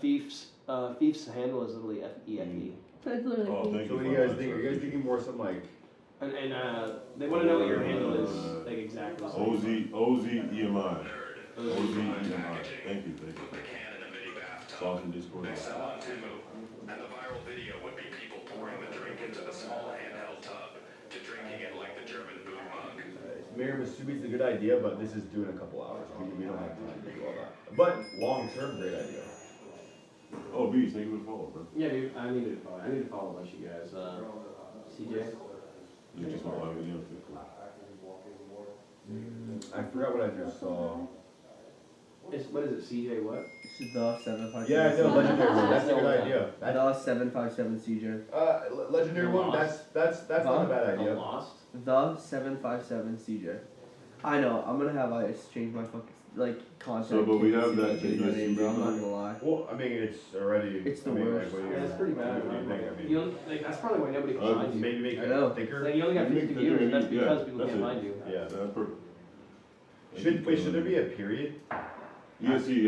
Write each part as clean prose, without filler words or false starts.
Thief's handle is literally FEAT. That's literally. Oh, thank you. So what do you guys think? Are you guys thinking more something like? And they want to know what your handle is, like exactly. OZEMI. OZEMI. Thank you. Songs in Discord. And the viral video would be people pouring the drink into the small handheld tub to drinking it like the German boot mug. Mayor Masubi's a good idea, but this is due in a couple hours. We don't have time to do all that. But long term, great idea. Oh, Beast, thank you for the follow, bro. Yeah, dude, I need to follow a bunch of you guys. CJ? You just want to love it, I forgot what I just saw. What is it, CJ what? It's the 757. Yeah, I know, legendary one. That's a good idea. The 757 CJ. Legendary one. That's not a bad idea. Lost? The 757 CJ. I know. I'm gonna have Ice change my fucking contact. So, but we have that change my name, bro. I'm not gonna lie. Well, I mean, it's already. It's the worst. Yeah, that's pretty bad. What do you think? I mean, You don't, that's probably why nobody can find you. maybe make I know. it thicker. Like, you only got 50 viewers, and that's because people that's can't it. find you. Yeah. That's perfect. Should there be a period? EST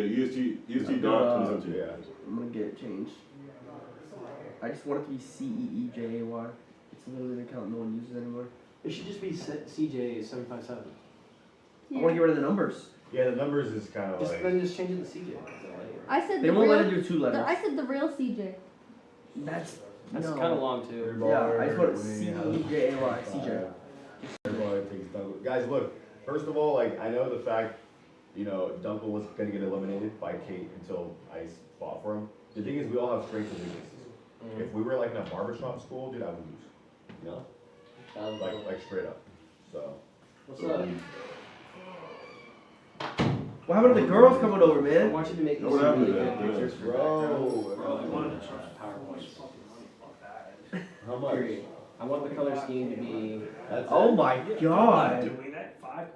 dot 2017. Yeah. I'm gonna get it changed. I just want it to be CEEJAY. It's literally an account no one uses anymore. It should just be CJ757. I want to get rid of the numbers. Yeah, the numbers is kind of like. Then just change it to CJ. I said They the won't real. let it do 2 letters. I said the real CJ. That's That's no. kind of long too. Yeah, I just want CEJAY. CJ. Everybody takes Dunkel. Guys, look. First of all, like I know the fact, Dunkel was gonna get eliminated by Kate until Ice fought for him. The thing is, we all have strengths and weaknesses. If we were like in a barbershop school, dude, I would lose. Like straight up. So. What's up? What happened to the girls coming over, I man? want you to make What some happened really to good that? pictures for Bro. background. I wanted to charge PowerPoints. How much? Period. I want the color scheme to be. That's Oh it? my god. Doing that 5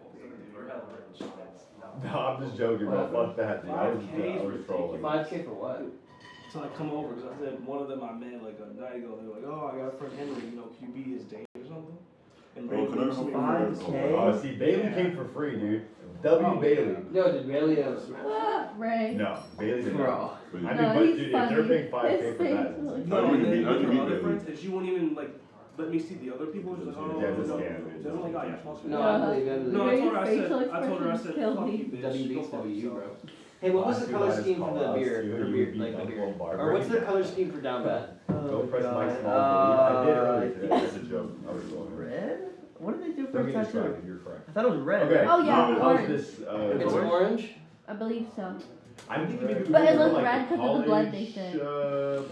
No, I'm just joking, bro. Fuck that, dude. I was trolling. 5K for what? So I come over because I said one of them I met like a night ago. They were like, "Oh, I got a friend Henry. QB his date or something." And Bro, can I randomly just told me- 5K? Oh, see, Bailey came for free, dude. W. Bailey. Yo, did Bailey Ray. No, Bailey didn't. Bro. I mean, No, but he's dude, if funny. they're paying 5K His for that, face it's was like, No, I and can then beat- I with can her beat other Bailey. friends, and she won't even like let me see the other people. She's like, "Oh, Yeah, it's a no." scam. Then I'm like, "Oh, yeah, fuck No, it." I believe it. No, I Ray's told her. facial I told her. I expressions said, killed "Fuck me. you, bitch. W Go beats fuck W, yourself." bro. Hey, what was the Honestly, color that is scheme for called the us, beer? too. Or You beer, would like beat the beer. Uncle Barber. Or what's the color scheme for down bad? Don't press my God. small belief. I did earlier today. That's a joke. I was wrong. Red? What did they do for Don't a get distracted. tattoo? You're correct. I thought it was red. Okay. Oh yeah, No, How's orange. this? It's orange? I believe so. I'm thinking maybe we But could it go looked like red the 'cause of the blood they college, said.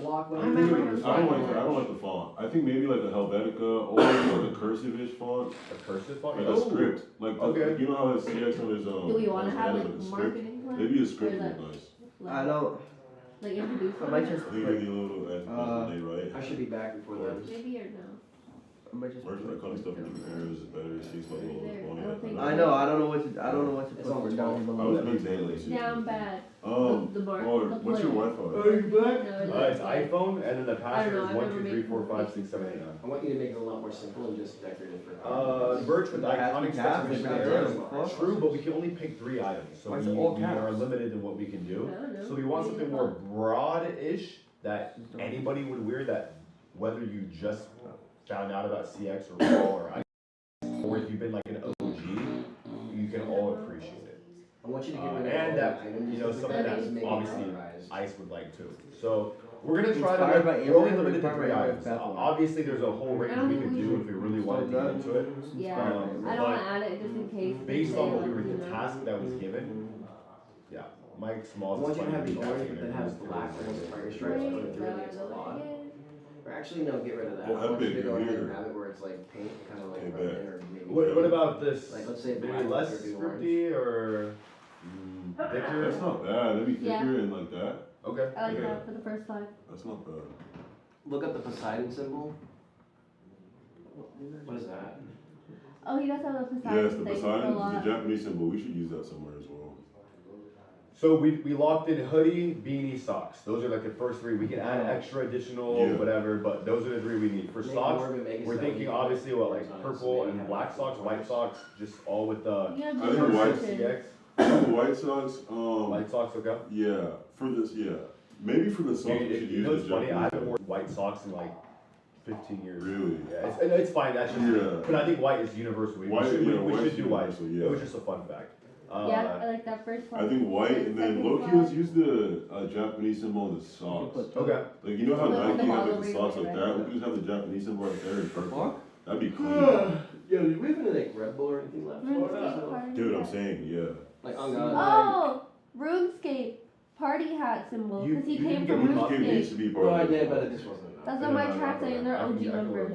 block. I I'm remember thinking it was I don't like the font. I think maybe like a Helvetica or like a cursive-ish font, a cursive font. like Oh. a script. Like Okay. you know how his CX on his Do we want to his have head, like a script? marketing plan? Maybe a script Or would is be nice. I don't. Like introduce I might one? just. I think maybe a little as they right. I should be back before then. Maybe or no. I might just. Merch that kind of stuff in Japan is better. It seems like a little There, funny. I don't think- I know. I don't know what to. I don't know what to It's put on for the down 12th. I below. was big daily. Down bad. The bar. Oh, the what's your plan. Wi-Fi? No, It's it's iPhone, and then the password know, is I've 1 never 2 3 made 4 5 6 7 8 9. I want you to make it a lot more simple and just decorative for Merch with iconic Caps, stuff. caps, True, but we can only pick 3 items, so Why we is it all are caps? limited in what we can do. I don't know. So we want something more broad-ish that anybody would wear. That whether you just found out about CX or Raw or I, or if you've been like an OG, you can all appreciate it. I want you to get rid of And all that, the items something that that just make it obviously polarized. Ice would like too. So we're gonna try Inspired by to. We're only Amber or limited to inspired 3 by items. Bethlehem? Obviously, there's a whole range we could do if we really wanted to get into it. Yeah. I don't want to add it just in case. they Based say, on what like, we were you the know. task that was given. Yeah, Mike I Smalls. want you to have the funny. orange, but then have black ones with fire stripes going through it makes a lot. Or actually, no, get rid of that. Well, I want you Epic, to go ahead here. and have it where it's like paint, kind of like Okay, right bet. in, or maybe. What about this? Like, let's say maybe black less or do orange. scripty or thicker? That's not bad. Maybe thicker Yeah. and like that. Okay. I like Okay. that for the first time. That's not bad. Look up the Poseidon symbol. What is that? Oh, he does have a Poseidon Yes, the thing Poseidon, a lot. the Japanese symbol. We should use that somewhere as well. So we locked in hoodie, beanie, socks. Those are like the first 3. We can add extra additional Yeah. whatever, but those are the 3 we need. For Make socks, more of it, make it we're so thinking you can obviously what like put it on, purple so and you black have socks, white socks, just all with the You have I think the white option. CX. White Sox, White socks, okay. yeah, for this, yeah. Maybe for the socks we Dude, should you use know the what's funny? I Japanese haven't ones. worn white socks in like 15 years. Really? Yeah, it's fine. That's just. Yeah. But I think white is universal. We White, should, yeah, we white's should do white. universal, yeah. It was just a fun fact. Yeah, I like that first one. I think white, and then Second low-key, one. let's use the Japanese symbol on the socks. Okay. Like, you know how Put the Nike has model like the socks like right that? there. We could just have the Japanese symbol right there in purple. Fuck? That'd be clean. Yo, do we have any like Red Bull or anything left? RuneScape party Dude, I'm hat. saying, yeah. Like on God. Oh, RuneScape party hat symbol, You- because he you came didn't from get RuneScape needs RuneScape. to be part Well, I of it. did, but it just wasn't enough. That's on my chat saying they're OG members.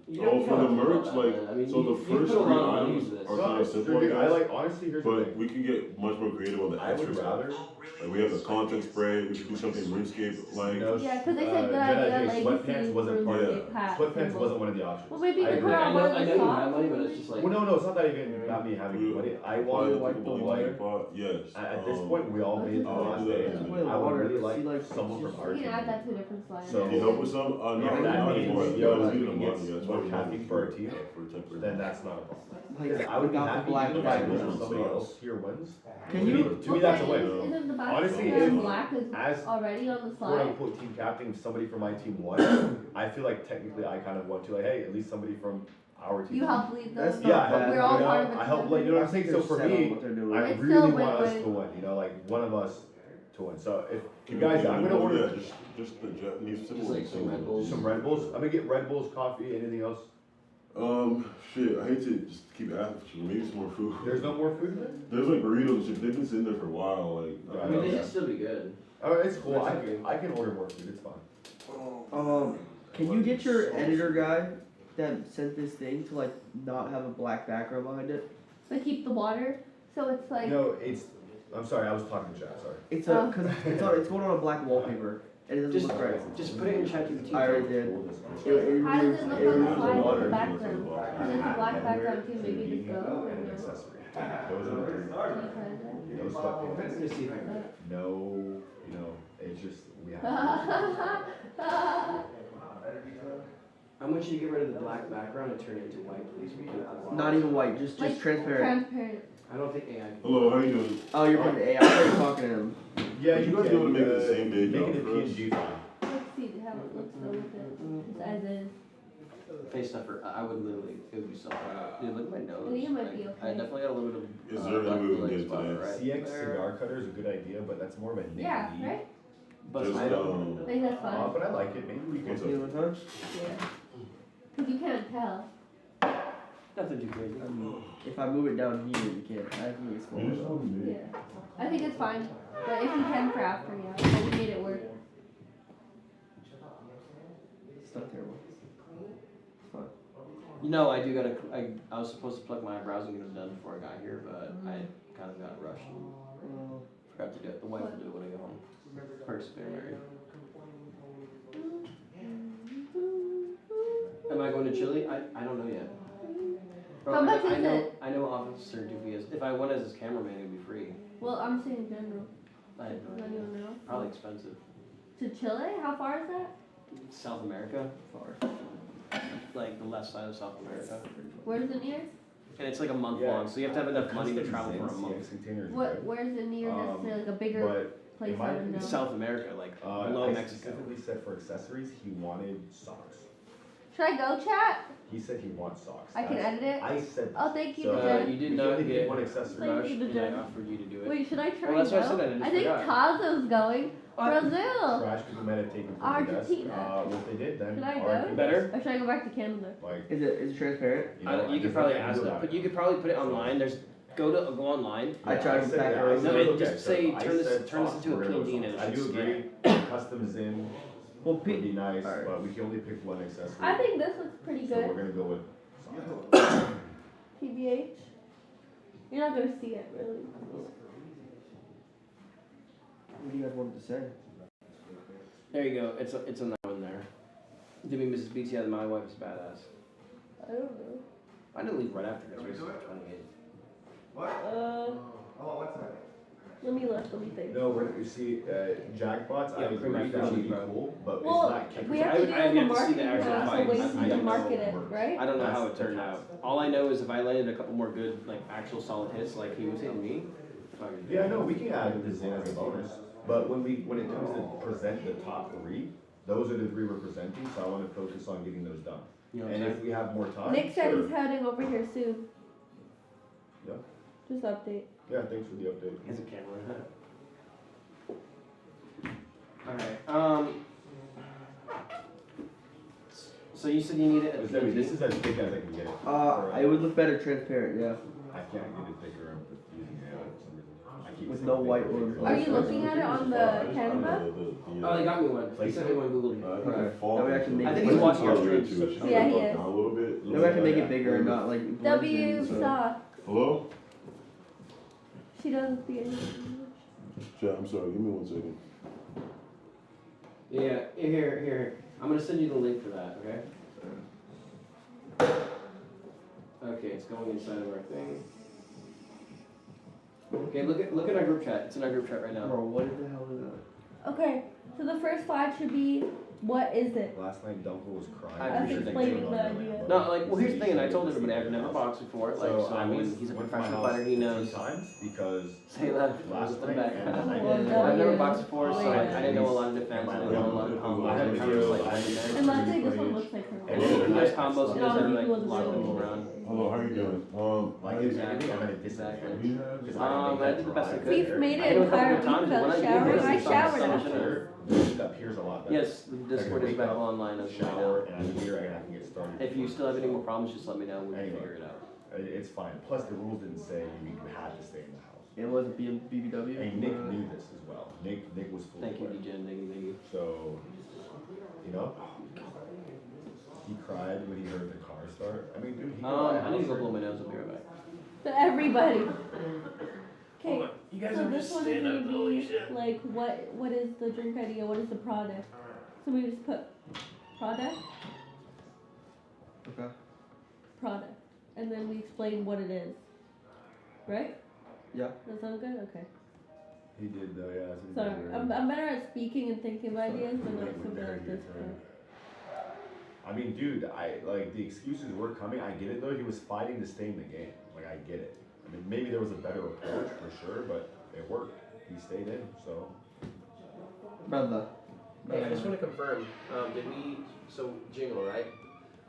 You Oh, don't for the have to merch, do like, that, man. I mean, so the you first put a three lot of money items into this. are No, kind of simple, I dude, I guess. like, honestly, here's the But thing. we can get much more creative on the I would extra stuff. rather. Like, we have the content spray, we should do something RuneScape like. No, Yeah, because they said good Jedi idea, J, legacy, sweatpants wasn't part of Yeah. RuneScape hat Sweatpants symbol. wasn't one of the options. Well, maybe you I could agree. put I on know, one I of know the you have socks. money, but it's just like. Well, no, it's not that even not me having money. I wanted Wipe people the to water. like. pot, yes. At this point, we all made it the I'll last do that day. in a minute. I would really See, like like, someone from our You team. can add that to a different slide. So- Can you help with some? No, If not that anymore. means, Yeah, yo, I was we leaving can a get month, yeah, that's more why we caffeine for our team, for temporary. then that's not a problem. Like, I would be without the happy black if I background. lose somebody else here wins. Can you? To me, that's a win. Isn't the Honestly, background if- black is as already on the quote slide? unquote team captain, if somebody from my team won, I feel like technically I kind of won too. Like, hey, at least somebody from our team. You help lead them. That's Yeah, I not help, bad. We're all you know, part of it I help, like, you know what I'm saying? So for They're set on me, what they're doing. I It's really still want us win-win. to win, you know, like one of us to win. So if you Can guys, we I'm do gonna one? order Yeah, just the Japanese symbol. Just like some Red Bulls. some Red Bulls. I'm gonna get Red Bulls, coffee, anything else. Shit, I hate to just keep asking for maybe some more food. There's no more food? There's like burritos and shit, they've been sitting there for a while, like. Yeah, I mean, they should still be good. Oh, it's cool. I can order more food. It's fine. Can you get your editor guy that sent this thing to like not have a black background behind it? But keep the water, so it's like. No, it's. I'm sorry. I was talking to chat. Sorry. It's Oh. cause it's going on a black wallpaper and it doesn't Just, look right. just put it in ChatGPT. I already did. How does it look on the slide with water. the background? Because it's a black background too, maybe just go. An accessory. Those are the no I'm sweatpants. gonna see if I can. No, you know, it's just we have. I want you to get rid of the black background and turn it into white, please. Not even white, just Like transparent. transparent. I don't think AI. Hello, how you doing? Oh, you're putting AI. I thought you were talking to him. Yeah, Would you guys be able to make it the same day Make job it a for us? PNG file. Let's see how it looks though with it. Just as is. Face stuffer. I would literally. It would be so hard. Dude, look at my nose. I think it might be I okay. definitely got a little bit of. Is there any way we can get it spot today? right CX there. cigar cutter is a good idea, but that's more of a name. Yeah, right? But Just, I don't. I think that's fine. But I like it. Maybe we can. What's up? You know what I'm Yeah. Because you can't tell. Nothing too crazy. If I move it down here, you can't. I can make it smaller. Yeah. I think it's fine. But if you can for after, yeah. But we made it work. It's not terrible. It's fine. You know, I do gotta. I was supposed to plug my eyebrows and get them done before I got here, but I kind of got rushed and forgot to do it. The wife will do it when I get home. Perks of being married. Am I going to Chile? I don't know yet. Bro, How much I is know, it? I know Officer Doofy is. If I went as his cameraman, it'd be free. Well, I'm saying in general. I have no Does idea. anyone know? Probably expensive. To Chile? How far is that? South America, Far. like the left side of South America, Where's it near? and it's like a month Yeah. long, so you have to have enough money to Custom travel for a Zen month. CX container is What? good. Where's it near necessarily? Like a bigger But place in my I would opinion, know. South America, like below I Mexico. specifically said for accessories, he wanted socks. Should I go, chat? He said he wants socks. I can That's- edit it. I said. Oh, thank you, So, Jen. You did we not only get pick one accessory. Thank rushed, you to and Jen. I offered you to do it. Wait, should I try Well, that's and what I go? said, I just think forgot. Tazo's going. Brazil. Trash people might have taken from the desk. Argentina. Well, if they did, then. Should I go? argue. Better? Or should I go back to Canada? Like, Is it transparent? you know, You could there's probably nothing to ask do them, about but it. you could probably put it online. There's go online. I tried to said- pack yeah, it I around. said, No, okay, just so say I turn this said into a socks, we're gonna go PNG and socks. I it's do just agree, customs in Well, would be nice, Alright. but we can only pick one accessory. I think this looks pretty So we're good. gonna go with socks. TBH. You're not gonna see it really. What do you guys wanted to say? There you go. It's a no in there. Give me Mrs. BT. My wife is badass. I don't know. I didn't leave right after this. Race was 28. Let me look. Let me think. No, you see, jackpots, I Yeah, agree pretty much that would be cheap, bro. cool, but Well, it's not kickers. we have to do I have the yet to see the marketing actual now, so fight. wait I for don't you to know. market it, right? I don't know how it That's turned the out. All I know is if I landed a couple more good, like actual solid hits, like he was hitting me. fucking- Yeah, no, we can add this in as a bonus. But when it comes to present the top 3, those are the 3 we're presenting, so I want to focus on getting those done. You know what And I'm if we have more time, Nick said sure. he's heading over here soon. Yeah. Just update. Yeah, thanks for the update. He has a camera in it. Alright, so you said you need it at This PNG? is as thick as I can get it. It would look better transparent, yeah. I can't get it thicker using AI for some reason. I keep With saying no thicker, white thicker. or- Are you looking at it on the Canva? Oh, they got me one. He said they want Google. Okay. Now we have to make I it think he's bigger. watching our streams. Yeah, he is. Down a little bit. Now we have to make it bigger and not like. W so- saw. Hello? She doesn't speak English. Chat, I'm sorry, give me 1 second. Yeah, here. I'm gonna send you the link for that, okay? Okay, it's going inside of our thing. Okay, look at our group chat. It's in our group chat right now. Bro, what the hell is that? Okay, so the first slide should be, what is it? Last night Dunkel was crying. I Us appreciate that. explaining the idea. No, like, well, here's the thing, and I told everybody I've never boxed before. Like, so I mean, he's a went to my professional house fighter. He knows. 2 times because Say that. last Put them night back. and I Well, didn't no, I've never yeah. boxed before, so I didn't know a lot of defense. I didn't know a lot of combos. I had I videos, was like, I had And last night this one looks like her. And he knows combos. He knows how to No, like he wasn't lock really. people around. Hello, how you doing? like Exactly. I'm at a disadvantage. Exactly. Because I did the best I could. We've made I it know a couple entire of times, week but when I without did showering. this, I it's showered not after. sure. That appears a lot better. Yes, the Discord is back online as right Shower now. and I'm here and I can get started. If you still have any more problems, just let me know. We can Anyway. figure it out. It's fine. Plus the rules didn't say you had to stay in the house. It was a BBW. And Nick knew this as well. Nick was fully Thank you, aware. DJ. Thank you. So, you know, he cried when he heard the car start. I mean, dude, he I need to go blow my nose. I'll be right back. To everybody. Okay, You guys so are this just one is stand up. gonna Holy be shit. like, what is the drink idea? What is the product? So we just put product, Okay. product, and then we explain what it is. Right? Yeah. That sound good? Okay. He did though, yeah. That's what he Sorry, did. I'm better at speaking and thinking of ideas, but not so good at this part. I mean, dude, like the excuses were coming. I get it though. He was fighting to stay in the game. Like I get it. I mean, maybe there was a better approach for sure, but it worked. He stayed in. So Brother. Hey, I just want to confirm. Did we? So jingle, right?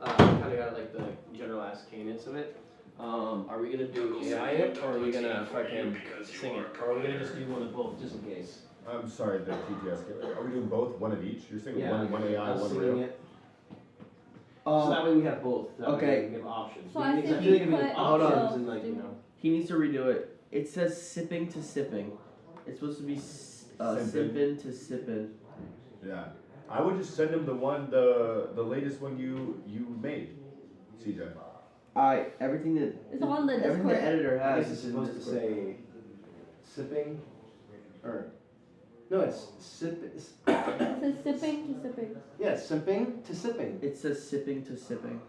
Kind of got like the general ass cadence of it. Are we gonna do AI it, or are we gonna fucking sing it, or are we gonna just do one of both, just in case? I'm sorry, the TTS. Are we doing both? One of each? You're saying Yeah, one AI, I'll one sing real? it. So that way we have both. That way Okay. we can give options. So I Because think feel like you if we have put- Hold on. options and like, you know. He needs to redo it. It says sipping to sipping. It's supposed to be Sippin'. sipping to sipping. Yeah. I would just send him the latest one you made, CJ. Everything that It's on the everything the Discord. editor I has guess it's is in supposed to Discord. say sipping, or no, it's sip. It says sipping to sipping. Yeah, sipping to sipping. It says sipping to sipping.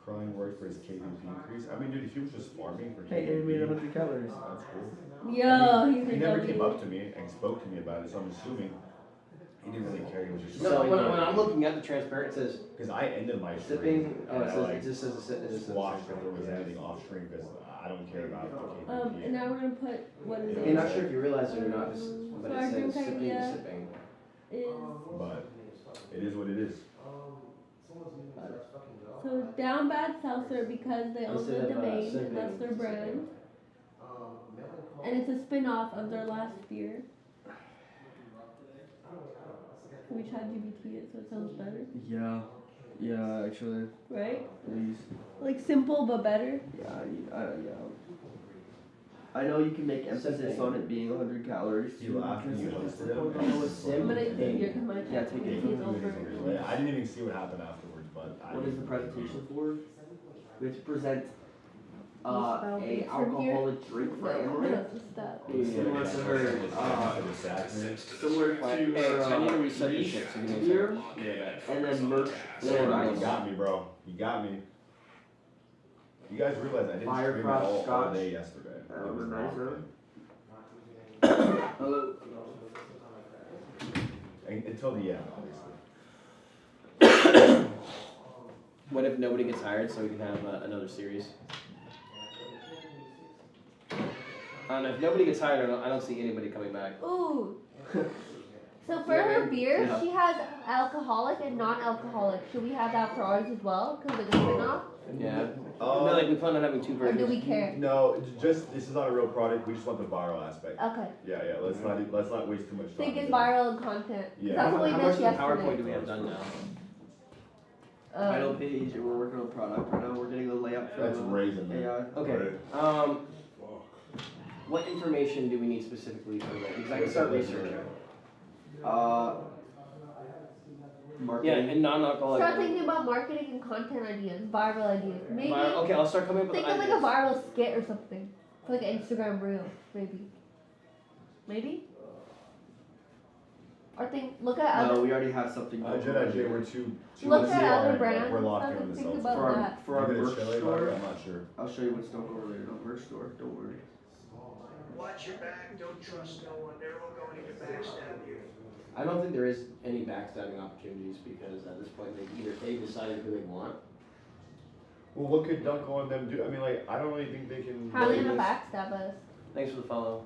Crying work for his KDP increase. I mean, dude, if he was just farming for Hey, and we made KDP, 100 calories. that's cool. Yo, he's He a never W. came up to me and spoke to me about it, so I'm assuming he didn't really care. He was just No, when I'm looking at the transparent, it says because I ended my stream sipping. Oh, and it I says like it just says it just says squashed if there was yeah. anything off stream because I don't care about KDP. And now we're gonna put what is I'm it? not sure if you realize it or not, but So it our says drink sipping to idea sipping. is But it is what it is. so Down Bad seltzer because they own Instead the of, domain sipping, and that's their brand. And it's a spin-off of their last beer. We tried GBT it, so it sounds better, Yeah, actually, right? please. Like simple but better. Yeah. I know you can make emphasis on it being 100 calories. You laughed when you hosted him. I'm gonna use your my Yeah, take it. GBT is over. I didn't even see what happened afterwards, but I What is the presentation for? We have to present Spell a dates from alcoholic drink for No, Emily. no, just that. Similar to her, similar to Hey, I need to reset this shit. So give me a beer, second. Yeah, and then merch. You got me, bro. You got me. You guys realize I didn't stream it Firecraft all Scotch. day yesterday. That It was was nice, not huh? good. Hello. Until the end, obviously. What if nobody gets hired so we can have another series? And if nobody gets hired, I don't see anybody coming back. Ooh. So for Yeah, her man. beer, Yeah. she has alcoholic and non-alcoholic. Should we have that for ours as well? Cause it's a spin-off? Yeah. No, like we plan on having 2 Or versions. do we care? No, just this is not a real product. We just want the viral aspect. Okay. Yeah, yeah. Let's not waste too much time. Think it's together. viral content. Yeah. That's what we How much missed of the PowerPoint yesterday. do we have done now? Title page, and we're working on product right now. We're getting the layout for That's raising that. AI. Okay. Fuck. What information do we need specifically for that? Because I can start researching. Yeah, Marketing. and non-alcoholic. Start thinking about marketing and content ideas, viral ideas. Maybe Okay, I'll start coming up with think of like ideas. a viral skit or something. For like an Instagram reel, maybe. Maybe? Or look at No, other we already have something. Jedi J, we're too look too at far, other like, brands We're and locked stuff in on and the think seltzer. about For our, that. for our You're gonna merch chill it, store, I'm not sure. I'll show you what's not over there. No merch store. Don't worry. Watch your back, don't trust no one, they're all going to backstab you. I don't think there is any backstabbing opportunities because at this point they've decided who they want. Well, what could Dunk on them do? I mean, like, I don't really think they can. How are they do gonna this. backstab us? Thanks for the follow.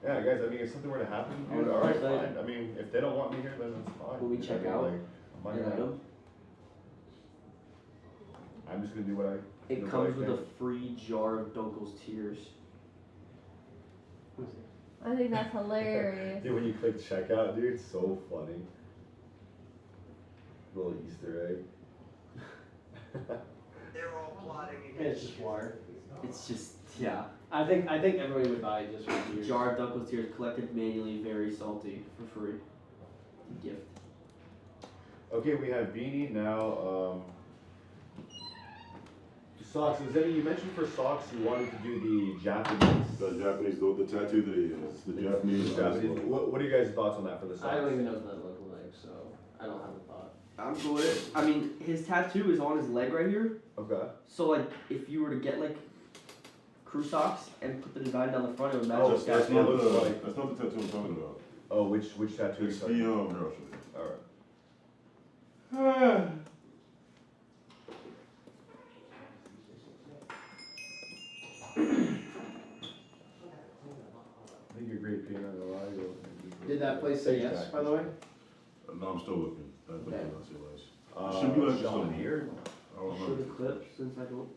Yeah, guys. I mean, if something were to happen, dude, Oh, all right, like- fine. I mean, if they don't want me here, then it's fine. Will we dude. check I mean, out like, I'm not an gonna- item? I'm just gonna do what I. It do comes what I with a can. free jar of Dunkel's Tears. I think that's hilarious. Dude, when you click checkout, dude, it's so funny. Little Easter egg. They're all plotting It's against just you. water. It's just, yeah. I think everybody would buy it just for beer. Jar of Dunkel's Tears collected manually, very salty, for free. Gift. Okay, we have Beanie now. Socks. Is any? You mentioned for socks you wanted to do the Japanese. The Japanese, the tattoo that he is, the Japanese. Japanese. What are you guys' thoughts on that for the socks? I don't even know what that looks like, so I don't have a thought. I'm cool with it. I mean, his tattoo is on his leg right here. Okay. So, like, if you were to get, like, crew socks and put the design down the front, it would match Oh, his That's tattoo. not looks the, like- that's not the tattoo I'm talking about. Oh, which tattoo? It's the, Sorry. here, I'll show you. All right. I think you're great, Peter. I'm not gonna lie. Did that place say Thanks, yes, Jack. by the way? No, I'm still looking. That Okay. did not say less. Should be like Sean some- here. I don't Show know. the clip since I don't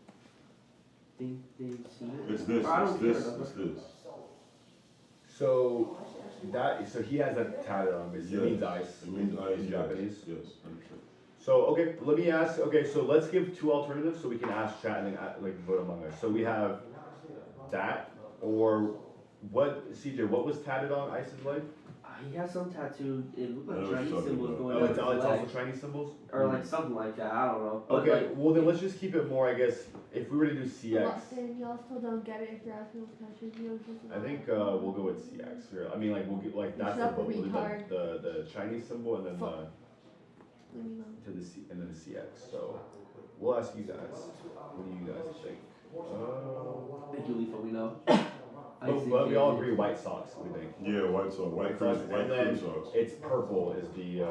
think they've seen it. It's this, I don't it's this, care. it's this. So he has that tatted on him. It Yes. means ice. It means ice, in yes, Japanese. Yes, 100%. So okay, let me ask. Okay, so let's give 2 alternatives so we can ask chat and then like vote among us. So we have that or what? CJ, what was tatted on Ice's leg? He has some tattoo. It looked I know like what Chinese you're talking symbols about. going Oh, down it's his also leg. Chinese symbols. Or like something like that. I don't know. But Okay, like, well then let's just keep it more. I guess if we were to do CX, Then y'all still don't get it if you're asking what tattoos you I think we'll go with CX. Here. I mean, like we'll get like that's the Shut the vote. We'll do retard. the Chinese symbol and then Fuck. the to the C and then the CX. So we'll ask you guys. What do you guys think? thank you, Leaf, we know. But we all agree white socks. We think. Yeah, white socks, white crew, socks, white and then crew socks. it's purple is the.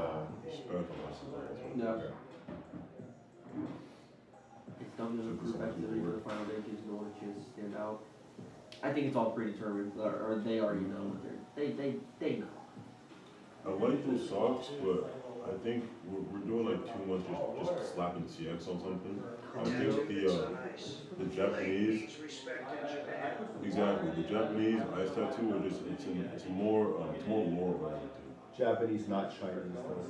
No. It's done in a group activity for the final day gives no one a chance to stand out. I think it's all predetermined, or they already know. They know. I like those socks, but I think we're doing like too much just slapping CX on something. I think the Japanese, exactly, the Japanese ice tattoo are just, it's more lore oriented. Japanese, not Chinese, though,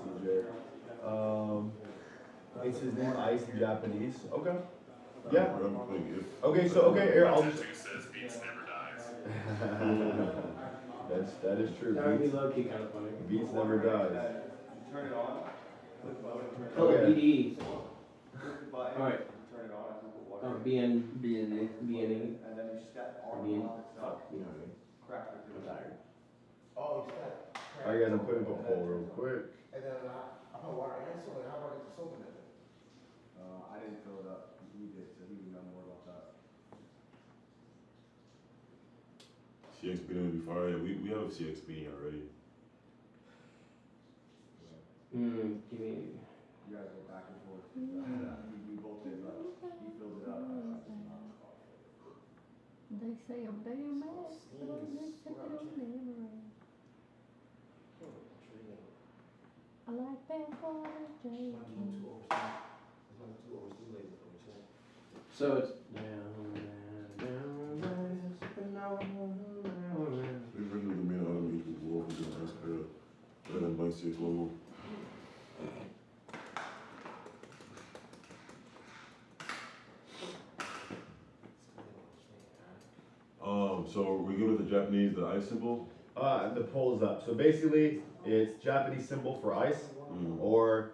CJ. It's his name, Ice in Japanese. Okay. Yeah. Okay, so here I'll just. says beats never dies. That is true. That would be Beats, low key kind of funny. beats never dies. Oh, Okay. BD. Alright. Oh, BN. BNA. BNE. BN. Fuck, you know what I mean. I'm tired. Alright guys, I'm putting up a poll real quick. I didn't fill it up. He did, so he would know more about that. CX beanie would be fire. Yeah, we have a CX beanie already. Give me. You guys go back and forth. We both did, he filled it up. They say I'm damn bad, but I'm just a little memory. I like backwater J. So it's We've rendered the main automation with Wolf and doing Ice Poseidon. And then by 6 level. So are we good with the Japanese, the ice symbol? The poll's up. So basically, it's Japanese symbol for ice, or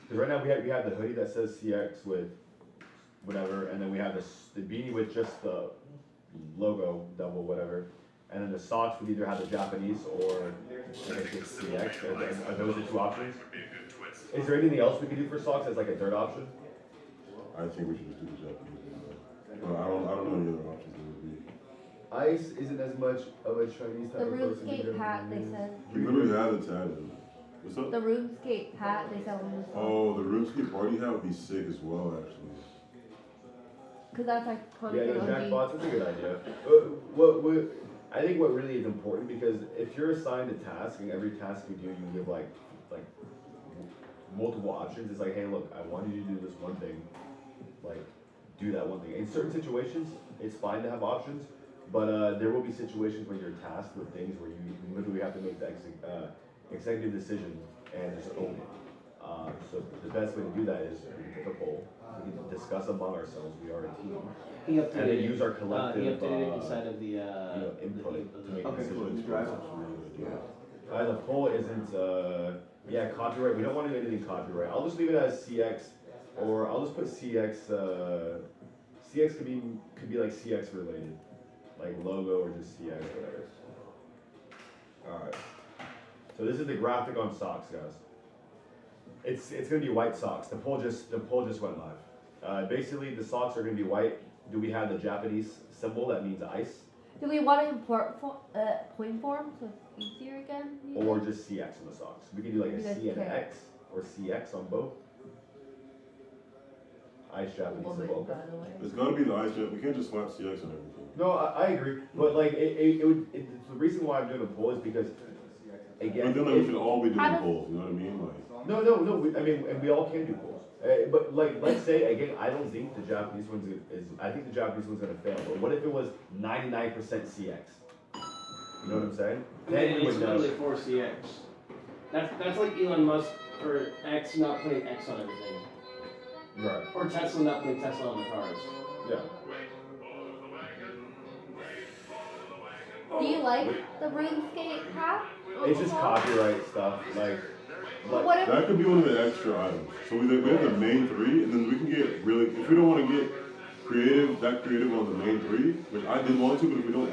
because right now we have the hoodie that says CX with whatever, and then we have the beanie with just the logo, double whatever, and then the socks would either have the Japanese or I guess it's CX. Are those the two options? Is there anything else we could do for socks as like a third option? I think we should just do the Japanese one. I don't know any other options there would be. Ice isn't as much of a Chinese type The of person. RuneScape hat, they said. We literally have the tag. What's up? The RuneScape hat, they sell them. Oh, the RuneScape party hat would be sick as well, actually. Because that's like Yeah, content no, OG. jackpots, that's a good idea. I think what really is important, because if you're assigned a task and every task you do, you give like multiple options. It's like, hey, look, I want you to do this one thing, like do that one thing. In certain situations, it's fine to have options, but there will be situations when you're tasked with things where you literally have to make the executive decision and just own it. So the best way to do that is we can take a poll, we can discuss among ourselves, we are a team, he and then use our he collective updated it inside of the input to make Okay, cool. decisions. Drive. The poll isn't, yeah, copyright, we don't want to do anything copyright. I'll just leave it as CX, or I'll just put CX, CX could be like CX related, like logo or just CX, whatever. Alright, so this is the graphic on socks, guys. It's gonna be white socks, the poll just went live. Basically, the socks are gonna be white. Do we have the Japanese symbol that means ice? Do we want to import point form so it's easier again? Or just CX on the socks? We can do like a You guys C and an care. X, or CX on both. Ice Japanese Woman, symbol. by the way. It's gotta be the ice jet. We can't just slap CX on everything. No, I agree, but like the reason why I'm doing a poll is because again, But then like, we should all be How doing does- polls, you know what I mean? Like, no. I mean, and we all can do polls. But like, let's say again, I don't think the Japanese one's is. I think the Japanese one's gonna fail. But what if it was 99% CX? You know what I'm saying? Then we it's would know. literally for CX. That's like Elon Musk or X not putting X on everything. Right. Or Tesla not putting Tesla on the cars. Yeah. Do you like the RuneScape hat? It's just copyright stuff. Like What if that could be one of the extra items. So we have the main three, and then we can get really, if we don't want to get creative on the main three, which I did want to, but if we don't,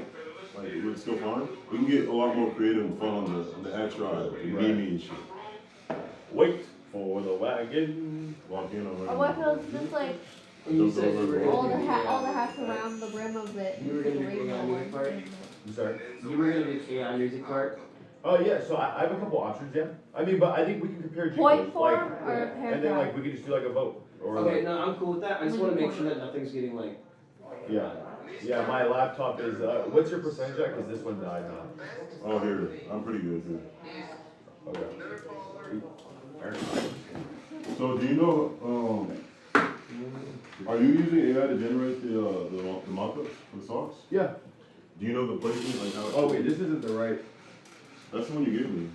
like, it's still fine. We can get a lot more creative and fun on the extra items, the Right. meme and shit. wait for the wagon. Walk in on or what if it was just like You said you were all the gonna do all the hats around the rim of it? You were with gonna the do rainbow AI music one. part? I'm sorry. You were gonna do AI music part. Oh yeah, so I have a couple options. Yeah. I mean, but I think we can compare Point jingles, form like, or and then like paragraph? we can just do like a vote or Okay, like, no, I'm cool with that. I just wanna make sure that nothing's getting like. yeah. Yeah, my laptop is. What's your percentage at? Because this one died now. Oh, here. I'm pretty good here. Okay. So do you know, are you using AI to generate the mock-ups for the socks? Yeah. Do you know the placement, like how it's Oh wait, this isn't the right. That's the one you gave me.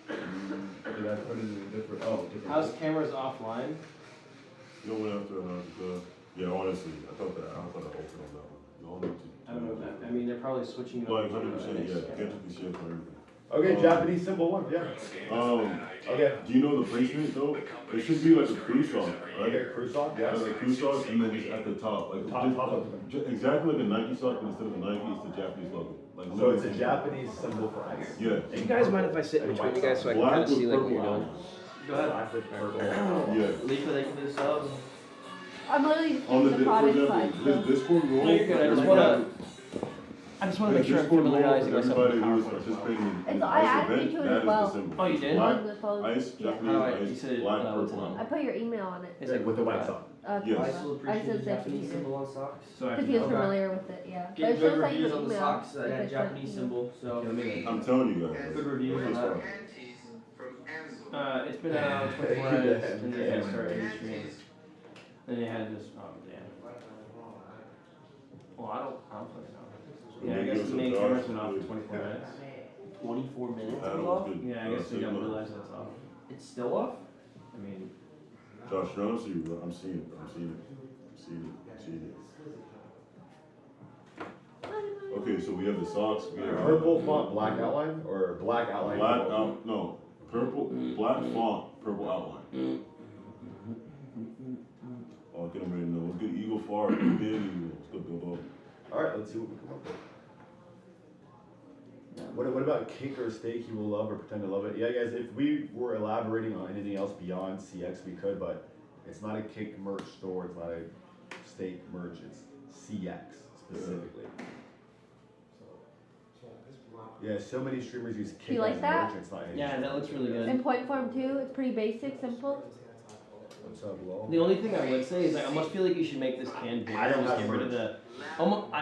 Did I put it in a different? Oh, different. How's cameras offline? You don't want to have to, yeah, honestly, I thought I opened on that one. You all need to. I don't know that. I mean, they're probably switching it Like over to 100%, the yeah, next you camera. can't just be shit for everything. Okay, Japanese symbol one. Yeah. Okay. Do you know the placement though? It should be like a crew sock, right? Okay, crew sock. Yeah. Like a crew sock, and then just at the top, like Top of exactly like a Nike sock, but instead of a Nike, it's the Japanese logo. Like So it's a Japanese symbol for ice. Yeah. Do you guys mind if I sit in between you guys so I can Black kind of with see like what purple you're doing? lines. Go ahead. Classic purple. Yeah. Leaf, they can do sub. I'm literally just On doing the for product example, side. his Discord role. No, you're good. I just we wanna- have- I just want to make sure I'm Just for familiarizing more for myself with everybody who's PowerPoint as well. participating in It's, the I ICE added event, you to it that as is well. the symbol. Oh, you did? Black, On the phone. ice, Yeah. Japanese How do I- ice, you said, black, what's it purple. on? I put your email on it. It's Like like with the white sock. Yes. I still appreciate said the that Japanese either. symbol on socks. So I Because can. he was Okay. familiar with it, yeah. But Get it good shows like reviews your on the email. socks that if had it's Japanese like- symbol, so. Let me. I'm telling you guys. Good reviews on that. It's been out 24 hours and then I started the stream. Then they had this. Oh damn. Well, I don't fucking know. Yeah, I guess the main camera's been off for 24 minutes. 24 minutes That it was was off? good. Yeah, I guess they don't realize that's off. It's still off? I mean, Josh, I don't see you, bro. I'm seeing it. I'm seeing it. I'm seeing it. I'm seeing it. Okay, so we have the socks. We have Purple font, black outline, or black outline? black out. No, purple, black font, purple outline. Oh, I can already know. Let's get Eagle Far. Big Eagle. Let's go, go, go. All right, let's see what we come up with. What about kick or steak you will love or pretend to love it? Yeah, guys, if we were elaborating on anything else beyond CX, we could, but it's not a kick merch store. It's not a steak merch. It's CX specifically. Yeah, so many streamers use kick you like as that? merch. It's not. yeah, that looks really good. In point form too, it's pretty basic, simple. What's up, Will? The only thing I would say is I almost feel like you should make this can bigger. I don't Just have get rid of the. Almost.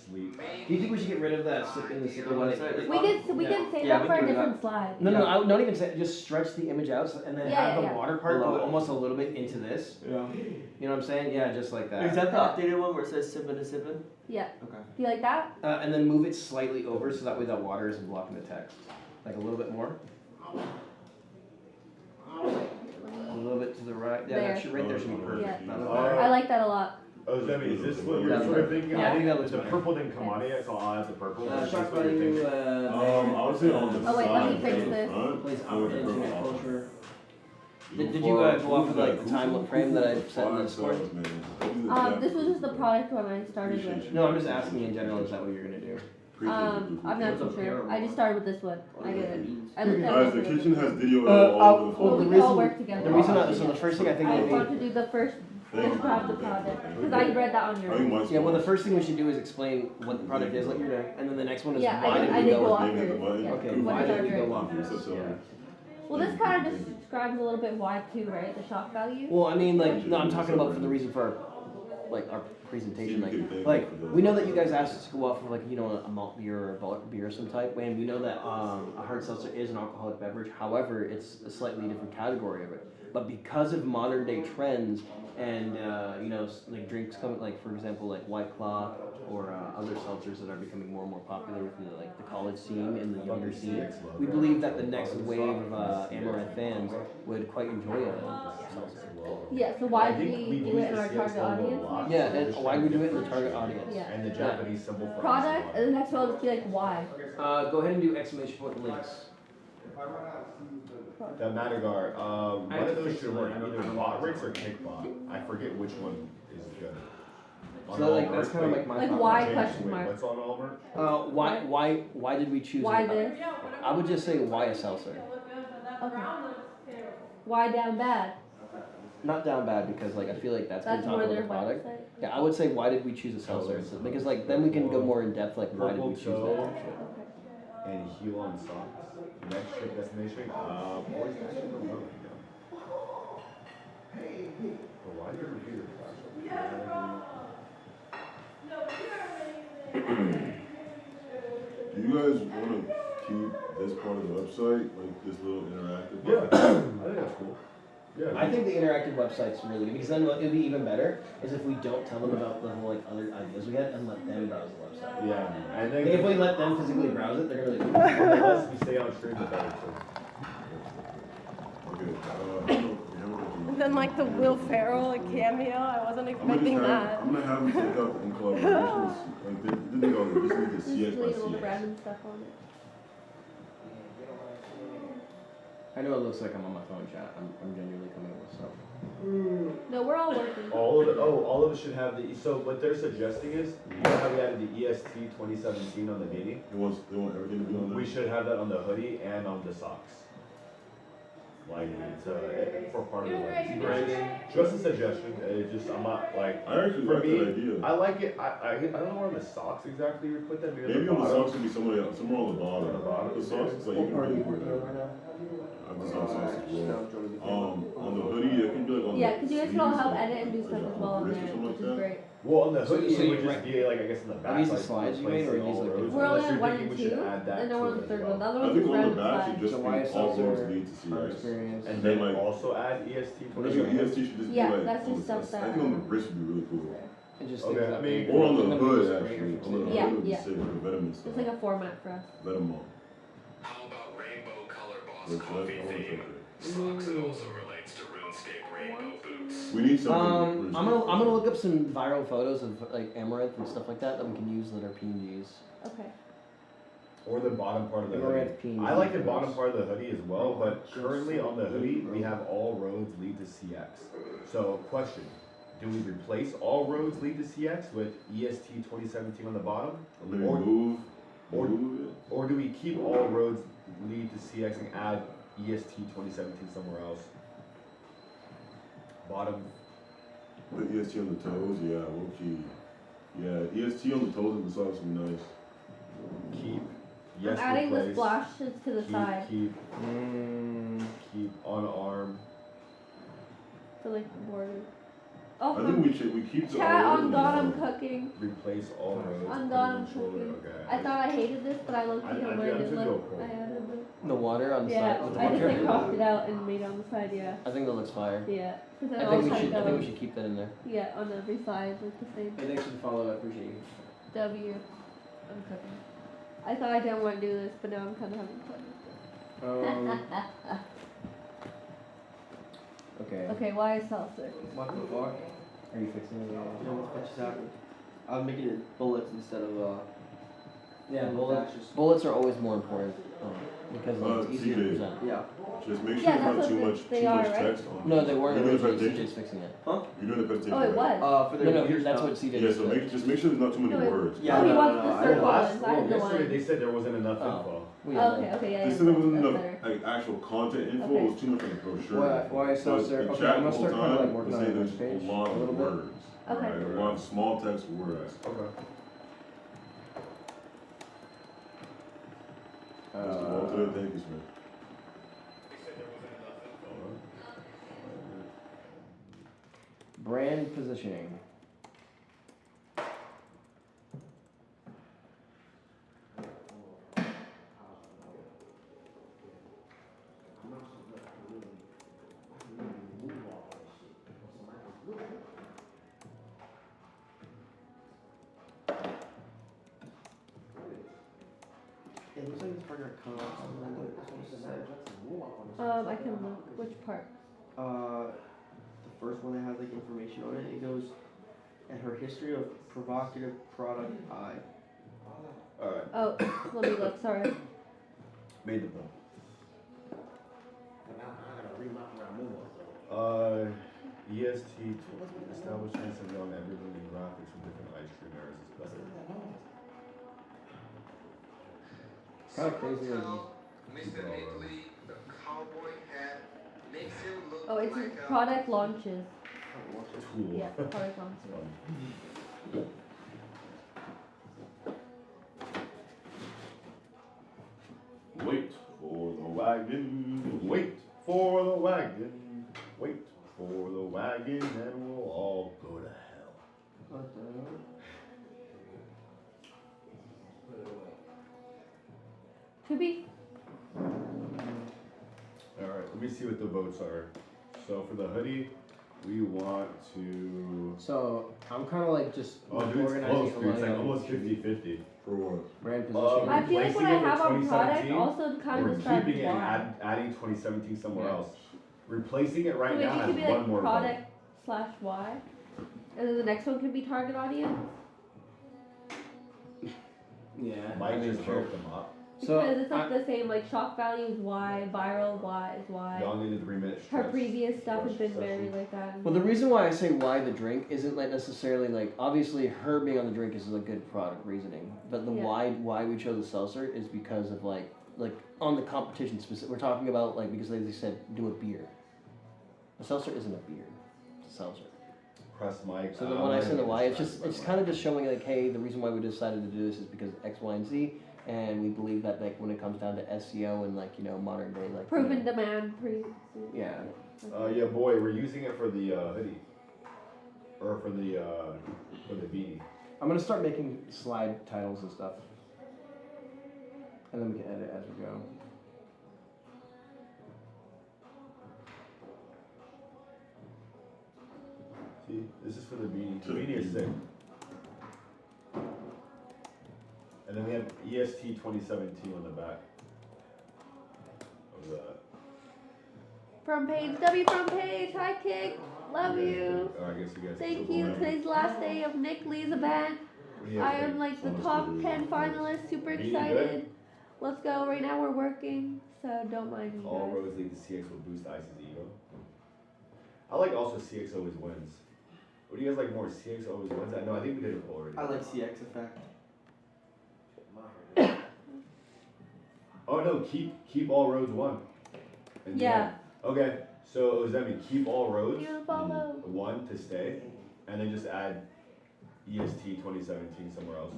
Sweet. Do you think we should get rid of that in the The website? We can save Yeah, that we for can a do different slide. No, I would not even say just stretch the image out and then Yeah, have yeah, the yeah. water part Below go it. almost a little bit into this. Yeah. You know what I'm saying? Yeah, just like that. Is that the updated one where it says sippin' to sippin'? Yeah. Okay. Do you like that? And then move it slightly over so that way that water isn't blocking the text. Like a little bit more. A little bit to the right. Yeah, There. that should, right there should be perfect. Yeah. Not up Uh, there. I like that a lot. Oh, Zemi, is this what you're That's sort of right. thinking? Yeah. I think that looks The better. purple didn't come on yet, so I'll add the purple. Is this Shock what you're value, thinking? I would say on the Oh, wait, side. let me fix and the this. front, Please, go with the internet purple. culture. Eagle Did you Far, go off of who's like that? the time Who's- frame that I who's set in the five Discord? stars, man? Do the jack This was for just the product one I started with. No, I'm just asking in general. Is that what you're gonna do? Appreciate I'm not too sure. I just started with this one. I get it. I looked at Guys, the it. kitchen has video Uh, all over the well, Well, phone. we the can all reason- work together. The reason so the first thing I think I we want need. to do the first describe the product because I read that on I think your. mine's Yeah, well, the first thing we should do is explain what the product is, like you're doing, and then the next one is Yeah, why I did did we go go off with Maybe at the yours. button. Yeah. Okay, What why is did our we drink? go off So, this? Yeah. Well, this kind of describes a little bit why too, right? The shock value. Well, I mean, like, no, I'm talking about for the reason for our, like, our presentation, like, we know that you guys asked us to go off of, like, you know, a malt beer or a bulk beer of some type, and we know that a hard seltzer is an alcoholic beverage. However, it's a slightly different category of it. But because of modern day trends and you know, like drinks coming, like for example, like White Claw or other seltzers that are becoming more and more popular within the college scene and the younger scene, we believe that the next wave of Amaranth fans would quite enjoy a seltzer. Yeah. So why I do think we we've do it used in the our CX target logo a audience? lot. Yeah, and why do we do it in the target audience? Yeah. And the Japanese symbol for Product, and the next one will just be like why. Go ahead and do exclamation point links. The Madagar, one have of to those fix should it work, later. either bot rates or kickbot. I forget which one is good. So like that's kind of like my Like thought. why Change, question wait, mark? What's on all merch? Why did we choose? Why it? this? I would just say why a seltzer. Okay. Why down bad? Not down bad because like I feel like that's That's good more talk about their the product. website. Yeah, I would say why did we choose a seltzer? So- because like then we can go more in depth like why did we choose that. Okay. And heel on socks. Next trip destination, boys, actually don't know. But why did we do Do you guys want to keep this part of the website, like this little interactive? Yeah, I think that's cool. Yeah. I think the interactive website's really good because then what it'd be even better is if we don't tell them about the whole like other ideas we had and let them browse the website. Yeah, and Like, then if we let them physically browse it, they're gonna be the like, less we stay on stream, the better. Okay, And then like the Will Ferrell like cameo, I wasn't expecting that. I'm gonna have them take out the in collaborations. Like they didn't go. They just need to Just see it by leave all the CX. random stuff on it. I know it looks like I'm on my phone chat. I'm genuinely coming up with stuff. No, we're all working. All of it should have the, so what they're suggesting is, you know how we added the EST 2017 on the beanie? They want everything to be on there. We should have that on the hoodie and on the socks. Like, it's for part of the like, just a suggestion. It just, I'm not like, I actually for like me, that idea. I like it. I don't know where the socks exactly we put them. Maybe on the socks would be somewhere on the bottom. On the bottom? The socks is like you can really work that. I've done socks as well. On the hoodie, it can be like on Yeah, the because you guys can all help edit and do stuff as well on wrist or there, something which is like that. great. Well, on the So- hoodie, so it you would just be like, I guess in the back. Are these the like, slides you made, or are replacing these all like- rows. We're only Unless on you're 1 thinking and we should 2, add that and then to we're it on the as third well. one. The other I one's think just on the random back should slides. just So be why is all seltzer roads lead to our CS. experience? And then, then like, also add EST I think the 27. EST should just Yeah, be like, that's on just the, stuff I think on the that. wrist would be really cool. It just Okay, things I that mean- they- Or on the and then we hood, use spray actually. for On the too. Yeah, hood would be yeah. sick with the venom and stuff. It's like a format for us. Venom on. How about Rainbow Color Boss Which coffee I wanna theme? check it. Socks that also relates to RuneScape Rainbow boots. We need something. I'm gonna look up some viral photos of like Amaranth and stuff like that we can use that are PNGs. Okay. Or the bottom part of the hoodie. Amaranth PNG. I like the bottom part of the hoodie as well, but currently on the hoodie, we have all roads lead to CX. So, question. Do we replace all roads lead to CX with EST 2017 on the bottom? Or maybe Or- move it. Or do we keep all roads lead to CX and add EST 2017 somewhere else? Bottom. The EST on the toes, yeah, low key. Yeah, EST on the toes and the socks would be nice. Keep. Yes, I'm adding the replace. splashes to the Keep, side keep on arm. for like the border. Oh, I think we keep the chat all on over God, I'm the cooking. Replace all roads. On put God, it I'm in shoulder, cooking. okay. I thought I hated this, but I low key I don't mind took it. your Look, point. I added The water on the yeah, side. I just like cropped it out and made it on the side. Yeah, I think that looks fire. yeah. Cause I think we should keep that in there. Yeah, on every side, like the same. Hey, thanks for the follow. I appreciate you. W. I'm cooking. I thought I didn't want to do this, but now I'm kind of having fun. Okay. Okay, why is seltzer? What the fuck? Are you fixing it? You know what just happened? I'm making it bullets instead of Yeah, dashes. bullets are always more important because it's easier to TJ. present. Yeah. Just make sure Yeah, there's not that's too what much they are, right? text on No, they weren't You're doing the originally. presentation? CJ's fixing it. Huh? You're doing the presentation. Oh, it right? was. For the No, no, review that's stuff. what CJ Yeah, just so did. just make sure there's not too many No, it- words. Yeah, Oh, he no, wants no, the I circle know. ones. I had the Yesterday one. they said there wasn't enough Oh. info. We Oh, got okay, that. okay, yeah, They yeah. said there wasn't That's enough better. like actual content info. Okay. It was too much like a brochure. Why is But seltzer? the Okay, chat I'm gonna the start whole kind of like time working was on saying the there's next page a lot a little of bit. words. Okay. Right? A lot of small text words. Okay. Mr. Walter, thank you, sir. Brand positioning. It looks like this part got cut off. I don't know what it's supposed to say. I can look. Which part? The first one that has like information on it. It goes and her history of provocative product eye. Alright. Oh, let me look. Sorry. Made the point. EST establishing some young everything graphics from different ice cream eras is better. Kind of crazy. Like, Mr. NickLee, the cowboy hat makes him look Oh, it's like a product launches. Tool. Yeah, product launches. Wait for the wagon, wait for the wagon, wait for the wagon, and we'll all go to hell. What the hell? To be. Alright, let me see what the votes are. So for the hoodie, we want to... so I'm kind of like just Oh, dude, it's organizing close, dude. It's like around almost 50-50. For what? brand positioning. I feel like what I Replacing it have with on product 2017, also kind We're of describes keeping it and why. adding 2017 somewhere Yeah. else. Replacing it right So now it has could be one like more vote. product slash Y, and then the next one could be target audience. Yeah. Might just broke them up. So Because it's like the same, like shock value is Y, viral Y is Y. Y'all needed 3 minutes. Her stretch. previous stuff has been Stretch very session. like that. well, the reason why I say why the drink isn't like necessarily like obviously her being on the drink is a good product reasoning, but the Yeah. why we chose the seltzer is because of like like on the competition specific. We're talking about like because they said do a beer. A seltzer isn't a beer. It's a seltzer. Press mic. So then when I said the why, it's kind of just showing like, hey, the reason why we decided to do this is because X, Y, and Z, and we believe that like when it comes down to SEO and like modern day like Proven demand. Yeah. Yeah, boy, we're using it for the hoodie, or for the beanie. I'm gonna start making slide titles and stuff, and then we can edit as we go. See, this is for the beanie. The beanie is sick. And then we have EST 2017 on the back of that. Front page, W front page. Hi, Kick. Love you. I guess you guys. Thank you. Today's last day of NickLee's event. I am like the top 10 finalists. Super excited. Let's go. Right now we're working, so don't mind me. All roads lead to CX will boost Ice's ego. I like also CX always wins. What do you guys like more? CX always wins? No, I think we did a poll already. I like CX effect. Oh no, keep all roads one. And Yeah. Okay, so does that mean keep all roads You wanna follow? one to stay, and then just add EST 2017 somewhere else?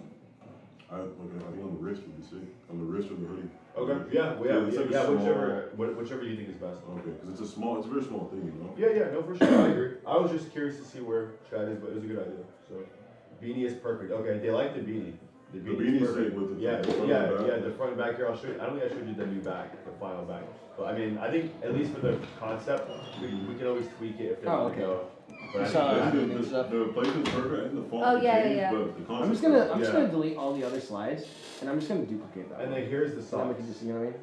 I think on the wrist would be sick. On the wrist or the hoodie. Okay, yeah, it's like a whichever you think is best. Okay, because it's a very small thing, you know? Yeah, no, for sure, I agree. I was just curious to see where Chad is, but it was a good idea, so. Beanie is perfect, okay, they like the beanie. The beanie's perfect. sick with the Yeah, front yeah, and back. yeah, the front and back here, I'll show you, I don't think I showed you the new back, the final back. But I mean, I think, at least for the concept, we can always tweak it if they want to go. But I think The placement's perfect and the font Oh, yeah, changed, yeah. but the concept. I'm just gonna delete all the other slides, and I'm just gonna duplicate that. And one. then here's the And then song. we can just, you know what I mean?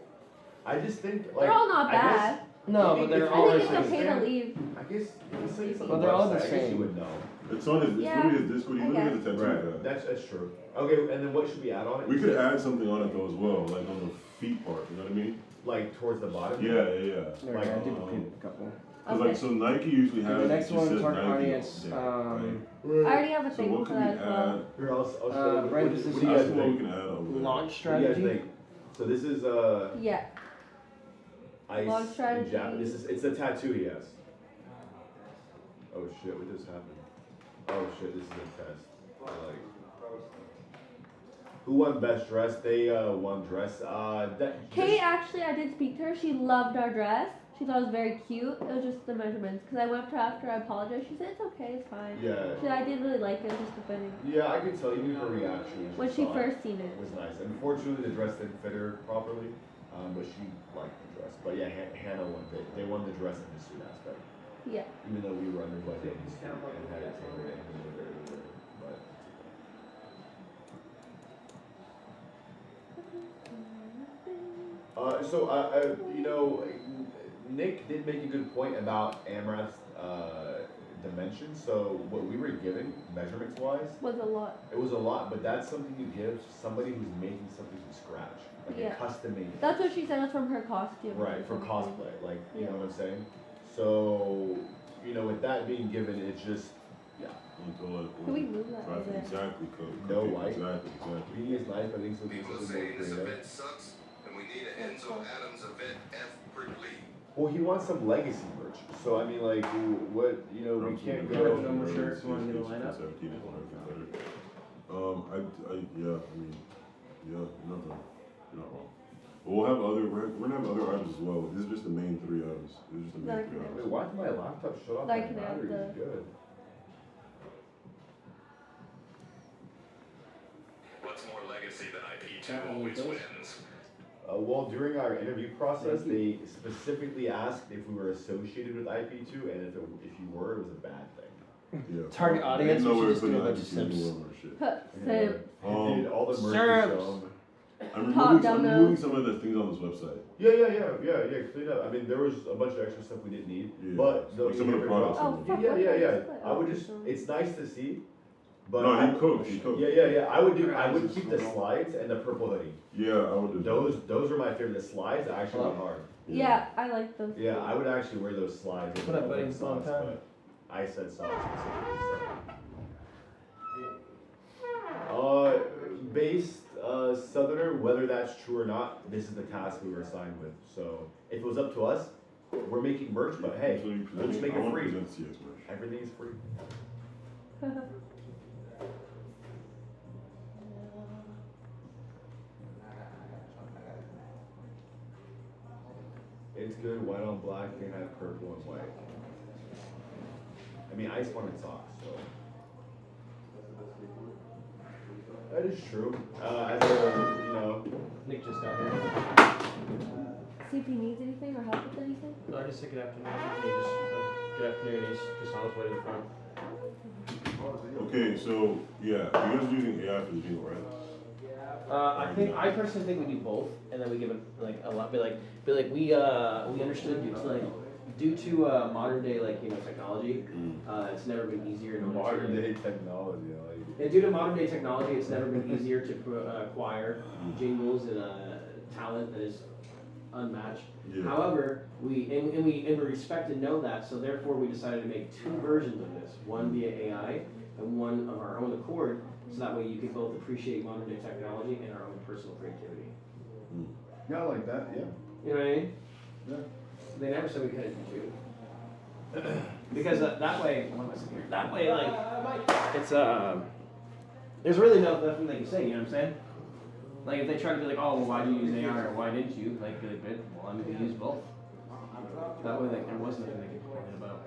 I just think, like. They're all not I guess- bad. No, Maybe but they're if all I the think it's same. okay to leave. I guess, it's like some But they're all the website, I guess same. you would know. It's on his, it's Yeah, literally his Discord, he I literally has a tattoo Right, of that. that's true. Okay, and then what should we add on it? We could add something on it though as well, like on the feet part, you know what I mean? Like towards the bottom? Yeah. There we Like, go, I duplicated a couple. Cause like, so Nike usually has, And the next it just one, says target Nike audience, there, right? I already have a So thing what for can we that as well. add? Here, I'll show you. right, What this do is you guys That's what we think? can add over there. Launch What do you guys strategy. think? So this is Yeah. Ice Launch in strategy. Japanese. It's a tattoo he has. Oh shit, what just happened? Oh shit, this is a test. Who won best dress? They won dress. Kate, actually, I did speak to her. She loved our dress. She thought it was very cute. It was just the measurements. Because I went up to her after I apologized. She said, it's okay, it's fine. Yeah. She said, I didn't really like it. It was just the fitting. Yeah, I could tell even her reaction When she saw it first seen it. was nice. Unfortunately, the dress didn't fit her properly, but she liked the dress. But yeah, Hannah won. They won the dress and the suit aspect. Yeah. Even though we were under budget and had it tailored and we were very good. But you know, Nick did make a good point about Amrath's dimensions. So what we were given, measurements wise, Was a lot. it was a lot, but that's something you give somebody who's making something from scratch, like Yeah. a custom made. That's what she said was from her costume. Right, for Something. cosplay, like, you Yeah. know what I'm saying? So, you know, with that being given, it's just, yeah. Can we move that Right, over there? exactly, No white. Exactly. Beanie is nice, but I think something People more say this creative. event sucks, and we need an Enzo Adams event FEAT. Well, he wants some legacy merch, so I mean, like, what, you know, we can't Yeah, go. no more shirts, you wanna get a lineup? You're not wrong. But we'll have we're gonna have other items as well. This is just the main 3 items. This is just the main Like 3 items. Wait, why did my laptop shut off? Like, My can I have battery is the- good. What's more legacy than IP2 That one always goes. wins? Well, during our interview process, they specifically asked if we were associated with IP2, and if you were, it was a bad thing. Yeah. Target I audience, didn't know we we should were just do putting a bunch of IP2 anywhere simps. on our shit. So, Dude, all the merch we Syrups. show 'em. I'm Top removing down some of the things on this website. Yeah, clean up. I mean, there was a bunch of extra stuff we didn't need, Yeah. but Like some of the products. Oh, fuck, Yeah, what yeah, did yeah. I just put? I would Oh, just, so- it's nice to see, but. No, I- he cooked. Yeah. I would keep the slides and the purple hoodie. Yeah, I would do that. Those are my favorite. The slides are actually hard. Yeah, I like those. Yeah, I would actually wear those slides. What up, buddy? With Long socks, time. but I said socks specifically. So. Based Southerner, whether that's true or not, this is the task we were assigned with. So if it was up to us, we're making merch, but hey, So you let's make it free. present CS merch. Everything is free. It's good, white on black, you can have purple and white. I mean, Ice wanted socks, so. That is true. As a, you know. Nick just got here. See if he needs anything or help with anything. No, I just said good afternoon. He just, good afternoon. He's just on his way to the front. Okay, so yeah, you guys are using AI for the jingle, right? I personally think we do both, and then we give it like a lot. But we understood due to modern day technology, it's never been easier. Modern day technology, And due to modern day technology, it's never been easier to acquire jingles and talent that is unmatched. Yeah. However, we respect and know that, so therefore we decided to make two versions of this: one via AI and one of our own accord. So that way you can both appreciate modern day technology and our own personal creativity. Yeah, I like that, yeah. You know what I mean? Yeah. They never said we couldn't do two. Because that way, what am I saying here? That way, it's there's really nothing they can say. You know what I'm saying? Like if they try to be like, oh, well, why do you use AI or why didn't you? Like, be like, well, I'm gonna use both. That way, there was nothing they could complain about.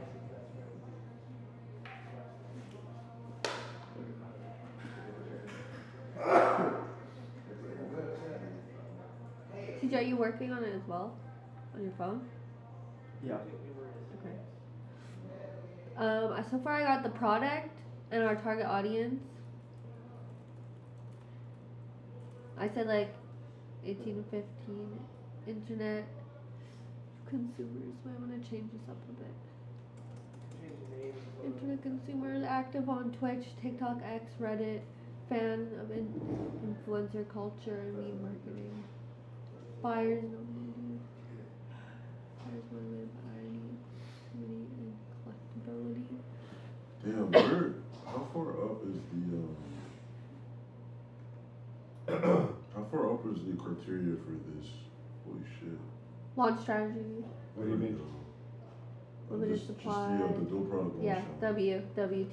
CJ, are you working on it as well? On your phone? Yeah. Okay. So far I got the product and our target audience. I said 18 to 15 internet consumers, but I'm gonna change this up a bit. Internet consumers active on Twitch, TikTok, X, Reddit, fan of influencer culture and meme marketing. Buyers motivated by irony, activity, and collectability. Damn, how far up is how far up is the criteria for this? Holy shit. Launch strategy. What do you mean? Limited supply. Just the dope product launch. Yeah, W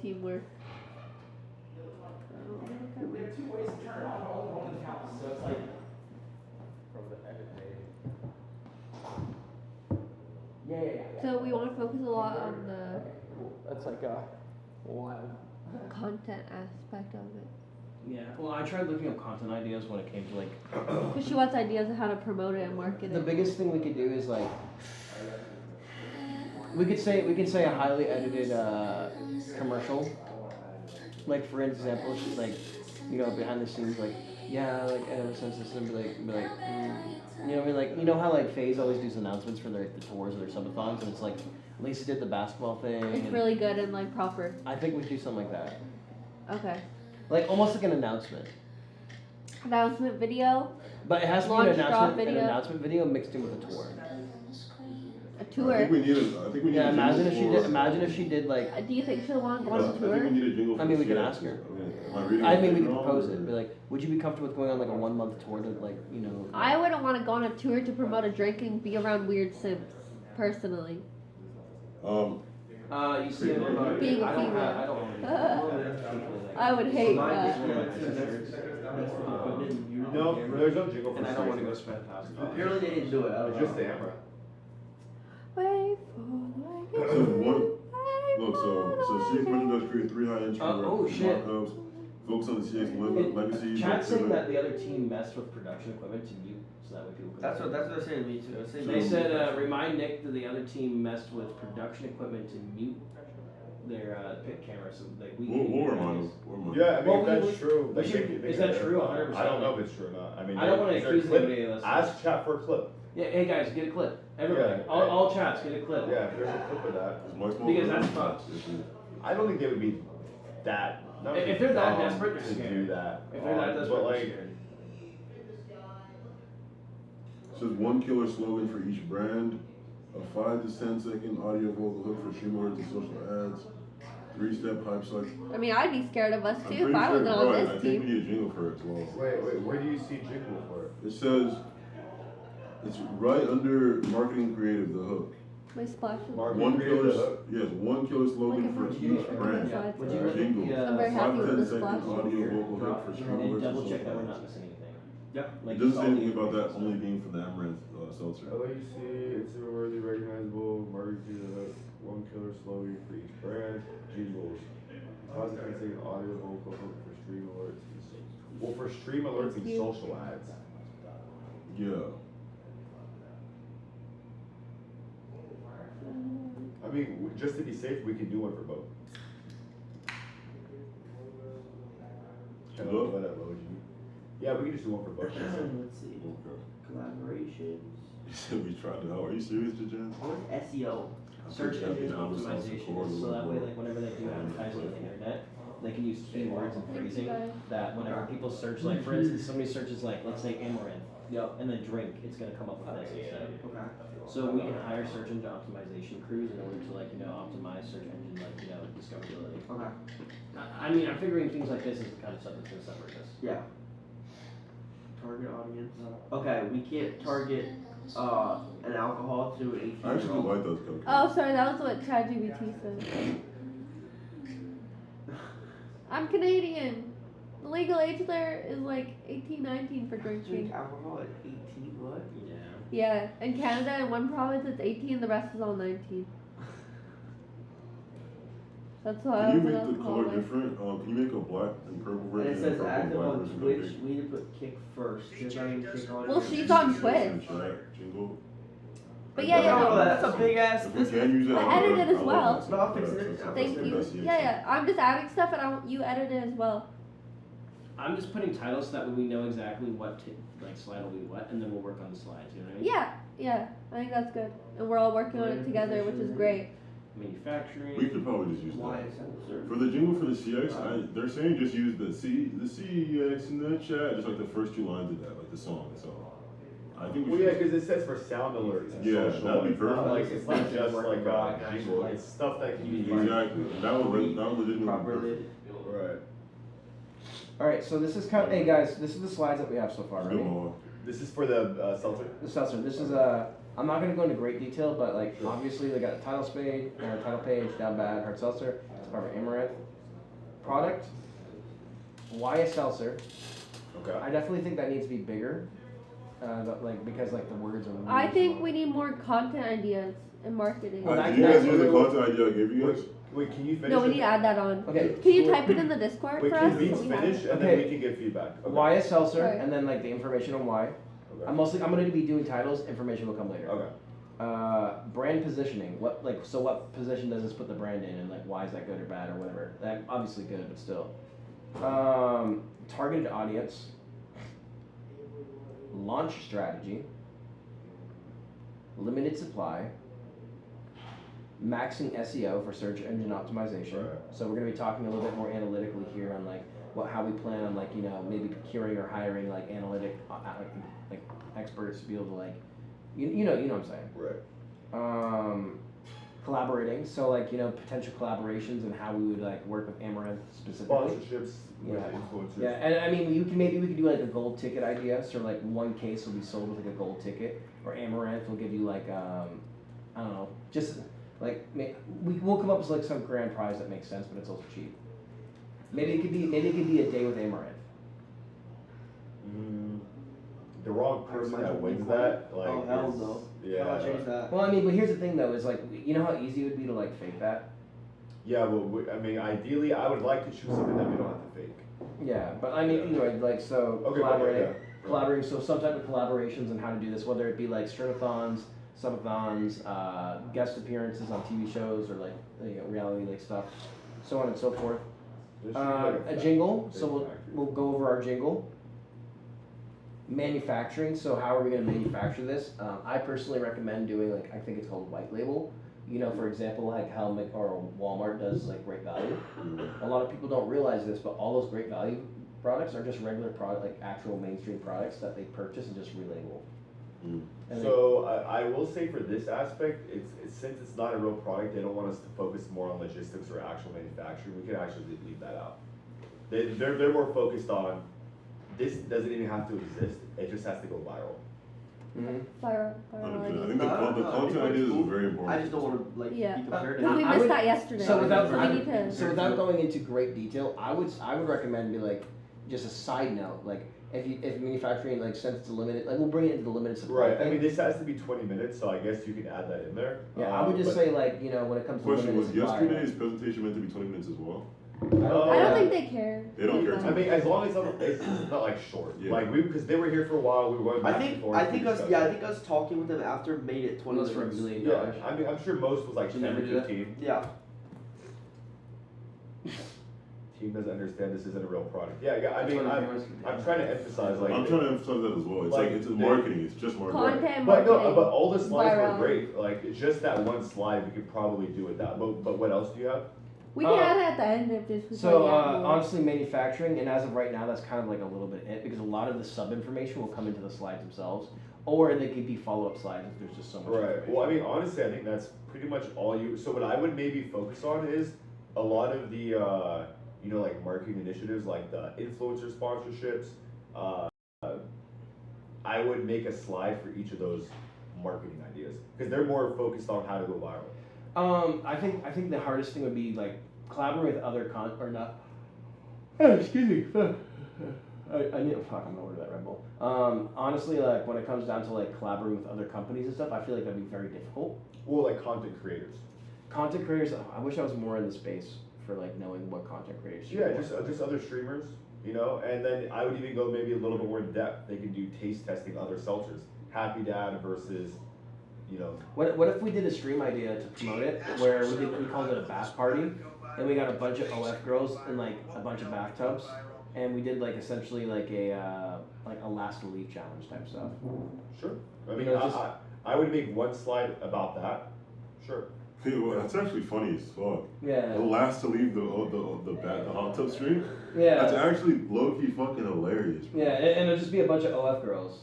teamwork. There are two ways to turn on all the accounts, so it's like from the edit page. Yeah. So we want to focus a lot on the That's like wild. content aspect of it. Yeah. Well, I tried looking up content ideas when it came to Because she wants ideas of how to promote it and market the it. biggest thing we could do is we could say a highly edited commercial. Like for example, she's behind the scenes ever since this and be like you know what I mean, you know how FaZe always does announcements for the tours or their subathons, and it's Lisa did the basketball thing. It's really good and proper. I think we should do something like that. Okay. Almost like an announcement. Announcement video. But it has to be Launch an drop video. announcement video mixed in with a tour. A tour. I think we need a Yeah, imagine if she did Do you think she'll want to go on a I think tour? we need a jingle for I mean, we CS. can ask her. I mean, we could propose it. Be like, would you be comfortable with going on a 1 month tour to I wouldn't want to go on a tour to promote a drink and be around weird simps, personally. You see, Being a I don't female. have, I don't. I would hate that. No, there's no jingle for And I don't want to go spend $1,000. Apparently they didn't do it. I don't It's know. just the camera. Wait for So CX Legend does create 3 high entry shit. markups, focus on the CX legacy. Chat's saying that the other team messed with production equipment to mute, so that way people could. That's what they're saying to me too. They said, remind Nick that the other team messed with production equipment to mute their pit camera, so we can. We'll remind them. Yeah, I mean, Well, if that's true. we should- is that true? 100%? I don't know if it's true or not. I mean, I don't want to is there a accuse clip? anybody of this. Ask chat for a clip. Yeah, hey guys, get a clip. Everybody, Yeah. all chats, get a clip. Yeah, if there's a clip of that. Because that's fucked. I don't think they would be that. If they're that dumb desperate, they're to scared. do that. If they're that desperate, but they're scared. Says 1 killer slogan for each brand, a 5 to 10 second audio vocal hook for stream words and social ads, 3-step hype cycle. I mean, I'd be scared of us I'm too pretty if I sure, wasn't bro, on I this think we team. need a jingle for it as well. Wait, where do you see jingle for it? It says, it's right under marketing creative, the hook. My splash. One killer, yes, one killer slogan for Like each brand. Yeah. Would you look at Jingle. the, I'm very happy 5 with 10 this second splash. audio vocal hook for and street then alerts double and check that we're social not ads. missing anything. Yep. Like It doesn't just say all anything the- about that only being for the Amaranth seltzer. LAC, it's worthy, recognizable, marketing to the one killer slogan for each brand, jingles. Positive audio vocal hook for stream alerts. Well, for stream alerts and social ads. Yeah. I mean, just to be safe, we can do one for both. Can I Look. let that load you? Yeah, we can just do one for both. Let's see. Okay. Collaborations. You said we tried it out. Are you serious, Jen? What is SEO? Search engine optimization, so that way, like, whenever they do advertising on the internet, they can use keywords and phrasing that whenever people search, like, for instance, somebody searches, like, let's say Amaranth, and then drink, it's gonna come up with this instead. Okay. So we can hire search engine optimization crews in order to, like, you know, optimize search engine, like, you know, discoverability. Okay. I mean, I'm figuring things like this is the kind of stuff that's gonna separate us. Yeah. Target audience. Okay, we can't target an alcohol to an 18-year-old. I actually like those cookies. Oh, sorry, that was what ChatGPT said. I'm Canadian. The legal age there is like 18, 19 for Drink drinking. alcohol at 18, what? Yeah. Yeah, in Canada, in one province it's 18, the rest is all 19. That's why I Can you was make an the color alcoholic. different? Can you make a black and purple And version it and says purple and active white on version? Twitch, Okay. we need to put kick first. There's not even kick on Well, here. she's on Twitch. Chat, jingle. But yeah, yeah, Oh, no. that's a big ass. If we can use it, I edited as well. No, I'll fix it. Thank you. Yeah, yeah. I'm just adding stuff and I want you edit it as well. I'm just putting titles so that way we know exactly what like slide will be what, and then we'll work on the slides. You know what I mean? Yeah, yeah. I think that's good. And we're all working on it together, which is great. Manufacturing. We could probably just use Why that. is that? For the jingle for the CX, they're saying just use the CX in the chat, just like the first 2 lines of that, like the song. So I think we Well, should. yeah, because it says for sound alerts and Yeah, social. that'd be It's not perfect. like it's not just like a jingle. It's stuff that can be used. Exactly. That would legitimately be Properly. perfect. Right. Alright, so this is kind of, hey guys, this is the slides that we have so far, Let's right? do them all. This is for the seltzer. The seltzer, this is I'm not gonna go into great detail, but like, obviously they got a title page, down bad, hard seltzer, it's part of Amaranth. Product, why a seltzer? Okay. I definitely think that needs to be bigger, because like the words are really I think small. we need more content ideas and marketing. Well, Did you guys use the content idea I gave you guys? Wait, can you finish? No, we it? need to add that on. Okay. Can you type it in the Discord Wait, for can us? Beats so we have finish it? and Okay. then we can get feedback. Okay. Why a seltzer, Alright. and then like the information on why. Okay. I'm gonna be doing titles, information will come later. Okay. Brand positioning. What position does this put the brand in, and like why is that good or bad or whatever? That obviously good, but still. Targeted audience. Launch strategy. Limited supply. Maxing SEO for search engine optimization. Right. So we're gonna be talking a little bit more analytically here on like how we plan on like maybe procuring or hiring like analytic like experts to be able to like you know what I'm saying. Right. Collaborating, so like potential collaborations and how we would like work with Amaranth specifically. Sponsorships with Yeah. influencers. Yeah, and I mean maybe we could do like a gold ticket idea, so like one case will be sold with like a gold ticket, or Amaranth will give you like I don't know, just like we'll come up with like some grand prize that makes sense, but it's also cheap. Maybe it could be a day with Amaranth. The wrong person that wins that, like. Oh, hell is- no. Yeah. I'll change that. Well, I mean, but here's the thing though, is like you know how easy it would be to like fake that. Yeah, well, I mean, ideally, I would like to choose something that we don't have to fake. Yeah, but I mean, either way, like so Okay, collaborating, so some type of collaborations and how to do this, whether it be like strip-a-thons, subathons, guest appearances on TV shows or like reality like stuff, so on and so forth. There should be, like, A jingle, fake so we'll go over our jingle. Manufacturing, so how are we going to manufacture this? I personally recommend doing like, I think it's called white label. For example, like how Walmart does like Great Value. A lot of people don't realize this, but all those Great Value products are just regular product, like actual mainstream products that they purchase and just relabel. And So I will say for this aspect, it's since it's not a real product, they don't want us to focus more on logistics or actual manufacturing. We can actually leave that out. They're more focused on this doesn't even have to exist. It just has to go viral. Viral I idea. think the content ideas is very important. I just don't want to like Yeah. be compared to Because we I missed would- that yesterday. So without, we need to. so without going into great detail, I would recommend be like just a side note, like if manufacturing like since it's limited, like we'll bring it into the limited supply. Right. I thing. mean, this has to be 20 minutes, so I guess you can add that in there. Yeah, I would just but- say like when it comes to Question, limited was supply. yesterday's presentation meant to be 20 minutes as well? I don't think they care. They don't care like too I that. mean, as long as it's not like short. Yeah. Like because they were here for a while, we were going back and forth. I think we us discussed it. talking with them after made it 20 Unless for minutes. $1 million. Yeah, I mean, I'm sure most was like Should 10 never or do that. 15. Yeah. Team doesn't understand this isn't a real product. Yeah, I That's mean, what I'm trying to emphasize like. I'm trying to emphasize that as well. It's like, it's marketing, it's just marketing. Content But marketing. no, but all the slides were viral. great. Like it's just that one slide, we could probably do with that. But what else do you have? We can add it at the end if this. So honestly, manufacturing, and as of right now, that's kind of like a little bit it because a lot of the sub information will come into the slides themselves, or they could be follow-up slides if there's just so much. Right. information. Well, I mean, honestly, I think that's pretty much all you. So what I would maybe focus on is a lot of the like marketing initiatives, like the influencer sponsorships. I would make a slide for each of those marketing ideas because they're more focused on how to go viral. I think the hardest thing would be like collaborate with other or not. Oh, excuse me. I need to fuck. I'm gonna order that Red Bull. Honestly, like when it comes down to like collaborating with other companies and stuff, I feel like that'd be very difficult. Well, like content creators. Content creators. I wish I was more in the space for like knowing what content creators. Yeah, just other streamers, and then I would even go maybe a little bit more in depth. They can do taste testing other seltzers. Happy Dad versus, What if we did a stream idea to promote it where we called it a bath party, and we got a bunch of OF girls in like a bunch of bathtubs, and we did like essentially like a last to leave challenge type stuff. Sure. I mean, You know, just- I would make one slide about that. Sure. Hey, well, that's actually funny as fuck. Yeah. The last to leave the hot tub stream. Yeah. That's actually low key fucking hilarious. Bro. Yeah, and it'll just be a bunch of OF girls.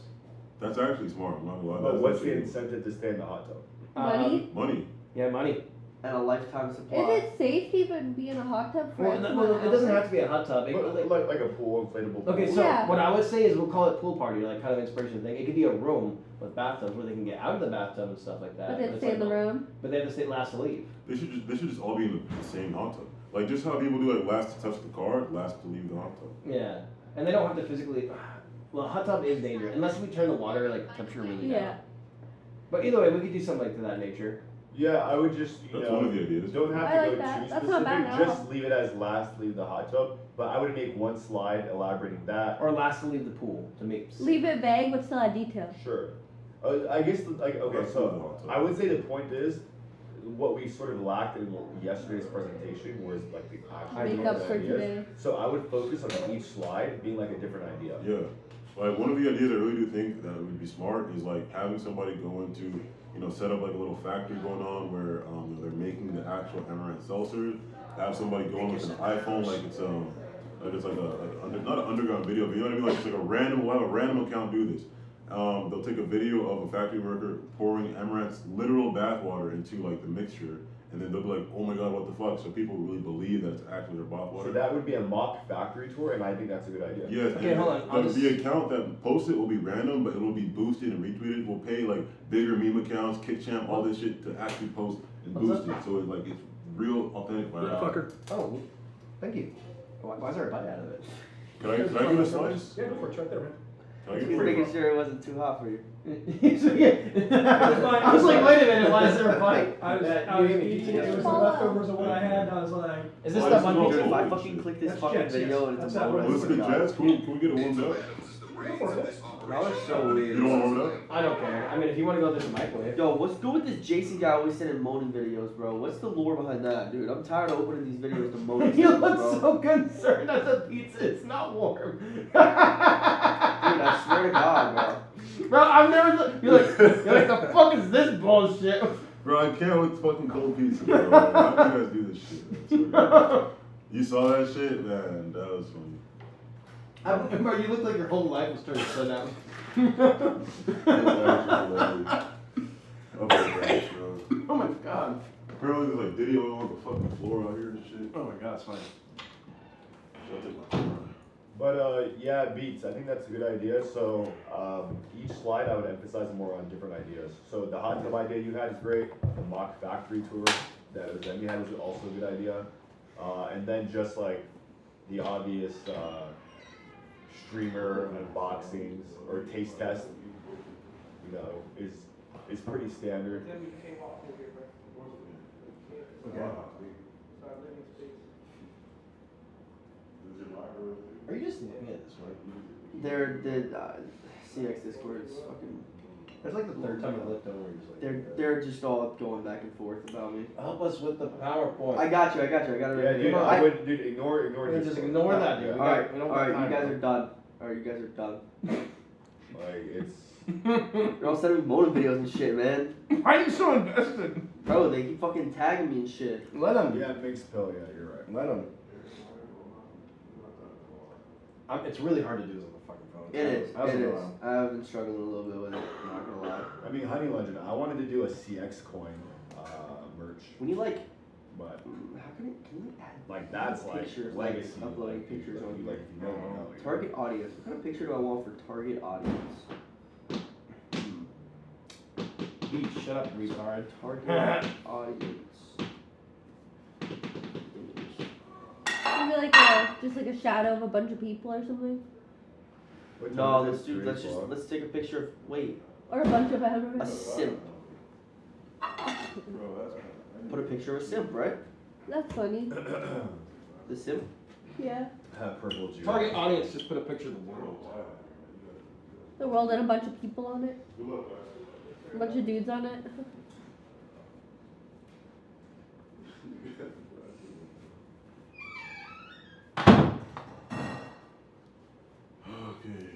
That's actually smart. I'm not gonna lie. But That's what's the actually- incentive to stay in the hot tub? Money? Money. Yeah, money. And a lifetime supply. Is it safe to even be in a hot tub for Well, it doesn't have to be a hot tub. Like a pool, inflatable pool. Okay, so Yeah. what I would say is we'll call it pool party, like kind of inspiration thing. It could be a room with bathtubs where they can get out of the bathtub and stuff like that. But they it's stay in the like- room. But they have to stay last to leave. They should just all be in the same hot tub. Like just how people do like last to touch the car, last to leave the hot tub. Yeah, and they don't have to physically. Well, hot tub is dangerous unless we turn the water like temperature really Yeah. down. But either way, we could do something like to that nature. Yeah, I would just, That's one of the ideas. don't have I to like go that. too That's not bad specific, at just leave it as last, leave the hot tub. But I would make one slide elaborating that. Or last to leave the pool to make. Leave it vague but still add detail. Sure. I guess, okay, Let's do the so hot tub. I would say the point is, what we sort of lacked in yesterday's presentation was like the actual Make up for ideas. today. So I would focus on each slide being like a different idea. Yeah. Like one of the ideas I really do think that would be smart is like having somebody go into, set up like a little factory going on where they're making the actual amaranth seltzer. Have somebody go on with an iPhone like it's not an underground video, but you know what I mean? Like it's like we'll have a random account do this. They'll take a video of a factory worker pouring amaranth's literal bathwater into like the mixture, and then they'll be like, oh my god, what the fuck? So people really believe that it's actually their bathwater. So that would be a mock factory tour, and I think that's a good idea. Yes, Okay, and hold on, the account that posts it will be random, but it will be boosted and retweeted. We'll pay like bigger meme accounts, KickChamp, all this shit to actually post and What's boost it. So it's real authentic. Fucker. Oh, thank you. Why is there a bite out of it? Can I give a slice? Yeah, go for it. It's right there, man. Can I I'm give pretty a sure it wasn't too hot for you. So, yeah. I was like, wait a minute, why is there a bite? I was You gave me eating pizza. it. It was the leftovers of what I had. I was like, Is this Why the is one it picture? Dude, if I Holy fucking shit. click this That's fucking Jets, video yes. and it's That's a how it moment. works. Listen to Jazz, can we get it warmed up? go for it. Y'all are so weird. You don't want to warm it up? I don't care. I mean, if you want to go, there's a microwave. Yo, what's good with this JC guy always sending moaning videos, bro? What's the lore behind that, dude? I'm tired of opening these videos to moaning You videos, look bro. so concerned that the pizza is not warm. Dude, I swear to God, bro. Bro, I've never. You're like, the fuck is this bullshit? Bro, I can't with fucking cold pizza, bro. How do you guys do this shit? Man? You saw that shit? Man, that was funny. Bro, you look like your whole life was turned upside down. Oh my god. Apparently there's like video on the fucking floor out here and shit. Oh my god, it's fine. But yeah, beats. I think that's a good idea. So each slide, I would emphasize more on different ideas. So the hot tub idea you had is great. The mock factory tour that Ozemi had is also a good idea. And then just like the obvious streamer unboxings or taste test, you know, is pretty standard. Okay. Are you just looking at this one? The CX Discord is fucking. That's like the third time I looked over. They're just all going back and forth about me. Help us with the PowerPoint. I got you. I got it. Yeah, Right dude, here. dude, ignore Just Discord. ignore that, dude. Yeah. All right, We don't all right. got You guys time, are done. All right, you guys are done. Like it's. They're all sending me motive videos and shit, man. Why are you so invested? Bro, they keep fucking tagging me and shit. Let them. Yeah, mixed pill. Yeah, you're right. Let them. It's really hard to do this on the fucking phone. It is. I was It is. wrong. I've been struggling a little bit with it. I'm not gonna lie. I mean, Honey Legend. I wanted to do a CX coin merch, When you like, but how can we add like that's like pictures, legacy. like uploading like, pictures on like if you know, you know. target audience? What kind of picture do I want for target audience? Dude, shut up, retard. Target audience. Maybe like just like a shadow of a bunch of people or something, What time No, is let's it? do. 3 Let's just o'clock? let's take a picture of. Wait, or a bunch of a animals. simp. Put a picture of a simp, right? That's funny. The simp. Yeah. Purple juice. Target audience, just put a picture of the world. The world and a bunch of people on it. A bunch of dudes on it. Okay.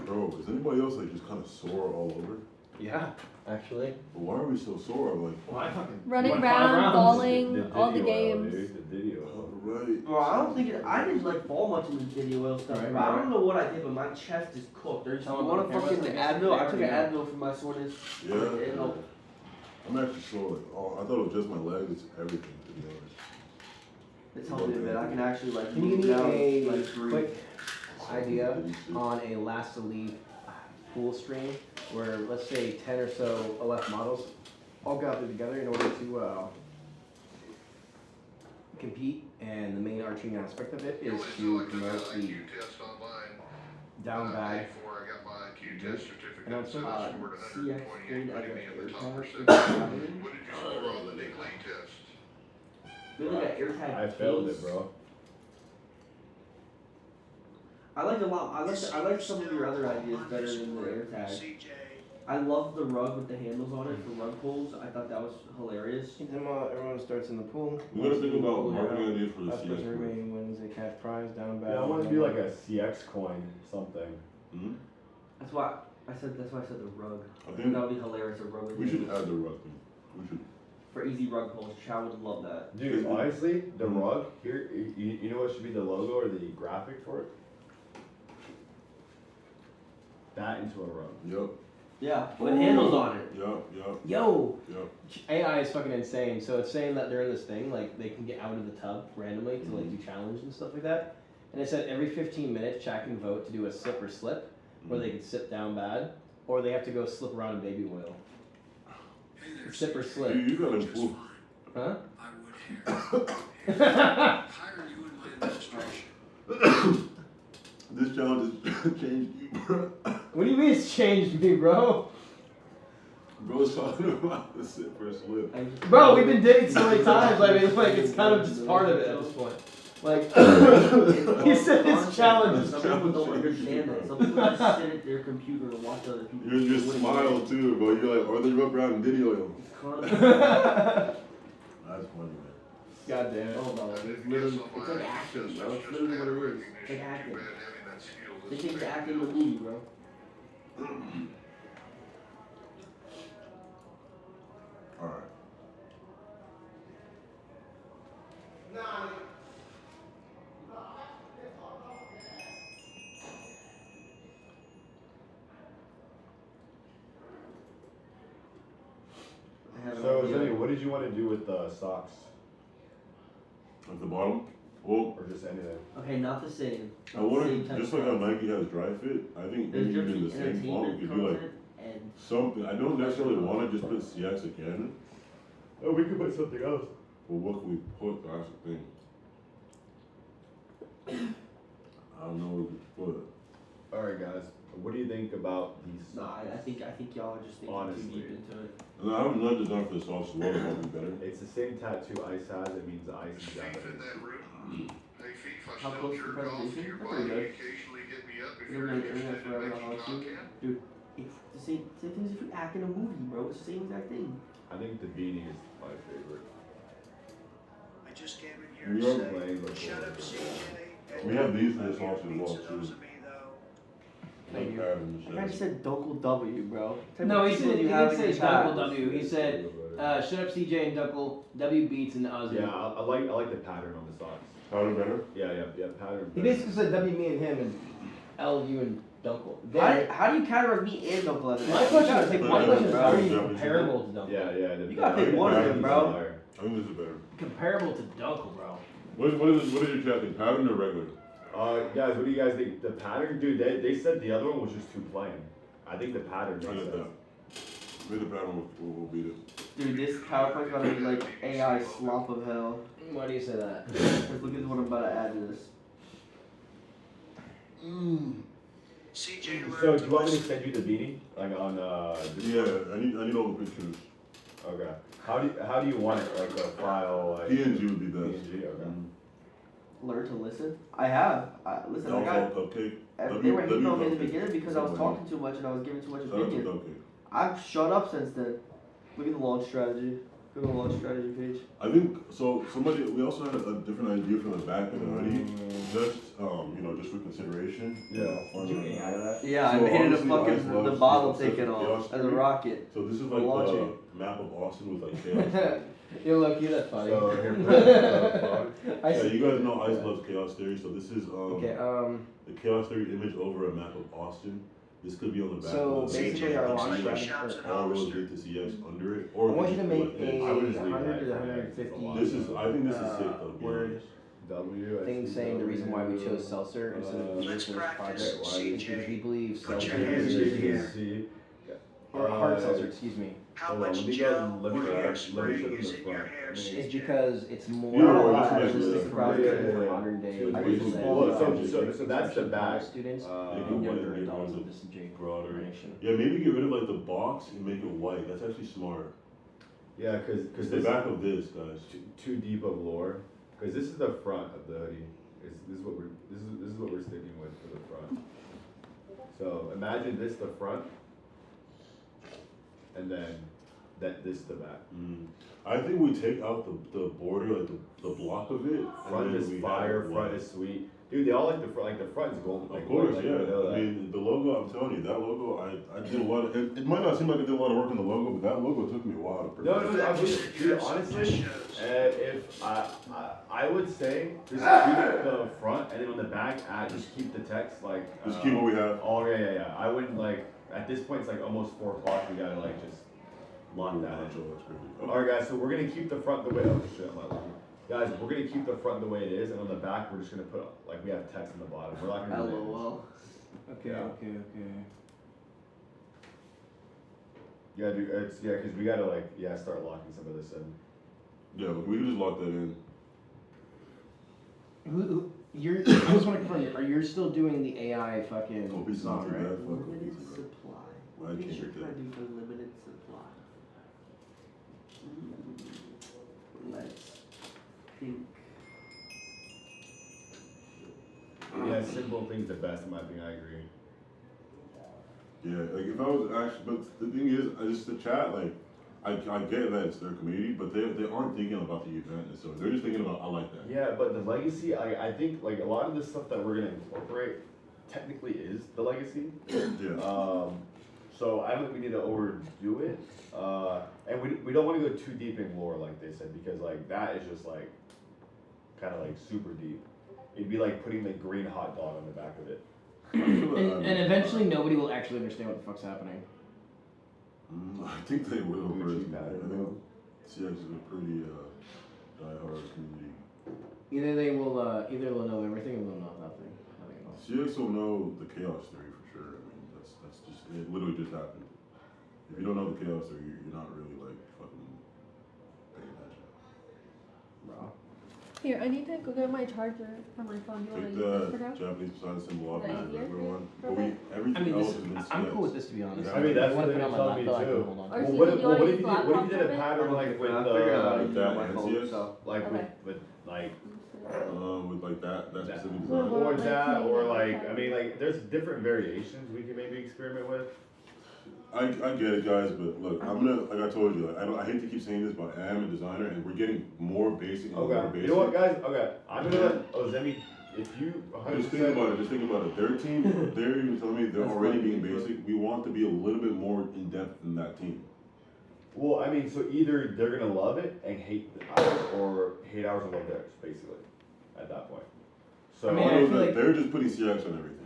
Bro, is anybody else like just kind of sore all over? Yeah, actually. But why are we so sore? Like, Well, I fucking Running won 5 around, rounds. falling, all the Video, games. dude, the video. right. Bro, I don't think it, I didn't like fall much in the video oil stuff. Right, bro. I right. don't know what I did, but my chest is cooked. There's Tell 'em one on of camera, fucking so I guess Advil. I they took an already Advil for my soreness. Yeah. It helped. I'm actually sore. Like, oh, I thought it was just my legs. It's everything, to be honest. It's helping a bit. I can actually like Can you move give down, me a like breathe. quick idea on a last to leave pool stream where, let's say, 10 or so OF models all gather together in order to compete, and the main arching aspect of it is to promote the down bag announcement. CX Queen as an AirTag. Really got AirTag. I failed case. it, bro. I like a lot. I like some of your other ideas better than the AirTag. I love the rug with the handles on it for rug pulls. I thought that was hilarious. Everyone starts in the pool. We gotta think about marketing ideas for the Last person CX. remaining wins a cash prize, down bag. Yeah, I want to do like a CX coin something. Hmm? That's why I said the rug. I I think think that would be hilarious. A rug with we should handles. add the rug thing. We should. For easy rug pulls. Chow would love that. Dude, honestly, the rug here, you know what should be the logo or the graphic for it? That into a rug. Yup. Yeah, with handles on it. Yup. Yup. Yo! Yup. AI is fucking insane. So it's saying that during this thing, like, they can get out of the tub randomly to, like, do challenges and stuff like that. And it said every 15 minutes, chat can vote to do a sip or slip, where they can sip down bad, or they have to go slip around in baby oil. Sip or slip. You got him fool. Huh? I would hire you in my administration. This challenge has changed you, bro. What do you mean it's changed me, bro? Bro's talking about the sit for a slip. Bro, we've been dating so many times, I mean, like, it's kind of just part of it at this point. Like, he said his challenge is Some people don't understand that. Some people just sit at their computer and watch other people. You're smile too, bro. You're like, or they rub around in video oil. That's funny, man. God damn it. Oh no, it's literally, it's like acting, bro. It's literally what it is. It's like acting. They think they're acting in the movie, bro. Alright. So, Zenny, what did you want to do with the socks? At the bottom? Well, or just anything? Okay, not the same. I wanted, Same just like how Nike has dry fit, I think There's maybe in the different same font, we could do like entertainment and something. I don't necessarily want to just put CX again. Oh, we could put something else. But what can we put? That's the thing. I don't know what we could put. Alright, guys. What do you think about these socks? I think y'all are just thinking Honestly. too deep into it. And I haven't learned design for the socks as well, that'll be better. It's the same tattoo Ice has. It means ice in Japanese. How close to the presentation? That's pretty good. You're gonna internet forever on how to do. Dude, it's the same thing as if you act in a movie, bro. It's the same exact thing. I think the beanie is my favorite. I just came in here We to are say, playing with shut up, CJ. We have these for the socks as well, too. Thank you. The guy just said Dunkle W, bro. No, he What type of said, he people do you have didn't in say your chat? Dunkle W. He said, shut up CJ and Dunkle, W beats and Ozzy. Yeah, I like the pattern on the socks. Pattern better? Yeah, pattern. He basically said W, me and him, and L, you and Dunkle. How do you categorize me and Dunkle as a My question is, But my question is, how are you yeah, comparable to Dunkle? Yeah. You gotta pick one of them, bro. I think this is better. Comparable to Dunkle, bro. What is your chat think? Pattern or regular? Guys, what do you guys think? The pattern, dude. They said the other one was just too plain. I think the pattern makes I get sense. that. Maybe the pattern will beat it. Dude, this PowerPoint's gonna be like AI slop of hell. Why do you say that? Because look at what I'm about to add to this. CJ So, do you want me to send you the beanie, like on Yeah, I need all the pictures. Okay. How do you want it? Like a file? Like PNG would be best. PNG. Okay. Learn to listen. I have. Listen, I got. Cupcake. They were hating on me in the Cupcake. beginning because I was talking too much and I was giving too much Shout out to opinion. Cupcake. I've shut up since then. Look at the launch strategy. Look at the launch strategy page. I think so. We also had a different idea from the back end already, just just for consideration. Yeah. Yeah, I So made it a honestly, fucking Ice loves the bottle the taking Chaos off as a Theory. rocket. So this is For like launching. the map of Austin with like chaos. You're lucky, that's funny. So here, Yeah, you guys know Ice loves chaos theory. So this is Okay, the chaos theory image over a map of Austin. This could be on the back. so of the basically our launch strategy all roads lead to CX under it, I or want you to make this. a I would just leave 100 that to for 150 This is, I think this is sick though. to be word honest. W. thing saying the reason why we chose Seltzer instead of Beaver Let's for this practice, project is because we believe Put your Seltzer hands in the is, air. or hard Seltzer, excuse me, How Hold on, much let me gel go- let me or go- let me hairspray show them is the in your front. hair, I mean, it's CJ? because it's more Yeah, well, that's what I realistic was project thinking. for modern day I can users pull that it. So that's the back. students You and can younger get adults it with this J broader. generation. Yeah, maybe get rid of like the box and make it white. That's actually smart. Yeah, because The this back of this, guys. too deep of lore. Because this is the front of the hoodie. This is what we're sticking with for the front. So imagine this the front, and then this the back. I think we take out the border, like the block of it. Front and then is we fire. have Front white. is sweet. Dude, they all like the front. Like the front is golden. Of Like, course, like, yeah. you know I that. mean, the logo, I'm telling you, that logo, I did a lot of, it might not seem like I did a lot of work on the logo, but that logo took me a while to prepare. No, I mean, dude, honestly, if I would say just keep the front and then on the back, just keep the text like. Just keep what we have. Oh yeah. I wouldn't like. At this point, it's like almost 4 o'clock. We gotta like just lock that in. All right, guys. So we're gonna keep the front the way. Oh shit, I'm not looking. Guys, we're gonna keep the front the way it is, and on the back, we're just gonna put like we have text on the bottom. We're not gonna. do that. LOL. Okay. Yeah, dude. Because we gotta like start locking some of this in. Yeah, but we can just lock that in. I just want to confirm, are you still doing the AI fucking Hope it's song, not too right? bad. Fuck, hope Limited it's not. supply. I What can't picture get can I that. do for limited supply? Let's think. Yeah, simple things the best in my opinion. I agree. Yeah, like if I was actually, but the thing is, the chat, like, I get that it's their community, but they aren't thinking about the event, and so they're just thinking about, I like that. Yeah, but the legacy, I think like a lot of the stuff that we're gonna incorporate technically is the legacy. Yeah. So I don't think we need to overdo it. And we don't want to go too deep in lore, like they said, because like that is just like kind of like super deep. It'd be like putting the green hot dog on the back of it. And eventually nobody will actually understand what the fuck's happening. I think they will. Gucci Personally. I pattern, think CX is a pretty die-hard community. Either they'll know everything or they'll know nothing. Nothing else. CX will know the chaos theory for sure. I mean, that's just it. Literally just happened. If you don't know the chaos theory, you're not really like fucking paying attention. Bro. Here, I need to go get my charger for my phone. Do you want Take to use this for the now? Japanese Poseidon symbol off Is that as a easier regular one. for But everything I mean, else this, has been I'm CX. cool with this to be honest. Yeah. I mean, that's If you what wanna they're put it on telling me my laptop, I can too. hold on to Or it. so What you if wanna you use did laptop a for it? pattern like with I figured out how to Like do that my and phone, CS? so. like Okay. with like With like that specific Well, design. or like that cleaning or out like the I mean like there's different variations we can maybe experiment with. I get it, guys, but look, I'm gonna, like I told you, like, I hate to keep saying this, but I am a designer, and we're getting more basic and more Okay. basic. You know what, guys? Okay, I'm gonna let Ozemi. If you 100%. Just think about it. Just think about it. Their team, they're even telling me they're That's already funny, being bro. basic. We want to be a little bit more in depth than that team. Well, I mean, so either they're gonna love it and hate ours, or hate ours and love theirs, basically. At that point. So. I mean, I feel like- They're just putting CX on everything.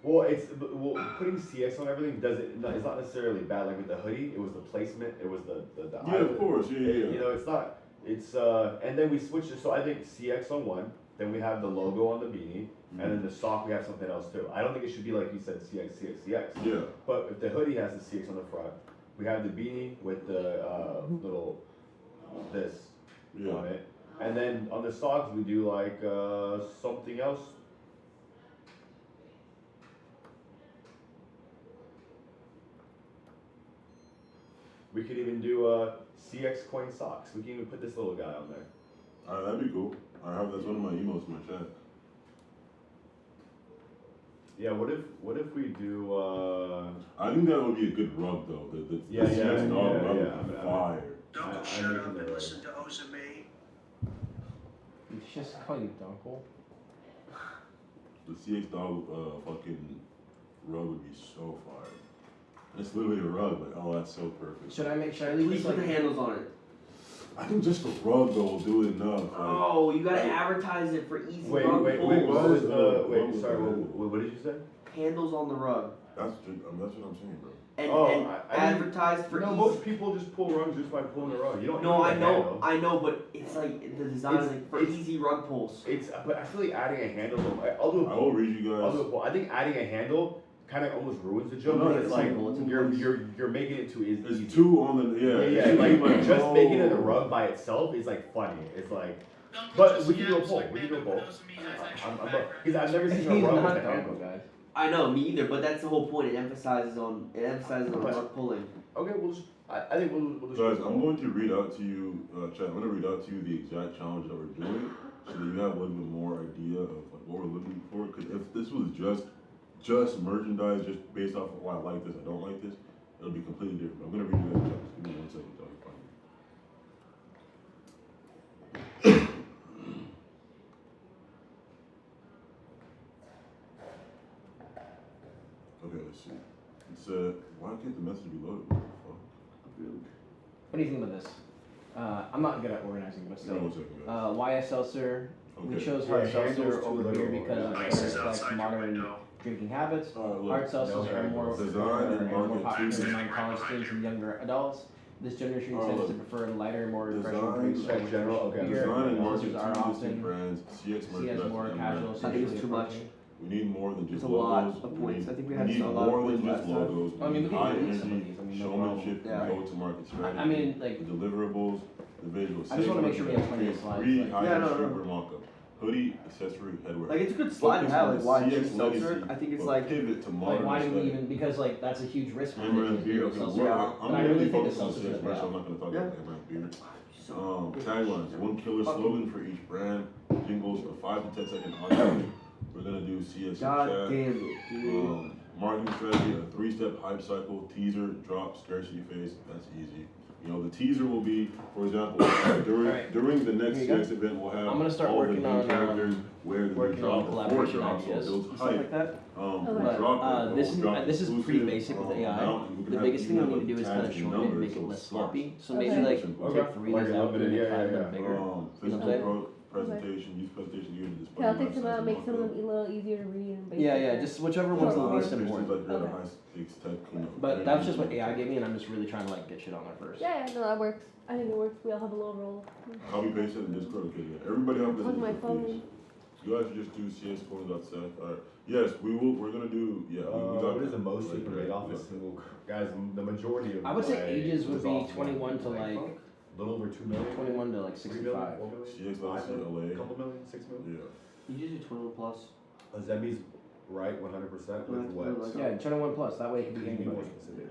Well, putting CX on everything doesn't. It's not necessarily bad. Like with the hoodie, it was the placement. It was the Yeah, of course. Yeah. You know, it's not. It's and then we switched it. So I think CX on one. Then we have the logo on the beanie, and then the sock we have something else too. I don't think it should be like you said, CX, CX, CX. Yeah. But if the hoodie has the CX on the front, we have the beanie with the little this on it, and then on the socks we do like something else. We could even do CX coin socks. We can even put this little guy on there. Alright, that'd be cool. That's one of my emails in my chat. Yeah, what if we do I think that would be a good rug though. The CX dog rug would be fire. Don't shut up and listen to Ozame. It's just call you Dunkle. The CX dog fucking rug would be so fire. It's literally a rug, like, oh, that's so perfect. Should I leave Please this put like the handles on it. I think just the rug though will do it enough. Like, Oh, you gotta advertise it for easy wait, rug what pulls. was the wait? Sorry, what did you say? Handles on the rug. that's what I'm saying, bro. And, Oh, and I mean, advertised for easy. most people just pull rugs just by pulling the rug. You don't. No, need I a know, handle. I know, but it's like the design is like for easy rug pulls. But I feel like adding a handle. I'll do a I will read you I'll do guys. a poll. I think adding a handle kind of almost ruins the joke. No, because it's like simple, it's you're making it too easy. There's two on the Yeah, like just making it a rug by itself is like funny. It's like, but we can do a poll. We can do a poll. Because I've never seen a he's rug not with a handle. Dunkle, guys. I know, me either, but that's the whole point. It emphasizes on rug pulling. Okay, we'll just. I think we'll just. Guys, I'm going to read out to you, chat. I'm going to read out to you the exact challenge that we're doing, so that you have a little bit more idea of like what we're looking for. Because if this was just merchandise, just based off of why I like this, I don't like this, it'll be completely different. I'm going to read you that. Just give me 1 second till I find it. Okay, let's see. It's why can't the message be loaded? What the fuck? What do you think about this? I'm not good at organizing, but Give me 1 still. second, guys. YS seltzer. We Okay. chose hard Yeah, seltzer handles over too beer little. because Yeah. it Ice is reflects outside your modern window. drinking habits. Alright, Hard look. seltzers No are handles. Design and more market popular choosing. among college students and younger adults. This generation Alright, tends to look. prefer lighter, more refreshing Design, drinks like over general, traditional okay. beer. Design and market Seltzers are two often distinct brands, CX seen as merchandise, more and casual. brand. I think it's socially too much. approaching. We need more than just It's a logos. lot of points. I think we had need a lot of more than points just last time. logos. I mean, we need can high delete some of energy, these. I mean, no showmanship, problem. and go-to-market strategy. I mean, like, the deliverables, the visuals. I just wanna make sure we have plenty of slides, like- High-end Yeah, no. streetwear mock-up, hoodie, accessory, headwear. Like it's a good slide to Focus have, on like the why CX drink seltzer. legacy, I think it's but like pivot to Like, modern why do we aesthetic. even, because like, that's a huge risk for Amaranth beer, okay, seltzer. I'm But I really really think the focused on seltzer's CX gonna merch, pay so I'm off. not gonna talk Yeah. about amaranth beer. so Taglines, one killer slogan for each brand, jingles, a 5 to 10 second audio. We're gonna do CS in God chat. damn it, dude. Marketing strategy, a 3-step hype cycle, teaser, drop, scarcity phase, that's easy. You know, the teaser will be, for example, during the next CX event, we'll have I'm gonna start all the working new on characters where the working on drop before collaboration drop, so ideas it builds and stuff hype. like that. We'll drop it, This is we'll pretty drop basic with exclusive, AI. amount, and we can The have biggest thing even we need to do is like kind of tags and shorten it and numbers, make it so less sparks. sloppy. So Okay. maybe like Okay. take 3 Like of a them little bit, and yeah, make 5 of yeah, them bigger. Physical presentation, use presentation, use display. Okay, I'll take some out, make some of them a little easier to read and basic. Yeah, just whichever one's the least Like important. you're at a high stakes type, you know. But that's just what AI gave me, and I'm just really trying to like get shit on there first. Yeah, no, that works. I think it works. We all have a little role. Copy paste it in Discord, okay, yeah. Everybody have this On in my Discord, please. phone. You guys should just do cs.seth. Alright. Yes, we're gonna do, yeah, we got What is that. the most Like, you can rate off a single, guys, the majority of I would say my ages would was be off 21 to like a little over 2 million. 21 to like 3 million, 65. 4 million, CX 5 obviously million, LA. couple million, 6 million. Yeah. You just do 21 plus. Zemi's right 100% with Yeah, what? like- Yeah, 21 plus. That way it could be Can you be more anybody. specific?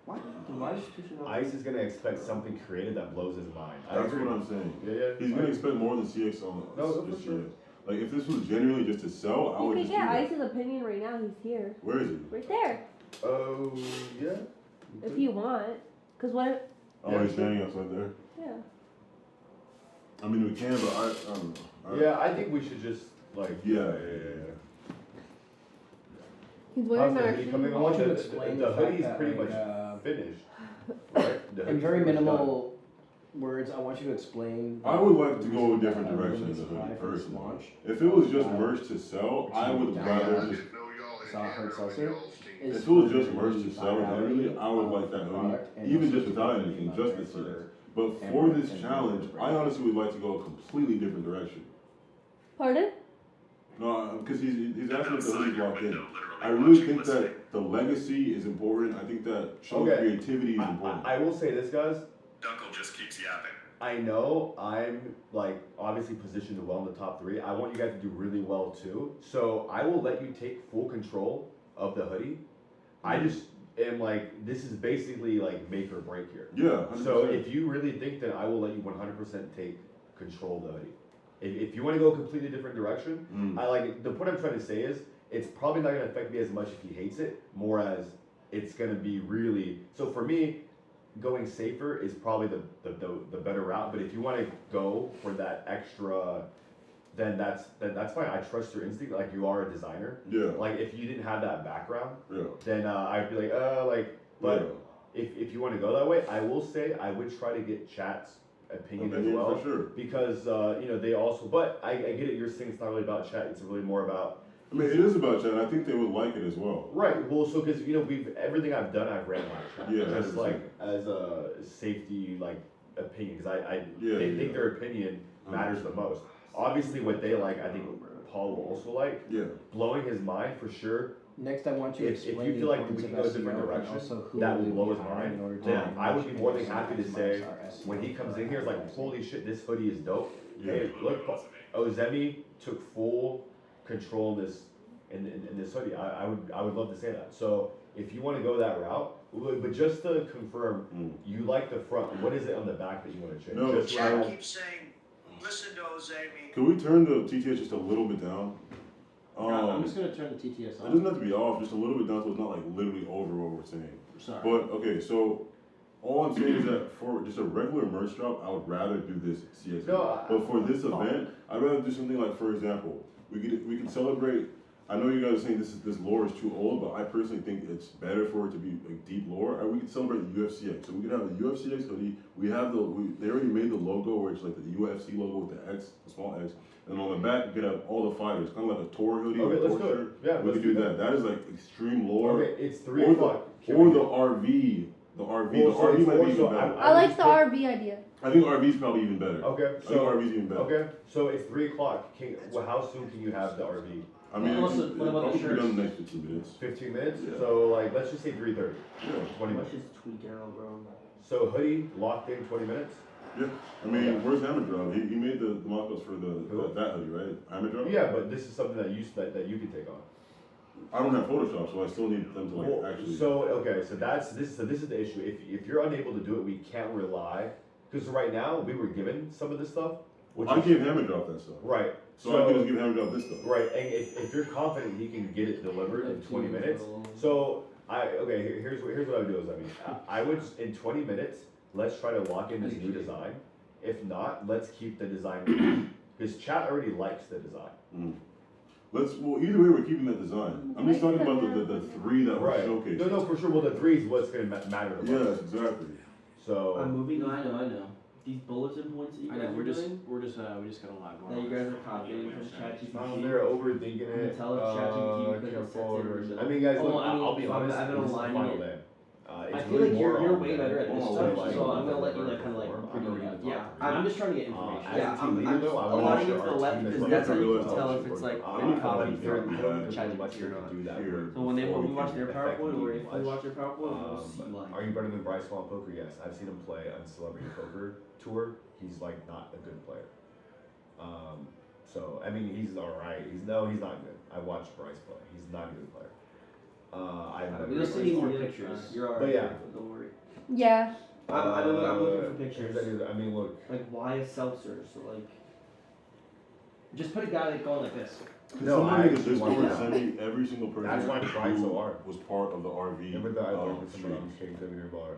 Why? Why is pushing out? Ice is gonna expect something creative that blows his mind. I That's agree. what I'm saying. Yeah. He's gonna expect more than CX on No, this for sure. year. Like if this was genuinely just to sell, I You would can just get do that. Ice's opinion right now. He's here. Where is he? Right there. Oh, yeah. If you want. Because what if, Oh, he's standing outside there. yeah. I mean, we can, but I don't know. Yeah, I think we should just, like, Yeah. He's wearing How's the our hoodie shoes. coming I want on? you to The explain the the fact hoodie's that, pretty like, much finished, right? The In hoodie's very pretty much minimal words, I want you to explain. I would like to go a the different reason direction that in the supply hoodie for this personally. launch. If it was just merch to sell, I would rather just. Hard seltzer. If it was just merch to sell, generally, I would like that hoodie, even just without anything, just the CX. But for this challenge, I honestly would like to go a completely different direction. Pardon? No, because he's asking if the hoodie's locked in. I really think that the legacy is important. I think that showing Okay. creativity is important. I will say this, guys. Dunkel just keeps yapping. I know I'm like obviously positioned well in the top 3. I want you guys to do really well too. So I will let you take full control of the hoodie. I just am like, this is basically like make or break here. Yeah, 100%. So if you really think that I will let you 100% take control of the hoodie. If you want to go a completely different direction, I like the point I'm trying to say is it's probably not going to affect me as much if he hates it, more as it's going to be really. So for me, going safer is probably the better route. But if you want to go for that extra, then that's fine. I trust your instinct. Like you are a designer. Yeah. Like if you didn't have that background, Yeah. then I'd be like. But if you want to go that way, I will say I would try to get chat's opinion as well, for sure. because they also. But I get it. You're saying it's not really about chat. It's really more about. I mean, it is about chat. I think they would like it as well. Right. Well, so because everything I've done, I've ran my chat. Yeah, Just 100%. like as a safety opinion, because Yeah, they think their opinion matters the most. Obviously, what they like, I think Paul will also like. Yeah. Blowing his mind for sure. Next, I want you to If you explain feel the like we can importance go a of different SEO and direction, also who that will we blow his hire in order mind. to Then I would be more than maximize happy to our say SEO. when he comes in here, it's like, holy shit, this hoodie is dope. Yeah. Hey, look, Zemi took full control in this hoodie. I would love to say that. So if you want to go that route, but just to confirm, you like the front. What is it on the back that you want to change? No, Just Chat right- keeps saying, listen to Ozemi. Can we turn the TTS just a little bit down? I'm just gonna turn the TTS It on. doesn't have to be off, just a little bit down so it's not like literally over what we're saying. Sorry. But okay, so all I'm saying is that for just a regular merch drop, I would rather do this CX. No, But for this event, I'd rather do something like, for example, we could celebrate. I know you guys are saying this lore is too old, but I personally think it's better for it to be like deep lore. We could celebrate the UFCX. So we could have the UFCX hoodie. We have they already made the logo where it's like the UFC logo with the X, the small X, and on the back you could have all the fighters, kind of like a Tor hoodie or Okay, a let's Tor do it. shirt. Yeah, we let's could do do that. That is like extreme lore. Okay, it's 3 Or o'clock. Or the RV. The RV. Well, the so RV it's might more be so even better. I like the RV idea. I think RV is probably even better. Okay, I think so RV is even better. okay, so it's 3 o'clock. How soon can you have the RV? I mean, What it'll about the probably be done shirts? in the next 15 minutes. 15 minutes. Yeah. So let's just say 3:30. Yeah. 20 Let's minutes. just tweak out, bro. So hoodie locked in 20 minutes. Yeah. I mean, Okay. where's Hammer Drop? He made the mock-ups for Who? that hoodie, right? Hammer Drop? Yeah, but this is something that you can take on. I don't have Photoshop, so I still need them to Well, actually. so okay, so this is the issue. If you're unable to do it, we can't rely because right now we were given some of this stuff. Which I is, gave Hammer Drop that stuff. right. So I can just give Hammer Drop this stuff. Right, and if you're confident he can get it delivered in 20 minutes, so here's what I would do is I would in 20 minutes let's try to lock in this new design. If not, let's keep the design because chat already likes the design. Well, either way, we're keeping that design. I'm just talking about the three that were showcased. No, for sure. Well, the 3 is what's going to matter the most. Yes, exactly. So. I'm moving. No, I know. These bulletin points that you guys I know, are we just doing, got a lot going that on. you guys are copying from ChatGPT. They're overthinking You it. tell ChatGPT because it sets it. I mean, guys, look, Oh, I mean, I'll be so honest. I've been this is the aligning final it. day. I It's feel really like more you're on way better at this oh, stuff, like, so I'm gonna let you like I'm kind of like gonna figure read it out. the Yeah, top I'm three. just trying to get information. As Yeah, a team I'm leader, though, I aligning want it to the left because that's how you can tell if it's like copied from ChatGPT or not. do that. So when we watch their PowerPoint, or if we watch their PowerPoint, we'll see like. Are you better than Bryce Hall in poker? Yes, I've seen him play on Celebrity Poker Tour. He's like not a good player. So I mean, he's all right. He's not good. I watched Bryce play. He's not a good player. We'll see more pictures. You're alright. But yeah. Don't worry. Yeah. I'm looking for pictures. I mean, look. Like why a seltzer? So like. Just put a guy like going like this. No, Somebody I in the actually want Discord that. sent me every single person That's why I'm trying so hard. was part of the RV. Remember that I worked with somebody on stream. KW bar.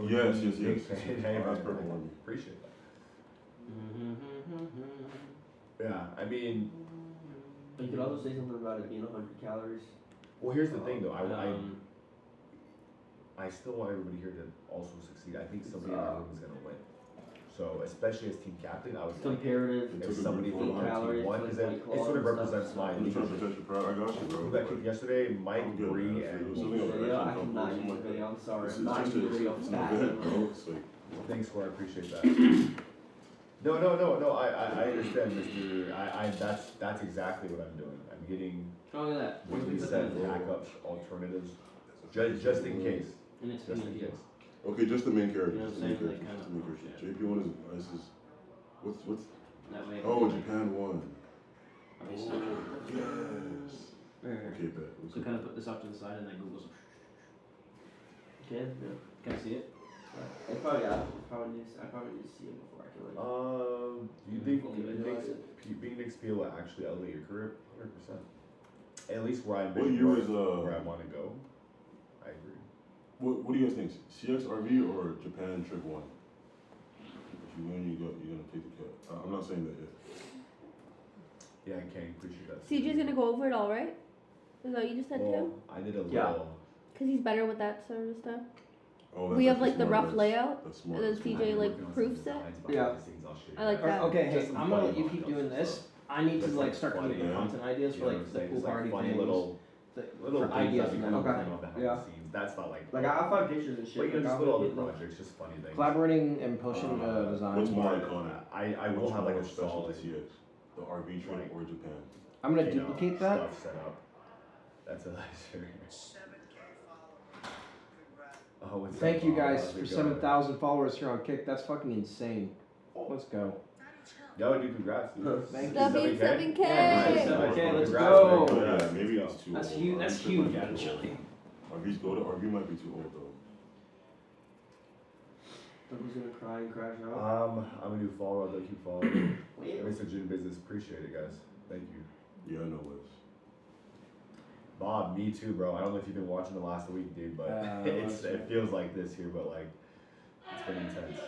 Yes. Hey, That's perfect one. appreciate that. Yeah, I mean, But you could also say something about it being 100 calories. well, here's the thing though. I still want everybody here to also succeed. I think somebody in the room is gonna win. So, especially as team captain, I was like, Comparative. if somebody from my calories, team won, because it sort of represents my I'm trying to leadership. protect your pride. I got you, bro. Who got kicked yesterday? Mike, I'm good, Bree, man. and There's something else Yeah, I actually cannot come use from the video. I'm sorry. It's I'm not just using the video. it's I'm no bad. good, bro. It's like, thanks for I appreciate that. No, I understand, Mr. That's exactly what I'm doing. I'm getting Oh, look at that. what we said, backups, alternatives, just in case. And it's Just in media. case. okay, just the main characters. You know what Just the I'm main saying? characters. Like, Just the main kinda- characters. JP1 is what's That way. oh, Japan won. Obviously. Yes. Okay, bet. So kind of put this off to the side and then Google's. Okay. Yeah. Can I see it? I probably need to see it before I can like. Do you think Fully visualize it. being Nick's PO will actually elevate your career? 100%. At least where I'm What year was where I want to go. I agree. What do you guys think? CXRV or Japan Trip 1? If you win, you're gonna take the cut. I'm not saying that yet. Yeah, I can appreciate that. CJ's gonna go over it all, right? Is that what you just said too? Well, I did a little. Yeah. Cause he's better with that sort of stuff. Oh, that's We have actually like the smart. rough layout, That's smart. and then That's smart. CJ I'm like working on some proofs it. designs behind Yeah. the scenes, I'll show you. I like that. Okay, hey, Just some I'm gonna let funny you keep mock-ups doing and this. stuff. I need to Just like like start funny, coming up with yeah. content ideas You for know what like I'm the saying? pool It's like party funny things. little For things ideas that from become that. Okay. behind the Yeah. scenes. That's not like. I'll find pictures and shit. But you know, like, just I'll little other make it, like- projects, just funny things. Collaborating and pushing design. What's more But iconic? I will What's have like more a special solid to CX? The RV trip or Japan? I'm gonna you know, duplicate that. stuff set up. That's a nice. 7K followers. Congrats. Oh, what's up, Thank you Bob? guys How's it for going? 7,000 followers here on Kick. That's fucking insane. Let's go. Yo, dude, congrats. Dude. Thank you. 7K. Yeah, 7K, let's Congrats, go. man. Yeah, maybe it's too That's old. huge. That's RV trip huge, might be too actually. old. RV might be too old though. Someone's gonna cry and crash out. I'm gonna do follow up. They'll keep following. Wait. Mr. June Business, appreciate it, guys. Thank you. Yeah, I know Wes. Bob, me too, bro. I don't know if you've been watching the last week, dude, but it feels like this here, but like it's been intense.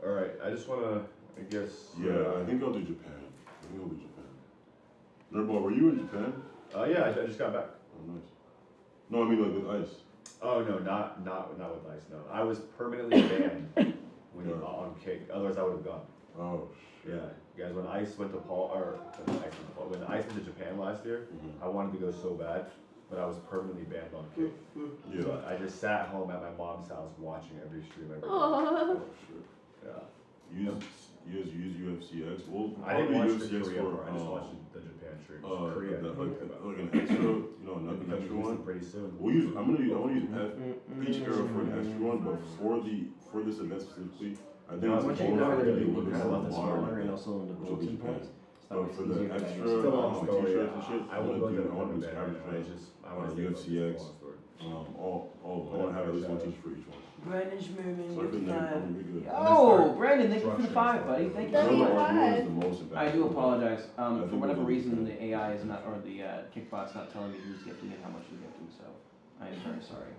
All right, I just wanna, I guess. Yeah, I think I'll do Japan. Nerdball, were you in Japan? Yeah, I just got back. Oh, nice. No, I mean like with Ice. Oh no, not with Ice. No, I was permanently banned when Yeah. on Kick. Otherwise, I would have gone. Oh, shit. Yeah, guys. When Ice went to when Ice went to Japan last year, I wanted to go so bad, but I was permanently banned on Kick. Yeah. So I just sat home at my mom's house watching every stream every day. Aww. Oh, shit. Yeah. You guys use UFCX? Well, I didn't watch the UFCX Korea for, part. I just watched the Japan streams. like Korea. an extra, not an extra one. Pretty soon. I want to use each era for an extra one, but for this event specifically, I think I it's want you to a know bonus that to you be kind with of love the this water smaller and event, also in the which will be bulletin Japan. points. But for the extra Still long story. t-shirts and shit, I will go to the One Piece event. Cabbage I want to UFCX, I want to have at least one t-shirt for each one. Brandon's moving. Sorry for the name, we're good. Oh, Brandon, thank you for the 5, buddy. Thank you so Thank you. much. RV is the most impactful. I do apologize. I think For whatever we'll do reason, Japan. the AI is not, or the Kickbot's not telling me who's gifting and how much he's gifting. So I am very sorry.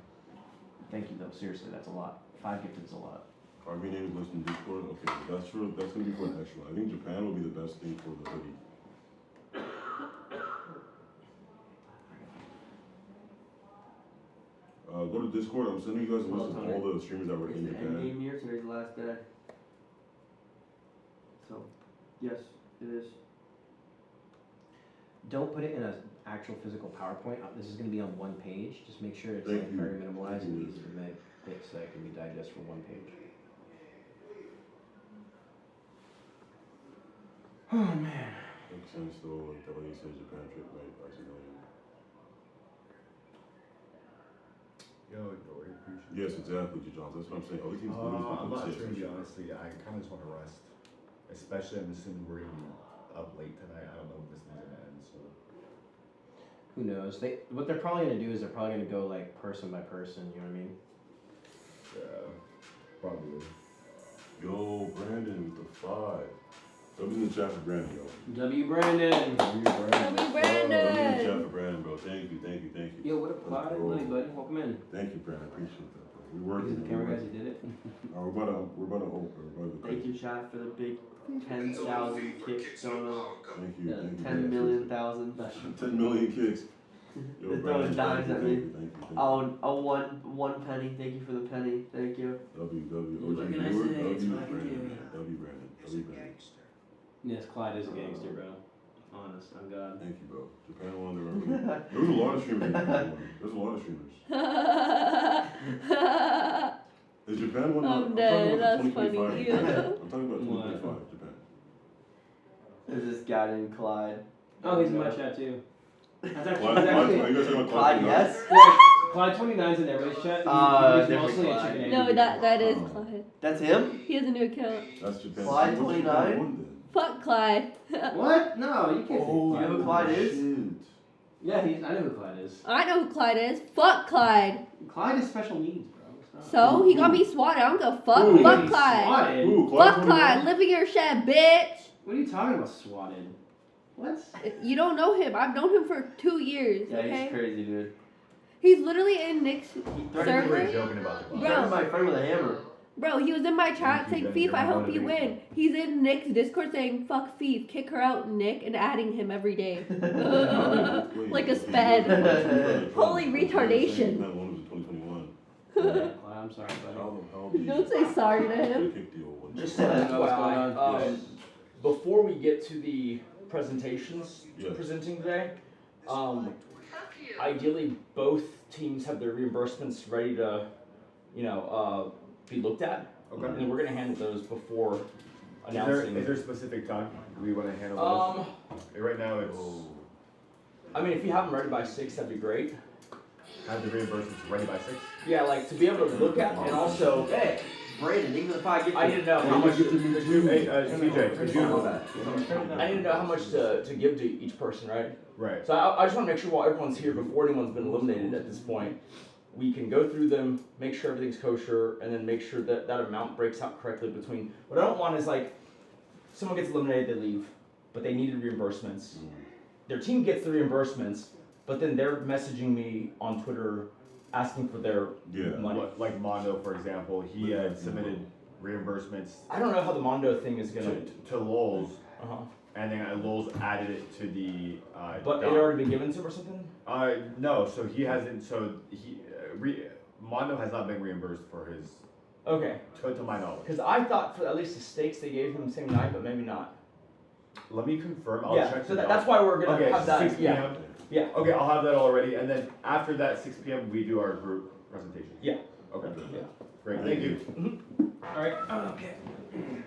Thank you though, seriously, that's a lot. 5 gifted is a lot. RB name is listed in Discord. Okay, that's gonna be for an extra. I think Japan will be the best thing for the hoodie. Go to Discord. I'm sending you guys a list of all the streamers that were in It's the end Japan. game year. Today's the last day. So, yes, it is. Don't put it in an actual physical PowerPoint. This is going to be on one page. Just make sure it's Thank like you. very minimalized Thank and you. easy to make it so it can be digested for one page. Oh man. Makes sense though. Like the way you said Japan trip, right? Ice Poseidon. Yo, Dory, appreciate it. Yes, exactly, John. That's what I'm saying. Other teams. I'm not sure, to be honestly. I kind of just want to rest. Especially, I'm assuming we're going to be up late tonight. I don't know if this thing's going to end, so. Who knows? What they're probably going to do is they're probably going to go like person by person, you know what I mean? Yeah, probably. Yo, Brandon with the 5. W in the chat for Brandon, yo. W Brandon! W W in the chat Brandon! for Brandon, bro. Thank you. Yo, what up, Clyde? Everybody, buddy. Welcome in. Thank you, Brandon. I appreciate that, bro. We These working. are the camera guys who did it. We're about to open. Thank you, chat, for the big 10,000 kicks going on. Thank you. Yeah, Thank you. 10 million thousand. 10 million kicks. Yo, They're Brandon, throwing dimes at me. Thank you. Oh, one penny. Thank you for the penny. Thank you. W. What can I viewer, say? It's what I can Brandon. do. W Brandon. Yes, Clyde is a gangster, bro. Honest, I'm God. Thank you, bro. Japan won. There was a lot of streamers in Japan won. There's a lot of streamers. Is Japan won? I'm dead. That's funny. I'm talking about What? 2025, Japan. There's this guy named Clyde. Oh, he's in my chat too. That's actually, Clyde, are you guys talking about Clyde, yes? yeah, Clyde 29's in everybody's chat. He's different mostly a Clyde. chicken egg. No, that is Clyde. That's him? He has a new account. That's Japan. Clyde What's 29? Japan won then? Fuck Clyde. What? No, you can't Oh, say you know who Clyde is? shit. Yeah, I know who Clyde is. I know who Clyde is. Fuck Clyde. Clyde has special needs, bro. Stop. So he got me swatted. I don't give a fuck. Ooh, Fuck He's Clyde. swatted? Ooh, Fuck 29? Clyde. Live in your shed, bitch. What are you talking about, swatted? What? You don't know him. I've known him for 2 years. Yeah, Okay. he's crazy, dude. He's literally in Nick's He We're server. joking about the Bro. threatened my friend with a hammer. Bro, he was in my chat saying, Thank you, Fief, I Jen. hope you win. He's in Nick's Discord saying, fuck Fief, kick her out, Nick, and adding him every day. Wait, Like a okay, sped. you're Holy retardation. Japan won was in 2021. Clyde, I'm sorry, buddy. How did Don't say sorry to him. kick the old one? Just I an don't know what's going FYI, on. before we get to the presentations Yes. presenting today, ideally both teams have their reimbursements ready to, be looked at. Okay. And then we're gonna handle those before Is there announcing. a specific time we want to handle this? Right now it's I mean, if you have them ready by 6, that'd be great. have the reimbursements ready by 6. Yeah, like to be able to look at and also, Hey, Brandon, think of the 5 gifts. I need to know how much. Hey, CJ, could you? I need to know how much to give to each person, right? Right. So I just want to make sure while everyone's here, before anyone's been eliminated at this point, we can go through them, make sure everything's kosher, and then make sure that that amount breaks out correctly between. What I don't want is like, someone gets eliminated, they leave, but they needed reimbursements. Their team gets the reimbursements, but then they're messaging me on Twitter asking for their money. Like Mondo, for example, he had submitted reimbursements I don't know how the Mondo thing is gonna. to Lols, Uh-huh. and then Lols added it to the. But it had already been given to him or something? No, so he hasn't. So Mondo has not been reimbursed for his. Okay. To my knowledge. Because I thought for at least the stakes they gave him the same night, but maybe not. Let me confirm. I'll Yeah, check. so that's why we're gonna have that. 6 Yeah. p.m. Yeah. Okay, I'll have that already, and then after that 6 p.m. we do our group presentation. Yeah. Okay. Yeah. Great. Thank you. All right. Okay. Thank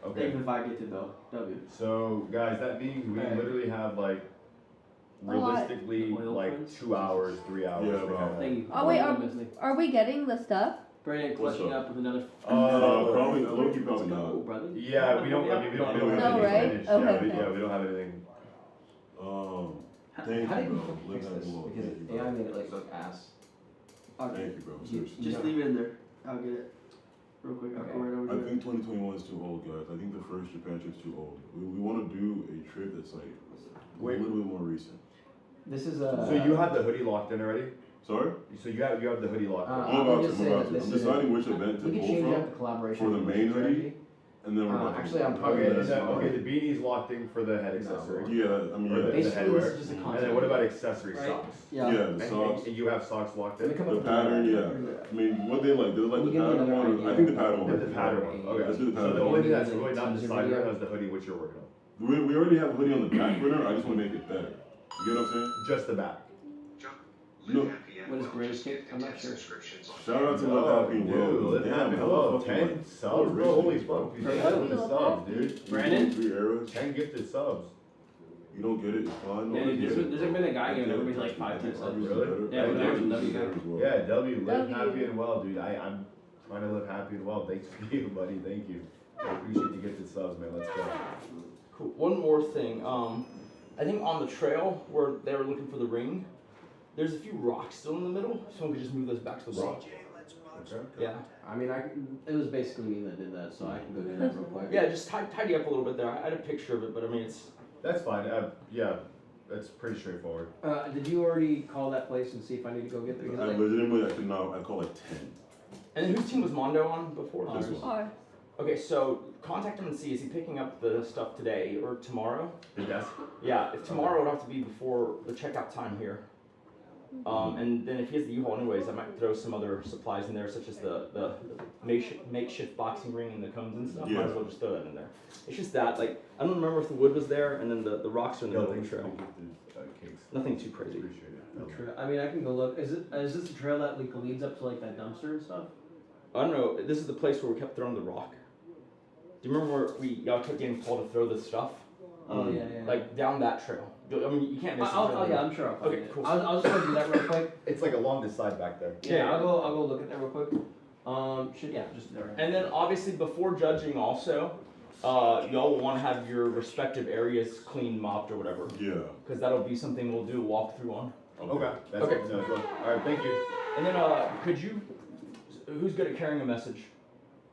Okay. you for the 5 gifted though. W. So guys, that means we literally have like realistically Oil like prints? 2 hours, 3 hours. Yeah, to bro. kinda- Thank you. Oh, wait, are we getting the stuff? Brandon What's clutching up? up with another. Probably Loki probably Let's go, not. brother. Yeah, we don't. I mean, we don't have No, anything right? finished. Okay, Yeah, okay. we don't have anything. Thank How you, did you bro. fix Live that this? below. Because Thank you, AI bro. made it like look ass. Okay. Thank you, bro. Seriously. Just leave it in there. I'll get it. Real quick. I'll Okay. go right over I to it. think 2021 is too old, guys. I think the first Japan trip's too old. We want to do a trip that's like a Wait. little bit more recent. This is So you have the hoodie locked in already? Sorry? So you have the hoodie locked in? I'm about to. I'm deciding which event to we pull can change from up the collaboration for the main hoodie, and then we're about actually, to. I'm probably Okay, the beanie's locked in for the head accessory. Yeah, I mean, Or yeah. the Basically, headwear. this is just a And concept. then what about accessory Right? socks? Yeah. Yeah, the socks. And you have socks locked in? Let me come The up with pattern, another- yeah. I mean, what they like? They like Can the you give me pattern another one. idea? I think the pattern one. That's the pattern one. Okay. Let's do the So pattern the one. only thing that's Maybe really not like decided video. right now is the hoodie which you're working on. We already have a hoodie on the back burner. I just want to make it better. You get what I'm saying? Just the back. No. What is British kick? I'm not sure. Shout out to Live Happy and Well. Live Happy and Well. 10 subs, bro. Holy fuck. You Hey, got we the love subs, that. dude. Brandon? 3 arrows. 10 gifted subs. You don't get it, it's fine. Yeah, there's been a guy giving everybody like 5-10 subs. Really? Yeah, but there's W guy. Yeah, W. Live W. happy and well, dude. I'm trying to live happy and well. Thanks for you, buddy. Thank you. I appreciate the gifted subs, man. Let's go. Cool. One more thing. I think on the trail where they were looking for the ring, there's a few rocks still in the middle. Someone could just move those back to the rock. Okay. Yeah. I mean, it was basically me that did that, so I can go do that real quick. Yeah, just tidy up a little bit there. I had a picture of it, but I mean, it's. That's fine. Yeah, that's pretty straightforward. Did you already call that place and see if I need to go get there? I legitimately, I call like 10. And then whose team was Mondo on before? This one. Ours. Okay, so contact him and see, is he picking up the stuff today or tomorrow? The desk? Yeah, if tomorrow it would have to be before the checkout time here. And then if he has the U-Haul anyways, I might throw some other supplies in there, such as the makeshift boxing ring and the cones and stuff. Yeah. Might as well just throw that in there. It's just that, like, I don't remember if the wood was there, and then the rocks are in the middle of the trail. Nothing too crazy. Appreciate it. I mean, I can go look. Is this the trail that like leads up to like that dumpster and stuff? I don't know, this is the place where we kept throwing the rock. Do you remember where y'all kept getting called to throw the stuff? Oh yeah. Like down that trail. I mean, you can't miss it. Yeah, I'm sure I'll find Okay, it. cool. I'll just go do that real quick. It's like along the side back there. Yeah, I'll go look at that real quick. Just there. And then obviously before judging also, y'all will want to have your respective areas clean, mopped, or whatever. Yeah. Because that'll be something we'll do a walkthrough on. Okay. That's Okay. good to know as well. All right, thank you. And then could you, who's good at carrying a message?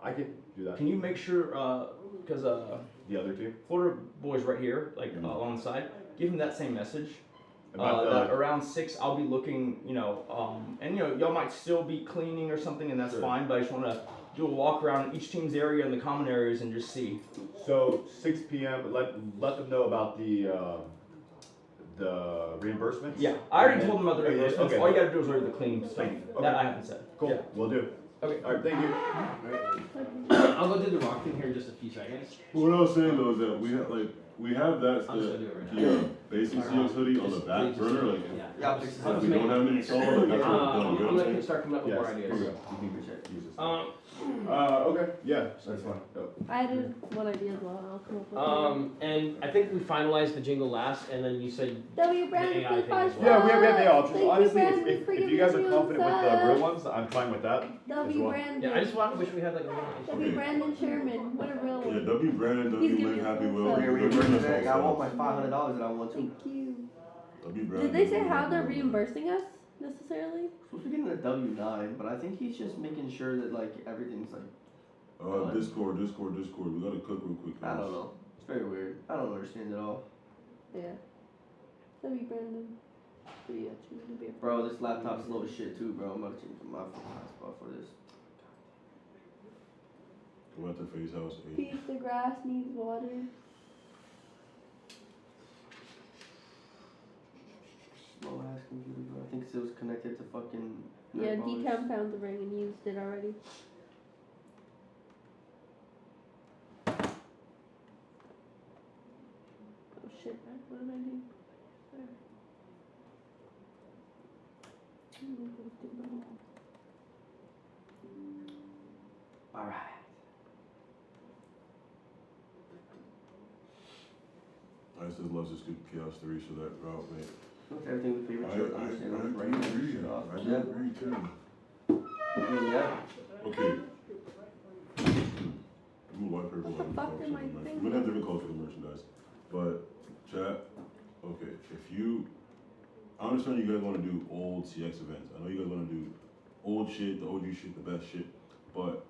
I can do that. Can you make sure, because The other two? Florida boy's right here, like along the side, give him that same message. About That around 6 I'll be looking, and y'all might still be cleaning or something, and that's Sure. fine, but I just want to do a walk around each team's area and the common areas and just see. So 6 p.m. Let them know about the reimbursements. Yeah, I already And told them about the then- reimbursements. okay. All you gotta do is order the clean stuff. Okay. That I haven't said. Cool. Yeah. We'll do. Okay. All right. Thank you. I'll go do the rock thing here in just a few seconds. What I was saying though is that we have that I'm just gonna do it right now. basic CX hoodie on the back burner. Like, Yeah. if we don't have any installed, like that's what I'm we're done. gonna start coming up with more Yes. ideas. You can use this. Um, Okay. Yeah, that's fine. Dope. I did one idea as well. I'll come up with And I think we finalized the jingle last, and then you said W Brandon, AI please thing as find well. Yeah, we have the options. Thank you, Honestly, Brandon, if for you giving guys are me confident with the subs. real ones, I'm fine with that. as W well. Brandon. Yeah, I just wish we had like a real W Brandon Sherman. What a real Yeah, one. W Brandon, He's W giving Live us Happy some Will. subs. Yeah, W reimbursement. Brandon, I want my $500 that I want to. Thank you. W Brandon, Did they say W how Live they're Happy Will. reimbursing us necessarily? Supposed to be getting a W-9, but I think he's just making sure that like everything's like, Discord. We gotta cook real quick. I don't know. It's very weird. I don't understand it all. Yeah. W Brandon. Yeah, to be a Bro, this laptop's slow as shit too, bro. I'm about to change my hotspot for this. We're at the face house. Piece the grass needs water. Slow ass computer, bro. I think it was connected to fucking. Yeah, nerd polish. D-Town found the ring and used it already. Oh shit, what did I do? There. Alright. Ice loves to scoop Chaos 3, so that route, mate. Everything with paper shit. I understand. I'm right agree. shit off. I Yeah. agree too. I mean, yeah. Okay. I'm gonna wipe her What the fuck am I We're thinking? gonna have different calls for the merchandise. But, chat, okay, I understand you guys wanna do old CX events. I know you guys wanna do old shit, the OG shit, the best shit. But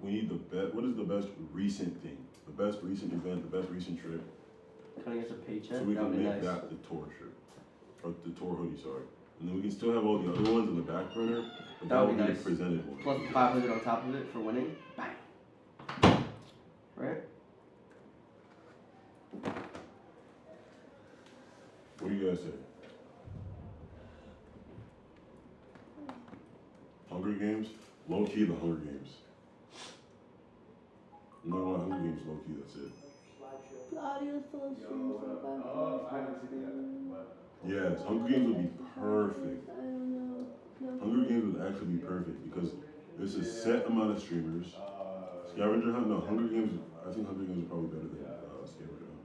we need what is the best recent thing? The best recent event, the best recent trip. Cutting us a paycheck. So we That would can be make nice. that the tour shirt. or the tour hoodie, sorry. And then we can still have all the other ones in the back burner, but That would be the nice. presented one. Plus 500 on top of it for winning. Bang. Right? What do you guys say? Hunger Games? Low key, the Hunger Games. No, Hunger Games, low key, that's it. The audio is still streaming so bad. Yes, Hunger Games would be perfect. I don't know. No. Hunger Games would actually be perfect because it's a set amount of streamers. Scavenger Hunt, no, Hunger Games, I think Hunger Games are probably better than Scavenger Hunt.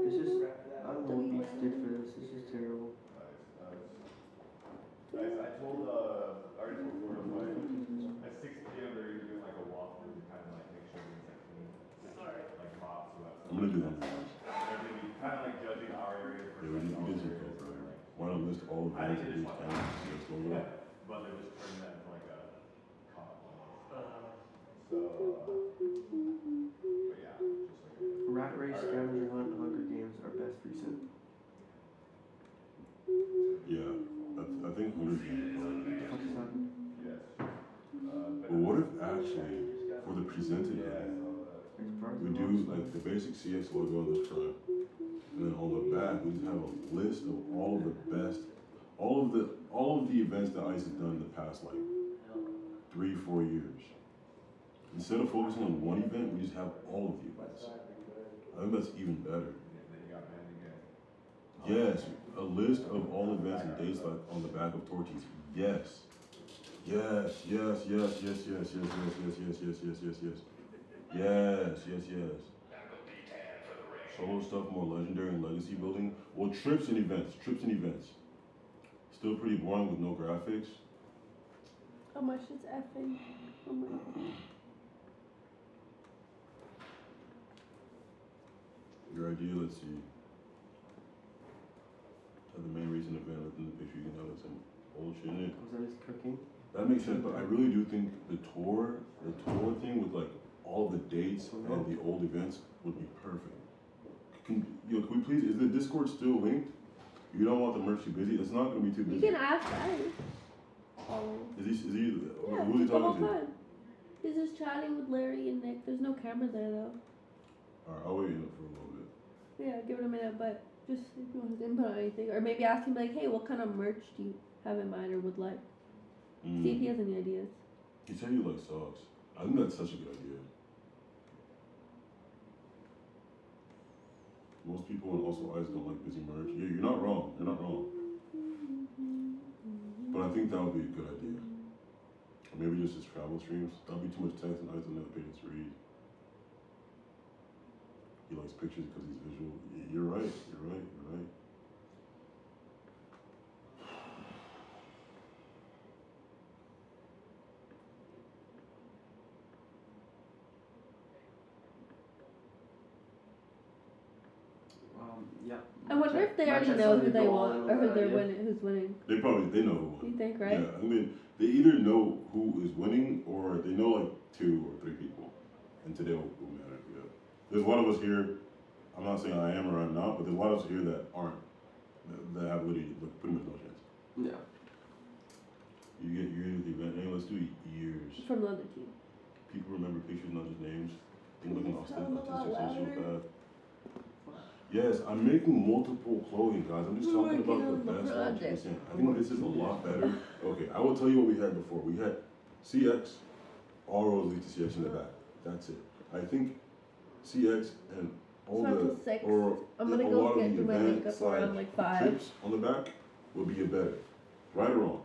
This is, I don't know what beats did for this. This is terrible. I told, I already told Florida, but at 6 p.m. they're doing like a walkthrough to kind of like make sure things like clean. Like mops, so that's. I'm gonna do Hunger Games. They're gonna be kind of like judging our areas. Yeah, we did some coke earlier. Why not list all of the things that these counties see us over? But they're just turning that into like a cop almost. So, but yeah, just like. Rat Race, Scavenger Hunt, Hunger Games are best recent. Yeah, I think Hunger Games are probably the best. Yes. But what if actually, for the presented hoodie, we do like the basic CX logo on the front, and then on the back we just have a list of all of the best, all of the events that ICE has done in the past like 3-4 years. Instead of focusing on one event, we just have all of the events. I think that's even better. Yes, a list of all events and dates like on the back of Torchies. Yes. Yes, yes, yes, yes, yes, yes, yes, yes, yes, yes, yes, yes, yes. Yes, yes, yes. Solo stuff, more legendary and legacy building. Well, trips and events. Still pretty boring with no graphics. How much is effing? Oh my God. Your idea, let's see. Have the main recent event within the picture, you can have some old shit in it. Was that his cooking? That makes sense, but I really do think the tour thing with like all the dates and the old events would be perfect. Can we please, is the Discord still linked? You don't want the merch too busy? It's not gonna be too busy. You can ask Ice. Oh. Is he, Yeah, who's he the whole talking to? time. He's just chatting with Larry and Nick. There's no camera there though. Alright, I'll wait for a little bit. Yeah, give it a minute, but just if you want his input on anything. Or maybe ask him like, hey, what kind of merch do you have in mind or would like? See if he has any ideas. He said he likes socks. I think that's such a good idea. Most people and also ICE don't like busy merch. Yeah, you're not wrong. But I think that would be a good idea. Or maybe just his travel streams. That'll be too much text and ICE will never pay to read. He likes pictures because he's visual. You're right. Yeah. I wonder if they already know who they want or who they're winning, who's winning. They know who won. You think, right? Yeah, I mean, they either know who is winning or they know like 2 or 3 people. And today will matter. Yeah. There's a lot of us here. I'm not saying I am or I'm not, but there's a lot of us here that aren't. That have literally like, pretty much no chance. Yeah. You get the event name. Let's do years. From the other team. People remember pictures, not just names. Think like an Tell them a lot autistic louder. sociopath. Yes, I'm making multiple clothing, guys. I'm just talking about the best 100%. I think this is a lot better. Okay, I will tell you what we had before. We had CX, all roads lead to CX in the back. That's it. I think CX and all So the, 6. or I'm gonna a go lot get of do the my event makeup around like 5. trips on the back would be a better. Right or wrong?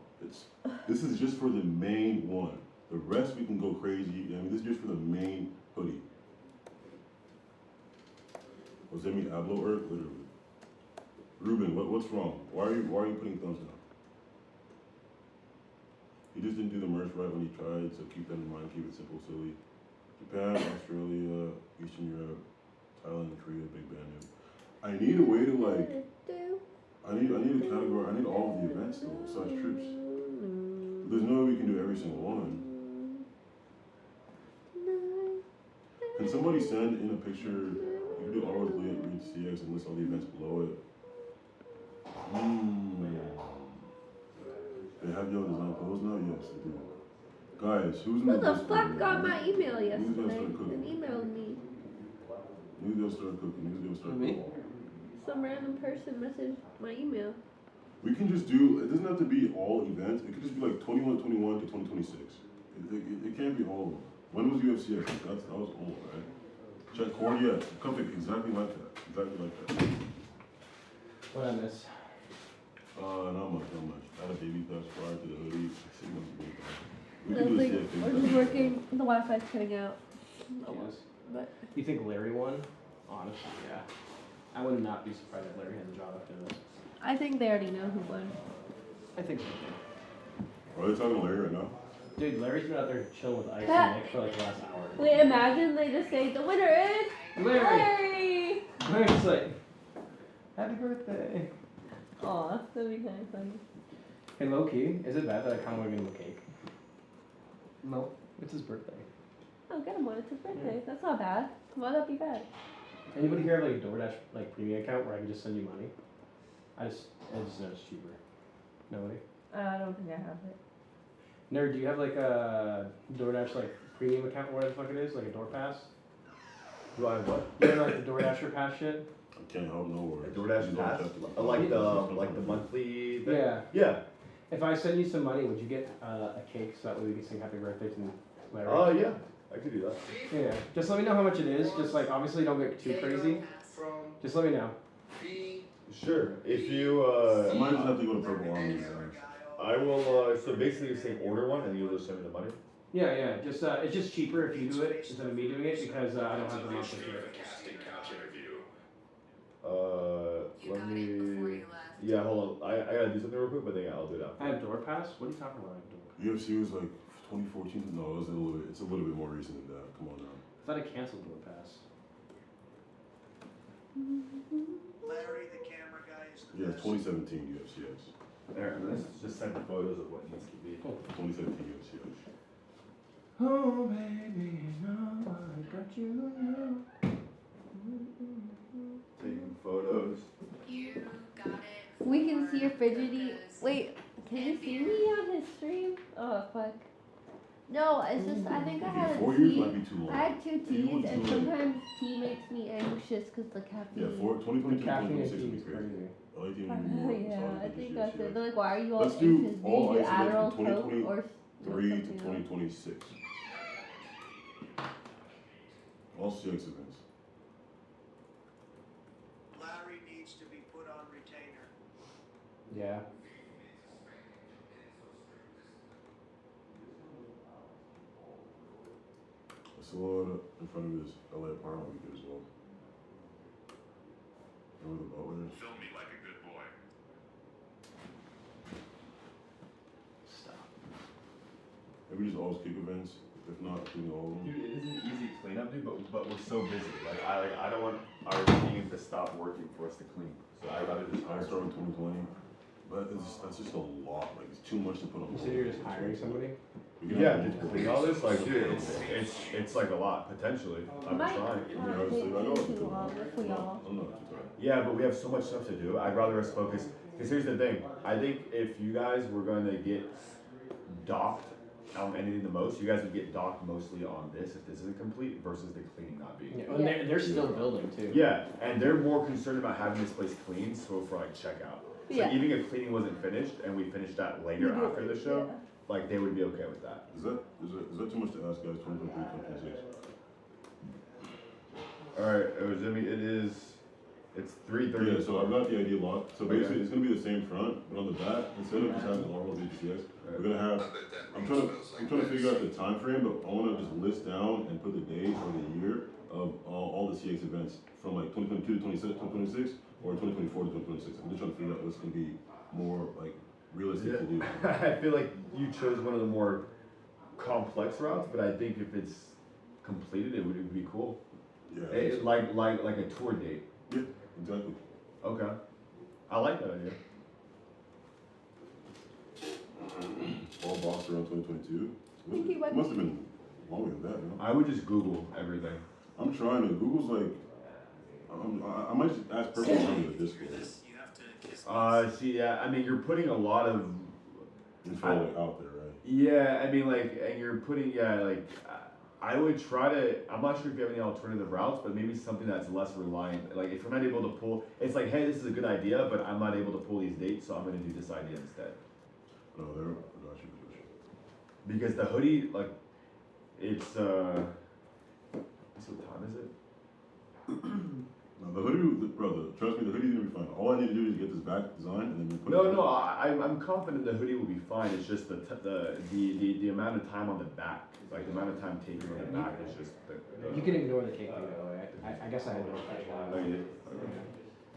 This is just for the main one. The rest we can go crazy. I mean, this is just for the main hoodie. Was that me Ablo or literally? Ruben, what's wrong? Why are you putting thumbs down? He just didn't do the merch right when he tried, so keep that in mind, keep it simple, silly. Japan, Australia, Eastern Europe, Thailand, Korea, Big Band. I need a way to like I need a category, I need all of the events though, besides trips. There's no way we can do every single one. Can somebody send in a picture? You can could always read CX and list all the events below it. They have your design closed now? Yes, they do. Guys, who's in Who the Discord fuck right got now? my email Who's gonna yesterday start cooking? and emailed me? Who's gonna start cooking? Who's gonna start Me? cooking? Some random person messaged my email. We can just do, it doesn't have to be all events. It could just be like 21-21 to 2026. It can't be all of them. When was UFC? That was old, right? Check core, yeah. Perfect, exactly like that. Exactly like that. What I miss? Not much. Add a baby pass prior to the hoodie. 6 months ago. We can do Nothing. the CX We're thing. just working. The Wi-Fi's cutting out. Yes. But You think Larry won? Honestly, yeah. I would not be surprised if Larry has a job after this. I think they already know who won. I think so. Are they talking to Larry right now? Dude, Larry's been out there chilling with Ice That- and Nick for like the last hour. Wait, imagine they just say the winner is Larry. Larry's like, happy birthday. Aw, that'd be kind of funny. Hey, low key, is it bad that I kind of want to get him a cake? No. It's his birthday. Oh, get him one. It's his birthday. That's not bad. Why would that be bad? Anybody here have like a DoorDash like premium account where I can just send you money? I just know it's cheaper. Nobody? I don't think I have it. Nerd, do you have like a DoorDash like premium account or whatever the fuck it is? Like a Door Pass? Do I have what? You know like the DoorDasher Pass shit? I can't help no worries. DoorDash You don't Pass? have to- Like the monthly thing? Yeah. Yeah. If I send you some money, would you get a cake so that way we can sing happy birthday to Larry? Oh, yeah. I could do that. Yeah. Just let me know how much it is. Just like obviously don't get too crazy. Just let me know. Sure. If you, I might just have to go to Purple Army. I will, so basically you say order one and you'll just send me the money? Yeah. Just it's just cheaper if you do it instead of me doing it because I don't have the monthly fee. Let me, yeah, hold on. I gotta do something real quick, but then yeah, I'll do it after. I have Door Pass? What are you talking about? UFC was like 2014. No, it's a little bit more recent than that. Come on now. I thought I canceled Door Pass. Larry, the camera guy, is the Yeah, best. 2017 UFCS. There, let's just send the photos of what needs to be. 2017 UFCS. Oh baby, no, I got you now. Taking photos. We can see your fidgety. Wait, can you see me on his stream? Oh fuck. No, it's just I think I had a 4 years tea. might be too long. I had 2 You teas, want and to, sometimes tea makes me anxious because the caffeine. Yeah, 2022 Caffeine 2026 is would be crazy. crazy. I like even more. Yeah, I think that's it. They're like, why are you all Let's do anxious? Do all you do ice events Adderall, from Coke, or 2023 to something else? 2026. All CX events. Larry needs to be put on retainer. Yeah. Salon in front of this LA apartment we could as well. Remember the boat with it? Film me like a good boy. Stop. Maybe just always kick events. If not, doing all of them. Dude, it is an easy cleanup, dude, but we're so busy. I don't want our team to stop working for us to clean. So I'd rather just I hire started someone. in 2020, but that's just a lot. Like it's too much to put on. You said you're just hiring somebody? We can Yeah, have just multiple clean all this, like, dude, people. it's like a lot, potentially. I'm Might trying. Yeah, not obviously, I know take it's too long if we all. I'm not too tired. Yeah, but we have so much stuff to do. I'd rather us focus, because here's the thing. I think if you guys were going to get docked on anything the most, you guys would get docked mostly on this if this isn't complete versus the cleaning not being. Yeah, and they're still building too. Yeah, and they're more concerned about having this place clean, so for like checkout. So Yeah. even if cleaning wasn't finished and we finished that later We do after it, the show, yeah. like they would be okay with that. Is that too much to ask, guys? 2023, 2026. All right, Jimmy, it's 3:30. Yeah, so I've got the idea locked. So basically, it's gonna be the same front, but on the back, instead of just having normal BTS, we're gonna have. I'm trying to figure out the time frame, but I want to just list down and put the date or the year of all the CX events from like 2022 to 2026 or 2024 to 2026. I'm just trying to figure out what's gonna be more like realistic to do. I feel like you chose one of the more complex routes, but I think if it's completed, it would be cool. Yeah. Like a tour date. Yeah, exactly. Okay. I like that idea. All boxed around 2022. Thank you, It must have been longer than that, you know? I would just Google everything. I'm trying to. Google's like, I I might just ask personally on the Discord. See, yeah, I mean, you're putting a lot of info out there, right? Yeah, I mean, like, and you're putting, yeah, like, I would try to, I'm not sure if you have any alternative routes, but maybe something that's less reliant. Like, if you're not able to pull, it's like, hey, this is a good idea, but I'm not able to pull these dates, so I'm going to do this idea instead. No, they're, got you. Because the hoodie, like, it's, what time is it? No, the hoodie, brother, trust me, the hoodie's gonna be fine. All I need to do is get this back designed and then we put it No, I'm confident the hoodie will be fine. It's just the amount of time on the back. Like, the amount of time taken on the back is just You can ignore the cake, by the way. I guess I had no question.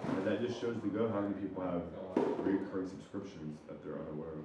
And that just shows to go how many people have recurring subscriptions that they're unaware of.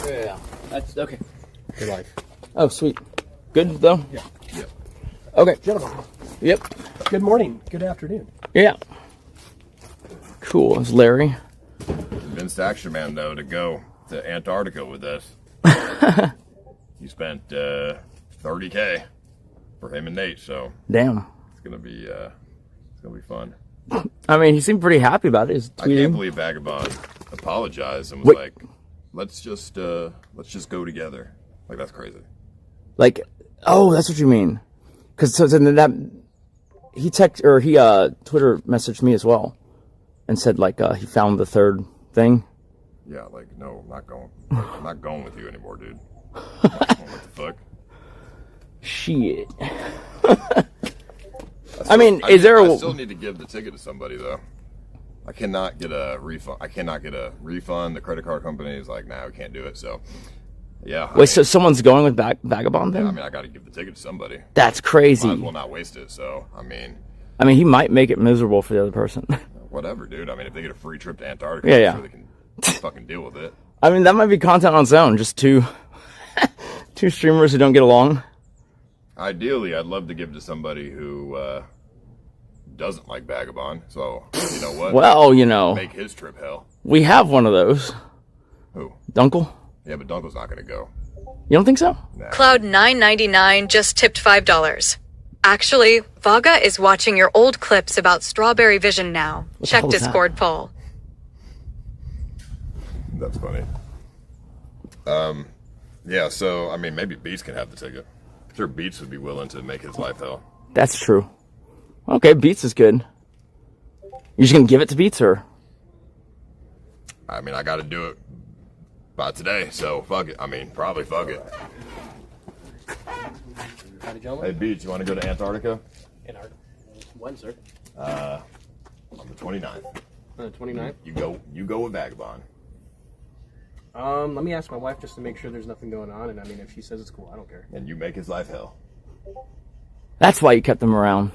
Yeah, that's okay. Good life. Oh, sweet. Good though? Yeah. Yep. Okay. Gentlemen. Yep. Good morning. Good afternoon. Yeah. Cool. It's Larry. Convinced Action Man, though, to go to Antarctica with us. He spent $30K for him and Nate, so damn, it's gonna be fun. I mean, he seemed pretty happy about it. He's I tweeting. can't believe Vagabond apologized and was like, let's just go together. Like, that's crazy. Like, oh, that's what you mean. Because so then that he Twitter messaged me as well, and said like he found the third thing. Yeah, like, no, I'm not going with you anymore, dude. What the fuck? Shit. I mean, is there I still need to give the ticket to somebody though. I cannot get a refund. The credit card company is like, nah, we can't do it. So, yeah. Wait, so someone's going with Vagabond then? Yeah, I mean, I got to give the ticket to somebody. That's crazy. Might as well not waste it. So, I mean, he might make it miserable for the other person. Whatever, dude. I mean, if they get a free trip to Antarctica, Yeah, I'm yeah. sure they can fucking deal with it. I mean, that might be content on its own. Just two streamers who don't get along. Ideally, I'd love to give to somebody who doesn't like Vagabond. So, you know what? Well, you know, make his trip hell. We have one of those. Who? Dunkel? Yeah, but Dunkel's not going to go. You don't think so? Nah. Cloud999 just tipped $5. Actually, Vaga is watching your old clips about Strawberry Vision now. Check Discord poll. That's funny. Yeah, so, I mean, maybe Beats can have the ticket. I'm sure Beats would be willing to make his life hell. That's true. Okay, Beats is good. You just gonna give it to Beats, or? I mean, I got to do it by today, so fuck it. I mean, probably fuck it. Howdy, gentlemen. Hey, Beats, you want to go to Antarctica? When, sir? On the 29th. On the 29th? You go with Vagabond. Let me ask my wife just to make sure there's nothing going on, and I mean, if she says it's cool, I don't care. And you make his life hell. That's why you kept him around.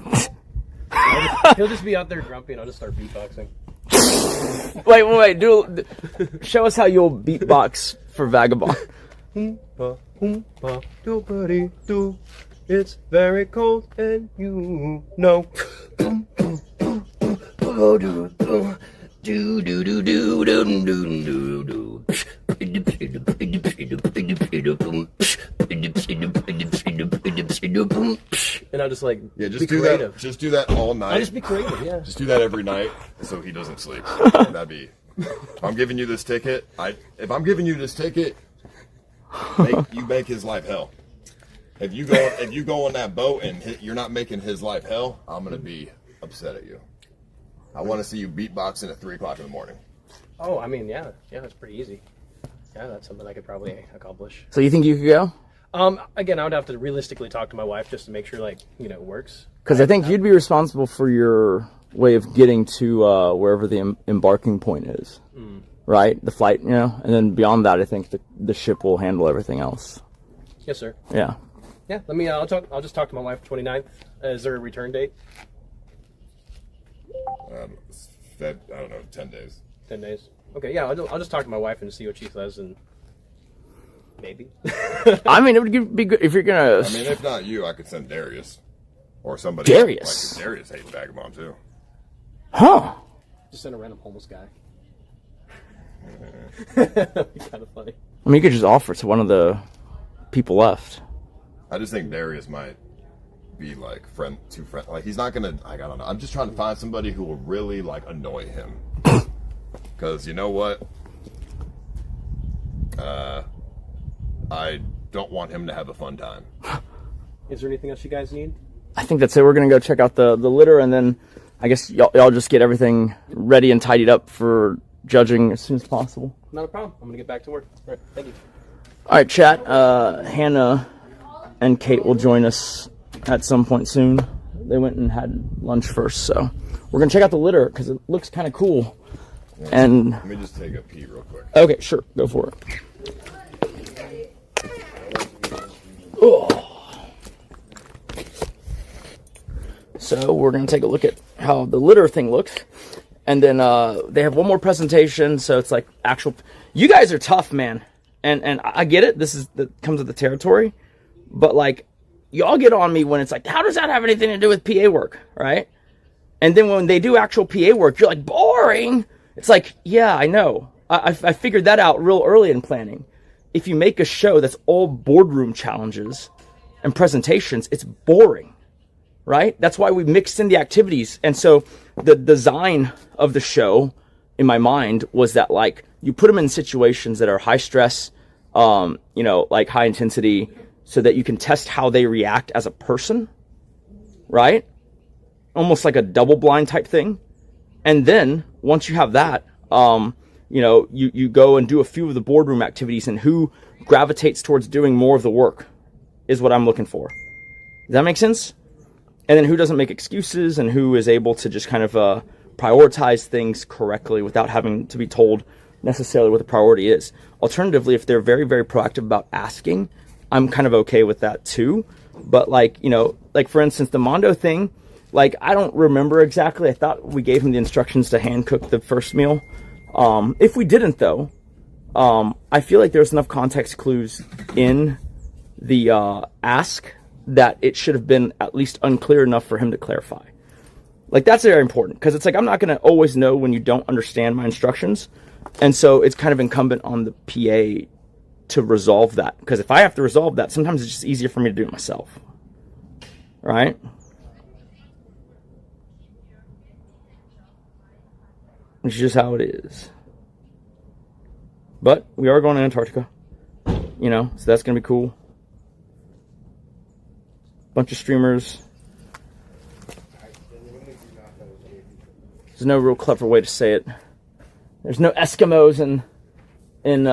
He'll just be out there grumpy, and I'll just start beatboxing. Wait, show us how you'll beatbox for Vagabond. Oompa, oompa, doopity doo. It's very cold, and you know. Do do do do do do do do. And I'll just like just do creative. that. Just do that all night. I'll just be creative, yeah. Just do that every night, so he doesn't sleep. That'd be. If I'm giving you this ticket, you make his life hell. If you go on that boat and you're not making his life hell, I'm gonna be upset at you. I want to see you beatboxing at 3 o'clock in the morning. Oh, I mean, yeah, that's pretty easy. Yeah, that's something I could probably accomplish. So you think you could go? Again, I would have to realistically talk to my wife just to make sure, like, you know, it works. Because I think you'd be responsible for your way of getting to wherever the embarking point is, right? The flight, you know, and then beyond that, I think the ship will handle everything else. Yes, sir. Yeah. Yeah, let me. I'll just talk to my wife. 29th. Is there a return date? I don't know, 10 days. 10 days. Okay, yeah, I'll just talk to my wife and see what she says, and maybe. I mean, it would be good if you're gonna. I mean, if not you, I could send Darius or somebody. Darius. Like, Darius hates Vagabond too. Huh? Just send a random homeless guy. That'd be kind of funny. I mean, you could just offer it to one of the people left. I just think Darius might be like too friend. Like he's not gonna. Like, I don't know. I'm just trying to find somebody who will really like annoy him. Because you know what? I don't want him to have a fun time. Is there anything else you guys need? I think that's it. We're gonna go check out the litter, and then I guess y'all just get everything ready and tidied up for judging as soon as possible. Not a problem. I'm gonna get back to work. All right, thank you. All right, chat. Hannah and Kate will join us at some point soon. They went and had lunch first, so we're gonna check out the litter because it looks kind of cool. Yeah, and let me just take a pee real quick. Okay, sure, go for it. Oh. So we're gonna take a look at how the litter thing looks, and then they have one more presentation. So it's like actual. You guys are tough, man, and I get it. That comes with the territory, but like y'all get on me when it's like, how does that have anything to do with PA work, right? And then when they do actual PA work, you're like, boring. It's like, yeah, I know. I figured that out real early in planning. If you make a show that's all boardroom challenges and presentations, it's boring, right? That's why we mixed in the activities. And so the design of the show, in my mind, was that like you put them in situations that are high stress, like high intensity, so that you can test how they react as a person, right? Almost like a double blind type thing. And then once you have that, you go and do a few of the boardroom activities, and who gravitates towards doing more of the work is what I'm looking for. Does that make sense? And then who doesn't make excuses, and who is able to just kind of prioritize things correctly without having to be told necessarily what the priority is. Alternatively, if they're very, very proactive about asking, I'm kind of okay with that too. But like for instance, the Mondo thing, like, I don't remember exactly. I thought we gave him the instructions to hand cook the first meal. If we didn't, though, I feel like there's enough context clues in the ask that it should have been at least unclear enough for him to clarify. Like, that's very important, because it's like I'm not going to always know when you don't understand my instructions. And so it's kind of incumbent on the PA to resolve that. Because if I have to resolve that, sometimes it's just easier for me to do it myself. Right? Which is just how it is. But we are going to Antarctica. So that's going to be cool. Bunch of streamers. There's no real clever way to say it. There's no Eskimos in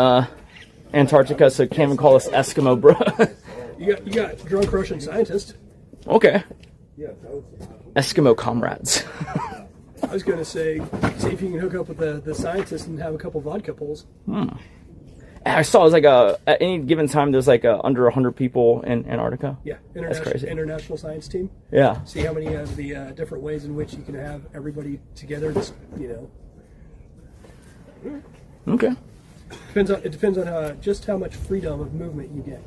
Antarctica, so can't even call us Eskimo, bro. You got drunk Russian scientist. Okay. Eskimo comrades. I was going to say, see if you can hook up with the scientist and have a couple vodka pulls. I saw it was like at any given time there's like under 100 people in Antarctica. Yeah, that's crazy. International science team. Yeah. See how many of the different ways in which you can have everybody together. Just Okay. It depends on just how much freedom of movement you get.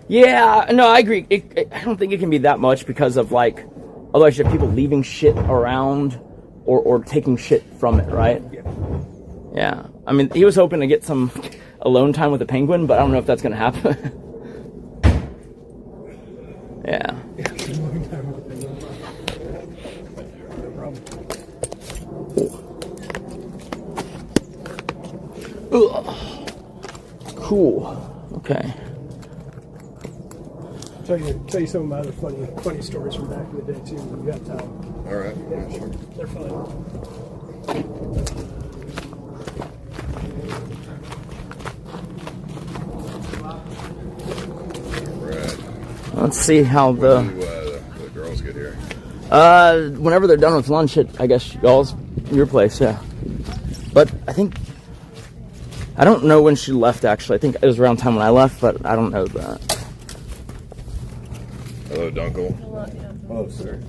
Yeah, no, I agree. I don't think it can be that much because of like, otherwise you have people leaving shit around or taking shit from it, right? Yeah. Yeah. I mean, he was hoping to get some alone time with the penguin, but I don't know if that's going to happen. Yeah. Alone time with the penguin. No problem. Ugh. Cool. Okay. Tell you some of my other funny stories from back in the day too. When you got time. All right. Yeah, Sure. They're fun. Let's see how the girls get here. Whenever they're done with lunch at, I guess, your place, yeah. But I don't know when she left, actually. I think it was around time when I left, but I don't know that. Hello, Dunkel. Hello, sir.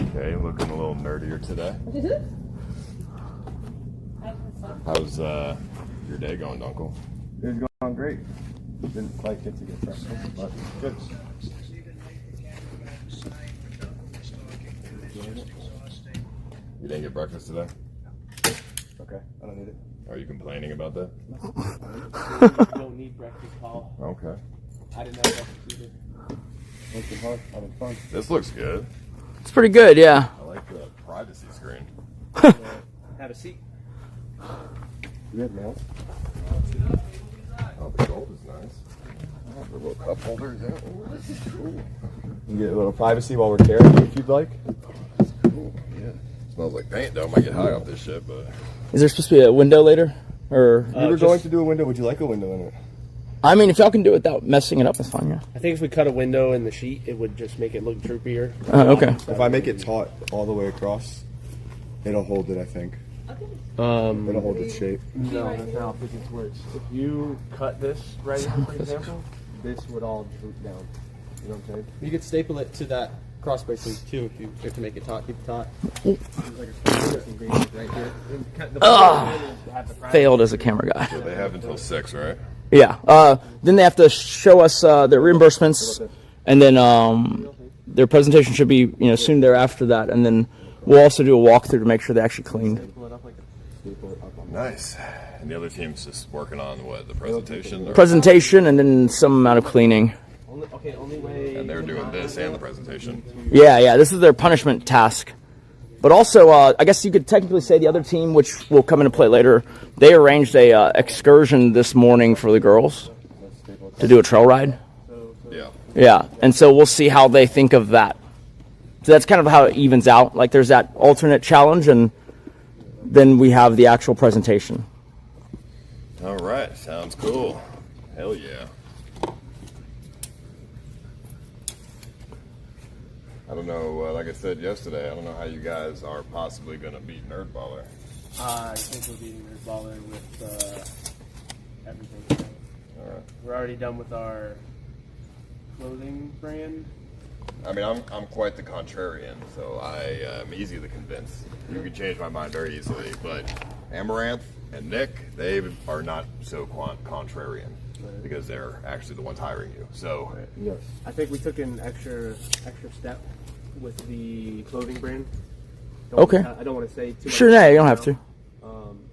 Okay, looking a little nerdier today. How's your day going, Dunkel? It's going great. Didn't quite get to get breakfast, but good. You didn't get breakfast today? Okay, I don't need it. Are you complaining about that? You don't need breakfast, Paul. Okay. I didn't have breakfast either. Working hard, having fun. This looks good. It's pretty good, yeah. I like the privacy screen. Have a seat. Good, man. Oh, the gold is nice. Oh, the little cup holders. Yeah. Oh, this is cool. You can get a little privacy while we're carrying if you'd like. That's cool. Yeah. Smells like paint though. Might get high off this shit, but. Is there supposed to be a window later? Or we were going to do a window. Would you like a window in it? I mean, if y'all can do it without messing it up, that's fine, yeah. I think if we cut a window in the sheet, it would just make it look droopier. Okay. If I make it taut all the way across, it'll hold it, I think. It'll hold its shape. No, that's not how physics works. If you cut this right here, for example, this would all droop down. You know what I'm saying? You could staple it to that cross bracing too if you have to make it taut. Keep it taut. Right here. Failed as a camera guy. So they have until 6, right? Yeah. Then they have to show us their reimbursements, and then their presentation should be soon thereafter that, and then we'll also do a walkthrough to make sure they actually clean. Nice. And the other team's just working on what, the presentation? Or? Presentation and then some amount of cleaning. And they're doing this and the presentation. Yeah. This is their punishment task. But also, I guess you could technically say the other team, which will come into play later, they arranged a excursion this morning for the girls to do a trail ride. Yeah. Yeah, and so we'll see how they think of that. So that's kind of how it evens out. Like there's that alternate challenge, and then we have the actual presentation. All right, sounds cool. Hell yeah. I don't know, like I said yesterday, I don't know how you guys are possibly going to beat Nerdballer. I think we're beating Nerdballer with everything. All right. We're already done with our clothing brand. I mean, I'm quite the contrarian, so I am easy to convince. You can change my mind very easily, but Amaranth and Nick, they are not so contrarian because they're actually the ones hiring you. So yes, I think we took an extra step with the clothing brand. Okay. I don't want to say too much. Sure, no, you don't have to.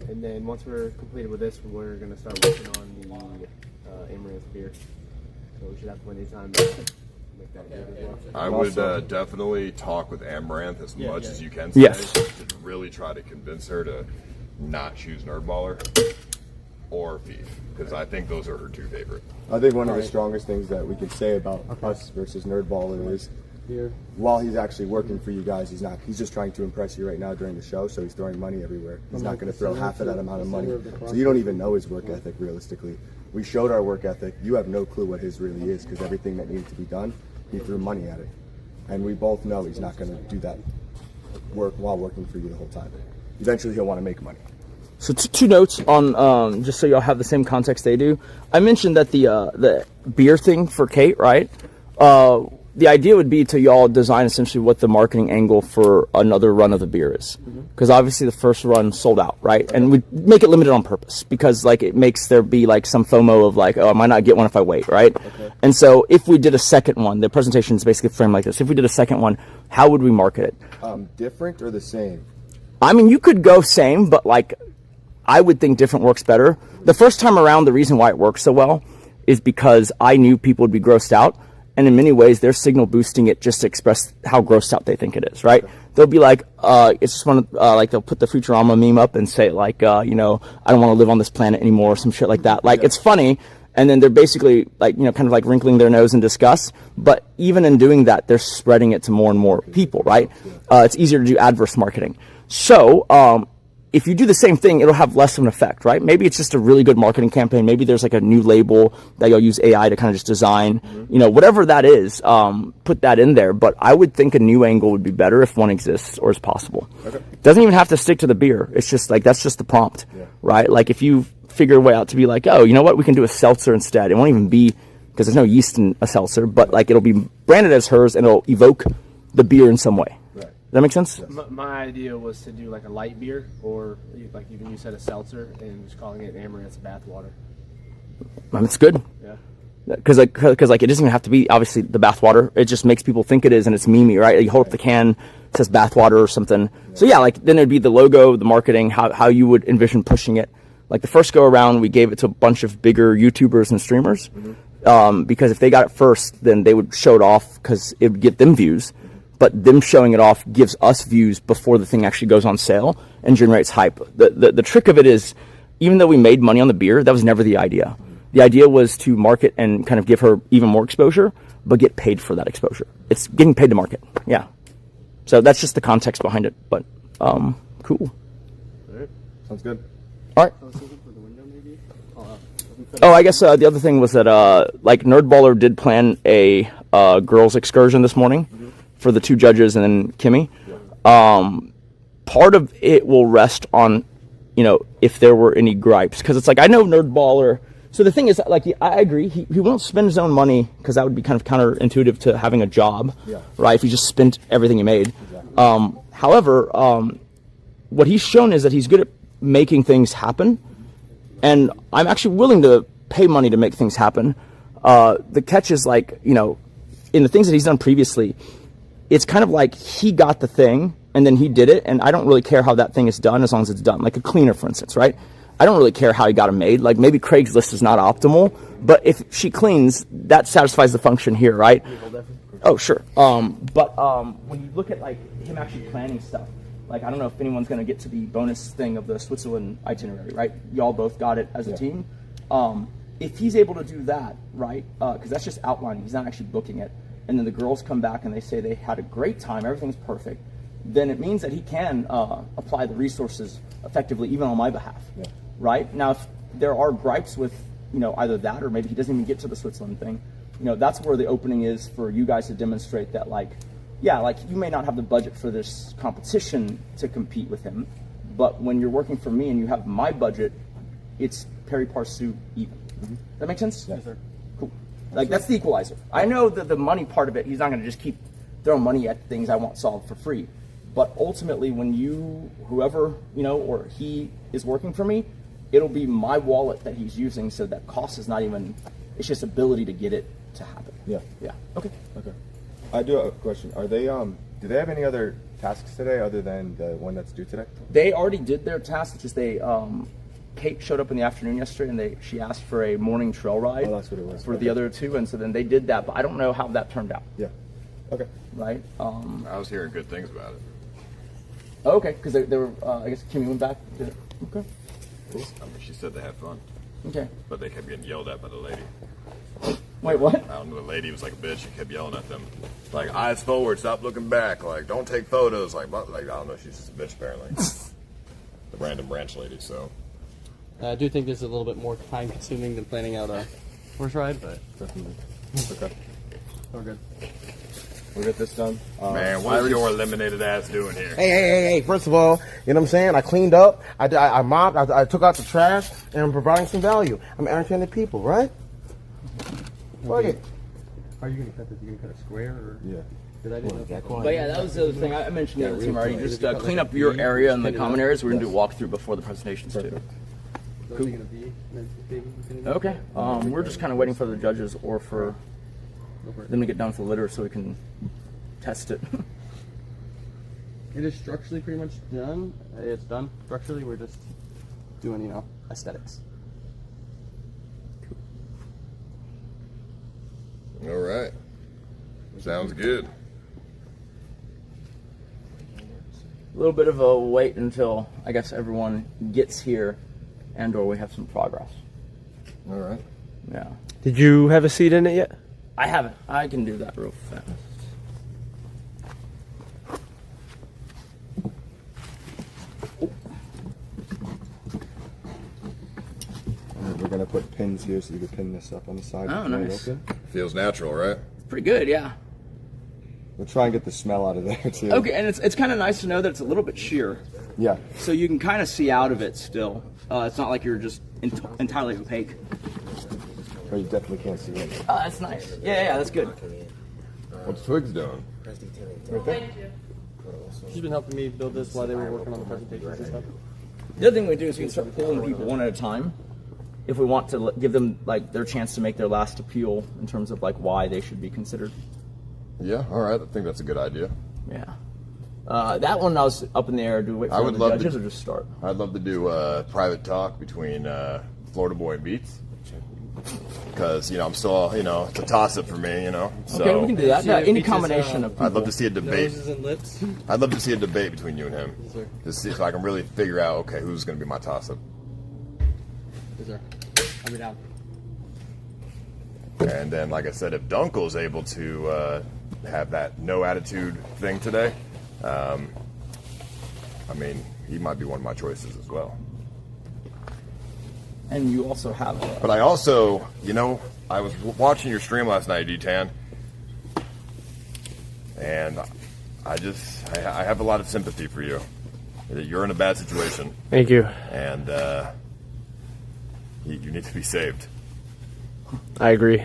And then once we're completed with this, we're going to start working on the Amaranth beer. So we should have plenty of time to make that good as well. I would definitely talk with Amaranth as much as you can. Yes. To really try to convince her to not choose Nerdballer or FEAT, because I think those are her two favorite. I think one of the strongest things that we can say about us versus Nerdballer is while he's actually working for you guys, he's just trying to impress you right now during the show, so he's throwing money everywhere. He's not going to throw half of that amount of money. So you don't even know his work ethic realistically. We showed our work ethic. You have no clue what his really is, because everything that needed to be done, he threw money at it. And we both know he's not going to do that work while working for you the whole time. Eventually he'll want to make money. So two notes on just so y'all have the same context they do. I mentioned that the beer thing for Kate, right? The idea would be to y'all design essentially what the marketing angle for another run of the beer is, because obviously the first run sold out, right? And we make it limited on purpose because like it makes there be like some FOMO of like, oh, I might not get one if I wait, right? Okay. And so if we did a second one, the presentation is basically framed like this. If we did a second one, how would we market it? Different or the same? I mean, you could go same, but like I would think different works better. The first time around, the reason why it worked so well is because I knew people would be grossed out. And in many ways, they're signal boosting it just to express how grossed out they think it is, right? Okay. They'll be like, it's just one of, like they'll put the Futurama meme up and say like, I don't want to live on this planet anymore or some shit like that. Like, it's funny. And then they're basically like, kind of like wrinkling their nose in disgust. But even in doing that, they're spreading it to more and more people, right? It's easier to do adverse marketing. So, if you do the same thing, it'll have less of an effect, right? Maybe it's just a really good marketing campaign. Maybe there's like a new label that you'll use AI to kind of just design, whatever that is, put that in there. But I would think a new angle would be better if one exists or is possible. Okay. Doesn't even have to stick to the beer. It's just like, that's just the prompt, right? Like if you figure a way out to be like, oh, you know what? We can do a seltzer instead. It won't even be because there's no yeast in a seltzer, but like it'll be branded as hers and it'll evoke the beer in some way. Right. Does that make sense? My idea was to do like a light beer, or like even you said a seltzer, and just calling it Amaranth's bathwater. It's good. Yeah. Because like it doesn't even have to be obviously the bathwater. It just makes people think it is, and it's memey, right? You hold up the can, it says bathwater or something. Yeah. So yeah, like then it'd be the logo, the marketing, how you would envision pushing it. Like the first go around, we gave it to a bunch of bigger YouTubers and streamers, because if they got it first, then they would show it off because it would get them views. But them showing it off gives us views before the thing actually goes on sale and generates hype. The trick of it is, even though we made money on the beer, that was never the idea. The idea was to market and kind of give her even more exposure, but get paid for that exposure. It's getting paid to market. Yeah. So that's just the context behind it. But cool. All right. Sounds good. All right. Oh, I guess the other thing was that like Nerdballer did plan a girls excursion this morning for the 2 judges and then Kimmy. Part of it will rest on, if there were any gripes, because it's like I know Nerdballer. So the thing is, like, I agree. He won't spend his own money because that would be kind of counterintuitive to having a job, right? If he just spent everything he made. Exactly. However, what he's shown is that he's good at making things happen, and I'm actually willing to pay money to make things happen. The catch is like, in the things that he's done previously, it's kind of like he got the thing and then he did it, and I don't really care how that thing is done as long as it's done. Like a cleaner, for instance, right? I don't really care how he got it made. Like maybe Craigslist is not optimal, but if she cleans, that satisfies the function here, right? Oh, sure. But when you look at like him actually planning stuff, like I don't know if anyone's gonna get to the bonus thing of the Switzerland itinerary, right? Y'all both got it as a team. If he's able to do that, right? Because that's just outlining. He's not actually booking it. And then the girls come back and they say they had a great time, everything's perfect. Then it means that he can apply the resources effectively, even on my behalf. Yeah. Right? Now, if there are gripes with, either that or maybe he doesn't even get to the Switzerland thing, that's where the opening is for you guys to demonstrate that, like, yeah, like you may not have the budget for this competition to compete with him, but when you're working for me and you have my budget, it's pari passu even. That make sense? Yes, sir. Cool. Like, that's the equalizer. I know that the money part of it, he's not going to just keep throwing money at things I want solved for free. But ultimately, when whoever, or he is working for me, it'll be my wallet that he's using, so that cost is not even, it's just ability to get it to happen. Yeah. Yeah. Okay. Okay. I do have a question. Are they, do they have any other tasks today other than the one that's due today? They already did their task, which is Kate showed up in the afternoon yesterday, and she asked for a morning trail ride. Oh, that's what it was. For the other 2, and so then they did that, but I don't know how that turned out. Yeah. Okay. Right? I was hearing good things about it. Okay, because they were, I guess Kimmy went back. Did it? Okay. Cool. I mean, she said they had fun. Okay. But they kept getting yelled at by the lady. Wait, what? I don't know, the lady was like a bitch. She kept yelling at them. Like, eyes forward, stop looking back. Like, don't take photos. Like I don't know, she's just a bitch apparently. The random branch lady, so. I do think this is a little bit more time consuming than planning out a horse ride, but. Definitely. Okay. We're good. We'll get this done. Man, what is your eliminated ass doing here? Hey, first of all, you know what I'm saying? I cleaned up, I mopped, I took out the trash, and I'm providing some value. I'm entertaining people, right? Fuck it. Are you going to cut this? You going to cut it square or? Yeah. But yeah, that was the other thing. I mentioned the other team already. Just clean up your area and the common areas. We're going to do a walkthrough before the presentations too. Cool. Okay. We're just kind of waiting for the judges or for them to get done with the litter so we can test it. It is structurally pretty much done. It's done structurally. We're just doing, aesthetics. All right. Sounds good. A little bit of a wait until I guess everyone gets here and or we have some progress. All right. Yeah. Did you have a seat in it yet? I haven't. I can do that real fast. We're going to put pins here so you can pin this up on the side. Oh, nice. Feels natural, right? Pretty good, yeah. We'll try and get the smell out of there too. Okay, and it's kind of nice to know that it's a little bit sheer. Yeah. So you can kind of see out of it still. It's not like you're just entirely opaque. Oh, you definitely can't see him. Oh, that's nice. Yeah, that's good. What's Twigs doing? Right there. She's been helping me build this while they were working on the presentations and stuff. The other thing we do is we can start pulling people one at a time if we want to give them like their chance to make their last appeal in terms of like why they should be considered. Yeah, all right. I think that's a good idea. Yeah. That one I was up in the air. Do we wait for the judges or just start? I'd love to do a private talk between Florida Boy and Beats. Because, I'm still, it's a toss-up for me, So, okay, we can do that. Yeah, any combination of people. I'd love to see a debate. Noses and lips. I'd love to see a debate between you and him. Yes, sir. Just see if I can really figure out, okay, who's going to be my toss-up. Yes, sir. I'll be down. And then, like I said, if Dunkel's able to have that no attitude thing today, he might be one of my choices as well. And you also have But I also, I was watching your stream last night, D-Tan, and I have a lot of sympathy for you. You're in a bad situation. Thank you. And you need to be saved. I agree.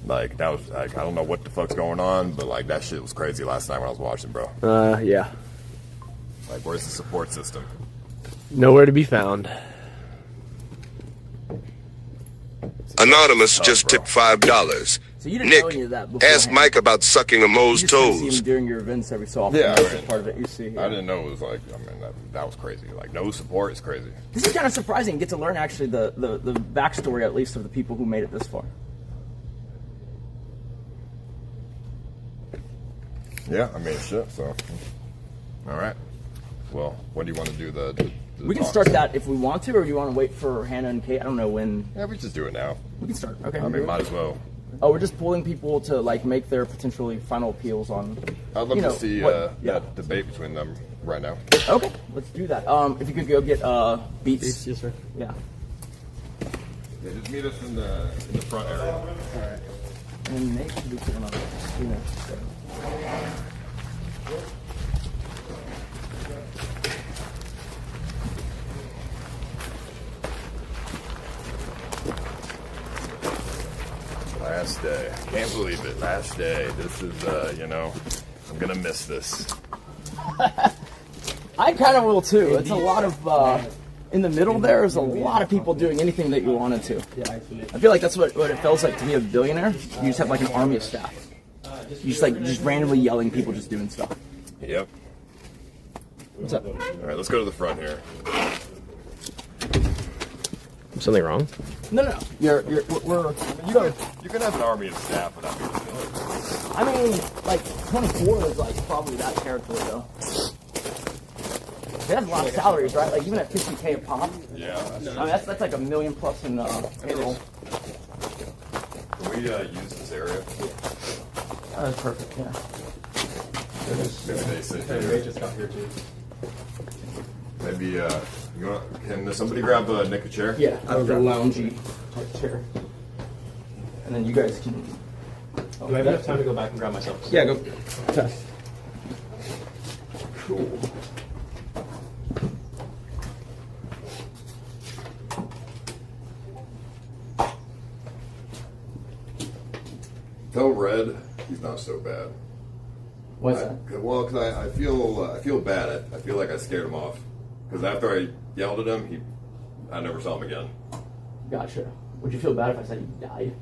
Like, that was, I don't know what the fuck's going on, but, like, that shit was crazy last night when I was watching, bro. Yeah. Like, where's the support system? Nowhere to be found. Anonymous just tipped $5. So you didn't know any of that beforehand. Ask Mike about sucking a moe's You just see toes. him during your events every so often. Yeah, That's just part of it you see. I didn't know it was like, that was crazy. Like, no support is crazy. This is kind of surprising. You get to learn actually the backstory at least of the people who made it this far. Yeah, shit, so. All right. Well, when do you want to do the We can talks? start that if we want to, or do you want to wait for Hannah and Kate? I don't know when. Yeah, we just do it now. We can start. Okay. Might as well. Oh, we're just pulling people to like make their potentially final appeals on. I'd love to see that debate between them right now. Okay, let's do that. If you could go get Beats. Yes, sir. Yeah. Yeah, just meet us in the front area. All right. And Nate should be putting on the screen. Last day. Can't believe it. Last day. This is, I'm gonna miss this. I kind of will too. It's a lot of, in the middle there's a lot of people doing anything that you wanted to. I feel like that's what it feels like to be a billionaire. You just have like an army of staff. You just randomly yelling, people just doing stuff. Yep. What's up? All right, let's go to the front here. Something wrong? No. You can have an army of staff without being a villain. I mean, like 24 is like probably that territory though. They have a lot of salaries, right? Like even at 50K a pop. Yeah. That's like $1 million plus in payroll. Can we use this area? Oh, that's perfect. Yeah. Maybe they sit here. Ray just got here too. Maybe can somebody grab Nick a chair? Yeah, I was a loungy type chair. And then you guys can. Do I have enough time to go back and grab myself? Yeah, go. Test. Cool. Tell Red he's not so bad. What's that? Well, because I feel bad. I feel like I scared him off. Because after I yelled at him, I never saw him again. Gotcha. Would you feel bad if I said he died?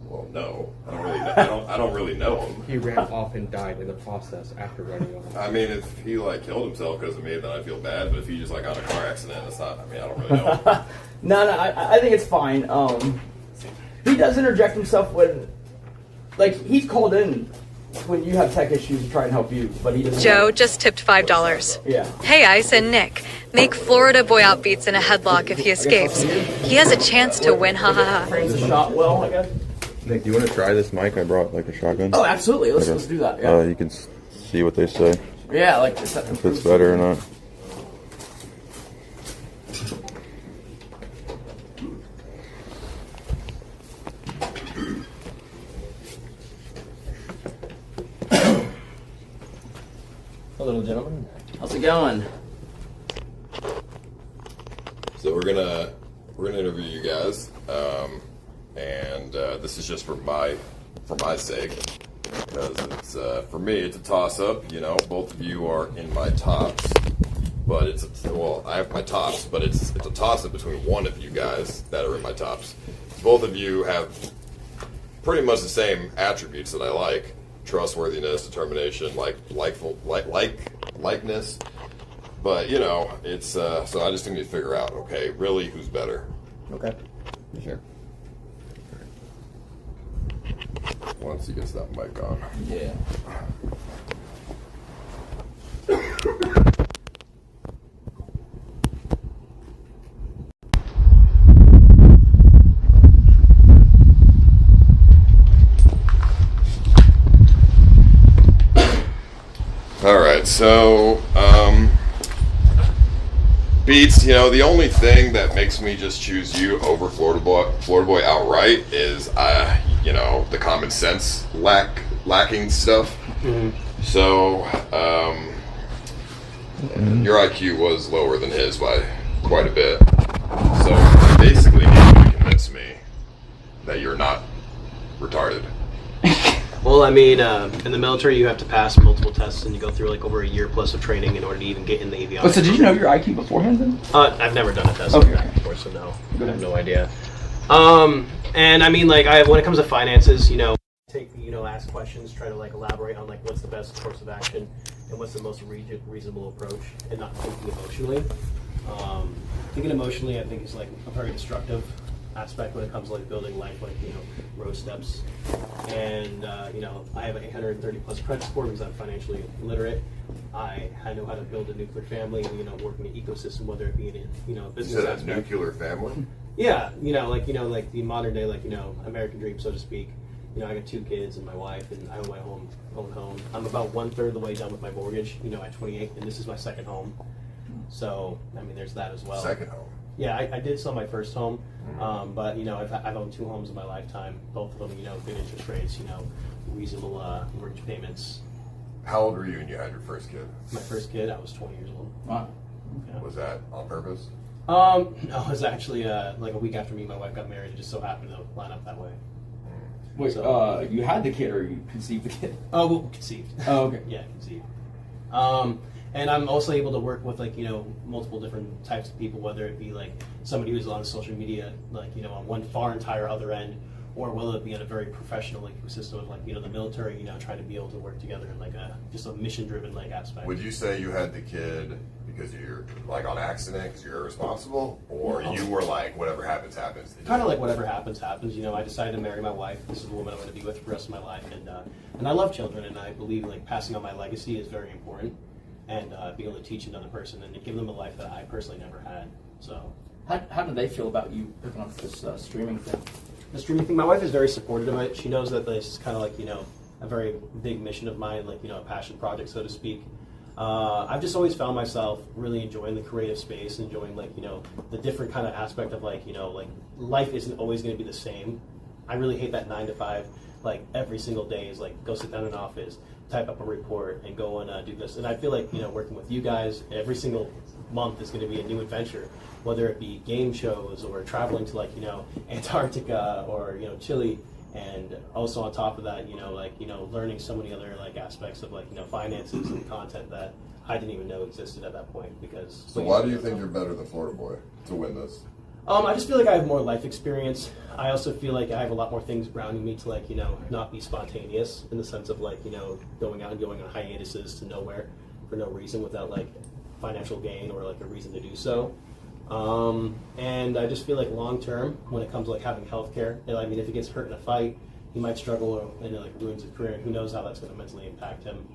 Well, no. I don't really know him. He ran off and died in the process after running off. I mean, if he killed himself because of me, then I feel bad. But if he just got in a car accident, it's not. I don't really know. No, I think it's fine. He does interject himself when, he's called in when you have tech issues to try and help you, but he doesn't. Joe just tipped $5. Yeah. Hey, Ice and Nick. Make Florida boy out Beats in a headlock if he escapes. He has a chance to win, ha ha ha. Frames the shot well, I guess. Nick, do you want to try this mic? I brought a shotgun. Oh, absolutely. Let's do that. Yeah. You can see what they say. Yeah, if it's better or not. Hello, gentlemen. How's it going? So we're gonna we're gonna interview you guys, and this is just for my sake, because it's for me it's a toss-up. You know, both of you are in my tops, but I have my tops, but it's a toss-up between one of you guys that are in my tops. Both of you have pretty much the same attributes that I like: trustworthiness, determination, likeness. But you know, it's so I just need to figure out, okay, really who's better. Okay, sure. Once he gets that mic on. Yeah. All right, so Beats, you know, the only thing that makes me just choose you over Florida Boy outright is you know, the common sense lacking stuff. Mm-hmm. So your IQ was lower than his by quite a bit. So basically, you need to convince me that you're not retarded. Well, I mean, in the military, you have to pass multiple tests, and you go through like over a year plus of training in order to even get in the avionics. Oh, so did you know your IQ beforehand then? I've never done a test before, so no, I have no idea. And I mean, like, when it comes to finances, you know, ask questions, try to like elaborate on like what's the best course of action and what's the most reasonable approach, and not thinking emotionally. Thinking emotionally, I think, is like a very destructive aspect when it comes to like building life, like, you know, road steps. And you know, I have an 830 plus credit score because I'm financially literate. I know how to build a nuclear family, you know, work in an ecosystem, whether it be in a, you know, business. You said aspect. a nuclear family? Yeah, you know, like the modern day, like, you know, American dream, so to speak. You know, I got 2 kids and my wife, and I own my own home. I'm about 1/3 of the way done with my mortgage, you know, at 28, and this is my second home. So, I mean, there's that as well. Second home? Yeah, I did sell my first home, but, you know, I've owned 2 homes in my lifetime. Both of them, you know, good interest rates, you know, reasonable mortgage payments. How old were you when you had your first kid? My first kid, I was 20 years old. Wow. Yeah. Was that on purpose? No, it was actually like a week after me and my wife got married. It just so happened to line up that way. Wait, So, you had the kid or you conceived the kid? Oh, well, conceived. Oh, okay. Yeah, conceived. And I'm also able to work with, like, you know, multiple different types of people, whether it be like somebody who's on social media, like, you know, on one far entire other end, or will it be in a very professional like ecosystem of, like, you know, the military, you know, trying to be able to work together in like just a mission-driven like aspect. Would you say you had the kid because you're like on accident, because you're irresponsible, or you were like, whatever happens, happens? Kind of like whatever happens, happens. You know, I decided to marry my wife. This is the woman I'm going to be with for the rest of my life, and I love children, and I believe like passing on my legacy is very important, and being able to teach another person and to give them a life that I personally never had. So, how do they feel about you picking up this streaming thing? The streaming thing, my wife is very supportive of it. She knows that this is kind of like, you know, a very big mission of mine, like, you know, a passion project, so to speak. I've just always found myself really enjoying the creative space, enjoying, like, you know, the different kind of aspect of, like, you know, like, life isn't always going to be the same. I really hate that 9 to 5, like, every single day is like, go sit down in an office, type up a report, and go and do this. And I feel like, you know, working with you guys, every single month is going to be a new adventure, whether it be game shows or traveling to, like, you know, Antarctica or, you know, Chile. And also on top of that, you know, like, you know, learning so many other like aspects of, like, you know, finances and content that I didn't even know existed at that point. Because so why do you think you're better than Florida Boy to win this? I just feel like I have more life experience. I also feel like I have a lot more things grounding me to, like, you know, not be spontaneous in the sense of, like, you know, going out and going on hiatuses to nowhere for no reason without like financial gain or like a reason to do so. And I just feel like long term, when it comes to like having healthcare, I mean, if he gets hurt in a fight, he might struggle and it like ruins his career, and who knows how that's going to mentally impact him.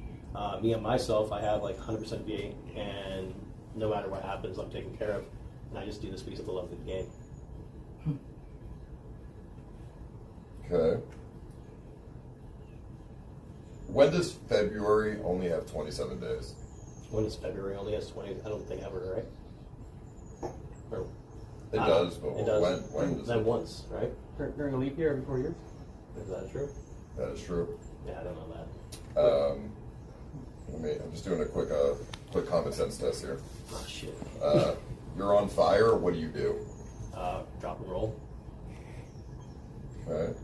Me and myself, I have like 100% VA, and no matter what happens, I'm taken care of, and I just do this because of the love of the game. Okay. When does February only have 27 days? When does February only has 20? I don't think ever, right? Or, it does, but it does. When does then it? Once, right? During a leap year every 4 years. Is that true? That is true. Yeah, I don't know that. I'm just doing a quick common sense test here. Oh shit. You're on fire. What do you do? drop and roll. Alright.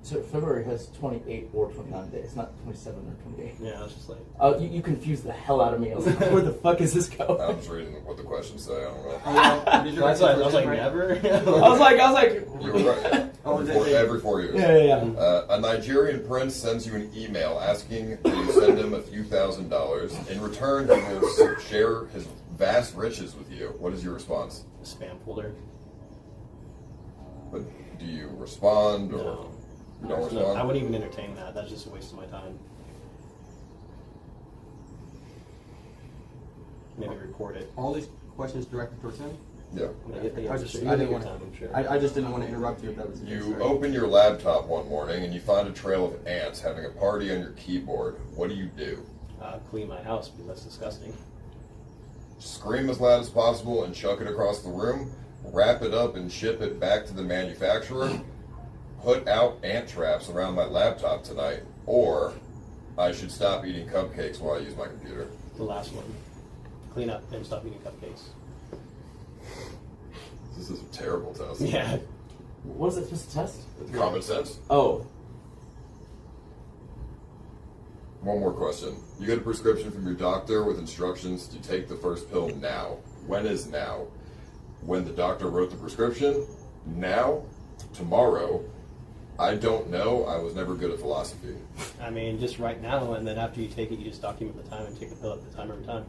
So February has 28 or 29 days, not 27 or 28. Yeah, it's just like... You confused the hell out of me. I was like, where the fuck is this going? I was reading what the questions say, I don't know. I was like, never? I was like... You were right. Every 4 years. Yeah. A Nigerian prince sends you an email asking that you send him a few $1,000. In return, he will share his vast riches with you. What is your response? Spam folder. But do you respond or... No, I wouldn't even entertain that. That's just a waste of my time. Maybe report it. All these questions directed towards him? Yeah. I just didn't want to interrupt you if that was the case. You open your laptop one morning and you find a trail of ants having a party on your keyboard. What do you do? Clean my house because that's disgusting. Scream as loud as possible and chuck it across the room. Wrap it up and ship it back to the manufacturer. Put out ant traps around my laptop tonight, or I should stop eating cupcakes while I use my computer. The last one. Clean up and stop eating cupcakes. This is a terrible test. Yeah. What is it supposed to test? Common sense. Oh. One more question. You get a prescription from your doctor with instructions to take the first pill now. When is now? When the doctor wrote the prescription? Now? Tomorrow? I don't know. I was never good at philosophy. I mean, just right now, and then after you take it, you just document the time and take the pill at the time every time.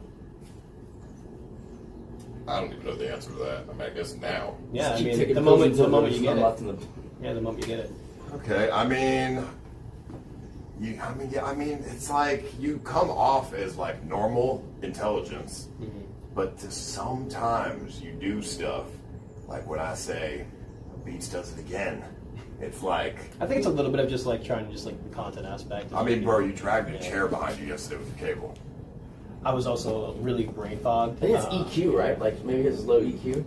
I don't even know the answer to that. I mean, I guess now. Yeah, I mean, the moment you get it. Yeah, the moment you get it. Okay, I mean, it's like you come off as like normal intelligence, but sometimes you do stuff like when I say, Beats does it again. It's like... I think it's a little bit of just like trying to just like the content aspect. I mean, bro, you dragged a chair behind you yesterday with the cable. I was also really brain fogged. I think it's EQ, right? Like maybe it's low EQ.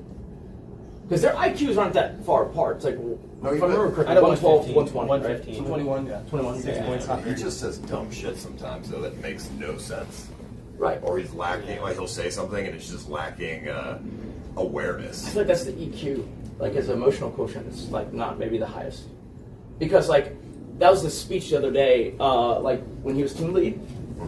Because their IQs aren't that far apart. It's like, if I remember correctly, 112, 120, 115. 121, yeah. 21, 6 points. He just says dumb shit sometimes, though, that makes no sense. Right. Or he's lacking, like he'll say something and it's just lacking awareness. I feel like that's the EQ. Like his emotional quotient is like not maybe the highest. Because like, that was the speech the other day, like when he was team lead.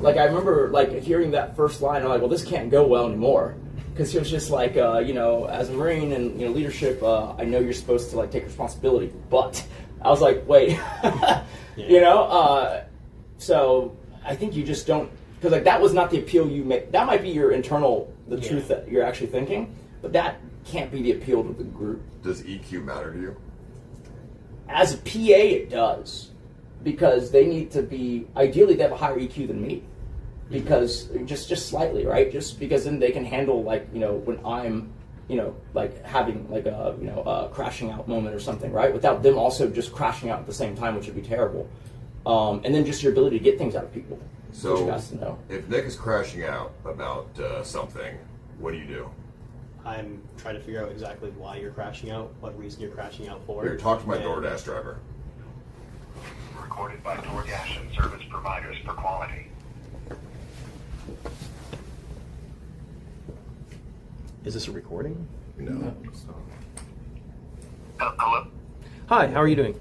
Like I remember like hearing that first line, I'm like, well, this can't go well anymore. Because he was just like, you know, as a Marine and, you know, leadership, I know you're supposed to like take responsibility, but I was like, wait, you know, so I think you just don't, because like that was not the appeal you make. That might be your internal, the truth that you're actually thinking, but that can't be the appeal to the group. Does EQ matter to you? As a PA, it does, because they need to be, ideally they have a higher EQ than me. Because just slightly, right? Just because then they can handle like, you know, when I'm, you know, like having like a, you know, a crashing out moment or something, right? Without them also just crashing out at the same time, which would be terrible. And then just your ability to get things out of people. So, you guys to know. If Nick is crashing out about something, what do you do? I'm trying to figure out exactly why you're crashing out, what reason you're crashing out for. Here, talk to my DoorDash driver. Recorded by DoorDash and service providers for quality. Is this a recording? No. Hello? Hi, how are you doing?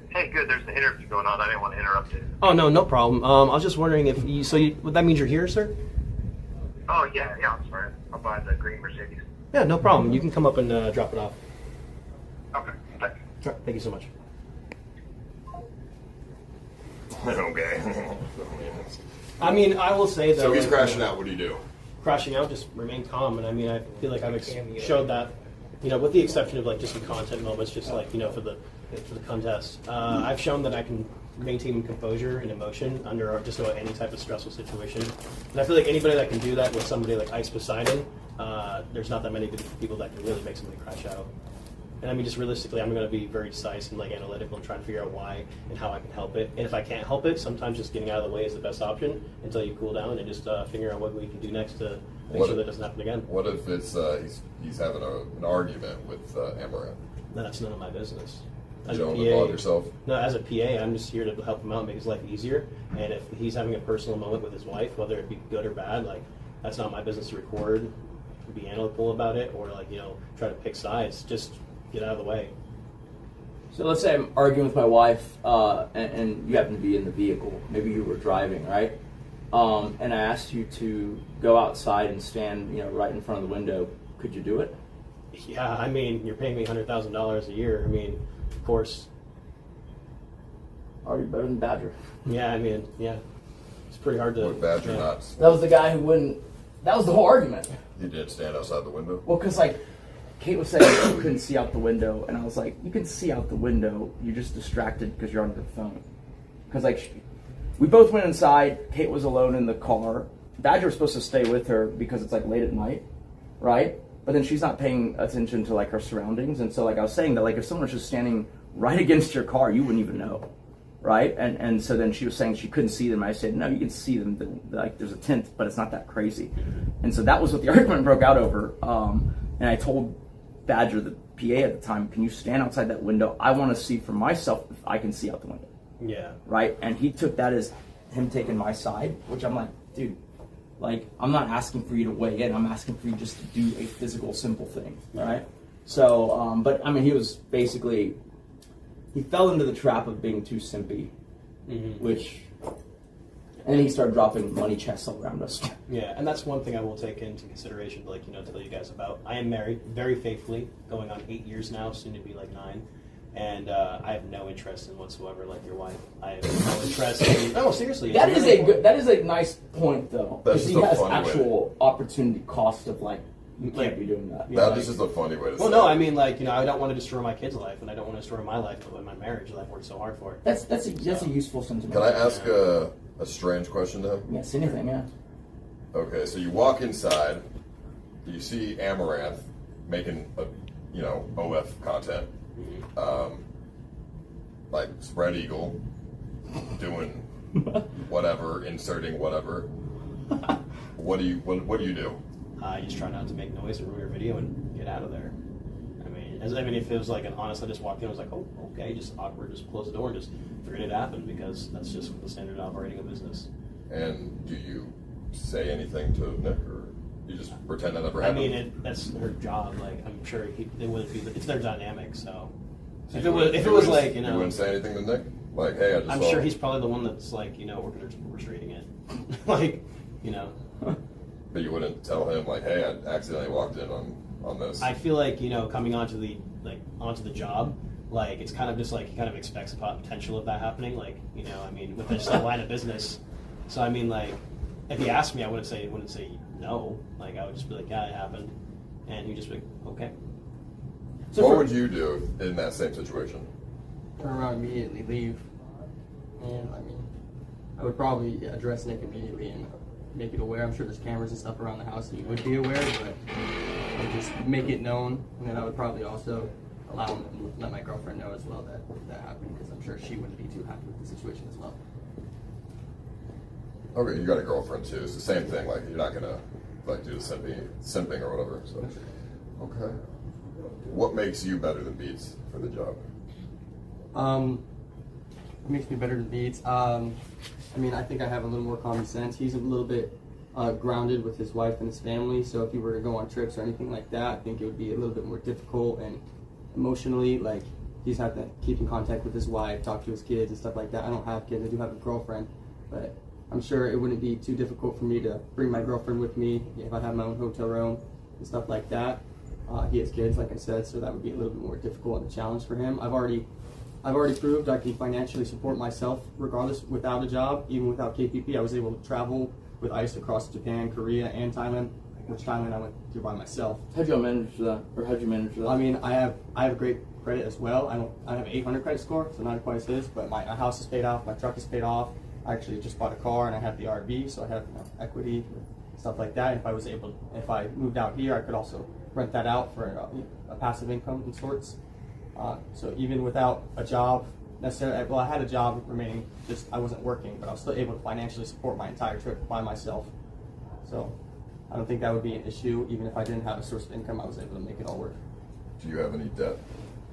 Hey, good. There's an interview going on. I didn't want to interrupt it. Oh, no problem. I was just wondering if you, that means you're here, sir? Oh, yeah, I'm sorry. I'm by the green Mercedes. Yeah, no problem. You can come up and drop it off. Okay, thanks. Sure. Thank you so much. Okay. I mean, I will say that. So he's crashing out. What do you do? Crashing out, just remain calm. And I mean, I feel like I've showed that, you know, with the exception of like just some content moments, just like, you know, for the contest. I've shown that I can maintain composure and emotion under just about any type of stressful situation. And I feel like anybody that can do that with somebody like Ice Poseidon, there's not that many people that can really make somebody crash out. And I mean, just realistically, I'm going to be very decisive and like analytical and trying to figure out why and how I can help it. And if I can't help it, sometimes just getting out of the way is the best option until you cool down and just figure out what we can do next to make sure that doesn't happen again. What if it's he's having an argument with Amaranth? That's none of my business. You don't involve yourself? No, as a PA, I'm just here to help him out and make his life easier. And if he's having a personal moment with his wife, whether it be good or bad, like that's not my business to record. be analytical about it or like, you know, try to pick sides. Just get out of the way. So let's say I'm arguing with my wife, and you happen to be in the vehicle. Maybe you were driving, right? And I asked you to go outside and stand, you know, right in front of the window. Could you do it? Yeah, I mean, you're paying me $100,000 a year. I mean, of course. Are you better than Badger? Yeah, I mean, yeah. It's pretty hard to. Would Badger yeah. not? That was the guy who wouldn't. That was the whole argument. He did stand outside the window. Well, because like Kate was saying, you couldn't see out the window, and I was like, you can see out the window. You're just distracted because you're on your phone. Because like, we both went inside. Kate was alone in the car. Badger was supposed to stay with her because it's like late at night, right? But then she's not paying attention to like her surroundings, and so like I was saying that like if someone was just standing right against your car, you wouldn't even know, right? And so then she was saying she couldn't see them. I said no, you can see them. Like there's a tint, but it's not that crazy. And so that was what the argument broke out over. And I told Badger, the PA at the time, can you stand outside that window? I want to see for myself if I can see out the window. Yeah. Right? And he took that as him taking my side, which I'm like, dude, like, I'm not asking for you to weigh in. I'm asking for you just to do a physical, simple thing, right? So, but, I mean, he was basically, he fell into the trap of being too simpy, which, and then he started dropping money chests all around us. Yeah, and that's one thing I will take into consideration to, like, you know, tell you guys about. I am married very faithfully, going on 8 years now, soon to be like 9. And I have no interest in whatsoever, like your wife. I have no interest in. No, seriously. That is a good. That is a nice point, though, because he has funny actual opportunity cost of like you can't be doing that. That is just a funny way to say Well, no, I mean, like, you know, I don't want to destroy my kid's life, and I don't want to destroy my life, but my marriage that I've worked so hard for. That's a useful sentiment. Can I ask a strange question to him? Yes, anything, yeah. Okay, so you walk inside, you see Amaranth making you know, OF content. Like spread eagle, doing whatever, inserting whatever. What do you do? I just try not to make noise or ruin your video and get out of there. I mean, if it was like an honest, I just walked in, I was like, oh, okay, just awkward, just close the door and just forget it happened because that's just the standard operating of business. And do you say anything to Nick, or you just pretend that never happened? I mean, that's her job. Like, I'm sure it wouldn't be. It's their dynamic, so. If You it was like, you know, you wouldn't say anything to Nick, like, hey, I just I'm saw sure he's probably the one that's like, you know, orchestrating it, like, you know. But you wouldn't tell him like, hey, I accidentally walked in on this. I feel like, you know, coming onto the job, like it's kind of just like he kind of expects the potential of that happening, like, you know, I mean, with just a line of business. So I mean, like, if he asked me, I wouldn't say no. Like I would just be like, yeah, it happened, and he'd just be like, okay. So what would you do in that same situation? Turn around immediately, leave. And I mean, I would probably address Nick immediately and make it aware. I'm sure there's cameras and stuff around the house that you would be aware, but I would just make it known. And then I would probably also allow him and let my girlfriend know as well that happened, because I'm sure she wouldn't be too happy with the situation as well. Okay, you got a girlfriend too. It's the same thing. Like you're not gonna like do the simping or whatever. So okay. What makes you better than Beats for the job? What makes me better than Beats? I mean, I think I have a little more common sense. He's a little bit grounded with his wife and his family, so if he were to go on trips or anything like that, I think it would be a little bit more difficult, and emotionally, like, he's had to keep in contact with his wife, talk to his kids and stuff like that. I don't have kids, I do have a girlfriend, but I'm sure it wouldn't be too difficult for me to bring my girlfriend with me if I have my own hotel room and stuff like that. He has kids, like I said, so that would be a little bit more difficult and a challenge for him. I've already proved I can financially support myself regardless, without a job. Even without KPP, I was able to travel with Ice across Japan, Korea, and Thailand, which Thailand I went to by myself. How'd you manage that? Or how'd you manage that? I mean, I have great credit as well. I have an 800 credit score, so not quite as his, but my house is paid off, my truck is paid off. I actually just bought a car and I have the RV, so I have equity, stuff like that. If I moved out here, I could also rent that out for a passive income in sorts. So even without a job necessarily, well, I had a job remaining, just I wasn't working, but I was still able to financially support my entire trip by myself. So I don't think that would be an issue. Even if I didn't have a source of income, I was able to make it all work. Do you have any debt?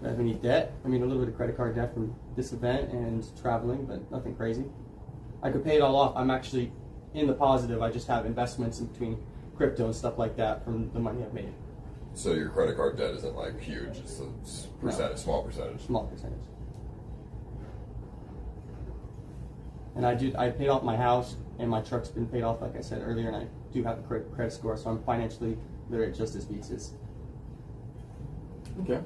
Do I have any debt? I mean, a little bit of credit card debt from this event and traveling, but nothing crazy. I could pay it all off. I'm actually in the positive. I just have investments in between crypto and stuff like that from the money I've made. So your credit card debt isn't like huge, it's a percentage, No. small percentage. Small percentage. And I paid off my house, and my truck's been paid off, like I said earlier, and I do have a credit score, so I'm financially literate just as Beats is. Okay.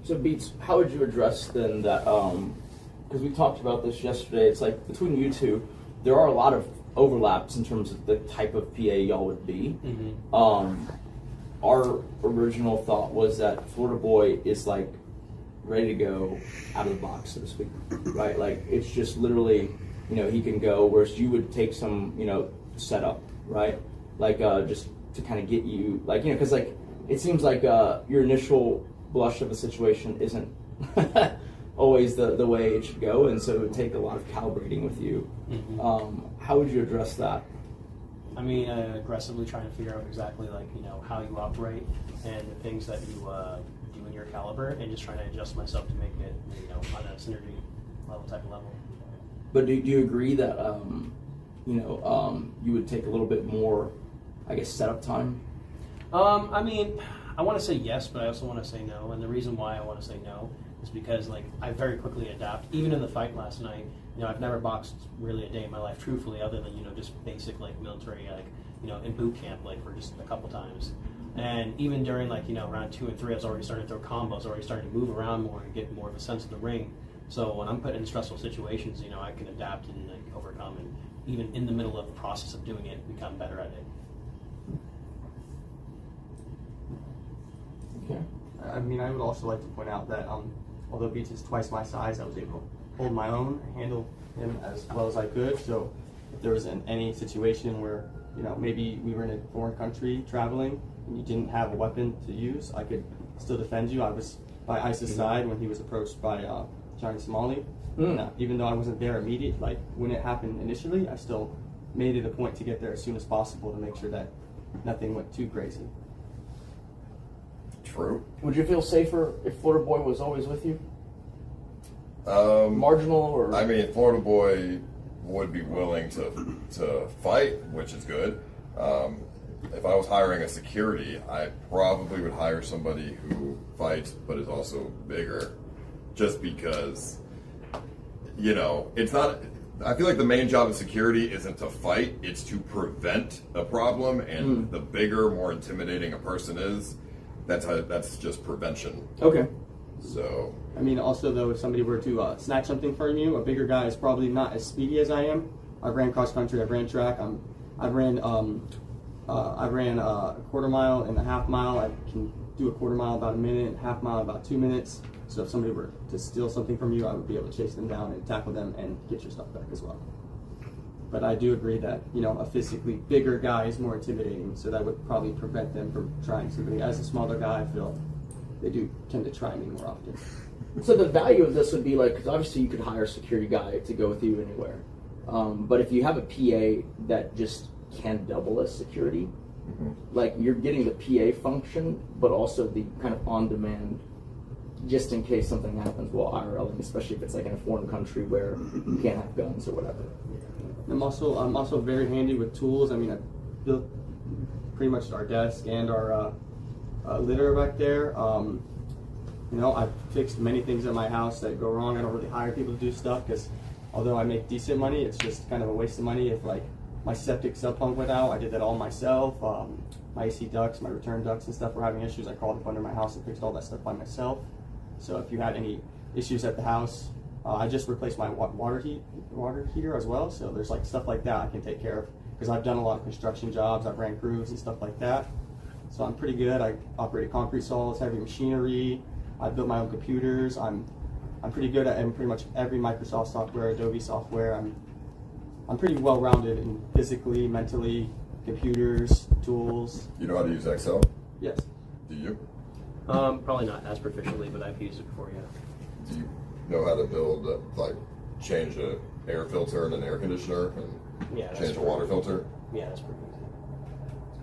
So Beats, how would you address then that, because we talked about this yesterday, it's like between you two, there are a lot of overlaps in terms of the type of PA y'all would be. Our original thought was that Florida Boy is like ready to go out of the box, so to speak, right? Like it's just literally, you know, he can go, whereas you would take some, you know, setup, right? Like just to kind of get you, like, you know, because like it seems like your initial blush of a situation isn't always the way it should go, and so it would take a lot of calibrating with you. How would you address that? I mean, aggressively trying to figure out exactly, like, you know, how you operate and the things that you do in your caliber, and just trying to adjust myself to make it, you know, on a synergy level type of level. But do you agree that you know, you would take a little bit more, I guess, setup time? I mean, I want to say yes, but I also want to say no, and the reason why I want to say no is because, like, I very quickly adapt. Even in the fight last night, you know, I've never boxed really a day in my life, truthfully, other than, you know, just basic, like, military, like, you know, in boot camp, like, for just a couple times. And even during, like, you know, round 2 and 3, I was already starting to throw combos, already starting to move around more and get more of a sense of the ring. So when I'm put in stressful situations, you know, I can adapt and, like, overcome, and even in the middle of the process of doing it, become better at it. Okay. I mean, I would also like to point out that although Beats is twice my size, I was able to hold my own, handle him as well as I could. So if there was any situation where, you know, maybe we were in a foreign country traveling and you didn't have a weapon to use, I could still defend you. I was by Ice's side when he was approached by Johnny Somali. Even though I wasn't there immediately, like when it happened initially, I still made it a point to get there as soon as possible to make sure that nothing went too crazy. True. Would you feel safer if Florida Boy was always with you? Marginal or? I mean, Florida Boy would be willing to fight, which is good. If I was hiring a security, I probably would hire somebody who fights but is also bigger, just because, you know, it's not. I feel like the main job of security isn't to fight; it's to prevent a problem. And the bigger, more intimidating a person is, that's just prevention. Okay. So. I mean, also though, if somebody were to snatch something from you, a bigger guy is probably not as speedy as I am. I've ran cross country, I've ran track, I've ran a quarter mile and a half mile. I can do a quarter mile about a minute, half mile about 2 minutes. So if somebody were to steal something from you, I would be able to chase them down and tackle them and get your stuff back as well. But I do agree that, you know, a physically bigger guy is more intimidating, so that would probably prevent them from trying something. As a smaller guy, I feel they do tend to try me more often. So the value of this would be like, because obviously you could hire a security guy to go with you anywhere. But if you have a PA that just can double as security, like you're getting the PA function, but also the kind of on-demand, just in case something happens while IRLing, especially if it's like in a foreign country where you can't have guns or whatever. I'm also very handy with tools. I mean, I built pretty much our desk and our litter back there. You know, I've fixed many things at my house that go wrong. I don't really hire people to do stuff because although I make decent money, it's just kind of a waste of money. If like my septic sub pump went out, I did that all myself. My AC ducts, my return ducts and stuff were having issues. I crawled up under my house and fixed all that stuff by myself. So if you had any issues at the house, I just replaced my water heater as well. So there's like stuff like that I can take care of because I've done a lot of construction jobs. I've ran crews and stuff like that. So I'm pretty good. I operate concrete saws, heavy machinery. I built my own computers. I'm pretty good at pretty much every Microsoft software, Adobe software. I'm pretty well rounded in physically, mentally, computers, tools. You know how to use Excel? Yes. Do you? Probably not as proficiently, but I've used it before, yeah. Do you know how to build, like, change an air filter and an air conditioner and change a water filter? Yeah, that's pretty easy.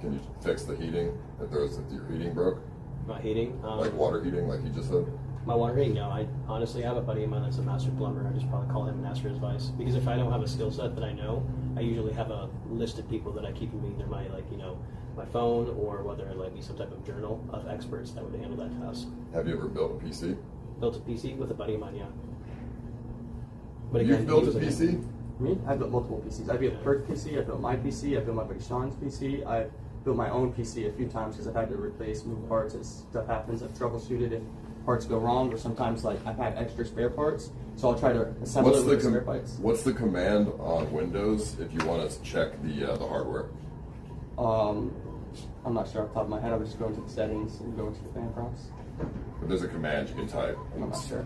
Can you fix the heating if your heating broke? My heating? Like water heating, like you just said? My water heating, no. I honestly have a buddy of mine that's a master plumber. I just probably call him and ask for advice. Because if I don't have a skill set that I know, I usually have a list of people that I keep in either my my phone or whether it like be some type of journal of experts that would handle that task. Have you ever built a PC? Built a PC with a buddy of mine, yeah. But You've again, built he a was PC? Me? I've built multiple PCs. I built a Perk PC, I built my PC, I built my buddy Sean's PC, I've built my own PC a few times because I've had to replace, move parts as stuff happens. I've troubleshooted if parts go wrong, or sometimes like I've had extra spare parts, so I'll try to assemble it with spare parts. What's the command on Windows if you want to check the hardware? I'm not sure off the top of my head. I would just go into the settings and go into the fan prompts. If there's a command you can type. I'm not sure.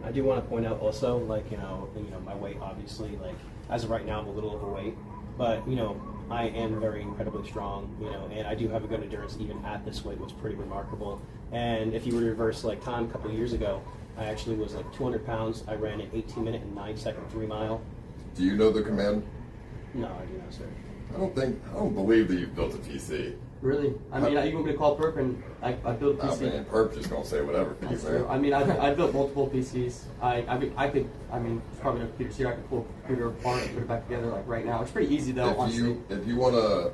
I do want to point out also, like, you know, my weight, obviously, like, as of right now, I'm a little overweight, but, you know, I am very incredibly strong, you know, and I do have a good endurance even at this weight, which is pretty remarkable. And if you were to reverse, like, time a couple of years ago, I actually was, like, 200 pounds. I ran an 18-minute and 9-second 3-mile. Do you know the command? No, I do not, sir. I don't believe that you've built a PC. Really? I mean, you want me to call Perp and I built a PC? I mean, Perp just gonna say whatever for you, man. I mean, I built multiple PCs. I could, there's probably no computers here. I could pull a computer apart and put it back together like right now. It's pretty easy though, honestly. If you wanna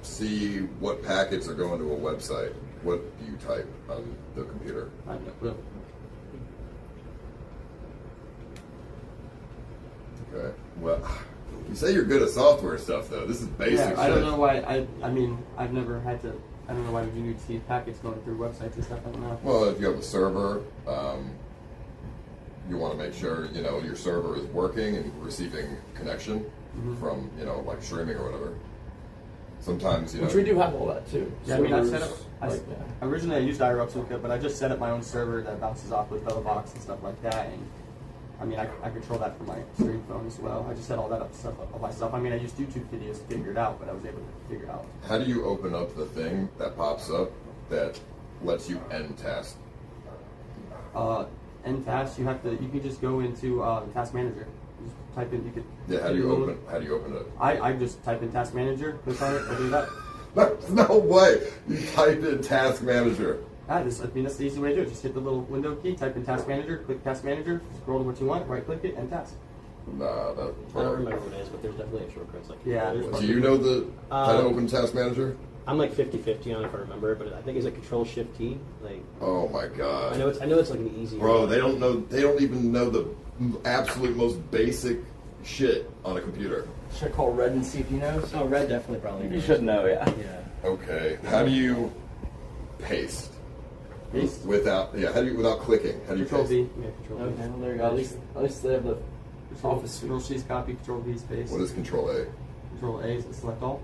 see what packets are going to a website, what do you type on the computer? Okay. Well, you say you're good at software stuff, though. This is basic shit. I don't know why. I mean, I've never had to. I don't know why you need to see packets going through websites and stuff. I don't know. Well, if you have a server, you want to make sure your server is working and receiving connection from like streaming or whatever. Sometimes which we do have all that too. Yeah, I mean, I've set up. Originally, I used IRL toolkit, but I just set up my own server that bounces off with Box and stuff like that. And I mean, I control that from my stream phone as well. I just set all that up myself. I mean, I used YouTube videos to figure it out, but I was able to figure it out. How do you open up the thing that pops up that lets you end task? End task, you can just go into Task Manager. Just type in. You could. Yeah. How do you open it? I just type in Task Manager, click on it, and do that. No way. You type in Task Manager. I mean, that's the easy way to do it. Just hit the little window key, type in Task Manager, click Task Manager, scroll to what you want, right click it, and task. Nah, I don't remember what it is, but there's definitely shortcuts like yeah. Do you know how to open Task Manager? I'm like 50-50 on it if I remember, but I think it's a Control-Shift-T. Like. Oh my god. I know it's like an easy. Bro, they don't know. They don't even know the absolute most basic shit on a computer. Should I call Red and see if he knows? Oh, Red definitely probably knows. You should know, yeah. Yeah. Okay. How do you paste? Paste? Without clicking. How do you Control paste? V. Yeah, Control Okay, well there you go. At least they have the Office Control C's copy, Control V's paste. What is Control A? Control A is select all.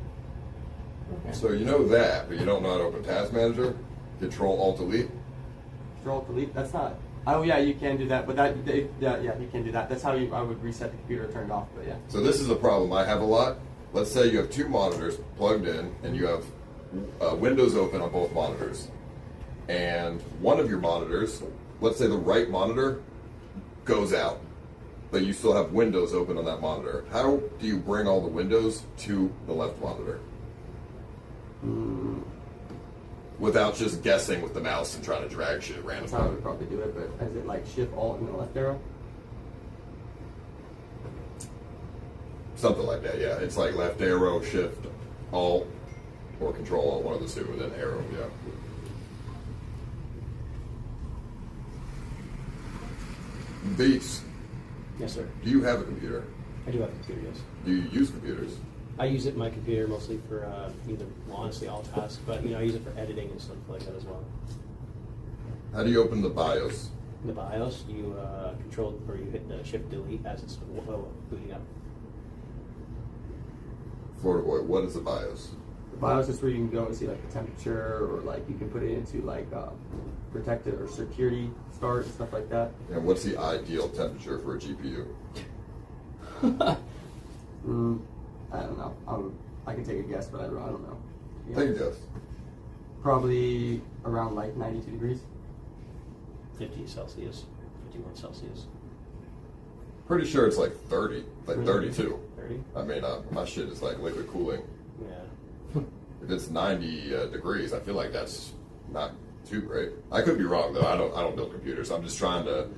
Okay. So you know that, but you don't know how to open Task Manager? Control Alt Delete? Control Alt Delete? That's not. Oh yeah, you can do that, but yeah, you can do that. That's how I would reset the computer, turn it off, but yeah. So this is a problem I have a lot. Let's say you have two monitors plugged in, and you have Windows open on both monitors. And one of your monitors, let's say the right monitor, goes out, but you still have Windows open on that monitor. How do you bring all the windows to the left monitor? Without just guessing with the mouse and trying to drag shit randomly. That's how I would probably do it, but is it like Shift Alt and the left arrow? Something like that, yeah. It's like left arrow, Shift Alt, or Control Alt, one of the two, and then arrow, yeah. Beats. Yes, sir. Do you have a computer? I do have a computer, yes. Do you use computers? I use it in my computer mostly for honestly, all tasks, but I use it for editing and stuff like that as well. How do you open the BIOS? In the BIOS, you you hit the Shift Delete as it's booting up. Florida Boy, what is the BIOS? The BIOS is where you can go and see like the temperature, or like you can put it into like protected or security start and stuff like that. And what's the ideal temperature for a GPU? I don't know. I can take a guess, but I don't know. Yeah. Take a guess. Probably around like 92 degrees. 50 Celsius, 51 Celsius. Pretty sure it's like 30, like 32. 30? I mean, my shit is like liquid cooling. Yeah. If it's 90 degrees, I feel like that's not too great. I could be wrong though. I don't build computers. I'm just trying to.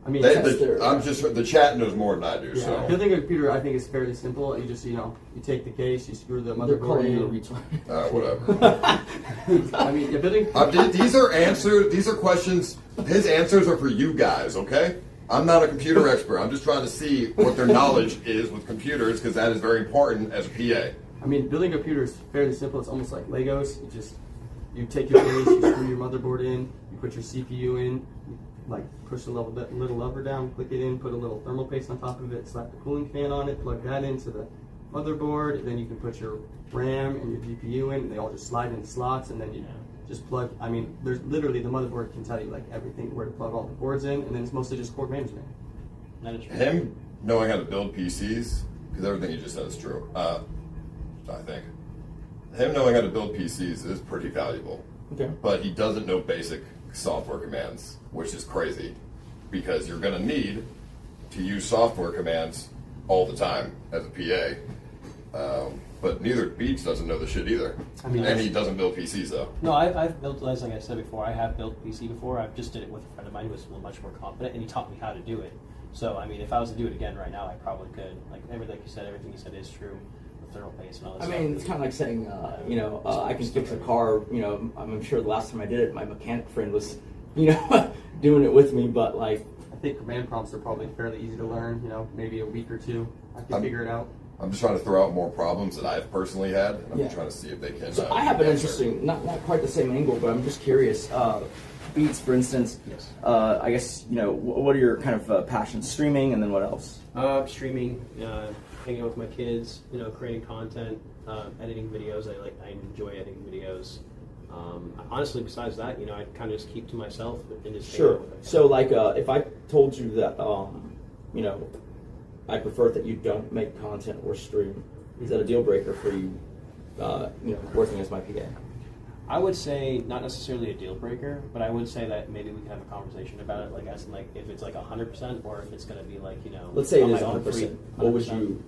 I mean, the chat knows more than I do. Yeah, So building a computer, I think, is fairly simple. You just, you take the case, you screw the motherboard in. Whatever. I mean, you're building. These are answers. These are questions. His answers are for you guys. Okay. I'm not a computer expert. I'm just trying to see what their knowledge is with computers because that is very important as a PA. I mean, building a computer is fairly simple. It's almost like Legos. You take your case, you screw your motherboard in, you put your CPU in, you, push a little lever down, click it in, put a little thermal paste on top of it, slap the cooling fan on it, plug that into the motherboard, then you can put your RAM and your GPU in, and they all just slide into slots, and then you just plug. I mean, there's literally the motherboard can tell you everything, where to plug all the boards in, and then it's mostly just cord management. Him knowing how to build PCs, because everything you just said is true. I think him knowing how to build PCs is pretty valuable. Okay. But he doesn't know basic software commands, which is crazy, because you're going to need to use software commands all the time as a PA. But neither Beats doesn't know the shit either. I mean, and he doesn't build PCs though. No, I've built, like I said before, I have built PC before. I've just did it with a friend of mine who was much more competent, and he taught me how to do it. So, I mean, if I was to do it again right now, I probably could. Like you said, everything you said is true. The thermal paste and all that stuff. I mean, it's kind of like saying, I can fix a car. I'm sure the last time I did it, my mechanic friend was, doing it with me. But I think command prompts are probably fairly easy to learn. Maybe a week or two, I can figure it out. I'm just trying to throw out more problems that I've personally had, and I'm trying to see if they can. So I have an interesting, not quite the same angle, but I'm just curious. Beats, for instance. Yes. I guess what are your kind of passions? Streaming, and then what else? Streaming, hanging out with my kids. Creating content, editing videos. I enjoy editing videos. Honestly, besides that, I kind of just keep to myself and just hang out with it. So if I told you that, I prefer that you don't make content or stream, is that a deal breaker for you? Working as my PA. I would say not necessarily a deal breaker, but I would say that maybe we can have a conversation about it, as in if it's 100% or if it's going to be Let's say it is 100%. What would you?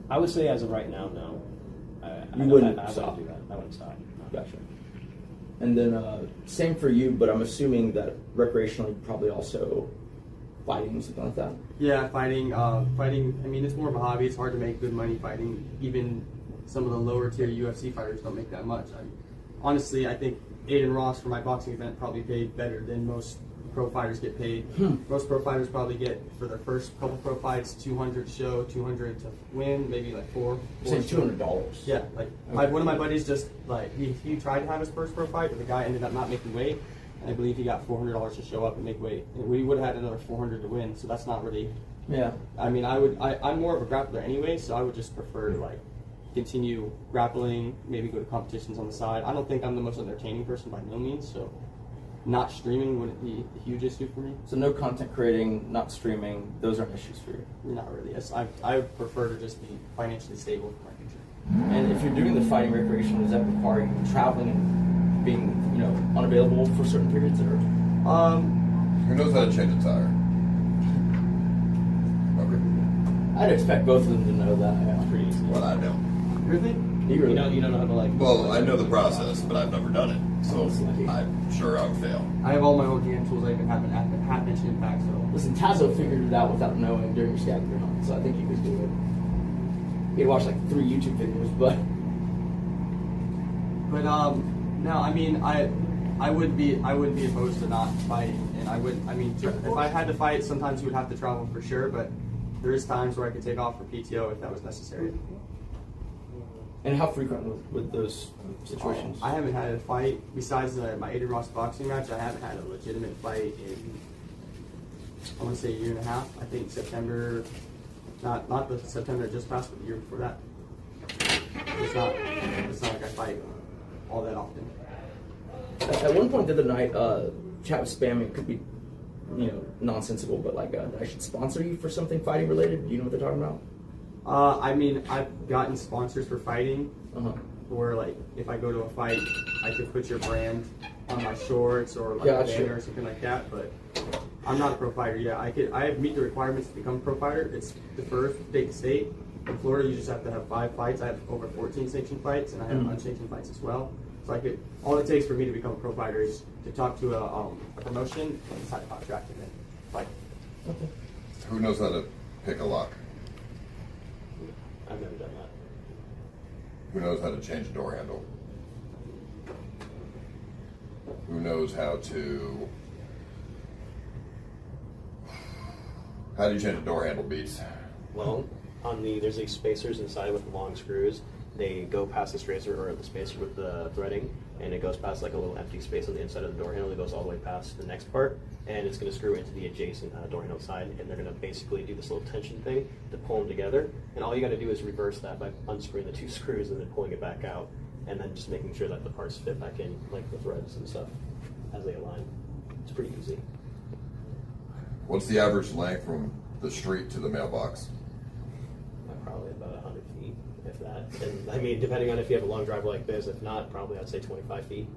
I would say as of right now, no. You wouldn't stop. I wouldn't do that. I wouldn't stop. No. Gotcha. And then same for you, but I'm assuming that recreationally, probably also fighting, something like that. Yeah, fighting. Fighting. I mean, it's more of a hobby. It's hard to make good money fighting. Even some of the lower tier UFC fighters don't make that much. Honestly, I think Aiden Ross for my boxing event probably paid better than most pro fighters get paid. Most pro fighters probably get, for their first couple pro fights, $200 to show, $200 to win, maybe $400. $200. Yeah, one of my buddies just he tried to have his first pro fight, but the guy ended up not making weight. And I believe he got $400 to show up and make weight. And we would have had another $400 to win, so that's not really. Yeah. I mean, I'm more of a grappler anyway, so I would just prefer to continue grappling, maybe go to competitions on the side. I don't think I'm the most entertaining person by no means, so not streaming wouldn't be a huge issue for me. So no content creating, not streaming, those aren't issues for you? Not really. Yes, I prefer to just be financially stable for my future. And if you're doing the fighting recreation, does that require you traveling and being, unavailable for certain periods, or? Who knows how to change a tire? Okay. I'd expect both of them to know that. Yeah. Pretty easy. Well, I don't. Really? You don't know how to Well, I know the process, but I've never done it, so I'm sure I would fail. I have all my own hand tools. I even have an half-inch impact. So listen, Tazo figured it out without knowing during your scavenger hunt, so I think you could do it. You'd watch 3 YouTube videos, but no, I mean I wouldn't be opposed to not fighting, and if I had to fight, sometimes you would have to travel for sure, but there is times where I could take off for PTO if that was necessary. And how frequent with those situations? I haven't had a fight besides my Aiden Ross boxing match. I haven't had a legitimate fight in, I want to say, a year and a half. I think September, not the September that just passed, but the year before that. It's not like I fight all that often. At one point the other night, chat was spamming. Could be, nonsensical, but I should sponsor you for something fighting related. Do you know what they're talking about? I mean, I've gotten sponsors for fighting, where if I go to a fight, I could put your brand on my shorts or a banner or something like that. But I'm not a pro fighter yet. I meet the requirements to become a pro fighter. It's defer state to state, In Florida, you just have to have 5 fights. I have over 14 sanctioned fights, and I have unsanctioned fights as well. So I could, all it takes for me to become a pro fighter is to talk to a promotion and sign a contract and then fight. Who knows how to pick a lock? I've never done that. Who knows how to change a door handle? Who knows how do you change a door handle, Beats? Well, there's these spacers inside with long screws. They go past the spacer or the spacer with the threading, and it goes past like a little empty space on the inside of the door handle. It goes all the way past the next part, and it's going to screw into the adjacent door handle side, and they're going to basically do this little tension thing to pull them together. And all you got to do is reverse that by unscrewing the 2 screws and then pulling it back out, and then just making sure that the parts fit back in, like the threads and stuff, as they align. It's pretty easy. What's the average length from the street to the mailbox? Probably about 100 feet, if that. And I mean, depending on if you have a long driveway like this, if not, probably I'd say 25 feet.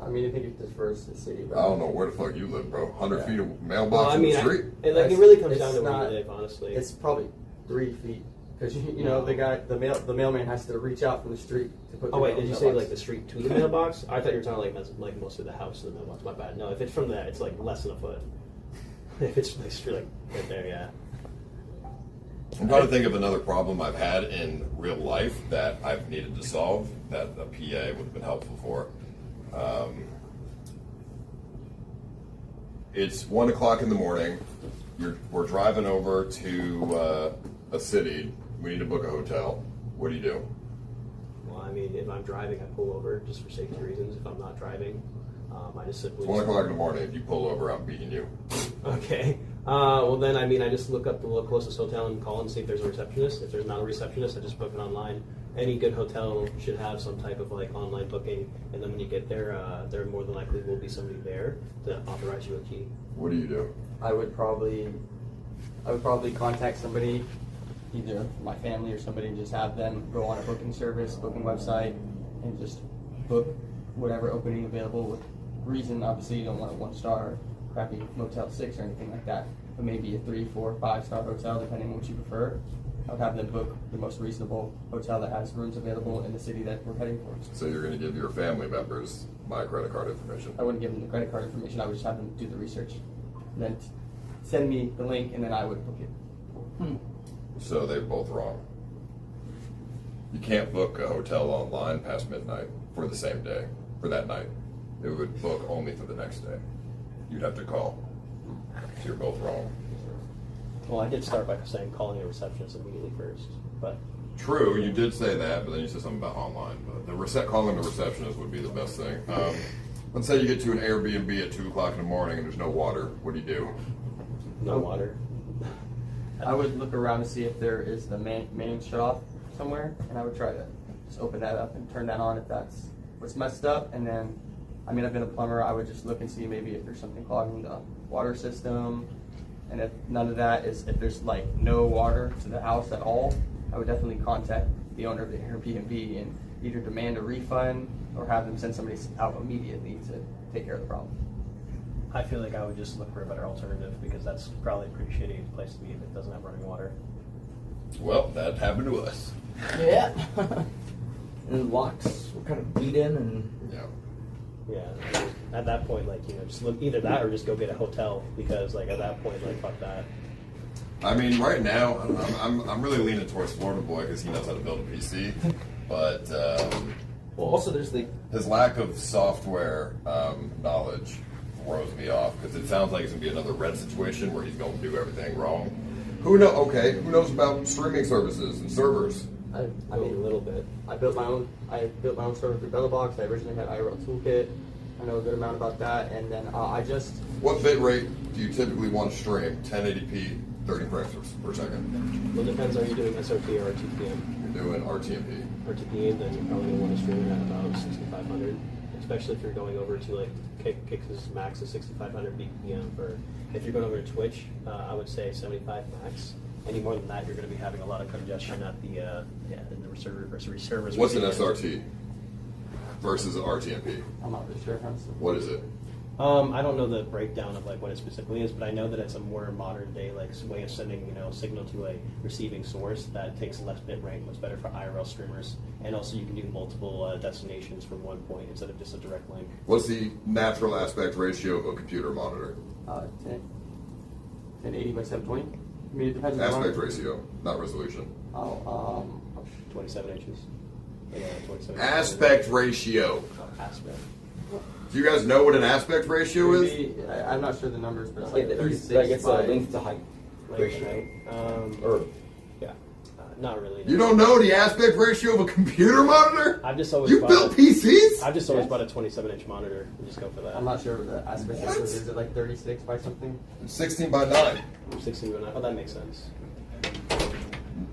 I mean, I think it differs the city, I don't know where the fuck you live, bro. 100 feet of mailbox Well, I in mean, the street? it really comes down to where you live, honestly. It's probably 3 feet. Because, you know, the mailman has to reach out from the street to put Oh, wait, did you say mailbox. like the street to the mailbox? I thought you were talking like mostly the house to the mailbox. My bad. No, if it's from that, it's like less than a foot. If it's like straight like right there, yeah. I'm trying to think of another problem I've had in real life that I've needed to solve that a PA would have been helpful for. It's 1 o'clock in the morning. We're driving over to a city. We need to book a hotel. What do you do? Well, I mean, if I'm driving, I pull over just for safety reasons. If I'm not driving, I just simply. It's 1 o'clock in the morning. If you pull over, I'm beating you. Okay. Well, then, I mean, I just look up the closest hotel and call and see if there's a receptionist. If there's not a receptionist, I just book it online. Any good hotel should have some type of like online booking, and then when you get there, there more than likely will be somebody there to authorize you a key. What do you do? I would probably contact somebody, either my family or somebody, and just have them go on a booking website, and just book whatever opening available. With reason, obviously, you don't want a 1-star crappy Motel 6 or anything like that, but maybe a 3, 4, 5-star hotel, depending on what you prefer. I would have them book the most reasonable hotel that has rooms available in the city that we're heading for. So you're going to give your family members my credit card information? I wouldn't give them the credit card information. I would just have them do the research, then send me the link, and then I would book it. So they're both wrong. You can't book a hotel online past midnight for the same day, for that night. It would book only for the next day. You'd have to call. So you're both wrong. Well, I did start by saying calling a receptionist immediately first, but. True, you did say that, but then you said something about online. But calling the receptionist would be the best thing. Let's say you get to an Airbnb at 2 o'clock in the morning and there's no water. What do you do? No water. I would look around to see if there is the main shut off somewhere, and I would try to just open that up and turn that on if that's what's messed up. And then, I mean, I've been a plumber. I would just look and see maybe if there's something clogging the water system. And if none of that is, if there's like no water to the house at all, I would definitely contact the owner of the Airbnb and either demand a refund or have them send somebody out immediately to take care of the problem. I feel like I would just look for a better alternative because that's probably a pretty shitty place to be if it doesn't have running water. Well, that happened to us. Yeah. And locks were kind of beat in and. Yeah. Yeah, at that point, like, you know, just look either that or just go get a hotel because, like, at that point, like, fuck that. I mean, right now, I'm really leaning towards Florida Boy because he knows how to build a PC, but well, also there's his lack of software knowledge throws me off because it sounds like it's gonna be another Red situation where he's going to do everything wrong. Who knows about streaming services and servers? I mean, a little bit. I built my own server through BellaBox. I originally had IRL Toolkit. I know a good amount about that. And then What bit rate do you typically want to stream? 1080p, 30 frames per second. Well, it depends. Are you doing SRT or RTPM? You're doing RTMP. RTPM, then you're probably going to want to stream it at about 6,500, especially if you're going over to like KICK's max is 6,500 BPM for. If you're going over to Twitch, I would say 75 max. Any more than that, you're going to be having a lot of congestion at the in the servers. What's an SRT versus an RTMP? I'm not really sure. What is it? I don't know the breakdown of like what it specifically is, but I know that it's a more modern day like way of sending signal to a receiving source that takes less bit rate, and was better for IRL streamers, and also you can do multiple destinations from one point instead of just a direct link. What's the natural aspect ratio of a computer monitor? 1080 by 720. I mean, it depends on the Aspect monitor. ratio, not resolution. 27 inches. Yeah, 27 Aspect ratio. Aspect. Do you guys know what an aspect ratio is? Maybe, I'm not sure the numbers, but it's Like like 36 like it's a by... length to height ratio. Yeah, not really. You don't know the aspect ratio of a computer monitor? I've just always You bought built PCs? I've just always bought a 27-inch monitor and just go for that. I'm not sure what the aspect ratio is. Is it like 36 by something? 16 by 9. 16 by 9. Oh, that makes sense.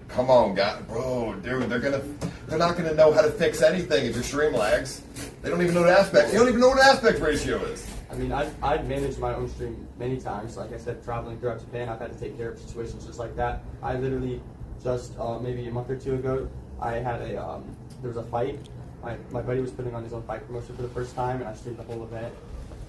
Come on, guy, bro, dude, they're not gonna know how to fix anything if your stream lags. They don't even know the aspect. You don't even know what an aspect ratio is. I mean, I've managed my own stream many times. Like I said, traveling throughout Japan, I've had to take care of situations just like that. I literally just maybe a month or two ago, I had there was a fight. My buddy was putting on his own fight promotion for the first time, and I streamed the whole event.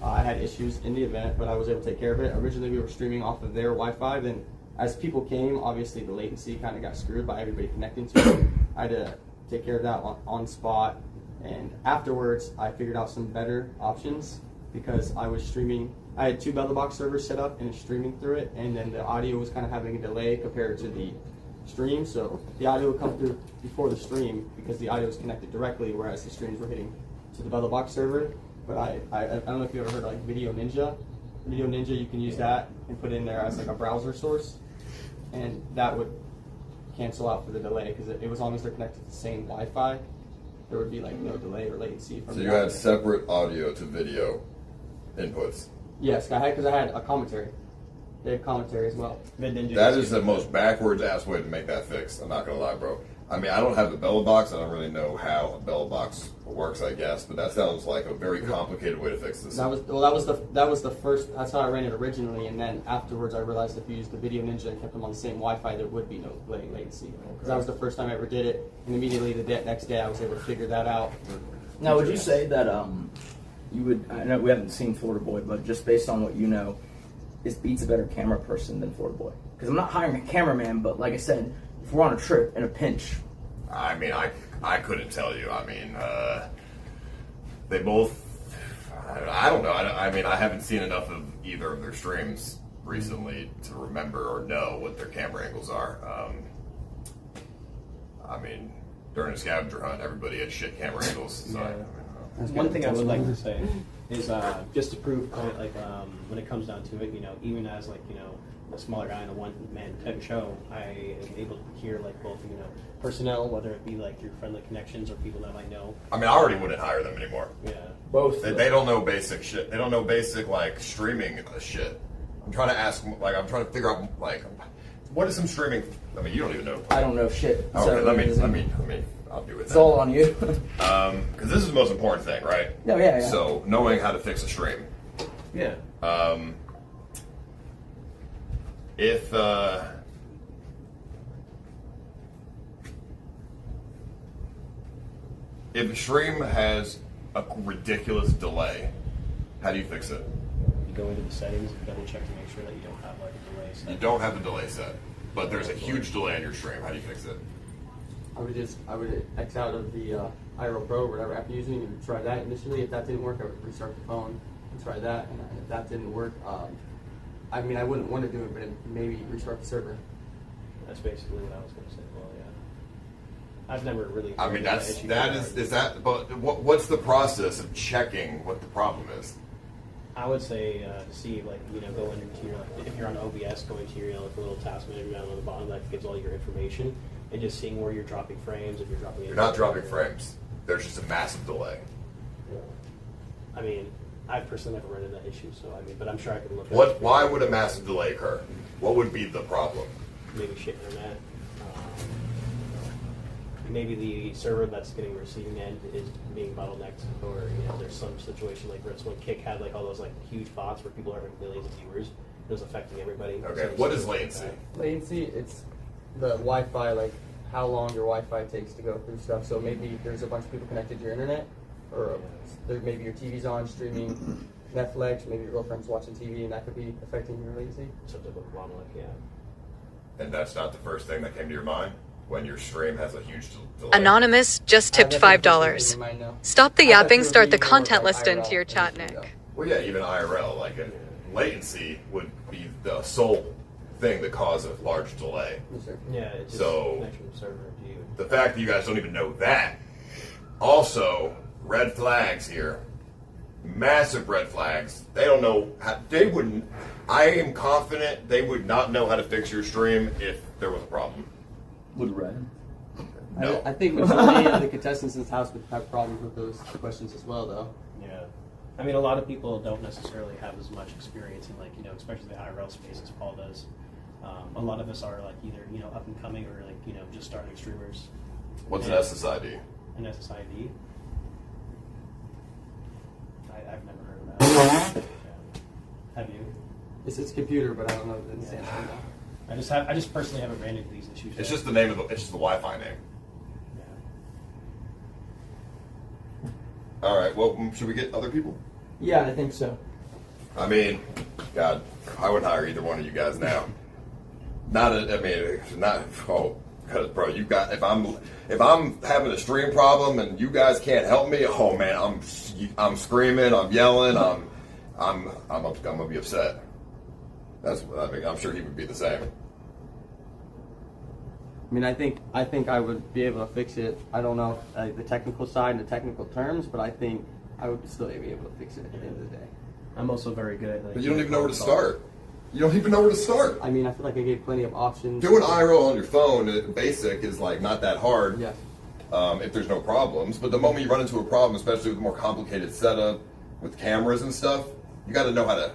I had issues in the event, but I was able to take care of it. Originally, we were streaming off of their Wi-Fi. Then, as people came, obviously the latency kind of got screwed by everybody connecting to it. I had to take care of that on spot. And afterwards, I figured out some better options because I was streaming. I had 2 BellTheBox servers set up and streaming through it, and then the audio was kind of having a delay compared to the stream. So the audio would come through before the stream because the audio was connected directly, whereas the streams were hitting to the BellTheBox server. But I don't know if you ever heard of like Video Ninja. Video Ninja, you can use that and put it in there as like a browser source, and that would cancel out for the delay because as long as they're connected to the same Wi-Fi, there would be like no delay or latency from. So you had separate audio to video inputs. Yes, because I had a commentary. They had commentary as well. That is the most backwards ass way to make that fix. I'm not gonna lie, bro. I mean, I don't have the BellTheBox. I don't really know how a BellTheBox works, I guess, but that sounds like a very complicated way to fix this. That was the first. That's how I ran it originally, and then afterwards I realized if you used the Video Ninja and kept them on the same Wi-Fi, there would be no latency. Because that was the first time I ever did it, and immediately the next day I was able to figure that out. Now, would you say that you would? I know we haven't seen Florida Boy, but just based on what you know, is Beats a better camera person than Florida Boy? Because I'm not hiring a cameraman, but like I said, if we're on a trip in a pinch. I mean, I couldn't tell you. I mean, they both. I don't know. I mean, I haven't seen enough of either of their streams recently to remember or know what their camera angles are. I mean, during a scavenger hunt, everybody had shit camera angles. So One thing I would like to say is just to prove point, like when it comes down to it, even as like a smaller guy in a one-man tech show, I am able to hear like both personnel, whether it be like through friendly connections or people that I know. I mean, I already wouldn't hire them anymore. Yeah, both. They don't know basic shit. They don't know basic like streaming shit. I'm trying to ask, like, I'm trying to figure out like, what is some streaming? I mean, you don't even know. I don't know shit. Okay, So let me. I'll do it. It's all on you. Because this is the most important thing, right? Oh, yeah. So knowing how to fix a stream. Yeah. If a stream has a ridiculous delay, how do you fix it? You go into the settings and double check to make sure that you don't have like a delay set. You don't have a delay set, but there's a huge delay on your stream. How do you fix it? I would X out of the IRL Pro or whatever app you're using and try that initially. If that didn't work, I would restart the phone and try that. And if that didn't work, I mean, I wouldn't want to do it, but maybe restart the server. That's basically what I was going to say. Well, yeah. I've never really. I mean, but what's the process of checking what the problem is? I would say to see, like, go into your, if you're on OBS, go into your, like, a little task manager down on the bottom that gives all your information, and just seeing where you're dropping frames, if you're dropping. You're not dropping frames. There's just a massive delay. I mean, I've personally never run into that issue, so I mean, but I'm sure I could look. Why would a massive delay occur? What would be the problem? Maybe shit internet. Maybe the server that's getting receiving end is being bottlenecked, or there's some situation like this when Kick had like all those like huge bots where people are having millions of viewers. It was affecting everybody. Okay, what is latency? Latency, it's the Wi-Fi, like how long your Wi-Fi takes to go through stuff. So maybe there's a bunch of people connected to your internet, or maybe your TV's on streaming Netflix, maybe your girlfriend's watching TV, and that could be affecting your latency. Something with one, like, yeah. And that's not the first thing that came to your mind when your stream has a huge delay. Anonymous just tipped $5. Stop the yapping, start the content list into your chat, Nick. Well, yeah, even IRL, like latency would be the sole thing that causes a large delay. Yeah, it's just so connection from the server to you. the fact that you guys don't even know that, also red flags here, massive red flags. They don't know how, they wouldn't. I am confident they would not know how to fix your stream if there was a problem. With red? No. I think majority of the contestants in this house would have problems with those questions as well, though. Yeah. I mean, a lot of people don't necessarily have as much experience in, like, you know, especially the IRL space as Paul does. A lot of us are, like, either, you know, up and coming or, like, you know, just starting streamers. What's an SSID? An SSID? I've never heard of that. Yeah. Have you? It's computer, but I don't know the standard. I just personally haven't ran into these issues. It's just the name of it's just the Wi-Fi name. All right. Well, should we get other people? Yeah, I think so. I mean, God, I wouldn't hire either one of you guys now. Because bro, you got if I'm having a stream problem and you guys can't help me, oh man, I'm screaming, I'm yelling, I'm gonna be upset. I'm sure he would be the same. I mean, I think I would be able to fix it. I don't know the technical side and the technical terms, but I think I would still be able to fix it at the end of the day. I'm also very good at. But you don't even know where to start. You don't even know where to start. I mean, I feel like I gave plenty of options. Doing IRL on your phone, basic, is like not that hard. Yeah. If there's no problems, but the moment you run into a problem, especially with a more complicated setup with cameras and stuff, you got to know how to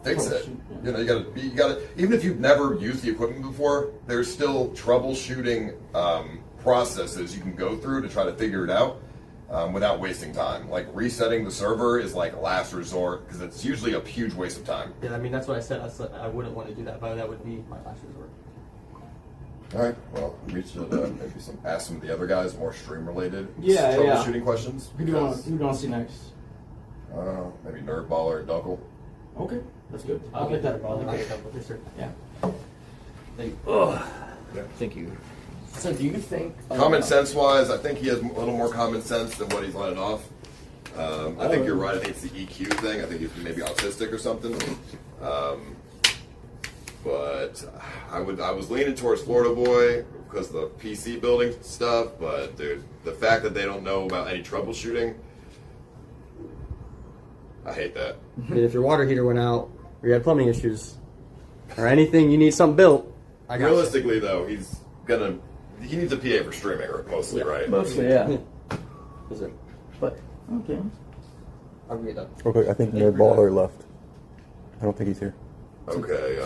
fix it. You know, you got to. Even if you've never used the equipment before, there's still troubleshooting processes you can go through to try to figure it out without wasting time. Like resetting the server is like a last resort because it's usually a huge waste of time. Yeah, I mean that's what I said. I wouldn't want to do that, but that would be my last resort. All right. Well, we should maybe ask some of the other guys more stream related troubleshooting questions. Who do you want to see next? Maybe Nerdballer and Dunkel. Okay, that's good. I'll get that ball. Yes, sir. Yeah. Thank you. So do you think Common sense wise, I think he has a little more common sense than what he's letting off. I think you're right. I think it's the EQ thing. I think he's maybe autistic or something. But I was leaning towards Florida Boy because of the PC building stuff. But dude, the fact that they don't know about any troubleshooting, I hate that. I mean, if your water heater went out, or you had plumbing issues, or anything, you need something built. Realistically, though, he needs a PA for streaming, mostly, right? Mostly, yeah. Is it? But okay. I'll read that. Okay, I think Nerdballer left. I don't think he's here. Okay.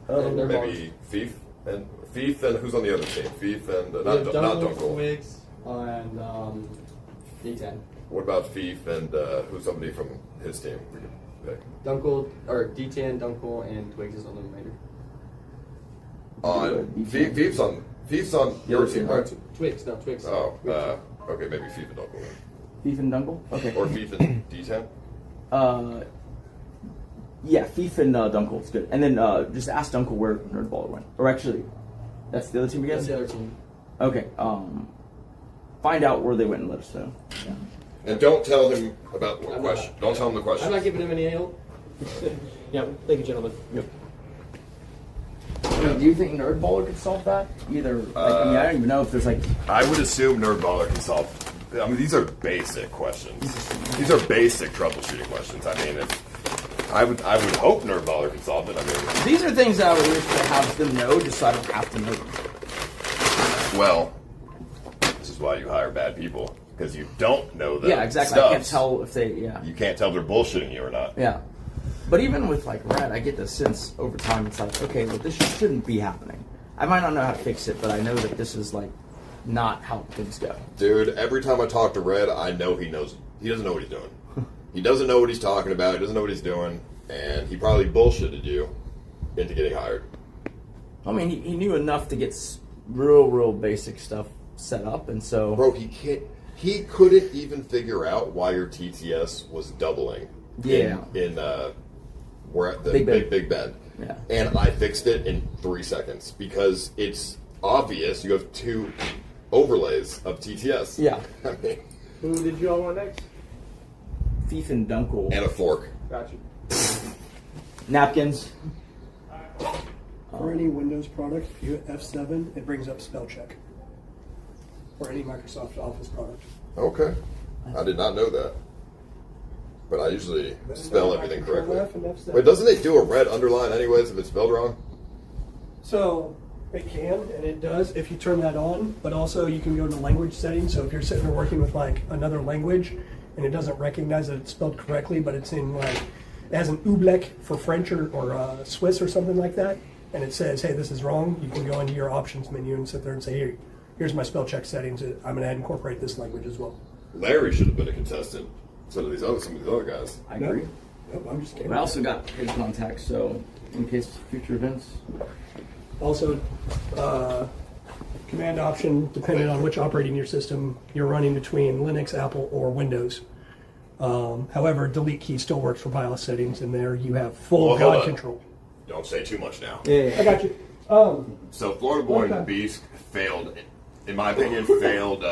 Maybe Fief and who's on the other team? Fief and not Dunkel. Twigs and D10. What about Fief and who's somebody from his team? We could pick. Dunkel or D10, Dunkel, and Twigs is on the remainder. Fief's on your team, right? Twigs, no Twigs. Oh, okay, maybe Fief and Dunkel. Fief and Dunkel? Okay. Or Fief and D10? Yeah, Fief and Dunkel is good. And then just ask Dunkel where Nerdballer went. Or actually, that's the other team again? That's the other team. Okay, find out where they went and let us know. Yeah. And don't tell him about the question. Don't tell him the question. I'm not giving him any help. Yeah, thank you, gentlemen. Yep. Do you think Nerdballer could solve that? Either, I don't even know if there's like... I would assume Nerdballer can solve... I mean, these are basic questions. These are basic troubleshooting questions. I mean, I would hope Nerdballer can solve it. I mean... These are things that I would wish to have them know just so I don't have to know them. Well, this is why you hire bad people. Because you don't know them. Yeah, exactly. I can't tell if they... Yeah. You can't tell if they're bullshitting you or not. Yeah. But even with like Red, I get the sense over time it's like, okay, well this shouldn't be happening. I might not know how to fix it, but I know that this is like not how things go. Dude, every time I talk to Red, I know he knows. He doesn't know what he's doing. He doesn't know what he's talking about. He doesn't know what he's doing, and he probably bullshitted you into getting hired. I mean, he knew enough to get real basic stuff set up, and so bro, he couldn't even figure out why your TTS was doubling. Yeah. We're at the Big Bend. Yeah. And I fixed it in 3 seconds because it's obvious you have 2 overlays of TTS. Yeah. I mean, Who did you all want next? Thief and Dunkel. and a fork. Got you. Napkins. For any Windows product, if you hit F7, it brings up spell check. Or any Microsoft Office product. Okay. I did not know that. But I usually spell everything correctly. Wait, doesn't it do a red underline anyways if it's spelled wrong? So it can, and it does if you turn that on, but also you can go to language settings. So if you're sitting there working with like another language and it doesn't recognize that it's spelled correctly, but it's in like, it has an oobleck for French or Swiss or something like that, and it says, hey, this is wrong, you can go into your options menu and sit there and say, here's my spell check settings. I'm going to incorporate this language as well. Larry should have been a contestant instead of some of these other guys. I agree. Nope, I'm just kidding. But I also got his contact, so in case future events. Also, command option, depending on which operating system you're running between Linux, Apple, or Windows. However, delete key still works for BIOS settings, and there you have full Well, hold God on. control. Don't say too much now. Yeah. I got you. So Florida Boy and okay. the Beast failed, in my opinion, failed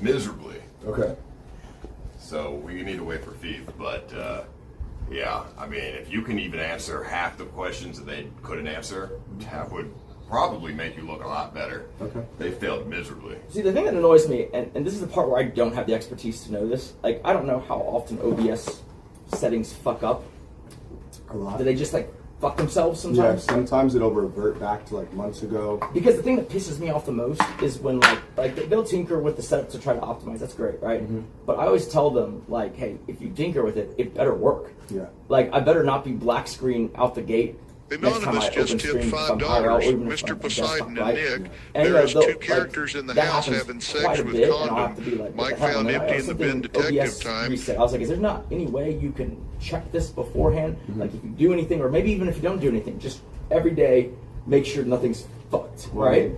miserably. Okay. So we need to wait for FEAT, but yeah, I mean, if you can even answer half the questions that they couldn't answer, that would probably make you look a lot better. Okay. They failed miserably. See, the thing that annoys me, and this is the part where I don't have the expertise to know this, like, I don't know how often OBS settings fuck up. A lot. Do they just, like, fuck themselves Yeah, sometimes? sometimes it'll revert back to like months ago. Because the thing that pisses me off the most is when, like they'll tinker with the setup to try to optimize. That's great, right? Mm-hmm. But I always tell them, like, hey, if you tinker with it, it better work. Yeah. Like, I better not be black screen out the gate. Anonymous just tipped $5. Mr. Poseidon and Nick, And, there is though, 2 characters in the that house happens having quite sex a with bit, and I'll have condom. to be like, Mike what the hell, found man? empty I in the something bin detective OBS time. reset. I was like, is there not any way you can check this beforehand? Like, if you do anything, or maybe even if you don't do anything, just every day make sure nothing's fucked, Well, right?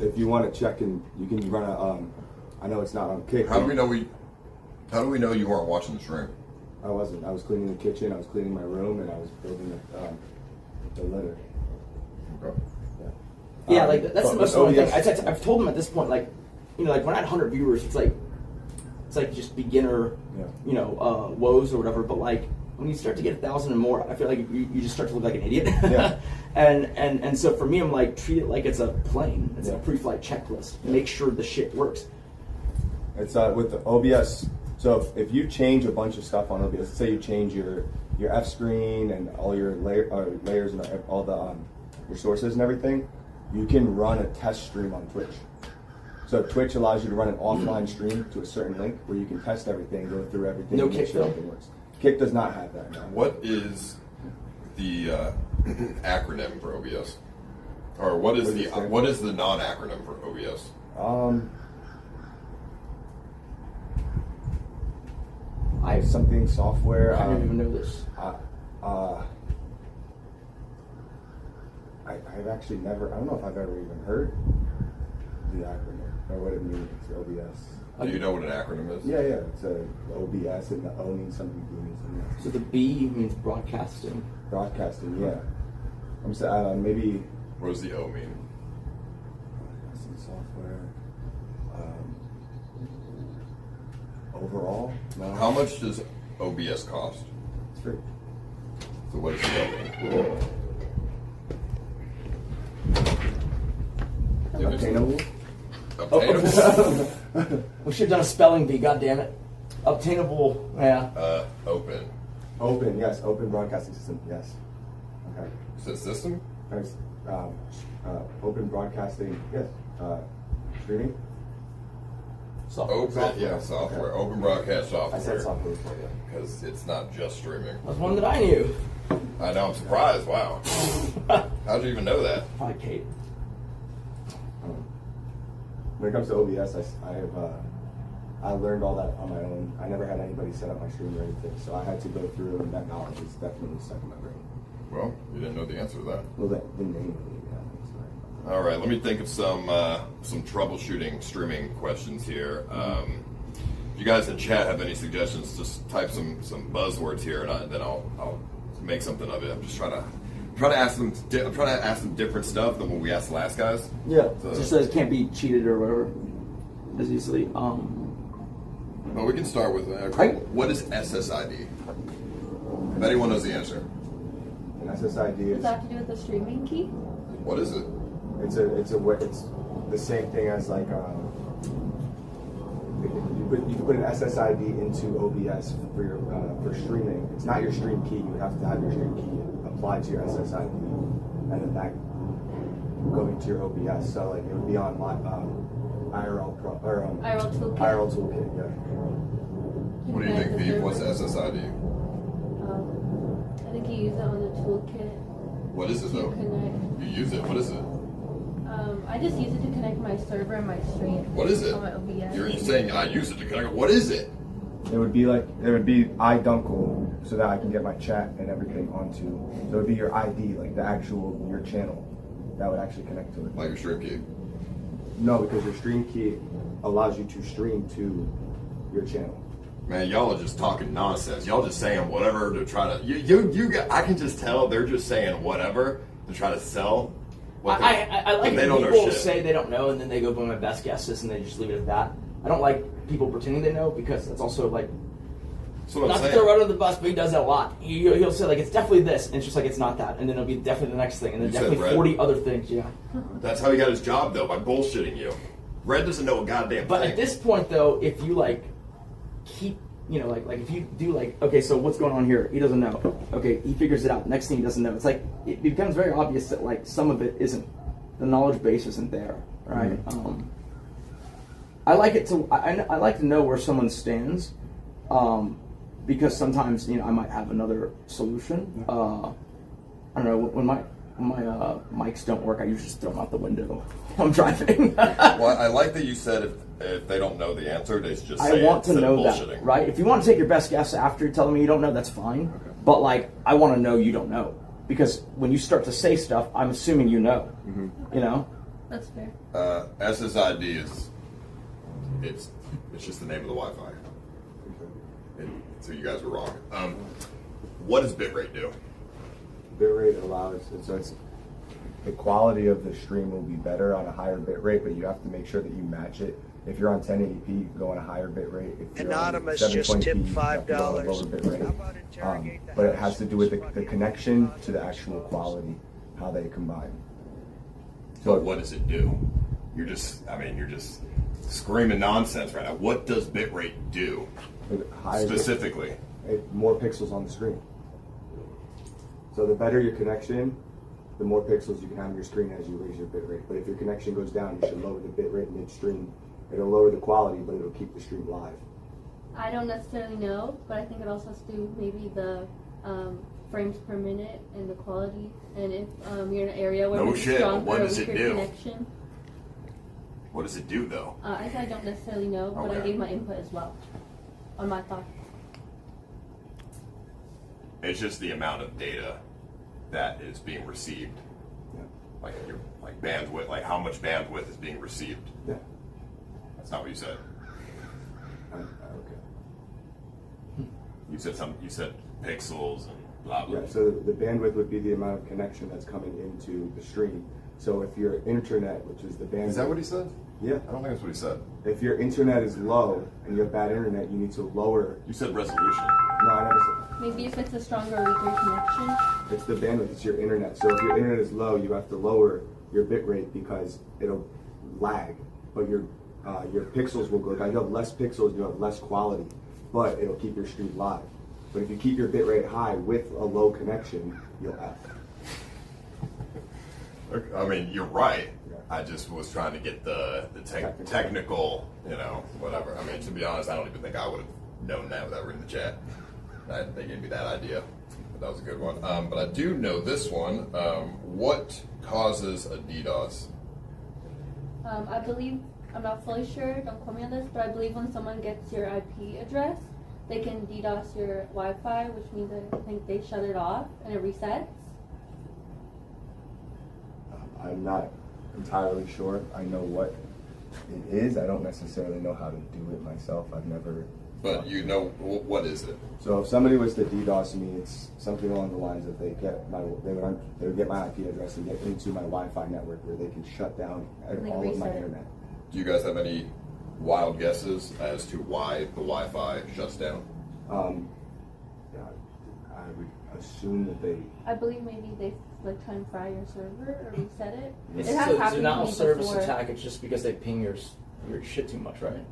If you want to check and you can run a, I know it's not on Kick. How do we know you weren't watching the stream? I wasn't. I was cleaning the kitchen. I was cleaning my room, and I was building the litter. Okay. Yeah, like that's the most annoying thing. OBS. I've told them at this point, like, you know, like when I had 100 viewers, it's like just beginner, you know, woes or whatever. But like when you start to get 1,000 and more, I feel like you just start to look like an idiot. Yeah. and so for me, I'm like, treat it like it's a plane. It's a pre-flight checklist. Make sure the shit works. It's with the OBS. So if you change a bunch of stuff on OBS, say you change your F screen and all your layers and all the your sources and everything, you can run a test stream on Twitch. So Twitch allows you to run an offline stream to a certain link where you can test everything, go through everything, No and make Kick sure though? everything works. Kick does not have that now. What is the acronym for OBS? Or what is the non-acronym for OBS? I have something software. I didn't even know this. I've actually never. I don't know if I've ever even heard the acronym or what it means. OBS. Do you know what an acronym is? Yeah, it's a OBS, and the O means something. B means something else. So the B means broadcasting. Broadcasting, yeah. I'm saying maybe. What does the O mean? Software. Overall. No. How much does OBS cost? It's free. So what does the O mean? Obtainable. Obtainable. We should have done a spelling bee. God damn it. Obtainable. Yeah. Open. Open. Yes. Open broadcasting system. Yes. Okay. Is it system? Thanks. Open broadcasting. Yes. Streaming. Software. Okay. Open broadcast software. I said software. Because it's not just streaming. That's one that I knew. I know. I'm surprised. Wow. How'd you even know that? Probably Kate. When it comes to OBS, I learned all that on my own. I never had anybody set up my stream or anything, so I had to go through, and that knowledge is definitely stuck in my brain. Well, you didn't know the answer to that. Well, the name of it, yeah. All right, let me think of some troubleshooting streaming questions here. If you guys in chat have any suggestions, just type some buzzwords here, and then I'll make something of it. I'm just trying to ask them different stuff than what we asked the last guys. Yeah, so, just so it can't be cheated or whatever. As easily. Well, we can start with what is SSID? If anyone knows the answer. An SSID Does that have to do with the streaming key? What is it? It's the same thing as like you put an SSID into OBS for your for streaming. It's not your stream key. You would have to have your stream key applied to your SSID, and then that going to your OBS. So like it would be on IRL Toolkit. IRL Toolkit, yeah. What do you think, Vive? What's SSID? I think you use it on the toolkit. What is it though? You use it. What is it? I just use it to connect my server and my stream. What is it? On my OBS. You're saying I use it to connect. What is it? It would be iDunkle, so that I can get my chat and everything onto. So it would be your ID, like the actual your channel, that would actually connect to it. Like your stream key. No, because your stream key allows you to stream to your channel. Man, y'all are just talking nonsense. Y'all just saying whatever to try to. I can just tell they're just saying whatever to try to sell. I like when people say they don't know and then they go by my best guesses and they just leave it at that. I don't like people pretending they know because that's also like. Not to throw out of the bus, but he does that a lot. He'll say like it's definitely this, and it's just like it's not that, and then it'll be definitely the next thing, and then definitely 40 other things. Yeah. That's how he got his job though, by bullshitting you. Red doesn't know a goddamn But thing. at this point though, if you like keep, like if you do like, okay, so what's going on here? He doesn't know. Okay, he figures it out. Next thing he doesn't know. It's like it becomes very obvious that like some of it isn't, the knowledge base isn't there, right? Mm-hmm. I like it to. I like to know where someone stands. Because sometimes I might have another solution. I don't know when my mics don't work. I usually just throw them out the window. I'm driving. Well, I like that you said if they don't know the answer, they just say I want to know bullshitting. that, right? If you want to take your best guess after telling me you don't know, that's fine. Okay. But like, I want to know you don't know because when you start to say stuff, I'm assuming you know. Mm-hmm. That's fair. SSID is it's just the name of the Wi-Fi. So you guys were wrong. What does bitrate do? Bitrate allows, so it's the quality of the stream will be better on a higher bitrate, but you have to make sure that you match it. If you're on 1080p, you go on a higher bitrate. If you're Anonymous on just tipped $720p, you go on a lower bitrate. But it has to do with the connection to the actual quality, how they combine. So what does it do? You're just screaming nonsense right now. What does bitrate do? Specifically, more pixels on the screen. So the better your connection, the more pixels you can have on your screen as you raise your bitrate. But if your connection goes down, you should lower the bitrate midstream. It'll lower the quality, but it'll keep the stream live. I don't necessarily know, but I think it also has to do maybe the frames per minute and the quality, and if you're in an area where there's a stronger or weaker connection. What does it do though? I said I don't necessarily know, but I gave my input as well on my thoughts. It's just the amount of data that is being received. Yeah. Like bandwidth, like how much bandwidth is being received. Yeah. That's not what you said. Okay. You said pixels and blah blah. Yeah, so the bandwidth would be the amount of connection that's coming into the stream. So if your internet, which is the bandwidth. Is that what he said? Yeah. I don't think that's what he said. If your internet is low and you have bad internet, you need to lower. You said resolution. No, I never said. Maybe if it's a stronger or weaker connection. It's the bandwidth, it's your internet. So if your internet is low, you have to lower your bit rate because it'll lag. But your pixels will go down. You have less pixels, you have less quality, but it'll keep your stream live. But if you keep your bit rate high with a low connection, you'll have. I mean, you're right. I just was trying to get the technical, whatever. I mean, to be honest, I don't even think I would have known that without reading the chat. They gave me that idea. But that was a good one. But I do know this one. What causes a DDoS? I believe, I'm not fully sure, don't quote me on this, but I believe when someone gets your IP address, they can DDoS your Wi-Fi, which means I think they shut it off and it resets. I'm not entirely sure. I know what it is. I don't necessarily know how to do it myself. I've never. But you know, what is it? So if somebody was to DDoS me, it's something along the lines of they would get my IP address and get into my Wi-Fi network where they can shut down all of my internet. Do you guys have any wild guesses as to why the Wi-Fi shuts down? Yeah, I would assume that they. I believe maybe they like try and fry your server or reset it. It's, It has happened not to a me service before. attack. It's just because they ping your shit too much, right?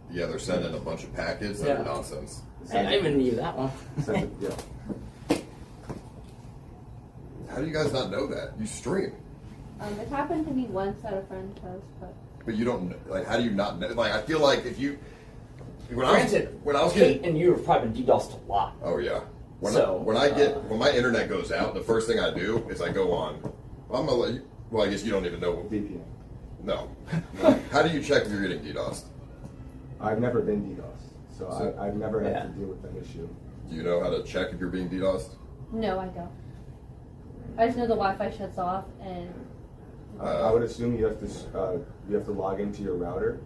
Yeah, they're sending a bunch of packets that are nonsense. I didn't even need that one. Yeah. How do you guys not know that? You stream. It happened to me once at a friend's house, But you don't, like, how do you not know? Like, I feel like if you, when I was Kate getting, and you have probably been DDoSed a lot. oh yeah. When So, my internet goes out, the first thing I do is I go on, I'm gonna let you, well, I guess you don't even know. VPN. No. How do you check if you're getting DDoSed? I've never been DDoSed, so I've never had to deal with that issue. Do you know how to check if you're being DDoSed? no, I don't. I just know the Wi-Fi shuts off, and I would assume you have to log into your router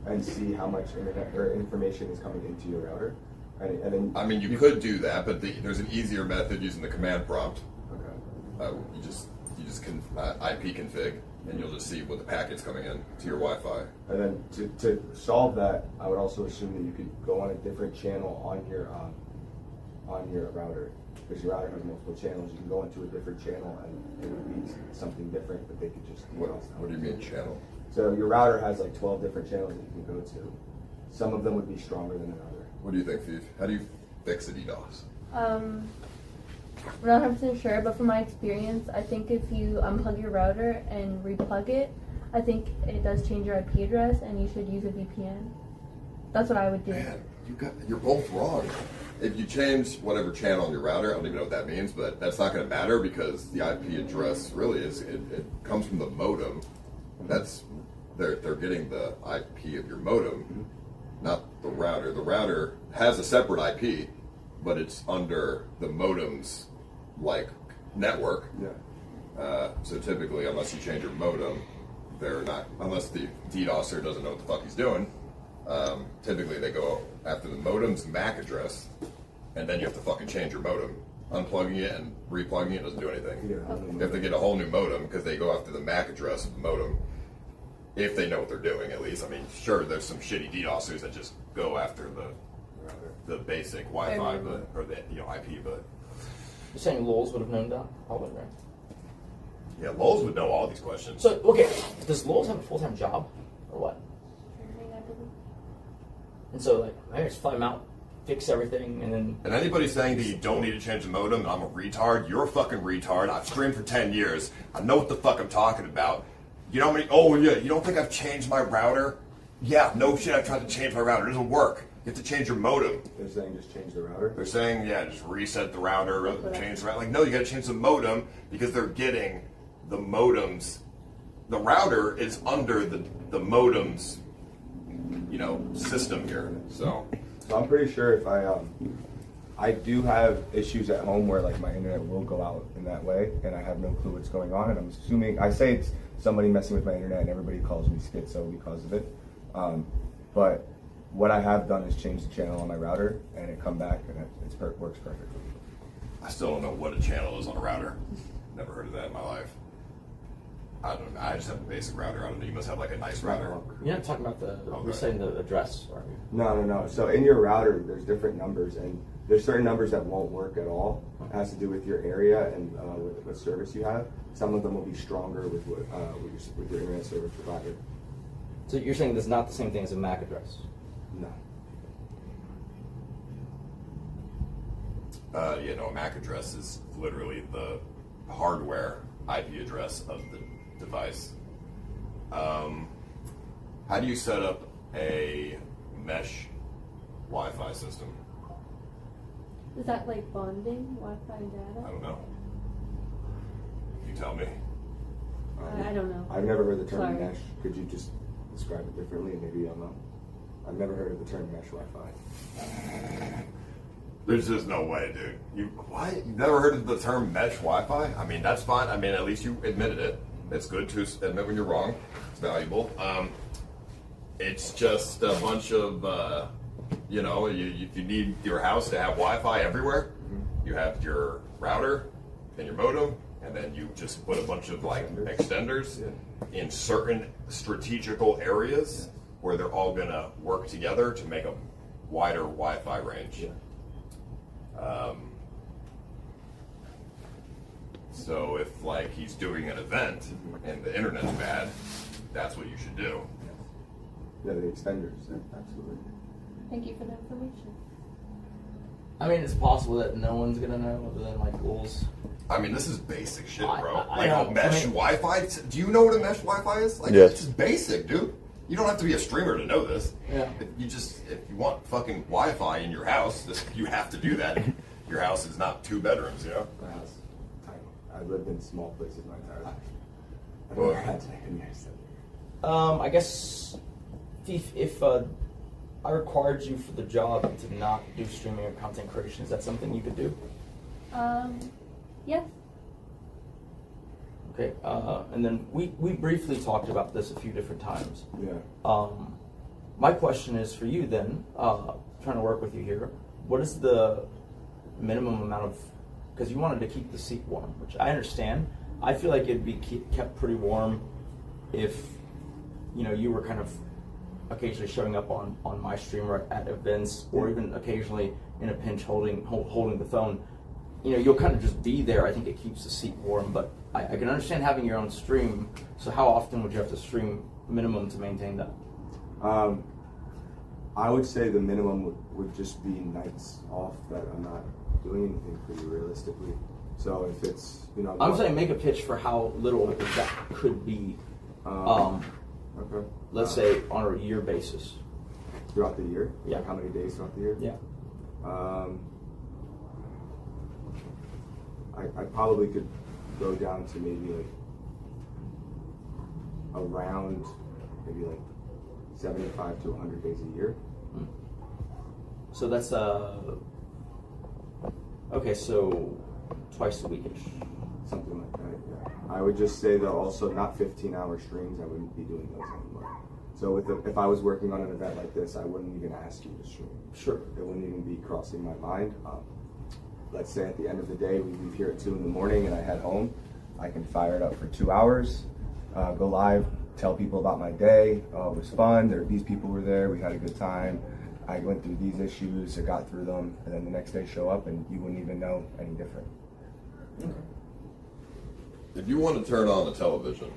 and see how much internet or information is coming into your router, and then. I mean, you could do that, but there's an easier method using the command prompt. Okay. You just can IP config, and you'll just see what the packet's coming in to your Wi-Fi. And then to solve that, I would also assume that you could go on a different channel on your router. Because your router has multiple channels, you can go into a different channel and it would be something different, but they could just. What do you mean channel? So your router has like 12 different channels that you can go to. Some of them would be stronger than another. What do you think, Steve? How do you fix a DDoS? I'm not 100% sure, but from my experience, I think if you unplug your router and replug it, I think it does change your IP address, and you should use a VPN. That's what I would do. Man, you're both wrong. If you change whatever channel on your router, I don't even know what that means, but that's not going to matter because the IP address really is, it comes from the modem. They're getting the IP of your modem, not the router. The router has a separate IP, but it's under the modem's like network. Yeah. So typically, unless you change your modem, they're not, unless the DDoSer doesn't know what the fuck he's doing, typically they go after the modem's MAC address, and then you have to fucking change your modem. Unplugging it and replugging it doesn't do anything. Yeah. You have to get a whole new modem because they go after the MAC address of the modem. If they know what they're doing, at least. I mean, sure, there's some shitty DDoSers that just go after the basic Wi-Fi, or the IP, but. You're saying Lowe's would have known that? Probably, right? Yeah, Lowe's would know all these questions. So, okay, does Lowe's have a full-time job, or what? And so, like, I just fly them out, fix everything, and then... And anybody saying that you don't need to change the modem, I'm a retard, you're a fucking retard. I've streamed for 10 years. I know what the fuck I'm talking about. You know how many... Oh, yeah, you don't think I've changed my router? Yeah, no shit, I've tried to change my router. It doesn't work. You have to change your modem. They're saying just change the router? They're saying, yeah, just reset the router, change the router. Like, no, you gotta change the modem because they're getting the modems... The router is under the modem's, system here, so... So I'm pretty sure if I do have issues at home where like my internet will go out in that way, and I have no clue what's going on, and I'm assuming I say it's somebody messing with my internet, and everybody calls me schizo because of it. But what I have done is change the channel on my router, and it come back, and it works perfectly. I still don't know what a channel is on a router. Never heard of that in my life. I don't know. I just have a basic router. I don't know. You must have like a nice router. You're not talking about we're saying the address, are you? No. So in your router, there's different numbers, and there's certain numbers that won't work at all. It has to do with your area and with what service you have. Some of them will be stronger with your internet service provider. So you're saying that's not the same thing as a MAC address? No. A MAC address is literally the hardware IP address of the device. How do you set up a mesh Wi-Fi system? Is that like bonding Wi-Fi data? I don't know. You tell me. I don't know. I've never heard the term Sorry. mesh. Could you just describe it differently, and maybe I'll know? I've never heard of the term mesh Wi-Fi. There's just no way, dude. What? You've never heard of the term mesh Wi-Fi? I mean, that's fine. I mean, at least you admitted it. It's good to admit when you're wrong. It's valuable. It's just a bunch of, you know, if you need your house to have Wi-Fi everywhere, you have your router and your modem, and then you just put a bunch of like extenders in certain strategical areas where they're all gonna work together to make a wider Wi-Fi range. So if like he's doing an event and the internet's bad, that's what you should do. Yeah, the extenders, absolutely. Thank you for the information. I mean, it's possible that no one's gonna know other than like ghouls. I mean, this is basic shit, bro. I Like know, a mesh Wi-Fi. Do you know what a mesh Wi-Fi is? Like, Yes. it's just basic, dude. You don't have to be a streamer to know this. Yeah. If you want fucking Wi-Fi in your house, you have to do that. Your house is not 2 bedrooms, you know? My house, tiny. I've lived in small places my entire life. I've Well, never had to make a nice I guess if I required you for the job to not do streaming or content creation, is that something you could do? Yes. Okay, and then we briefly talked about this a few different times. Yeah. My question is for you then, trying to work with you here, what is the minimum amount of, because you wanted to keep the seat warm, which I understand. I feel like it'd be kept pretty warm if, you know, you were kind of occasionally showing up on my stream or at events, or even occasionally in a pinch holding the phone. You know, you'll kind of just be there. I think it keeps the seat warm, but I can understand having your own stream. So how often would you have to stream minimum to maintain that? I would say the minimum would just be nights off that I'm not doing anything for you realistically. So if it's, you know, I'm saying make a pitch for how little that could be. Okay. Let's say on a year basis. Throughout the year? Yeah. Like how many days throughout the year? Yeah. I probably could go down to maybe like around maybe like 75 to 100 days a year. So that's okay, so twice a weekish. Something like that, yeah. I would just say though also not 15-hour streams, I wouldn't be doing those anymore. So if I was working on an event like this, I wouldn't even ask you to stream. Sure. It wouldn't even be crossing my mind. Let's say at the end of the day, we leave here at 2 in the morning and I head home, I can fire it up for 2 hours, go live, tell people about my day. Oh, it was fun. These people were there. We had a good time. I went through these issues. I got through them. And then the next day show up and you wouldn't even know any different. Okay. If you want to turn on the television,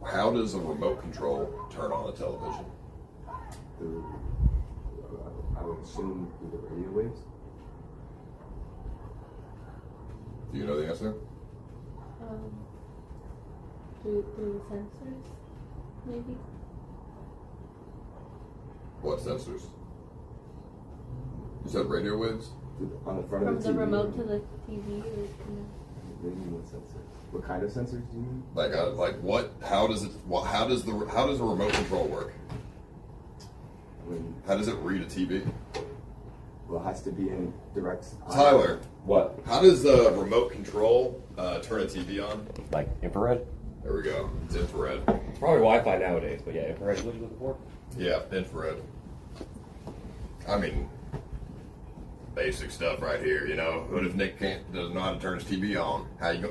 how does a remote control turn on the television? I would assume through the radio waves. Do you know the answer? Through the sensors, maybe. What sensors? You said radio waves? On the front From of the the TV. remote to the TV. What sensors? What kind of sensors do you mean? Like what? How does a remote control work? How does it read a TV? Well, it has to be in direct. Tyler, what? How does a remote control turn a TV on? Like infrared? There we go. It's infrared. It's probably Wi-Fi nowadays, but yeah, infrared is what you're looking for. Yeah, infrared. I mean, basic stuff right here. You know, what if Nick doesn't know how to turn his TV on?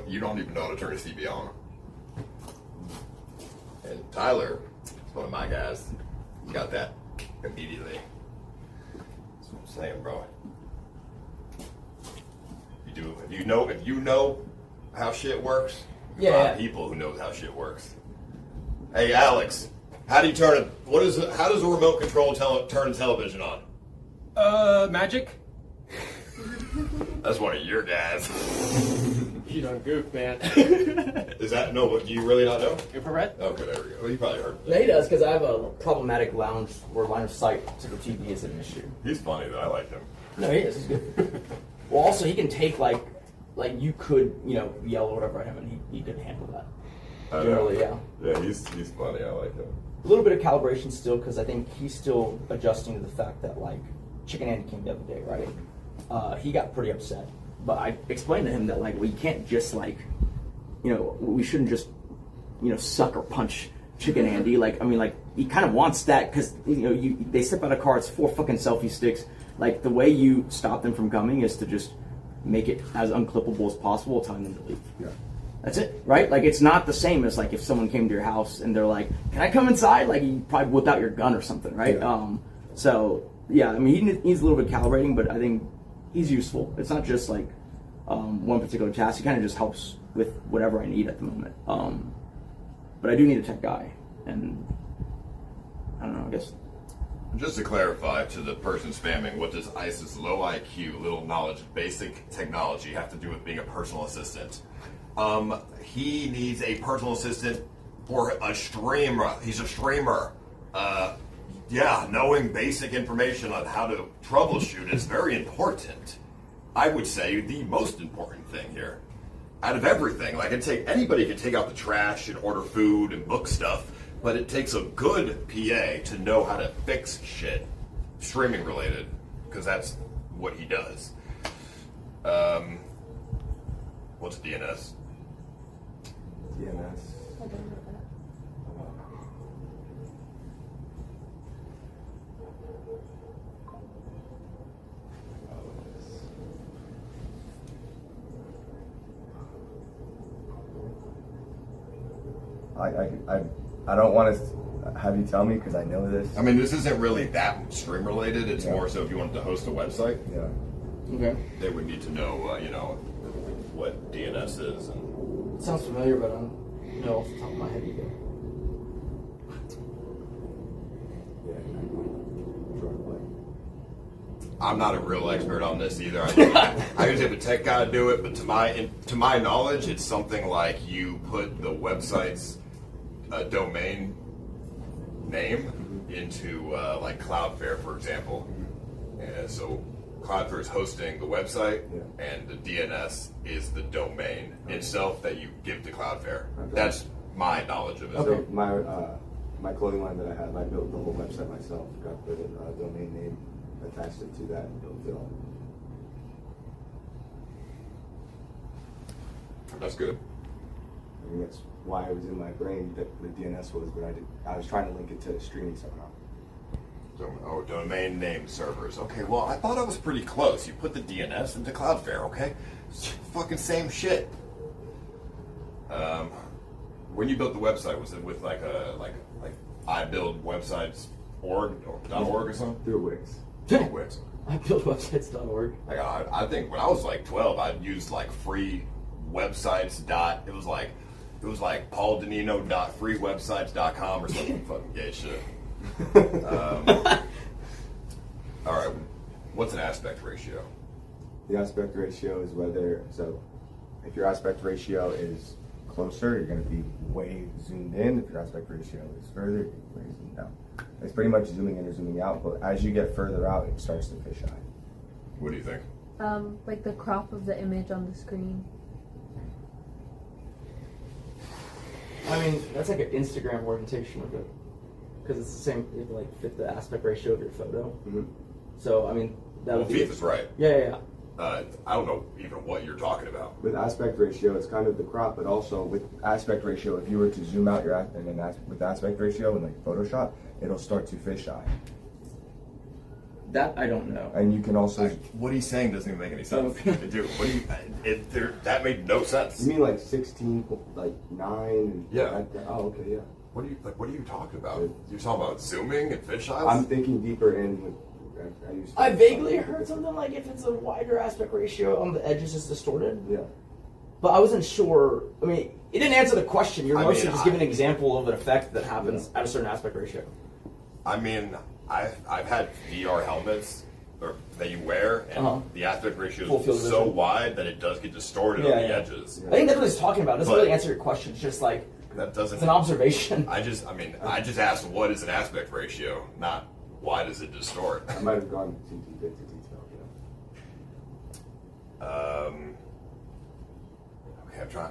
You don't even know how to turn his TV on. And Tyler, is one of my guys. He got that immediately. That's what I'm saying, bro. If you know how shit works, Yeah. a lot of people who knows how shit works. Hey, Alex, how do you turn it? How does a remote control turn a television on? Magic? That's one of your guys. You done goof, man. Is that no? But do you really not know? Infrared? Okay, there we go. Well, you probably heard. Yeah, he does, because I have a problematic lounge where line of sight to the TV is an issue. He's funny though. I like him. No, he is. He's good. Well, also he can take like you could yell or whatever at him, and he could handle that. Generally, yeah. Yeah, he's funny. I like him. A little bit of calibration still, because I think he's still adjusting to the fact that like Chicken Andy came the other day, right? He got pretty upset, but I explained to him that like we can't just we shouldn't just sucker punch chicken Andy. Like, I mean, like, he kind of wants that because, you know, they step out of car, it's 4 fucking selfie sticks. Like, the way you stop them from coming is to just make it as unclippable as possible, telling them to leave. Yeah. That's it, right? Like, it's not the same as, like, if someone came to your house and they're like, can I come inside? Like, you probably whip out your gun or something, right? Yeah. So, yeah, I mean, he needs a little bit of calibrating, but I think he's useful. It's not just, like, one particular task. He kind of just helps with whatever I need at the moment. But I do need a tech guy, and I don't know, I guess. Just to clarify to the person spamming, what does ICE's low IQ, little knowledge, basic technology have to do with being a personal assistant? He needs a personal assistant for a streamer. He's a streamer. Yeah, knowing basic information on how to troubleshoot is very important. I would say the most important thing here. Out of everything, like anybody can take out the trash and order food and book stuff, but it takes a good PA to know how to fix shit, streaming related, because that's what he does. What's DNS? DNS. I don't know that. I don't want to have you tell me because I know this. I mean, this isn't really that stream related. It's more so if you wanted to host a website. Yeah. Okay. They would need to know, you know, what DNS is. And It sounds familiar, but I don't know off the top of my head either. I'm not a real expert on this either. I usually have a tech guy do it, but to my knowledge, it's something like you put the website's domain name into like Cloudflare, for example. And so Cloudflare is hosting the website, and the DNS is the domain itself that you give to Cloudflare. That's my knowledge of it. So my clothing line that I had, I built the whole website myself. Got the domain name, attached it to that, and built it all. That's good. I mean, that's why it was in my brain that the DNS was, but I was trying to link it to streaming somehow. Domain name servers. Okay, well, I thought I was pretty close. You put the DNS into Cloudflare, okay? It's fucking same shit. When you built the website, was it with like I build websites .org or something? Through Wix. Through Wix. I build websites.org. Like, I think when I was like 12, I'd use like free websites it was like pauldonino.freewebsites.com or something fucking gay shit. All right, what's an aspect ratio? The aspect ratio is if your aspect ratio is closer, you're going to be way zoomed in. If your aspect ratio is further, you're way zoomed out. It's pretty much zooming in or zooming out, but as you get further out, it starts to fisheye. What do you think? Like the crop of the image on the screen. I mean, that's like an Instagram orientation of it. Because it's the same, you have to like fit the aspect ratio of your photo. Mm-hmm. So, I mean, that would be... FEAT is right. Yeah. I don't know even what you're talking about. With aspect ratio, it's kind of the crop, but also with aspect ratio, if you were to zoom out with aspect ratio in like Photoshop, it'll start to fisheye. That I don't know. And you can also... what he's saying doesn't even make any sense. Dude, that made no sense. You mean like 16, like 9? Yeah. Oh, okay, yeah. What are you talking about? You're talking about zooming and fisheyes? I'm thinking deeper in with... I vaguely heard something like if it's a wider aspect ratio on the edges, it's distorted. Yeah. But I wasn't sure. I mean, it didn't answer the question. You're mostly just giving an example of an effect that happens at a certain aspect ratio. I mean, I've had VR helmets that you wear, and the aspect ratio is so wide that it does get distorted on the edges. I think that's what he's talking about. It doesn't really answer your question. It's just like it's an observation. I just asked what is an aspect ratio, not why does it distort. I might have gone too deep into detail. Okay, I'm trying.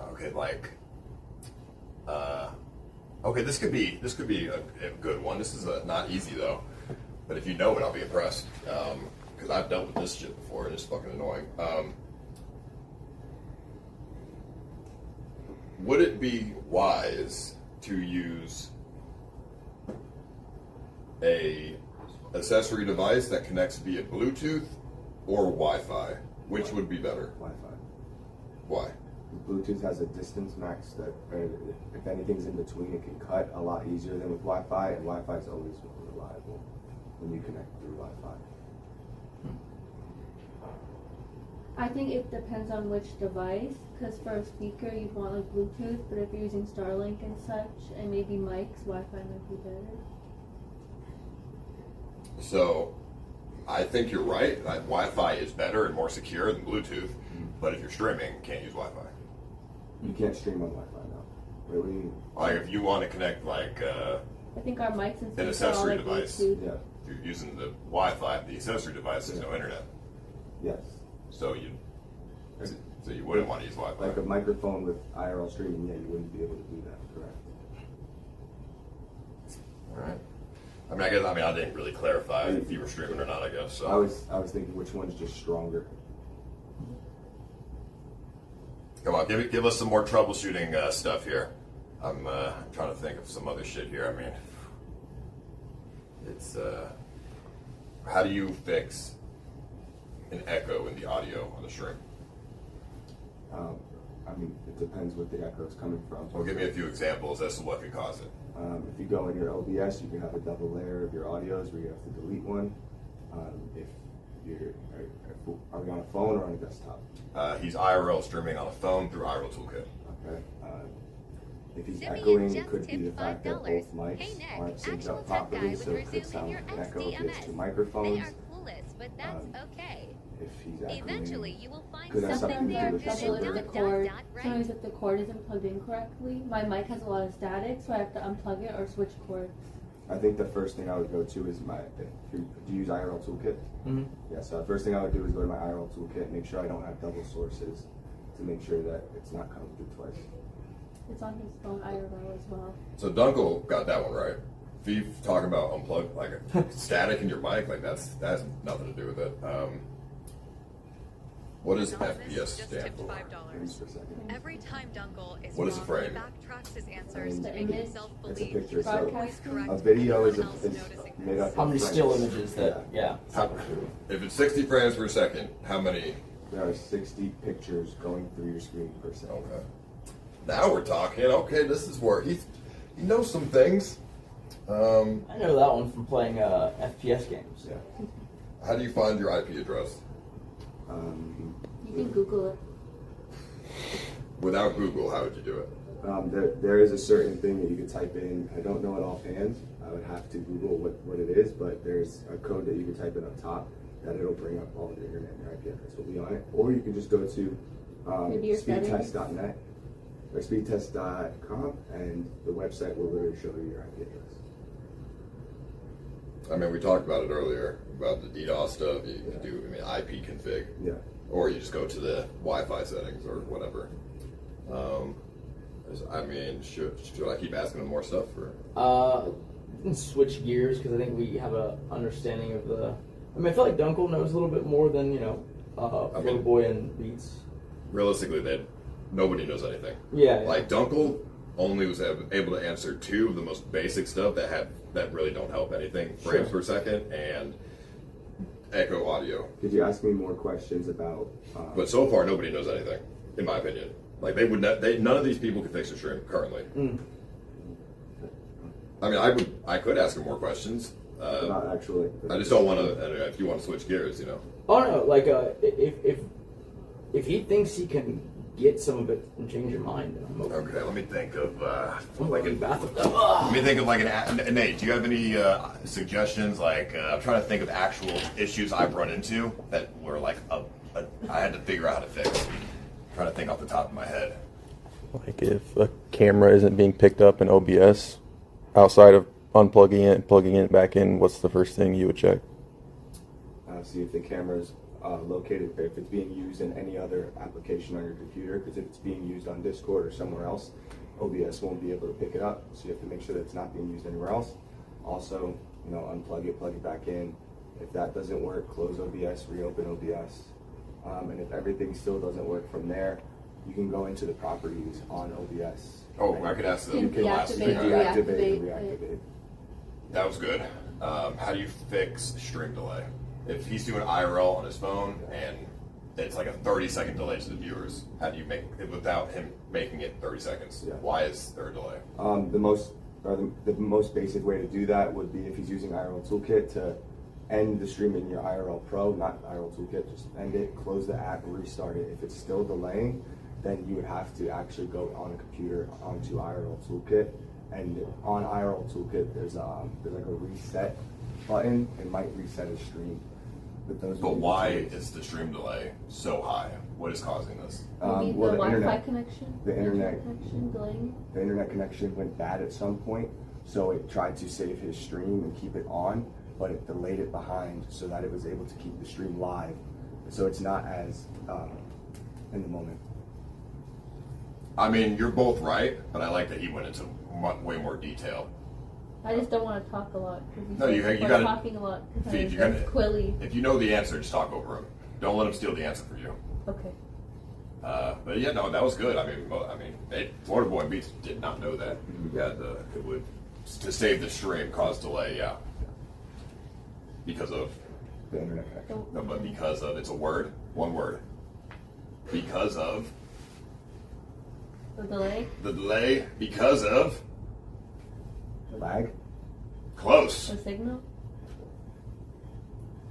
Okay, this could be a good one. This is not easy though, but if you know it, I'll be impressed. Because I've dealt with this shit before, and it's fucking annoying. Would it be wise to use a accessory device that connects via Bluetooth or Wi-Fi? Which would be better? Wi-Fi. Why? Bluetooth has a distance max that, if anything's in between, it can cut a lot easier than with Wi-Fi, and Wi-Fi is always more reliable when you connect through Wi-Fi. I think it depends on which device, because for a speaker you'd want like Bluetooth, but if you're using Starlink and such, and maybe mics, Wi-Fi might be better. So, I think you're right. Wi-Fi is better and more secure than Bluetooth, but if you're streaming, you can't use Wi-Fi. You can't stream on Wi-Fi now. Really? Like if you want to connect like I think our mics and an speakers are all accessory like device, Bluetooth. Yeah. if you're using the Wi-Fi, the accessory device, there's no internet. Yes. So you wouldn't want to use Wi-Fi. Like a microphone with IRL streaming, yeah, you wouldn't be able to do that, correct? All right. I didn't really clarify if you were streaming or not, I guess. So. I was thinking which one's just stronger. Come on, give us some more troubleshooting stuff here. I'm trying to think of some other shit here. I mean, it's how do you fix an echo in the audio on the stream? It depends what the echo is coming from. Well, give me a few examples as to what could cause it. If you go in your OBS, you can have a double layer of your audios where you have to delete one. If you're, are we on a phone or on a desktop? He's IRL streaming on a phone through IRL Toolkit. Okay. If he's echoing, it could be the fact that both mics aren't synced up properly, so it could sound like an echo if he has two microphones. If he's echoing, could have something to do with the cord. Sometimes if the cord isn't plugged in correctly, my mic has a lot of static, so I have to unplug it or switch cords. I think the first thing I would go to is do you use IRL Toolkit? Mm-hmm. Yeah, so the first thing I would do is go to my IRL Toolkit, make sure I don't have double sources to make sure that it's not coming through twice. It's on his phone IRL as well. So Dunkel got that one right. If you talking about unplug, like static in your mic, like that has nothing to do with it. What does FPS stand for? Every time Dunkel is What is a wrong, frame? he backtracks his answers to make image. himself It's a believe picture. he's So always correct. a video is Everyone else made up of How many frames. still images that, yeah. If it's 60 frames per second, how many? There are 60 pictures going through your screen per second. Okay. Now we're talking. Okay, this is where he knows some things. I know that one from playing FPS games. Yeah. How do you find your IP address? You can Google it. Without Google, how would you do it? There is a certain thing that you could type in. I don't know it offhand. I would have to Google what it is, but there's a code that you can type in up top that it'll bring up all of your internet and your IP address will be on it. Or you can just go to speedtest.net or speedtest.com and the website will literally show you your IP address. I mean, we talked about it earlier, about the DDoS stuff. You can do, IP config. Yeah. Or you just go to the Wi-Fi settings or whatever. Should I keep asking them more stuff? Or? Switch gears, because I think we have a understanding of the... I feel like Dunkel knows a little bit more than, Flowboy and Beats. Realistically, nobody knows anything. Yeah. Like, Dunkel only was able to answer two of the most basic stuff that really don't help anything. Frames per second and echo audio. Could you ask me more questions about... But so far, nobody knows anything, in my opinion. Like, none of these people can fix a stream currently. I could ask him more questions. Not actually. I just don't want to, if you want to switch gears, Oh no, like, if he thinks he can get some of it and change your mind, then I'm open. Okay, let me think of, Nate, do you have any suggestions? Like, I'm trying to think of actual issues I've run into that were like, I had to figure out how to fix. I'm trying to think off the top of my head. Like if a camera isn't being picked up in OBS, outside of unplugging it and plugging it back in, what's the first thing you would check? See if the camera's located, if it's being used in any other application on your computer, because if it's being used on Discord or somewhere else, OBS won't be able to pick it up, so you have to make sure that it's not being used anywhere else. Also, unplug it, plug it back in. If that doesn't work, close OBS, reopen OBS. And if everything still doesn't work from there, you can go into the properties on OBS. Oh, I could ask them. You can deactivate and reactivate. That was good. How do you fix stream delay? If he's doing IRL on his phone and it's like a 30-second delay to the viewers, how do you make it without him making it 30 seconds? Yeah. Why is there a delay? The most basic way to do that would be if he's using IRL Toolkit to end the stream in your IRL Pro, not IRL Toolkit, just end it, close the app, restart it. If it's still delaying, then you would have to actually go on a computer onto IRL Toolkit. And on IRL Toolkit, there's like a reset button. It might reset a stream. But why is the stream delay so high? What is causing this? Maybe Well, the the Wi-Fi internet- connection. the internet- connection delaying. The internet connection went bad at some point, so it tried to save his stream and keep it on, but it delayed it behind so that it was able to keep the stream live. So it's not as in the moment. I mean, you're both right, but I like that he went into way more detail. I just don't want to talk a lot. No, you we're gotta talking a lot. Feed, you It's gotta, Quilly. if you know the answer, just talk over him. Don't let him steal the answer for you. Okay. But yeah, no, that was good. Florida Boy Beats did not know that. Yeah, it would to save the stream cause delay. Yeah, because of the internet connection. No, but because of it's a word, one word. Because of The delay. the delay, because of lag. Close. The signal.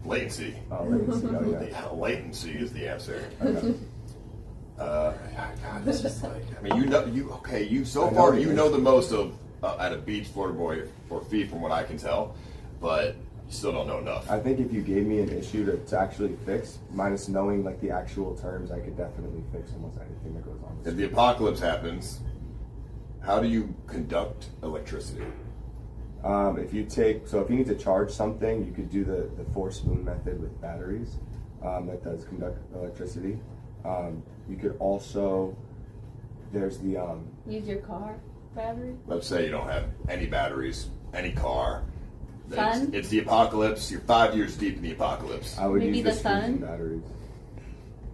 Latency. Oh, latency. Oh, yeah. Yeah, latency is the answer. God, this is like. I mean, you so far you know the most of out of Beats, Florida Boy, or FEAT from what I can tell, but you still don't know enough. I think if you gave me an issue to actually fix, minus knowing like the actual terms, I could definitely fix almost anything that goes on. If the apocalypse happens, how do you conduct electricity? If you need to charge something, you could do the force moon method with batteries. That does conduct electricity. You could also, there's the Use your car battery. Let's say you don't have any batteries, any car. Sun? It's the apocalypse. You're 5 years deep in the apocalypse. I would Maybe use the fusion sun? batteries.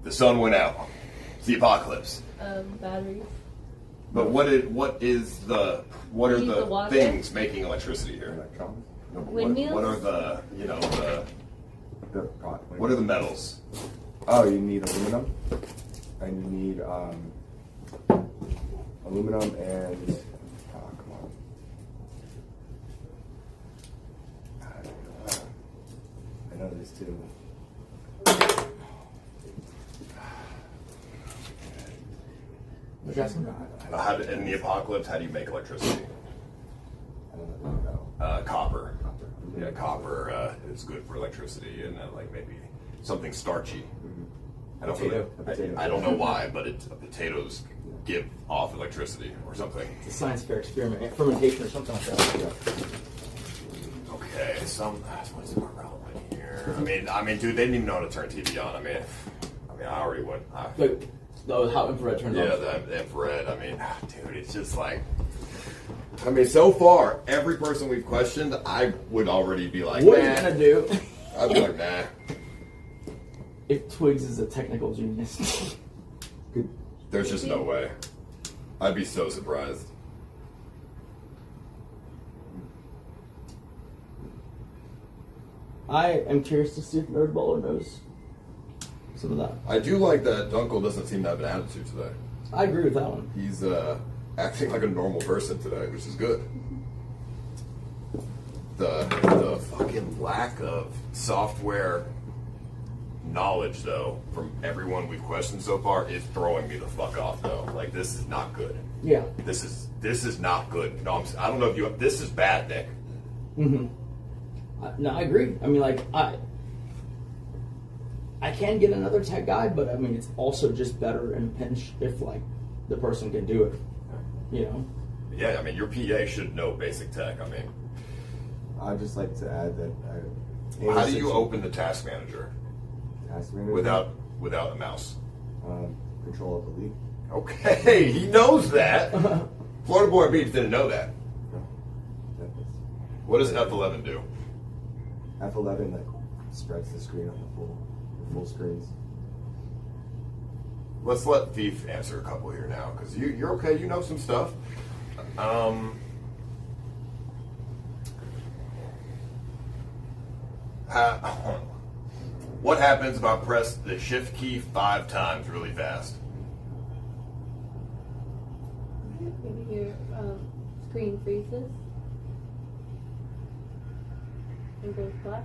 The sun went out. It's the apocalypse. Batteries. But what are Use the water? things making electricity here? Electrons. No, but Windmills? What are the what are the metals? Oh, you need aluminum, and you need aluminum and come on. I know this too. In the apocalypse, how do you make electricity? Copper. Yeah, copper is good for electricity, and like maybe something starchy. I don't know why, but potatoes give off electricity or something. It's a science fair experiment, fermentation or something like that. Yeah. Okay, what's more relevant here? I mean, dude, they didn't even know how to turn TV on. I mean, I already would. How infrared turns on. Yeah, the infrared. I mean, dude, it's just like. I mean, so far, every person we've questioned, I would already be like, what are you gonna do? I'd be like, nah. If Twigs is a technical genius. There's just no way. I'd be so surprised. I am curious to see if Nerdballer knows some of that. I do like that Dunkel doesn't seem to have an attitude today. I agree with that one. He's acting like a normal person today, which is good. The fucking lack of software knowledge, though, from everyone we've questioned so far is throwing me the fuck off, though. Like, this is not good. Yeah. This is not good. No, I don't know if you. This is bad, Nick. Mm-hmm. No, I agree. I mean, like, I can get another tech guy, but I mean, it's also just better in a pinch if, like, the person can do it, you know? Yeah, I mean, your PA should know basic tech. I mean, I'd just like to add that. How do you open the task manager? Task manager? Without a mouse? Control Delete. Okay, he knows that. Florida Boy Beats didn't know that. What does F11 do? F11 like spreads the screen on the full screens. Let's let Thief answer a couple here now, because you're okay. You know some stuff. What happens if I press the shift key 5 times really fast? Maybe your screen freezes and goes black.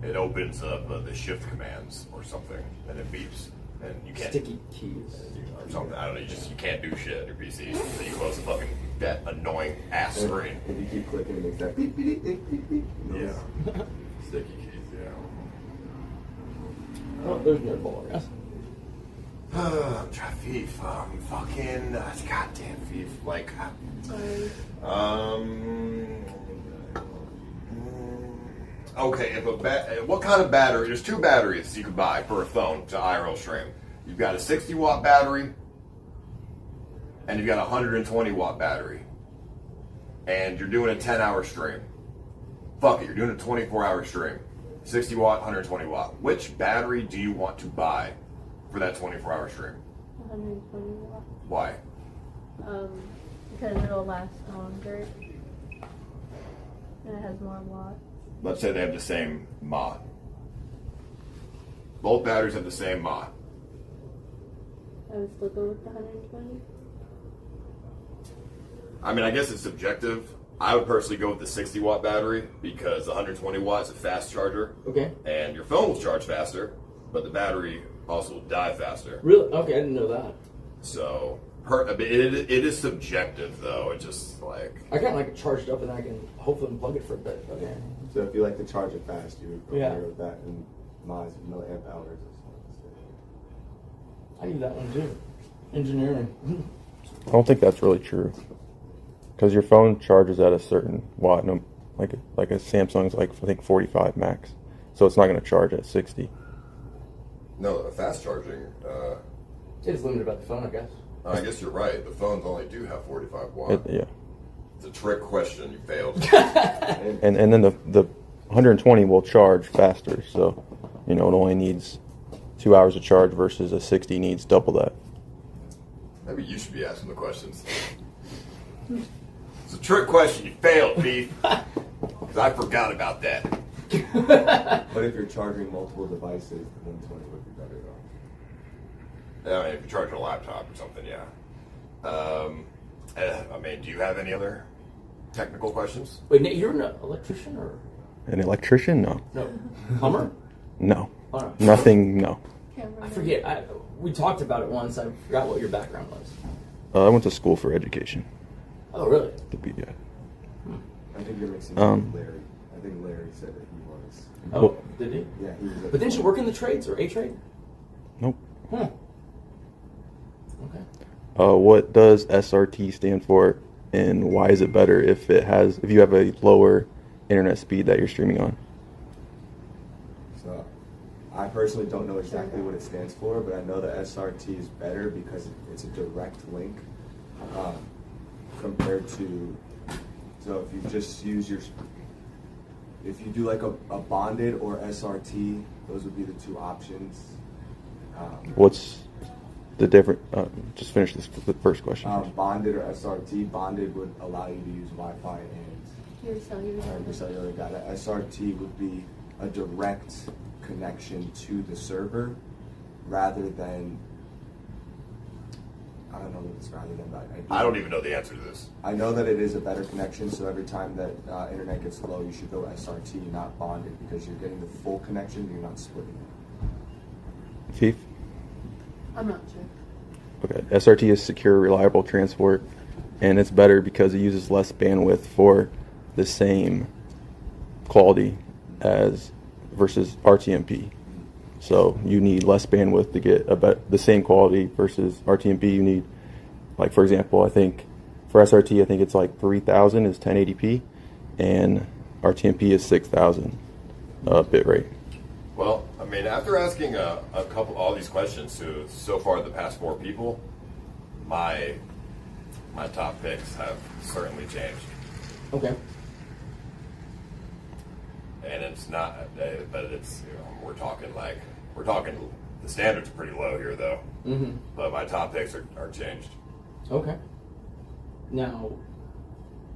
It opens up the shift commands or something, and it beeps, and you can't Sticky keys or something. I don't know. You can't do shit on your PC. So you close the fucking that annoying ass screen. If you keep clicking, it makes that beep beep beep beep beep. Yeah. Sticky keys. Yeah. Oh, there's no ball, yes. I'm trying FIFA. Fucking goddamn FIFA. Like, okay, if what kind of battery? There's 2 batteries you can buy for a phone to IRL stream. You've got a 60-watt battery, and you've got a 120-watt battery, and you're doing a 10-hour stream. Fuck it, you're doing a 24-hour stream. 60-watt, 120-watt. Which battery do you want to buy for that 24-hour stream? 120 watts. Why? Because it'll last longer and it has more watts. Let's say they have the same mAh. Both batteries have the same mAh. I would still go with the 120. I mean, I guess it's subjective. I would personally go with the 60-watt battery because the 120 watts is a fast charger. Okay. And your phone will charge faster, but the battery also will die faster. Really? Okay, I didn't know that. So, it is subjective, though. It just, like... I kind of like it charged up, and then I can hopefully unplug it for a bit. Okay. So if you like to charge it fast, you would go Yeah. with that, and mine's milliamp hours. I need that one too. Engineering. I don't think that's really true. Because your phone charges at a certain watt, no, like a Samsung's like I think 45 max, so it's not going to charge at 60. No, fast charging. It's limited by the phone, I guess. I guess you're right. The phones only do have 45 watts. Yeah. It's a trick question. You failed. And then the 120 will charge faster, so it only needs 2 hours of charge versus a 60 needs double that. Maybe you should be asking the questions. It's a trick question. You failed, Beef. Because I forgot about that. But if you're charging multiple devices, the 120 would be better though. I mean, if you're charging a laptop or something, yeah. I mean, do you have any other technical questions? Wait, Nate, you're an electrician or? An electrician? No. No. Plumber? No. All right. Nothing. No. I forget. We talked about it once. I forgot what your background was. I went to school for education. Oh, really? Yeah. I think you're mixing up with Larry. I think Larry said that he was. Oh, did he? Yeah, he was. But didn't you work in the trades or a trade? Nope. Hmm. Okay. What does SRT stand for, and why is it better if you have a lower internet speed that you're streaming on? So, I personally don't know exactly what it stands for, but I know that SRT is better because it's a direct link compared to. So if you just use if you do like a bonded or SRT, those would be the 2 options. What's the difference? Just finish the first question. Bonded or SRT. Bonded would allow you to use Wi-Fi and Your cellular data. SRT would be a direct connection to the server rather than, I don't know what it's rather than, but I don't even know the answer to this. I know that it is a better connection, so every time that internet gets low, you should go SRT, not bonded, because you're getting the full connection, you're not splitting it. Thief? I'm not sure. Okay. SRT is secure, reliable transport, and it's better because it uses less bandwidth for the same quality versus RTMP. So you need less bandwidth to get the same quality versus RTMP. You need, like for example, I think for SRT, I think it's like 3000 is 1080p, and RTMP is 6000 bit rate. Well, I mean, after asking all these questions to so far the past 4 people, my top picks have certainly changed. Okay. And it's not, but it's we're talking the standards are pretty low here though. Mm-hmm. But my top picks are changed. Okay. Now,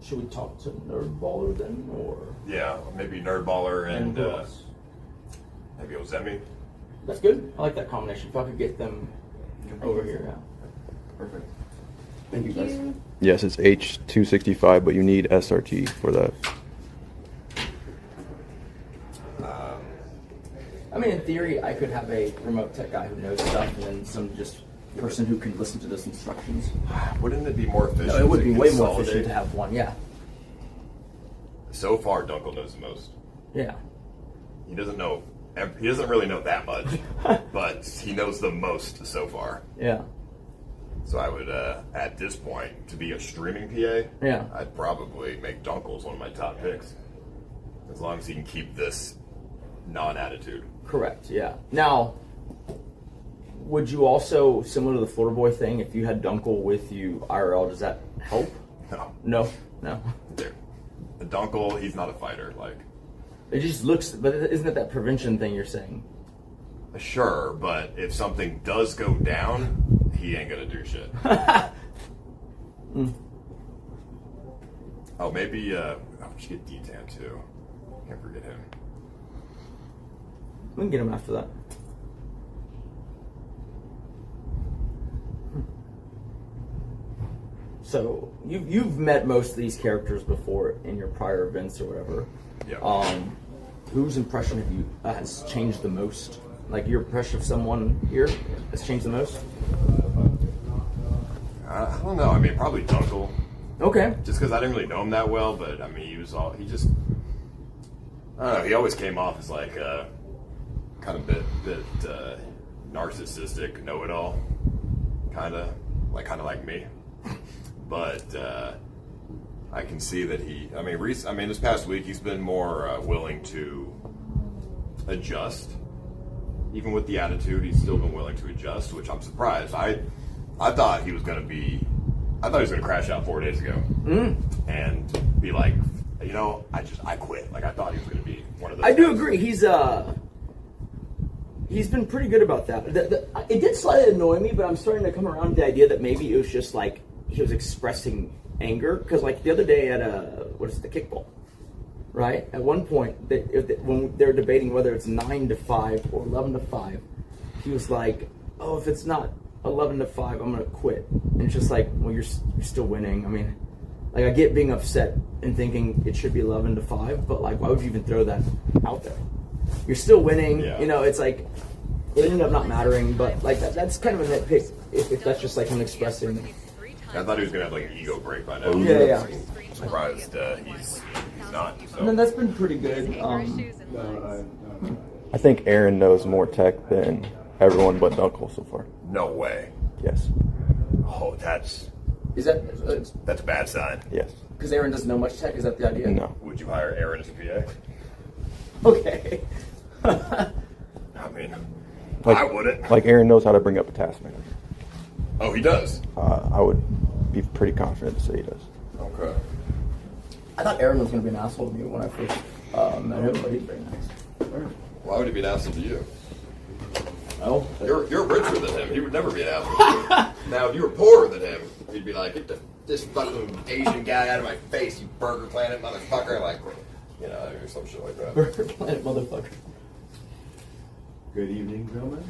should we talk to Nerdballer then, or? Yeah, maybe Nerdballer and who else? maybe Ozemi. That's good. I like that combination. If I could get them over here, yeah. Perfect. Thank you, guys. Yes, it's H265, but you need SRT for that. I mean, in theory, I could have a remote tech guy who knows stuff, and then some just person who can listen to those instructions. Wouldn't it be more efficient? No, it would to be way more consolidate? efficient to have one. Yeah. So far, Dunkel knows the most. Yeah. He doesn't know. He doesn't really know that much, but he knows the most so far. Yeah. So I would, at this point, to be a streaming PA, yeah, I'd probably make Dunkel's one of my top picks, as long as he can keep this non-attitude. Correct. Yeah. Now, would you also, similar to the Florida Boy thing, if you had Dunkel with you IRL, does that help? No. No. No. Dude, Dunkel, he's not a fighter. Like, it just looks. But isn't it that prevention thing you're saying? Sure, but if something does go down, he ain't gonna do shit. Oh, maybe we should get D-Tan too. Can't forget him. We can get him after that. So you've met most of these characters before in your prior events or whatever. Yeah. Whose impression have you has changed the most? Like your impression of someone here has changed the most? I don't know. I mean, probably Dunkel. Okay. Just because I didn't really know him that well, but I mean, he just, I don't know. He always came off as like kind of bit narcissistic, know-it-all, kind of like me. But I can see that he. I mean, this past week he's been more willing to adjust. Even with the attitude, he's still been willing to adjust, which I'm surprised. I thought he was going to be. I thought he was going to crash out 4 days ago and be like, you know, I quit. Like I thought he was going to be one of those. I do agree. He's been pretty good about that. It did slightly annoy me, but I'm starting to come around to the idea that maybe it was just like he was expressing anger. Because like the other day at the kickball, right? At one point, when they were debating whether it's 9 to 5 or 11 to 5, he was like, "Oh, if it's not 11 to 5, I'm gonna quit." And it's just like, well, you're still winning. I mean, like I get being upset and thinking it should be 11 to 5, but like, why would you even throw that out there? You're still winning. Yeah. You know, it's like it ended up not mattering. But like that's kind of a nitpick if that's just like him expressing. I thought he was gonna have like an ego break by now. Yeah. I'm surprised he's not. So. And then that's been pretty good. I think Aaron knows more tech than everyone but Dunkel so far. No way. Yes. Oh, that's a bad sign. Yes. Because Aaron doesn't know much tech. Is that the idea? No. Would you hire Aaron as a PA? Okay. I mean, I wouldn't. Like Aaron knows how to bring up a task manager. Oh, he does? I would be pretty confident to say he does. Okay. I thought Aaron was going to be an asshole to me when I first met him, but he's very nice. Why would he be an asshole to you? Oh, you're richer than him. He would never be an asshole. Now, if you were poorer than him, he'd be like, "Get this fucking Asian guy out of my face, you Burger Planet motherfucker!" Like, you know, or some shit like that. Burger Planet motherfucker. Good evening, gentlemen.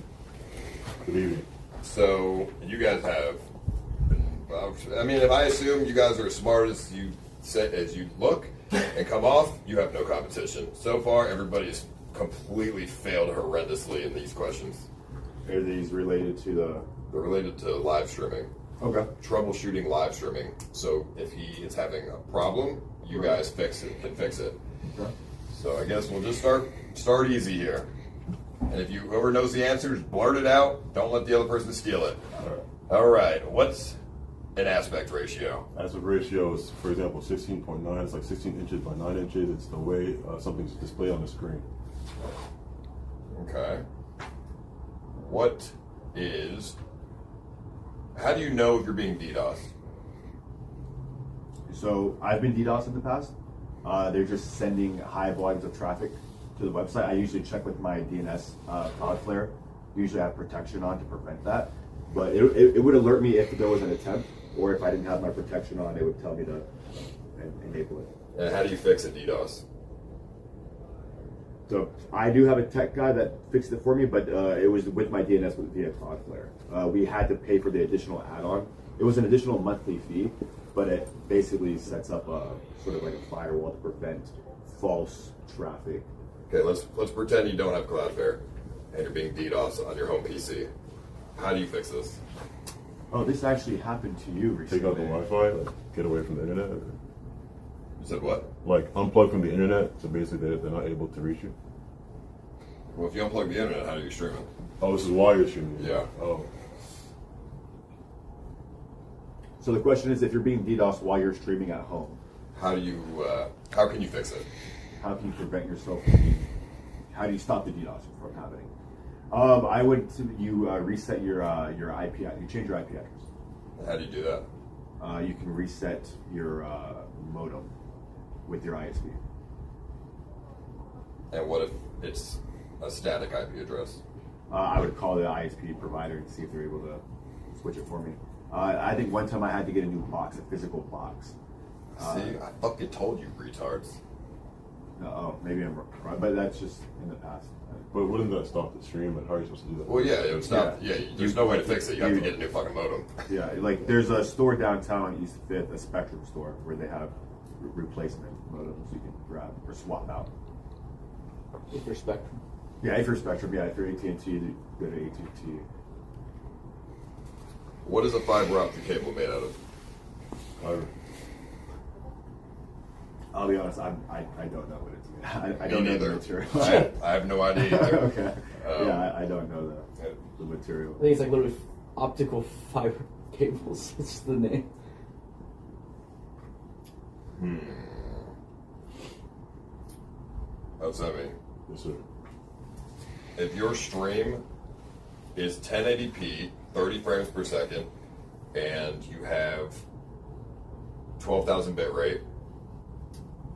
Good evening. So, you guys have been, I mean, if I assume you guys are as smart as you say, as you look and come off, you have no competition. So far, everybody's completely failed horrendously in these questions. Are these related to They're related to live streaming. Okay. Troubleshooting live streaming. So if he is having a problem, you guys can fix it. Okay. So I guess we'll just start easy here. And if whoever knows the answers, blurt it out. Don't let the other person steal it. All right. What's an aspect ratio? Aspect ratio is, for example, 16.9. It's like 16 inches by 9 inches. It's the way something's displayed on the screen. Okay. How do you know if you're being DDoS? So I've been DDoS in the past. They're just sending high volumes of traffic to the website. I usually check with my DNS Cloudflare. Usually I have protection on to prevent that. But it would alert me if there was an attempt, or if I didn't have my protection on, it would tell me to and enable it. And how do you fix a DDoS? So I do have a tech guy that fixed it for me, but it was with my DNS via Cloudflare. We had to pay for the additional add-on. It was an additional monthly fee, but it basically sets up a sort of like a firewall to prevent false traffic. Okay, let's pretend you don't have Cloudflare and you're being DDoS on your home PC. How do you fix this? Oh, this actually happened to you recently. Take out the Wi-Fi, like, get away from the internet. You said what? Like unplug from the internet, so basically they're not able to reach you. Well, if you unplug the internet, how do you stream it? Oh, this is why you're streaming. Yeah. Oh. So the question is, if you're being DDoS while you're streaming at home, how do you? How can you fix it? How can you prevent yourself from being? How do you stop the DDoS from happening? I would reset your IP. You change your IP address. How do you do that? You can reset your modem with your ISP. And what if it's a static IP address? I would call the ISP provider and see if they're able to switch it for me. I think one time I had to get a new box, a physical box. See, I fucking told you, retards. Oh, maybe I'm wrong, but that's just in the past. But wouldn't that stop the stream? Like, how are you supposed to do that? Well, yeah, it would stop. Yeah, there's no way to fix it. You have to get a new fucking modem. Yeah, like there's a store downtown on East 5th, a Spectrum store, where they have replacement modems you can grab or swap out. If you're Spectrum. Yeah, if you're Spectrum, yeah, if you're AT&T, go to AT&T. What is a fiber optic cable made out of? Fiber. I'll be honest, I don't know what it's made. I don't know the material. I have no idea either. Okay. Yeah, I don't know the material. I think it's like literally optical fiber cables. It's just the name. What's that mean? Yes, sir. If your stream is 1080p, 30 frames per second, and you have 12,000 bit rate,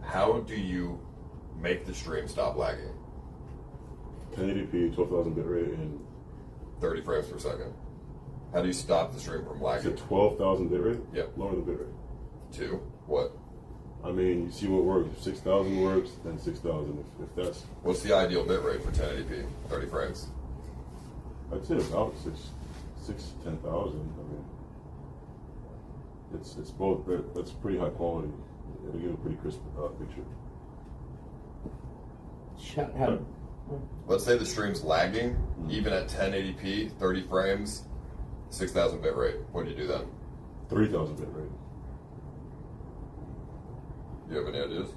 how do you make the stream stop lagging? 1080p, 12,000 bit rate, and 30 frames per second. How do you stop the stream from lagging? Is it 12,000 bit rate? Yep. Lower the bit rate. To what? I mean, you see what works. If 6,000 works, then 6,000. If that's... What's the ideal bit rate for 1080p, 30 frames? I'd say about 10,000. I mean, it's both. That's pretty high quality. It'll give a pretty crisp picture. Let's say the stream's lagging, even at 1080p, 30 frames, 6,000 bit rate. What do you do then? 3,000 bit rate. Do you have any ideas?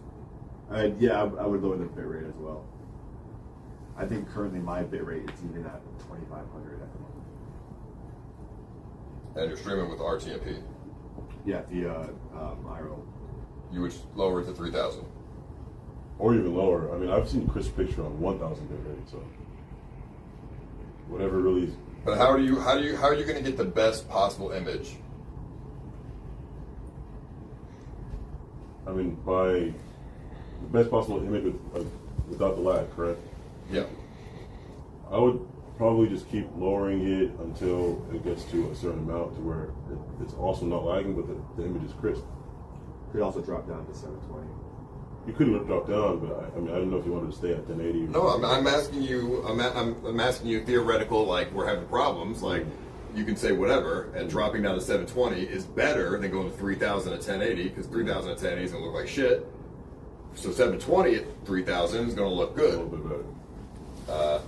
Yeah, I would lower the bit rate as well. I think currently my bit rate is even at 2,500 at the moment. And you're streaming with RTMP? Yeah, via IRL. You would lower it to 3,000? Or even lower. I mean, I've seen crisp picture on 1,000 bit rate, so whatever really is. But how are you going to get the best possible image? I mean, by the best possible image without the lag, correct? Yeah. I would probably just keep lowering it until it gets to a certain amount to where it's also not lagging, but the image is crisp. Could also drop down to 720. You could drop down, but I mean, I don't know if you wanted to stay at 1080. No, I'm asking you. I'm asking you theoretical. Like, we're having problems. Like, you can say whatever, and dropping down to 720 is better than going to 3,000 at 1080 because 3,000 at 1080 is gonna look like shit. So 720 at 3,000 is gonna look good. A little bit better.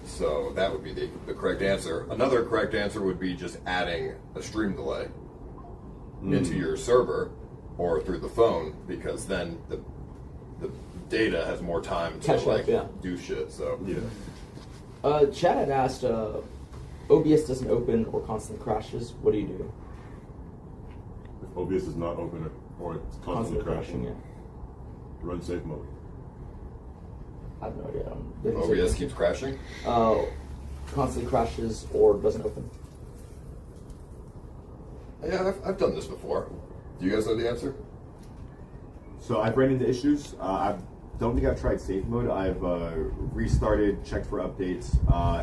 So that would be the correct answer. Another correct answer would be just adding a stream delay into your server or through the phone, because then the data has more time to Catch up, yeah. do shit. So yeah. Chad had asked, OBS doesn't open or constantly crashes. What do you do? If OBS is not open or it's constantly crashing, yeah. Run safe mode. I have no idea. OBS keeps crashing? Constantly crashes or doesn't open. Yeah, I've done this before. Do you guys know the answer? So I've ran into issues. I don't think I've tried safe mode. I've restarted, checked for updates,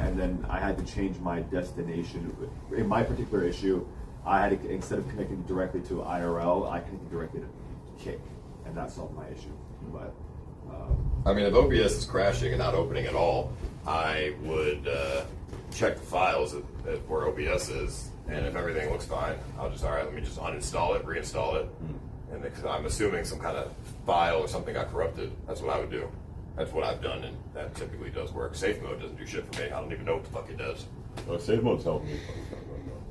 and then I had to change my destination. In my particular issue, I had to, instead of connecting directly to IRL, I connected directly to KICK, and that solved my issue. But I mean, if OBS is crashing and not opening at all, I would check the files at where OBS is, and if everything looks fine, I'll just, all right, let me just uninstall it, reinstall it, and because I'm assuming some kind of file or something got corrupted. That's what I would do. That's what I've done, and that typically does work. Safe mode doesn't do shit for me. I don't even know what the fuck it does. Safe mode's helped me,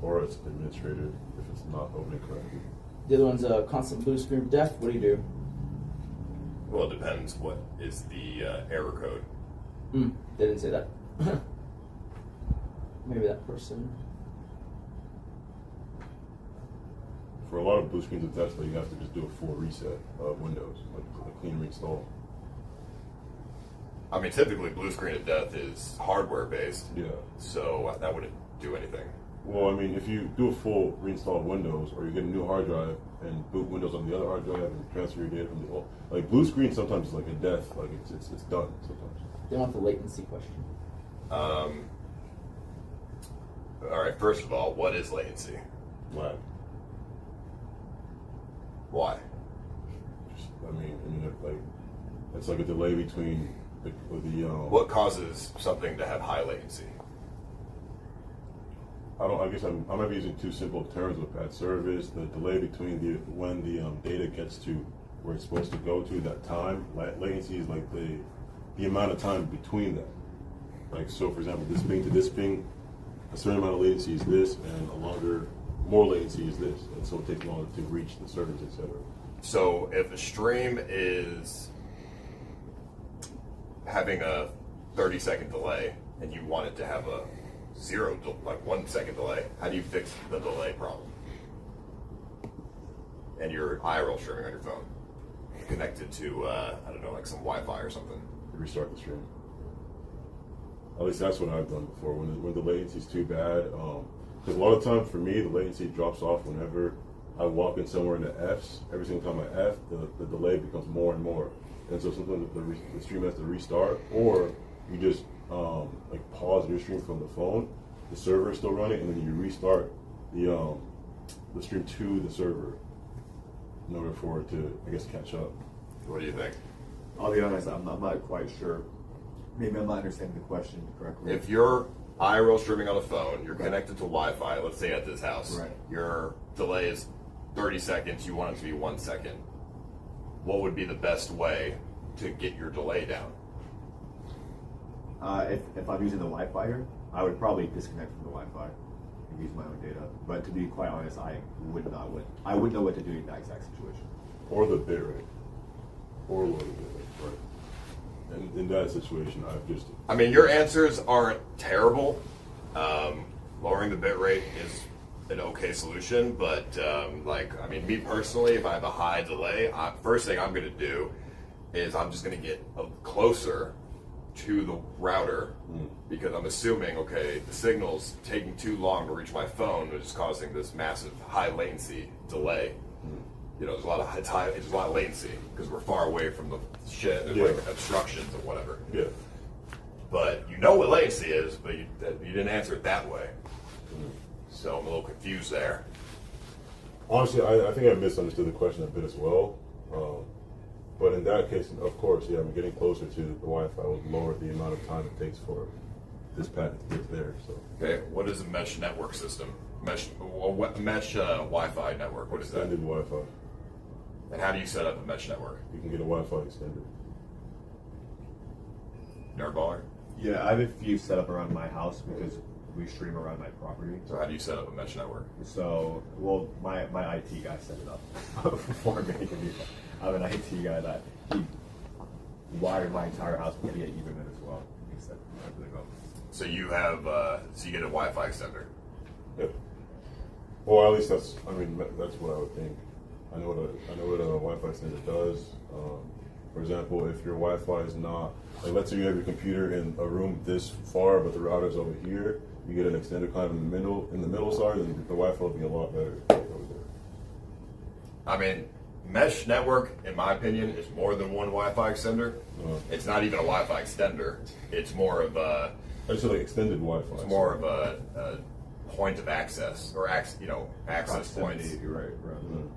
or it's administrative if it's not opening correctly. The other one's constant blue screen of death. What do you do? Well, it depends what is the error code. They didn't say that. Maybe that person. For a lot of blue screens of death, you have to just do a full reset of Windows, like a clean reinstall. I mean, typically blue screen of death is hardware based. Yeah. So that wouldn't do anything. Well, I mean, if you do a full reinstall of Windows, or you get a new hard drive and boot Windows on the other hard drive and transfer your data from the old, like blue screen sometimes is like a death, like it's done sometimes. They want the latency question. All right. First of all, what is latency? Lag. Why? I mean, like it's like a delay between the What causes something to have high latency? I guess I might be using too simple terms with bad service. The delay between when the data gets to where it's supposed to go to, that time latency is like the amount of time between that. Like, so for example, this ping to this ping, a certain amount of latency is this, and more latency is this, and so it takes longer to reach the servers, etc. So if a stream is having a 30-second delay and you want it to have a 1 second delay, how do you fix the delay problem? And you're IRL streaming on your phone, connected to I don't know, like some Wi-Fi or something. Restart the stream. At least that's what I've done before. When the latency is too bad, because a lot of times for me the latency drops off whenever I walk in somewhere in the Fs. Every single time I F, the delay becomes more and more, and so sometimes the stream has to restart, or you just like pause your stream from the phone. The server is still running, and then you restart the stream to the server in order for it to, I guess, catch up. What do you think? I'll be honest, I'm not quite sure. Maybe I'm not understanding the question correctly. If you're IRL streaming on a phone, you're connected to Wi-Fi, let's say at this house, your delay is 30 seconds, you want it to be 1 second. What would be the best way to get your delay down? If I'm using the Wi-Fi here, I would probably disconnect from the Wi-Fi and use my own data. But to be quite honest, I wouldn't know what to do in that exact situation. Or the bit rate. Or lower the bit rate, right. And in that situation, I mean, your answers aren't terrible. Lowering the bit rate is an okay solution, but I mean, me personally, if I have a high delay, first thing I'm going to do is I'm just going to get closer to the router, because I'm assuming, okay, the signal's taking too long to reach my phone, which is causing this massive high latency delay. You know, there's a lot of latency because we're far away from the shit. There's like obstructions or whatever. Yeah. But you know what latency is, but you didn't answer it that way. So I'm a little confused there. Honestly, I think I misunderstood the question a bit as well. But in that case, of course, yeah, I'm getting closer to the Wi-Fi would lower the amount of time it takes for this packet to get there. So. Okay, what is a mesh network system? Mesh Wi-Fi network. What is that? Extended Wi-Fi. And how do you set up a mesh network? You can get a Wi-Fi extender. Nerdballer? Yeah, I have a few set up around my house because we stream around my property. So how do you set up a mesh network? So, well, my IT guy set it up for me. I have an IT guy that he wired my entire house with via Ethernet as well. He set everything up. So you have, so you get a Wi-Fi extender? Yep. Well, at least that's what I would think. I know what a Wi-Fi extender does. For example, if your Wi-Fi is not, like, let's say you have your computer in a room this far, but the router's over here, you get an extender kind of in the middle side, and the Wi-Fi will be a lot better over there. I mean, mesh network, in my opinion, is more than one Wi-Fi extender. It's not even a Wi-Fi extender. It's more of a... I just like extended Wi-Fi. It's more of a point of access, or access points. You're right.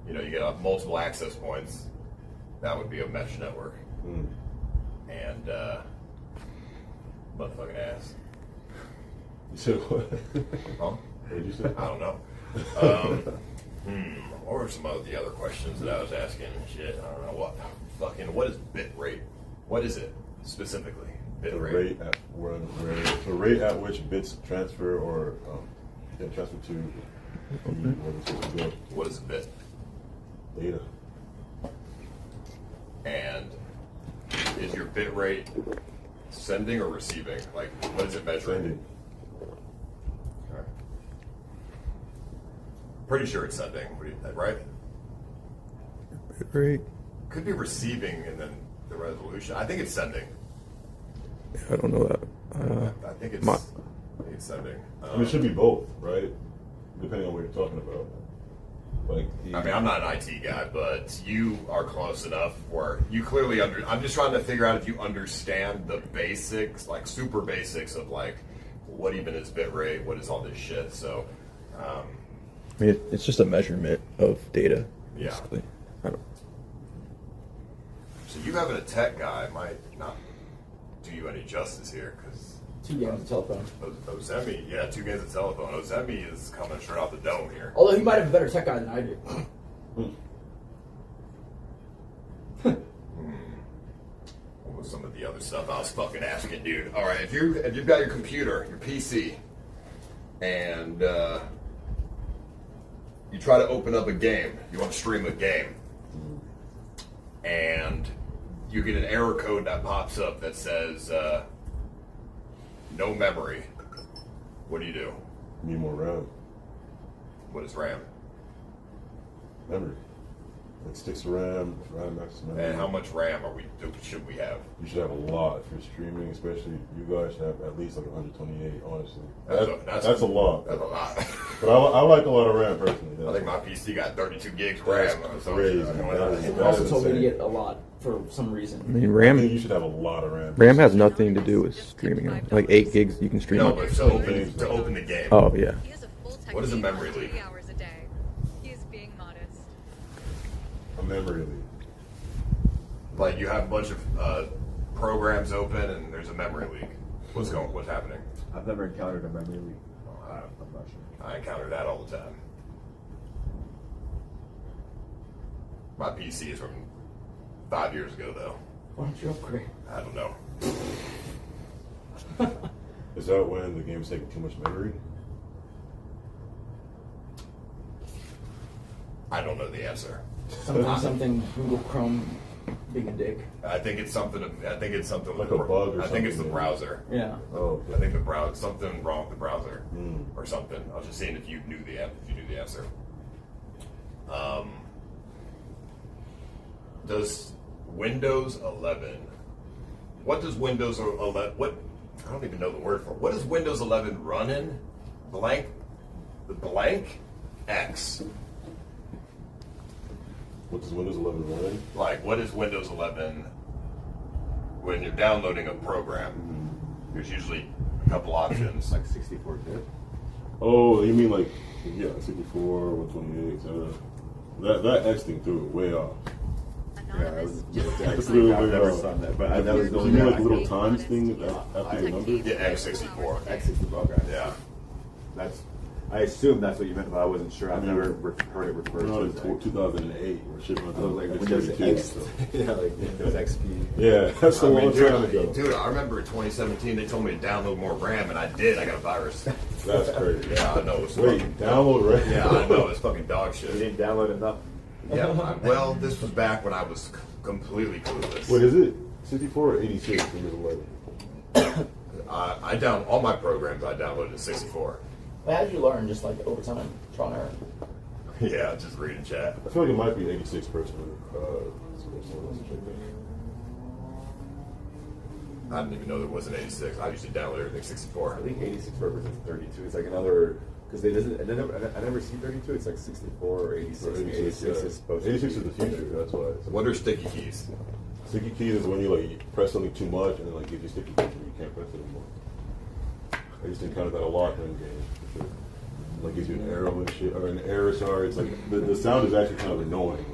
You know, you get multiple access points, That would be a mesh network. And motherfucking ass. You said what? Huh? What did you say? I don't know. What were some of the other questions that I was asking? Shit, I don't know. What is bit rate? What is it specifically? Bit rate. The rate at which bits transfer or transfer to What is a bit? Data. And is your bit rate sending or receiving? Like, what is it measuring? Sending. Okay. Pretty sure it's sending, right? Bit rate. Could be receiving and then the resolution. I think it's sending. I don't know that. I think it's sending. I mean, it should be both, right? Depending on what you're talking about. Like, I mean, I'm not an IT guy, but you are close enough where you clearly I'm just trying to figure out if you understand the basics, like super basics of like what even is bit rate, what is all this shit. So, I mean, it's just a measurement of data. Yeah. Basically. I don't. So you having a tech guy might not do you any justice here, because 2 games of telephone. Ozemi, yeah, 2 games of telephone. Ozemi is coming straight out the dome here. Although he might have a better tech guy than I do. What was some of the other stuff I was fucking asking, dude? All right, if you've got your computer, your PC, and you try to open up a game, you want to stream a game, and you get an error code that pops up that says no memory. What do you do? Need more RAM. What is RAM? Memory. Like sticks of RAM, RAM max memory. And how much RAM should we have? You should have a lot if you're streaming, especially you guys should have at least like 128, honestly. That's a lot. That's a lot. But I like a lot of RAM personally. I think my PC got 32 gigs RAM. So crazy. It also told me to get a lot for some reason. I mean, RAM. You should have a lot of RAM. RAM has nothing to do with streaming. Like 8 gigs, you can stream. No, up. but to open the game. Oh yeah. What is a memory leak? A memory leak. Like you have a bunch of programs open and there's a memory leak. What's happening? I've never encountered a memory leak. I'm not sure. I encounter that all the time. My PC is from 5 years ago, though. Why don't you upgrade? I don't know. Is that when the game's taking too much memory? I don't know the answer. Something Google Chrome being a dick. I think it's something. Like a bug or I think it's the something. browser. Yeah. Oh. I think the browser. Something wrong with the browser, or something. I was just seeing if you knew the answer. Does Windows 11? What does Windows 11? What? I don't even know the word for it. What does Windows 11 run in? Blank X. What does Windows 11 run in? Like, what is Windows 11 when you're downloading a program? There's usually a couple options. Like 64-bit. Oh, you mean like 64, 128, etc. That X thing threw it way off. Yeah, it was That's really I've way never off. done that, but that was the You only mean thing like I the little could- times thing after the number? Yeah, X64. X64, okay. Yeah. I assumed that's what you meant, but I wasn't sure. I've never heard it referred to as X. 2008, or shit like I was like Windows X. Yeah, like Windows XP. Yeah, that's a long dude, time ago. Dude, I remember in 2017 they told me to download more RAM, and I did. I got a virus. That's crazy. Yeah, I know. It's Wait, fucking, download RAM? Yeah, I know. It's fucking dog shit. You didn't download enough. Yeah. Well, this was back when I was completely clueless. What is it? 64 or 86 Windows 11? I down all my programs. I downloaded in 64. Well, how did you learn? Just like over time, trial and error. Yeah, just reading chat. I feel like it might be 86 personally. I didn't even know there was an 86. I used to download everything 64. I think 86 represents 32. It's like another, because they doesn't. I never see 32. It's like 64 or 86. Or 86, 86 is supposed 86 to is be the future. That's why. What are sticky keys? Sticky keys is when you like press something too much and then like gives you sticky keys and you can't press it anymore. I used to encounter that a lot in games. For sure. Like gives you an arrow and shit, or an error. Sorry, it's like the sound is actually kind of annoying.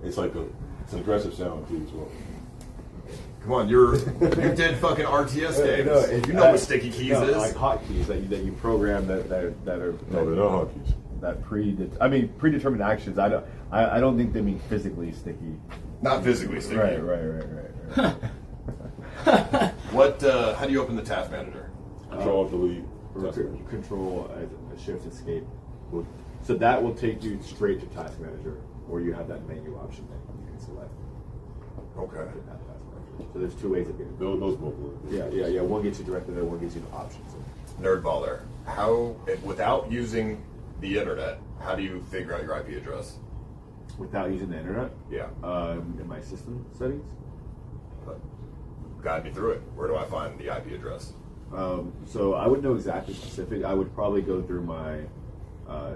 It's like It's an aggressive sound too as well. Come on, you did fucking RTS games. No, if you know what sticky keys is. Like hotkeys that you program that are No, they're not hotkeys. That predetermined actions. I don't think they mean physically sticky. Not physically sticky. Right. What? How do you open the task manager? Control delete. Control shift escape. So that will take you straight to task manager, or you have that menu option that you can select. Okay. So there's two ways of getting it. Those both work. Yeah. One gets you directly there, one gets you to options. Nerdballer. How, without using the internet, how do you figure out your IP address? Without using the internet? Yeah. In my system settings? Guide me through it. Where do I find the IP address? So I would know exactly specific. I would probably go through my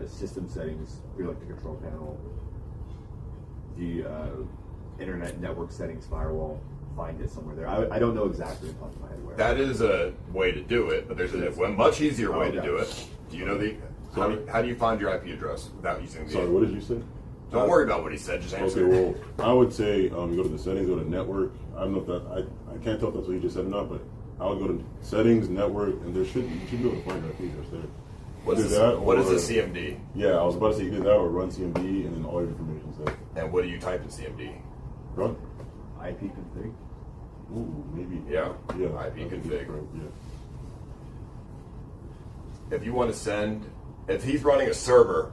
system settings, through like the control panel, the internet network settings firewall, find it somewhere there. I don't know exactly off the top of my head where. That is a way to do it, but there's a much easier way to do it. Do you know how do you find your IP address without using the... Sorry, what did you say? Don't worry about what he said, just answer. Okay, well, I would say you go to the settings, go to network. I don't know if that, I can't tell if that's what you just said or not, but I would go to settings, network, and you should be able to find your IP address there. What is the CMD? Yeah, I was about to say either that or run CMD, and then all your information's there. And what do you type in CMD? Run? IP config? Ooh, maybe. Yeah, yeah. IP config. Yeah. If you want to send, if he's running a server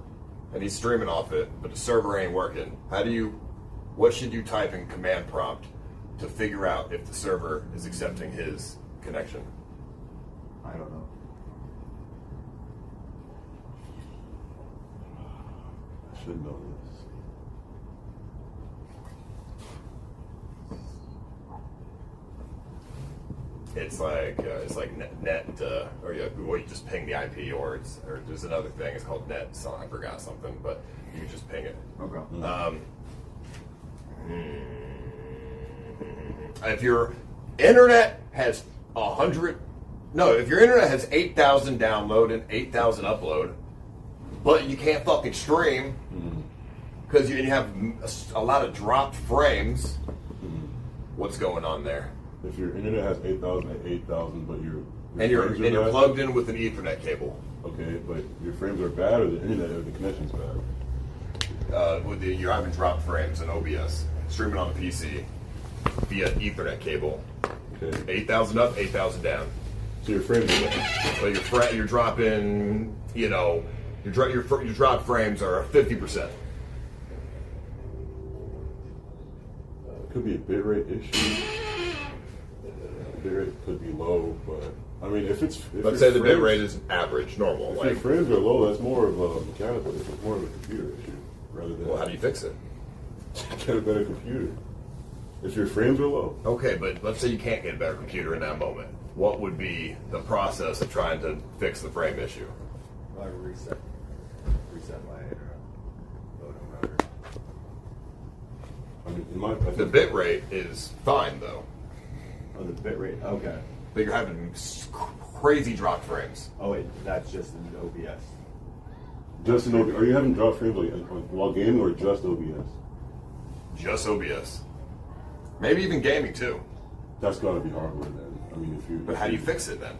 and he's streaming off it, but the server ain't working, what should you type in command prompt to figure out if the server is accepting his connection? I don't know. I should know this. It's like net or you just ping the IP, or there's another thing. It's called net. So I forgot something, but you can just ping it. Okay. If your internet has 8,000 download and 8,000 upload, but you can't fucking stream because you have a lot of dropped frames. What's going on there? If your internet has 8,000 at 8,000, but you're plugged in with an Ethernet cable. Okay, but your frames are bad, or the internet or the connection's bad. You're having dropped frames in OBS, streaming on the PC via Ethernet cable. Okay. 8,000 up, 8,000 down. So your frames are bad. But you're dropping, your drop frames are 50%. Could be a bitrate issue. Bitrate could be low, but I mean, let's say the bitrate is average, normal. If your frames are low, that's more of a mechanical issue. It's more of a computer issue rather than. Well, how do you fix it? Get a better computer. If your frames are low. Okay, but let's say you can't get a better computer in that moment. What would be the process of trying to fix the frame issue? Reset my modem router. I mean, the bit rate is fine though. Oh, the bit rate. Okay. But you're having crazy drop frames. Oh wait, that's just in OBS. Just in OBS. Are you having drop frames while gaming or just OBS? Just OBS. Maybe even gaming too. That's gotta be hardware then. I mean, But how do you fix it then?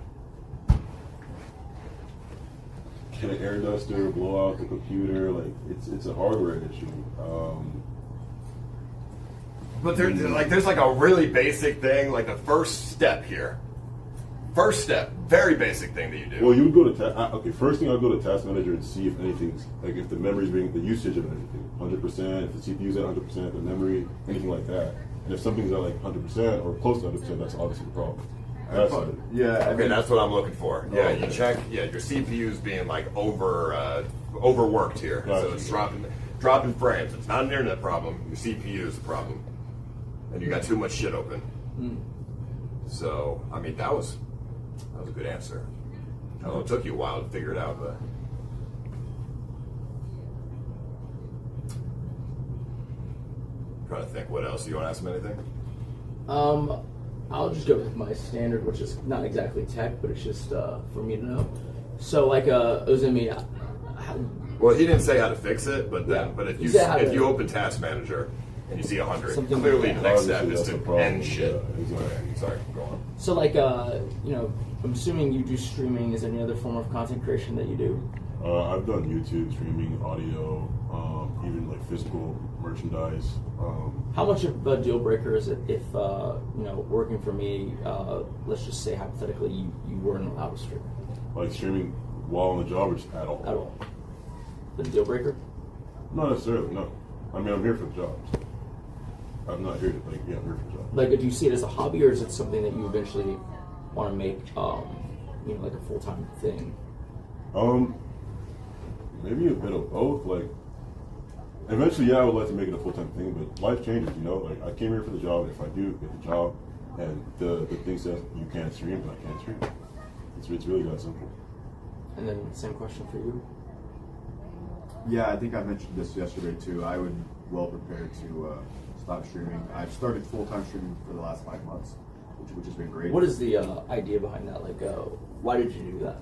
Can an air duster blow out the computer? Like it's a hardware issue. But there's like a really basic thing, like the first step here. First step, very basic thing that you do. Well, you would go to first thing I'd go to Task Manager and see if anything's if the memory's being the usage of anything, 100%, if the CPU's at 100%, the memory, anything like that. And if something's at like 100% or close to 100%, that's obviously the problem. Okay, that's what I'm looking for. Yeah, you check. Yeah, your CPU's being like overworked here, so it's dropping frames. It's not an internet problem. Your CPU is the problem, and you got too much shit open. So, I mean, that was a good answer. I know it took you a while to figure it out, but. Trying to think what else. You want to ask him anything? I'll just go with my standard, which is not exactly tech, but it's just for me to know. So, like, well, he didn't say how to fix it, but if you open Task Manager and you see 100. Something Clearly, like the that. next step is That's to the problem. end shit. Yeah, Okay, sorry, go on. So like, I'm assuming you do streaming. Is there any other form of content creation that you do? I've done YouTube streaming, audio, even like physical merchandise. How much of a deal breaker is it if, working for me, let's just say hypothetically you weren't allowed to stream? Like streaming while on the job or just at all? At all. The deal breaker? Not necessarily, no. I mean, I'm here for the job. I'm not here to, I'm here for the job. Like, do you see it as a hobby, or is it something that you eventually want to make, like a full-time thing? Maybe a bit of both. Like, eventually, yeah, I would like to make it a full-time thing, but life changes, Like, I came here for the job. If I do get the job, and the thing says you can't stream, then I can't stream. It's really that simple. And then same question for you. Yeah, I think I mentioned this yesterday too. I would well prepared to stop streaming. I've started full-time streaming for the last 5 months, which has been great. What is the idea behind that? Like, why did you do that?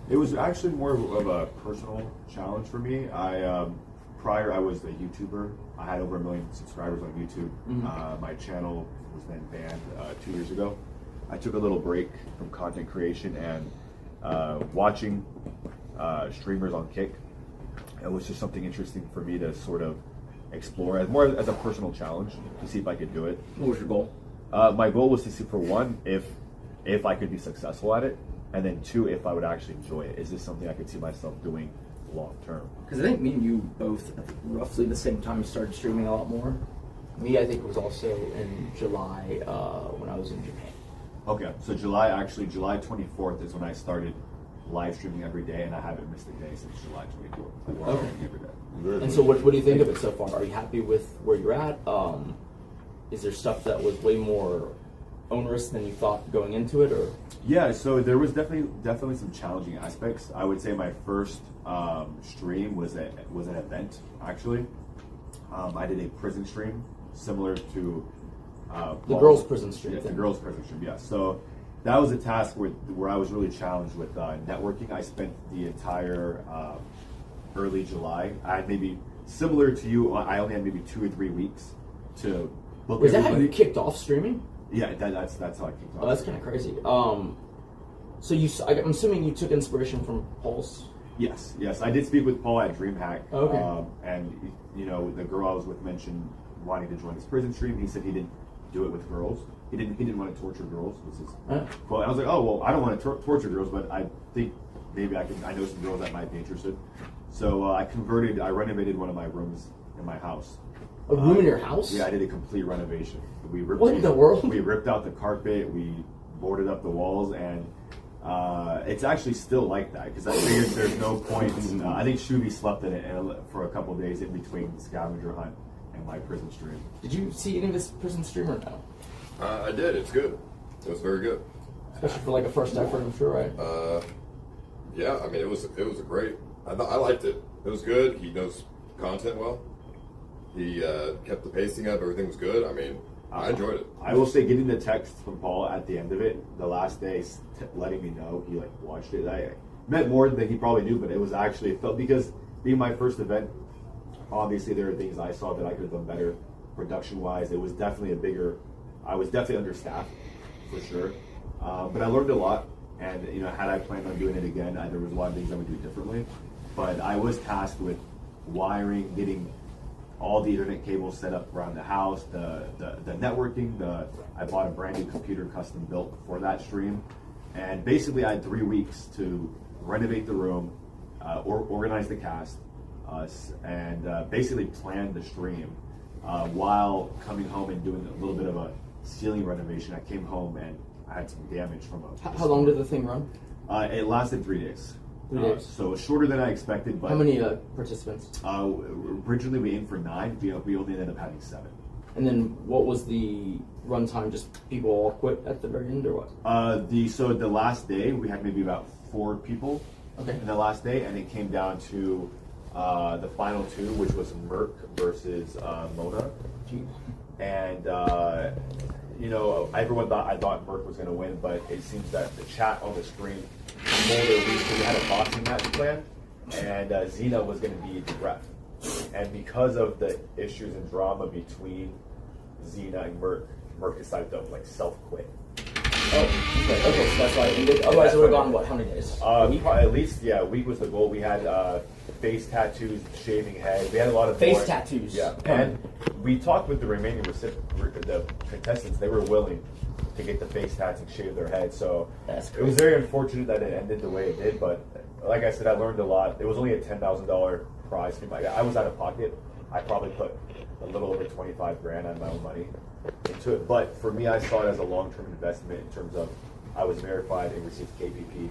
It was actually more of a personal challenge for me. Prior I was a YouTuber. I had over 1 million subscribers on YouTube. Mm-hmm. My channel was then banned 2 years ago. I took a little break from content creation and watching streamers on Kick. It was just something interesting for me to sort of explore, more as a personal challenge to see if I could do it. What was your goal? My goal was to see, for one, if I could be successful at it, and then two, if I would actually enjoy it. Is this something I could see myself doing long term? Because I think me and you both, at roughly the same time, started streaming a lot more. Me, I think, was also in July when I was in Japan. Okay, so July 24th is when I started live streaming every day, and I haven't missed a day since July 24th. Okay. Every day. And so what do you think of it so far? Are you happy with where you're at? Is there stuff that was way more onerous than you thought going into it, or? Yeah, so there was definitely some challenging aspects. I would say my first stream was an event, actually. I did a prison stream, similar to the girls' prison stream. Yeah, the girls' prison stream, yeah. So that was a task where I was really challenged with networking. I spent the entire early July. I had maybe, similar to you, I only had maybe 2 or 3 weeks to book Was that everybody. how you kicked off streaming? Yeah, that's how I kicked off. Oh, that's kind of crazy. So I'm assuming you took inspiration from Paul's. Yes. I did speak with Paul at DreamHack. Okay. And the girl I was with mentioned wanting to join this prison stream. He said he didn't do it with girls. He didn't want to torture girls. Well, I was like, oh well, I don't want to torture girls, but I think maybe I know some girls that might be interested. So I renovated one of my rooms in my house. A room in your house? Yeah, I did a complete renovation. What in the world? We ripped out the carpet, we boarded up the walls, and it's actually still like that because I figured there's no point. I think Shubi slept in it for a couple of days in between the scavenger hunt and my prison stream. Did you see any of this prison stream or no? I did. It's good. It was very good. Especially for like a first effort, I'm sure, right? Yeah. I mean, it was a great. I liked it. It was good. He knows content well. He kept the pacing up. Everything was good. I mean, I enjoyed it. I will say, getting the text from Paul at the end of it, the last day, letting me know he watched it. I meant more than he probably knew, but it was actually, it felt, because being my first event, obviously there are things I saw that I could have done better production wise. It was definitely I was definitely understaffed for sure, but I learned a lot. And had I planned on doing it again, there was a lot of things I would do differently. But I was tasked with wiring, getting all the internet cables set up around the house, the networking. I bought a brand new computer custom built for that stream, and basically I had 3 weeks to renovate the room, organize the cast, and basically plan the stream while coming home and doing a little bit of a ceiling renovation. I came home and I had some damage from a. How long did the thing run? It lasted 3 days. 3 days. So shorter than I expected. But how many participants? Originally we aimed for 9. We only ended up having 7. And then what was the runtime? Just people all quit at the very end, or what? So the last day we had maybe about 4 people. Okay. In the last day, and it came down to the final 2, which was Merc versus Mona. And everyone I thought Merc was going to win, but it seems that the chat on the screen told her we had a boxing match planned, and Xena was going to be the ref. And because of the issues and drama between Xena and Merc decided to like self-quit. Oh, okay, so that's why it ended. Otherwise, it would have gone, what, how many days? At least, yeah, a week was the goal. We had face tattoos, shaving head. We had a lot of face tattoos. Yeah, and we talked with the remaining the contestants. They were willing to get the face tats and shave their heads. So it was very unfortunate that it ended the way it did. But like I said, I learned a lot. It was only a $10,000 prize. I was out of pocket. I probably put a little over 25 grand on my own money into it. But for me, I saw it as a long-term investment in terms of I was verified and received KPP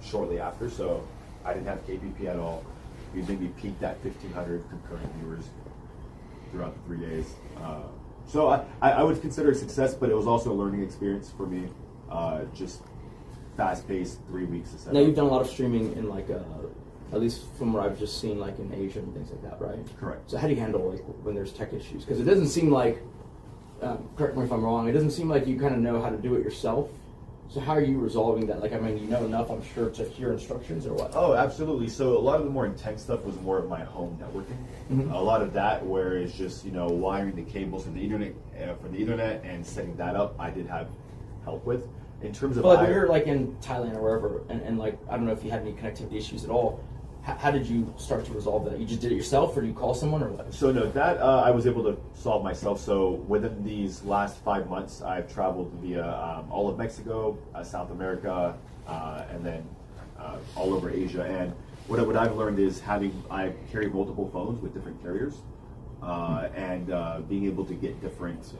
shortly after. So I didn't have KPP at all. We maybe peaked at 1,500 concurrent viewers throughout the 3 days. So I would consider it a success, but it was also a learning experience for me. Just fast-paced 3 weeks. Now you've done a lot of streaming in like, at least from what I've just seen, like in Asia and things like that, right? Correct. So how do you handle like when there's tech issues? Because it doesn't seem like, correct me if I'm wrong, it doesn't seem like you kind of know how to do it yourself. So how are you resolving that? Like, I mean, you know enough, I'm sure, to hear instructions or what? Oh, absolutely. So a lot of the more intense stuff was more of my home networking. A lot of that, where it's just wiring the cables from the Ethernet, and setting that up, I did have help with. In terms of, well, like when you're like in Thailand or wherever, and like I don't know if you had any connectivity issues at all. How did you start to resolve that? You just did it yourself, or did you call someone, or what? So no, that I was able to solve myself. So within these last 5 months, I've traveled via all of Mexico, South America, and then all over Asia. And what I've learned is I carry multiple phones with different carriers, and being able to get different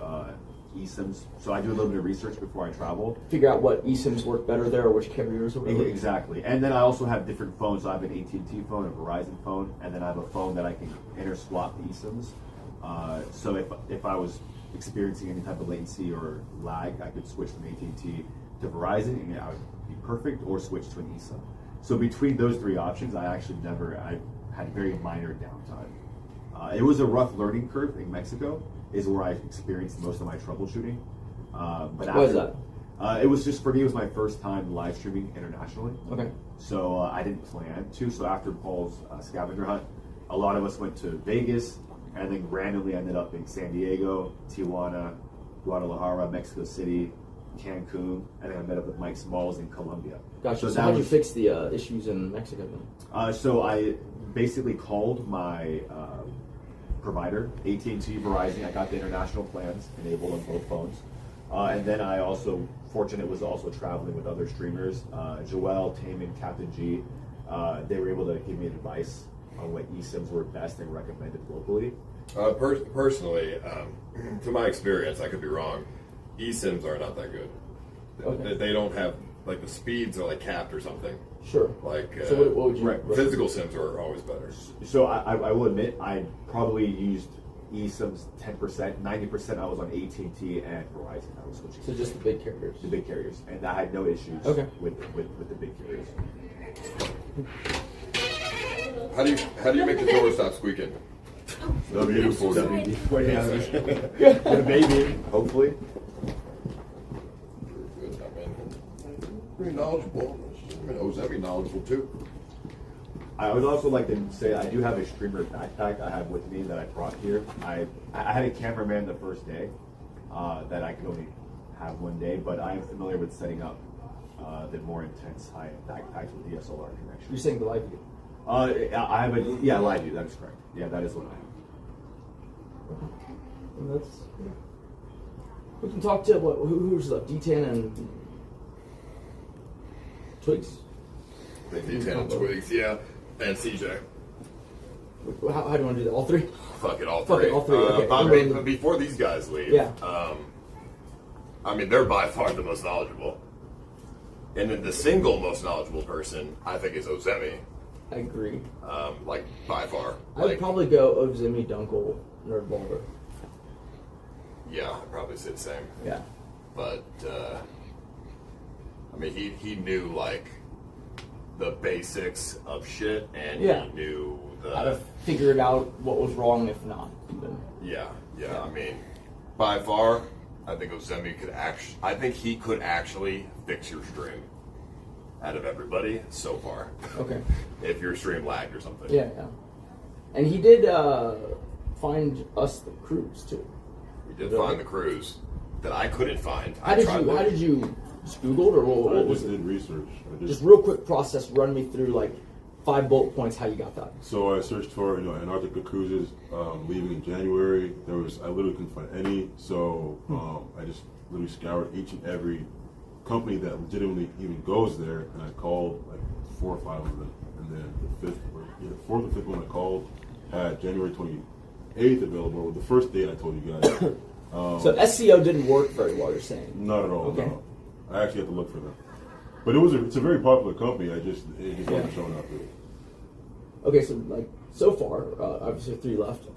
eSIMs. So I do a little bit of research before I travel. Figure out what eSIMs work better there, or which carriers or whatever. Exactly. And then I also have different phones. So I have an AT&T phone, a Verizon phone, and then I have a phone that I can interswap the eSIMs. So if I was experiencing any type of latency or lag, I could switch from AT&T to Verizon, and I would be perfect, or switch to an eSIM. So between those three options, I had very minor downtime. It was a rough learning curve in Mexico, is where I experienced most of my troubleshooting. But after, what is that? It was just, for me, it was my first time live streaming internationally. Okay. So I didn't plan to. So after Paul's scavenger hunt, a lot of us went to Vegas, and then randomly ended up in San Diego, Tijuana, Guadalajara, Mexico City, Cancun, and then I met up with Mike Smalls in Colombia. Gotcha. So how'd you fix the issues in Mexico then? So I basically called my provider, AT&T, Verizon. I got the international plans enabled on both phones. And then I also, fortunate, was also traveling with other streamers, Joel, Taman, Captain G. They were able to give me advice on what eSIMs were best and recommended locally. Personally, to my experience, I could be wrong, eSIMs are not that good. Okay. They don't have, like, the speeds are like capped or something. Sure. Like, so what would you physical SIMs are always better. So I will admit, I probably used eSIMs 10%, 90% I was on AT&T and Verizon. I was switching. So just the big carriers? The big carriers. And I had no issues with the big carriers. How do you make the door stop squeaking? The beautiful the baby, hopefully. Good, pretty knowledgeable. I mean, Ozemi knowledgeable too. I would also like to say I do have a streamer backpack I have with me that I brought here. I had a cameraman the first day that I could only have one day, but I am familiar with setting up the more intense high-end backpacks with DSLR connection. You're saying the live view? I have live view. That is correct. Yeah, that is what I have. And we can talk to who's left? D10 and Twigs. D10 and Twigs, yeah, and CJ. How do you want to do that? All three? Fuck it, all Fuck three. it, all three. Okay. But before these guys leave, I mean, they're by far the most knowledgeable. And then the single most knowledgeable person, I think, is Ozemi. I agree. Like, by far. I would probably go Ozemi, Dunkel, Nerd Boulder. Yeah, I'd probably say the same. Yeah. But, I mean, he knew, like, the basics of shit, and he knew how to figure it out, what was wrong, if not, even. Yeah. I mean, by far, I think Ozemi he could actually fix your stream out of everybody so far. Okay. If your stream lagged or something. Yeah. And he did find us the cruise too. We did find the cruise that I couldn't find. How did you just Googled or what I was just it? did research. Just real quick process, run me through like 5 bullet points how you got that. So I searched for Antarctica cruises leaving in January. I literally couldn't find any. So I just literally scoured each and every company that legitimately even goes there, and I called like 4 or 5 of them, and then the fourth or fifth one I called had January 28th available. The first date I told you guys. So SEO didn't work very well, you're saying? Not at all. Okay. No. I actually had to look for them, but it's a very popular company. It just wasn't showing up really. Okay, so like so far, obviously 3 left.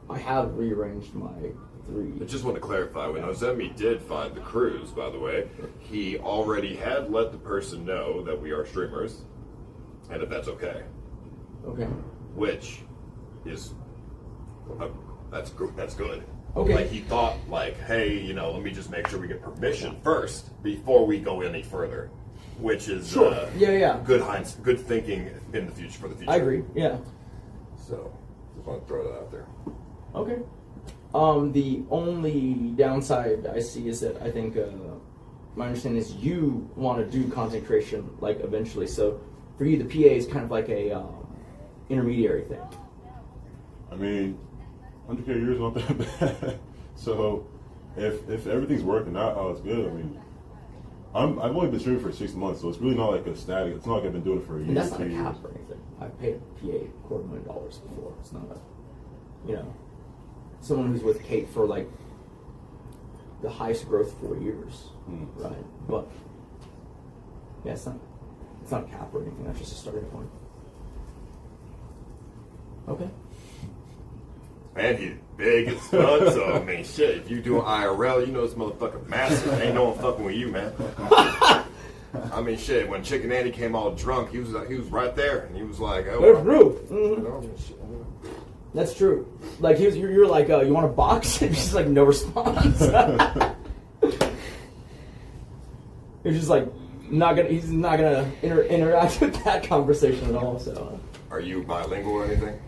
I have rearranged my 3. I just want to clarify, when Ozemi did find the cruise, by the way, he already had let the person know that we are streamers, and if that's okay. Okay. Which is, that's good. Okay. Like he thought, like, hey, let me just make sure we get permission first before we go any further, which is good thinking in the future for the future. I agree. Yeah. So, just want to throw that out there. Okay. The only downside I see is that I think my understanding is you want to do content creation like eventually. So for you, the PA is kind of like a intermediary thing. I mean, 100K a year is not that bad. So if everything's working out how it's good, I mean, I've only been streaming for 6 months, so it's really not like a static. It's not like I've been doing it for a year. And that's not a 2 cap years. or anything. I've paid a PA $250,000 before. It's not a, someone who's with Kate for like the highest growth 4 years, right? But yeah, it's not a cap or anything. That's just a starting point. Okay. Man, he's big as fuck, so I mean, shit, if you do an IRL, this motherfucker massive. Ain't no one fucking with you, man. I mean, shit, when Chicken Andy came all drunk, he was right there, and he was like, oh. That's true. That's true. Like, you're like, you want a box? And he's like, no response. He's just like, he's not gonna interact with that conversation at all, so. Are you bilingual or anything?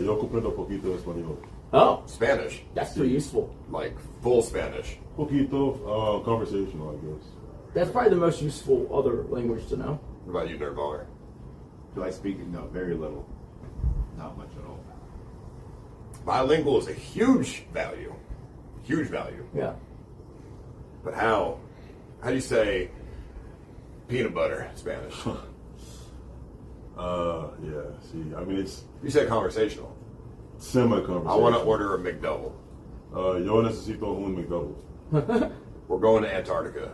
Yo comprendo poquito español. Oh. Spanish. That's pretty useful. Like, full Spanish. Poquito, conversational, I guess. That's probably the most useful other language to know. What about you, Nerdballer? Do I speak? No, very little. Not much at all. Bilingual is a huge value. Huge value. Yeah. But how do you say peanut butter in Spanish? Yeah, see, I mean, You said conversational. Semi-conversational. I want to order a McDouble. Yo necesito un McDouble. We're going to Antarctica.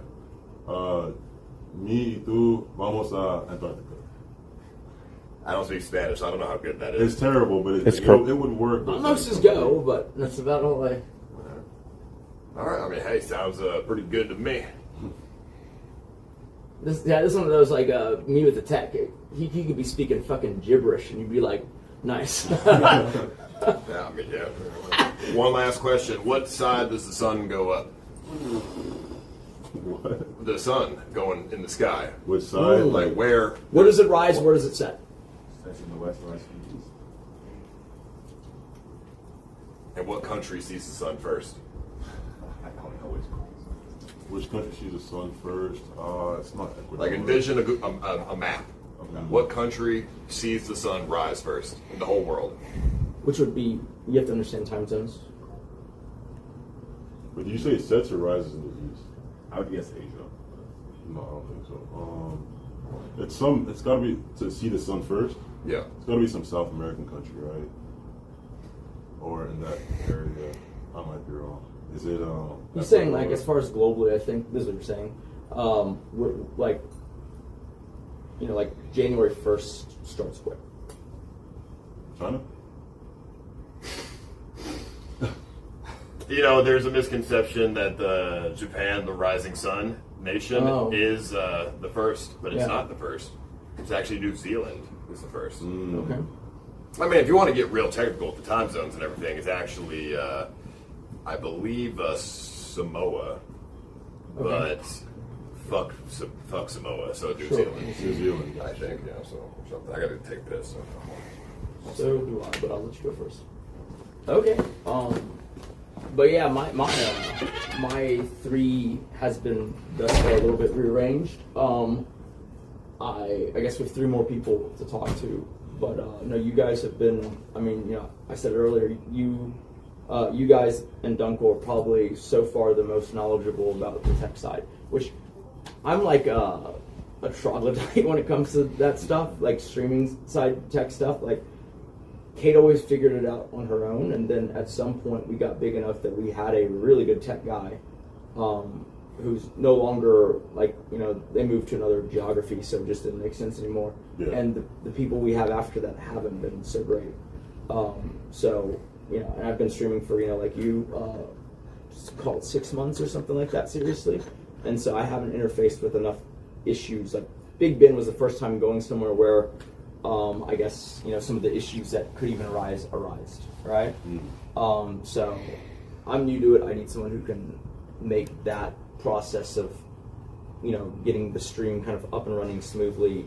Me y tú vamos a Antarctica. I don't speak Spanish, so I don't know how good that is. It's terrible, but it would work. Most is go, but that's about all I. All right, I mean, hey, sounds pretty good to me. This is one of those like me with the tech. He could be speaking fucking gibberish, and you'd be like, nice. Yeah, I mean, yeah. One last question: what side does the sun go up? What? The sun going in the sky. Which side? Like where? Where does it rise? Where does it set? That's in the west, rises in the east. And what country sees the sun first? I don't know which country sees the sun first. It's not Ecuador. Like envision a map. Okay. What country sees the sun rise first in the whole world? Which would be, you have to understand time zones. But do you say it sets or rises in the east? I would guess Asia. No, I don't think so. It's got to be to see the sun first. Yeah. It's got to be some South American country, right? Or in that area. I might be wrong. Is it? He's saying like as far as globally, I think this is what you're saying. Like, like January 1st starts where? China. There's a misconception that Japan, the rising sun nation, is the first, but it's not the first. It's actually New Zealand is the first. Okay. I mean, if you want to get real technical with the time zones and everything, it's actually, I believe, Samoa, but fuck Samoa, so New Zealand. New Zealand. I think, so or something. I gotta take a piss. So. So do I, but I'll let you go first. Okay. But yeah, my 3 has been thus far a little bit rearranged. I guess we have 3 more people to talk to, but no, you guys have been. I mean, you know, I said earlier, you guys and Dunkel are probably so far the most knowledgeable about the tech side, which I'm like a troglodyte when it comes to that stuff, like streaming side tech stuff. Like Kate always figured it out on her own, and then at some point we got big enough that we had a really good tech guy who's no longer, like, you know, they moved to another geography, so it just didn't make sense anymore. Yeah. And the people we have after that haven't been so great. So, you know, and I've been streaming for, you know, like you, call it 6 months or something like that, seriously. And so I haven't interfaced with enough issues. Like Big Ben was the first time going somewhere where I guess, you know, some of the issues that could even arise, right? So I'm new to it. I need someone who can make that process of, you know, getting the stream kind of up and running smoothly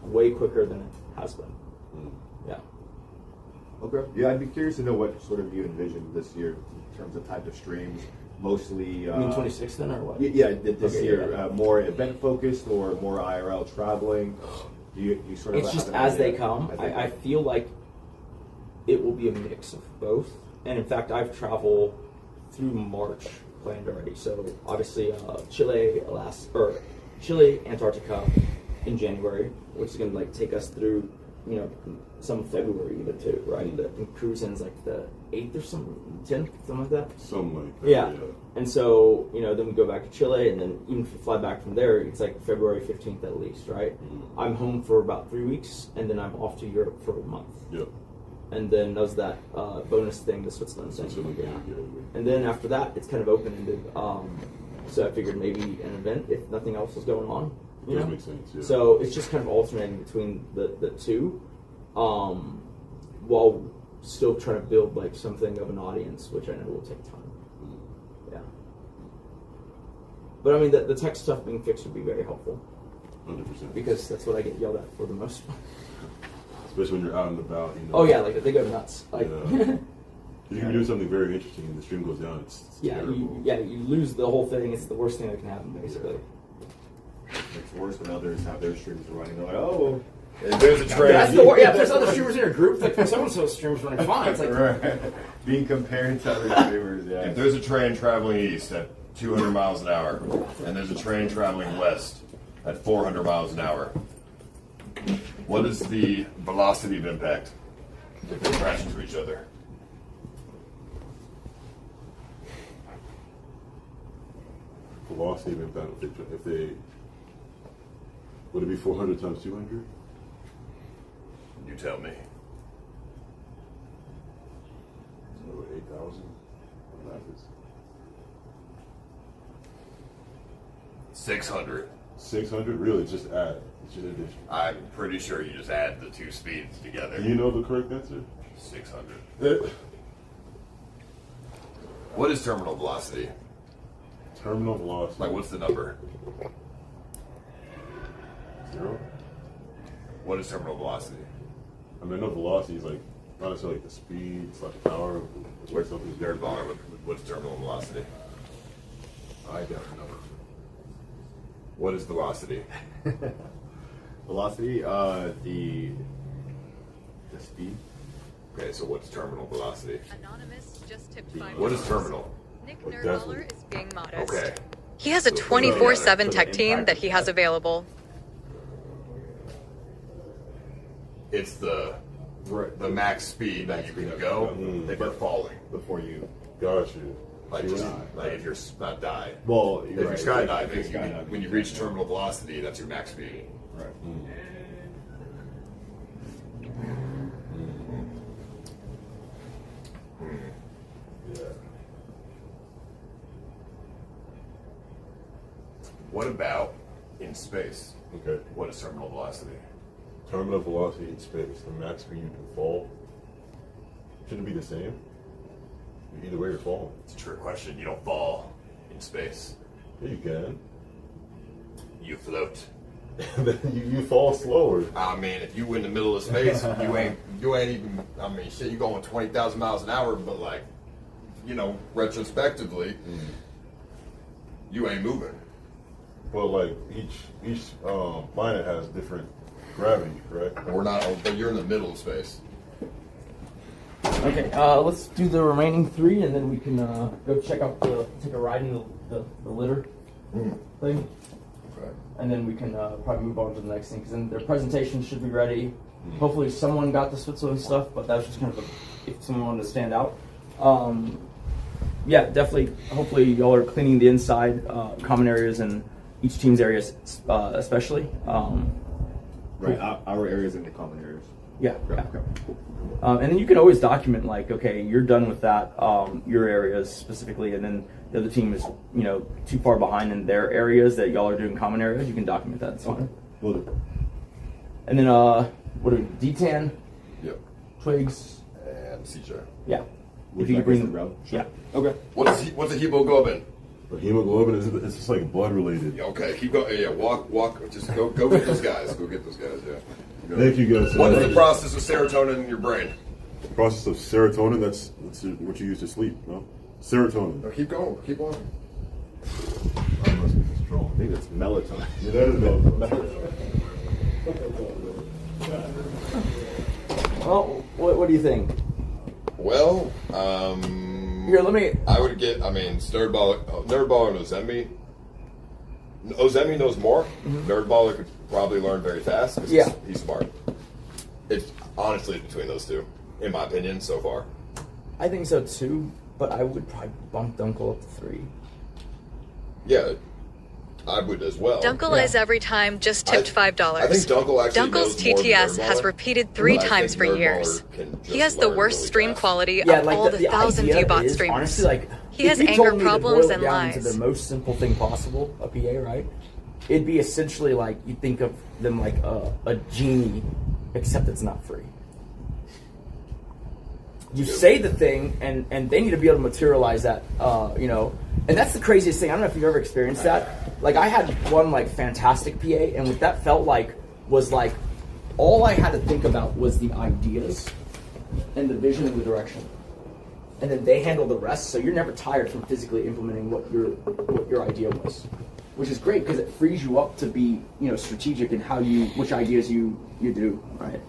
way quicker than it has been. Yeah. Okay. Yeah, I'd be curious to know what sort of you envision this year in terms of type of streams. Mostly. You mean 26 then, or what? Yeah, this year. Yeah. More event focused or more IRL traveling? You sort of. It's just as they come. I feel like it will be a mix of both. And in fact, I've traveled through March planned already. So obviously, Chile, Antarctica in January, which is going to like take us through, you know, some February even too, right? And cruise ends like the 8th or something, 10th, something like that. Something like that. Yeah. And so, you know, then we go back to Chile, and then even if we fly back from there, it's like February 15th at least, right? I'm home for about 3 weeks, and then I'm off to Europe for a month. Yep. And then does that bonus thing, the Switzerland thing. And then after that, it's kind of open-ended. So I figured maybe an event if nothing else is going on. You know? Makes sense, yeah. So it's just kind of alternating between the two, while still trying to build like something of an audience, which I know will take time. Yeah. But I mean, the tech stuff being fixed would be very helpful. 100%. Because that's what I get yelled at for the most. Especially when you're out and about, you know. Oh yeah, like they go nuts. Like, you can do something very interesting, and the stream goes down. It's terrible. You lose the whole thing. It's the worst thing that can happen, basically. It's worse when others have their streams running. They're like, oh, if there's a trade. That's the worst. Yeah, if there's other streamers in your group, like so-and-so streamers running fine. It's like right. Being compared to other streamers. Yeah. If there's a train traveling east at 200 miles an hour, and there's a train traveling west at 400 miles an hour, what is the velocity of impact if they crash into each other? Velocity of impact if they would it be 400 times 200? You tell me. So 8,000. 600. 600? Really? Just add. It's just addition. I'm pretty sure you just add the two speeds together. Do you know the correct answer? 600. What is terminal velocity? Terminal velocity. Like, what's the number? 0. What is terminal velocity? I mean, I know velocity is like not necessarily like the speed, it's like the power. Where something's nerd bar. What's terminal velocity? I don't know. What is velocity? Velocity, the speed. Okay, so what's terminal velocity? Anonymous just tipped $5. What is terminal? Nick Nerdballer is being modest. Okay. He has a 24/7 tech team that he has available. It's the max speed that you can go if you're falling. Before you. Got you. Like if you're not die. Well, if you're skydiving, when you reach terminal velocity, that's your max speed. Right. Yeah. What about in space? Okay. What is terminal velocity? Terminal velocity in space, the max speed you can fall. Shouldn't it be the same? Either way you're falling. It's a trick question. You don't fall in space. Yeah, you can. You float. then you fall slower. I mean, if you in the middle of space, you ain't even. I mean, shit, you going 20,000 miles an hour, but like, you know, retrospectively, you ain't moving. But like each planet has different gravity, correct? We're not, but you're in the middle of space. Okay, let's do the remaining 3, and then we can go take a ride in the litter thing. Okay. And then we can probably move on to the next thing, because then their presentation should be ready. Hopefully someone got the Switzerland stuff, but that was just kind of if someone wanted to stand out. Yeah, definitely. Hopefully y'all are cleaning the inside, common areas, and each team's areas especially. Right, our areas and the common areas. Yeah. And then you can always document, like, okay, you're done with that, your areas specifically, and then the other team is, you know, too far behind in their areas that y'all are doing common areas. You can document that. It's fine. And then, what are we, D10? Yep. Twigs. And CJ. Yeah. If you could bring them. Sure. Yeah. Okay. What's a hemoglobin? But hemoglobin is just like blood related. Okay, keep going. Yeah, walk. Just go get those guys. Go get those guys. Yeah. Thank you guys. What is the process of serotonin in your brain? The process of serotonin. That's what you use to sleep. No, serotonin. No, keep going. Keep on. I must be strong. I think that's melatonin. Yeah, that is melatonin. Well, what do you think? Well, here, let me. I would get. I mean, Nerdballer and Ozemi. Ozemi knows more. Nerdballer could probably learn very fast. Yeah, he's smart. It's honestly between those two, in my opinion, so far. I think so too, but I would probably bump Dunkel up to 3. Yeah, I would as well. Dunkel is every time just tipped $5. I think Dunkel actually Dunkel's knows more than TTS has Nerdballer, repeated 3 but I times for think years. Nerdballer can He just has the learn worst really stream fast. quality Yeah, of like all the 1,000 idea ViewBot is, streamers. honestly, like, He has if you anger told me to problems boil it and down to lies. the most simple thing possible, a PA, right? It'd be essentially like you think of them like a genie, except it's not free. You say the thing, and they need to be able to materialize that, you know. And that's the craziest thing. I don't know if you've ever experienced that. Like, I had one, like, fantastic PA, and what that felt like was, like, all I had to think about was the ideas and the vision and the direction. And then they handle the rest, so you're never tired from physically implementing what your idea was. Which is great, because it frees you up to be, you know, strategic in how which ideas you do, right?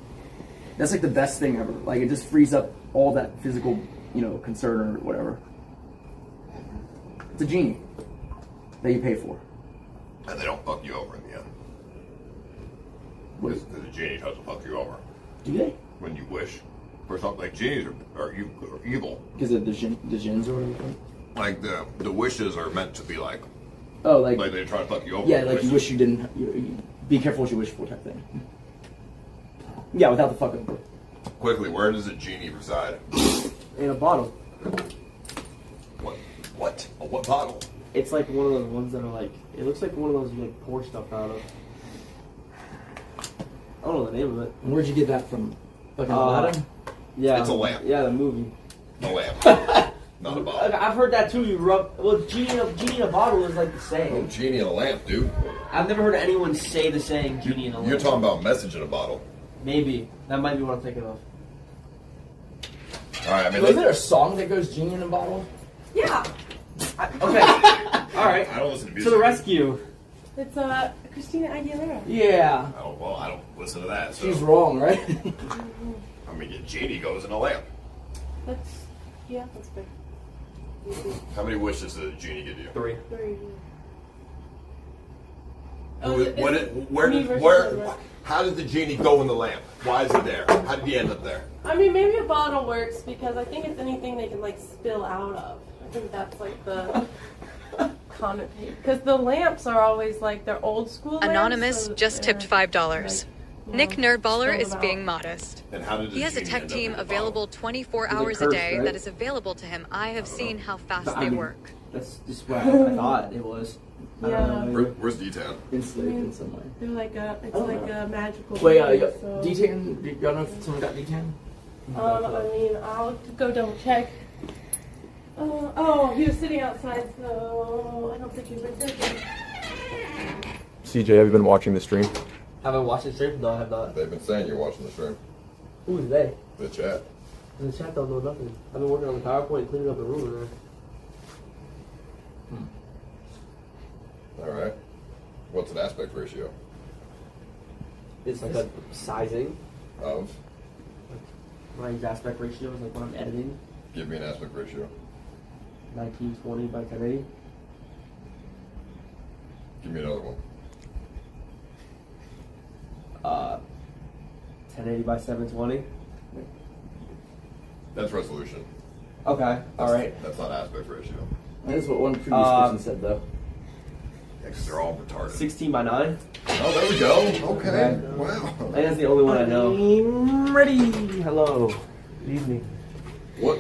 That's like the best thing ever. Like, it just frees up all that physical, you know, concern or whatever. It's a genie that you pay for. And they don't fuck you over in the end. Because the genie doesn't fuck you over. Do they? When you wish. For something like genies are evil. Because of the djinns or whatever? Like the wishes are meant to be like. Oh, like they try to fuck you over. Yeah, like you wish you didn't. You be careful what you wish for, type thing. Yeah, without the fucking. Quickly, where does a genie reside? In a bottle. What? What bottle? It's like one of those ones that are like. It looks like one of those you like pour stuff out of. I don't know the name of it. Where'd you get that from? Fucking Aladdin? Yeah. It's a lamp. Yeah, the movie. A lamp. Not a bottle. I've heard that too. You rub. Well, genie in a bottle is like the same. Oh, genie in a lamp, dude. I've never heard anyone say the saying genie in a lamp. You're talking about message in a bottle. Maybe that might be what I'm thinking of. All right, I mean, Is there a song that goes genie in a bottle? Yeah. Okay. All right. I don't listen to music. To the rescue. It's Christina Aguilera. Yeah. Oh well, I don't listen to that. So. She's wrong, right? I mean, a genie goes in a lamp. That's fair. How many wishes did a genie give you? 3. How did the genie go in the lamp? Why is it there? How did he end up there? I mean, maybe a bottle works because I think it's anything they can like spill out of. I think that's like the connotation. Because the lamps are always like they're old school lamps. Anonymous so just tipped $5. Nick Nerdballer is being modest. And how did He has a genie tech end up team in the available 24 hours a day that is available to him. I have seen how fast they work. That's just what I thought it was. Yeah. Where's D-Town? Enslaved in some way. They're like a magical. Wait, thing, so. D10? Y'all know if someone got D10? I mean, I'll go double check. Oh, he was sitting outside, so I don't think he's been taken. CJ, have you been watching the stream? Have I watched the stream? No, I have not. They've been saying you're watching the stream. Who is they? The chat. The chat don't know nothing. I've been working on the PowerPoint and cleaning up the room in there. All right. What's an aspect ratio? It's like a sizing. Of? My aspect ratio is like when I'm editing. Give me an aspect ratio. 1920 by 1080. Give me another one. 1080 by 720. That's resolution. Okay, alright. That's not aspect ratio. That's what one previous person said, though. Yeah, because they're all retarded. 16 by 9. Oh, there we go. Okay. Wow. And that's the only one I know. I'm ready. Hello. Good evening. What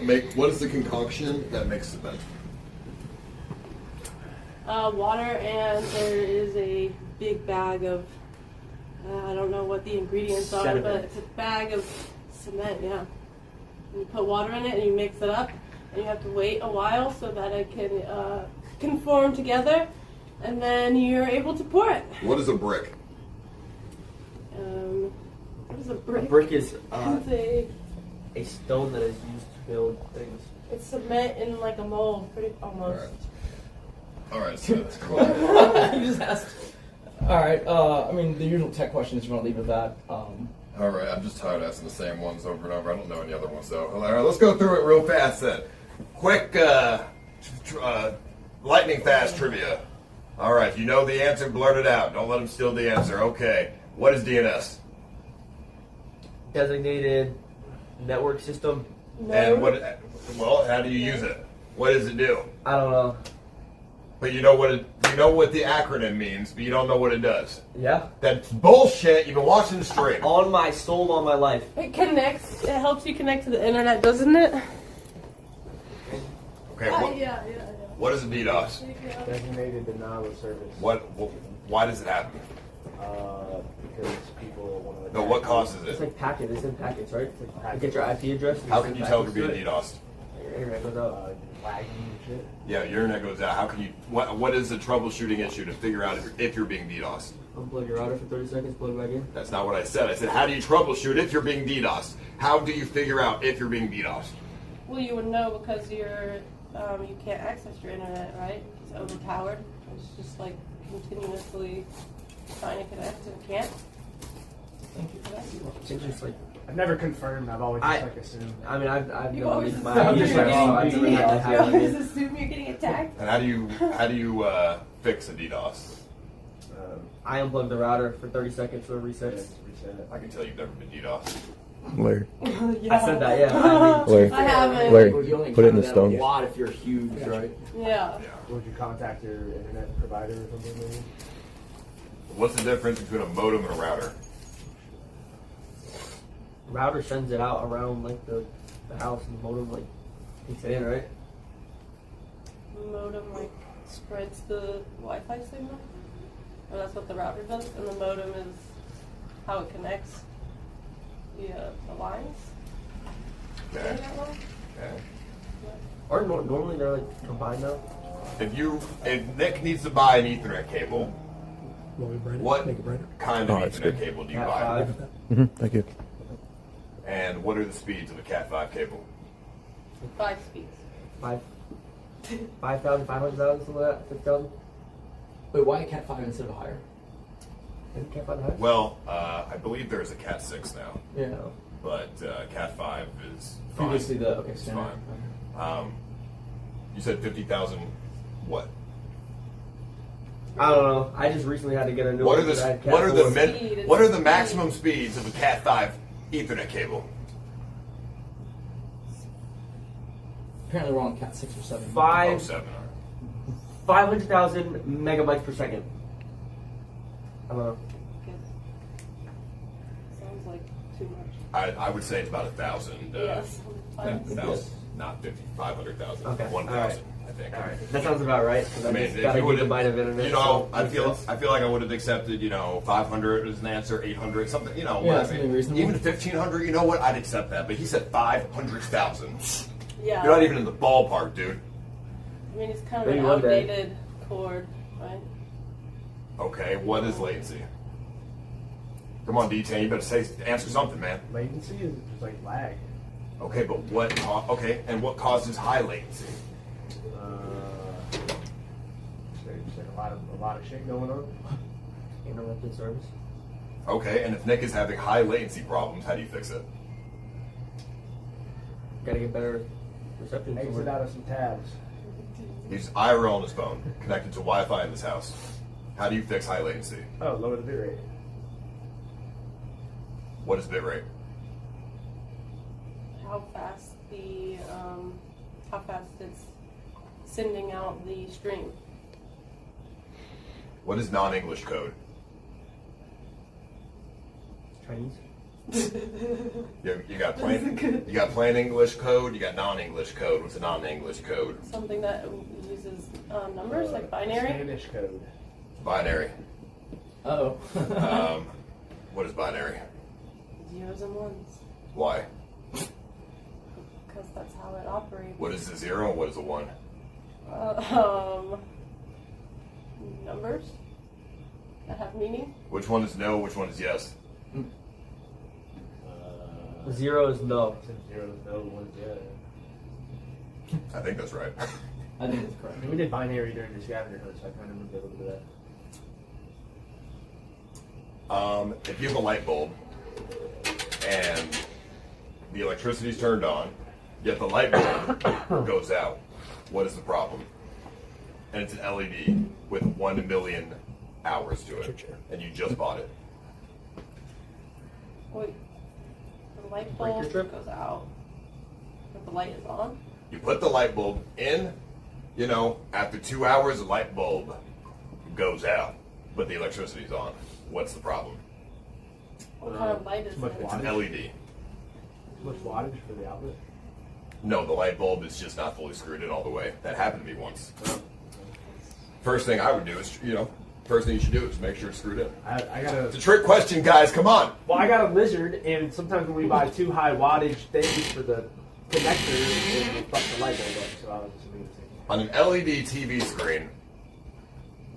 is the concoction that makes cement? Water, and there is a big bag of, I don't know what the ingredients are, Sediment. but it's a bag of cement, yeah. And you put water in it and you mix it up, and you have to wait a while so that it can conform together, and then you're able to pour it. What is a brick? What is a brick? A brick is It's a stone that is used to build things. it's cement in like a mold, pretty almost. All right, so that's cool. You just asked. All right. I mean, the usual tech questions. You want to leave with that? All right, I'm just tired of asking the same ones over and over. I don't know any other ones though. All right, let's go through it real fast then. Quick, lightning fast trivia. All right, if you know the answer, blurt it out. Don't let them steal the answer. Okay, what is DNS? Designated network system. And what? Well, how do you use it? What does it do? I don't know. But you know what the acronym means, but you don't know what it does. Yeah. That's bullshit. You've been watching the stream. On my soul, on my life. It connects. It helps you connect to the internet, doesn't it? Okay. What is a DDoS? Designated denial of service. Why does it happen? Because people want to. No, what causes It's it? like packet. It's in packets, right? It's like you get your IP address. How can you tell if you're being DDoSed? Your internet goes out. Lagging and shit. Yeah, your internet goes out. How can you? What is the troubleshooting issue to figure out if you're being DDoSed? Unplug your router for 30 seconds. Plug it back in. That's not what I said. I said, how do you troubleshoot if you're being DDoSed? How do you figure out if you're being DDoSed? Well, you would know because you can't access your internet, right? It's overpowered. It's just like continuously trying to connect and can't. Thank you for that. It's just like I've never confirmed. I've always just assumed. I mean, I've You never always used assume my you're IP getting I've never had to You have always it. assume you're getting attacked. And how do you fix a DDoS? I unplug the router for 30 seconds so it resets. I can tell you've never been DDoSed. Larry. I said that, yeah. Larry. I haven't. Larry, You only put it in the encounter that stone. a lot if you're huge, right? Yeah. Would you contact your internet provider or something maybe? What's the difference between a modem and a router? Router sends it out around like the house, and the modem like takes it in, right? Modem like spreads the Wi-Fi signal, or that's what the router does, and the modem is how it connects the lines. Okay. Is that wrong? Okay. Or normally they're like combined now. If Nick needs to buy an Ethernet cable, what kind of that's Ethernet good. cable do you Cat buy? 5. Thank you. And what are the speeds of a Cat 5 cable? 5 speeds. 5,000, 500,000, something like that, 6,000. Wait, why a Cat 5 instead of higher? Cat 5 higher? Well, I believe there's a Cat 6 now. Yeah. But Cat 5 is fine. Previously the It's standard. fine. You said 50,000 what? I don't know. I just recently had to get a new What one are because I had the Cat what are the 4. what are the maximum speeds of a Cat 5 Ethernet cable? Apparently we're on Cat 6 or 7. 500,000 megabytes per second. I don't know. Sounds like too much. I would say it's about 1,000. Yes. 1,000, not 50, 500,000. Okay. 1,000, All right. I think. All right. That sounds about right. Because I mean, just got a if you would gigabyte of internet. you know, so I feel sense. like I would have accepted, 500 as an answer, 800, something, Yeah, whatever. something reasonable. Even 1,500, you know what? I'd accept that. But he said 500,000. Yeah. You're not even in the ballpark, dude. I mean, it's kind of Maybe an one day. outdated cord, right? Okay, what is latency? Come on, D10, you better answer something, man. Latency is just like lag. Okay, but what? Okay, and what causes high latency? Just like a lot of shit going on. Interrupted service. Okay, and if Nick is having high latency problems, how do you fix it? Gotta get better reception. Exit out of some tabs. He's IRL on his phone, connected to Wi-Fi in this house. How do you fix high latency? Oh, lower the bit rate. What is bitrate? How fast it's sending out the stream. What is non-English code? Chinese. You got plain English code, you got non-English code. What's a non-English code? Something that uses numbers like binary. Spanish code. Binary. Uh-oh. What is binary? Zeros and ones. Why? Because that's how it operates. What is a 0 and what is a 1? Numbers that have meaning. Which one is no, which one is yes? 0 is no. 0 is no, 1 is yeah. I think that's right. I think that's correct. We did binary during the scavenger hunt, so I kind of remember a little bit of that. If you have a light bulb and the electricity's turned on, yet the light bulb goes out, what is the problem? And it's an LED with 1 million hours to it, and you just bought it. Wait, the light bulb goes out, but the light is on? You put the light bulb in, after 2 hours, the light bulb goes out, but the electricity's on. What's the problem? What kind of light is it? It's an LED. Too much wattage for the outlet? No, the light bulb is just not fully screwed in all the way. That happened to me once. First thing I would do is, first thing you should do is make sure it's screwed in. It's a trick question, guys. Come on. Well, I got a Lizard, and sometimes when we buy too high wattage things for the connector, it fucks the light bulb up. So I was just leaving it. On an LED TV screen,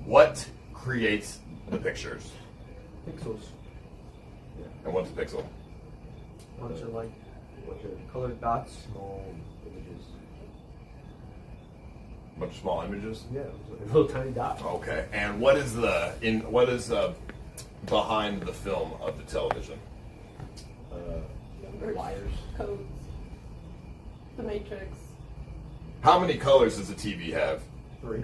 what creates the pictures? Pixels. And what's a pixel? Bunch of colored dots, small images. A bunch of small images? Yeah, little tiny dots. Okay. And what is behind the film of the television? Numbers, wires, codes, the matrix. How many colors does a TV have? 3.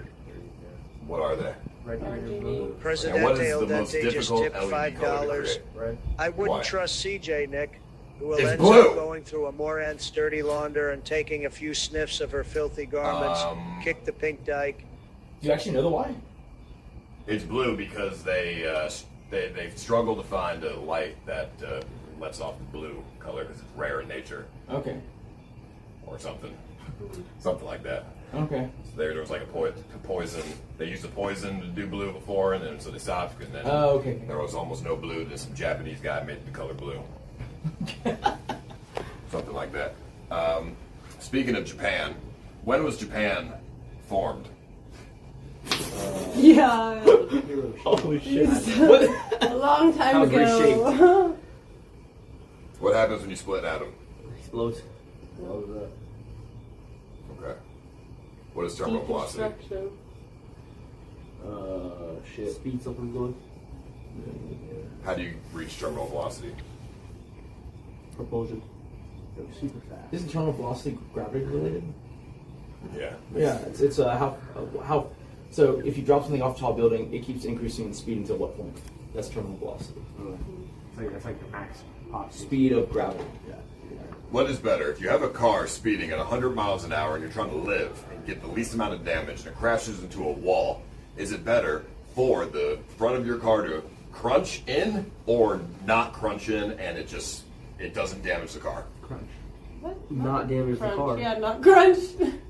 What are they? RGB. Presidente And what is the most Aldente just difficult tipped LED color to $5. create? I wouldn't Why? trust CJ, Nick, who will It's end blue. up going through a Moran sturdy launder and taking a few sniffs of her filthy garments, kick the pink dyke. Do you actually know the why? It's blue because they struggle to find a light that lets off the blue color because it's rare in nature. Okay. Or something like that. Okay. So there was like a poison. They used a poison to do blue before, and then so they stopped, and then okay. there was almost no blue. Then some Japanese guy made the color blue. Something like that. Speaking of Japan, when was Japan formed? Yeah. Holy shit. A long time ago. What happens when you split an atom? Explodes. Okay. What is terminal velocity? Deconstruction. Shit. Speed something good. How do you reach terminal velocity? Propulsion. Go super fast. Isn't terminal velocity gravity related? Yeah. Yeah, it's how. So if you drop something off a tall building, it keeps increasing in speed until what point? That's terminal velocity. That's like the max speed of gravity. Yeah. What is better, if you have a car speeding at 100 miles an hour and you're trying to live and get the least amount of damage and it crashes into a wall, is it better for the front of your car to crunch in or not crunch in and it doesn't damage the car? Crunch. What? Not damage crunch. the car. Yeah, not crunch.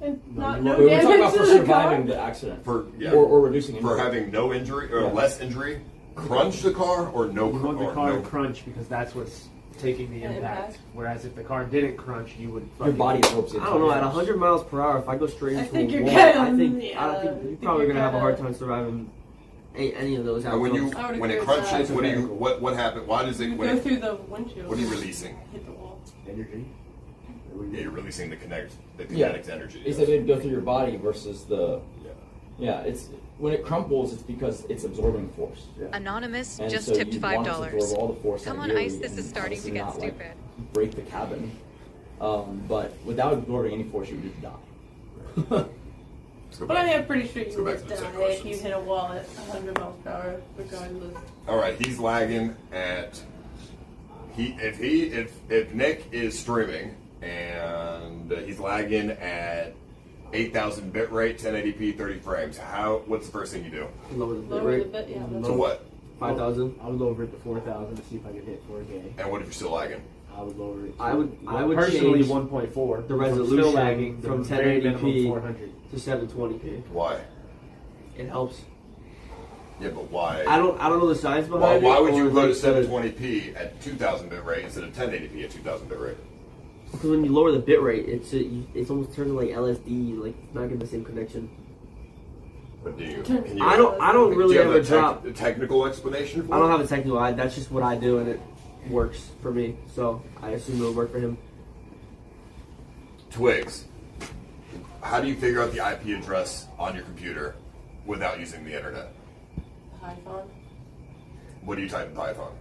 And no We're damage talking about to for the surviving car. the accident. Or reducing injury. For having no injury or less injury, crunch the car or no You want the car no to crunch because that's what's taking the impact. Whereas if the car didn't crunch, you would. Your body absorbs it. I don't know. At 100 miles per hour, if I go straight into think a you're wall, good. I don't think Yeah, you're probably gonna have a hard time surviving any of those And when outcomes. when it crunches, what happened? Why does it? You When go it, through the windshield. what are you releasing? Hit the wall. Energy. Yeah, you're releasing the kinetic energy. It's that it go through your body versus the. Yeah, it's when it crumples, it's because it's absorbing force. Anonymous And just so tipped you want it to $5. absorb all the force Come on, ideally, Ice, this and is starting to obviously get not, like, stupid. break the cabin, but without absorbing any force, you would just die. But I am pretty sure you would die if you hit a wall at 100 miles per hour, regardless. All right, he's lagging at. If Nick is streaming and he's lagging at 8,000 bit rate, 1080p, 30 frames. What's the first thing you do? Lower the bit Lower rate. the bit, yeah. To what? 5,000. I would lower it to 4,000 to see if I could hit 4K. And what if you're still lagging? I would lower it. I would personally change 1.4. the If I'm still resolution lagging, from the very minimum 1080p 400. to 720p. Why? It helps. Yeah, but why? I don't know the science behind it. Why would you or go to like the- 720p at 2,000 bit rate instead of 1080p at 2,000 bit rate? Because when you lower the bit rate, it's almost turns like LSD, like it's not getting the same connection. But do you? I don't really do you have ever a drop. a technical explanation for I don't it? have a technical. That's just what I do, and it works for me. So I assume it'll work for him. Twigs, how do you figure out the IP address on your computer without using the internet? Python. What do you type in Python?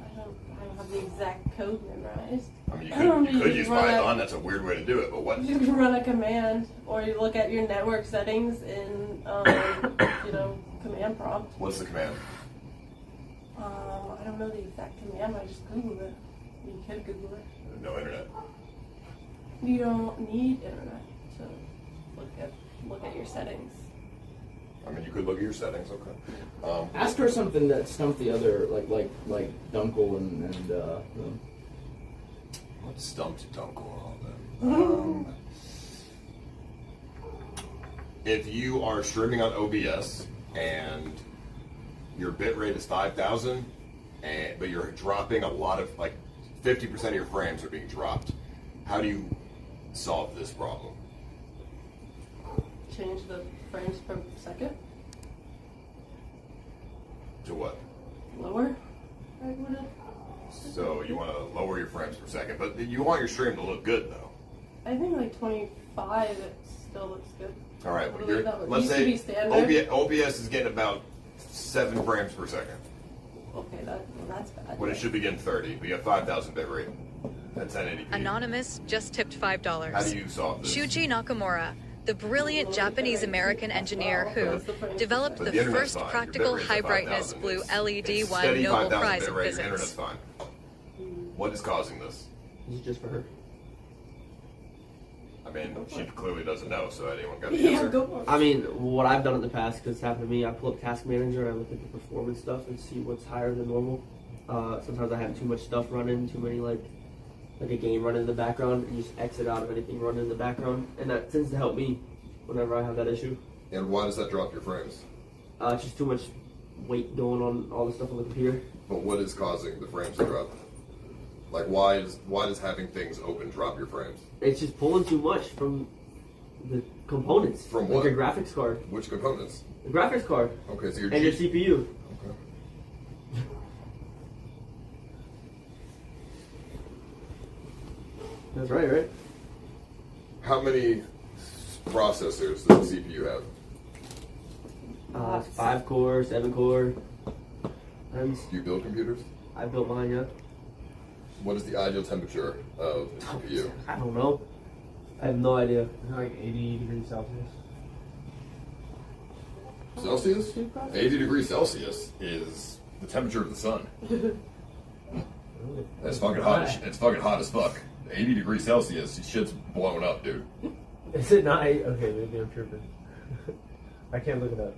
I don't have the exact code memorized. I mean, you could use run Python. That's a weird way to do it, but what? You can run a command, or you look at your network settings in, command prompt. What's the command? I don't know the exact command. I just Googled it. You could Google it. No internet. You don't need internet to look at your settings. I mean, you could look at your settings. Okay. Ask her something that stumped the other, like Dunkel and What stumped Dunkel and all that? If you are streaming on OBS and your bit rate is 5,000, but you're dropping a lot of 50% of your frames are being dropped, how do you solve this problem? Change the frames per second. To what? Lower. I would have. So you want to lower your frames per second, but you want your stream to look good though. I think like 25. It still looks good. All right, but Really, that let's used to say be standard. OBS is getting about 7 frames per second. Okay, that's bad. When it should be getting 30, but you have 5,000 bit rate. That's 1080p. Anonymous just tipped $5. How do you solve this? Shuji Nakamura, the brilliant Japanese-American engineer who developed But the the internet's first fine. Your practical bit rate's at high-brightness 5,000. blue LED It's won steady Nobel 5,000 Prize bit in rate. Your internet's physics. fine. What is causing this? This is just for her. I mean, she clearly doesn't know, so anyone got the Yeah, answer? go for it. I mean, what I've done in the past, because it's happened to me, I pull up Task Manager and I look at the performance stuff and see what's higher than normal. Sometimes I have too much stuff running, too many like a game running in the background, and just exit out of anything running in the background, and that tends to help me whenever I have that issue. And why does that drop your frames? It's just too much weight going on all the stuff on the computer. But what is causing the frames to drop? Like, why does having things open drop your frames? It's just pulling too much from the components. From like what? your graphics card. Which components? The graphics card. Okay, so your and your CPU. Okay. That's right? How many processors does the CPU have? 5 core, 7 core. Do you build computers? I built mine, yeah. What is the ideal temperature of the CPU? I don't know. I have no idea. Like 80 degrees Celsius. Celsius? 80 degrees Celsius is the temperature of the sun. That's fucking hot. It's fucking hot as fuck. 80 degrees Celsius, shit's blowing up, dude. Is it not? Okay, maybe I'm tripping. I can't look it up.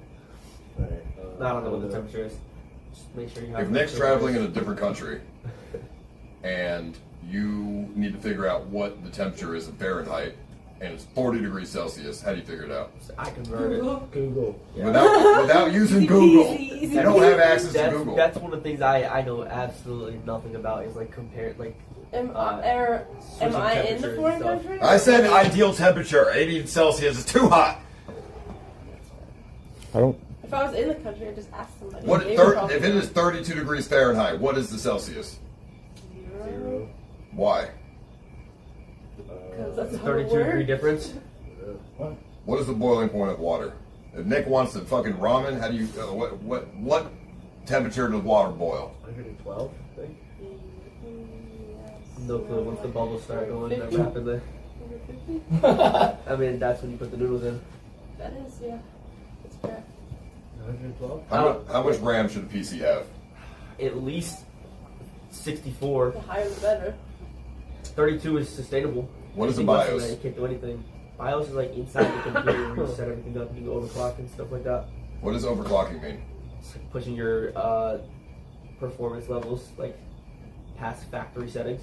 Alright. I don't know what the temperature is. Just make sure you have. If Nick's traveling in a different country and you need to figure out what the temperature is in Fahrenheit and it's 40 degrees Celsius, how do you figure it out? I convert it. Google. Yeah. Without using Google. You don't have access to Google. That's one of the things I know absolutely nothing about is like compare like. Am I in the foreign country? I said ideal temperature. 80 Celsius is too hot. I don't If I was in the country, I'd just ask somebody. What They would if it is 32 degrees Fahrenheit? What is the Celsius? 0. Why? Because that's how it 32 degree works. difference. What is the boiling point of water? If Nick wants the fucking ramen, how do you? What temperature does water boil? 112, I think. No clue. Once the bubbles start going that 50. rapidly. I mean, that's when you put the noodles in. That is, yeah. That's fair. 112. How much RAM should a PC have? At least 64. The higher the better. 32 is sustainable. What is a Anything less than BIOS? that, you can't do anything. BIOS is like inside the computer where you set everything up, you go overclock and stuff like that. What does overclocking mean? It's like pushing your performance levels like past factory settings.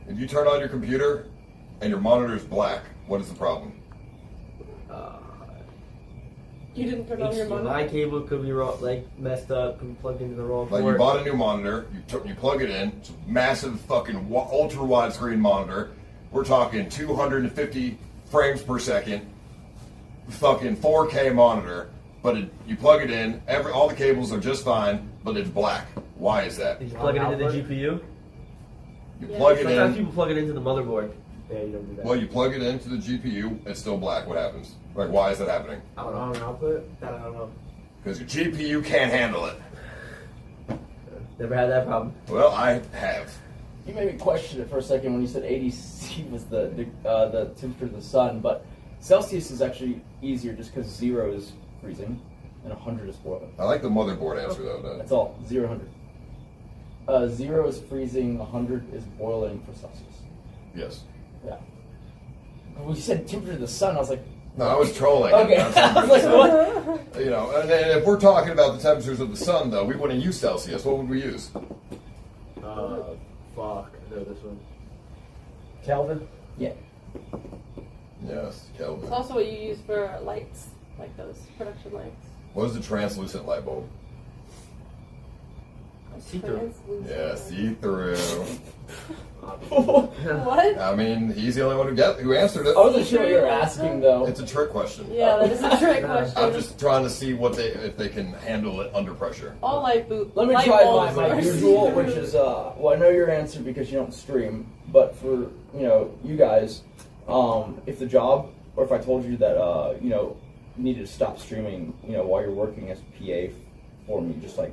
If you turn on your computer and your monitor is black, what is the problem? You didn't turn on your monitor? HDMI cable could be wrong, like messed up, could be plugged into the wrong Like port. you bought a new monitor, you plug it in, it's a massive fucking ultra widescreen monitor. We're talking 250 frames per second, fucking 4K monitor. But you plug it in, all the cables are just fine, but it's black. Why is that? Did you plug it into the GPU? You plug it Sometimes in. people plug it into the motherboard. Yeah, you don't do that. Well, you plug it into the GPU, it's still black. What happens? Like, why is that happening? On output? That I don't know. Because your GPU can't handle it. Never had that problem. Well, I have. You made me question it for a second when you said 80 C was the temperature of the sun, but Celsius is actually easier just because 0 is freezing and 100 is boiling. I like the motherboard answer though. That's all. 0, 100. 0 is freezing, 100 is boiling for Celsius. Yes. Yeah. When you said temperature of the sun, I was like, No, I was trolling. Okay. I was I was like, what? You know, and if we're talking about the temperatures of the sun, though, we wouldn't use Celsius. What would we use? Fuck. I know this one. Kelvin? Yeah. Yes, Kelvin. It's also what you use for lights, like those production lights. What is a translucent light bulb? See-through. Yeah, see-through. What? I mean, he's the only one who answered it. I wasn't sure what you were asking, though. It's a trick question. Yeah, that is a trick question. I'm just trying to see if they can handle it under pressure. All light boot. Let me light try bulbs my are usual, see-through. which is, well, I know your answer because you don't stream, but for, you guys, if the job, or if I told you that, you needed to stop streaming, while you're working as PA for me, just like,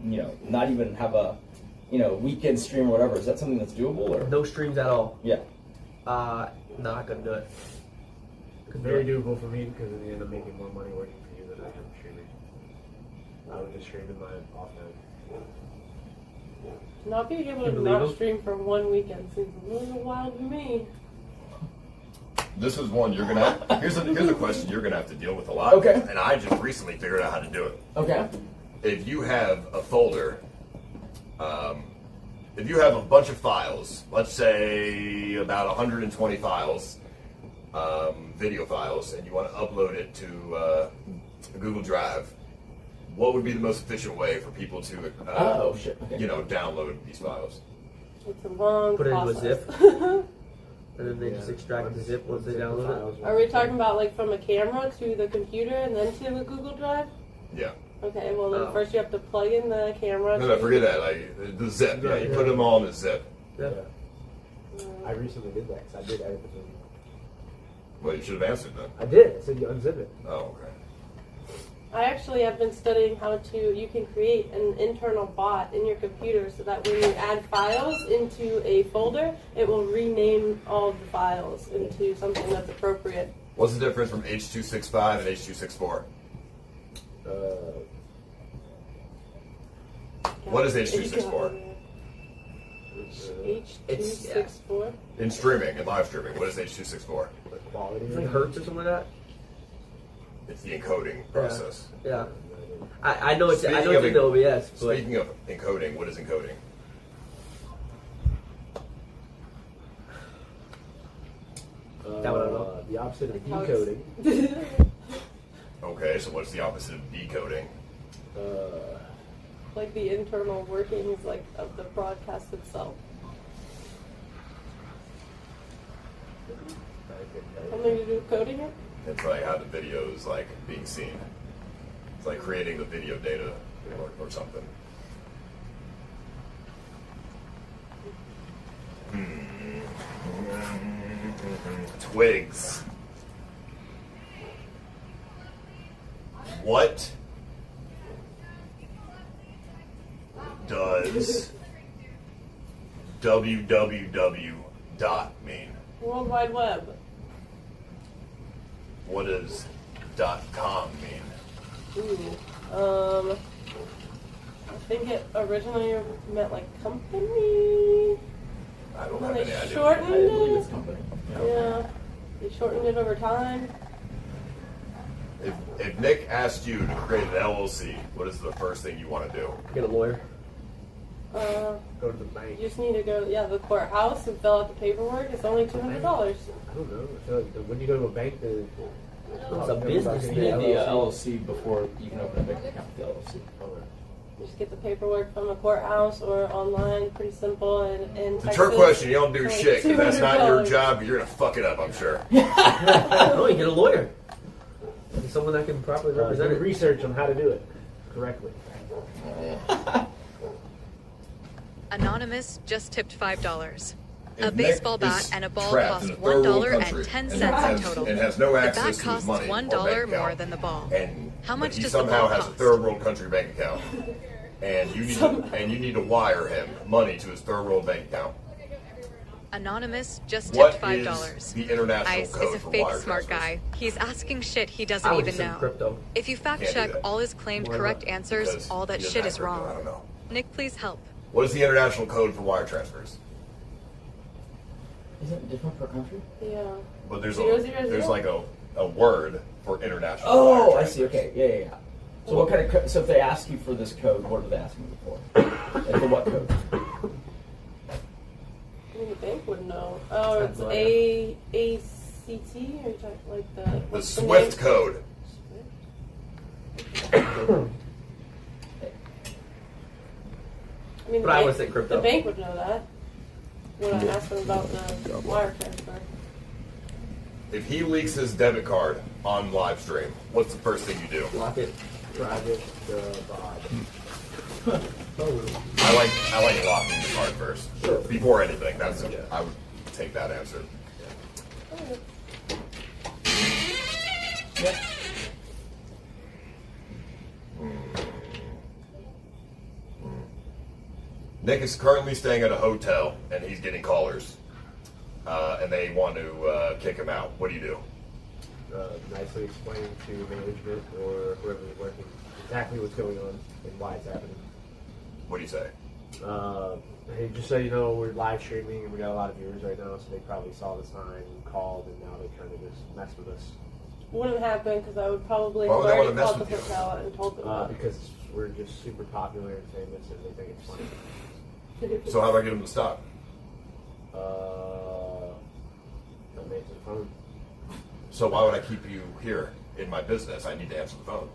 not even have a, weekend stream or whatever, is that something that's doable, or? No streams at all. Yeah. Not gonna do it. Very doable for me because in the end I'm making more money working for you than I am streaming. I would just stream in my off night. Not being able You to believe not him? stream for one weekend seems a little wild to me. This is one you're gonna. Here's a question you're gonna have to deal with a lot. Okay. And I just recently figured out how to do it. Okay. If you have a folder, if you have a bunch of files, let's say about 120 files, video files, and you want to upload it to a Google Drive, what would be the most efficient way for people to, download these files? It's a long Put it into a process. zip. And then they just extract the zip once they download it. Are we talking about like from a camera to the computer and then to a Google Drive? Yeah. Okay, well then first you have to plug in the camera. No, forget that. Like the zip. Yeah, you put them all in a zip. Yeah. I recently did that because I did edit the video. Well, you should have answered then. I did. I said you unzip it. Oh, okay. I actually have been studying how you can create an internal bot in your computer so that when you add files into a folder, it will rename all of the files into something that's appropriate. What's the difference from H.265 and H.264? What is H.264? H.264? In streaming, in live streaming, what is H.264? Quality. It's like hertz or something like that. It's the encoding process. Yeah. I know it's in the OBS. But Speaking of encoding, what is encoding? That one I know. The opposite of How decoding. Okay, so what's the opposite of decoding? Like the internal workings of the broadcast itself. Something to do with coding it? It's like how the video is being seen. It's like creating the video data or something. Twigs. What does www dot mean? World Wide Web. What does .com mean? Ooh. I think it originally meant like company. I don't And have they any idea. shortened I believe it. it's company. Yeah. They shortened it over time. If Nick asked you to create an LLC, what is the first thing you want to do? Get a lawyer. Go to the bank. You just need to go, to the courthouse and fill out the paperwork. It's only $200. I don't know. I feel like when you go to a bank, It's a business. You need the LLC before you can open a bank account with the LLC. You just get the paperwork from the courthouse or online. Pretty simple. And in The Texas, trick question, you don't do it's only shit, because that's not your $200. job, you're going to fuck it up, I'm sure. No, you get a lawyer. Someone that can properly represent do it. research on how to do it correctly. Anonymous just tipped $5. A If baseball Nick bat is and a ball trapped cost in a third world country $1.10 in total. and has no The access bat to his costs money or $1 bank more account, than the ball. and How much he does the somehow ball has cost? a third world country bank account, and you need to wire him money to his third world bank account. Anonymous just What tipped $5. is the international Ice code is a for fake wire smart transfers? guy. He's asking shit he doesn't I would even just say know. crypto. If you fact Can't do check that. all his claimed Why correct not? answers, Because all that he doesn't shit have is crypto, I wrong. don't know. Nick, please help. What is the international code for wire transfers? Isn't it different per country? Yeah. But there's Zero. like a word for international. Oh, wire I see. Okay, yeah. So what kind of so if they ask you for this code, what are they asking you for? Like for what code? I mean, the bank would know. Oh, it's ACT or like the. The what's the SWIFT name? code. I mean, But I would say crypto. The bank would know that. When I asked them about the wire transfer. If he leaks his debit card on live stream, what's the first thing you do? Lock it. Private VOD. I like locking the card first. Sure. Before anything. I would take that answer. Yeah. Nick is currently staying at a hotel and he's getting callers. And they want to kick him out. What do you do? Nicely explain to management or whoever is working exactly what's going on and why it's happening. What do you say? Hey, just so you know, we're live streaming and we got a lot of viewers right now, so they probably saw the sign, called, and now they're trying to just mess with us. Wouldn't happen because I would probably Why have would they already wanna mess called the with you? hotel and told them. that. Because we're just super popular and famous and they think it's funny. So how do I get him to stop? Don't answer the phone. So why would I keep you here in my business? I need to answer the phone.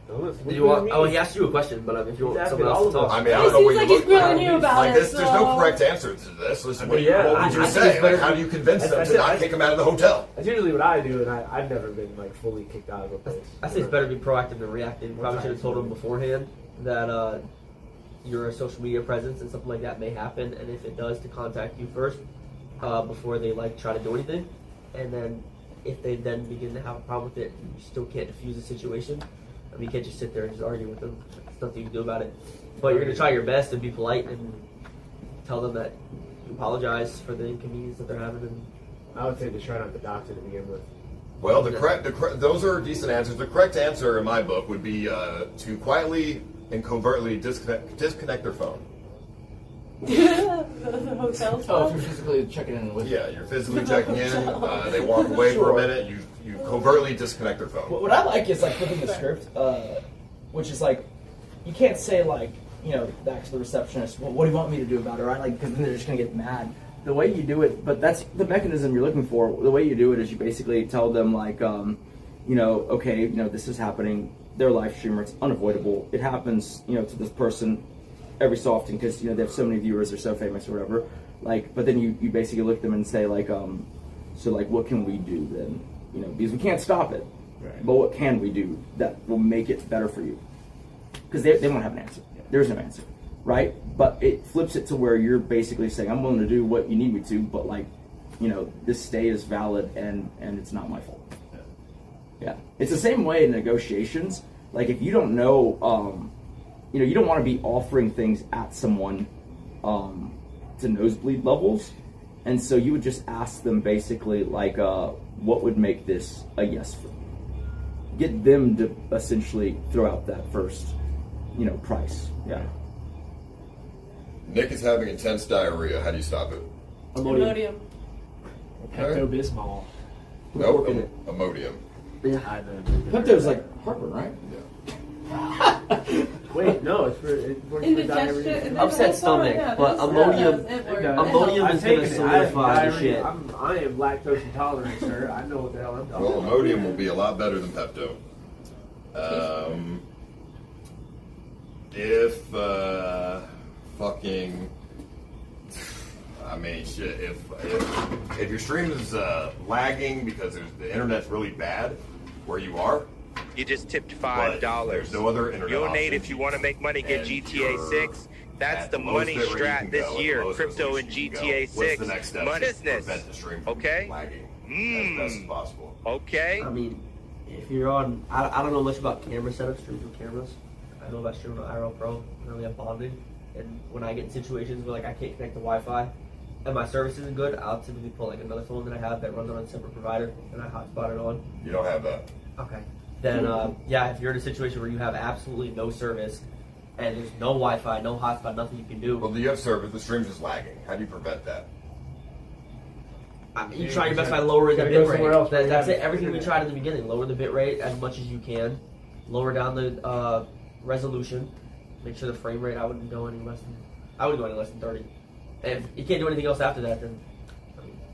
He asked you a question, but if you want someone else to talk. I mean, I don't know what you Seems like look he's grilling you about like. it, There's no so- correct answer to this. Listen, what Yeah, would you I think say? it's better Like, how do you convince them to I not said- kick him out of the hotel? That's usually what I do, and I've never been like fully kicked out of a place. I think it's better to be proactive than reactive. Probably should have told them beforehand that your social media presence and something like that may happen, and if it does, to contact you first before they try to do anything. And then if they then begin to have a problem with it, you still can't defuse the situation. I mean, you can't just sit there and just argue with them. There's nothing you can do about it. But you're going to try your best and be polite and tell them that you apologize for the inconvenience that they're having. And I would say just try not to dox it to begin with. Well, those are decent answers. The correct answer in my book would be to quietly and covertly disconnect their phone. the hotel stuff. Oh, if you're physically checking in with. Yeah, you're physically checking in. They walk away for a minute. You covertly disconnect their phone. What I like is like flipping the script, which is like you can't say like back to the receptionist. Well, what do you want me to do about it? Right? Like because then they're just gonna get mad. The way you do it, but that's the mechanism you're looking for. The way you do it is you basically tell them like, okay, this is happening. They're a live streamer. It's unavoidable. It happens, to this person every so often because they have so many viewers. They're so famous or whatever. Like, but then you basically look at them and say like, so like, what can we do then? You know, because we can't stop it. Right. But what can we do that will make it better for you? Because they won't have an answer. There is no answer, right? But it flips it to where you're basically saying, I'm willing to do what you need me to, but like, you know, this stay is valid and it's not my fault. Yeah. It's the same way in negotiations. Like if you don't know, you know, you don't want to be offering things at someone to nosebleed levels. And so you would just ask them basically like, what would make this a yes for me? Get them to essentially throw out that first, you know, price. Yeah. Nick is having intense diarrhea. How do you stop it? Imodium. Pepto-Bismol. Nope. Imodium. Yeah. Pepto's like heartburn, right? Wait, no, it's for Indigestion. diarrhea. Upset stomach, but Imodium is gonna solidify the shit. I am lactose intolerant, sir. I know what the hell I'm talking Well, about. Imodium will be a lot better than Pepto. If fucking, I mean, shit. If your stream is lagging because the internet's really bad where you are, you just tipped $5. There's no other internet Donate option. if you want to make money. Get GTA 6. That's the lowest money bit rate you strat can this go, year. at the lowest Crypto and resolution you can GTA go. 6. What's the next step to Business. prevent the stream from Okay. lagging as best as possible? Okay. I mean, if you're on, I don't know much about camera setups, streams with cameras. I know about streaming on IRL Pro. I know we have bonding. And when I get in situations where like I can't connect to Wi-Fi and my service isn't good, I'll typically pull like another phone that I have that runs on a separate provider and I hotspot it on. You don't have that. Okay. Then, yeah, if you're in a situation where you have absolutely no service and there's no Wi-Fi, no hotspot, nothing you can do. Well, you have service. The stream's just lagging. How do you prevent that? You try your best by lowering the Gotta go bit somewhere rate. else, right? That's it. Everything we tried at the beginning. Lower the bit rate as much as you can. Lower down the resolution. Make sure the frame rate. I wouldn't go any less than 30. And if you can't do anything else after that, then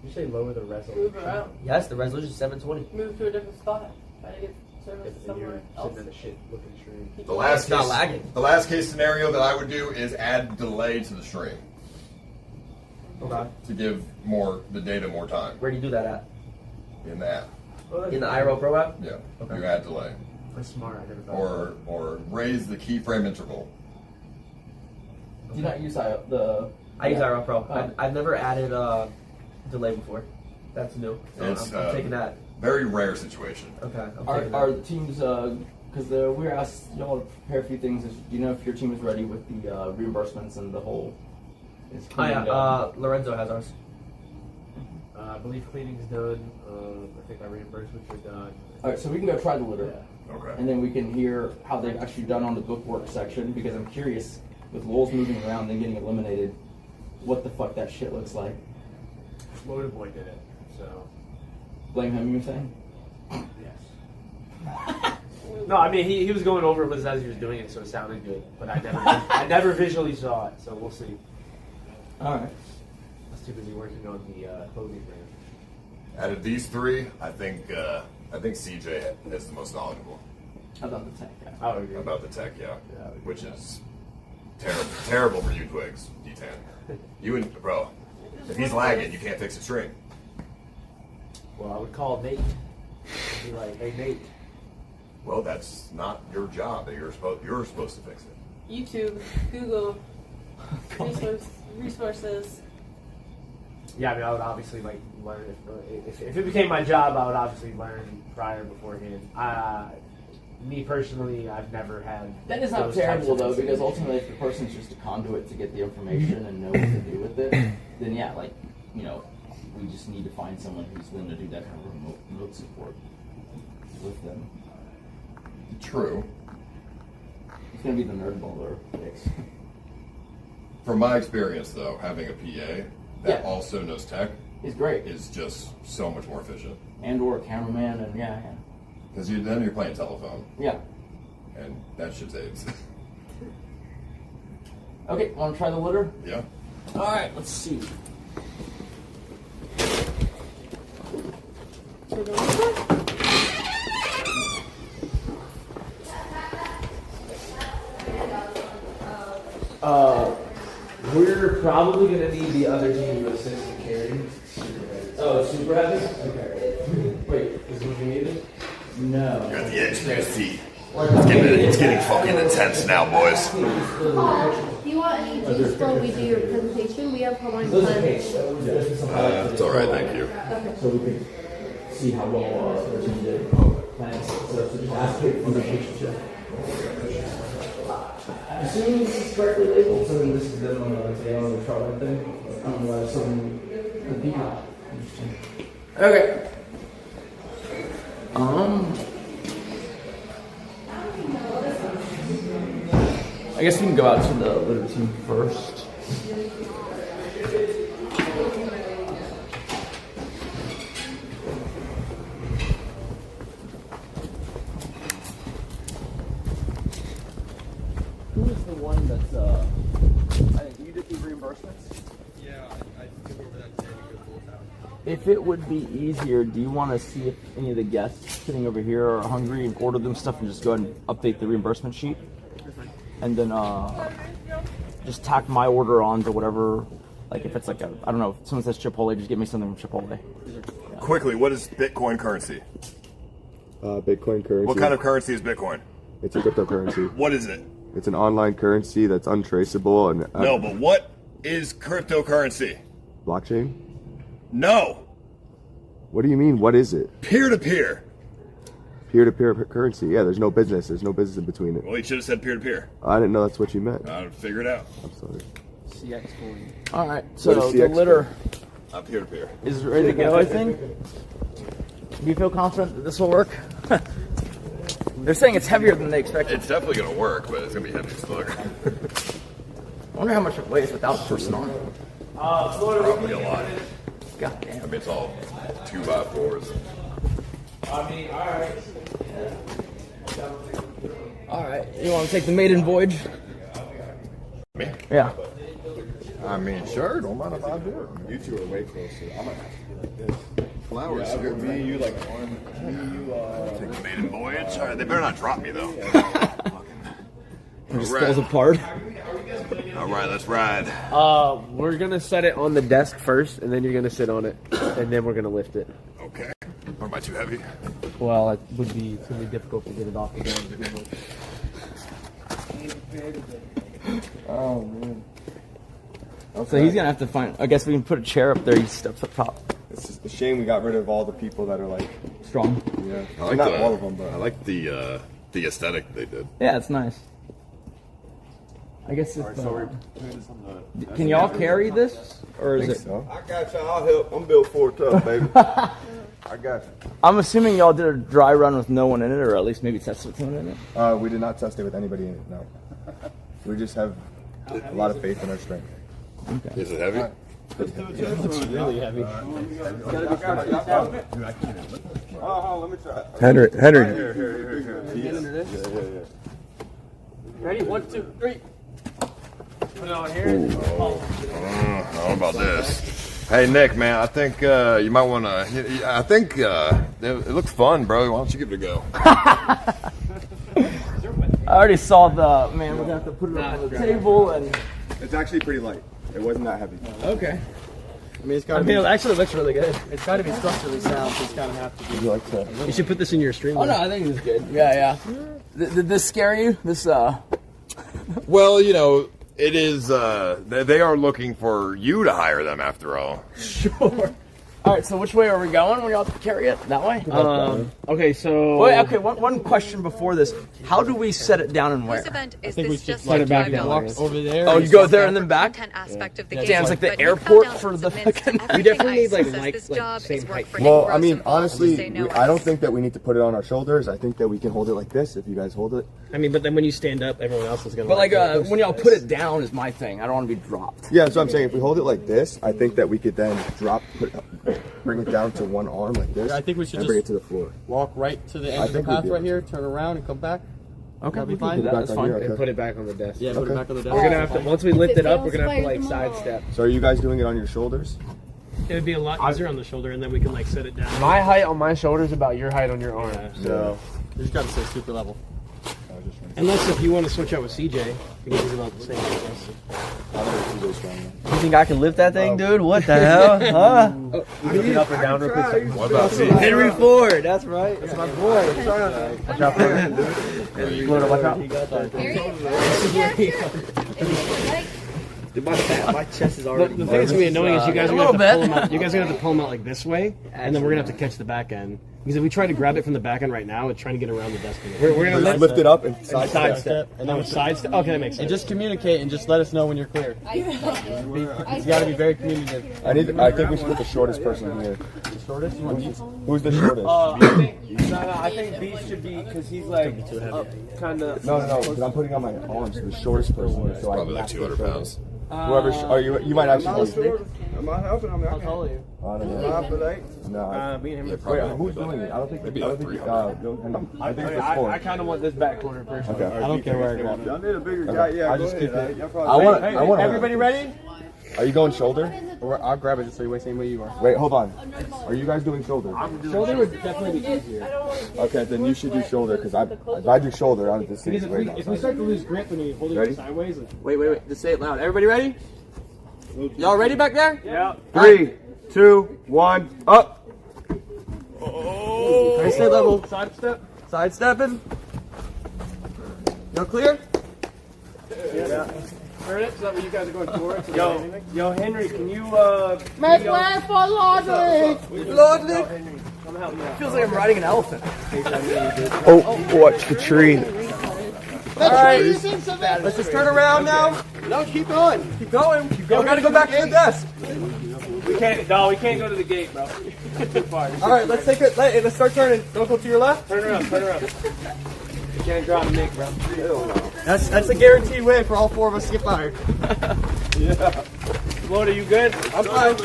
You say lower the Move resolution. around. yes, the resolution is 720. Move to a different spot. Try to get service If somewhere you're else. sitting in a shit looking stream. The last It's not case, lagging. the last case scenario that I would do is add delay to the stream Okay. to give the data more time Where do you do that at? in the app. In the IRL Pro app? Yeah, Okay. you add delay That's smart. I never thought. or raise the keyframe interval. Do you not use the? I use IRL Pro. Oh. I've never added delay before. That's new. So It's I'm taking that. very rare situation. Okay. I'm Are, taking are that. the teams? Because we were asked y'all to prepare a few things. Do you know if your team is ready with the reimbursements and the whole? Is Oh yeah. cleaning done? Lorenzo has ours. I believe cleaning's done. I think my reimbursements are done. All right, so we can go try the litter, Okay. and then we can hear how they've actually done on the bookwork section. Because I'm curious, with Lowell's moving around and getting eliminated, what the fuck that shit looks like. Motor Boy did it, so Blame him, you saying? yes. No, I mean he was going over it with us as he was doing it, so it sounded good. But I never visually saw it, so we'll see. All right. I was too busy working on the clothing brand. Out of these three, I think CJ is the most knowledgeable About the tech, yeah. I would agree. about the tech, which is terrible for you, Twigs, D10. You and bro, if he's lagging, you can't fix the stream. Well, I would call Nate. Be like, hey Nate. Well, that's not your job. You're supposed to fix it. YouTube, Google, resources. Yeah, I mean, I would obviously like learn if it became my job. I would obviously learn prior beforehand. Me personally, I've never had. That is not those types terrible of though, because incidents. ultimately, if the person's just a conduit to get the information and know what to do with it, then yeah, like, you know, we just need to find someone who's willing to do that kind of remote support with them. True. It's gonna be the nerdballer fix. From my experience, though, having a PA that also knows tech is great. Is just so much more efficient. And or a cameraman, and yeah. Because then you're playing telephone. Yeah. And that shit saves. Okay, want to try the litter? Yeah. All right, let's see. We're probably going to need the other team to assist to carry. Oh, super heavy? Okay. Wait, is this what you needed? No. You're at the edge there, see. It's getting fucking intense now, boys. Do you want any juice while we do your presentation? We have Hawaiian Punch. It's alright, thank you. Okay. So we can see how well our team did. Plans. So just ask it for the picture. Assuming this is correctly labeled, so then this is them on the Charlotte thing. I don't know why some the peacock. Okay. I guess we can go out to the litter team first. Who is the one that's I think you did the reimbursements? Yeah, I took over that today because both out. If it would be easier, do you want to see if any of the guests sitting over here are hungry and order them stuff and just go ahead and update the reimbursement sheet? And then just tack my order on to whatever, like if it's like I don't know, if someone says Chipotle, just give me something from Chipotle. Yeah. Quickly, what is Bitcoin currency? Bitcoin currency. What kind of currency is Bitcoin? It's a cryptocurrency. What is it? It's an online currency that's untraceable and No, but what is cryptocurrency? blockchain. No. What do you mean? What is it? Peer-to-peer. Peer-to-peer currency. Yeah, there's no business. There's no business in between it. Well, you should have said peer-to-peer. I didn't know that's what you meant. I'll figure it out. I'm sorry. CX40. All right, so What is the CX litter peer-to-peer. is ready to go, I think. Do you feel confident that this will work? They're saying it's heavier than they expected. It's definitely going to work, but it's going to be heavy as fuck. I wonder how much it weighs without a person on it. Probably a lot. God damn. I mean, it's all 2x4s. I mean, alright. All right, you want to take the maiden voyage? Me? Yeah. I mean, sure. Don't mind if I do it. You two are way closer. I'm gonna have to be like this. Flowers. Yeah, me and you like on. Me and you. Take the maiden voyage. All right, they better not drop me though. It just falls apart. All right, let's ride. We're gonna set it on the desk first, and then you're gonna sit on it, and then we're gonna lift it. Okay. Or am I too heavy? Well, it would be really difficult to get it off the ground to begin with. Oh man. So he's gonna have to find. I guess we can put a chair up there. He steps up top. It's just a shame we got rid of all the people that are like strong. Yeah, I like not all of them, but I like the aesthetic they did. Yeah, it's nice. I guess if, can y'all carry this, or is it? So. I got y'all. I'll help. I'm built for it tough, baby. I got you. I'm assuming y'all did a dry run with no one in it, or at least maybe tested with someone in it. We did not test it with anybody in it. No. We just have a lot of faith in our strength. Okay. Is it heavy? It's really heavy. Let me try. Henry. Here. Ready? 1, 2, 3. Put it on here. I don't know about this. Hey Nick, man, I think you might want to. I think it looks fun, bro. Why don't you give it a go? I already saw the man. We're gonna have to put it on the table, and it's actually pretty light. It wasn't that heavy. Okay. I mean, it actually looks really good. It's got to be structurally sound, so it's kind of have to be. Would you like to? You should put this in your stream. Oh no, I think it's good. Yeah. Did this scare you? This Well, you know, it is. They are looking for you to hire them, after all. Sure. All right. So which way are we going? We all carry it that way. Okay. So. Wait. Okay. One question before this. How do we set it down and where? This event is I think we this should just set it back $5. down. Walk over there. Oh, you go there and then back? Content aspect of the Damn, game. it's like the But airport Nick for the submits fucking. everything We definitely need, Ice like, says mic, this like, job same is work height. for Nick Well, I Gross mean, and Paul, so honestly, say no I don't Ice. think that we need to put it on our shoulders. I think that we can hold it like this if you guys hold it. I mean, but then when you stand up, everyone else is gonna. But like when y'all put it down is my thing. I don't want to be dropped. Yeah, that's what I'm saying. If we hold it like this, I think that we could then bring it down to one arm like this. I think we should and just bring it to the floor. Walk right to the I end of the think we'd path be right able here, turn around and come back. Okay, That'll be we can fine. do that. That's fine. Okay. And put it back on the desk. Yeah, put it back on the desk. We're gonna have to once we lift it up, we're gonna have to like sidestep. So are you guys doing it on your shoulders? It would be a lot easier on the shoulder, and then we can like set it down. My height on my shoulder is about your height on your arm. So you just gotta stay super level. Unless if you want to switch out with CJ, because he's about the same as us. go strong. You think I can lift that thing, dude? What the hell? Huh? Get it up or down real quick. What about C? Henry Ford, that's right. That's my boy. Watch out for him. Florida, watch out. Dude, my chest is already. The thing that's gonna be annoying is you guys are gonna have to pull them out. You guys are gonna have to pull them out like this way, and then we're gonna have to catch the back end. Because if we try to grab it from the back end right now, it's trying to get around the desk. We're gonna lift it up and sidestep, and then sidestep. Okay, that makes sense. And just communicate and just let us know when you're clear. It's got to be very communicative. I think we should put the shortest person here. The shortest? You want Beats? Who's the shortest? I think B should be because he's like kind of. No, because I'm putting on my arms. The shortest person here, so Probably like 200 pounds. Whoever, you might actually. Am I helping? How tall are you? I don't know. 5'8". No. Me and him. Wait, who's doing it? I don't think. Maybe I like don't think. 300. I think it's I 4. kind of want this back corner person. Okay. I don't care where I grab it. Y'all need a bigger guy. Yeah, I'll go just ahead. keep it. I want. Everybody ready? Are you going shoulder? Or I'll grab it just so you same way you are. Wait, hold on. Are you guys doing shoulder? Shoulder would definitely be easier. Okay, then you should do shoulder because if I do shoulder, I'm just Because sitting if we start to lose grip when we hold Ready? it sideways. Wait. Just say it loud. Everybody ready? Y'all ready back there? Yeah. 3, 2, 1, up. Okay, stay level. Sidestepping. Y'all clear? Yeah. Heard it? Is that what you guys are going towards? Yo, Henry, can you Make way for Lordly! Lordly! come help me out? Feels like I'm riding an elephant. Oh, watch the tree. Alright, let's just turn around now. No, keep going. Keep going. We gotta go back to the desk. We can't go to the gate, bro. Too far. Alright, let's take it. Let's start turning. Don't go to your left. Turn around. You can't drop Nick, bro. That's a guaranteed win for all 4 of us to get fired. Yeah. Florida, you good? I'm fine.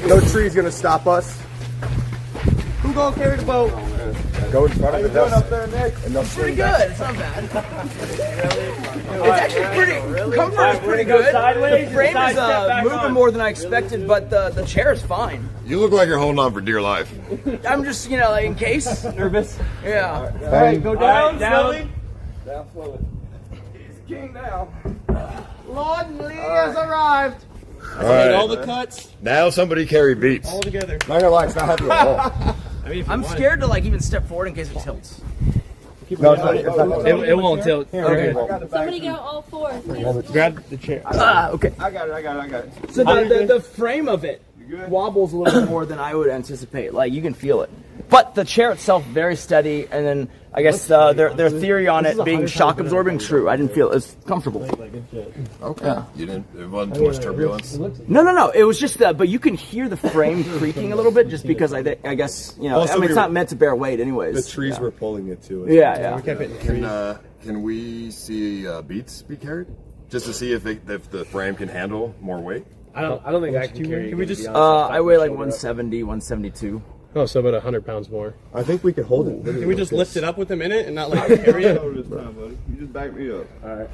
No tree's gonna stop us. Who gonna carry the boat? Go in front of the desk. Up there, Nick? It's pretty good. It's not bad. It's actually pretty. Comfort is pretty good. The frame is moving more than I expected, but the chair is fine. You look like you're holding on for dear life. I'm just, like, in case. Nervous. Yeah. All right, go down slowly. Down slowly. He's king now. Lordly has arrived. All right. All the cuts. Now somebody carry Beats. All together. Not gonna lie, it's not heavy at all. I'm scared to even step forward in case it tilts. No, it's not. It won't tilt. Okay. Somebody get all 4. Grab the chair. Okay. I got it. So the frame of it wobbles a little bit more than I would anticipate. Like, you can feel it. But the chair itself, very steady, and then I guess their theory on it being shock absorbing, true. I didn't feel it was comfortable. Okay. Yeah. It wasn't too much turbulence. No. It was just but you can hear the frame creaking a little bit just because I guess, Also, it's not meant to bear weight anyways. The trees were pulling it too. Yeah. We kept it in the trees. Can we see Beats be carried? Just to see if the frame can handle more weight? I don't think I can carry. Can we just? I weigh like 170, 172. Oh, so about 100 pounds more. I think we could hold it. Can we just lift it up with him in it and not carry it? You just back me up. All right.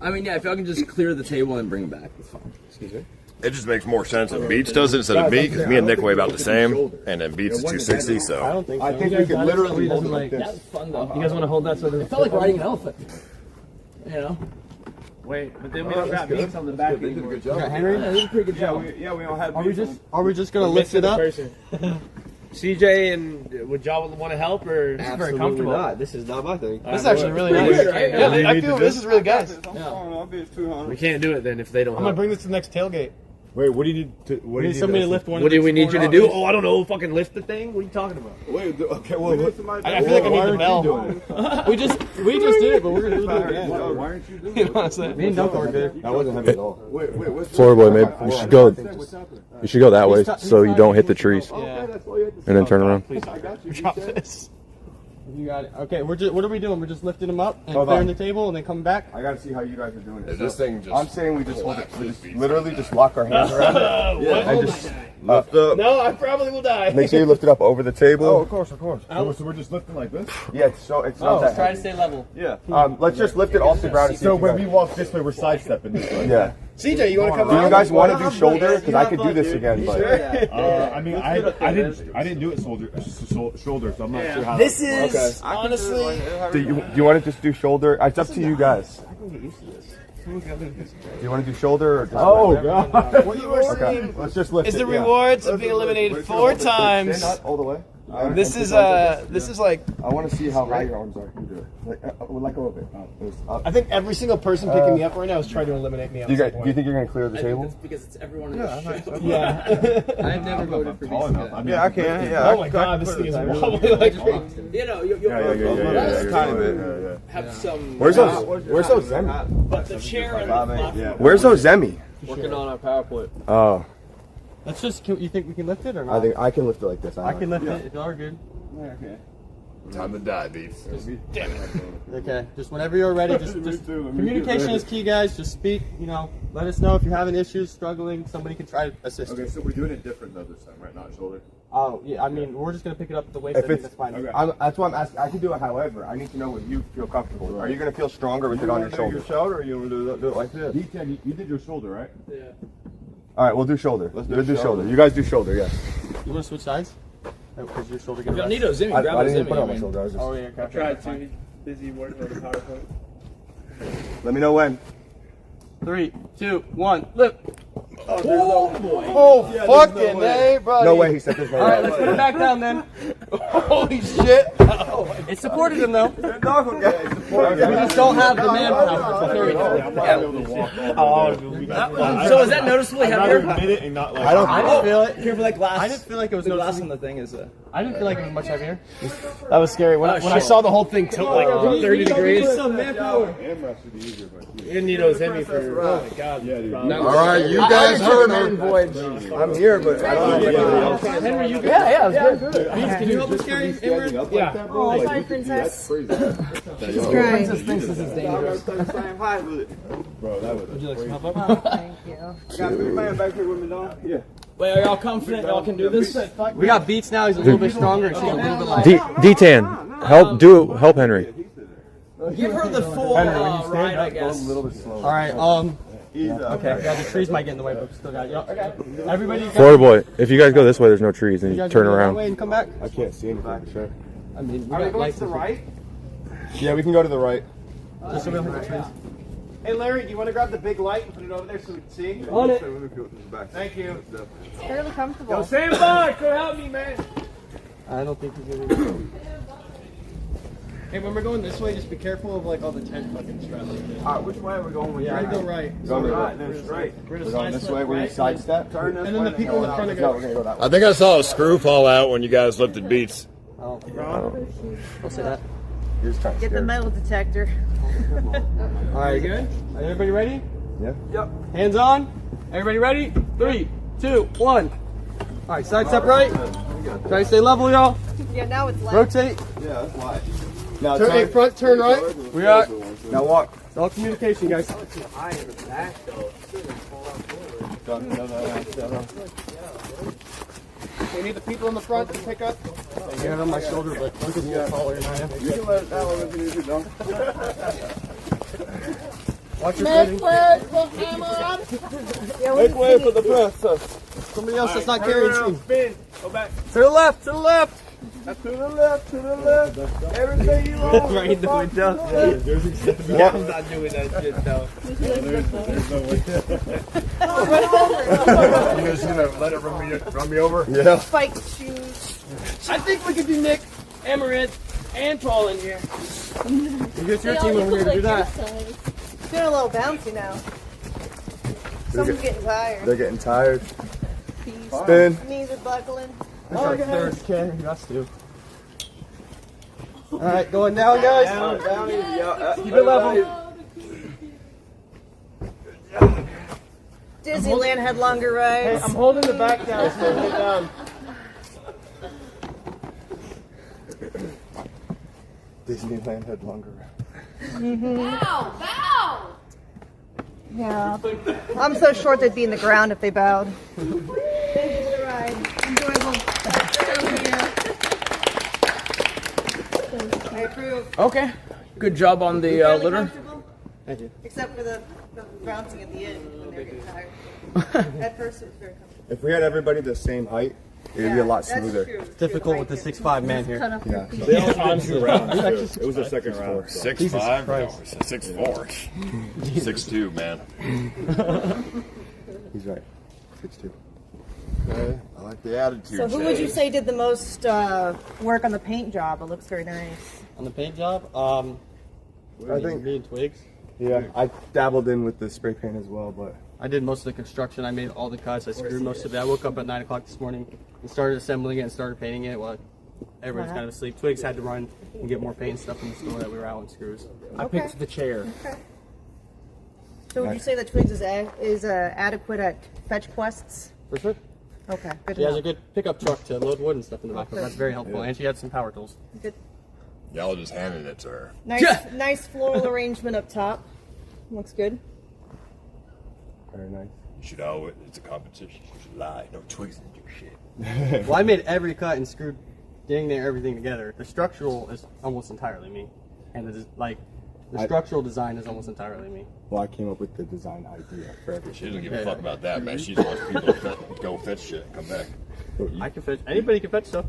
I mean, yeah, if y'all can just clear the table and bring it back, it's fine. Excuse me. It just makes more sense if Beats does it instead of me, because me and Nick weigh about the same, and then Beats is 260, I so. don't think so. I think we could literally hold it like That this. was fun though. You guys want to hold that so It felt like riding an elephant. Wait, but then we don't got Beats on the back anymore. Good job. Henry? That was a pretty good job. We don't have. Are we just gonna lift it up? CJ and would y'all want to help or this is very comfortable? Not. This is not my thing. This is actually really nice. Yeah, I feel this is really good. We can't do it then if they don't I'm gonna help. bring this to the next tailgate. Wait, what do you need to? What do you need somebody to to lift one? What do we need you to do? Oh, Oh, I don't know. Fucking lift the thing. What are you talking about? Wait, okay, well, I feel like I need the bell. we just did it, but we're gonna do it again. why aren't you doing You know what I'm saying? Me and Duncan were good. That wasn't heavy at all. Wait, what's Floor boy, maybe you should go. You should go that way so you don't hit the trees, Yeah. and then turn around. Please drop this. You got it. Okay, what are we doing? We're just lifting them up and Hold clearing on. the table and then coming back. I gotta see how you guys are doing it. This thing just. I'm saying we just hold it. We just literally just lock our hands around it. Yeah. And just lift up. No, I probably will die. Make sure you lift it up over the table. Oh, of course. So we're just lifting like this? Yeah, it's not that Try heavy. to stay level. Yeah. Let's just lift it off the ground. And see So if you when guys- we walk this way, we're sidestepping this way. Yeah. CJ, you want to come Do on? you guys want to do shoulder? Because I could do this again. But I mean, I didn't do it shoulder, so I'm not sure how. This is honestly. do you want to just do shoulder? It's up to you guys. I can get used to this. Do you want to do shoulder or just God! What you were okay, saying let's just lift is it. the rewards of being eliminated 4 times. Stand up all the way. This is like. I want to see how high your arms are. Let go of it. I think every single person picking me up right now is trying to eliminate me. Do you think you're going to clear the table? That's because it's everyone in the show. Yeah. I've never voted for these guys. Yeah, I can. Yeah. Oh my God, this thing is wobbly like. You know, you'll have some. Where's those Zemi? But the chair and the Where's those Zemi? Working on our PowerPoint. Oh. Let's just. You think we can lift it or not? I think I can lift it like this. I can lift it. If y'all are good. Okay. Time to die, beef. Damn it. Okay, just whenever you're ready, just communication is key, guys. Just speak, let us know if you're having issues, struggling, somebody can try to assist you. Okay, so we're doing it different though this time, right? Not shoulder? Oh, yeah, I mean, we're just going to pick it up the waist. If it's, that's fine. okay. That's why I'm asking. I can do it however. I need to know what you feel comfortable with. Are you going to feel stronger with it on your shoulder? Your shoulder or you want to do it like this? D10, you did your shoulder, right? Yeah. All right, we'll do shoulder. Let's do shoulder. You guys do shoulder, yes. You want to switch sides? Because your shoulder You'll need a Zimmy. Grab I a didn't Zimmy. put it on my shoulder. I was just... Oh, yeah, okay. I tried to. He's busy working on the PowerPoint. Let me know when. 3, 2, 1, lift. Oh, boy. Oh, yeah, fucking hey, buddy. No way he said this. All right, let's put it back down then. Holy shit. It supported him though. We just don't have the manpower to carry it. So is that noticeably heavier? I didn't feel it. Here for that glass. I didn't feel like it was the glass noticeable. on the thing is. I didn't feel like it was much heavier. That was scary. When I saw the whole thing tilt like 30 degrees. Some manpower. You didn't need those Hemi for. Oh my God. Yeah, dude. All right, you guys heard her. I'm here, but I don't know. Henry, you Yeah, it's good. Can you help us carry Imran? Yeah. Oh, sorry, princess. Crazy. Princess thinks this is dangerous. Bro, that was. Would you like some help up? Thank you. Got a big man back here with me, dog. Yeah. Wait, are y'all confident y'all can do this? We got Beats now. He's a little bit stronger. And she's a little bit light. D10, help Henry. Give her the full ride, I guess. A little bit slower. All right. Okay. Yeah, the trees might get in the way, but we still got you. Okay. Everybody. Florida boy, if you guys go this way, there's no trees, then You you guys turn wanna go that around. way and come back. I can't see anything for sure. I mean, we Are we got going lights to the right? Yeah, we can go to the right. Just so we don't hit the trees. Hey, Larry, do you want to grab the big light and put it over there so we can see? On it. Thank you. It's fairly comfortable. Yo, stand by. Come help me, man. I don't think he's gonna. Hey, when we're going this way, just be careful of like all the tent fucking strap like this. Which way are we going? Yeah, I go right. Go Right, then straight. We're We're going this way. We're going to sidestep. Turn this And then the people in the front are No, we're going. going to go that way. I think I saw a screw fall out when you guys lifted beats. Oh, I'll say that. You're just trying to Get the scare me. metal detector. All right, good. Are everybody ready? Yeah. Yep. Hands on. Everybody ready? 3, 2, 1. All right, sidestep right. Try to stay level, y'all. Yeah, now it's left. Rotate. Yeah, that's why. Now Turn in front, turn right. We are. Now walk. It's all communication, guys. We need the people in the front to pick up. I get it on my shoulder, but Lucas is taller than I am. You can let it down if you need to, don't. Watch your footing. Make way for the press. Somebody else that's not carrying steam. Spin. Go back. To the left, to the left. To the left, to the left. Everything you want. Right in the window. Yeah, I'm not doing that shit though. There's no way. You guys gonna let it run me over? Yeah. Spiked shoes. I think we could do Nick, Amaranth, and Paul in here. You get your team over here to do that. It's getting a little bouncy now. Someone's getting tired. They're getting tired. Peace. Spin. Knees are buckling. Third can, you got to. All right, going down, guys. Down easy. Keep it level. Disneyland had longer Hey, rides. I'm holding the back down so we get down. Disneyland had longer. Yeah. I'm so short they'd be in the ground if they bowed. Thank you for the ride. Enjoyable. I approve. Okay. Good job on the litter. Thank you. Except for the bouncing at the end when they're getting tired. At first, it was very comfortable. If we had everybody the same height, it would be a lot smoother. True. It's difficult with the 6'5" man here. Yeah. They all on 2 rounds. Too. It was the second round. 6'5", 6'4", 6'2", man. He's right. 6'2". Okay. I like the attitude. So, who would you say did the most work on the paint job? It looks very nice. On the paint job, I think me and Twigs. Yeah, I dabbled in with the spray paint as well, but I did most of the construction. I made all the cuts. I screwed most of it. I woke up at 9 o'clock this morning and started assembling it and started painting it while everyone's kind of asleep. Twigs had to run and get more paint and stuff from the store that we were out on screws. I picked the chair. Okay. So would you say that Twigs is adequate at fetch quests? For sure. Okay, good She to has know. a good pickup truck to load wood and stuff in the back of it. That's very helpful. Yeah. And she had some power tools. Good. Y'all just handing it to her. Nice, nice floral arrangement up top. Looks good. very nice. You should always, it's a competition. You should lie. No Twigs in your shit. Well, I made every cut and screwed dang near everything together. The structural is almost entirely me. And the structural design is almost entirely me. Well, I came up with the design idea for everything. She doesn't give a fuck about that, man. She just wants people to go fetch shit and come back. I can fetch. Anybody can fetch stuff.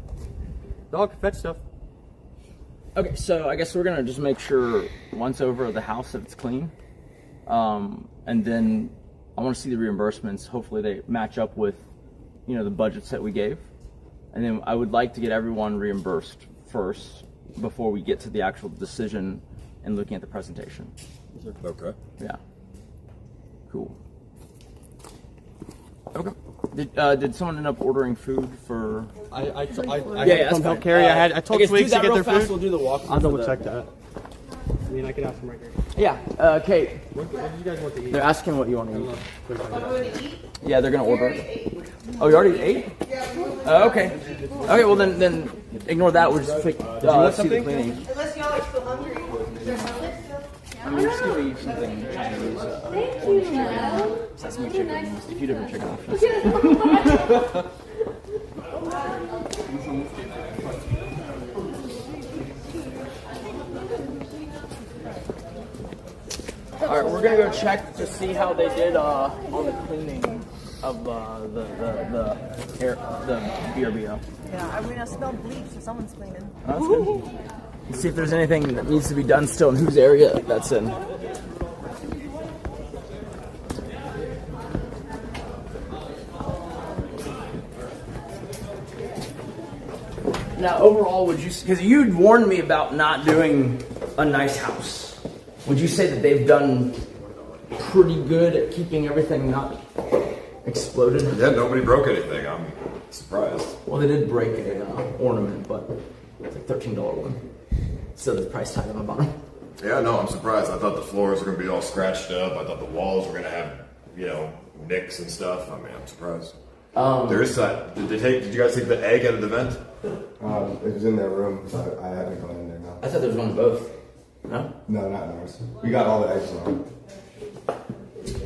Dog can fetch stuff. Okay, so I guess we're gonna just make sure once over the house that it's clean, and then I want to see the reimbursements. Hopefully they match up with, you know, the budgets that we gave, and then I would like to get everyone reimbursed first before we get to the actual decision and looking at the presentation. Okay. Yeah. Cool. Okay. Did someone end up ordering food for? I yeah, come that's help fine. carry. I told guess Twigs do to that get real their fast. food. We'll do the walk. I'll double check that. I mean, I can ask them right here. Yeah. Kate. What do you guys want to eat? They're asking what you want to eat. to eat? Yeah, they're gonna order. Oh, you already ate? Okay. Okay. Well, then ignore that. We'll just pick, want see the something? cleaning. Unless y'all are still hungry. Is there salad still? I mean, just give me something Chinese. Thank you, man. Sesame chicken. A few different chicken options. All right, we're gonna go check to see how they did on the cleaning of the BRBO. Yeah, I mean, I smelled bleach, so someone's cleaning. That's good. Let's see if there's anything that needs to be done still in whose area that's in. Now, overall, would you, because you'd warned me about not doing a nice house, would you say that they've done pretty good at keeping everything not exploded? Yeah, nobody broke anything. I'm surprised. Well, they did break an ornament, but it's like $13 one. Still, the price tag on the bottom. Yeah, no, I'm surprised. I thought the floors were going to be all scratched up. I thought the walls were going to have, you know, nicks and stuff. I mean, I'm surprised. There is that. Did you guys take the egg out of the vent? It was in their room, so I haven't gone in there now. I thought there was one of both. No? No, not in ours. We got all the eggs on.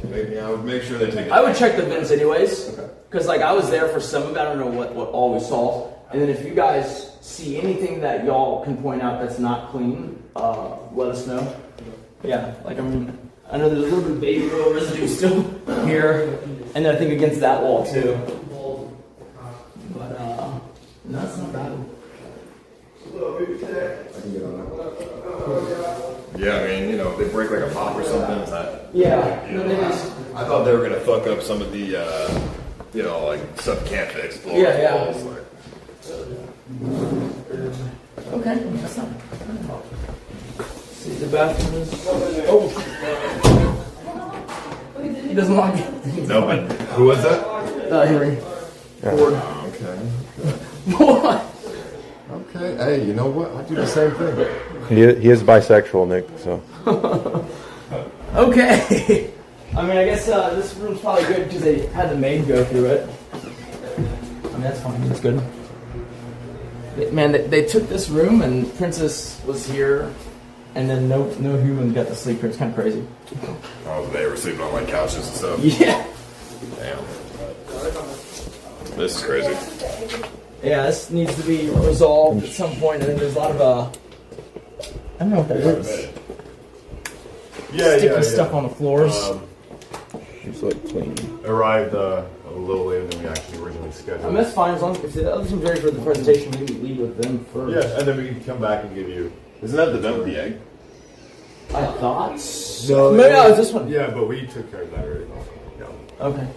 Maybe I would make sure they take it. I would check the vents anyways. Because, like, I was there for some of it. I don't know what all we saw. And then if you guys see anything that y'all can point out that's not clean, let us know. Yeah, like, I mean, I know there's a little bit of baby oil residue still here. And then I think against that wall, too. But, no, it's not bad. Yeah, I mean, you know, if they break like a pop or something, is that? Yeah. You know, I thought they were gonna fuck up some of the, you know, like stuff can't fix. Floors, Yeah. walls, like. Okay, that's not. See, the bathroom is. Oh! He doesn't like it. No, but who was that? Henry. Ford. Okay. What? Okay. Hey, you know what? I do the same thing. He is bisexual, Nick. So. Okay. I mean, I guess this room's probably good because they had the maid go through it. I mean, that's fine. That's good. Man, they took this room and Princess was here, and then no human got to sleep here. It's kind of crazy. Oh, they were sleeping on like couches and stuff. Yeah. Damn. This is crazy. Yeah, this needs to be resolved at some point, and then there's a lot of I don't know what that is. sticky stuff on the floors. It's like clean. Arrived a little later than we actually originally scheduled. I mean, that's fine as long as if the other team's ready for the presentation, we can lead with them first. Yeah, and then we can come back and give you. Isn't that the vent with the egg? I thought. No, it's this one. Yeah, but we took care of that already. Yeah. Okay.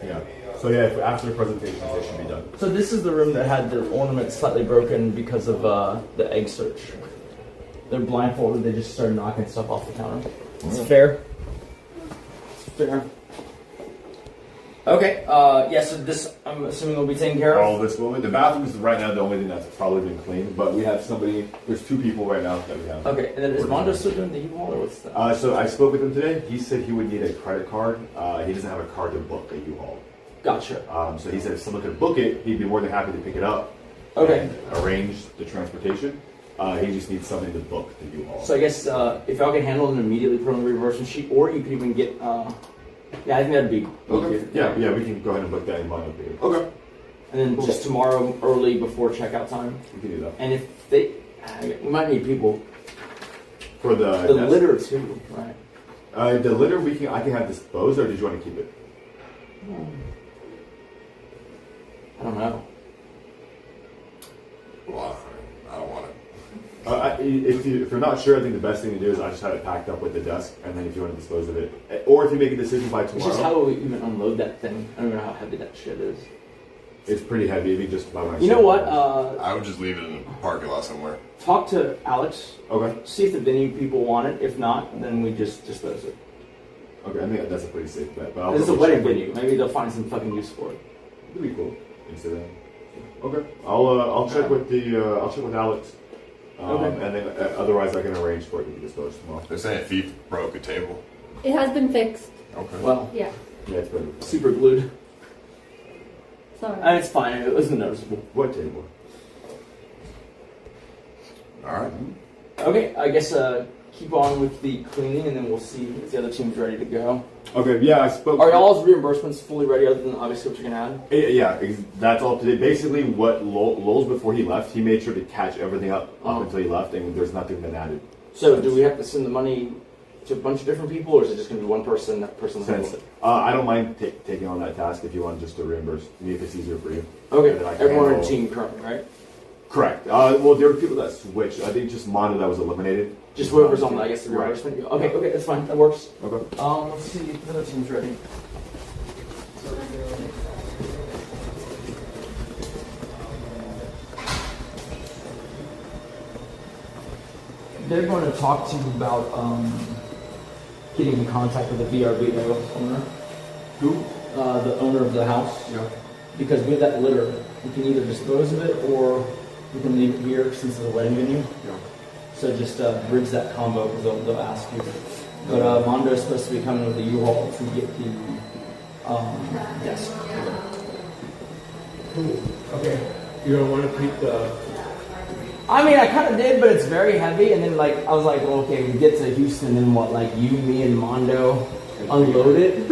Yeah. So yeah, after the presentation, they should be done. So this is the room that had their ornaments slightly broken because of the egg search. They're blindfolded. They just started knocking stuff off the counter. It's fair. It's fair. Okay. Yeah. So this, I'm assuming, will be taken care of. All this will be. The bathroom is right now the only thing that's probably been cleaned, but we have somebody. There's 2 people right now that we have. Okay. And then is Mondo still doing the U-Haul or what's that? So I spoke with him today. He said he would need a credit card. He doesn't have a card to book a U-Haul. Gotcha. So he said if someone could book it, he'd be more than happy to pick it up. Okay. And arrange the transportation. He just needs somebody to book the U-Haul. So I guess if y'all can handle it and immediately put on the reimbursement sheet, or you could even get. Yeah, I think that'd be. Okay. Yeah, we can go ahead and book that in Mondo. Okay. And then just tomorrow early before checkout time. We can do that. And if they, we might need people for the litter too, right? The litter I can have disposed, or did you want to keep it? I don't know. Well, I don't want it. If you're not sure, I think the best thing to do is I just have it packed up with the desk, and then if you want to dispose of it, or if you make a decision by tomorrow. It's just how we even unload that thing. I don't know how heavy that shit is. It's pretty heavy, even just by myself. You know what? I would just leave it in a parking lot somewhere. Talk to Alex. Okay. See if the venue people want it. If not, then we just dispose it. Okay, I think that's a pretty safe bet. But This is a wedding venue. Maybe they'll find some fucking use for it. It'd be cool. Instead of. Okay. I'll check with Alex. Okay. And then otherwise I can arrange for it to be disposed tomorrow. They're saying FEAT broke a table. It has been fixed. Okay. Well. Yeah. Yeah, it's been super glued. Sorry. It's fine. It wasn't noticeable. What table? All right. Okay. I guess keep on with the cleaning, and then we'll see if the other team's ready to go. Okay. Yeah, I spoke. Are y'all's reimbursements fully ready, other than obviously what you're gonna add? Yeah, that's all today. Basically, what Lowell's before he left, he made sure to catch everything up until he left, and there's nothing been added. So, do we have to send the money to a bunch of different people, or is it just going to be one person? That person handles it. I don't mind taking on that task if you want just to reimburse me if it's easier for you. Okay. And then I can Everyone in handle- the team currently, right? Correct. Well, there were people that switched. I think just Mondo that was eliminated. Just whoever's on, I guess, the Right. reimbursement. Okay. Okay, that's fine. That works. Okay. Let's see if the other team's ready. They're going to talk to you about getting in contact with the VRBO owner. Who? The owner of the house. Yeah. Because with that litter, we can either dispose of it or we can leave it here since it's a wedding venue. Yeah. So just bridge that combo because they'll ask you. But Mondo is supposed to be coming with the U-Haul to get the desk. Cool. Okay. You don't want to keep the. I mean, I kind of did, but it's very heavy. And then, like, I was like, well, okay, we get to Houston, and what, like, you, me, and Mondo unload it?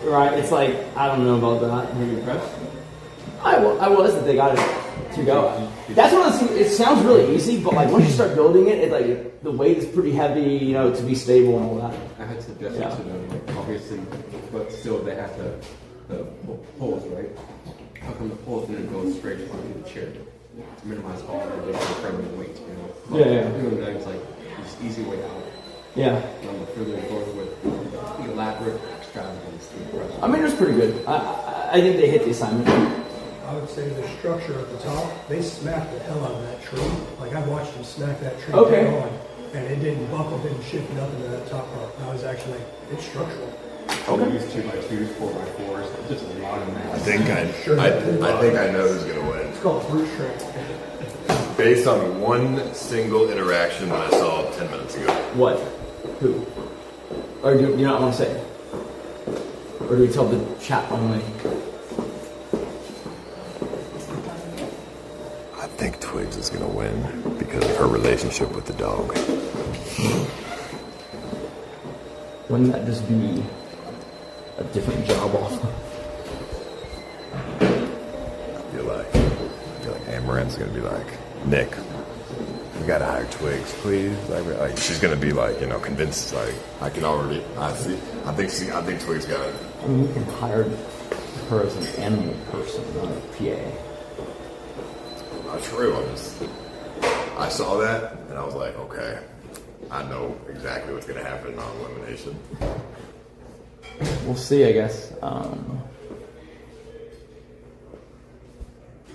Right? It's like, I don't know about that. Are you impressed? I was that they got it to go. That's one of those things. It sounds really easy, but like once you start building it, like the weight is pretty heavy, you know, to be stable and all that. I had suggested to them, like, obviously, but still they have the poles, right? How come the poles didn't go straight onto the chair to minimize all the additional permanent weight? You know? Yeah. Doing that is like this easy way out. Yeah. I'm further going with elaborate extravagance. I mean, it was pretty good. I think they hit the assignment. I would say the structure at the top, they smacked the hell out of that tree. Like, I watched them smack that tree Okay. down, and it didn't buckle, didn't shift nothing to that top part. I was actually like, it's structural. We used 2x2s, 4x4s, just a lot of math. I think I know who's gonna win. It's called brute strength. Based on one single interaction that I saw 10 minutes ago. What? Who? Or do you not want to say? Or do we tell the chat only? I think Twigs is gonna win because of her relationship with the dog. Wouldn't that just be a different job offer? I feel like Moran's gonna be like, Nick, we gotta hire Twigs, please. Like she's gonna be like, you know, convinced. Like I think Twigs got it. I mean, you can hire her as an animal person, not a PA. Not true. I saw that and I was like, okay, I know exactly what's gonna happen on elimination. We'll see, I guess.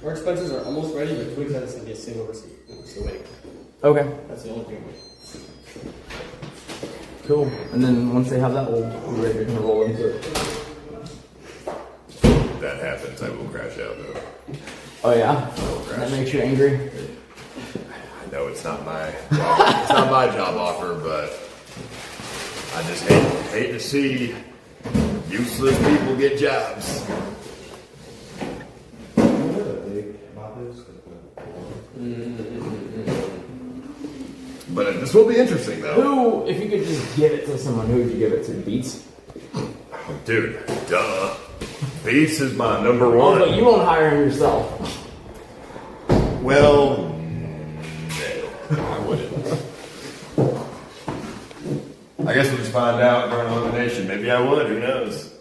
Our expenses are almost ready, but Twigs has to get a single receipt. We're still waiting. Okay. That's the only thing. Cool. And then once they have that, we'll be ready to roll into it. If that happens, I will crash out though. Oh yeah? That makes you angry? I know it's not my job offer, but I just hate to see useless people get jobs. But this will be interesting, though. Who, if you could just give it to someone, who would you give it to? Beats? Dude, duh. Beats is my number Oh, one. but you won't hire him yourself. Well, no, I wouldn't. I guess we'll just find out during elimination. Maybe I would, who knows?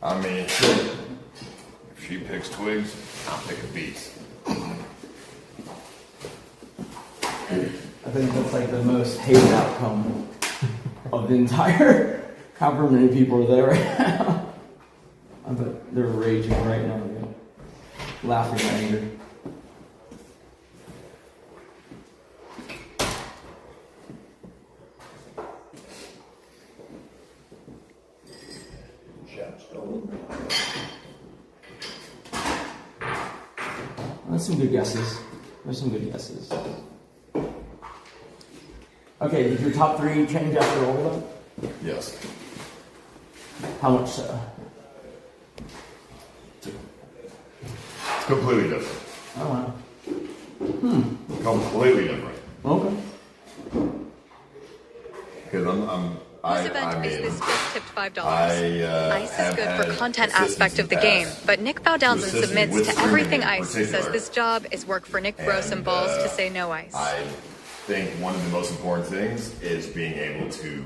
I mean, if she picks Twigs, I'm picking Beats. I think that's like the most hated outcome of the entire. However many people are there right now. I bet they're raging right now, laughing in anger. That's some good guesses. There's some good guesses. Okay, did your top three change after all of them? Yes. How much so? It's completely different. Oh wow. Completely different. Okay. Because This event is this gift tipped $5. Ice is have good for had content aspect of the game, but Nick bow downs and submits to everything Ice, who says this job is work for Nick Bro some balls to say no Ice. I think one of the most important things is being able to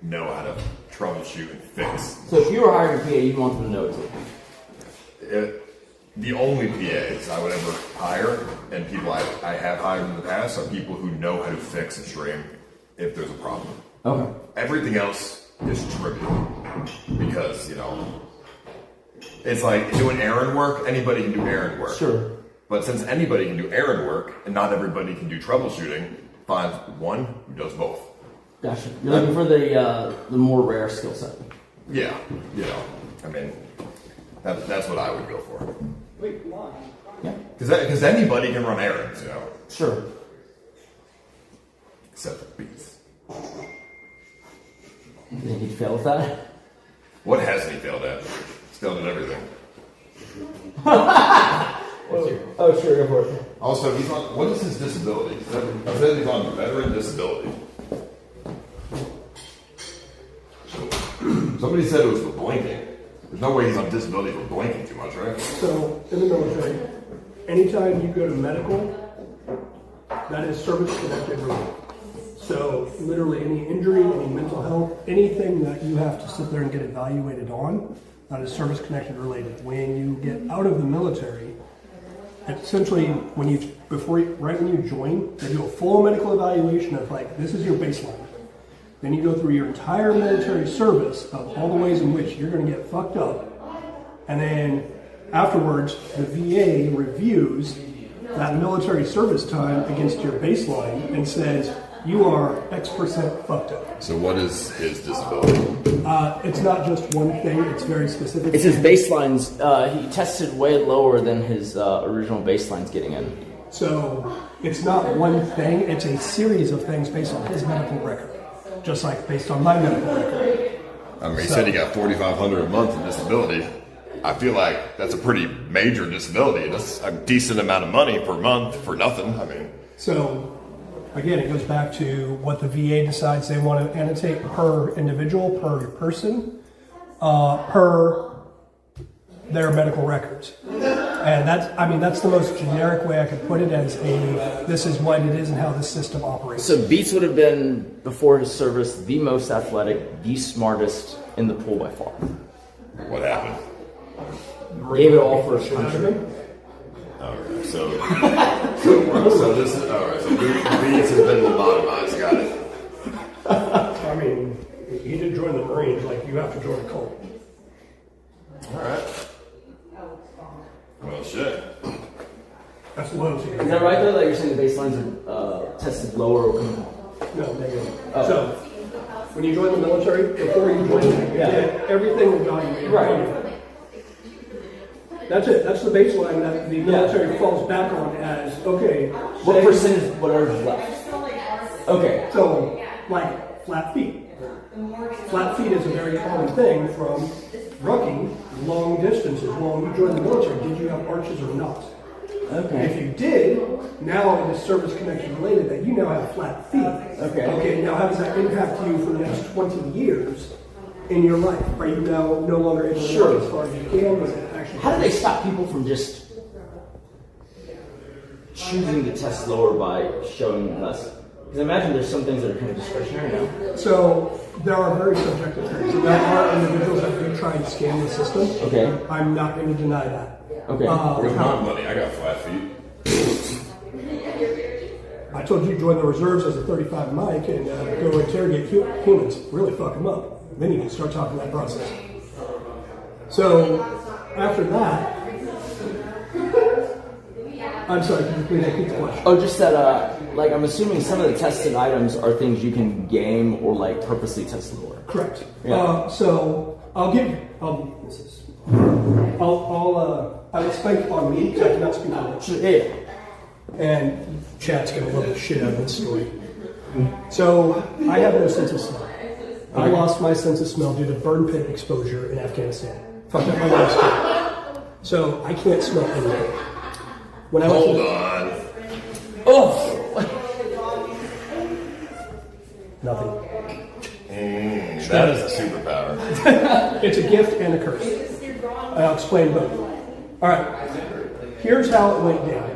know how to troubleshoot and fix. So if you were hiring a PA, you'd want them to know it too. The only PAs I would ever hire, and people I have hired in the past, are people who know how to fix a stream if there's a problem. Okay. Everything else is trivial because, you know, it's like doing errand work. Anybody can do errand work. Sure. But since anybody can do errand work and not everybody can do troubleshooting, find one who does both. Gotcha. You're looking for the more rare skill set. Yeah, you know, I mean, that's what I would go for. Wait, why? Yeah. Because anybody can run errands, you know. Sure. Except for Beats. You think he'd fail with that? What hasn't he failed at? He's failed at everything. Oh, sure, go for it. Also, he's on. What is his disability? It says he's on veteran disability. Somebody said it was for blinking. There's no way he's on disability for blinking too much, right? So, in the military, anytime you go to medical, that is service-connected relief. So, literally any injury, any mental health, anything that you have to sit there and get evaluated on, that is service-connected related. When you get out of the military, essentially, right when you join, they do a full medical evaluation of like, this is your baseline. Then you go through your entire military service of all the ways in which you're going to get fucked up. And then afterwards, the VA reviews that military service time against your baseline and says, you are X% fucked up. So what is his disability? It's not just one thing, it's very specific. It's his baselines. He tested way lower than his original baselines getting in. So it's not one thing, it's a series of things based on his medical record. Just like based on my medical record. I mean, he said he got $4,500 a month in disability. I feel like that's a pretty major disability. That's a decent amount of money per month for nothing. I mean, so again, it goes back to what the VA decides they want to annotate per individual, per person, per their medical records. And that's the most generic way I could put it, as this is what it is and how this system operates. So Beats would have been, before his service, the most athletic, the smartest in the pool by far. What happened? Gave it all for his country. Alright, so this is alright. So Beats has been lobotomized. Got it. I mean, he did join the Marines. Like, you have to join a cult. All right. Well, shit. That's loyalty. Is that right though? That you're saying the baselines are tested lower? No, negative. Oh. So, when you join the military, before you join, you get everything evaluated. Right. That's it. That's the baseline that the military falls back on as, okay. What percentage, whatever is left? Okay. So, like, flat feet. Flat feet is a very common thing from rucking long distances. Well, when you joined the military, did you have arches or not? Okay. If you did, now it is service connection related that you now have flat feet. Okay. Okay, now how does that impact you for the next 20 years in your life? Are you now no longer able to walk as far as you can? Does it actually How do they stop people from just choosing to test lower by showing less? Because I imagine there's some things that are kind of discretionary now. So there are very subjective things. And there are individuals that do try and scam the system. Okay. I'm not going to deny that. Okay. Where's my money? I got flat feet. I told you to join the reserves as a 35 mic and go interrogate humans. Really fuck them up. Then you can start talking that process. So after that, I'm sorry, can you please repeat the question? Oh, just that, like, I'm assuming some of the tested items are things you can game or, like, purposely test lower. Correct. Yeah. So I'll speak on me because I cannot speak on it. Yeah. And chat's gonna love the shit out of this story. So I have no sense of smell. I lost my sense of smell due to burn pit exposure in Afghanistan. Fucked up my nose too. So I can't smell anything. When I Hold on. Oh. Nothing. That is a superpower. It's a gift and a curse. I'll explain both. All right. Here's how it went down.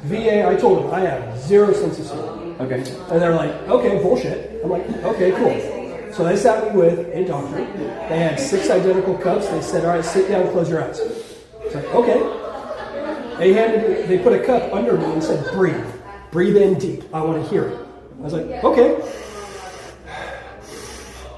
VA, I told them I have zero sense of smell. Okay. And they're like, okay, bullshit. I'm like, okay, cool. So they sat me with a doctor. They had 6 identical cups. They said, all right, sit down, close your eyes. It's like, okay. They put a cup under me and said, breathe. Breathe in deep. I want to hear it. I was like, okay.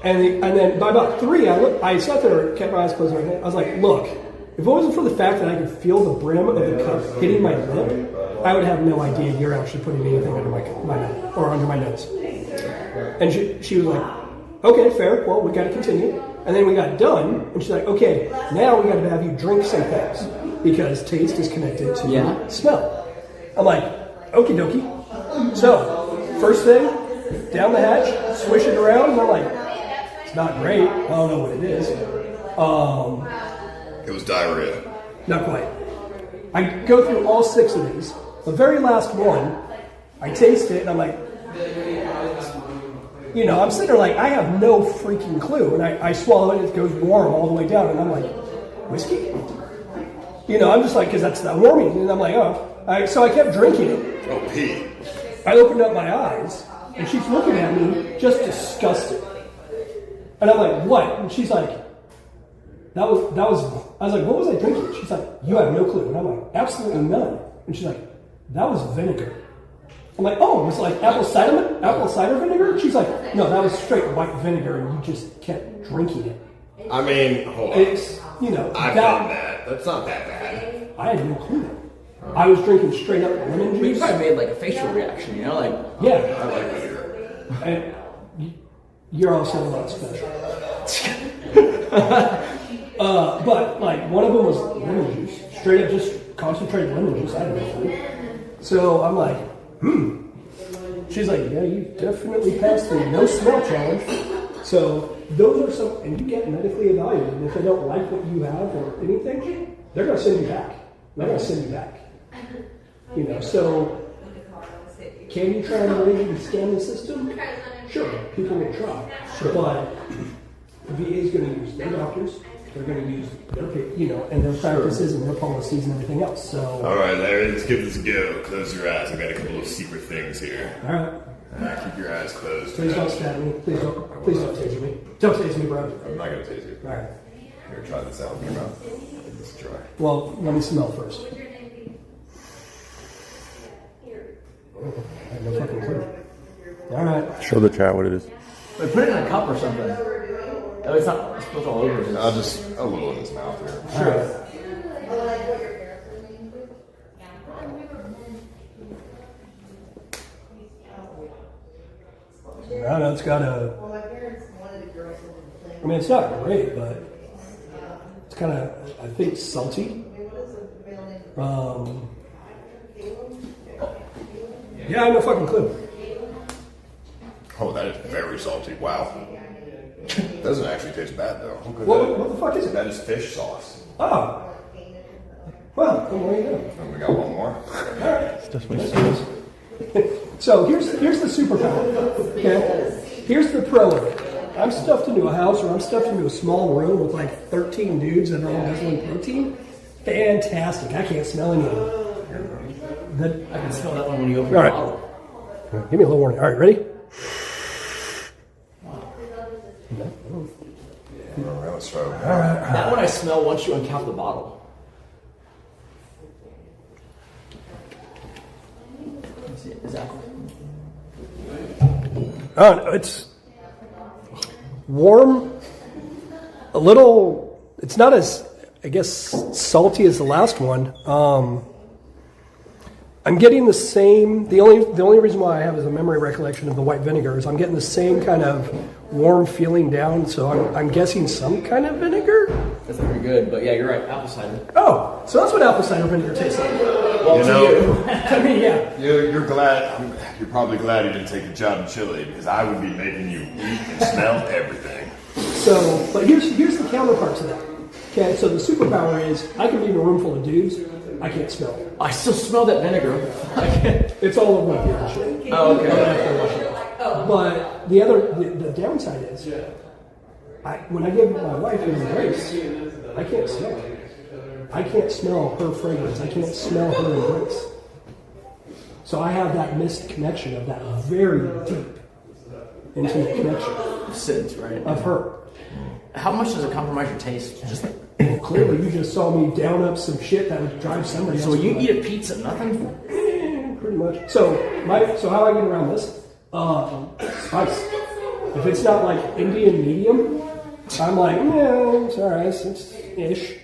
And then by about 3, I sat there, kept my eyes closed. I was like, look, if it wasn't for the fact that I could feel the brim of the cup hitting my lip, I would have no idea you're actually putting anything under my mouth or under my nose. And she was like, okay, fair. Well, we got to continue. And then we got done, and she's like, okay, now we got to have you drink some things because taste is connected to smell. I'm like, okie dokie. So, first thing, down the hatch, swish it around, and I'm like, it's not great. I don't know what it is. It was diarrhea. Not quite. I go through all 6 of these. The very last one, I taste it, and I'm like, I'm sitting there like, I have no freaking clue. And I swallow it, it goes warm all the way down, and I'm like, whiskey? I'm just like, because that's the warming. And I'm like, so I kept drinking it. Oh, pee. I opened up my eyes, and she's looking at me just disgusted. And I'm like, what? And she's like, I was like, what was I drinking? She's like, you have no clue. And I'm like, absolutely none. And she's like, that was vinegar. I'm like, oh, it was like apple cider vinegar? She's like, no, that was straight white vinegar, and you just kept drinking it. I mean, hold on. It's, I've done that. That's not that bad. I had no clue. I was drinking straight up lemon juice. You probably made like a facial reaction, like. Yeah. I like vinegar. And you're also not special. But like one of them was lemon juice, straight up just concentrated lemon juice. I don't know. So I'm like, She's like, yeah, you definitely passed the no smell challenge. So those are some, and you get medically evaluated. And if they don't like what you have or anything, they're going to send you back. They're going to send you back. So Can you try and rig and scam the system? Sure, people will try. Sure. But the VA is going to use their doctors. They're going to use their, and their practices and their policies and everything else. So. All right, Larry, let's give this a go. Close your eyes. I got a couple of secret things here. All right. Keep your eyes closed. Please don't stab me. Please don't tase me. Don't tase me, bro. I'm not gonna tase you. All right. Here, try this out in your mouth. Let's try. Well, let me smell first. I have no fucking clue. All right. Show the chat what it is. Wait, put it in a cup or something. Oh, it's not supposed all over. I'll just a little in his mouth here. Sure. I don't know, it's got a... I mean, it's not great, but it's kind of, I think, salty. Yeah, I have no fucking clue. Oh, that is very salty. Wow. Doesn't actually taste bad, though. What the fuck is it? That is fish sauce. Oh. Well, there you go. And we got one more. Alright. So here's the superpower. Okay? Here's the pro of it. I'm stuffed into a house or I'm stuffed into a small room with like 13 dudes that are all guzzling protein. Fantastic. I can't smell any of it. I can smell that one when you open the bottle. Give me a little warning. Alright, ready? Alright, let's try it. That one I smell once you uncap the bottle. Is that? Oh, no, it's warm, a little, it's not as, I guess, salty as the last one. I'm getting the same, the only reason why I have is a memory recollection of the white vinegar is I'm getting the same kind of warm feeling down, so I'm guessing some kind of vinegar? That's pretty good, but yeah, you're right, apple cider. Oh, so that's what apple cider vinegar tastes like. Well, you to know, you. I mean, yeah. You're glad, you're probably glad you didn't take a job in Chile, because I would be making you eat and smell everything. So, but here's the counterpart to that. Okay, so the superpower is I can be in a room full of dudes, I can't smell it. I still smell that vinegar. It's all over my beard and shit. Oh, okay. I have to wash it off. But the downside is, when I give my wife an embrace, I can't smell it. I can't smell her fragrance. I can't smell her embrace. So I have that missed connection of that very deep, intimate connection. Sense, right? Of her. How much does it compromise your taste? Just clearly, you just saw me down up some shit that would drive somebody else. So you eat a pizza, nothing? Pretty much. So how I get around this? Spice. If it's not like Indian medium, I'm like, yeah, it's alright, it's ish.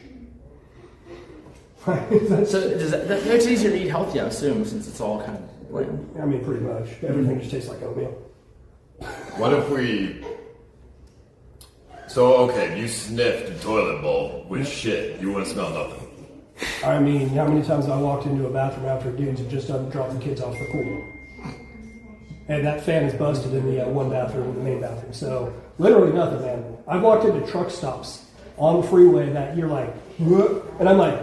So does that makes it easier to eat healthy, I assume, since it's all kind of bland. I mean, pretty much. Everything just tastes like oatmeal. What if we... So, okay, you sniffed a toilet bowl with shit. You wouldn't smell nothing. I mean, how many times I walked into a bathroom after dudes had just dropped the kids off the pool? And that fan is busted in the one bathroom, in the main bathroom. So, literally nothing, man. I've walked into truck stops on the freeway that you're like, what? And I'm like,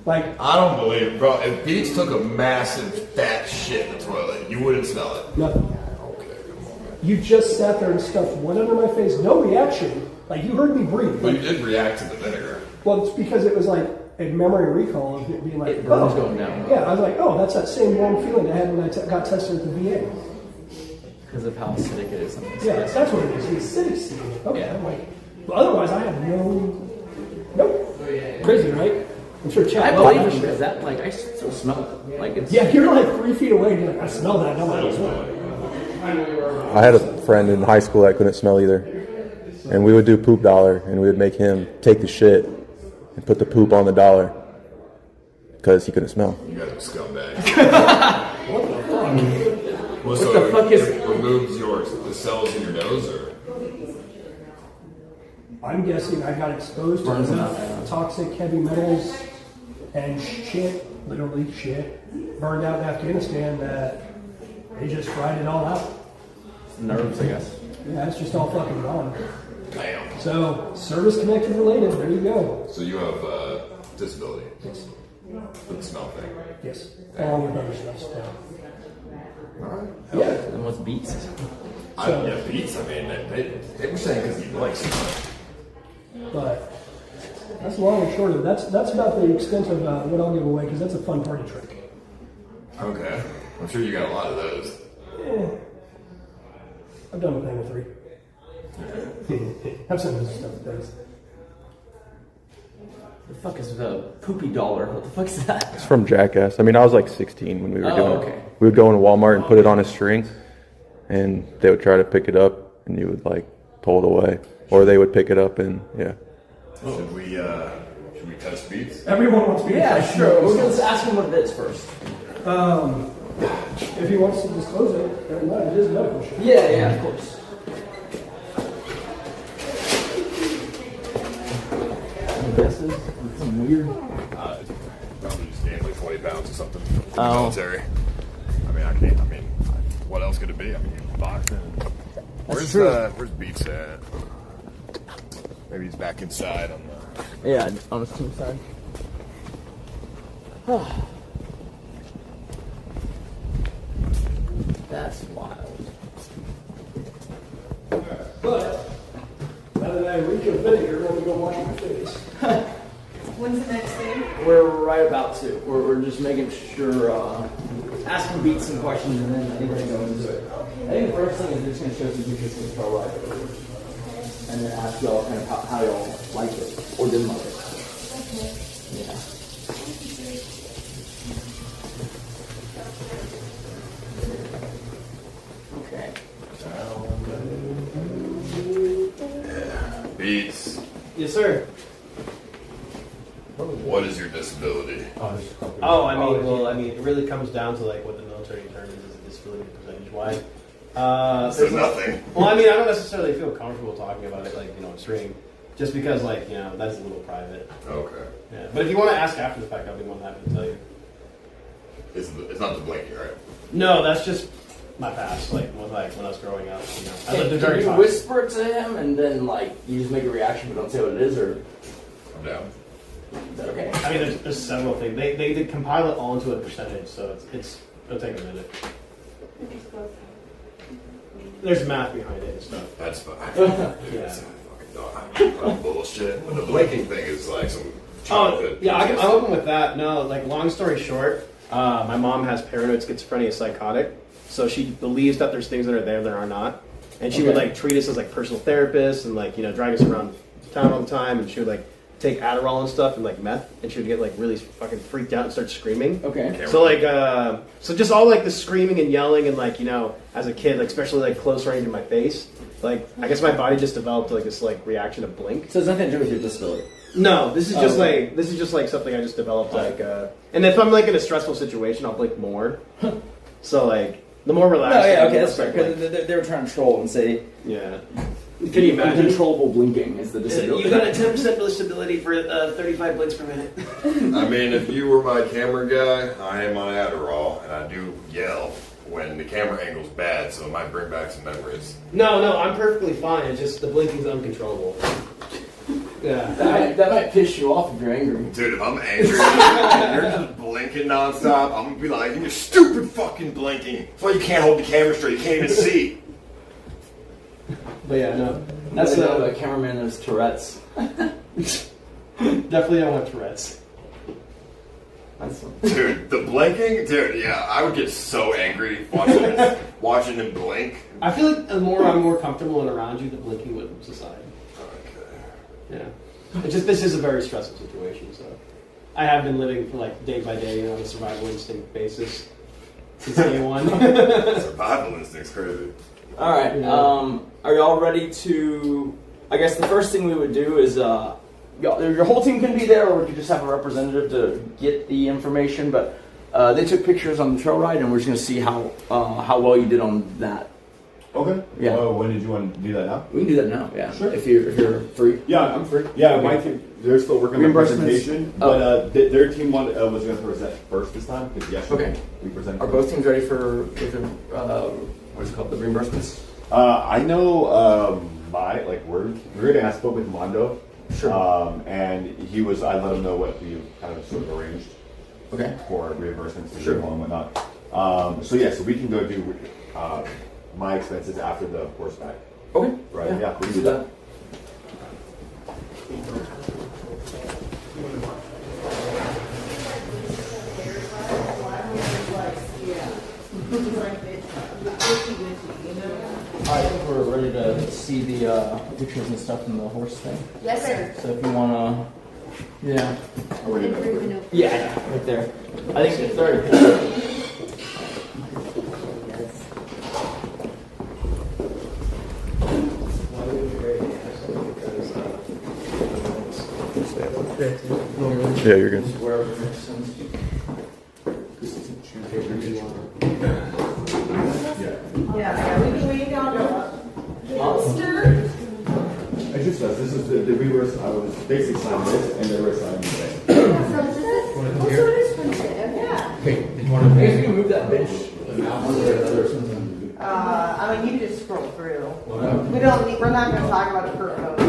like, I don't believe it, bro. If Beach took a massive fat shit in the toilet, you wouldn't smell it. Nothing. Okay, come on, man. You just sat there and stuffed one under my face, no reaction. Like, you heard me breathe. But you did react to the vinegar. Well, it's because it was like a memory recall of it being like, It burns going down. Yeah, I was like, oh, that's that same warm feeling I had when I got tested at the VA. Because of how acidic it is. Yeah, that's what it is. The acidic seed. Okay, Yeah. I'm like, well, otherwise I have nope. Crazy, right? I'm sure Chad. I believe you because that, like, I still smell it. Like it's Yeah, you're like 3 feet away. And you're like, I smell that. Nobody smell it. I had a friend in high school that couldn't smell either. And we would do poop dollar, and we would make him take the shit and put the poop on the dollar because he couldn't smell. You guys are scumbags. What the fuck? Well, What the fuck is it? Removes the cells in your nose, or? I'm guessing I got exposed to enough toxic heavy metals and shit, literally shit, burned out in Afghanistan that they just fried it all out. nerves, I guess. Yeah, it's just all fucking gone. Damn. So, service-connected related, there you go. So you have disability. Yes. For the smell thing. Yes. Along with other stuff. Alright. Yeah, and what's beats? Yeah, beats, I mean, they were saying because he likes it. But that's long and short of it. That's about the extent of what I'll give away, because that's a fun party trick. Okay. I'm sure you got a lot of those. Yeah. I've done a thing or three. I've seen this stuff with those. The fuck is the poopy dollar? What the fuck is that? It's from Jackass. I mean, I was like 16 when we were doing okay. it. We would go into Walmart and put it on a string, and they would try to pick it up, and you would like pull it away, or they would pick it up and yeah. Should we test beats? Everyone wants me to test sure. beats. Let's ask him what it is first. If he wants to disclose it, never mind. It is medical shit. Yeah, of course. This is some weird. Probably just gained like 20 pounds or something. Oh. Military. I mean, I can't. I mean, what else could it be? I mean, boxing. Where's Beats at? Maybe he's back inside on the. Yeah, on the team side. That's wild. But now that I reach a vinegar, let me go wash my face. When's the next thing? We're right about to. We're just making sure, asking Beats some questions, and then I think we're going to go into it. I think the first thing is we're just going to show some pictures of the control right, and then ask y'all kind of how y'all like it or didn't like it. Yeah. Okay. Beats. Yes, sir. What is your disability? It really comes down to like what the military determines as a disability percentage-wise. So nothing. Well, I mean, I don't necessarily feel comfortable talking about it, like, on stream, just because, like, that's a little private. Okay. Yeah. But if you want to ask after the fact, I'll be more than happy to tell you. It's not the blinking, right? No, that's just my past, when I was growing up. I lived a Can very you whisper it to him, and then you just make a reaction, but don't say what it is, or? I'm down. Is that okay? I mean, there's several things. They compile it all into a percentage, so it'll take a minute. There's math behind it and stuff. That's fine. Yeah. Bullshit. But the blinking thing is like some childhood. Yeah, I'm open with that. No, long story short, my mom has paranoid schizophrenia, psychotic, so she believes that there's things that are there that are not, and she would treat us as personal therapists and drag us around town all the time, and she would take Adderall and stuff and meth, and she would get really fucking freaked out and start screaming. Okay. So so just all the screaming and yelling and as a kid, especially close range in my face, I guess my body just developed this reaction to blink. So it's nothing to do with your disability. No, this is just something I just developed and if I'm in a stressful situation, I'll blink more. So the more relaxed. No, yeah, okay, that's fair. Because they were trying to troll and say, yeah. Can you imagine? Uncontrollable blinking is the disability. You got a 10% disability for 35 blinks per minute. I mean, if you were my camera guy, I am on Adderall, and I do yell when the camera angle's bad, so it might bring back some memories. No, I'm perfectly fine. It's just the blinking's uncontrollable. Yeah. That might piss you off if you're angry. Dude, if I'm angry and you're just blinking nonstop, I'm gonna be like, you're stupid fucking blinking. That's why you can't hold the camera straight, you can't even see. But yeah, no. That's the cameraman that has Tourette's. Definitely don't have Tourette's. Dude, the blinking, yeah, I would get so angry watching him blink. I feel like the more I'm more comfortable and around you, the blinking would subside. Okay. Yeah. This is a very stressful situation, so I have been living for day by day, on a survival instinct basis since day one. Survival instinct's crazy. All right. Yeah. Are y'all ready to? I guess the first thing we would do is your whole team can be there, or we could just have a representative to get the information. But they took pictures on the trail ride, and we're just going to see how well you did on that. Okay. Yeah. When did you want to do that now? We can do that now. Yeah. Sure. If you're free. Yeah, I'm free. Yeah, okay. My team, they're still working on the presentation, but their team was going to present first this time because yesterday we presented. Are both teams ready for what's it called, the reimbursements? I know I spoke with Mondo. Sure. And I let him know what we kind of sort of arranged. Okay. For reimbursements to Sure. vehicle and whatnot. So we can go do my expenses after the horseback. Okay. Right. Yeah, Yeah, we let's can do do that. I think we're ready to see the pictures and stuff from the horse thing. Yes, sir. So if you wanna, yeah. Yeah. Yeah, right there. I think it's already. Yeah, you're good. Wherever it makes sense. We can go. I just this is the reverse. I was basically signing this and they were signing the thing. Okay, did you want to? I guess we can move that bench out one way or another or something. I mean, you can just scroll through. We don't need, we're not going to talk about the fur code.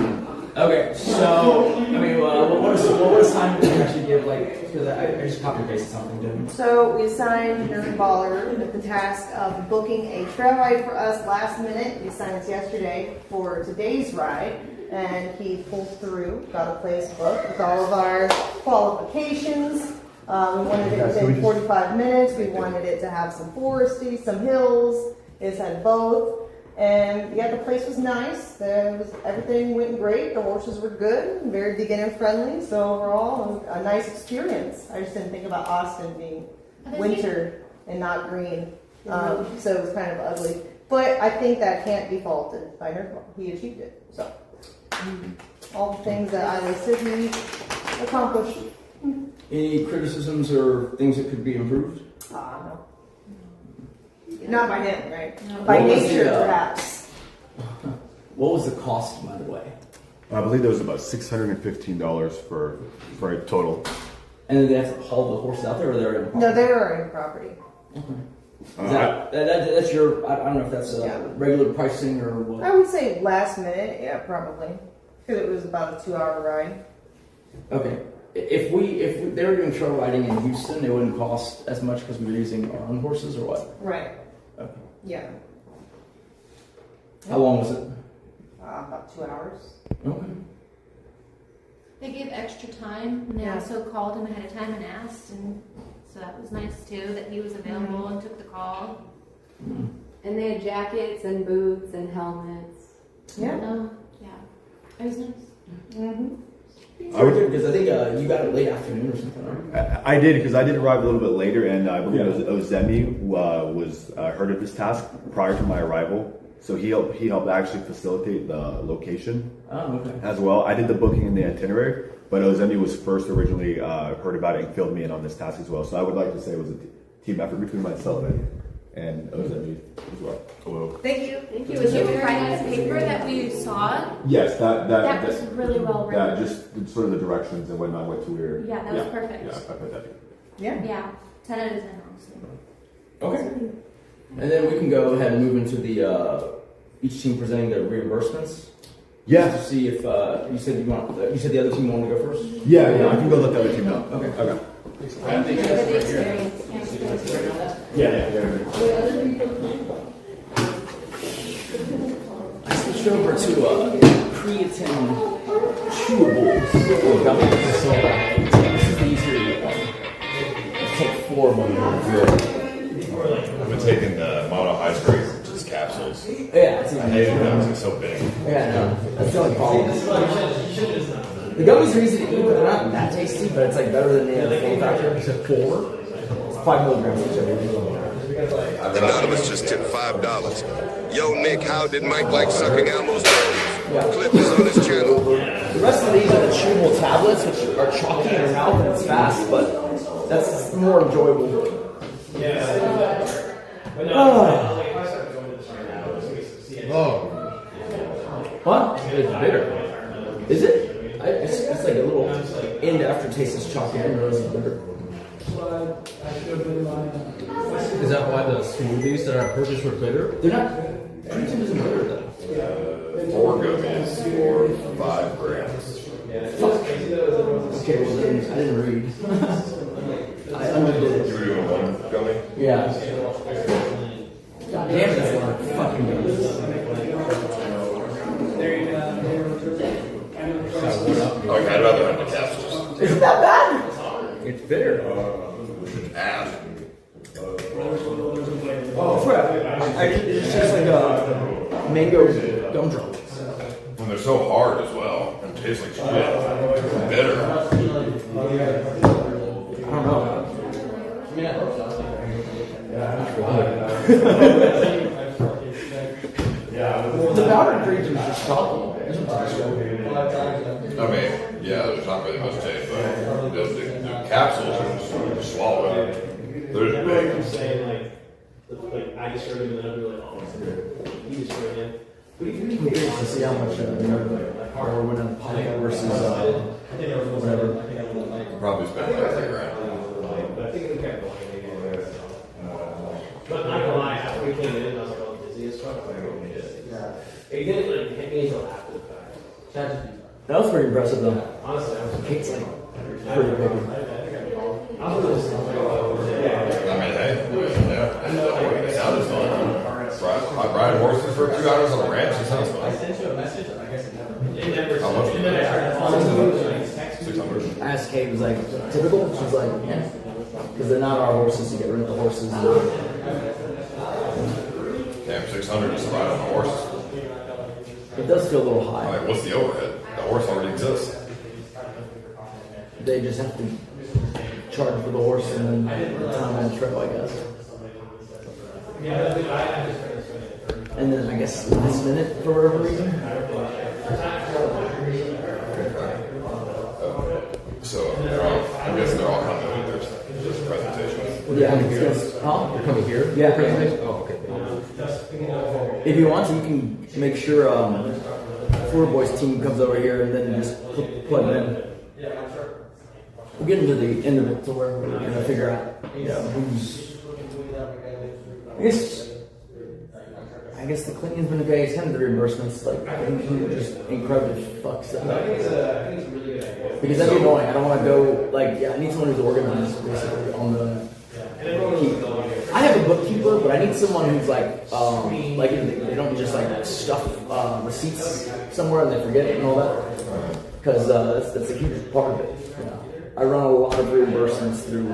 Okay, so I mean, what assignment did you actually give? Like, because I just copy and pasted something, didn't I? So we assigned Mary Baller with the task of booking a trail ride for us last minute. We assigned this yesterday for today's ride, and he pulled through, got a place booked with all of our qualifications. We wanted it within 45 minutes. We wanted it to have some foresty, some hills. It's had both. And yeah, the place was nice. Everything went great. The horses were good, very beginner friendly. So overall, a nice experience. I just didn't think about Austin being winter and not green. So it was kind of ugly. But I think that can't be faulted by her. He achieved it. So all the things that I listed, he accomplished. Any criticisms or things that could be improved? No. Not by him, right? By nature, perhaps. What was the cost, by the way? I believe there was about $615 for a total. And then they have to haul the horses out there, or they're in? No, they were in property. Okay. That's your? I don't know if that's regular pricing or what. I would say last minute, yeah, probably, because it was about a 2-hour ride. Okay. If they were doing trail riding in Houston, it wouldn't cost as much because we were using our own horses, or what? Right. Okay. Yeah. How long was it? About 2 hours. Okay. They gave extra time, and they also called him ahead of time and asked, and so that was nice too, that he was available and took the call. And they had jackets and boots and helmets. Yeah. It was nice. Mm-hmm. I would, because I think you got it late afternoon or something, right? I did, because I did arrive a little bit later, and I believe Ozemi was heard of this task prior to my arrival, so he helped actually facilitate the location as well. I did the booking in the itinerary, but Ozemi was first originally heard about it and filled me in on this task as well. So I would like to say it was a team effort between myself and Ozemi as well. Hello. Thank you. Thank you. Was you writing the paper that we saw? Yes, that was really well written. Yeah, just sort of the directions and whatnot went to where. Yeah, that was perfect. Yeah, I put that in. Yeah. 10 out of 10, honestly. Okay. And then we can go ahead and move into the each team presenting their reimbursements. Yeah. To see if you said you said the other team wanted to go first. Yeah, I can go let the other team know. Okay. Okay. Thank you for the experience. I switched over to creatine chewables. This is the easier one. Take 4 of them. I've been taking mono hydrate, just capsules. Yeah, I hated them. It's so big. Yeah, no, that's the only problem. The gummies are easy to eat, but they're not that tasty. But it's like better than the other form factor. Except 4. It's 5 milligrams each of it. Anonymous just tipped $5. Yo, Nick, how did Mike like sucking Elmo's bones? Clip is on his channel. The rest of these are the chewable tablets, which are chalky in your mouth and it's fast, but that's more enjoyable. What? It's bitter. Is it? It's like a little end aftertaste is chalky. I didn't realize it's bitter. Is that why the smoothies that are purchased were bitter? They're not. Creatine isn't bitter though. 4 gummies or 5 grams. Okay, well then I didn't read. I Yeah. God damn it, that's a lot of fucking guns. Like, I'd rather have the capsules. Isn't that bad? It's bitter. Ass. Oh, crap. It's just like a mango gumdrop. And they're so hard as well. And taste like shit. Bitter. I don't know. The powder ingredient is just chocolate. I mean, yeah, there's not really much taste, but the capsules are just swallow it. They're just big. I just heard him and then I'd be like, oh, he just heard him. I'm curious to see how much or when a pocket versus whatever. Probably spend like $3 grand. But I think we kept going. But not gonna lie, after we came in, I was like, oh, dizzy as fuck. Like, oh shit. It didn't like hit me until after the fact. That was pretty impressive though. Honestly, I was Kate's like pretty big. I mean, hey, yeah, it sounded fun. Riding horses for 2 hours on a ranch, it sounds fun. I sent you a message, I guess it never. How much was it? 600. I asked Kate, was like, typical? She's like, yeah. Because they're not our horses, you get rid of the horses. Damn, 600 just to ride on a horse. It does feel a little high. Like, what's the overhead? The horse already exists. They just have to charge for the horse and then the time on the trail, I guess. And then I guess last minute for whatever reason. So, I'm guessing they're all coming with their presentations. Yeah, You're coming here? Yeah. Oh, okay. If you want to, you can make sure Florida Boys team comes over here and then just plug it in. We'll get into the end of it to where we're going to figure out, who's. I guess the cleaning's been okay. It's kind of the reimbursements, like, just incredibly fucks up. Because that'd be annoying. I don't want to go, like, I need someone who's organized, basically, on the. I have a bookkeeper, but I need someone who's like they don't just like stuff receipts somewhere and they forget it and all that. Because that's a huge part of it. Yeah. I run a lot of reimbursements through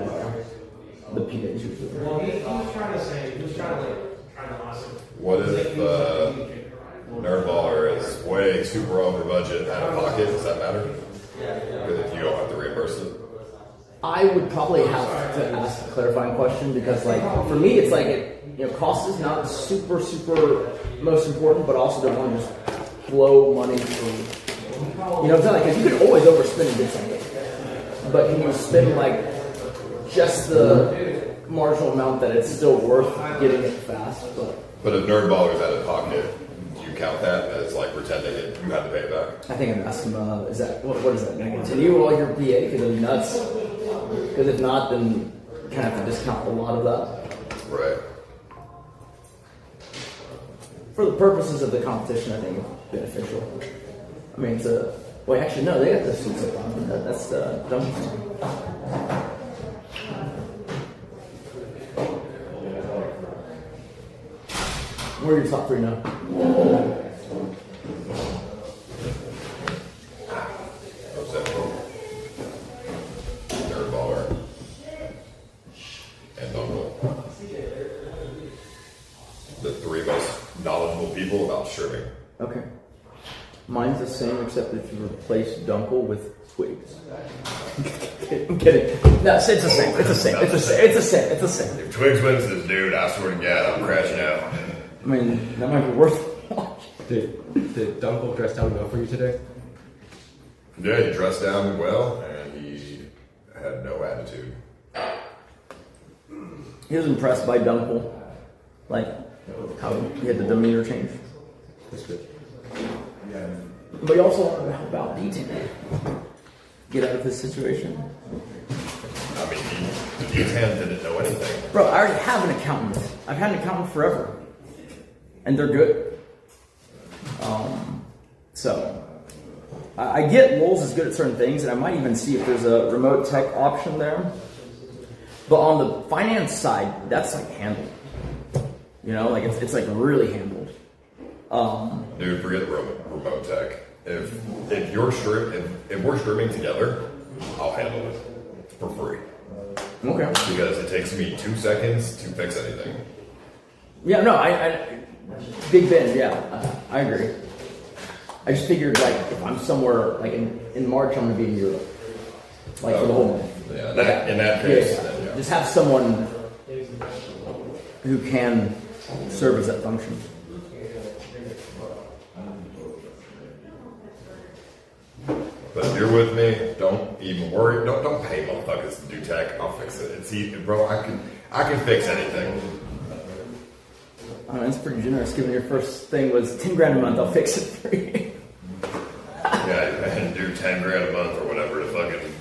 the PAs usually. What if Nerdballer is way super over budget out of pocket? Does that matter? Because if you don't have to reimburse it? I would probably have to ask a clarifying question because, like, for me, it's like cost is not super most important, but also don't want to just blow money for. It's not like you can always overspend and get something, but can you spend like just the marginal amount that it's still worth getting it fast? But if Nerdballer's out of pocket, do you count that as like pretending that you have to pay it back? I think I've asked him. Is that what is that going to continue all your PA? Because it'll be nuts. Because if not, then you kind of have to discount a lot of that. Right. For the purposes of the competition, I think it's beneficial. I mean, it's a. Wait, actually, no, they got the suits up on. That's the dumb thing. What are your top 3 now? Nerdballer and Uncle. The 3 most knowledgeable people about streaming. Okay. Mine's the same, except if you replace Dunkel with Twigs. I'm kidding. No, it's the same. It's the same. It's the same. It's the same. If Twigs wins this dude, I swear to God, I'm crashing out. I mean, that might be worth it. Did Dunkel dress down well for you today? Yeah, he dressed down well, and he had no attitude. He was impressed by Dunkel. Like, how he had the demeanor change. That's good. But he also wanted to help out D10. Get out of this situation. I mean, the D10 didn't know anything. Bro, I already have an accountant. I've had an accountant forever. And they're good. So, I get Lowell's is good at certain things, and I might even see if there's a remote tech option there. But on the finance side, that's like handled. You know, like it's like really handled. Dude, forget the remote tech. If we're streaming together, I'll handle it for free. Okay. Because it takes me 2 seconds to fix anything. Yeah, no, I Big Ben, yeah, I agree. I just figured like if I'm somewhere like in March, I'm gonna be in Europe, like for the whole month. Yeah, in that case, yeah. Then, yeah. Just have someone who can serve as that function. But if you're with me, don't even worry. Don't pay motherfuckers to do tech. I'll fix it. It's easy, bro. I can fix anything. Oh, that's pretty generous. Given your first thing was 10 grand a month, I'll fix it for you. Yeah, and do 10 grand a month or whatever to fucking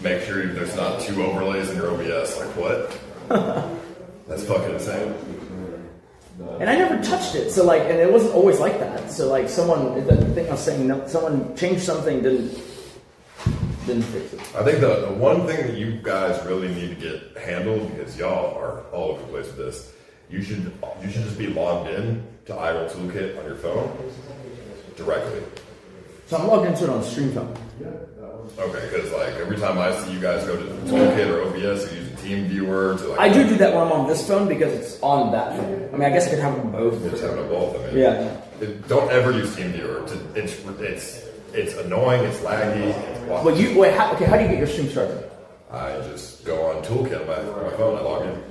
make sure there's not 2 overlays in your OBS. Like what? That's fucking insane. And I never touched it, so like, and it wasn't always like that. So like, the thing I was saying, someone changed something, didn't fix it. I think the one thing that you guys really need to get handled, because y'all are all over the place with this, you should just be logged in to IRL Toolkit on your phone directly. So I'm logged into it on the stream phone. Okay, because like every time I see you guys go to the Toolkit or OBS, you use a team viewer to like. I do that when I'm on this phone because it's on that phone. I mean, I guess I could have them both. Just have them both. I mean, yeah. Don't ever use team viewer. It's annoying. It's laggy. It's Well, how do you get your stream started? I just go on Toolkit on my phone. I log in.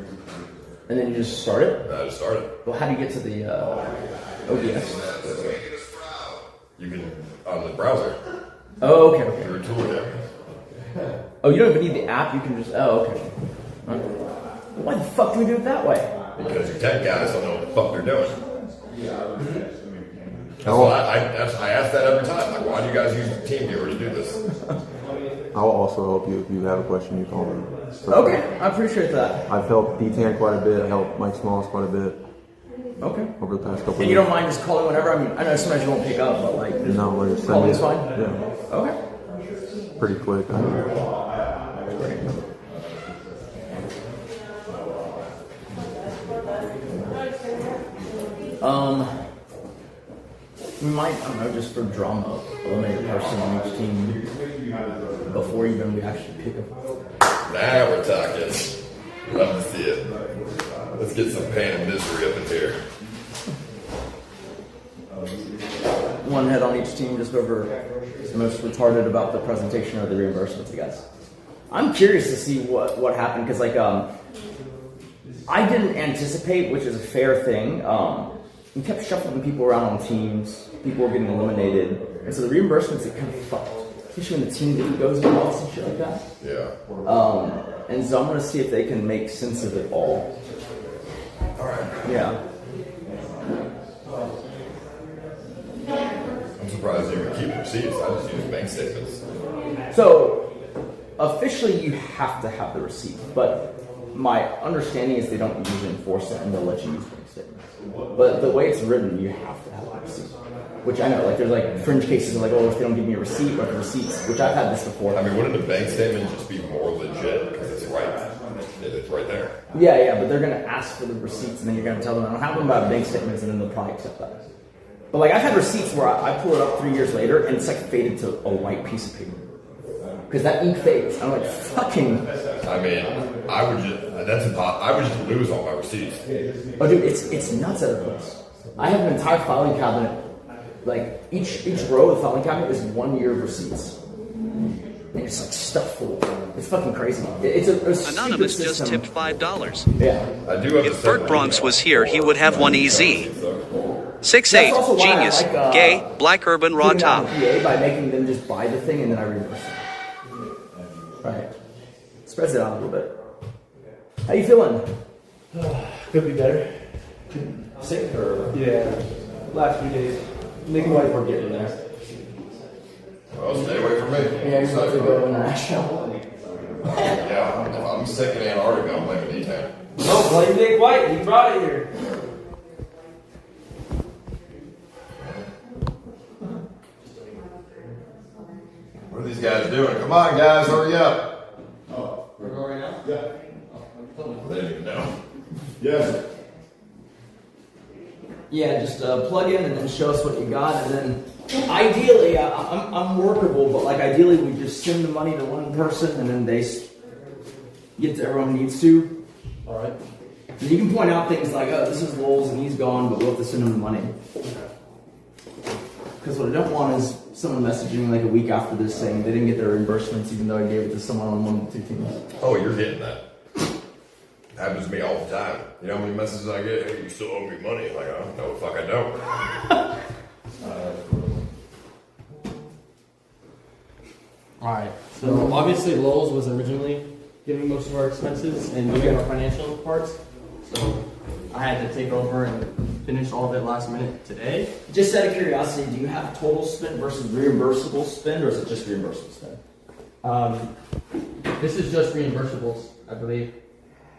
And then you just start it? I just start it. Well, how do you get to the OBS? You can, on the browser. Oh, okay. Through Toolkit. Oh, you don't even need the app, you can just, okay. Why the fuck do we do it that way? Because your tech guys don't know what the fuck they're doing. I ask that every time. Like, why do you guys use TeamViewer to do this? I'll also help you if you have a question. You call me. Okay, I appreciate that. I've helped D-Tan quite a bit. I helped Mike Smalls quite a bit. Okay. Over the past couple. And you don't mind just calling whenever? I mean, I know sometimes you won't pick up, but like, no, we're just calling is fine. Yeah. Okay. Pretty quick. We might, I don't know, just for drama, eliminate a person on each team before even we actually pick up. Now we're talking. Love to see it. Let's get some pain and misery up in here. One head on each team, just whoever is most retarded about the presentation or the reimbursements, I guess. I'm curious to see what happened, because like, I didn't anticipate, which is a fair thing. We kept shuffling people around on teams. People were getting eliminated. And so the reimbursements, it kind of fucked. Especially when the team didn't go to loss and shit like that. Yeah. And so I'm going to see if they can make sense of it all. Alright. Yeah. I'm surprised you would keep receipts. I just use bank statements. So, officially you have to have the receipt. But my understanding is they don't usually enforce it and they'll let you use bank statements. But the way it's written, you have to have a receipt. Which I know, like there's like fringe cases of like, oh, if they don't give me a receipt, what the receipts, which I've had this before. I mean, wouldn't a bank statement just be more legit because it's right there? Yeah, but they're gonna ask for the receipts and then you're gonna tell them I don't have them about bank statements and then they'll probably accept that. But like I've had receipts where I pull it up 3 years later and it's like faded to a white piece of paper. Because that ink fades. I'm like, fucking. I mean, I would just lose all my receipts. Oh, dude, it's nuts at a place. I have an entire filing cabinet. Like each row of the filing cabinet is 1 year of receipts, and it's like stuff full. It's fucking crazy. It's a Anonymous stupid just system. tipped $5. Yeah. I do have If Bert Bronx was here, he would have one easy. 6'8", That's also why I genius, like, gay, black urban, raw putting out top. the PA by making them just buy the thing and then I reimburse them. Right. Spreads it out a little bit. How you feeling? Could be better. Sick or? Yeah. Last few days. Nick and wife were getting there. Well, stay away from me. Yeah, you're supposed to go international. Yeah, if I'm sick in Antarctica, I'm blaming D-Town. No, blame Nick White. He brought it here. What are these guys doing? Come on, guys, hurry up. Oh, we're going right now? Yeah. didn't even know. Yes. Yeah, just plug in and then show us what you got, and then ideally, I'm workable, but like ideally we just send the money to one person and then they get to everyone who needs to. All right. And you can point out things like, oh, this is Lowell's and he's gone, but we'll have to send him the money. Because what I don't want is someone messaging like a week after this saying they didn't get their reimbursements even though I gave it to someone on one of the two teams. Oh, you're getting that. Happens to me all the time. You know how many messages I get? Hey, you still owe me money. Like, oh, no, the fuck I don't. Alright, so obviously Lowe's was originally giving most of our expenses and doing our financial parts. So I had to take over and finish all of it last minute today. Just out of curiosity, do you have total spend versus reimbursable spend, or is it just reimbursable spend? This is just reimbursables, I believe.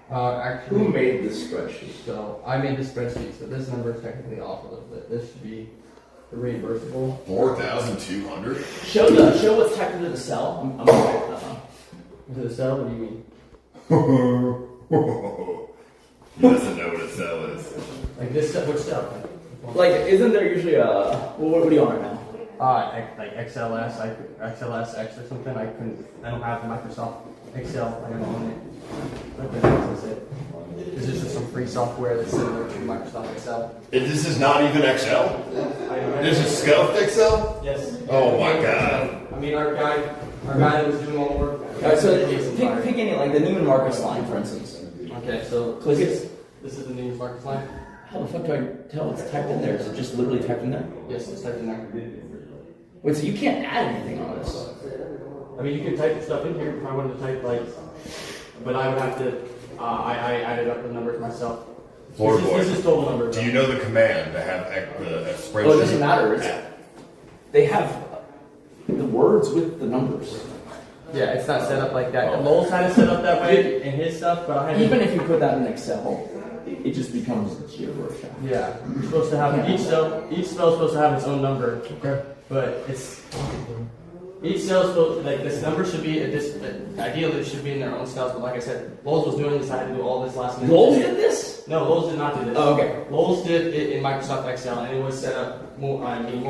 Actually, Who made this spreadsheet? So I made this spreadsheet, so this number is technically off a little bit. This should be the reimbursable. 4,200. Show what's typed into the cell. I'm gonna type that one. Into the cell? What do you mean? He doesn't know what a cell is. Like this, which cell? Like, isn't there usually a what are you on right now? Like XLS, like XLS X or something. I don't have Microsoft Excel. I don't own it. But that's it. This is just some free software that's similar to Microsoft Excel. This is not even Excel? This is scuffed Excel? Yes. Oh my god. I mean, our guy that was doing all the work. Alright, so pick any, like the Neiman Marcus line, for instance. Okay, so Click it. This is the Neiman Marcus line. How the fuck do I tell it's typed in there? Is it just literally typed in there? Yes, it's typed in there. Wait, so you can't add anything on this? I mean, you can type stuff in here if I wanted to type like, but I would have to. I added up the numbers myself. This is total number. Do you know the command to have the spreadsheet? Oh, it doesn't matter. They have the words with the numbers. Yeah, it's not set up like that. Oh. Lowell's had it set up that way in his stuff, but I had even if you put that in Excel, it just becomes gibberish. Yeah, you're supposed to have each cell is supposed to have its own number. Okay. But it's each cell is supposed to, like this number should be ideally it should be in their own cells. But like I said, Lowell's was doing this. I had to do all this last minute. Lowell's did this? No, Lowell's did not do this. Oh, okay. Lowell's did it in Microsoft Excel, and it was set up more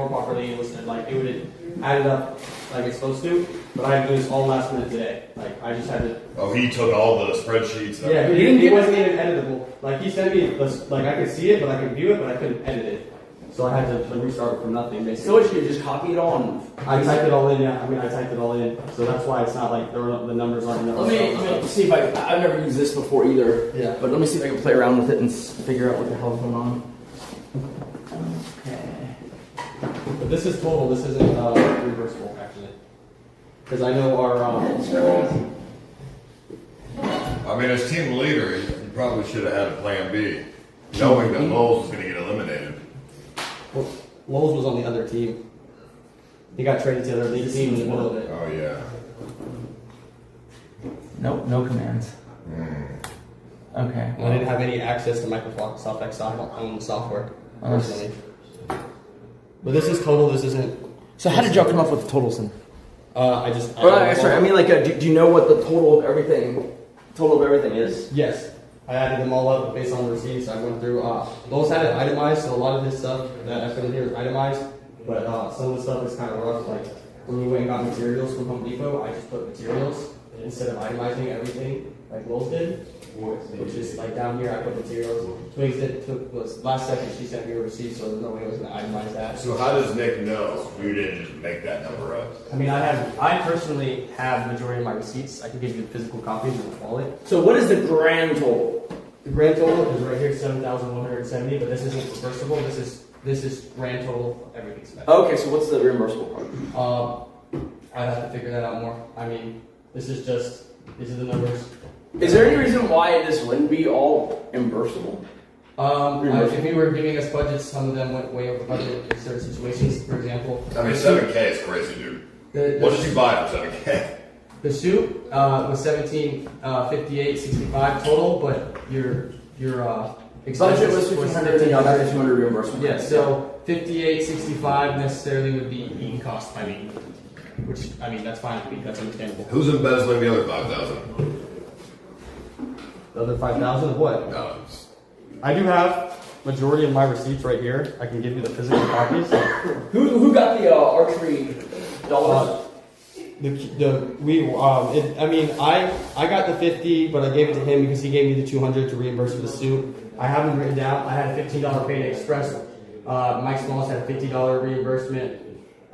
properly. It was like it would add it up like it's supposed to. But I had to do this all last minute today. Like I just had to. Oh, he took all the spreadsheets. Yeah, it wasn't even editable. Like he sent me, like I could see it, but I could view it, but I couldn't edit it. So I had to restart it from nothing, basically. So what, you just copy it all and... I typed it all in, yeah. I mean, I typed it all in. So that's why it's not like the numbers aren't... Let me see if I've never used this before either. Yeah. But let me see if I can play around with it and figure out what the hell's going on. Okay. But this is total. This isn't reversible, actually. Because I know our... I mean, as team leader, you probably should have had a plan B, knowing that Lowell's was going to get eliminated. Well, Lowell's was on the other team. He got traded to the other league team in the middle of it. Oh, yeah. Nope, no commands. Okay. I didn't have any access to Microsoft Excel. I don't own the software personally. But this is total. This isn't. So how did y'all come up with the totals then? Sorry. I mean, like, do you know what the total of everything is? Yes. I added them all up based on the receipts. I went through. Lowe's had it itemized, so a lot of this stuff that I put in here is itemized. But some of the stuff is kind of rough. Like when we went and got materials from Home Depot, I just put materials instead of itemizing everything like Lowe's did. Which is like down here, I put materials. Twigs was last second she sent me a receipt, so there's no way I was going to itemize that. So how does Nick know you didn't just make that number up? I mean, I personally have the majority of my receipts. I can give you physical copies in the wallet. So what is the grand total? The grand total is right here, 7,170. But this isn't reversible. This is grand total everything spent. Okay, so what's the reimbursable part? I'd have to figure that out more. I mean, these are the numbers. Is there any reason why this wouldn't be all reimbursable? If you were giving us budgets, some of them went way over budget in certain situations. For example, I mean, 7K is crazy, dude. What did you buy for 7K? The suit was $1,758.65 total, but your budget was $1,500. Y'all got the $200 reimbursement. Yeah, so $58.65 necessarily would be eating cost. I mean, that's fine. That's understandable. Who's embezzling the other 5,000? The other 5,000 of what? No. I do have majority of my receipts right here. I can give you the physical copies. Who got the archery dollars? I got the 50, but I gave it to him because he gave me the 200 to reimburse for the suit. I have them written down. I had a $15 payday express. Mike Smalls had a $50 reimbursement.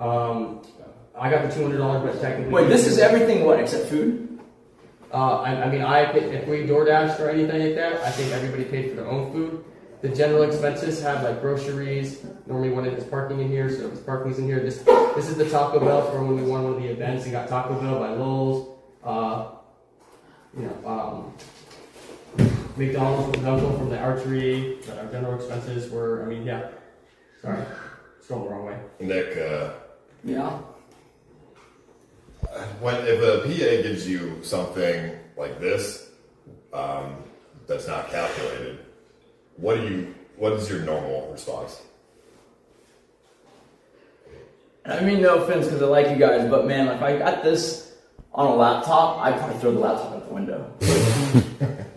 I got the $200, but technically. Wait, this is everything what except food? If we DoorDashed or anything like that, I think everybody paid for their own food. The general expenses have like groceries. Normally one of his parking in here, so his parking's in here. This is the Taco Bell for when we won one of the events and got Taco Bell by Lowell's. McDonald's with Uncle from the archery. But our general expenses were, Sorry, it's going the wrong way. Nick, yeah. If a PA gives you something like this, that's not calculated, what is your normal response? I mean, no offense because I like you guys, but man, if I got this on a laptop, I'd probably throw the laptop out the window.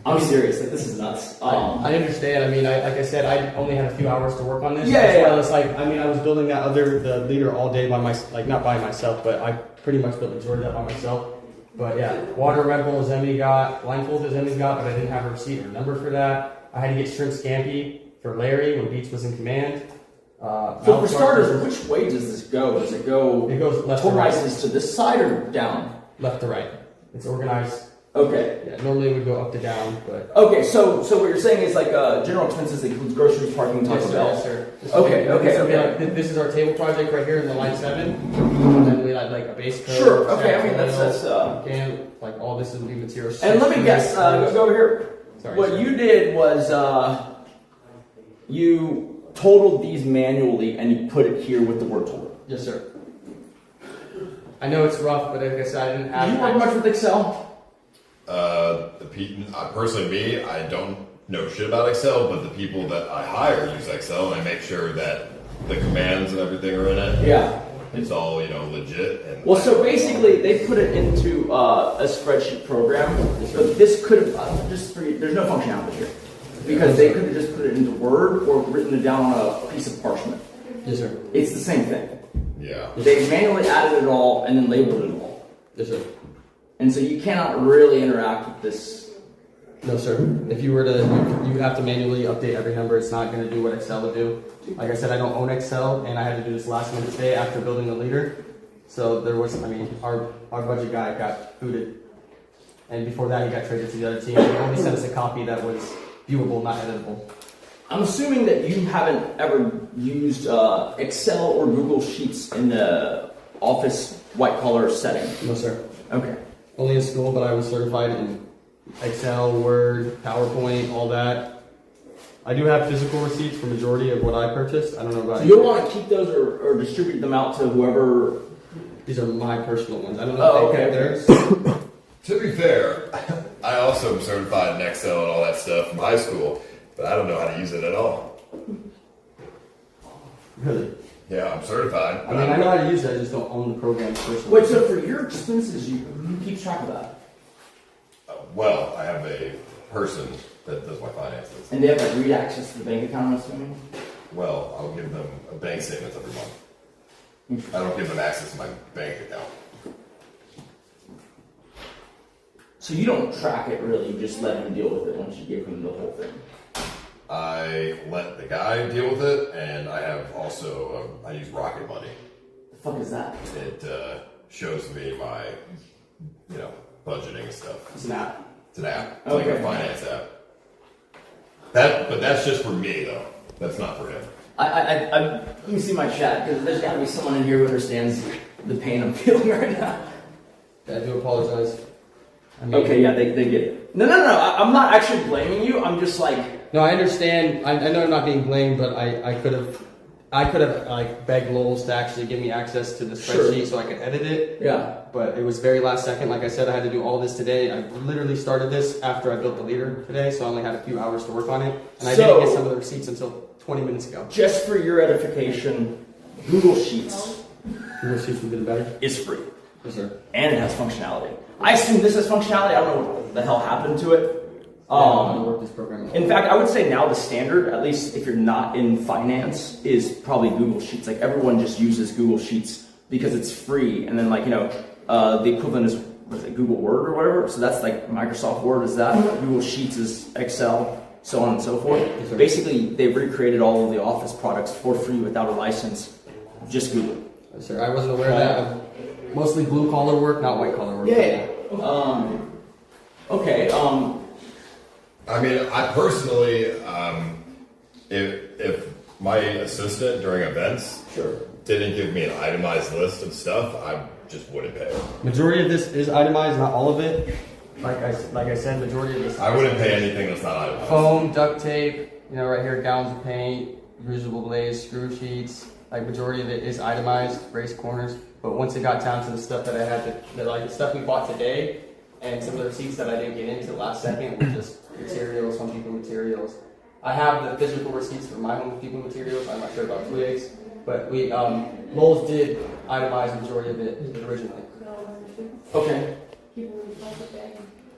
I'm serious. Like, this is nuts. I understand. Like I said, I only had a few hours to work on this. Yeah. I was building the leader all day by myself. Not by myself, but I pretty much built the majority of that by myself. But yeah, water rental as Emmy got, blindfold as Emmy got, but I didn't have a receipt or number for that. I had to get shrimp scampi for Larry when Beach was in command. So for starters, which way does this go? Does it go? It goes left to right. To this side or down? Left to right. It's organized. Okay. Yeah, normally it would go up to down, but. Okay, so what you're saying is like general expenses includes groceries, parking, Taco Bell. Yes, sir. Okay. This is our table project right here in the line 7, and then we had like a base code. Sure. Okay. That's like all this would be materials. And let me guess. Go over here. Sorry, what you did was you totaled these manually and you put it here with the word total. Yes, sir. I know it's rough, but like I said, I didn't have. Do you work much with Excel? Personally, I don't know shit about Excel, but the people that I hire use Excel, and I make sure that the commands and everything are in it. Yeah. It's all, legit. And well, so basically, they put it into a spreadsheet program, but this could have, there's no functionality here. Because they could have just put it into Word or written it down on a piece of parchment. Yes, sir. It's the same thing. Yeah. They manually added it all and then labeled it all. Yes, sir. And so you cannot really interact with this. No, sir. If you were to, you have to manually update every number. It's not going to do what Excel would do. Like I said, I don't own Excel, and I had to do this last minute today after building the leader. So there was, our budget guy got booted. And before that, he got traded to the other team. He only sent us a copy that was viewable, not editable. I'm assuming that you haven't ever used Excel or Google Sheets in the office white-collar setting. No, sir. Okay. Only in school, but I was certified in Excel, Word, PowerPoint, all that. I do have physical receipts for majority of what I purchased. I don't know about you. So you'll want to keep those or distribute them out to whoever. These are my personal ones. I don't know if they theirs. To be fair, I also am certified in Excel and all that stuff from high school, but I don't know how to use it at all. Really? Yeah, I'm certified. I know how to use it, I just don't own the program personally. Wait, so for your expenses, you keep track of that? Well, I have a person that does my finances. And they have read access to the bank account, I'm assuming? Well, I'll give them a bank statement every month. I don't give them access to my bank account. So you don't track it really, you just let him deal with it once you give him the whole thing? I let the guy deal with it, and I have also, I use Rocket Money. The fuck is that? It shows me my, budgeting stuff. It's an app? It's an app. It's Okay. like a finance app. But that's just for me, though. That's not for him. Let me see my chat, because there's got to be someone in here who understands the pain I'm feeling right now. Yeah, I do apologize. Okay, yeah, they get it. No, I'm not actually blaming you, I'm just like... No, I understand. I know I'm not being blamed, but I could have like begged Lowell's to actually give me access to the spreadsheet so I could edit it. Yeah. But it was very last second. Like I said, I had to do all this today. I literally started this after I built the leader today, so I only had a few hours to work on it. And I didn't get some of the receipts until 20 minutes ago. Just for your edification, Google Sheets. Google Sheets would be the better. Is free. Yes, sir. And it has functionality. I assume this has functionality. I don't know what the hell happened to it. work this program. In fact, I would say now the standard, at least if you're not in finance, is probably Google Sheets. Like everyone just uses Google Sheets because it's free, and then like the equivalent is Google Word or whatever. So that's like Microsoft Word is that. Google Sheets is Excel, so on and so forth. Basically, they've recreated all of the Office products for free without a license. Just Google. Sir, I wasn't aware of that. Mostly blue collar work, not white collar work. Yeah. Okay. I mean, I personally, if my assistant during events didn't give me an itemized list of stuff, I just wouldn't pay. Majority of this is itemized, not all of it. Like I said, majority of this. I wouldn't pay anything that's not itemized. Foam, duct tape, right here, gallons of paint, reusable blades, screw sheets. Like majority of it is itemized, brace corners. But once it got down to the stuff that I had the stuff we bought today, and some of the receipts that I didn't get into last second were just materials, Home Depot materials. I have the physical receipts for my Home Depot materials. I'm not sure about Twigs, but we Lowe's did itemize the majority of it originally. Okay.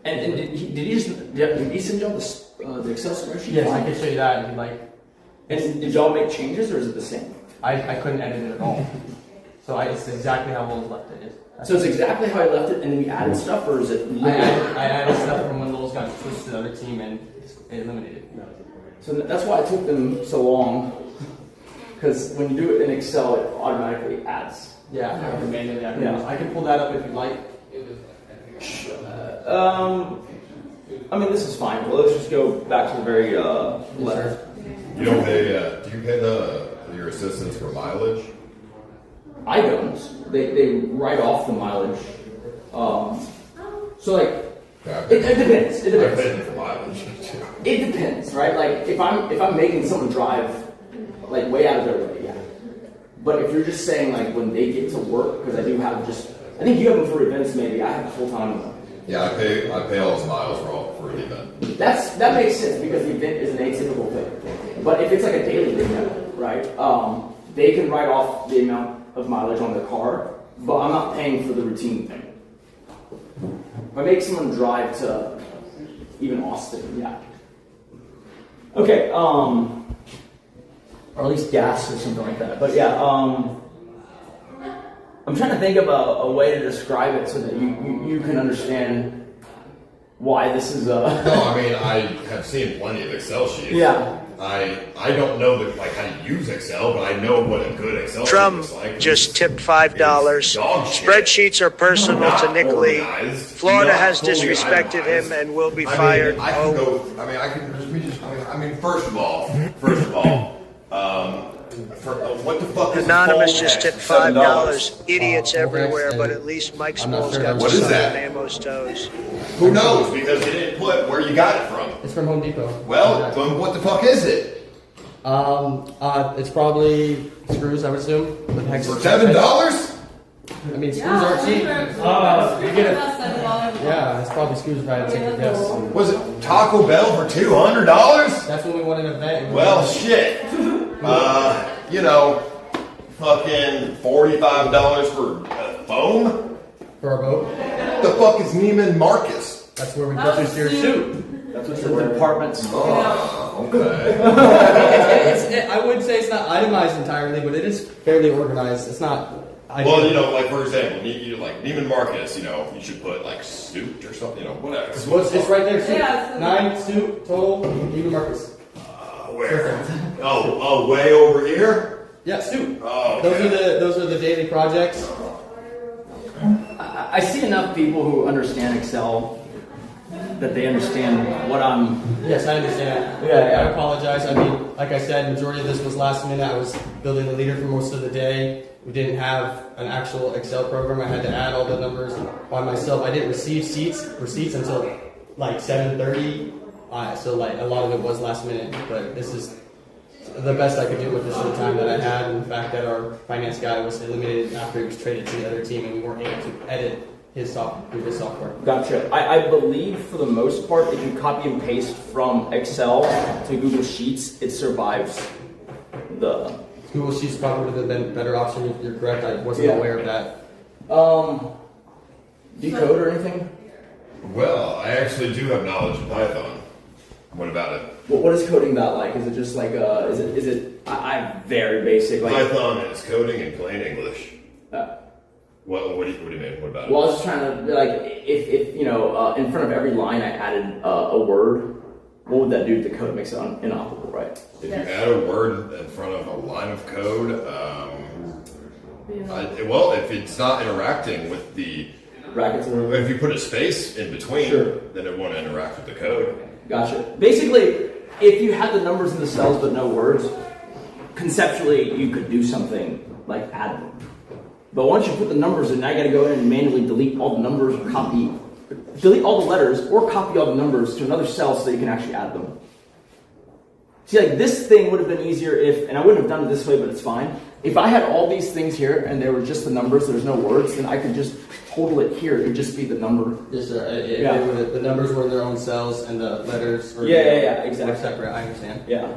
And did he send y'all the Excel spreadsheet? Yes, I can show you that if you'd like. And did y'all make changes or is it the same? I couldn't edit it at all. So it's exactly how Lowe's left it. So it's exactly how I left it, and then we added stuff, or is it? I added stuff from when Lowe's got switched to the other team and eliminated it. So that's why it took them so long, because when you do it in Excel, it automatically adds. Yeah, manually. I can pull that up if you'd like. I mean, this is fine. Well, let's just go back to the very left. You don't pay. Do you pay your assistants for mileage? I don't. They write off the mileage. So like, it depends. It depends. I pay them for mileage too. It depends, right? Like if I'm making someone drive like way out of their way, yeah. But if you're just saying like when they get to work, because I do have I think you have them for events maybe. I have full time. Yeah, I pay all his miles for the event. That makes sense because the event is an atypical thing. But if it's like a daily event, right? They can write off the amount of mileage on their car, but I'm not paying for the routine thing. If I make someone drive to even Austin, yeah. Okay, or at least gas or something like that. But yeah, I'm trying to think of a way to describe it so that you can understand why this is No, I mean, I have seen plenty of Excel sheets. Yeah. I don't know how to use Excel, but I know what a good Excel sheet looks like. Just tipped $5. Spreadsheets are personal to NickLee. Florida has disrespected him and will be fired. First of all, what the fuck is Anonymous just tipped $5. Idiots everywhere, but at least Mike Small's got What some is that? on Nemo's toes. Who knows? Because they didn't put where you got it from. It's from Home Depot. Well, then what the fuck is it? It's probably screws, I would assume. With hex For $7? I mean, screws aren't cheap. You get it. Yeah, it's probably screws if I had to take a guess. Was it Taco Bell for $200? That's when we won an event. Well, shit. Fucking $45 for foam? For a boat? What the fuck is Neiman Marcus? That's where we purchased your suit. That's what your department's okay. I would say it's not itemized entirely, but it is fairly organized. It's not. Well, like for example, like Neiman Marcus, you should put like suit or something, whatever. It's right there. Suit. 9 suit total. Neiman Marcus. Where? Oh, way over here. Yeah, suit. Oh, okay. Those are the daily projects. I see enough people who understand Excel that they understand what I'm. Yes, I understand. Yeah. I apologize. I mean, like I said, majority of this was last minute. I was building the leader for most of the day. We didn't have an actual Excel program. I had to add all the numbers by myself. I didn't receive receipts until like 7:30. So like a lot of it was last minute, but this is the best I could do with the short time that I had, and the fact that our finance guy was eliminated after he was traded to the other team, and we weren't able to edit his software. Gotcha. I believe for the most part, if you copy and paste from Excel to Google Sheets, it survives the. Google Sheets probably would have been a better option. You're correct. I wasn't aware of that. Decode or anything? Well, I actually do have knowledge of Python. What about it? What is coding that like? Is it just like is it? I'm very basic. Like Python is coding in plain English. What do you mean? What about well, it? I was just trying to like if you know in front of every line I added a word. What would that do to the code? It makes it inoperable, right? If you add a word in front of a line of code, well, if it's not interacting with the brackets, if you put a space in between, then it won't interact with the code. Gotcha. Basically, if you had the numbers in the cells but no words, conceptually you could do something like add them. But once you put the numbers in, now you got to go in and manually delete all the numbers or delete all the letters or copy all the numbers to another cell so that you can actually add them. See, like this thing would have been easier if, and I wouldn't have done it this way, but it's fine. If I had all these things here and they were just the numbers, there's no words, then I could just total it here. It would just be the number. Yes, sir. The numbers were in their own cells and the letters were exactly separate. I understand. Yeah.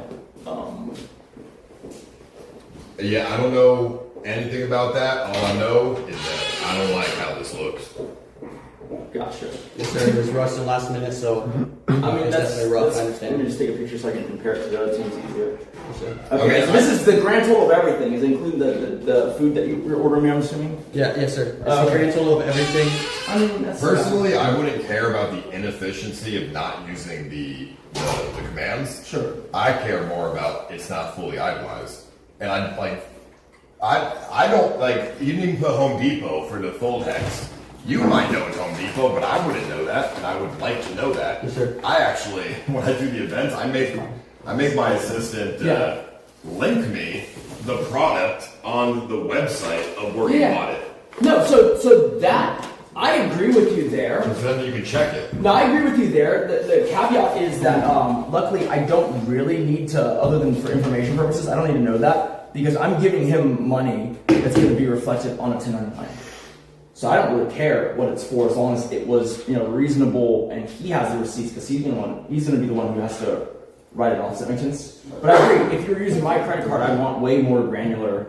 Yeah, I don't know anything about that. All I know is that I don't like how this looks. Gotcha. Yes, sir. It was rushed in last minute, so I mean it's that's definitely rough. I understand. Let me just take a picture so I can compare it to the other teams easier. Sure. Okay, so this is the grand total of everything. Is it including the food that you're ordering me? I'm assuming. Yeah. Yes, sir. It's the grand total of everything. I mean, that's Personally, I wouldn't care about the inefficiency of not using the commands. Sure. I care more about it's not fully idolized, and I don't like you didn't put Home Depot for the full hex. You might know it's Home Depot, but I wouldn't know that, and I would like to know that. Yes, sir. I actually, when I do the events, I make my assistant link me the product on the website of where you bought it. No, so that I agree with you there. So then you can check it. No, I agree with you there. The caveat is that luckily I don't really need to, other than for information purposes, I don't need to know that because I'm giving him money that's going to be reflected on a 1099. So I don't really care what it's for as long as it was reasonable and he has the receipts because he's going to be the one who has to write it off. Does that make sense? But I agree. If you're using my credit card, I want way more granular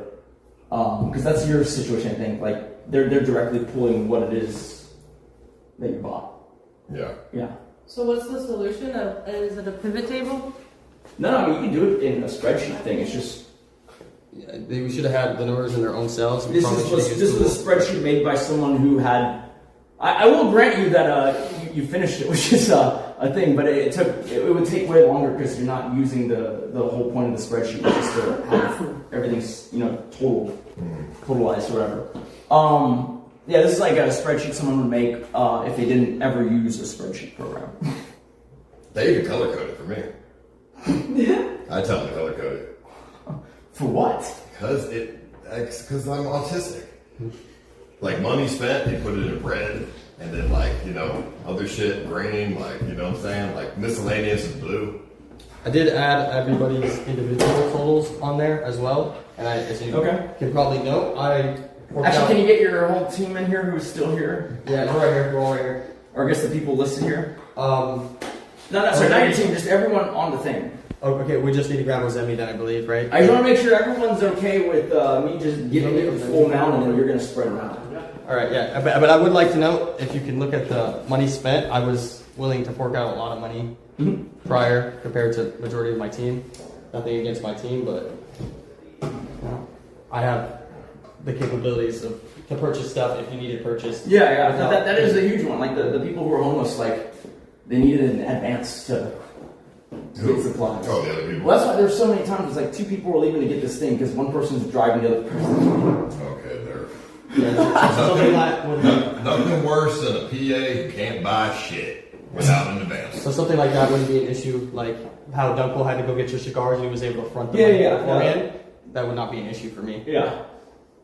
because that's your situation. I think like they're directly pulling what it is that you bought. Yeah. Yeah. So what's the solution? Is it a pivot table? No, I mean you can do it in a spreadsheet thing. It's just. Yeah, we should have had the numbers in their own cells. This was a spreadsheet made by someone who had. I will grant you that you finished it, which is a thing, but it would take way longer because you're not using the whole point of the spreadsheet, which is to have everything's totalized or whatever. Yeah, this is like a spreadsheet someone would make if they didn't ever use a spreadsheet program. They even color code it for me. I tell them to color code it. For what? Because I'm autistic. Like money spent, they put it in red, and then other shit green, what I'm saying? Like miscellaneous is blue. I did add everybody's individual totals on there as well, and as you can probably note, Can you get your whole team in here who's still here? Yeah, we're all right here. Or I guess the people listed here? Sorry, not your team, just everyone on the thing. Okay, we just need to grab Ozemi then, I believe, right? I just want to make sure everyone's okay with me just giving it the full amount and then you're going to spread around. All right, yeah, but I would like to note, if you can look at the money spent, I was willing to fork out a lot of money prior compared to the majority of my team. Nothing against my team, but I have the capabilities to purchase stuff if you need it purchased. Yeah, that is a huge one. Like the people who are homeless, like they need it in advance to get supplies. Oh, the other people. Well, that's why there's so many times it's like two people were leaving to get this thing because one person's driving the other person. Okay, there. Yeah. Nothing worse than a PA who can't buy shit without an advance. So something like that wouldn't be an issue, like how Dunkel had to go get your cigars and he was able to front them beforehand. That would not be an issue for me. Yeah.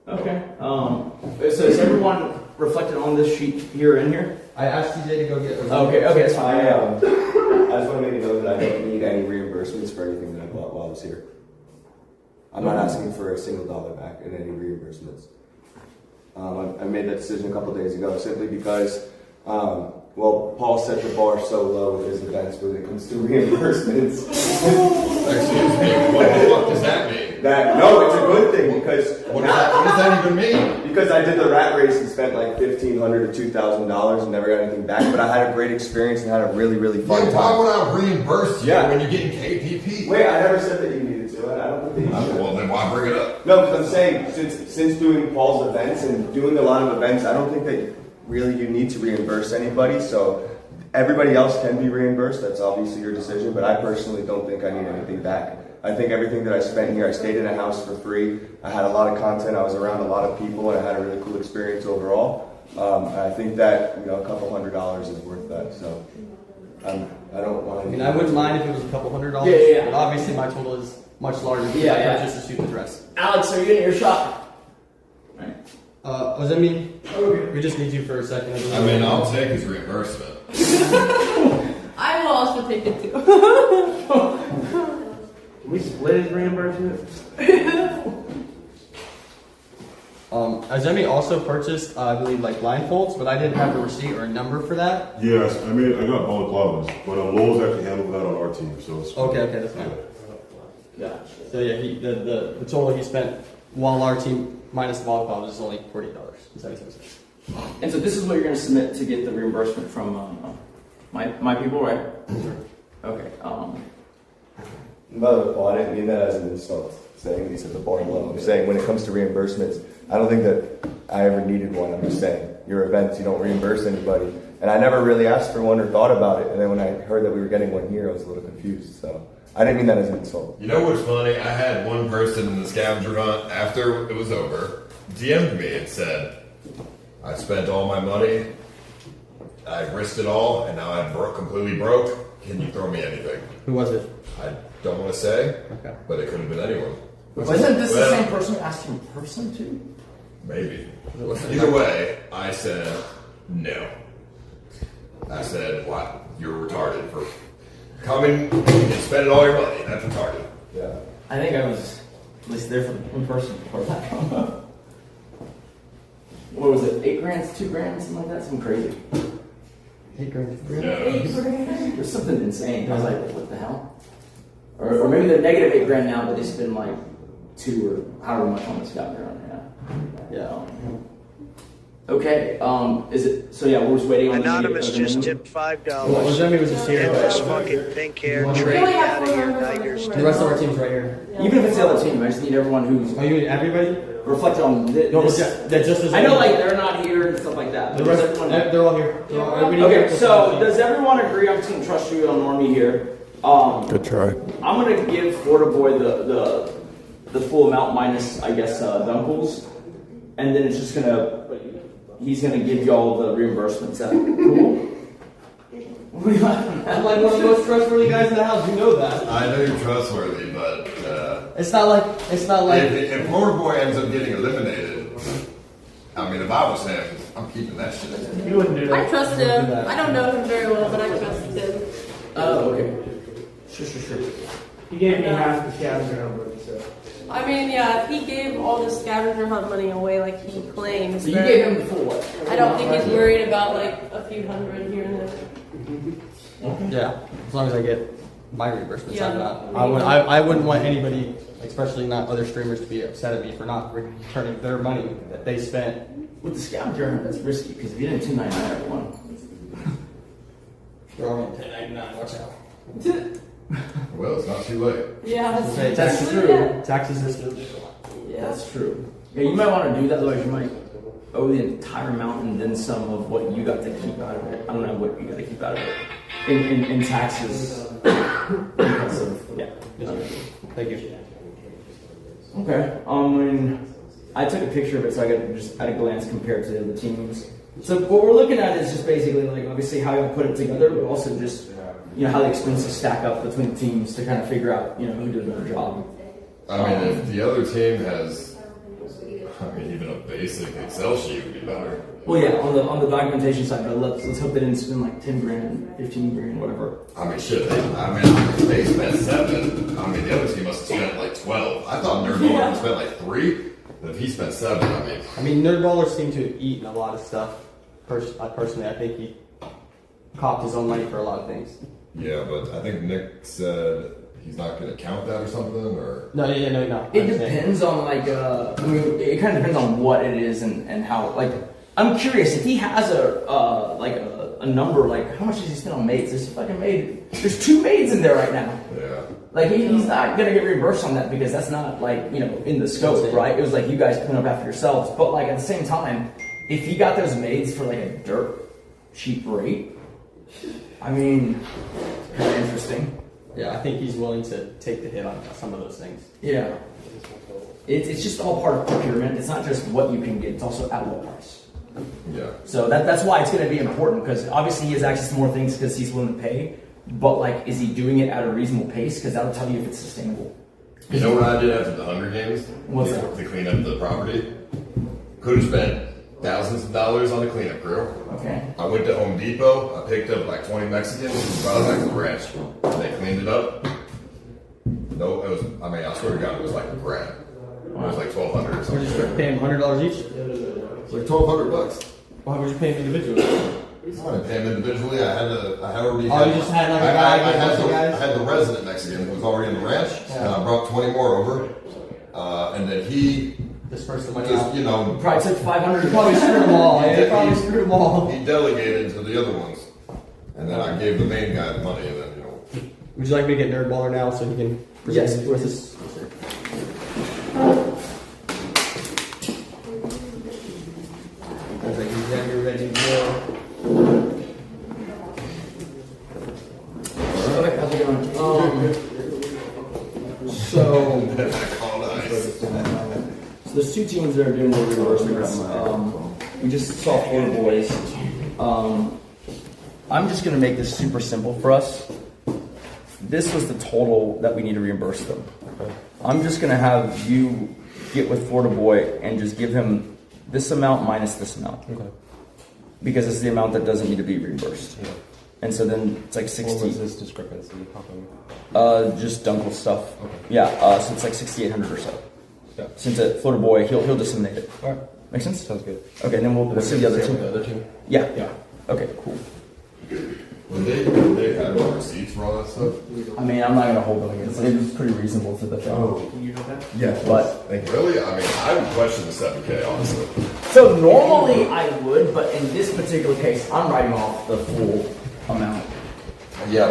Okay. So is everyone reflected on this sheet here and here? I asked TJ to go get. Okay, that's fine. I just want to make a note that I don't need any reimbursements for anything that I bought while I was here. I'm not asking for a single dollar back in any reimbursements. I made that decision a couple days ago simply because, Paul set the bar so low with his events when it comes to reimbursements. Excuse me, what the fuck does that mean? No, it's a good thing because what does that even mean? because I did the rat race and spent like $1,500 to $2,000 and never got anything back. But I had a great experience and had a really, really fun time. Why would I reimburse you when you're getting KPP? Wait, I never said that you needed to. I don't think that you should. Well, then why bring it up? No, because I'm saying since doing Paul's events and doing a lot of events, I don't think that really you need to reimburse anybody. So everybody else can be reimbursed. That's obviously your decision. But I personally don't think I need anything back. I think everything that I spent here, I stayed in a house for free. I had a lot of content. I was around a lot of people, and I had a really cool experience overall. I think that a couple $100 is worth that. So I don't want to. I mean, I wouldn't mind if it was a couple $100. Yeah. But obviously, my total is much larger because I purchased a suit and dress. Alex, are you in your shop? Does that mean we just need you for a second? I mean, I'll take his reimbursement. I will also take it too. Can we split his reimbursement? Azemi also purchased, I believe, like blindfolds, but I didn't have a receipt or a number for that. Yes, I got balaclavas, but Lowell's actually handled that on our team, so it's Okay, that's fine. Yeah. So yeah, the total he spent while our team minus the balaclavas is only $40. And so this is what you're going to submit to get the reimbursement from my people, right? Okay. By the way, Paul, I didn't mean that as an insult, saying these at the bar below. I'm saying when it comes to reimbursements, I don't think that I ever needed one. I'm just saying, your events, you don't reimburse anybody. And I never really asked for one or thought about it. And then when I heard that we were getting one here, I was a little confused. So I didn't mean that as an insult. You know what's funny? I had one person in the scavenger hunt after it was over DM'd me and said, I spent all my money, I risked it all, and now I'm completely broke. Can you throw me anything? Who was it? I don't want to say, but it could have been anyone. Wasn't this the same person who asked you in person too? Maybe. Either way, I said no. I said, "What? You're retarded for coming and spending all your money. That's retarded." Yeah. I think I was at least there for the in person before that. What was it? 8 grand, 2 grand, something like that. Something crazy. 8 grand. It was something insane. I was like, what the hell? Or maybe they're negative 8 grand now, but they spend like 2 or however much on the scavenger hunt. Yeah. Okay. Is it? So yeah, we're just waiting on Anonymous the just tipped $5. Well, Azemi was just here. And this fucking pink hair trade out of here, Tigers. The rest of our team's right here. Even if it's the other team, I just need everyone who's. Oh, you mean everybody? Reflect on this. No, that just as I know, like they're not here and stuff like that. The rest, they're all here. Okay, so does everyone agree? I'm just gonna trust you on Normie here. Good try. I'm gonna give Florida Boy the full amount minus, I guess, Dunkles, and then it's just he's gonna give y'all the reimbursement. Is that cool? I'm like one of the most trustworthy guys in the house. You know that. I know you're trustworthy, but it's not like if Florida Boy ends up getting eliminated. I mean, if I was him, I'm keeping that shit. You wouldn't do that. I trust him. I don't know him very well, but I trust him. Oh, okay. Sure. He gave me half the scavenger number, so. I mean, yeah, if he gave all the scavenger hunt money away like he claims, So you gave him the full what? I don't think he's worried about like a few hundred here and there. Yeah, as long as I get my reimbursements, Yeah, I'm not. I wouldn't want anybody, especially not other streamers, to be upset at me for not returning their money that they spent. With the scavenger hunt, that's risky because if you didn't 299 everyone. They're all on 1099. Watch out. Well, it's not too late. Yeah, That's true. Taxes is still. Yeah, that's true. Yeah, you might want to do that, otherwise you might owe the entire amount and then some of what you got to keep out of it. I don't know what you got to keep out of it in taxes. Because of, yeah. Thank you. Okay. I took a picture of it so I could just at a glance compare it to the other teams. So what we're looking at is just basically like obviously how you put it together, but also just how the expenses stack up between the teams to kind of figure out who did a better job. I mean, if the other team has, even a basic Excel sheet would be better. Well, yeah, on the documentation side, but let's hope they didn't spend like 10 grand, 15 grand, whatever. I mean, shit. They spent 7. I mean, the other team must have spent like 12. I thought Nerdballer spent like 3. But if he spent 7, I mean, Nerdballer seemed to have eaten a lot of stuff. Personally, I think he copped his own money for a lot of things. Yeah, but I think Nick said he's not going to count that or something, or No. It depends on like I mean, it kind of depends on what it is and how. Like, I'm curious if he has a number. Like, how much does he spend on maids? There's fucking maid. There's 2 maids in there right now. Yeah. Like he's not gonna get reimbursed on that because that's not like in the scope, right? It was like you guys clean up after yourselves. But like at the same time, if he got those maids for like a dirt cheap rate, I mean, it's kind of interesting. Yeah, I think he's willing to take the hit on some of those things. Yeah. It's just all part of procurement. It's not just what you can get, it's also at what price. Yeah. So that's why it's going to be important, because obviously he has access to more things because he's willing to pay. But like, is he doing it at a reasonable pace? Because that'll tell you if it's sustainable. You know what I did after the Hunger Games? What's that? To clean up the property? Could have spent thousands of dollars on the cleanup crew. Okay. I went to Home Depot, I picked up like 20 Mexicans and brought it back to the ranch. They cleaned it up. No, it was, I mean, I swear to God, it was like $1,000. It was like $1,200 or Would something. you start paying $100 each? It's like $1,200. Why would you pay them individually? I didn't pay them individually. I already Oh, you just had like a guy with a bunch of guys? I had the resident Mexican who was already in the ranch, and I brought 20 more over. And then he dispersed the money just, out. you know, probably took 500. You probably screwed them all. They probably screwed them all. He delegated to the other ones, and then I gave the main guy the money, and then Would you like me to get Nerd Baller now so he can present it with us? I was like, you're ready to go. Okay, how's it going? So there's 2 teams that are doing the reimbursements. We just saw Florida boys. I'm just gonna make this super simple for us. This was the total that we need to reimburse them. I'm just gonna have you get with Florida boy and just give him this amount minus this amount. Okay. Because this is the amount that doesn't need to be reimbursed. Yeah. And so then it's like 60. What was this discrepancy? How come? Just Dunkel stuff. Okay. Yeah, so it's like 6,800 or so. Yeah. Since a Florida boy, he'll disseminate it. All right. Make sense? Sounds good. Okay, then we'll see the other two. The other two? Yeah. Yeah. Okay, cool. when they had no receipts for all that stuff. I mean, I'm not gonna hold them against it. It was pretty reasonable to the thing. Oh, you know that? Yeah, But really, I mean, I would question the 7K honestly. so normally I would, but in this particular case, I'm writing off the full amount. Yeah,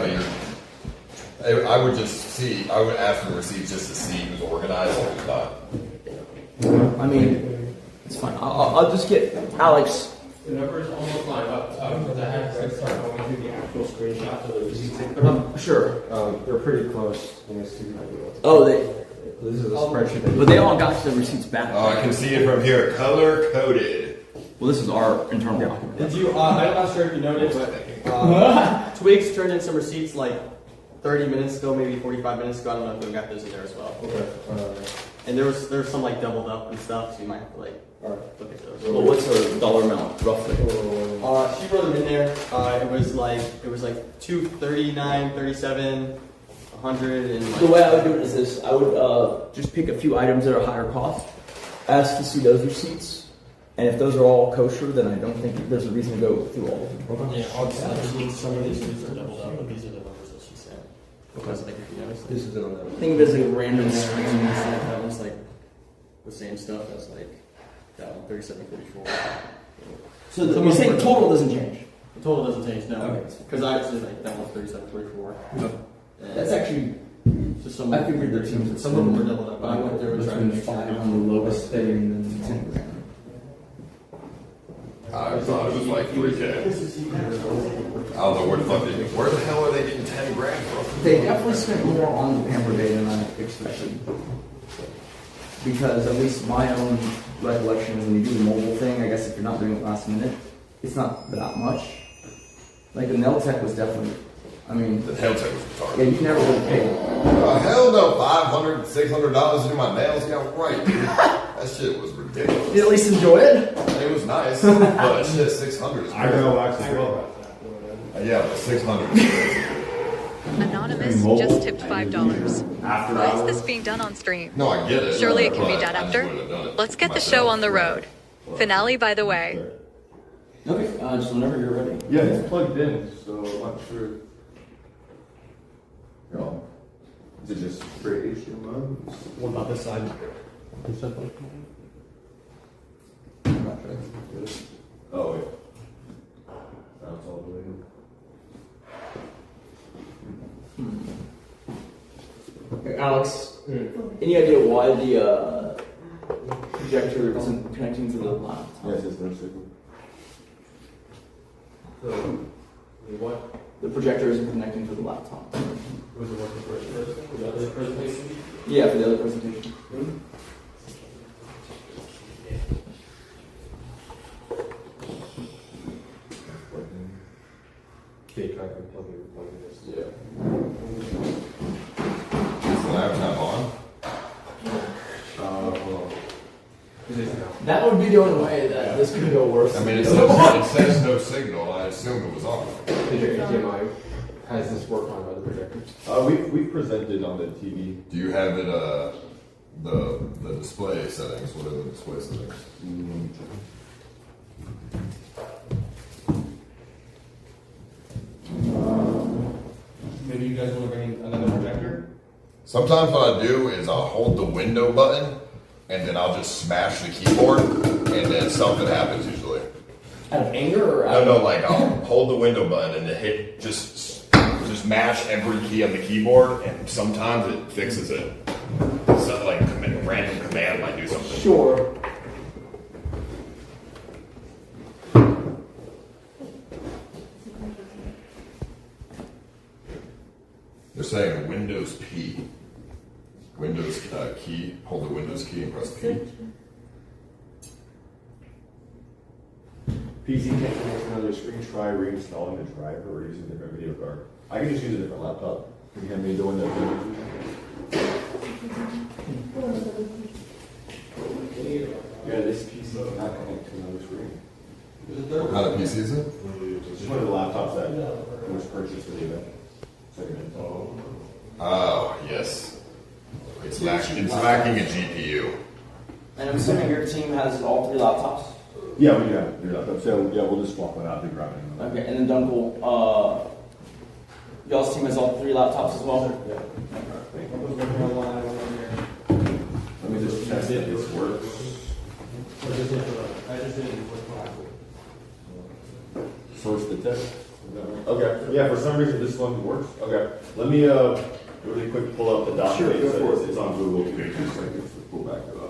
but I would just see. I would ask for receipts just to see who's organized and who's not. I mean, it's fine. I'll just get Alex. The numbers almost line up, because I had to start going through the actual screenshots of the receipts they put up. Sure. They're pretty close. Oh, they. This is a spreadsheet. But they all got the receipts back. Oh, I can see it from here, color coded. Well, this is our internal document. Did you? I'm not sure if you noticed, but Twigs turned in some receipts like 30 minutes ago, maybe 45 minutes ago. I don't know if we got those in there as well. Okay. And there was some like doubled up and stuff, so you might have to like look at those. Well, what's her dollar amount roughly? She wrote them in there. It was like 239, 37, 100, and like, The way I would do it is this: I would just pick a few items that are higher cost, ask to see those receipts, and if those are all kosher, then I don't think there's a reason to go through all of them. Yeah, some of these are doubled up, but these are the numbers that she said. Because like if you notice, This is on I think there's like a random string. string. That one's like the same stuff. That's like that one, 3744. So you're saying total doesn't change? The total doesn't change, no. Okay. Because I actually like that one's 3744. That's actually. So some I figured their teams. Some of them were doubled up, but I went through and tried to make sure. on the lowest thing and then 10 grand. I thought it was like 3K. I don't know where the fuck where the hell are they getting 10 grand from? They definitely spent more on the pamper day than I expected. Because at least my own recollection is when you do the mobile thing, I guess if you're not doing it last minute, it's not that much. Like the nail tech was definitely, I mean. The nail tech was retarded. Yeah, you never would pay. Oh, hell no, $500, $600 to do my nails? Yeah, right. That shit was ridiculous. You at least enjoy it? It was nice, but shit, 600 is I know wax as well. Yeah, but 600 is crazy. Anonymous just tipped $5. Why is this being done on stream? No, I get it. Surely it can be but done I just after. wouldn't have done it Let's get the myself. show on the road. Finale, by the way. Okay, just whenever you're ready. Yeah, it's plugged in, so I'm not sure. Yo. Is it just straight HDMI? What about this side? Oh, wait. That's all the way in. Okay, Alex, any idea why the projector isn't connecting to the laptop? Yes, it's no signal. What? The projector isn't connecting to the laptop. Was it working for the other presentation? Yeah, for the other presentation. Okay, try to plug it this. Yeah. Is the laptop on? That would be the only way that this could go worse. I mean, it says no signal. I assumed it was on. Did your HDMI, has this worked on other projectors? We presented on the TV. Do you have it, the display settings? What are the display settings? Maybe you guys want to bring in another projector? Sometimes what I do is I'll hold the window button and then I'll just smash the keyboard and then something happens usually. Out of anger or No, like I'll hold the window button and then hit just mash every key on the keyboard and sometimes it fixes it. So like a random command might do something. Sure. They're saying Windows P. Windows key, hold the Windows key and press P. PC can't connect to another screen. Try reinstalling the driver or using a different video card. I can just use a different laptop. You can have me doing that. Yeah, this PC cannot connect to another screen. What kind of PC is it? Just one of the laptops that was purchased for the event. Oh, yes. It's lacking a GPU. And I'm assuming your team has all 3 laptops? Yeah, we do have 3 laptops. So, yeah, we'll just swap one out and grab it. Okay, and then Dunkel, y'all's team has all 3 laptops as well? Yeah. Let me just test if this works. Source the test. Okay. Yeah, for some reason this one works. Okay. Let me really quick pull up the document. Sure, it's on Google too. 2 seconds to pull back it up.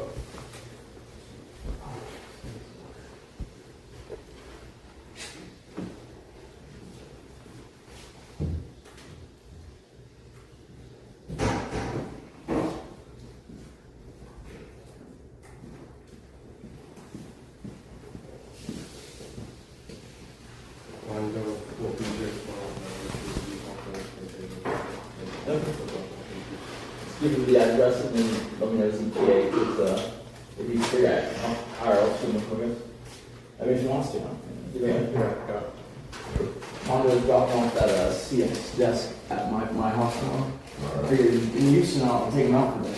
Give him the address and then let me know his ETA if he's free at IRL student programs. I mean, if he wants to. Honda's dropping off that CX desk at my house now. I figured in Houston I'll take him out for that.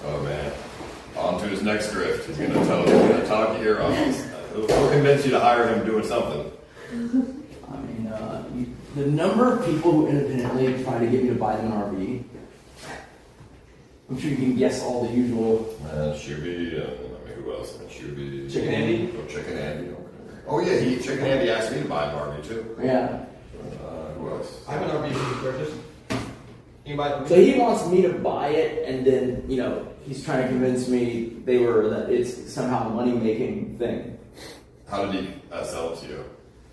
Oh man. On to his next grift. He's gonna talk to your office. He'll convince you to hire him doing something. I mean, the number of people who independently try to get me to buy them an RV, I'm sure you can guess all the usual. Shuby, who else? Shuby. Chicken Andy? Oh, Chicken Andy, okay. Oh yeah, Chicken Andy asked me to buy an RV too. Yeah. Who else? I have an RV to purchase. So he wants me to buy it, and then, he's trying to convince me that it's somehow a money-making thing. How did he sell it to you?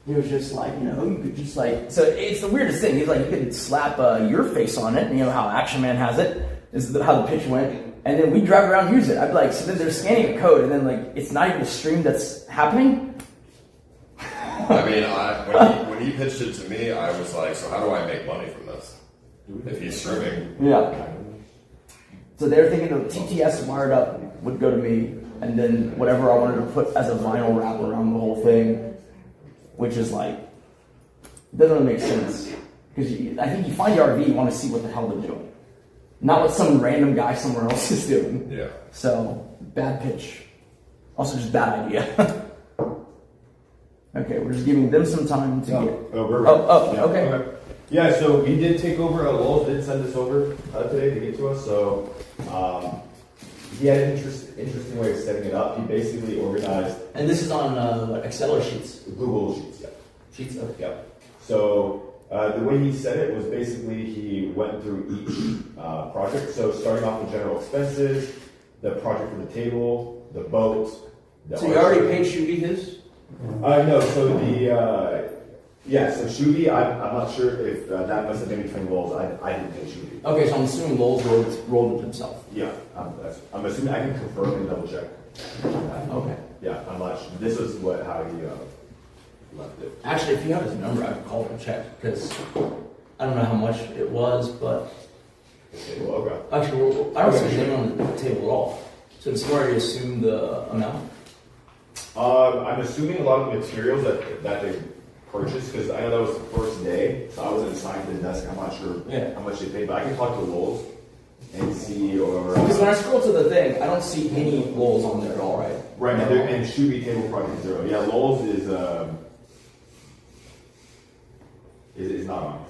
He was just like, you could just like, so it's the weirdest thing. He's like, you could slap your face on it, and how Action Man has it, is how the pitch went, and then we drive around and use it. I'd be like, so then they're scanning a code, and then like, it's not even a stream that's happening? I mean, when he pitched it to me, I was like, so how do I make money from this? If he's streaming. Yeah. So they're thinking the TTS wired up would go to me, and then whatever I wanted to put as a vinyl wrap around the whole thing, which is like, doesn't really make sense. Because I think you find your RV, you want to see what the hell they're doing. Not what some random guy somewhere else is doing. Yeah. So, bad pitch. Also just bad idea. Okay, we're just giving them some time to get... Oh, we're right. Okay. Yeah, so we did take over. Lowell did send this over today to get to us. So he had an interesting way of setting it up. He basically organized. And this is on what, Excel or Sheets? Google Sheets, yeah. Sheets, okay. Yeah. So the way he said it was basically he went through each project. So starting off with general expenses, the project for the table, the boat. So you already paid Shooty his? No. So so Shooty, I'm not sure if that must have been between Lowell's. I didn't pay Shooty. Okay, so I'm assuming Lowell's rolled it himself. Yeah, I'm assuming. I can confirm and double check. Okay. Yeah, I'm not sure. This is how he left it. Actually, if you have his number, I can call him and check, because I don't know how much it was, but... Okay, well, okay. Actually, I don't see his name on the table at all. So it's already assumed the amount? I'm assuming a lot of the materials that they purchased, because I know that was the first day, so I wasn't assigned to the desk. I'm not sure how much they paid, but I can talk to Lowell's and see, or... Because when I scroll to the thing, I don't see any Lowell's on there at all, right? Right, and Shooty Table Project 0. Yeah, Lowell's is not on here.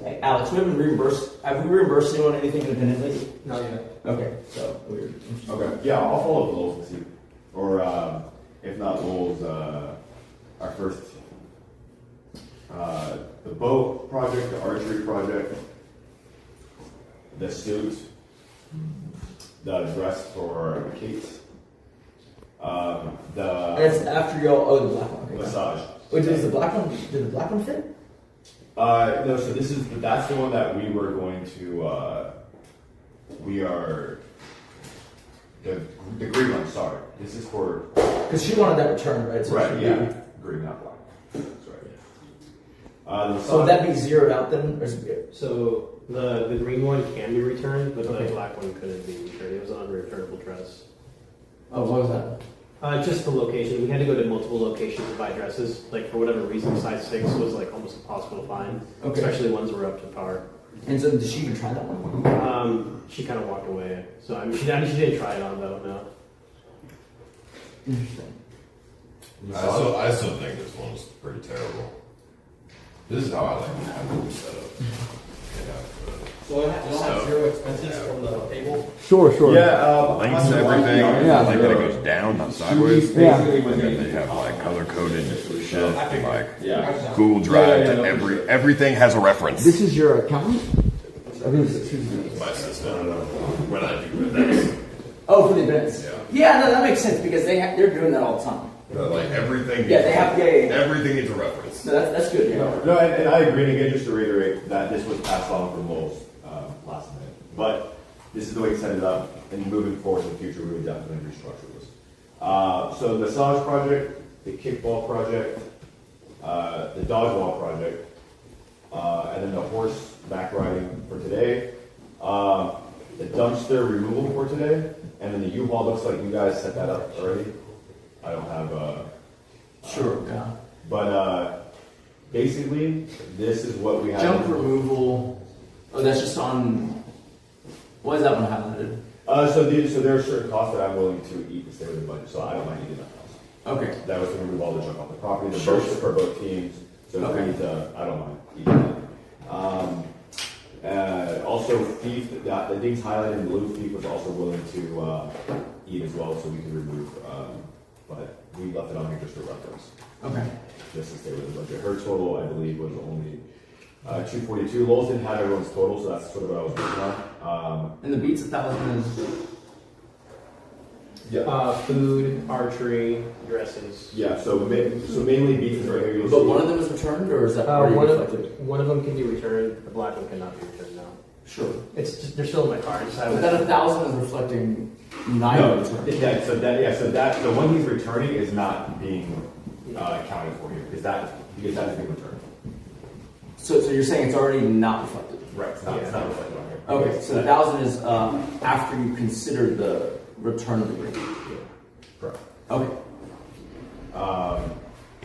Hey, Alex, we haven't reimbursed. Have we reimbursed anyone anything independently? Not yet. Okay, so weird. Okay, yeah, I'll follow up with Lowell's and see. Or if not Lowell's, our first, the boat project, the archery project, the suit, the dress for Kate, That's after y'all. Oh, the black one. Okay. Massage. Wait, did the black one fit? No, so that's the one that we were going to, the green one, sorry. This is for... Because she wanted that returned, right? So right, yeah. Green, not black. That's right. So would that be zeroed out then? Or is it good? So the green one can be returned, but the black one couldn't be returned. It was an unreturnable dress. Oh, what was that? Just the location. We had to go to multiple locations to buy dresses. Like, for whatever reason, size 6 was like almost impossible to find. Okay. Especially ones that were up to par. And so did she even try that one? She kind of walked away. So I mean, she didn't try it on though. No. Interesting. I still think this one's pretty terrible. This is how I like to have it set up. So you'll have zero expenses from the table? Sure. Yeah, links and everything. Yeah. I like that it goes down, not sideways. Yeah. And then they have like color coded shit, like Google Drive to everything has a reference. This is your accountant? My system. When I do events. Oh, for the events. Yeah, no, that makes sense because they're doing that all the time. Like everything. Yeah, they have. Everything needs a reference. No, that's good. Yeah. No, and I agree. And again, just to reiterate that this was passed on from Lowell's last minute, but this is the way he set it up. And moving forward in the future, we would definitely restructure this. So the massage project, the kickball project, the dodgeball project, and then the horseback riding for today, the dumpster removal for today, and then the U-Haul. Looks like you guys set that up already. I don't have Sure. Yeah. But basically, this is what we have. Junk removal. Oh, that's just on. Why is that one highlighted? So there are certain costs that I'm willing to eat to stay within the budget. So I don't mind eating that cost. Okay. That was to remove all the junk off the property. The boats are for both teams. So if we need to, I don't mind eating that. Also, Thief. The things highlighted in blue. Thief was also willing to eat as well, so we can remove. But we left it on here just for reference. Okay. Just to stay with the budget. Her total, I believe, was only 242. Lowell's didn't have everyone's total, so that's sort of what I was working on. And the beats 1,000 is. Yeah. Food, archery, dresses. Yeah. So mainly beats is right here. But one of them is returned, or is that one of them can be returned. The black one cannot be returned now. Sure. It's just, they're still in my car. But that 1,000 is reflecting 9. No, so that the one he's returning is not being accounted for here because that is being returned. So you're saying it's already not reflected? Right. It's not reflected on here. Okay. So the 1,000 is after you consider the return of the green. Yeah. Correct. Okay.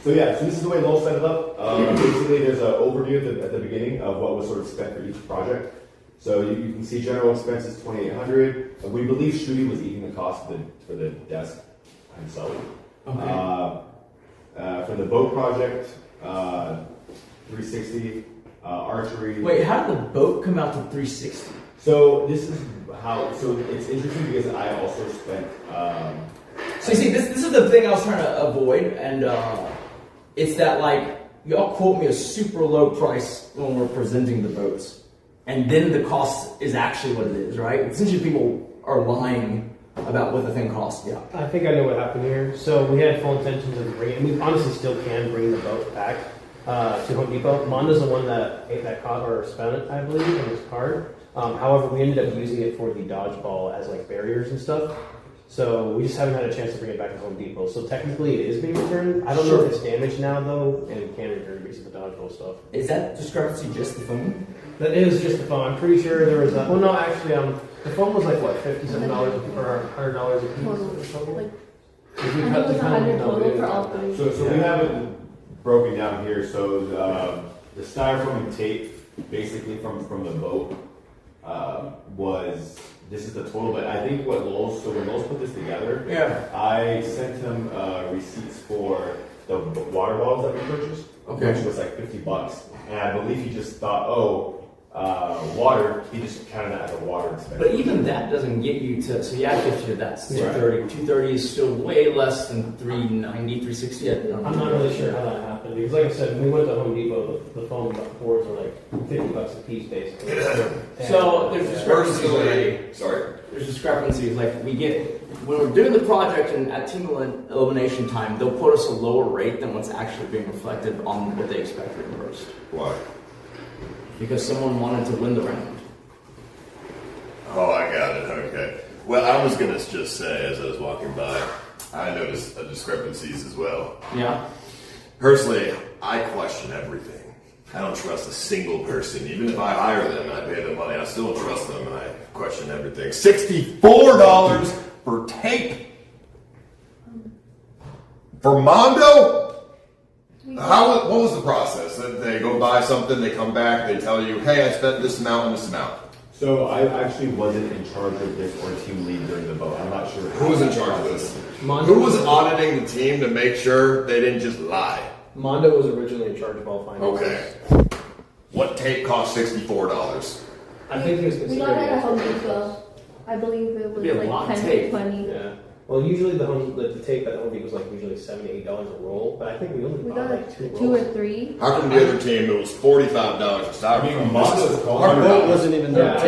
So this is the way Lowell set it up. Basically, there's an overview at the beginning of what was sort of spent for each project. So you can see general expenses $2,800. We believe Shooty was eating the cost for the desk himself. Okay. For the boat project, $360. archery. Wait, how did the boat come out to 360? So this is how. So it's interesting because I also spent. So you see, this is the thing I was trying to avoid, and it's that like y'all quote me a super low price when we're presenting the boats, and then the cost is actually what it is, right? Essentially, people are lying about what the thing costs. Yeah. I think I know what happened here. So we had full intentions of bringing, and we honestly still can bring the boat back to Home Depot. Monda's the one that ate that cod or spent it, I believe, in his card. However, we ended up using it for the dodgeball as like barriers and stuff. So we just haven't had a chance to bring it back to Home Depot. So technically it is being returned. I don't know if it's damaged now though, and it can return because of the dodgeball stuff. Is that discrepancy just the phone? That is just the phone. I'm pretty sure there was a, well no, actually the phone was like what, $57 or $100 a piece or something? I think it was 100 total for all three. So we have it broken down here. So the styrofoam and tape, basically from the boat, was, this is the total. But I think what Lowe's, so when Lowe's put this together, I sent him receipts for the water bottles that we purchased, which was like $50, and I believe he just thought, water, he just counted that as a water expense. But even that doesn't get you to, so yeah, it gets you to that 230. 230 is still way less than 390, 360. I'm not really sure how that happened because, like I said, when we went to Home Depot, the foam boards were like $50 a piece, basically. So there's discrepancies. There's discrepancies. Like we get when we're doing the project and at team elimination time, they'll put us a lower rate than what's actually being reflected on what they expect reimbursed. Why? Because someone wanted to win the round. Oh, I got it. Okay. Well, I was gonna just say as I was walking by, I noticed discrepancies as well. Yeah. Personally, I question everything. I don't trust a single person. Even if I hire them and I pay them money, I still don't trust them and I question everything. $64 for tape? For Mondo? What was the process? They go buy something, they come back, they tell you, hey, I spent this amount and this amount. So I actually wasn't in charge of this or team lead during the vote. I'm not sure. Who was in charge of this? Who was auditing the team to make sure they didn't just lie? Mondo was originally in charge of all finances. Okay. What tape cost $64? I think it was We got it at Home Depot. I believe it was like 10 to 20. Yeah. Well, usually the tape at Home Depot was like usually $7 to $8 a roll, but I think we only bought like two or three. How come the other team it was $45 for styrofoam? Our vote wasn't even there. I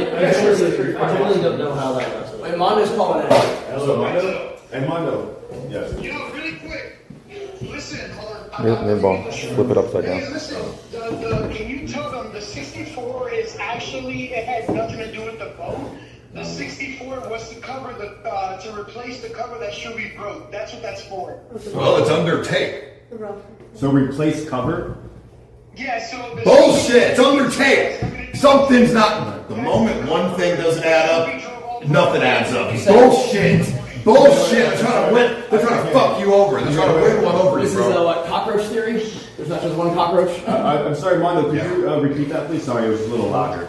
really don't know how that was. Wait, Mondo's calling it. Hello, Mondo. And Mondo. Yes. Really quick. Listen. Mid-ball. Flip it upside down. Hey, listen. Can you tell them the 64 is actually, it had nothing to do with the vote? The 64 was to cover to replace the cover that should be broke. That's what that's for. Well, it's under tape. So replace cover? Yeah, so... Bullshit! It's under tape! Something's not... The moment one thing doesn't add up, nothing adds up. Bullshit! Bullshit! They're trying to win. They're trying to fuck you over. They're trying to win one over you, This is what, cockroach theory? There's not just one cockroach? I'm sorry, Mondo, could you repeat that, please? Sorry, it was a little louder.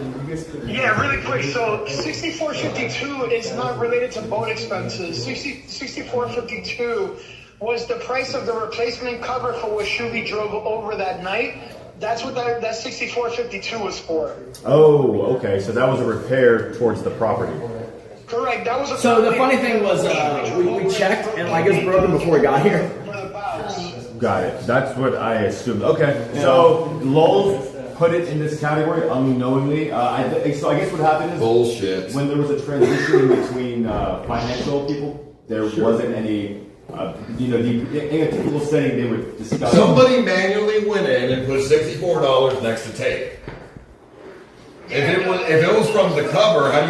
Yeah, really quick. So 6452 is not related to boat expenses. 6452 was the price of the replacement cover for what Shuby drove over that night. That's what that 6452 was for. Oh, okay. So that was a repair towards the property. Correct. That was a So the funny thing was we checked and like it was broken before we got here. Got it. That's what I assumed. Okay. So Lowell put it in this category unknowingly. So I guess what happened is bullshit. When there was a transition between financial people, there wasn't any. In a typical setting, they would discuss. Somebody manually went in and put $64 next to tape. If it was from the cover, how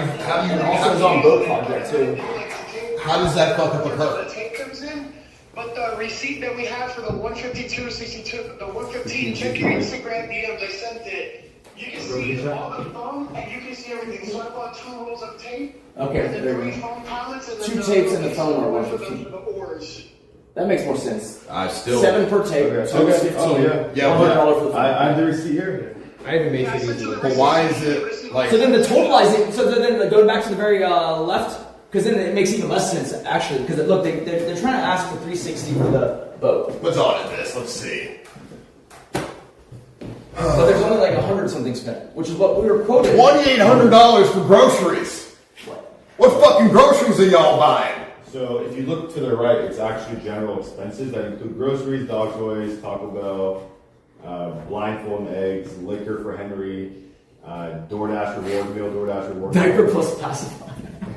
do you also was on boat project too. How does that fuck up a cover? The tape comes in, but the receipt that we have for the 152.62, the 115, check your Instagram DMs. I sent it. You can see all the foam and you can see everything. So I bought 2 rolls of tape. Okay, and then 3 foam pallets and 2 tapes in the phone are 115. That makes more sense. 7 per tape, so it's 15. $100 for the phone. I have the receipt here. I haven't made it. But why is it like? So then the totalizing. So then going back to the very left, because then it makes even less sense actually. Because look, they're trying to ask for 360 for the boat. Let's audit this. Let's see. But there's only like 100 something spent, which is what we were quoted. $2,800 for groceries. What fucking groceries are y'all buying? So if you look to the right, it's actually general expenses that include groceries, dog toys, Taco Bell, blindfold and eggs, liquor for Henry, DoorDash reward meal, DoorDash reward meal. Diaper plus pacifier.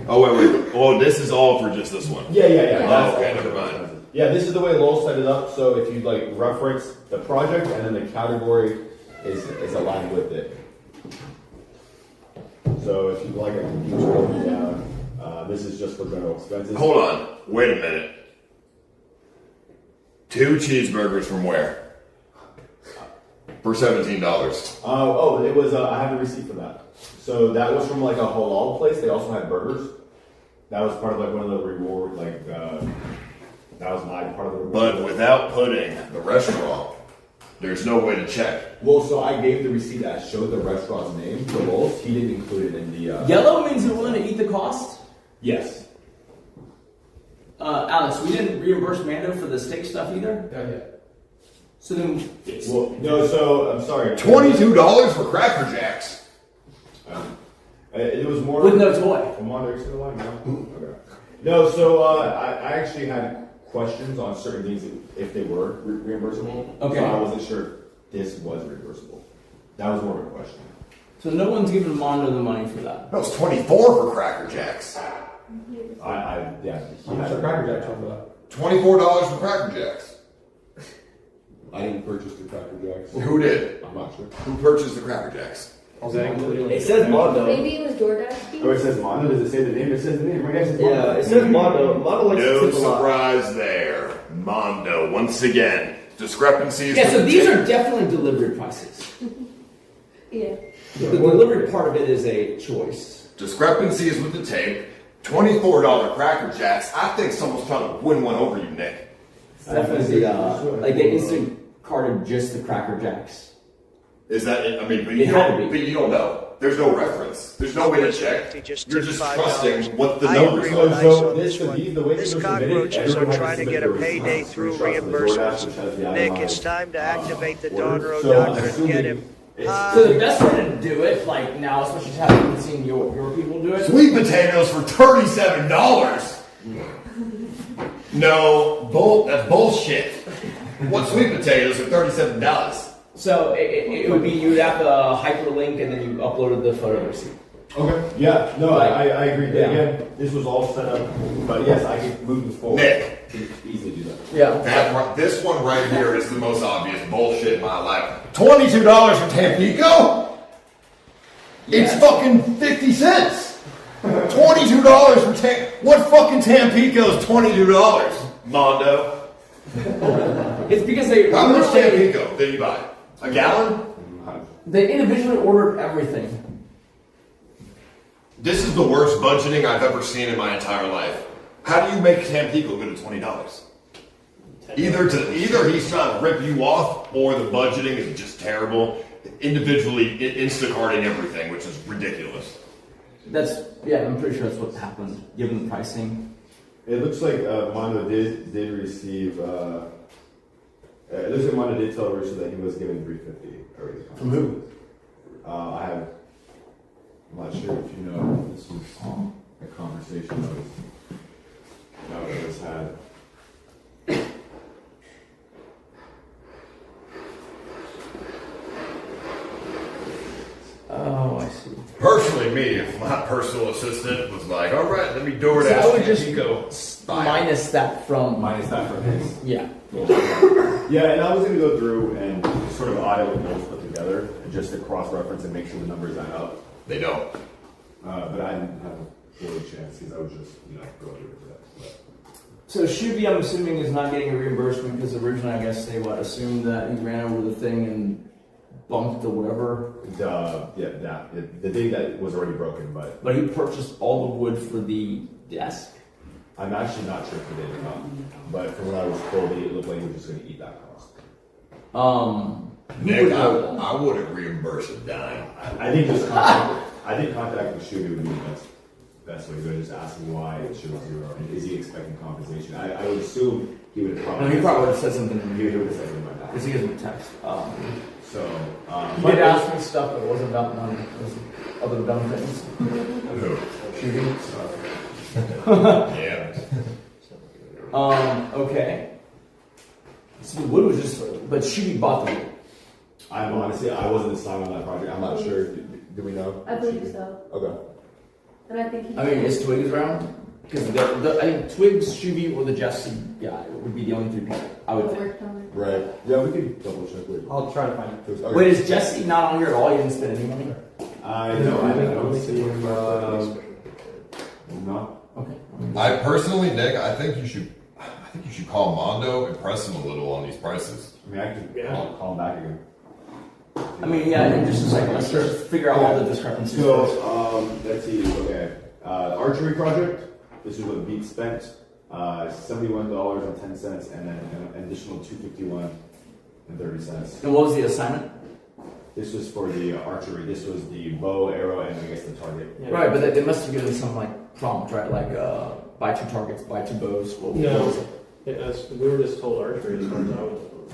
Oh, wait. Oh, this is all for just this one? Yeah. Oh, okay, never mind. Yeah, this is the way Lowell set it up. So if you like reference the project and then the category is aligned with it. So if you like, I can scroll down. This is just for general expenses. Hold on. Wait a minute. 2 cheeseburgers from where? For $17. It was. I have the receipt for that. So that was from like a halal place. They also had burgers. That was part of like one of the reward. That was my part of the reward. But without putting the restaurant, there's no way to check. Well, so I gave the receipt that showed the restaurant's name to Lowell's. He didn't include it in the. Yellow means you're willing to eat the cost? Yes. Alex, we didn't reimburse Mando for the steak stuff either? Not yet. So then... No, so, I'm sorry. $22 for Cracker Jacks? It was more... With no toy? Come on, there's no line, no? Okay. No, so I actually had questions on certain things if they were reimbursable. Okay. So I wasn't sure if this was reimbursable. That was more of a question. So no one's giving Mondo the money for that? No, it's 24 for Cracker Jacks. Yeah. How much are Cracker Jacks on that? $24 for Cracker Jacks. I didn't purchase the Cracker Jacks. Who did? I'm not sure. Who purchased the Cracker Jacks? It says Mondo. Maybe it was DoorDash. Oh, it says Mondo? Does it say the name? It says the name. Right next to Mondo. Yeah, it says Mondo. Mondo likes No to tip a lot. surprise there. Mondo, once again. Discrepancies. Yeah, so these are definitely delivery prices. Yeah. The delivery part of it is a choice. Discrepancies with the tape. $24 Cracker Jacks. I think someone's trying to win one over you, Nick. It's definitely like they instant carded just the Cracker Jacks. Is that it? I mean, but It had to be. but you don't know. There's no reference. There's no way to check. You're just trusting what the numbers agree are. with Ice on this one. This cockroaches are trying to get a payday through reimbursements. Nick, it's time to activate the Donro doctor and get him. So the best way to do it, like now, especially having seen your people do it. Sweet potatoes for $37. No, that's bullshit. What sweet potatoes for $37? So it would be you would have the hyperlink and then you uploaded the photo receipt. Okay. Yeah. No, Like, I agree. yeah. Again, this was all set up, but yes, I can move this forward. Nick. To easily do that. Yeah. This one right here is the most obvious bullshit in my life. $22 for Tampico? It's fucking 50 cents. $22 for what fucking Tampico's $22? Mondo. It's because they. How much Tampico did you buy? A gallon? They individually ordered everything. This is the worst budgeting I've ever seen in my entire life. How do you make Tampico go to $20? Either he's trying to rip you off, or the budgeting is just terrible. Individually Instacarting everything, which is ridiculous. I'm pretty sure that's what happened, given the pricing. It looks like Mondo did receive. It looks like Mondo did tell Rooster that he was given $350 already. From who? I'm not sure if you know. This was a conversation that was had. Oh, I see. Personally, me, if my personal assistant was like, "All right, let me DoorDash." So I would Tampico, just minus that from his. Yeah. Yeah, and I was going to go through and sort of audit what those put together, just to cross-reference and make sure the numbers add up. They don't. But I didn't have a really chance because I was just, go through it for that. So Shuby, I'm assuming, is not getting a reimbursement because originally, I guess they assumed that he ran over the thing and bumped the whatever. The thing that was already broken, But he purchased all the wood for the desk. I'm actually not sure if he did or not. But from what I was told, it looked like he was just going to eat that cost. Nick, I wouldn't reimburse a dime. I think just contacting Shuby would be the best way to go. Just asking why it shows zero, and is he expecting compensation? I would assume he would have No, probably. he probably would have said something. He would have said something like that. Because he doesn't text. He but did ask me stuff, but it wasn't about money. It was other dumb things. Shooting. Yeah. Okay. So the wood was just, but she bought the wood. Honestly, I wasn't assigned on that project. I'm not sure. Do we know? I believe so. Okay. And I think I mean, is Twigs around? Because I think Twigs, Shuby, or the Jesse guy would be the only three people I would think. Right. Yeah, we could double check later. I'll try to find it. Okay. Wait, is Jesse not on here at all? You didn't spend any money? I don't see him. No. Okay. I personally, Nick, I think you should call Mondo and press him a little on these prices. I mean, I could call him back again. I mean, yeah, in just a second. Let's just figure out all the discrepancies. So, let's see. Okay. Archery project. This is what Beat spent. $71.10, and then an additional $251.30. And what was the assignment? This was for the archery. This was the bow, arrow, and I guess the target. Yeah. Right, but they must have given some like prompt, right? Like buy 2 targets, buy 2 bows. No, we were just told archery as far as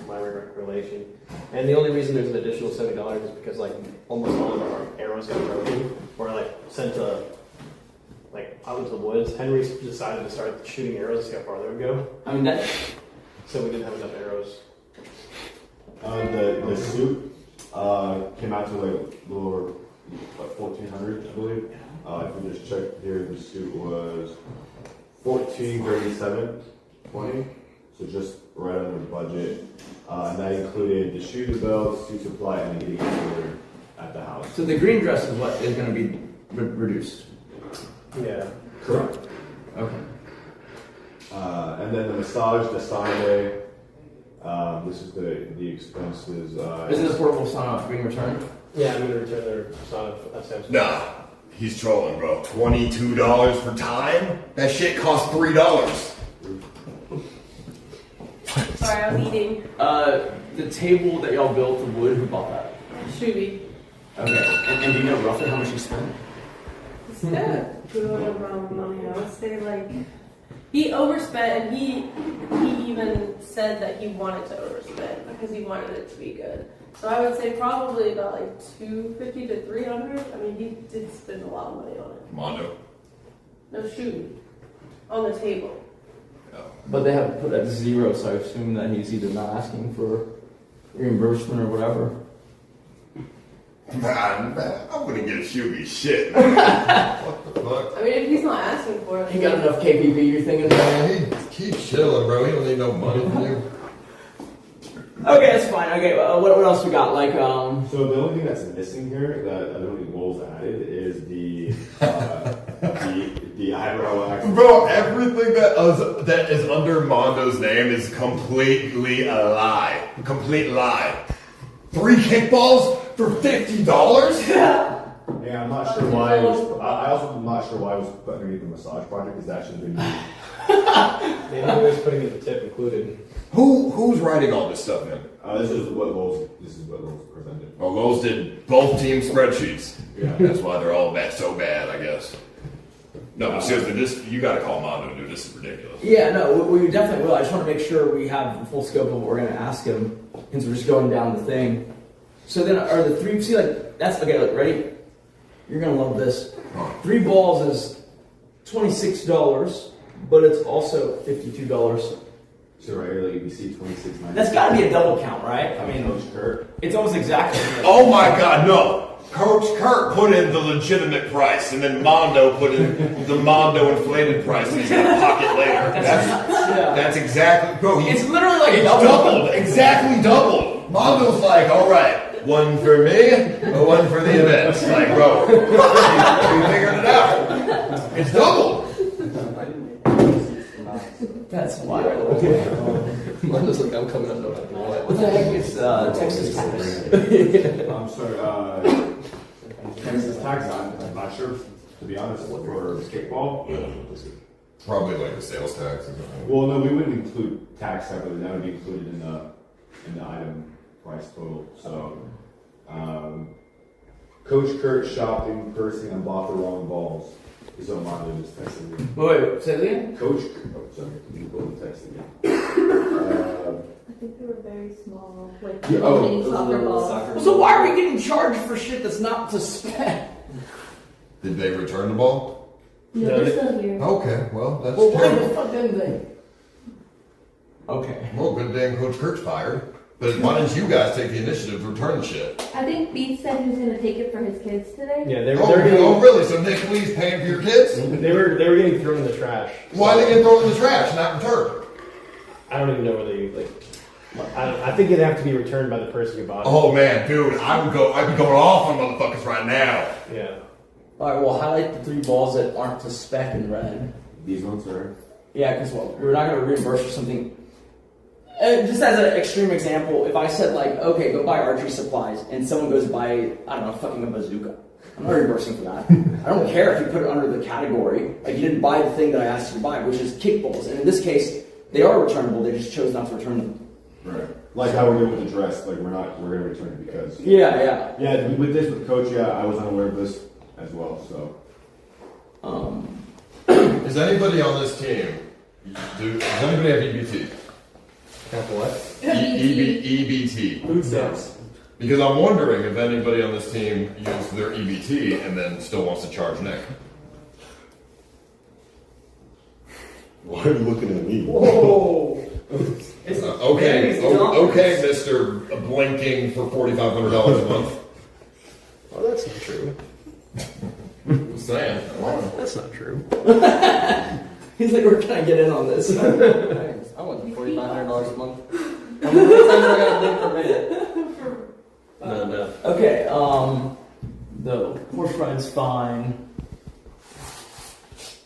my recollection. And the only reason there's an additional $70 is because like almost all of our arrows got broken or like sent to like out into the woods. Henry decided to start shooting arrows to see how far they would go. I mean that. So we didn't have enough arrows. The suit came out to like lower, like 1,400, I believe. If we just check here, the suit was 1437.20, so just right under budget. And that included the shooting belt, suit supply, and getting it at the house. So the green dress is what is going to be reduced. Yeah. Correct. Okay. And then the massage, the Sunday. This is the expenses. Isn't this portable sauna being returned? Yeah, I'm going to return their sauna at Samsung. Nah, he's trolling, bro. $22 for time? That shit costs $3. Sorry, I was eating. The table that y'all built, the wood, who bought that? Shuby. Okay. And do you know roughly how much you spent? He spent good amount of money. I would say like he overspent, and he even said that he wanted to overspend because he wanted it to be good. So I would say probably about like $250 to $300. I mean, he did spend a lot of money on it. Mondo. No shooting on the table. But they have put at 0, so I assume that he's either not asking for reimbursement or whatever. Man, I'm gonna get Shuby shit. What the fuck? I mean, if he's not asking for it, He got enough KPP, you're thinking? Man, he keep chilling, bro. He don't need no money from you. Okay, that's fine. Okay, what else we got? Like, So the only thing that's missing here that I don't think Wolves added is the IRL access. Bro, everything that is under Mondo's name is completely a lie. Complete lie. 3 kickballs for $50? Yeah, I'm not sure why it was. I also am not sure why it was put underneath the massage project, because that should have been used. Maybe he was putting in the tip included. Who's writing all this stuff in? This is what Lowe's presented. Well, Lowe's did both team spreadsheets. Yeah. That's why they're all so bad, I guess. No, but seriously, you gotta call Mondo, dude. This is ridiculous. yeah, no, we definitely will. I just want to make sure we have the full scope of what we're going to ask him, since we're just going down the thing. So then, are the 3, see, like, that's, okay, look, ready? You're going to love this. 3 balls is $26, but it's also $52. So right here, like you see 26.90. That's got to be a double count, right? I mean, Coach Kurt. It's almost exactly. Oh my God, no! Coach Kurt put in the legitimate price, and then Mondo put in the Mondo inflated price, and he's gonna pocket later. That's exactly, bro. It's literally like doubled, exactly doubled. Mondo's like, all right, one for me, or one for the event. Like, bro, we figured it out. It's doubled. That's wild. Mondo's like, I'm coming up no matter what. What the heck is Texas tax? I'm sorry, Texas tax, I'm not sure, to be honest, for kickball. Probably like the sales tax. Or something. Well, no, we wouldn't include tax separately. That would be included in the item price total. So, Coach Kurt shopped in person and bought the wrong balls. His Armando just texted me. Wait, say it again? Coach, oh, sorry, you both texted me. I think they were very small, like Yeah, mini soccer balls. So why are we getting charged for shit that's not to spec? Did they return the ball? No, they're still here. Okay, well, that's Well, why the terrible. fuck didn't they? Okay. Well, good thing Coach Kurt's fired. But why didn't you guys take the initiative to return the shit? I think Beat said he was going to take it for his kids today. Yeah, they Oh, were getting, oh, really? So NickLee's paying for your kids? they were getting thrown in the trash. Why did they get thrown in the trash, not returned? I don't even know whether you like. I think it'd have to be returned by the person who bought it. Oh man, dude, I'd be going off on motherfuckers right now. Yeah. All right, well, highlight the 3 balls that aren't to spec in red. These ones are. Yeah, because we're not going to reimburse for something. Just as an extreme example, if I said like, okay, go buy archery supplies, and someone goes buy, I don't know, fucking a bazooka, I'm not reimbursing for that. I don't care if you put it under the category, like you didn't buy the thing that I asked you to buy, which is kickballs. And in this case, they are returnable. They just chose not to return them. Right. Like how we're doing with the dress, like we're gonna return it because. Yeah. Yeah, with this with Coach, yeah, I was unaware of this as well. So. Is anybody on this team? Does anybody have EBT? Have what? EBT. Food stamps. Because I'm wondering if anybody on this team used their EBT and then still wants to charge Nick. Why are you looking at me? Whoa. Okay, Mr. Blinking for $4,500 a month. Oh, that's not true. I'm saying. That's not true. He's like, where can I get in on this? I want $4,500 a month. How many times I gotta live per minute? No. Okay, the horse ride's fine.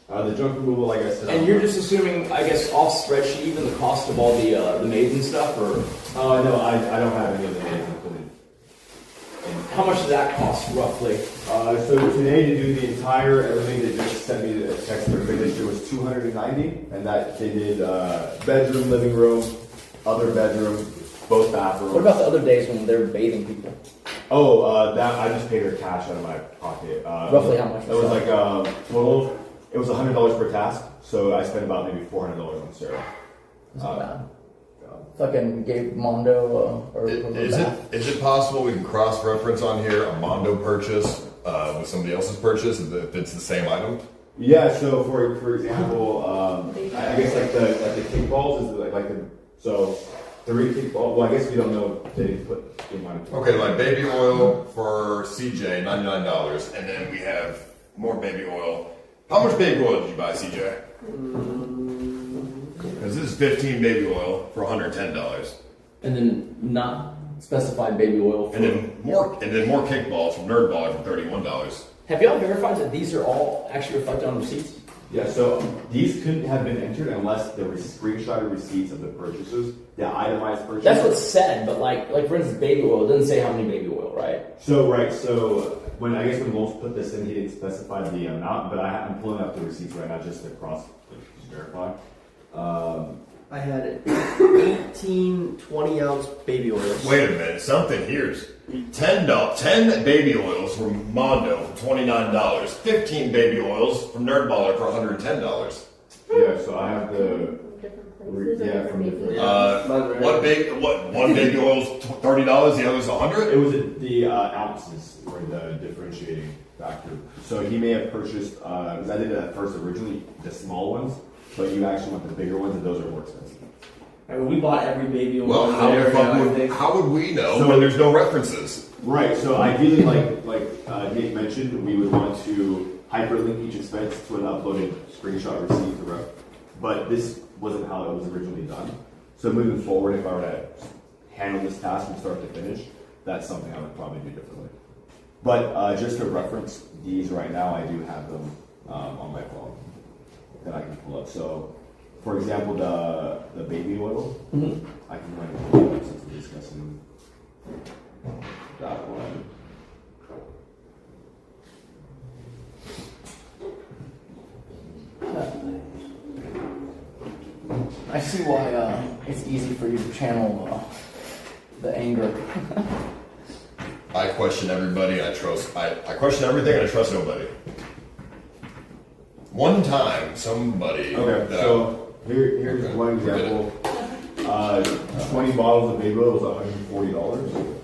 The junk removal, like I said. And you're just assuming, I guess, off spreadsheet, even the cost of all the maids and stuff, or? Oh no, I don't have any of the maids included. How much does that cost roughly? So today to do the entire everything, they just sent me a text for everything. It was $290, and that they did bedroom, living room, other bedroom, both bathrooms. What about the other days when they're bathing people? Oh, that I just paid her cash out of my pocket. Roughly how much? It was like total. It was $100 per task, so I spent about maybe $400 on Sarah. That's not bad. Fucking gave Mondo Is it possible we can cross-reference on here a Mondo purchase with somebody else's purchase if it's the same item? Yeah. So for example, I guess like the kickballs is like the so 3 kickballs. Well, I guess we don't know if they didn't put the amount of. Okay, like baby oil for CJ, $99, and then we have more baby oil. How much baby oil did you buy, CJ? Because this is 15 baby oil for $110. And then not specified baby oil. And then more kickballs from Nerdballer for $31. Have y'all verified that these are all actually reflected on receipts? Yeah, so these couldn't have been entered unless there were screenshotted receipts of the purchases, the itemized purchases. That's what's said, but like for instance, baby oil, it doesn't say how many baby oil, right? So when Lowell put this in, he didn't specify the amount, but I'm pulling up the receipts right now just to verify. I had 18 20-ounce baby oils. Wait a minute, something here's $10 baby oils from Mondo for $29, 15 baby oils from Nerdballer for $110. Yeah, so I have the from different. One baby oil's $30, the other's $100. It was the ounces were the differentiating factor. So he may have purchased because I did it at first originally the small ones, but you actually want the bigger ones, and those are more expensive. I mean, we bought every baby oil. Well, how would we know when there's no references? Right. So ideally, like Nick mentioned, we would want to hyperlink each expense to an uploaded screenshot receipt to ref. But this wasn't how it was originally done. So moving forward, if I were to handle this task from start to finish, that's something I would probably do differently. But just to reference these right now, I do have them on my phone that I can pull up. So, for example, the baby oil, I can run it since we're discussing that one. I see why it's easy for you to channel the anger. I question everybody. I question everything, and I trust nobody. one time somebody. Okay, so here's one example. 20 bottles of baby oil was $140.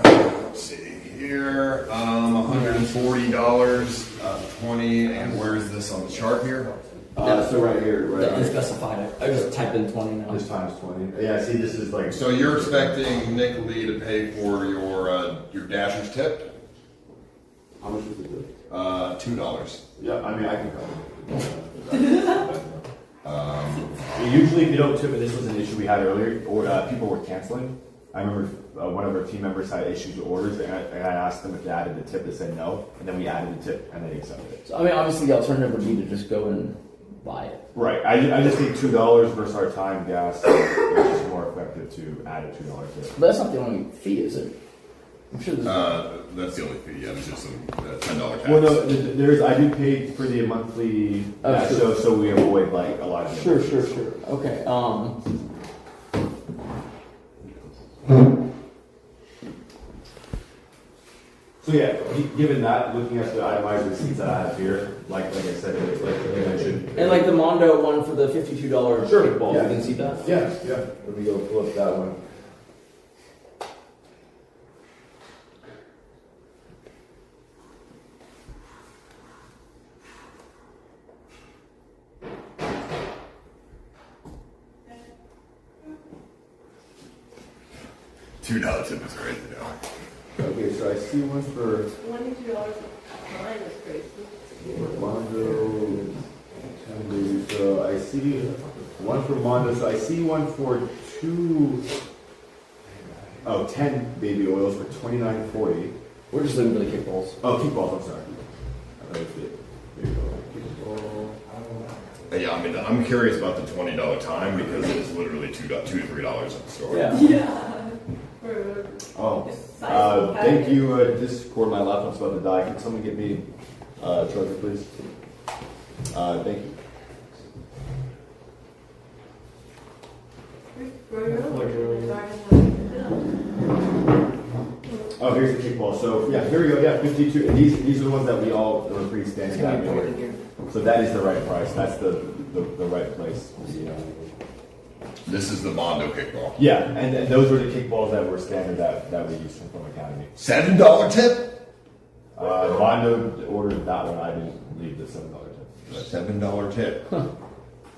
Let's see here, $140, 20, and where is this on the chart here? So right here, right The unspecified. I just typed in 20 now. Just times 20. Yeah, see, this is like. So you're expecting NickLee to pay for your dasher's tip? How much was it? $2. Yeah, I mean, I can cover it. Usually, if you don't tip, and this was an issue we had earlier, or people were canceling. I remember one of our team members had issues with orders, and I asked them if they added the tip. They said no, and then we added the tip, and they accepted it. So, I mean, obviously, the alternative would be to just go and buy it. Right. I just think $2 versus our time, gas. It's just more effective to add a $2 tip. But that's not the only fee, is it? I'm sure there's. That's the only fee. Yeah, there's just some $10 tax. Well, no, I do pay for the monthly, so we avoid like a lot of. Sure. Okay. So yeah, given that, looking at the itemized receipts that I have here, like I said, like you mentioned, And like the Mondo one for the $52 kickball, yeah. you can see that? Yeah. Let me go pull up that one. $2 tip is crazy now. Okay, so I see one for $22 a time is crazy. Mondo. So I see one for Mondo. So I see one for 10 baby oils for $29.40. We're just looking for the kickballs. Oh, kickballs. I'm sorry. There you go. Kickball. Yeah, I mean, I'm curious about the $20 time because it is literally $2 to $3 at the store. Yeah. Oh, thank you. Discord, my laptop's about to die. Can someone get me a charger, please? Thank you. Oh, here's the kickball. So yeah, here we go. Yeah, 52. These are the ones that we all were pretty standard at. So that is the right price. That's the right place. This is the Mondo kickball. Yeah, and those were the kickballs that were standard that we used from Academy. $7 tip? Mondo ordered that one. I didn't leave the $7 tip. $7 tip. Huh.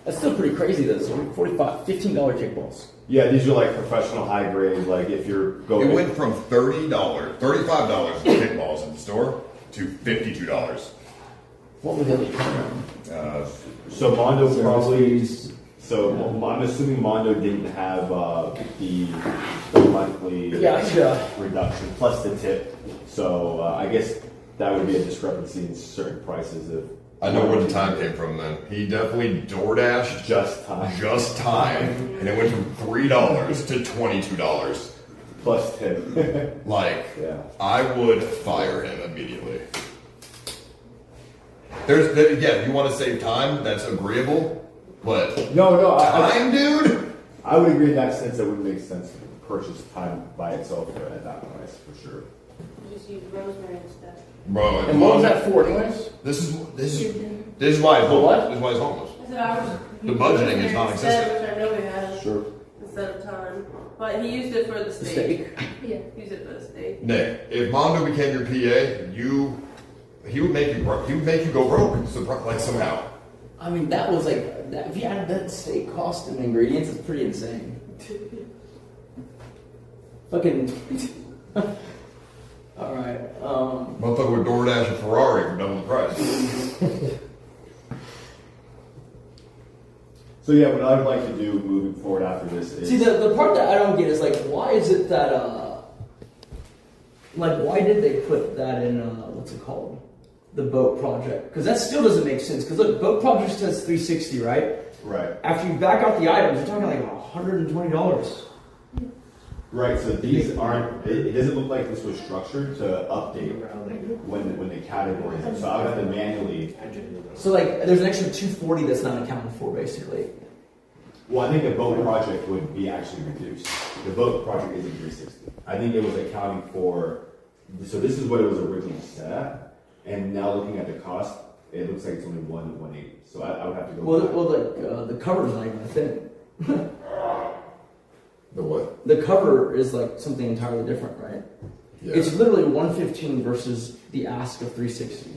That's still pretty crazy though. So $15 kickballs. Yeah, these are like professional high grade. Like if you're going. It went from $35 kickballs in the store to $52. What were the other? So Mondo probably. So I'm assuming Mondo didn't have the monthly reduction plus the tip. So I guess that would be a discrepancy in certain prices. I know where the time came from then. He definitely DoorDashed just time, and it went from $3 to $22 plus tip. I would fire him immediately. If you want to save time, that's agreeable. But no, dude. I would agree in that sense. It wouldn't make sense to purchase time by itself at that price for sure. Just use rosemary instead. Bro, and what was that for, anyways? This is why it's homeless. This is why he's homeless. The budgeting is non-existent. Which I know he has. Sure. Instead of time, but he used it for the steak. Yeah, used it for the steak. Nick, if Mondo became your PA, he would make you go broke. Somehow. I mean, that was like that. If you added that steak cost and ingredients, it's pretty insane. Fucking. All right. Motherfucker would DoorDash a Ferrari for double the price. So yeah, what I would like to do moving forward after this is... See, the part that I don't get is like, why is it that, why did they put that in, what's it called? The boat project? Because that still doesn't make sense. Because look, boat project says $360, right? Right. After you back out the items, you're talking like $120. Right, so these aren't, it doesn't look like this was structured to update when the categories are. So I would have to manually. So like, there's an extra $240 that's not accounted for, basically. Well, I think the boat project would be actually reduced. The boat project isn't 360. I think it was accounting for, so this is what it was originally set at. And now looking at the cost, it looks like it's only 1/1/8. So I would have to go. Well, the cover's not even a thing. The what? The cover is like something entirely different, right? Yeah. It's literally 115 versus the ask of 360.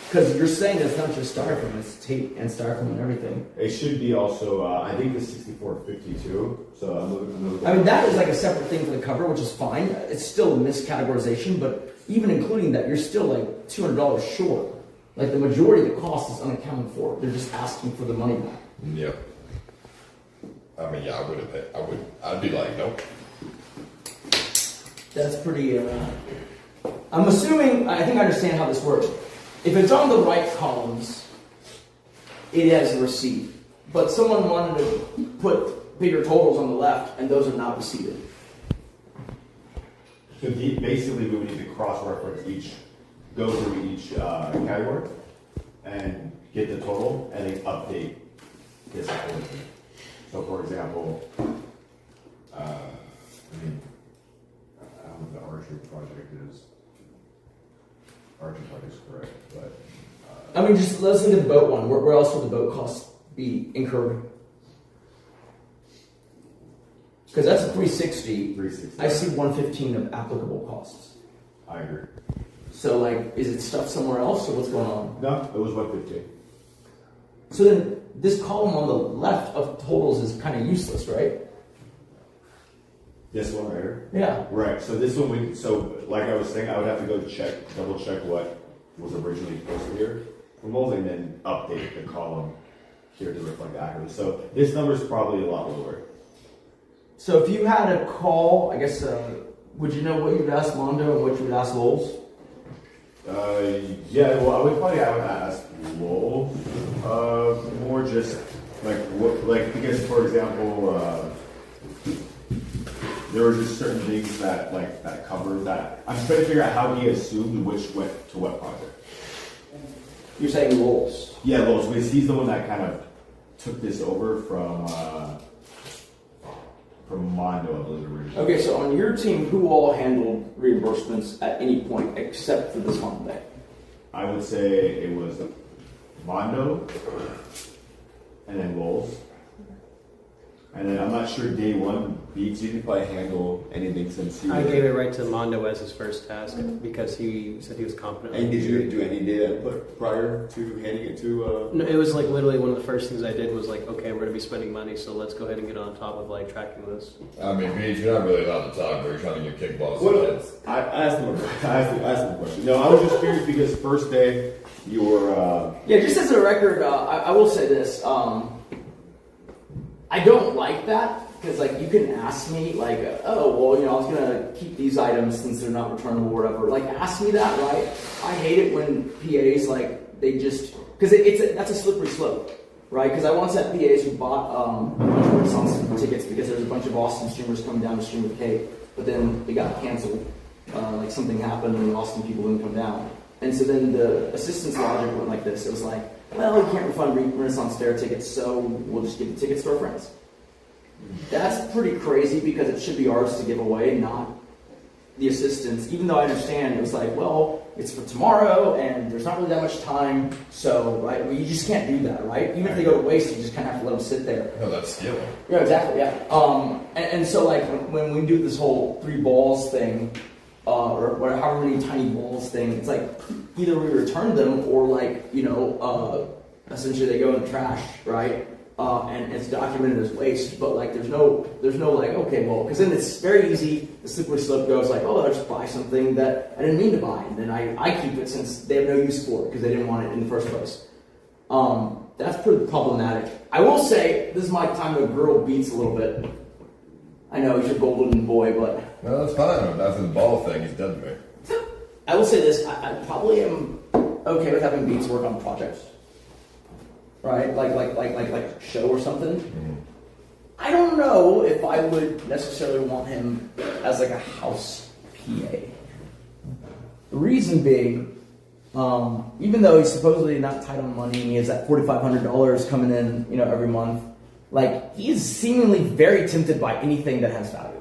Because you're saying it's not just styrofoam, it's tape and styrofoam and everything. It should be also, I think the 6452. So I'm looking. I mean, that is like a separate thing for the cover, which is fine. It's still a miscategorization, but even including that, you're still like $200 short. Like the majority of the cost is unaccounted for. They're just asking for the money back. Yeah. I mean, yeah, I'd be like, nope. That's pretty, I'm assuming, I think I understand how this works. If it's on the right columns, it has a receipt. But someone wanted to put bigger totals on the left, and those are not receipted. So basically, we would need to cross-reference go through each category, and get the total, and then update this accordingly. So, for example, I mean, I don't know if the archery project is. Archery project is correct, but. I mean, just let's look at the boat one. Where else would the boat costs be incurred? Because that's a 360. 360. I see 115 of applicable costs. I agree. So, like, is it stuff somewhere else, or what's going on? No, it was 115. So then, this column on the left of totals is kind of useless, right? This one right here? Yeah. Right, so this one, like I was saying, I would have to go double check what was originally posted here from Moles, and then update the column here to reflect accurately. So this number is probably a lot lower. So if you had a call, I guess, would you know what you would ask Mondo and what you would ask Lowell's? Yeah, well, I would ask Lowell, more just because, for example, there were just certain things that covered that. I'm just trying to figure out how he assumed which went to what project. You're saying Lowell's? Yeah, Lowell's, because he's the one that kind of took this over from Mondo, I believe, originally. Okay, so on your team, who all handled reimbursements at any point except for this holiday? I would say it was Mondo, and then Lowell's. And then I'm not sure day one, Beats, you could probably handle anything since you... I gave it right to Mondo as his first task because he said he was competent. And did you do any data input prior to handing it to... No, it was like literally one of the first things I did was like, okay, we're going to be spending money, so let's go ahead and get on top of like tracking this. I mean, Beats, you're not really allowed to talk, but you're trying to get kickballs. I asked him a question. No, I was just curious because first day you were... Yeah, just as a record, I will say this. I don't like that because, like, you can ask me, like, oh, well, you know, I was gonna keep these items since they're not returnable or whatever. Like, ask me that, right? I hate it when PAs like they just because that's a slippery slope, right? Because I once had PAs who bought a bunch of Renaissance tickets because there was a bunch of Austin streamers coming down to stream with Kate, but then it got canceled. Like something happened and the Austin people didn't come down, and so then the assistant's logic went like this. It was like, well, we can't refund Renaissance Fair tickets, so we'll just give the tickets to our friends. That's pretty crazy because it should be ours to give away, not the assistants. Even though I understand it was like, well, it's for tomorrow and there's not really that much time, so, right, well, you just can't do that, right? Even if they go to waste, you just kind of have to let them sit there. No, that's stealing. Yeah, exactly, yeah. And so, like, when we do this whole 3 balls thing, or however many tiny balls thing, it's like either we return them or like, you know, essentially they go in the trash, right? And it's documented as waste, but like there's no like, okay, well, because then it's very easy, the slippery slope goes like, oh, I'll just buy something that I didn't mean to buy, and then I keep it since they have no use for it because they didn't want it in the first place. That's pretty problematic. I will say, this is my time to grill Beats a little bit. I know he's your golden boy, but... No, that's fine. After the ball thing, he's done to me. I will say this, I probably am okay with having Beats work on projects. Right? Like a show or something. Mm-hmm. I don't know if I would necessarily want him as like a house PA. The reason being, even though he's supposedly not tight on money and he has that $4,500 coming in, you know, every month, like, he is seemingly very tempted by anything that has value.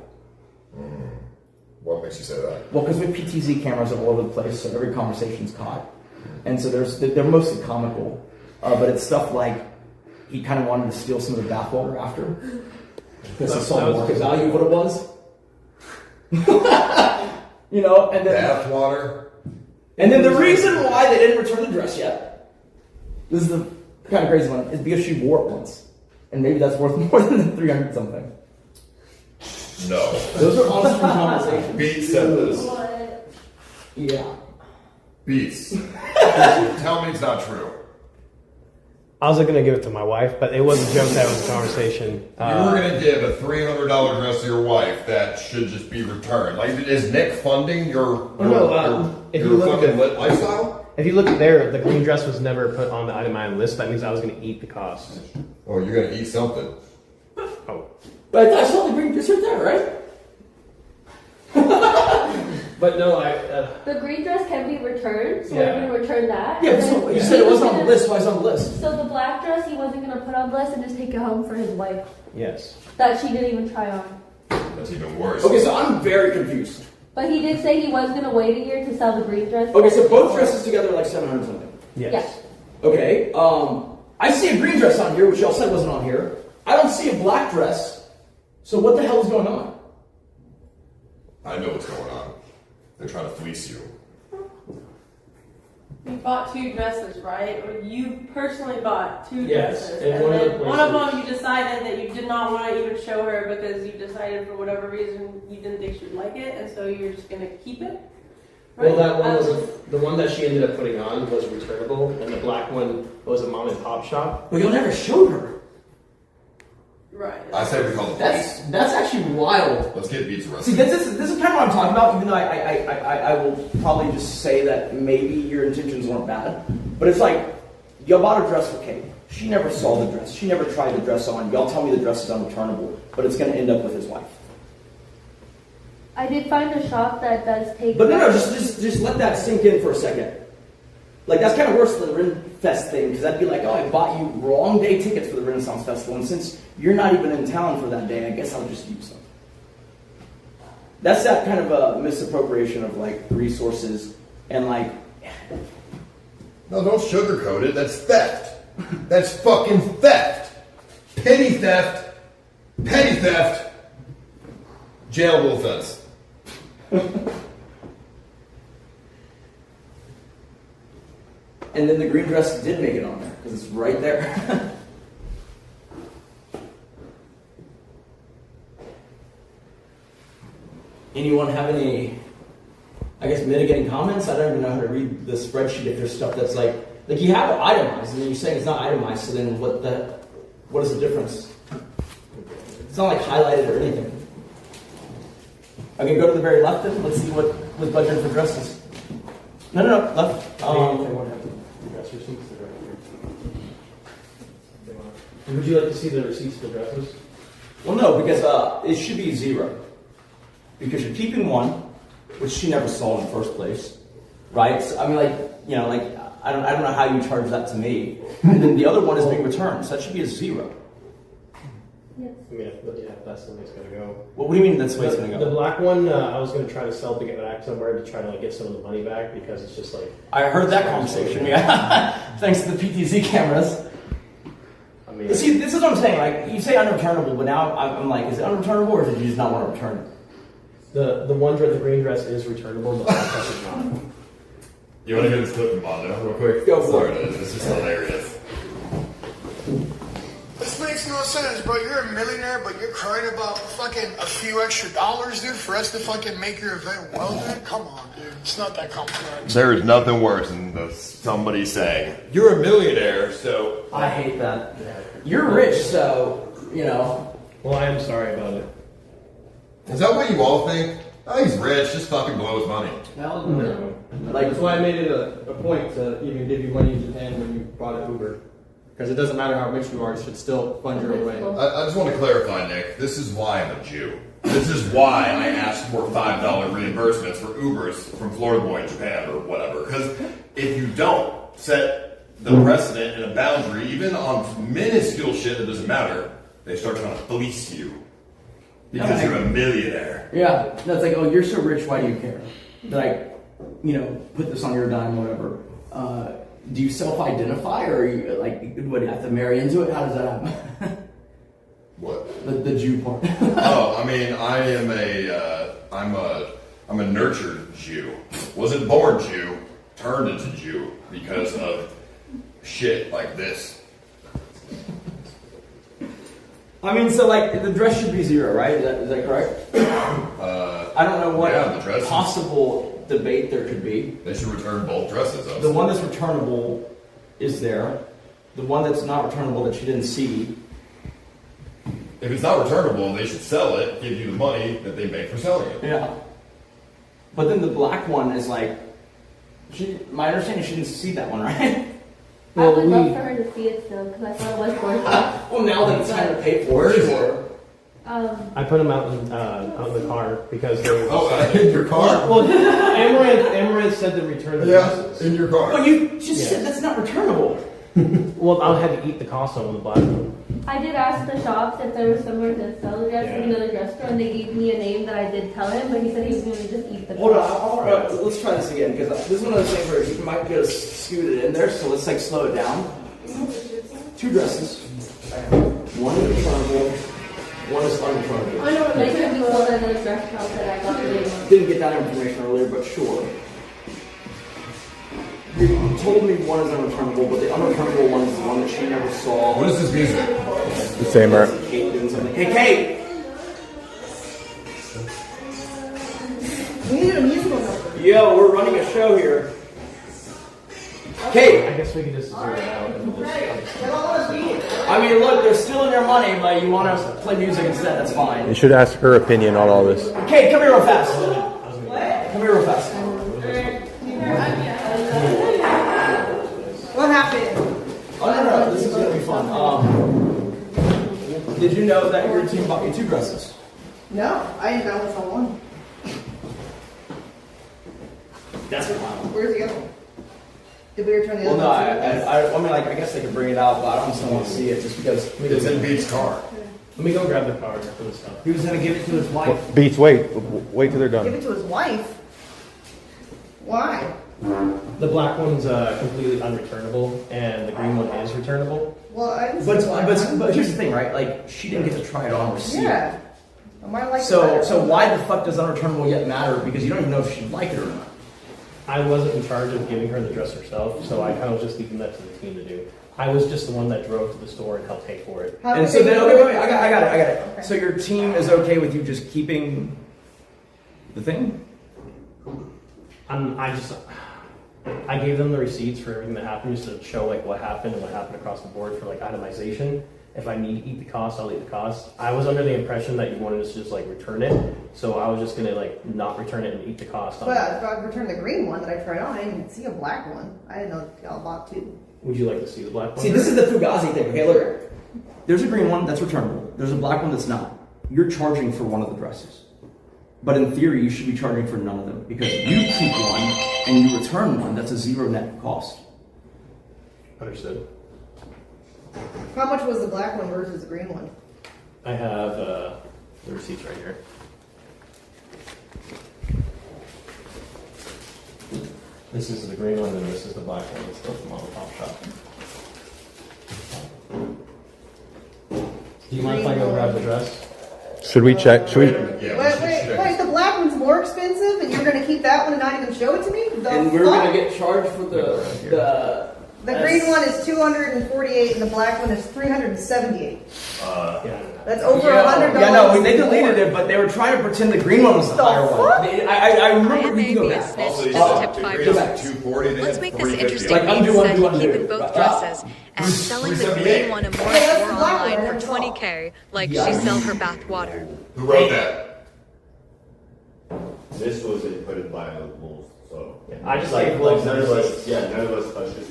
What makes you say that? Well, because we have PTZ cameras all over the place, so every conversation's caught. And so they're mostly comical. But it's stuff like he kind of wanted to steal some of the bathwater after. Because he saw the market value of what it was. You know, and then bathwater. And then the reason why they didn't return the dress yet, this is the kind of crazy one, is because she wore it once. And maybe that's worth more than the 300 something. No. Those are honest conversations. Beats said this. Yeah. Beats. Tell me it's not true. I was going to give it to my wife, but it wasn't a joke, that was a conversation. You were going to give a $300 dress to your wife that should just be returned. Like, is Nick funding your fucking lit lifestyle? If you look at there, the green dress was never put on the item item list. That means I was going to eat the cost. Oh, you're going to eat something. Oh. But I saw the green dress right there, right? But no, the green dress can be returned, so Yeah. we're going to return that. Yeah, but so you said it wasn't on the list. Why is it on the list? So the black dress he wasn't going to put on the list and just take it home for his wife. Yes. That she didn't even try on. That's even worse. Okay, so I'm very confused. But he did say he was going to wait a year to sell the green dress. Okay, so both dresses together are like 700 something. Yes. Okay, I see a green dress on here, which y'all said wasn't on here. I don't see a black dress. So what the hell is going on? I know what's going on. They're trying to fleece you. You bought 2 dresses, right? Or you personally bought 2 Yes, dresses. and And one of then the one of places- them you decided that you did not want to even show her because you decided for whatever reason you didn't think she'd like it, and so you're just going to keep it? Well, that one was the one that she ended up putting on was returnable, and the black one was a mom and pop shop. Well, you'll never show her. Right. I say we call the police. That's actually wild. Let's get Beats arrested. See, this is kind of what I'm talking about, even though I will probably just say that maybe your intentions weren't bad. But it's like, y'all bought a dress for Kate. She never saw the dress. She never tried the dress on. Y'all tell me the dress is unreturnable, but it's going to end up with his wife. I did find a shop that does take. But no, just let that sink in for a second. Like, that's kind of worse than the Renfest thing, because that'd be like, oh, I bought you wrong day tickets for the Renaissance Festival, and since you're not even in town for that day, I guess I'll just use them. That's that kind of a misappropriation of, like, resources, and, like... No, don't sugarcoat it. That's theft. That's fucking theft. Petty theft. Petty theft. Jailable offense. And then the green dress did make it on there, because it's right there. Anyone have any, I guess, mitigating comments? I don't even know how to read the spreadsheet if there's stuff that's like you have it itemized, and then you're saying it's not itemized, so then what is the difference? It's not like highlighted or anything. I can go to the very left and let's see what was budgeted for dresses. No, left. Would you like to see the receipts for dresses? Well, no, because it should be 0. Because you're keeping one, which she never saw in the first place, right? So, I mean, I don't know how you charge that to me. And then the other one is being returned, so that should be a 0. Yes. I mean, that's the way it's going to go. What do you mean that's the way it's going to go? The black one, I was going to try to sell to get back somewhere to try to get some of the money back because it's just like... I heard that conversation, yeah. Thanks to the PTZ cameras. I mean... See, this is what I'm saying. Like, you say unreturnable, but now I'm like, is it unreturnable or did you just not want to return it? The one dress, the green dress is returnable, the black dress is not. You want to hear this clip from Bondo real quick? Go for it. This is hilarious. This makes no sense, bro. You're a millionaire, but you're crying about fucking a few extra dollars, dude, for us to fucking make your event well, dude. Come on, dude. It's not that complex. There is nothing worse than somebody saying, you're a millionaire, so... I hate that. You're rich, so, you know. Well, I am sorry about it. Is that what you all think? Oh, he's rich, just fucking blow his money. Hell no. That's why I made it a point to even give you money in Japan when you bought an Uber. Because it doesn't matter how rich you are, you should still fund your own way. I just want to clarify, Nick. This is why I'm a Jew. This is why I asked for $5 reimbursements for Ubers from Florida Boy in Japan or whatever. Because if you don't set the precedent and a boundary, even on minuscule shit that doesn't matter, they start trying to fleece you. Because you're a millionaire. Yeah, that's like, oh, you're so rich, why do you care? Like, you know, put this on your dime or whatever. Do you self-identify, or are you like, would you have to marry into it? How does that happen? What? The Jew part. Oh, I mean, I'm a nurtured Jew. Wasn't born Jew, turned into Jew because of shit like this. I mean, so like the dress should be 0, right? Is that correct? I don't know what possible debate there could be. They should return both dresses. The one that's returnable is there. The one that's not returnable that you didn't see. If it's not returnable, they should sell it, give you the money that they make for selling it. Yeah. But then the black one is like, my understanding, she didn't see that one, right? I would love for her to see it still, because I thought it was worth it. Well, now that it's time to pay for it, sure. I put them out in the car because they were. In your car? Well, Amaranth said to return the dresses. In your car. Well, you just said that's not returnable. Well, I'll have to eat the cost on the black one. I did ask the shops if there was somewhere to sell the dress in another dress store, and they gave me a name that I did tell him, but he said he was going to just eat the Hold dress. on, let's try this again, because this is one of those things where you might be able to scoot it in there, so let's like slow it down. 2 dresses. One is returnable, one is unreturnable. I know what they could be sold at another dress shop that I got the name of. Didn't get that information earlier, but sure. You told me one is unreturnable, but the unreturnable one is the one that she never saw. What is this music? The same, right? Kate doing something. Hey, Kate! We need a musical number. Yo, we're running a show here. Kate! I guess we can just zero it out. And I mean, look, they're stealing your money, but you want to play music instead, that's fine. You should ask her opinion on all this. Kate, come here real fast. Come here real fast. What happened? Oh, no, this is going to be fun. Did you know that your team bought you 2 dresses? No, I didn't know it was on one. That's wild. Where's the other one? Did we return the Well, other no, I mean, like, I guess they could bring it out, but I don't still want to see it just because It's in Beat's car. Let me go grab the car for the stuff. He was going to give it to his wife. Beats, wait till they're Give done. it to his wife? Why? The black one's completely unreturnable, and the green one is returnable. Well, I didn't But here's the thing, right? Like, she didn't get to try it on or see it. Yeah. I might like it So better. why the fuck does unreturnable yet matter? Because you don't even know if she'd like it or not. I wasn't in charge of giving her the dress herself, so I kind of was just leaving that to the team to do. I was just the one that drove to the store and helped pay for it. And so then, okay, wait, I got it. Okay. So your team is okay with you just keeping the thing? I gave them the receipts for everything that happened just to show like what happened and what happened across the board for like itemization. If I need to eat the cost, I'll eat the cost. I was under the impression that you wanted us to just like return it, so I was just gonna like not return it and eat the cost. But if I returned the green one that I tried on, I didn't see a black one. I didn't know y'all bought 2. Would you like to see the black one? See, this is the Fugazi thing. Okay, look. There's a green one that's returnable. There's a black one that's not. You're charging for one of the dresses. But in theory, you should be charging for none of them. Because you keep one and you return one, that's a 0 net cost. Understood. How much was the black one versus the green one? I have the receipts right here. This is the green one and this is the black one. It's still from on the top shop. Do you mind if I go grab the dress? Should we check? Should we? Wait, the black one's more expensive and you're going to keep that one and not even show it to me? And we're going to get charged for the green one is $248 and the black one is $378. That's over $100. Yeah, no, they deleted it, but they were trying to pretend the green one was the higher one. I remember you go back. Just tipped $5. Let's make this interesting. Like, Beat undo, said undo, he's keeping undo. both dresses and selling the green one and more online for $20K, like she sell her bath water. Who wrote that? This was inputted by the rules, so. I just like gave none both of us. receipts. Yeah, none of us touched this.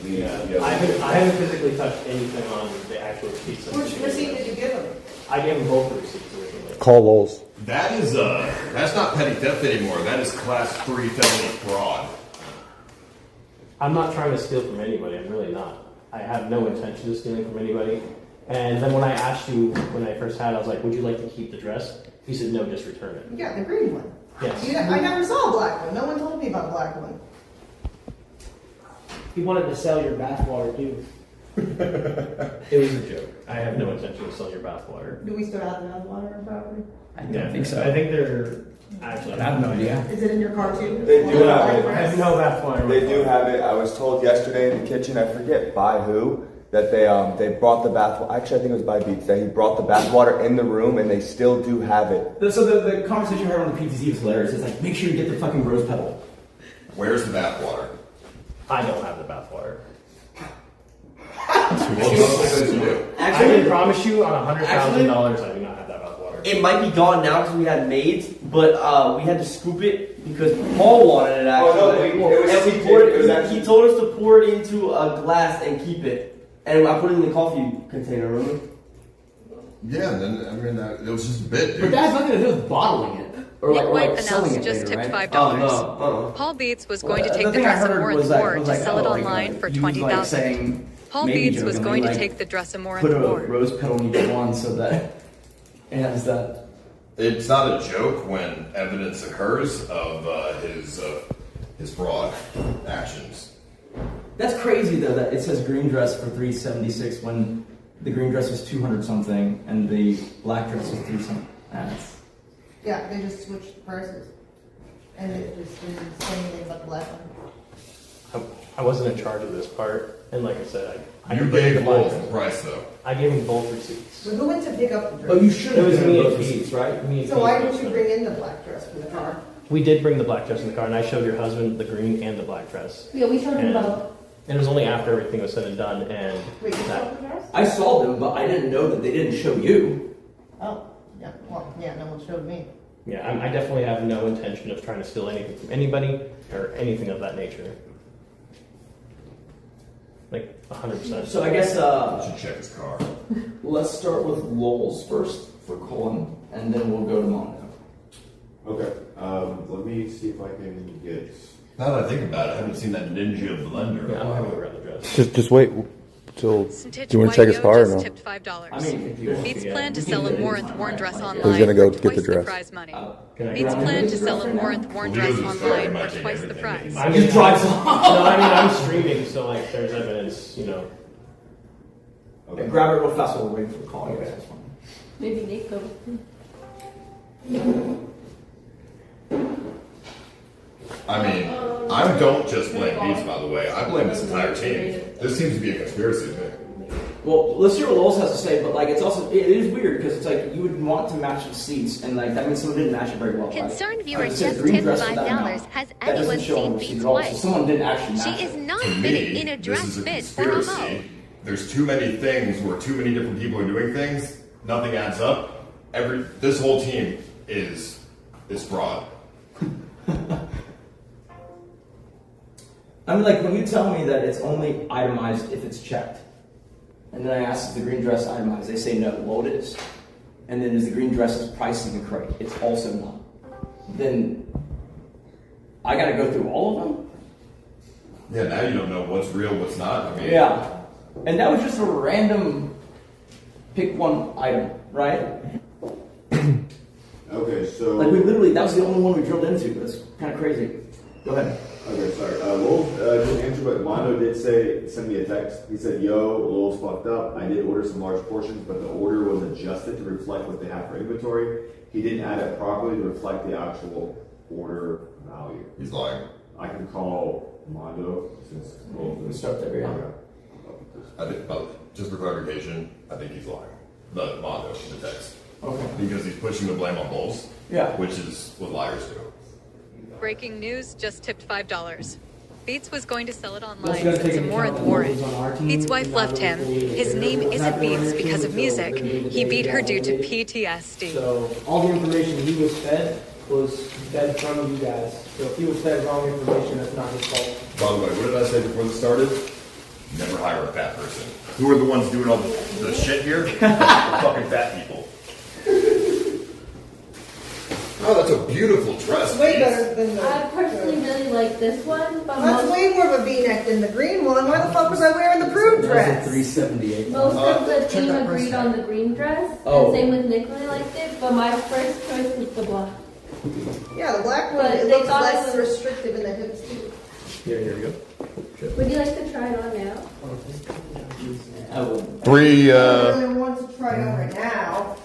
I haven't physically touched anything on the actual receipts. Which receipt did you give them? I gave them both the receipts originally. Call Lowe's. That is that's not petty theft anymore. That is class 3 felony fraud. I'm not trying to steal from anybody. I'm really not. I have no intention of stealing from anybody. And then when I asked you, when I first had, I was like, would you like to keep the dress? He said no, just return it. Yeah, the green one. Yes. I never saw a black one. No one told me about a black one. He wanted to sell your bathwater too. It was a joke. I have no intention of selling your bathwater. Do we still have the bathwater on property? I don't think so. I think they're actually. I have no idea. Is it in your car too? They do have it. I have no bathwater. They do have it. I was told yesterday in the kitchen, I forget by who, that they brought the bath. Actually, I think it was by Beats that he brought the bathwater in the room, and they still do have it. So the conversation I heard on the PTZ was hilarious. It's like, make sure you get the fucking rose petal. Where's the bathwater? I don't have the bathwater. I Actually, can promise you on $100,000 I do not have that bathwater. It might be gone now because we had maids, but we had to scoop it because Paul wanted it actually. He told us to pour it into a glass and keep it. And I put it in the coffee container, remember? Yeah, and then, I mean, it was just a bit, dude. But that has nothing to do with bottling it. Or Nick White selling announced it just later, tipped right? $5. Paul Beats was going to take the dress of Morinth Ward to sell it online for $20,000. Paul Beats was going to take the dress of Morinth Put a Ward. rose petal in each one so that it has that. It's not a joke when evidence occurs of his fraud actions. That's crazy though that it says green dress for $376 when the green dress was 200 something and the black dress was 3 something. Yeah, they just switched the prices. And it just didn't say anything about the black one. I wasn't in charge of this part, and like I said, I You gave both the price though. I gave him both receipts. So who went to pick up the dress? Oh, you should have. It was given me both and Pete. receipts, right? Me and So Pete why both didn't you showed. bring in the black dress for the car? We did bring the black dress in the car, and I showed your husband the green and the black dress. Yeah, we showed him both. And it was only after everything was said and done, and Wait, you that- saw the dress? I saw them, but I didn't know that they didn't show you. Oh, yeah. Well, yeah, no one showed me. yeah, I definitely have no intention of trying to steal anything from anybody or anything of that nature. Like 100%. So I guess should check his car. Let's start with Lowell's first for Colin, and then we'll go to Mondo. Okay. Let me see if I can get. Now that I think about it, I haven't seen that ninja blender. Yeah, I'm having a rather dress. Just wait till. Do Stitch you want to check his White car or Yo no? just tipped $5. Beats planned to sell a Morinth Worn dress online Who's gonna go for get the twice the dress? prize money. Can I Beats grab planned it? to sell a Morinth Worn dress online for twice the price. I mean, Just drives off. No, I mean, I'm streaming, so like, there's evidence, you know. Okay. Grab it real fast while we're waiting for the call. Okay. That's fine. Maybe Nick goes. I mean, I don't just blame Beats, by the way. I blame this entire team. This seems to be a conspiracy to me. Well, let's hear what Lowell's has to say, but like it's also it is weird because it's like you would want to match the seats, and like that means someone didn't match it very well. Concerned right? viewer Like, it says just green tipped dress for that $5. amount. Has That doesn't anyone show on seen the receipt Beats' at all. So wife? someone didn't actually match She it. is not To fitting me, in a this dress is a fit for a mo. conspiracy. There's too many things where too many different people are doing things. Nothing adds up. This whole team is fraud. I mean, like when you tell me that it's only itemized if it's checked, and then I ask, is the green dress itemized? They say no. Well, it is. And then is the green dress's price even correct? It's also not. Then I got to go through all of them. Yeah, now you don't know what's real, what's not. I mean, Yeah, and that was just a random pick one item, right? Okay, so. Like we literally, that was the only one we drilled into. That's kind of crazy. Go ahead. Okay, sorry. Lowell didn't answer, but Mondo did send me a text. He said, yo, Lowell's fucked up. I did order some large portions, but the order was adjusted to reflect what they have for inventory. He didn't add it properly to reflect the actual order value. He's lying. I can call Mondo since We start there, yeah. I think, just for clarification, I think he's lying. The Mondo, the text. Okay. Because he's pushing the blame on Bulls. Yeah. Which is what liars do. Breaking news just tipped $5. Beats was going to sell it Let's online go since take a into Morinth account Warren. those on our team. Beats' wife left him. His name isn't Beats because of music. He beat her due to PTSD. So all the information he was fed from you guys. So if he was fed wrong information, that's not his fault. By the way, what did I say before this started? Never hire a fat person. Who are the ones doing all the shit here? The fucking fat people. Oh, that's a beautiful dress. It's way better than the. I personally really like this one, but That's way more of a V-neck than the green one. Why the fuck was I wearing the prude dress? $378. most of the team agreed on the green dress. Oh. And same with NickLee liked it, but my first choice was the black. Yeah, the black one, But it they looks thought less it was- restrictive in the hips too. Here we go. Would you like to try it on now? I really want to try it on right now.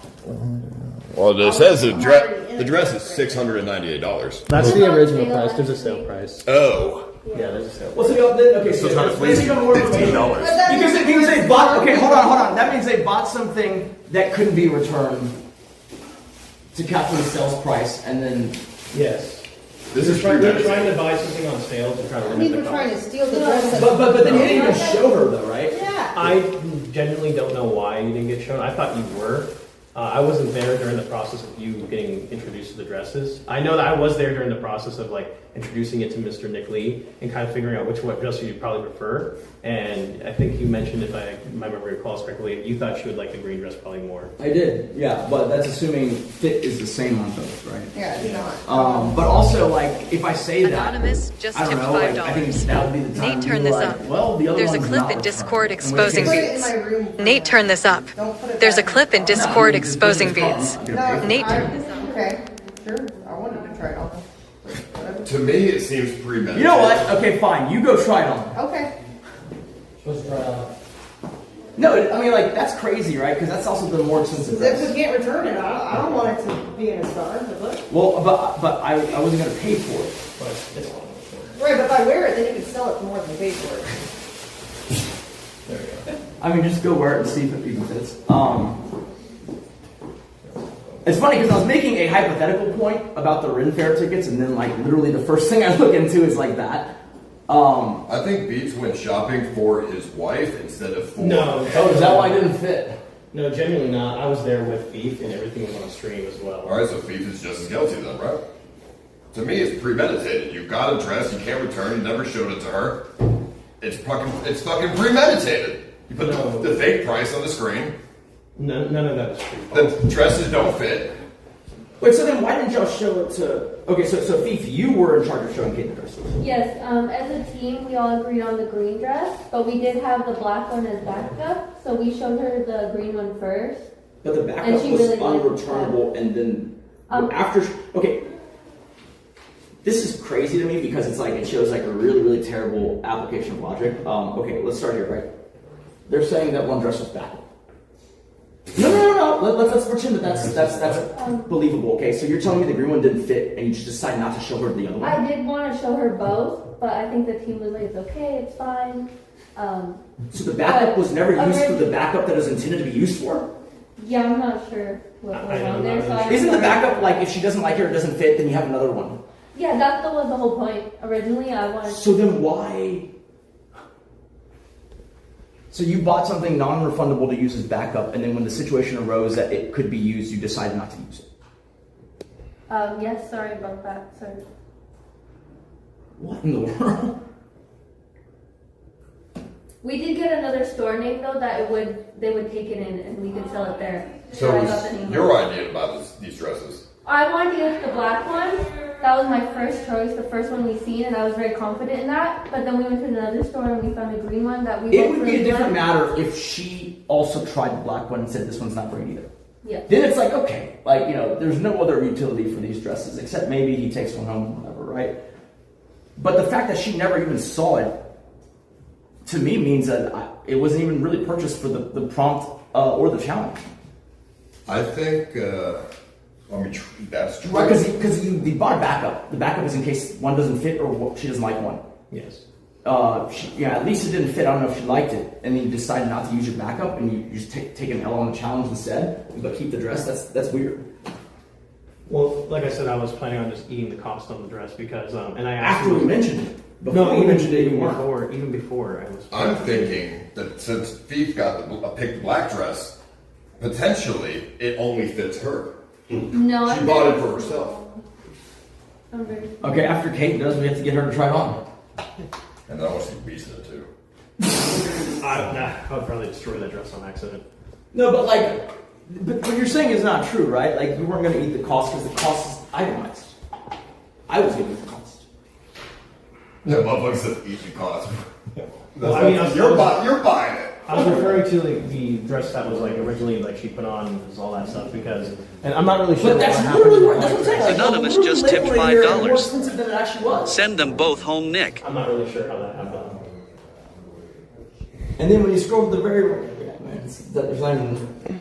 Well, it says the dress is $698. That's the original price. There's a sale price. Oh. Yeah, there's a sale price. Well, so y'all did, okay, so trying to that's please even you, more $15. Because they bought, okay, hold on. That means they bought something that couldn't be returned to capture the sales price, and then. Yes. This is they're trying to buy something on sale to try to I limit mean, the we're cost. trying to steal the dress. But then you didn't even show her though, right? Yeah. I genuinely don't know why you didn't get shown. I thought you were. I wasn't there during the process of you getting introduced to the dresses. I know that I was there during the process of like introducing it to Mr. NickLee and kind of figuring out which one dress you'd probably prefer. And I think you mentioned, if my memory recalls correctly, you thought she would like the green dress probably more. I did, yeah, but that's assuming fit is the same on both, right? Yeah, it's not. But also, like, if I say that, Anonymous just I don't tipped know, like, I think $5. that would be the time Nate to be turned this like, up. well, the other There's a one's clip not in returned. Discord In which exposing case- Put it in my room. Nate turned this up. Don't put it There's a back. clip in Discord exposing beats. No, Nate turned this up. Okay, sure. I wanted to try it on. Whatever. To me, it seems premeditated. You know what? Okay, fine. You go try it on. Okay. Supposed to try it on. No, I mean, like, that's crazy, right? Because that's also the more expensive Because if dress. we can't return it, I don't want it to be in a star, but look. Well, but I wasn't going to pay for it. Right, but if I wear it, then you can sell it for more than you paid for it. There we go. I mean, just go wear it and see if it even fits. It's funny because I was making a hypothetical point about the Ren Fair tickets, and then, like, literally the first thing I look into is like that. I think Beats went shopping for his wife instead of for. No. Oh, is that why it didn't fit? No, genuinely not. I was there with Beef and everything was on stream as well. All right, so Beats is just as guilty then, right? To me, it's premeditated. You got a dress, you can't return, you never showed it to her. It's fucking premeditated. You put the fake price on the screen. None of that is true. The dresses don't fit. Wait, so then why didn't y'all show it to... Okay, so Fifi, you were in charge of showing Kate the dresses. Yes, as a team, we all agreed on the green dress, but we did have the black one as backup, so we showed her the green one first. But the And backup she was really liked unreturnable, and then after... Okay, this is crazy to me because it's like, it shows like a really, really terrible application of logic. Okay, let's start here, right? They're saying that one dress was backup. No. Let's pretend that that's believable. Okay, so you're telling me the green one didn't fit, and you just decided not to show her the other one. I did want to show her both, but I think the team was like, it's okay, it's fine. So the backup was never used for the backup that it was intended to be used for? Yeah, I'm not sure what went on there. So Isn't the backup like if she doesn't like it or it doesn't fit, then you have another one? Yeah, that was the whole point. Originally, I wanted. So then why? So you bought something non-refundable to use as backup, and then when the situation arose that it could be used, you decided not to use it. Yes, sorry about that. Sorry. What in the world? We did get another store name though that they would take it in and we could sell it there. So I it got the was name. your idea about these dresses. I wanted to get the black one. That was my first choice, the first one we seen, and I was very confident in that. But then we went to another store and we found a green one that we. It would be a different matter if she also tried the black one and said this one's not great either. Yeah. Then it's like, okay, like, you know, there's no other utility for these dresses except maybe he takes one home, whatever, right? But the fact that she never even saw it, to me, means that it wasn't even really purchased for the prompt or the challenge. I think, that's true. Right, because you bought a backup. The backup is in case one doesn't fit or she doesn't like one. Yes. At least it didn't fit. I don't know if she liked it, and then you decided not to use your backup, and you just take an L on the challenge instead, but keep the dress. That's weird. Well, like I said, I was planning on just eating the cost on the dress because, and I After we mentioned it. No, we mentioned it, even before I was. I'm thinking that since Thief got picked black dress, potentially it only fits her. No, She bought it for herself. Okay, after Kate does, we have to get her to try it on. And then I want to see Beast in it too. I would probably destroy that dress on accident. No, but what you're saying is not true, right? Like, you weren't going to eat the cost because the cost itemized. I was giving the cost. Yeah, motherfucker says eat the cost. Well, I mean, you're buying it. I was referring to like the dress that was like originally like she put on and all that stuff because, and I'm not really sure. But that's what literally happened. what, that's what I'm saying. Like, Anonymous literally just tipped labeling it here more $5. expensive than it actually was. Send them both home, Nick. I'm not really sure how that happened. And then when you scroll to the very right, yeah, man, there's not even.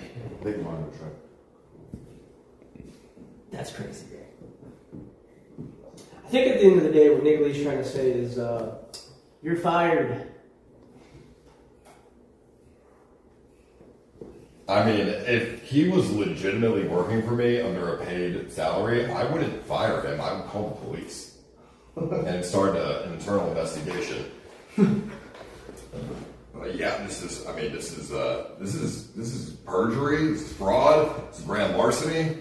That's crazy. I think at the end of the day, what NickLee's trying to say is, you're fired. I mean, if he was legitimately working for me under a paid salary, I wouldn't fire him. I would call the police and start an internal investigation. Yeah, this is perjury. This is fraud. This is grand larceny.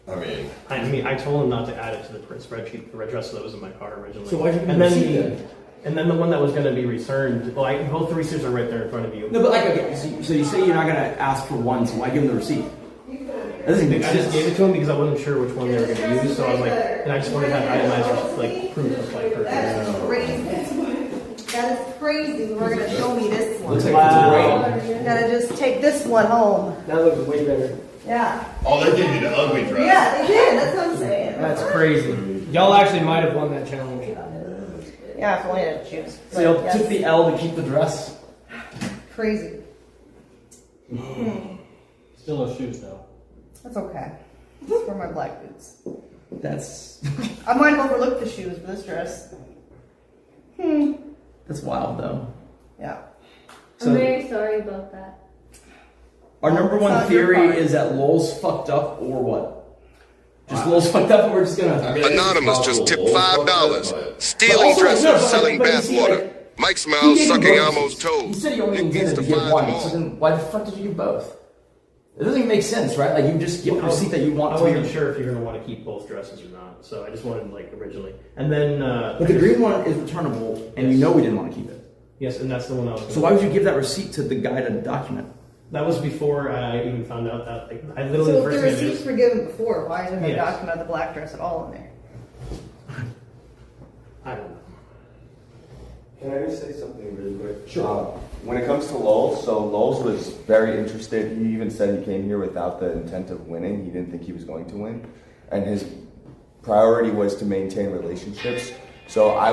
I told him not to add it to the spreadsheet, the address that was in my car originally. So why'd you give and him then the receipt the, and then the one that was going to be returned. Well, both the receipts are right there in front of you. No, but like, okay, so you say you're not gonna ask for one, so why give him the receipt? That doesn't make I sense. just gave it to him because I wasn't sure which one they were going to use, so I was like, and I just wanted to have itemized like proof of like her. That is crazy. That is crazy. We're gonna show me this one. Looks like Wow. You gotta just take this one home. That looks way better. Yeah. Oh, they gave you the ugly dress. Yeah, they did. That's what I'm saying. That's crazy. Y'all actually might have won that challenge. Yeah, if only I had to choose. So y'all Yes. took the L to keep the dress. Crazy. Still no shoes though. That's okay. These were my black boots. That's I might have overlooked the shoes for this dress. that's wild though. Yeah. So I'm very sorry about that. our number It's one not your theory fault. is that Lowell's fucked up or what? Just Lowell's fucked up, and we're just gonna. Anonymous just tipped $5. Stealing dresses, selling bathwater. Mike He Smiles gave you sucking both. Elmo's toes. He said he only intended to give one, so then why the fuck did you give both? It doesn't even make sense, right? Like you just give a receipt that you want I to. wasn't sure if you're going to want to keep both dresses or not, so I just wanted like originally. And then, But the green one is returnable, and you know we didn't want to keep it. yes, and that's the one I was. So why would you give that receipt to the guy to document? That was before I even found out that like I literally the So if first the thing I did receipts were given before, why isn't there a Yes. document of the black dress at all in there? I don't know. Can I just say something really quick? Sure. When it comes to Lowell, so Lowell was very interested. He even said he came here without the intent of winning. He didn't think he was going to win. And his priority was to maintain relationships. So I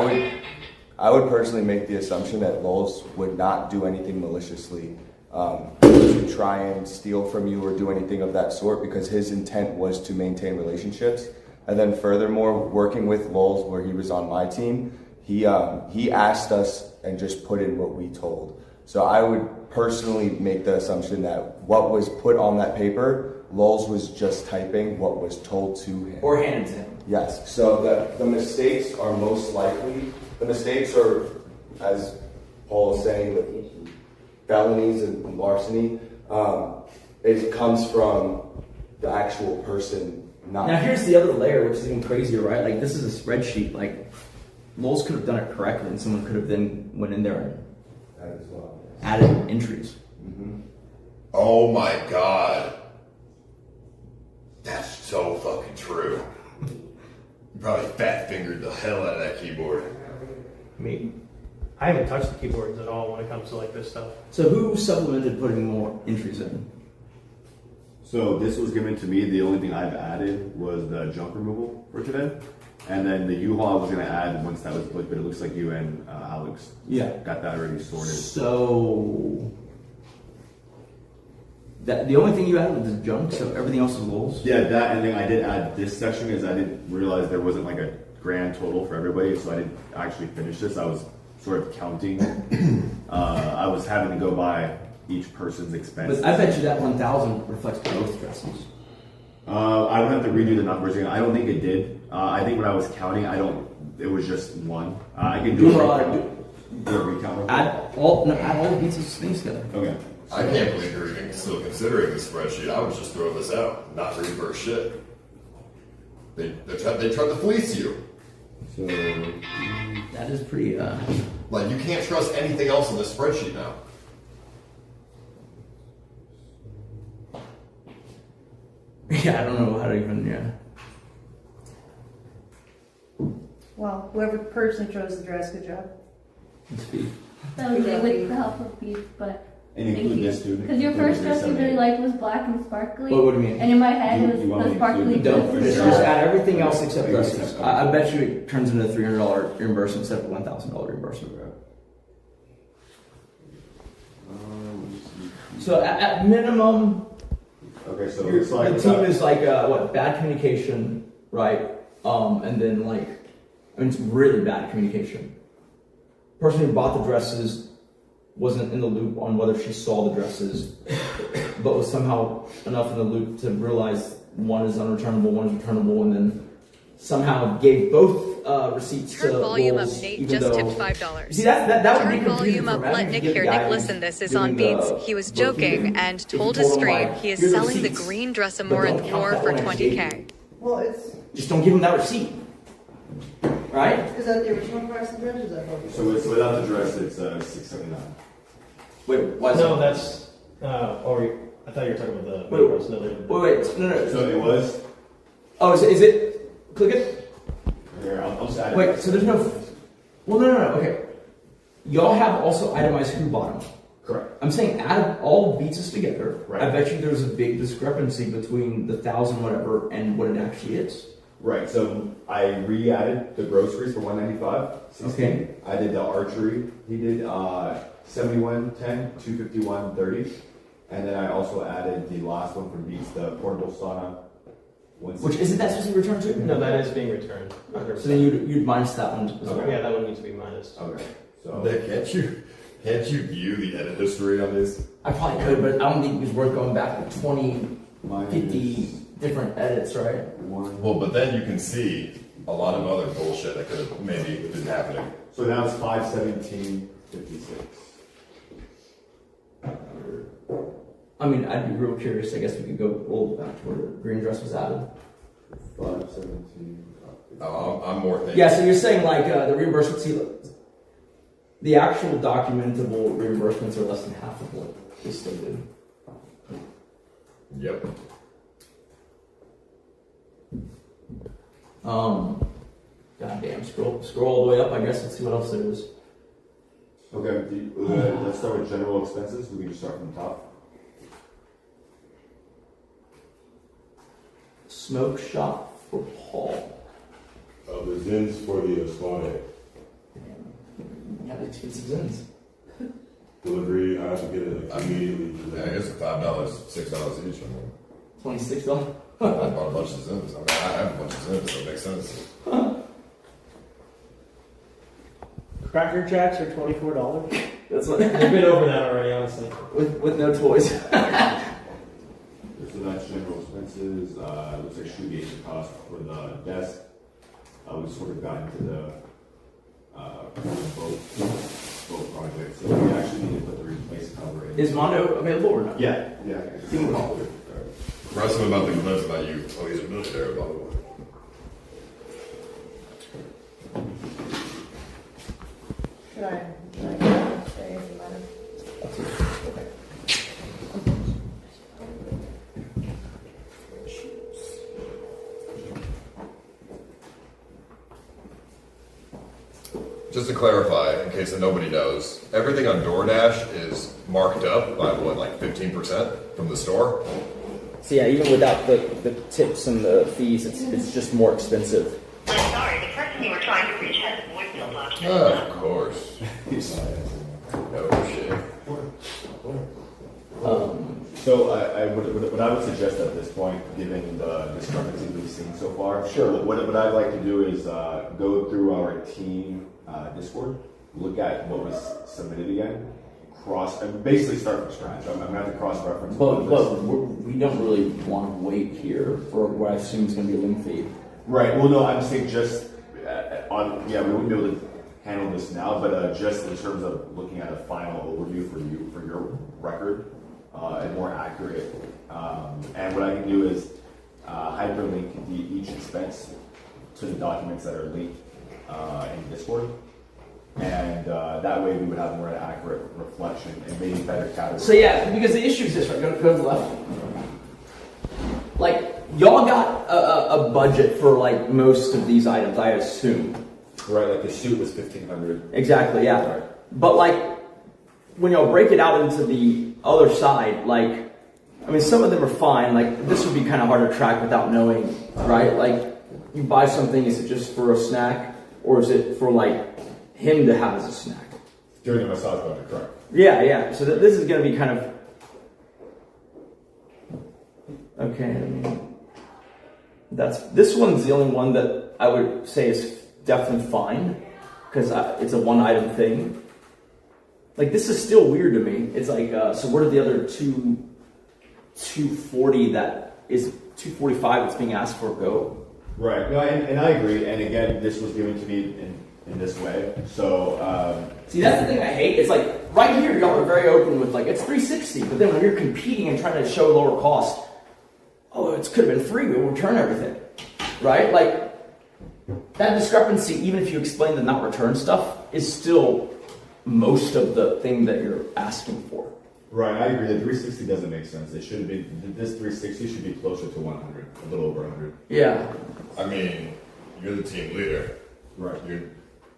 would personally make the assumption that Lowell would not do anything maliciously to try and steal from you or do anything of that sort, because his intent was to maintain relationships. And then furthermore, working with Lowell, where he was on my team, he asked us and just put in what we told. So I would personally make the assumption that what was put on that paper, Lowell was just typing what was told to him. Or handed to him. Yes. So the mistakes are most likely, the mistakes are, as Paul is saying, with felonies and larceny, it comes from the actual person not. Now here's the other layer, which is even crazier, right? Like this is a spreadsheet. Like Lowell's could have done it correctly, and someone could have then went in there and added entries. Oh my god. That's so fucking true. You probably fat fingered the hell out of that keyboard. Me. I haven't touched the keyboards at all when it comes to like this stuff. So who supplemented putting more entries in? So this was given to me. The only thing I've added was the junk removal for today. And then the U-Haul I was going to add once that was booked, but it looks like you and Alex got that already sorted. So that the only thing you added was the junk, so everything else was Lowell's? Yeah, that, and then I did add this section because I didn't realize there wasn't like a grand total for everybody, so I didn't actually finish this. I was sort of counting. I was having to go by each person's expenses. But I bet you that 1,000 reflects both dresses. I would have to redo the numbers again. I don't think it did. I think when I was counting, it was just one. I can do a recount. Add all the pieces of things together. Okay. I can't believe you're even still considering the spreadsheet. I would just throw this out, not reverse shit. They tried to fleece you. So that is pretty. Like you can't trust anything else in this spreadsheet now. Yeah, I don't know how to even. Yeah. Well, whoever person chose the dress, good job. That was it with the help of FEAT, but And thank include you. this too. Because your first dress you really liked was black and sparkly. What do you mean? And in my head it You want was me the to sparkly include Don't. dress. Just add everything else except dresses. I bet you it turns into a $300 reimbursement instead of a $1,000 reimbursement. So at minimum, Okay, so your- it's like the team is like what, bad communication, right? And then like, I mean, it's really bad communication. Person who bought the dresses wasn't in the loop on whether she saw the dresses, but was somehow enough in the loop to realize one is unreturnable, one is returnable, and then somehow gave both receipts Turn to volume Rolls, up, Nate even just though- tipped $5. See, that would be Turn confusing volume up, for me. let I Nick give hear. the guy Nick, listen, this is on giving Beats. the He was bookkeeping, joking and but told he his told him, stream like, he is "Here's the selling the receipts, green dress but more don't and count more that for one I gave 20K. you." Well, it's, Just don't give him that receipt, right? is that the original price of the dress, or is that what? So it's without the dress, it's $679. Wait, why is No, it? that's. I thought you were talking about the. Wait, No, wait, no. So it was. Oh, is it? Click it. Here, I'll just add it. Wait, so there's no. Well, no. Okay. Y'all have also itemized who bought them. Correct. I'm saying add all beats together. Right. I bet you there's a big discrepancy between the 1,000 whatever and what it actually is. Right, so I re-added the groceries for $195. Okay. I did the archery. He did 7110, 251.30, and then I also added the last one from Beats, the portable sauna. Which isn't that supposed to be returned to? No, that is being returned. So then you'd minus that one as well. Yeah, that one needs to be minus. Okay. So Nick, can't you view the edit history on these? I probably could, but I don't think it was worth going back to 20, 50 different edits, right? Well, but then you can see a lot of other bullshit that could have maybe been happening. So now it's 517.56. I mean, I'd be real curious. I guess we could go roll back to where the green dress was added. 517. I'm more thinking. Yeah, so you're saying like the reimbursement, see, the actual documentable reimbursements are less than half of what they stated. Yep. Goddamn, scroll all the way up, I guess, and see what else there is. Okay, let's start with general expenses. We can just start from the top. Smoke shop for Paul. The Zins for the squad A. Yeah, it's Zins. Delivery, I have to get it like, immediately. Yeah, I guess $5, $6 each. I mean, $26. I bought a bunch of Zims. I mean, I have a bunch of Zims, so it makes sense. Cracker Jacks are $24. That's what We've been over that already, honestly. with no toys. So that's general expenses. Looks like shoegate cost for the desk. We sort of got into the boat project. So we actually need to put the replace cover in. Is Mondo available or not? Yeah. Give him a call. Press him about the clips about you. Oh, he's a military, by the way. Should I say if it matters? Just to clarify, in case that nobody knows, everything on DoorDash is marked up by what, like 15% from the store? So yeah, even without the tips and the fees, it's just more expensive. I'm sorry, the person you were trying to reach has voicemail box. Of course. No shit. So what I would suggest at this point, given the discrepancy we've seen so far, Sure. What I'd like to do is go through our team Discord, look at what was submitted again, and basically start from scratch. I'm gonna have to cross-reference. But we don't really want to wait here for what I assume is going to be a link feed. Right. Well, no, I'm saying just we wouldn't be able to handle this now, but just in terms of looking at a final overview for your record and more accurate. And what I can do is hyperlink each expense to the documents that are linked in Discord. And that way we would have more accurate reflection and maybe better categories. So yeah, because the issue is this, right? Go to the left. Like y'all got a budget for like most of these items, I assume. Right, like the suit was $1,500. Exactly, yeah. Right. But like, when y'all break it out into the other side, like, I mean, some of them are fine. Like, this would be kind of hard to track without knowing, right? Like, you buy something, is it just for a snack, or is it for like him to have as a snack? During the massage budget, correct. Yeah, yeah. So this is going to be kind of okay. I mean, this one's the only one that I would say is definitely fine because it's a one item thing. Like, this is still weird to me. It's like, so what are the other 240 that is 245 that's being asked for go? Right. No, and I agree. And again, this was given to me in this way. So see, that's the thing I hate. It's like right here, y'all are very open with like it's 360, but then when you're competing and trying to show lower cost, oh, it could have been free. We'll return everything, right? Like that discrepancy, even if you explain the not return stuff, is still most of the thing that you're asking for. Right, I agree. The 360 doesn't make sense. It should be, this 360 should be closer to 100, a little over 100. Yeah. I mean, you're the team leader. Right. You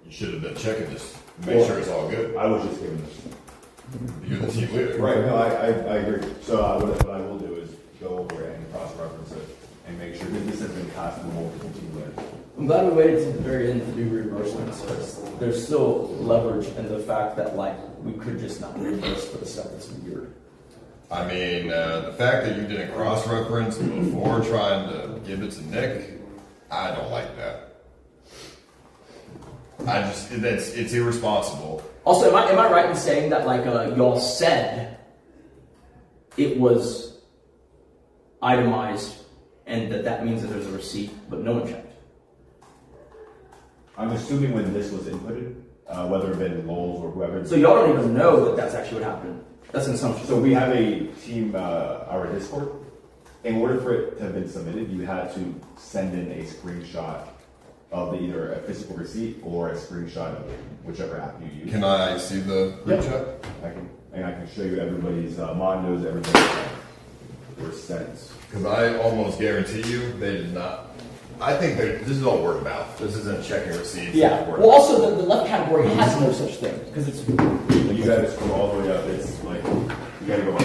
should have been checking this. Make sure it's all good. I was just giving this. You're the team leader. Right, no, I agree. So what I will do is go over it and cross-reference it and make sure that this has been passed to multiple team leaders. I'm glad we waited to the very end to do reimbursements. There's still leverage in the fact that like we could just not reimburse for the stuff that's weird. I mean, the fact that you didn't cross-reference before trying to give it to Nick, I don't like that. It's irresponsible. Also, am I right in saying that like y'all said it was itemized and that means that there's a receipt, but no one checked? I'm assuming when this was inputted, whether it been Lowell's or whoever. So y'all don't even know that that's actually what happened. That's an assumption. So we have a team, our Discord. In order for it to have been submitted, you had to send in a screenshot of either a physical receipt or a screenshot of whichever app you use. Can I see the screenshot? I can show you everybody's Mon knows everything that was sent. Because I almost guarantee you they did not. I think this is all word of mouth. This isn't checking receipts. Yeah. Well, also the left category has no such thing because it's. You gotta scroll all the way up. It's like you gotta go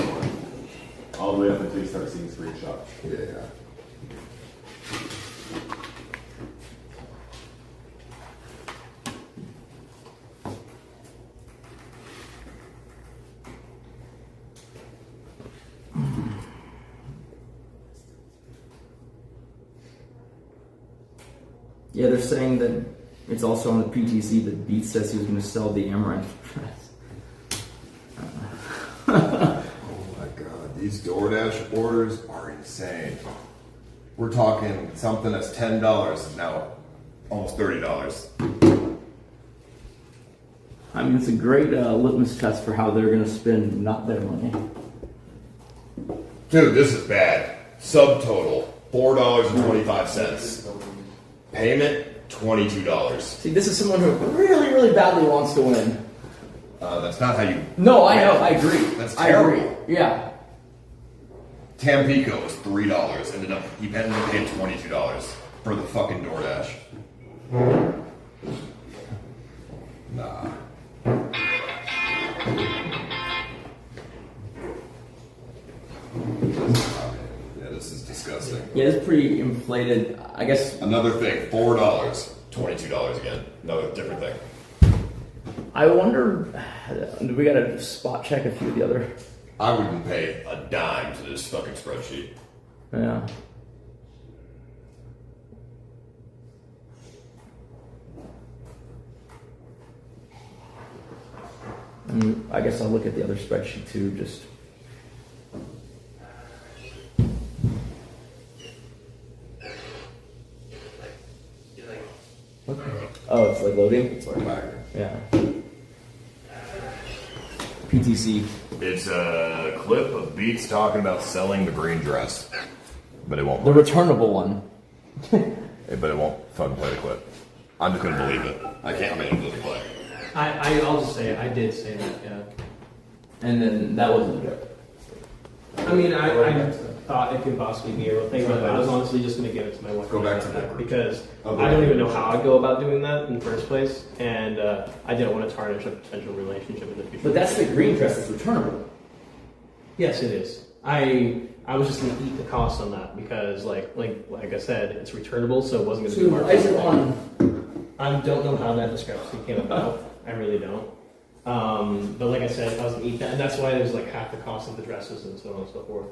all the way up until you start seeing screenshots. Yeah. Yeah, they're saying that it's also on the PTC that Beats says he was going to sell the Amaranth dress. Oh my god, these DoorDash orders are insane. We're talking something that's $10 now, almost $30. I mean, it's a great litmus test for how they're going to spend not their money. Dude, this is bad. Subtotal, $4.25. Payment, $22. See, this is someone who really, really badly wants to win. That's not how you... No, I know, I agree. That's terrible. I agree. Yeah. Tampico was $3. He ended up paying $22 for the fucking DoorDash. Nah. Yeah, this is disgusting. Yeah, it's pretty inflated. I guess. Another thing, $4, $22 again. Another different thing. I wonder, do we gotta spot check a few of the other? I wouldn't pay a dime to this fucking spreadsheet. Yeah. I guess I'll look at the other spreadsheet too, just. Oh, it's like loading? It's like back. Yeah. PTC. It's a clip of Beats talking about selling the green dress. But it won't The play. returnable one. But it won't fucking play the clip. I'm just gonna believe it. I can't make it really play. I'll just say it. I did say that, yeah. And then that wasn't a joke. I mean, thought it could possibly be a real thing, but I was honestly just going to give it to my wife. Go back to that because I don't even know how I'd go about doing that in the first place, and I didn't want to tarnish a potential relationship in the future. But that's the green dress that's returnable. Yes, it is. I was just going to eat the cost on that because, like I said, it's returnable, so it wasn't going to be marked. I don't know how that discrepancy came about. I really don't. But like I said, I was going to eat that, and that's why there's like half the cost of the dresses and so on and so forth.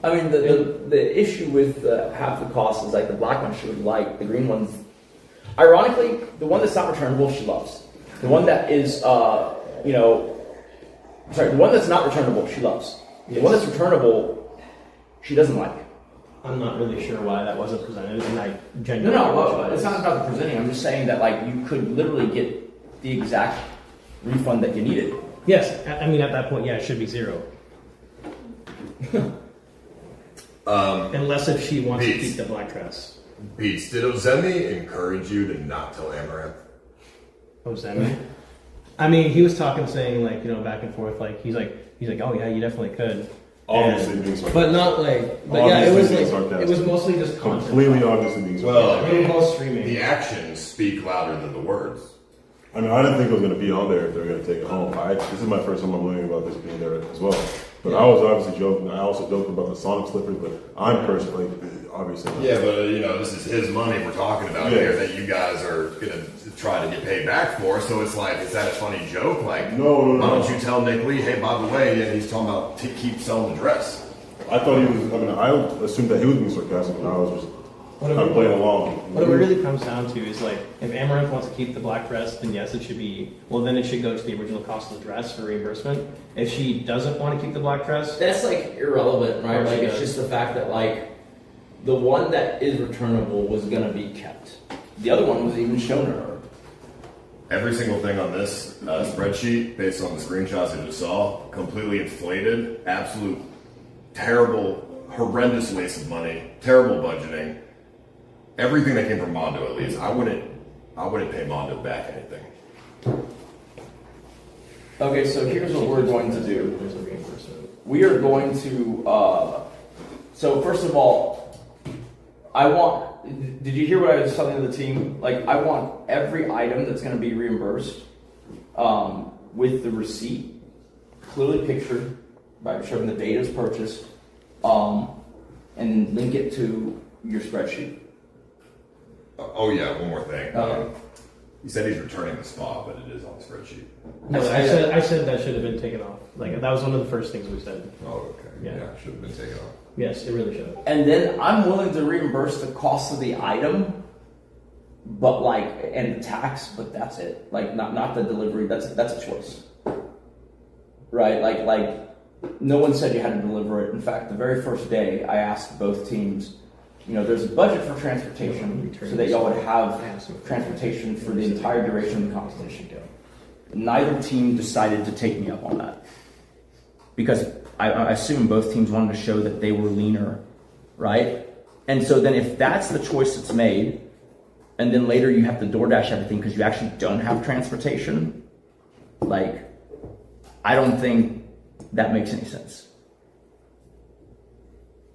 I mean, the issue with half the cost is like the black one she would like, the green ones. Ironically, the one that's not returnable she loves. The one that is, the one that's not returnable she loves. The one that's returnable she doesn't like. I'm not really sure why that wasn't presented, and I genuinely it's not about the presenting. I'm just saying that like you could literally get the exact refund that you needed. Yes, I mean at that point, yeah, it should be zero. Unless if she wants to keep the black dress. Beats, did Ozemi encourage you to not tell Amaranth? Ozemi? I mean, he was talking, saying like, back and forth, like he's like, oh yeah, you definitely could. Obviously being sarcastic. But not like, but yeah, it was like, it was mostly just content. Completely obviously being sarcastic. Well, we were both streaming. The actions speak louder than the words. I mean, I didn't think it was going to be on there if they were going to take it home. This is my first time I'm learning about this being there as well. But I was obviously joking. I also joked about the Sonic slippers, but I'm personally, obviously. Yeah, but this is his money we're talking about here that you guys are going to try to get paid back for. So it's like, is that a funny joke? Like, no. Why don't you tell NickLee, hey, by the way, and he's talking about keep selling the dress. I thought he was. I mean, I assumed that he was being sarcastic, and I was just. I'm playing along. What it really comes down to is like, if Amaranth wants to keep the black dress, then yes, it should be. Well, then it should go to the original cost of the dress for reimbursement. If she doesn't want to keep the black dress, that's like irrelevant, right? Like it's just the fact that like the one that is returnable was gonna be kept. The other one was even shown to her. Every single thing on this spreadsheet, based on the screenshots I just saw, completely inflated, absolute terrible, horrendous waste of money, terrible budgeting. Everything that came from Mondo, at least, I wouldn't pay Mondo back anything. Okay, so here's what we're going to do. We are going to. So first of all, I want. Did you hear what I was telling the team? Like, I want every item that's going to be reimbursed with the receipt clearly pictured by showing the date as purchased, and link it to your spreadsheet. Oh yeah, one more thing. He said he's returning the spa, but it is on the spreadsheet. No, I said that should have been taken off. Like that was one of the first things we said. Oh, okay. Yeah, should have been taken off. Yes, it really should have. And then I'm willing to reimburse the cost of the item, but and the tax, but that's it. Like not the delivery. That's a choice, right? Like no one said you had to deliver it. In fact, the very first day, I asked both teams. There's a budget for transportation so that y'all would have transportation for the entire duration of the competition. Neither team decided to take me up on that because I assume both teams wanted to show that they were leaner, right? And so then if that's the choice that's made, and then later you have to DoorDash everything because you actually don't have transportation, I don't think that makes any sense.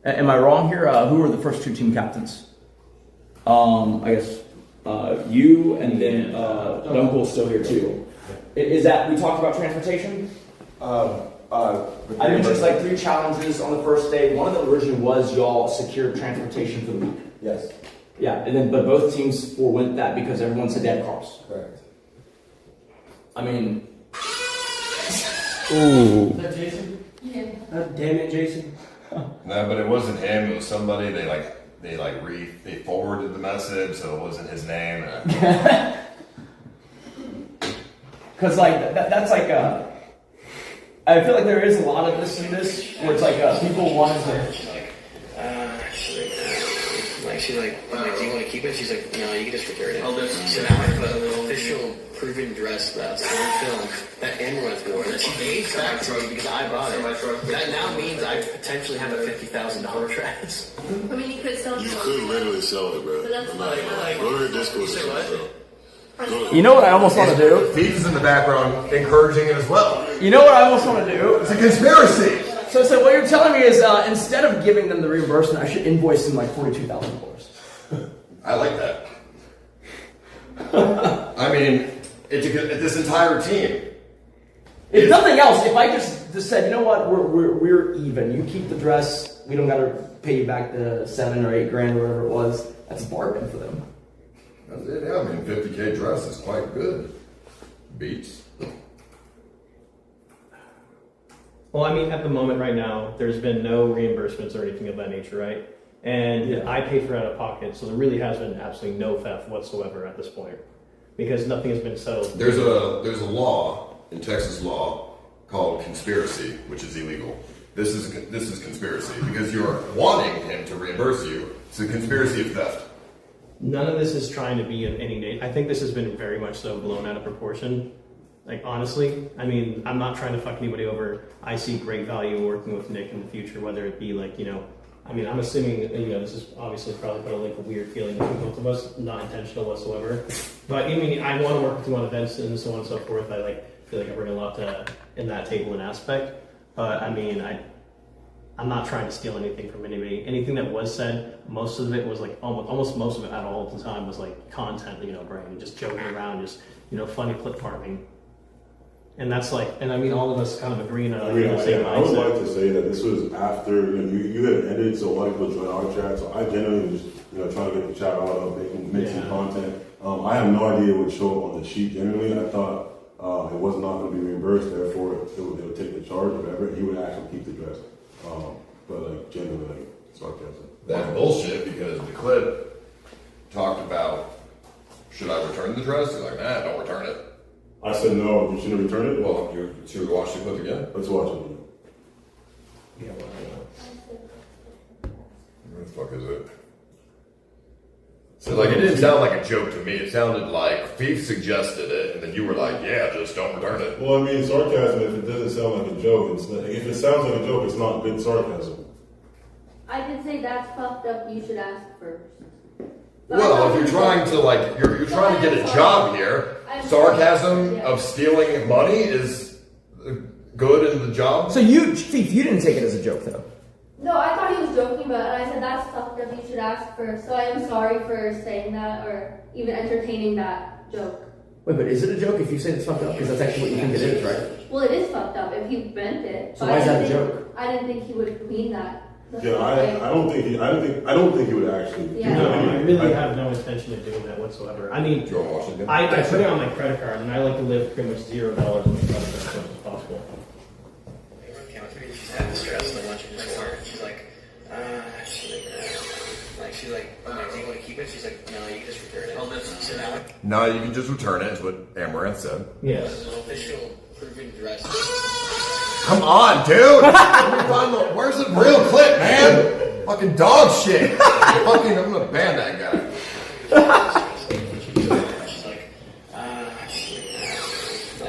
Am I wrong here? Who were the first two team captains? I guess you and then Dunkel's still here too. Is that, we talked about transportation? I mentioned 3 challenges on the first day. One of them originally was y'all secured transportation for the week. Yes. Yeah, and then but both teams forewent that because everyone said they had cars. Correct. I mean, ooh. Is that Jason? Yeah. God damn it, Jason. No, but it wasn't him. It was somebody. They forwarded the message, so it wasn't his name. Because that's I feel like there is a lot of this in this where it's people want to. She's like, do you want to keep it? She's like, no, you can just return it. So now I have an official proven dress that's on film that Amaranth wore that she gave back to me because I bought it. That now means I potentially have a $50,000 dress. I mean, you could sell it. You could literally sell it, bro. But that's Go to her Discord. You know what I almost want to do? Thief is in the background encouraging it as well. You know what I almost want to do? It's a conspiracy. So what you're telling me is instead of giving them the reimbursement, I should invoice them like $42,000. I like that. I mean, it's this entire team. If nothing else, if I just said, you know what, we're even. You keep the dress. We don't got to pay you back the $7 or $8 grand or whatever it was. That's a bargain for them. That's it, yeah, I mean, 50K dress is quite good. Beats. Well, I mean, at the moment right now, there's been no reimbursements or anything of that nature, right? And I pay for it out of pocket, so there really has been absolutely no theft whatsoever at this point, because nothing has been settled. There's a law in Texas law called conspiracy, which is illegal. This is conspiracy because you're wanting him to reimburse you. It's a conspiracy of theft. None of this is trying to be of any. I think this has been very much so blown out of proportion. Like, honestly, I mean, I'm not trying to fuck anybody over. I see great value working with Nick in the future, whether it be like, I mean, I'm assuming, this is obviously probably put like a weird feeling between both of us, not intentional whatsoever. But I mean, I want to work with you on events and so on and so forth. I feel like I bring a lot in that table and aspect. But I mean, I'm not trying to steal anything from anybody. Anything that was said, most of it was like, almost most of it at all the time was like content, Brandon, just joking around, just, funny clip farming. And that's like, and I mean, all of us kind of agreeing on the same mindset. I would like to say that this was after you had ended, so a lot of people joined our chat. So I generally was just trying to get the chat out of make some content. I have no idea what would show up on the sheet. Generally, I thought it was not going to be reimbursed. Therefore, they would take the charge or whatever. He would actually keep the dress. But like generally, sarcasm. That's bullshit because the clip talked about should I return the dress? He's like, nah, don't return it. I said no, you shouldn't return it? Well, should we watch the clip again? Let's watch it again. Yeah, Where the fuck is it? So like, it didn't sound like a joke to me. It sounded like FEAT suggested it, and then you were like, yeah, just don't return it. Well, I mean, sarcasm, if it doesn't sound like a joke, it's not, if it sounds like a joke, it's not good sarcasm. I did say that's fucked up, you should ask first. Well, if you're trying to you're trying to get a job here, sarcasm of stealing money is good in the job. So you didn't take it as a joke, though. No, I thought he was joking about it, and I said that's fucked up, you should ask first. So I am sorry for saying that or even entertaining that joke. Wait, but is it a joke if you say it's fucked up? Because that's actually what you think it is, right? Well, it is fucked up if he meant it. So why is that a joke? I didn't think he would mean that. Yeah, I don't think he would actually. Yeah. No, I really have no intention of doing that whatsoever. I mean, I put it on my credit card, and I like to live pretty much $0 on my credit card as much as possible. She's had this dress and I want you to just wear it. She's like, she's like, do you want to keep it? She's like, no, you can just return it. So now, No, you can just return it, is what Amaranth said. Yes. this is an official proven dress. Come on, dude! Where's the real clip, man? Fucking dog shit. I'm gonna ban that guy.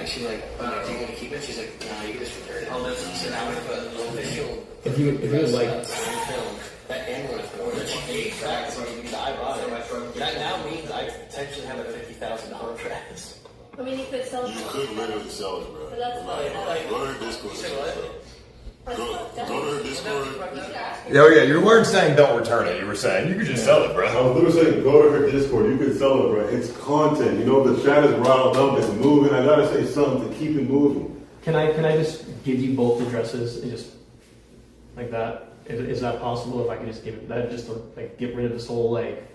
She's like, do you want to keep it? She's like, no, you can just return it. So now we have an official If you would like, film that Amaranth wore that she gave back to me because I bought it. That now means I potentially have a $50,000 dress. I mean, you could sell it. You could literally sell it, bro. But that's not Go to her Discord. Go to her Discord. Yeah, you weren't saying don't return it. You were saying you could just sell it, bro. I was literally saying go to her Discord. You could sell it, bro. It's content. The chat is riled up. It's moving. I gotta say something to keep it moving. can I just give you both the dresses and just like that? Is that possible? If I could just give it that, just to like get rid of this whole like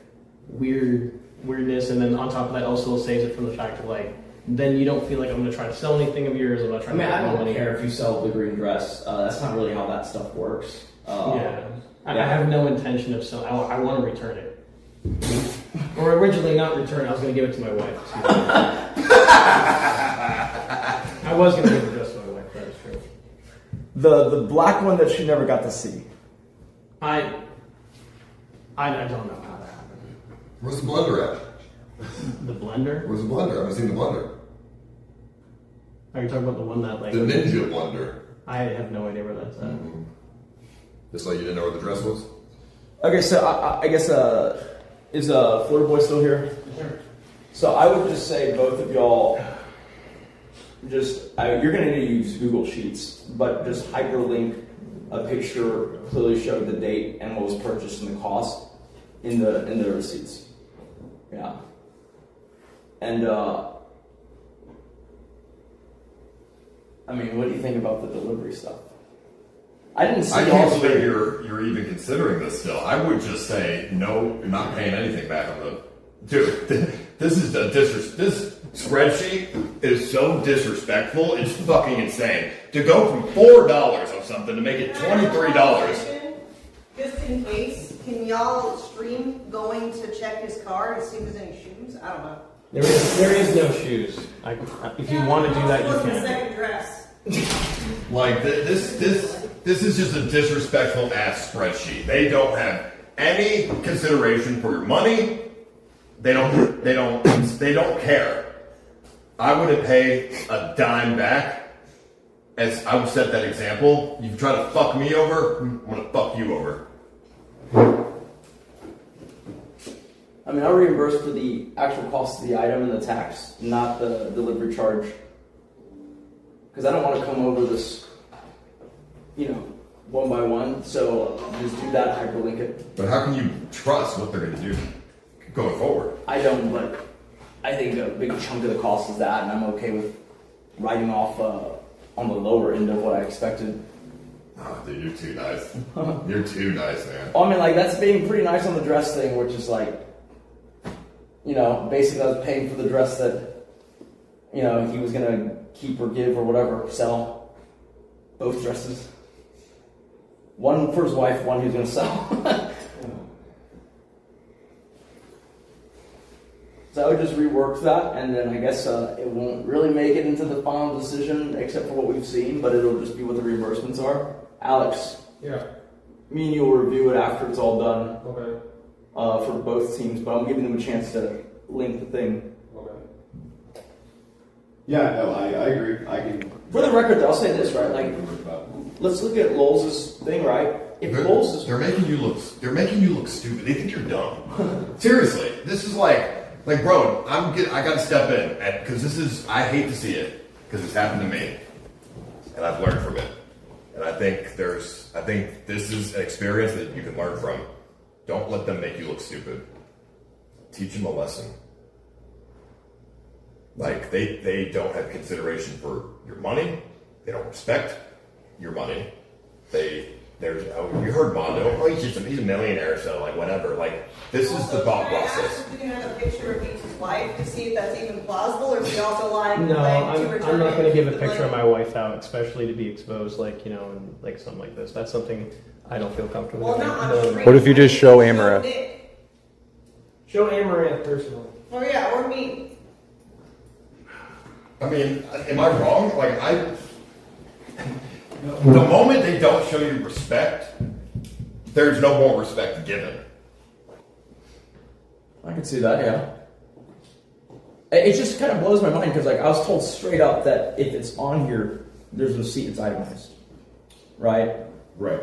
weirdness, and then on top of that also saves it from the fact of like, then you don't feel like I'm going to try to sell anything of yours. I'm not trying to I don't money. care if you sell the green dress. That's not really how that stuff works. I have no intention of selling. I want to return it. Or originally not return it. I was going to give it to my wife. I was going to give the dress to my wife. That is true. The black one that she never got to see. I don't know how that happened. Where's the blender at? The blender? Where's the blender? I haven't seen the blender. Are you talking about the one that like the ninja blender? I have no idea where that's at. Mm-hmm. Just like you didn't know where the dress was? Okay, so I guess is Florida Boy still here? Sure. So I would just say both of y'all you're gonna need to use Google Sheets, but just hyperlink a picture clearly showed the date and what was purchased and the cost in the receipts. Yeah. And I mean, what do you think about the delivery stuff? I didn't see. I can't believe you're even considering this still. I would just say no, you're not paying anything back on the. Dude, this is this spreadsheet is so disrespectful. It's fucking insane. To go from $4 on something to make it $23. Just in case, can y'all stream going to check his car and see if there's any shoes? I don't know. There is no shoes. If you want to do that, you can. Second dress. Like this is just a disrespectful ass spreadsheet. They don't have any consideration for your money. They don't care. I wouldn't pay a dime back. As I would set that example, you try to fuck me over, I'm gonna fuck you over. I mean, I'll reimburse for the actual cost of the item and the tax, not the delivery charge. Because I don't want to come over this, one by one. So just do that, hyperlink it. But how can you trust what they're going to do going forward? I don't, but I think a big chunk of the cost is that, and I'm okay with writing off on the lower end of what I expected. Oh, dude, you're too nice. You're too nice, man. Well, I mean, like, that's being pretty nice on the dress thing, which is like, basically I was paying for the dress that, he was going to keep or give or whatever, sell. Both dresses. One for his wife, one he was going to sell. So I would just rework that, and then I guess it won't really make it into the final decision except for what we've seen, but it'll just be what the reimbursements are. Alex. Yeah. Me and you will review it after it's all done. Okay. For both teams, but I'm giving them a chance to link the thing. Okay. Yeah, no, I agree. I can. For the record, though, I'll say this, right? Like, let's look at Lowell's thing, right? If Lowell's is... They're making you look stupid. They think you're dumb. Seriously, this is like, bro, I gotta step in, because I hate to see it, because it's happened to me, and I've learned from it. And I think this is an experience that you can learn from. Don't let them make you look stupid. Teach them a lesson. Like, they don't have consideration for your money. They don't respect your money. You heard Mondo. He's a millionaire, so whatever. This is the thought process. We can have a picture of each wife to see if that's even plausible, or is he also lying? No, I'm not going to give a picture of my wife out, especially to be exposed, and something like this. That's something I don't feel comfortable with. What if you just show Amaranth? Show Amaranth personally. Oh yeah, or me. I mean, am I wrong? The moment they don't show you respect, there's no more respect given. I can see that, yeah. It just kind of blows my mind because, I was told straight up that if it's on here, there's a receipt, it's itemized. Right? Right.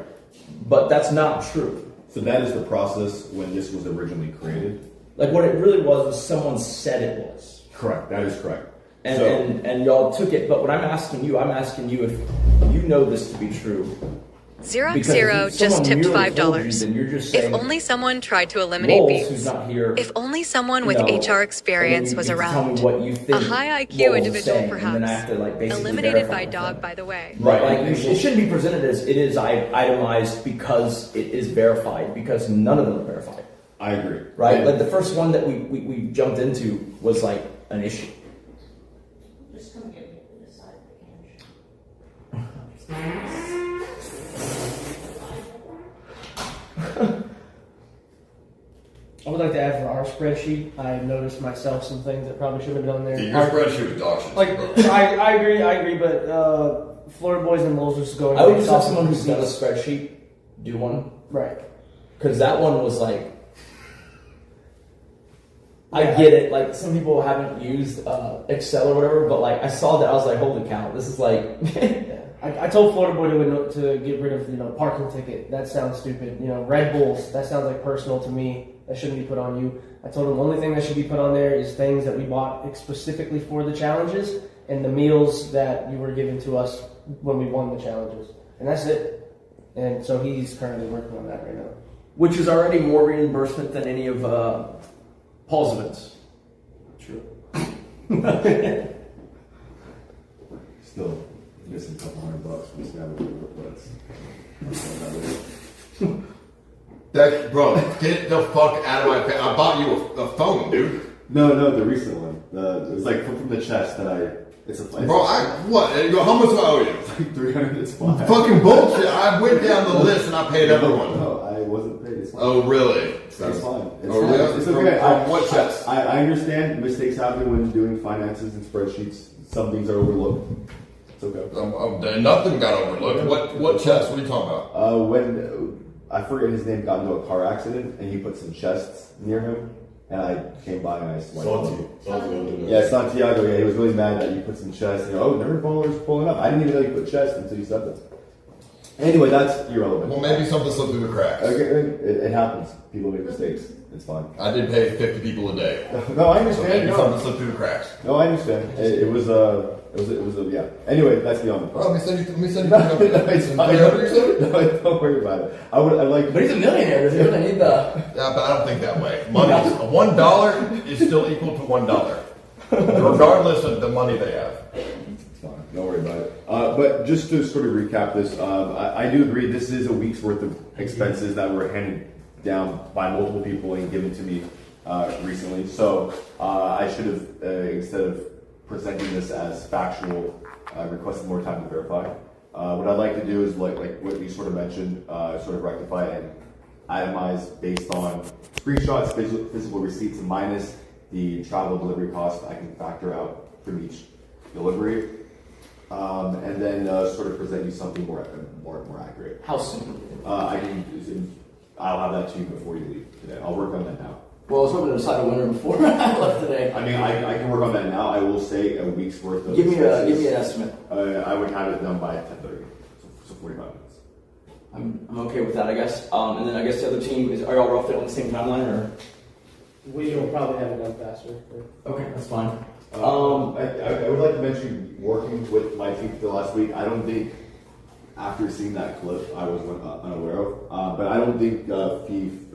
But that's not true. So that is the process when this was originally created? What it really was someone said it was. Correct. That is correct. And y'all took it, but what I'm asking you if you know this to be true. Xero just tipped $5. If only someone tried to eliminate beats. If only someone with HR experience was around. A high IQ individual, perhaps. Eliminated by dog, by the way. Right. It shouldn't be presented as it is itemized because it is verified, because none of them are verified. I agree. Right? The first one that we jumped into was an issue. Just come get me to the side of the camera. I would like to add for our spreadsheet, I noticed myself some things that probably should have been done there. Dude, your spreadsheet was dog shit. I agree, but Florida Boys and Lowell's just going. I would just have someone who's done a spreadsheet do one. Right. Because that one was I get it. Some people haven't used Excel or whatever, but I saw that, I was holy cow, this is Yeah. I told Florida Boy to get rid of parking ticket. That sounds stupid. Red Bulls. That sounds personal to me. That shouldn't be put on you. I told him the only thing that should be put on there is things that we bought specifically for the challenges and the meals that you were given to us when we won the challenges. And that's it. And so he's currently working on that right now. Which is already more reimbursement than any of Paul's events. True. Still missing a couple $100 from this guy, but That, bro, get the fuck out of my face. I bought you a phone, dude. No, the recent one. It was like from the chest that Bro, what? How much do I owe you? It's like 300. It's fine. Fucking bullshit. I went down the list and I paid everyone. No, I wasn't paid. It's fine. Oh, really? It's fine. It's oh, fine. really? It's okay. From what chest? I understand mistakes happen when doing finances and spreadsheets. Some things are overlooked. It's okay. Nothing got overlooked. What chest? What are you talking about? When I forget his name, got into a car accident and he put some chests near him. And I came by and I swiped him. Yeah, Santiago. Yeah, he was really mad that you put some chests. You know, oh, never followers pulling up. I didn't even know you put chests until you said that. Anyway, that's irrelevant. Well, maybe something slipped through the cracks. Okay, it happens. People make mistakes. It's fine. I did pay 50 people a day. No, I understand. So maybe something slipped through the cracks. No, I understand. It was yeah. Anyway, that's beyond the point. Well, let me send you No, it's fine. No, don't worry about it. I'd like. But he's a millionaire. Does he really need the? Yeah, but I don't think that way. Money, $1 is still equal to $1, regardless of the money they have. It's fine. Don't worry about it. But just to sort of recap this, I do agree. This is a week's worth of expenses that were handed down by multiple people and given to me recently. So I should have instead of presenting this as factual, requested more time to verify. What I'd like to do is like what you sort of mentioned, sort of rectify and itemize based on screenshots, physical receipts, and minus the travel delivery cost I can factor out from each delivery, and then sort of present you something more accurate. How soon? I'll have that to you before you leave today. I'll work on that now. Well, I was hoping to decide a winner before I left today. I mean, I can work on that now. I will say a week's worth of give me an estimate. I would have it done by 10:30, so 45 minutes. I'm okay with that, I guess. And then I guess the other team are y'all roughly on the same timeline, or? We will probably have it done faster. Okay, that's fine. I would like to mention working with my team for the last week. I don't think after seeing that clip I was unaware of, but I don't think FEAT,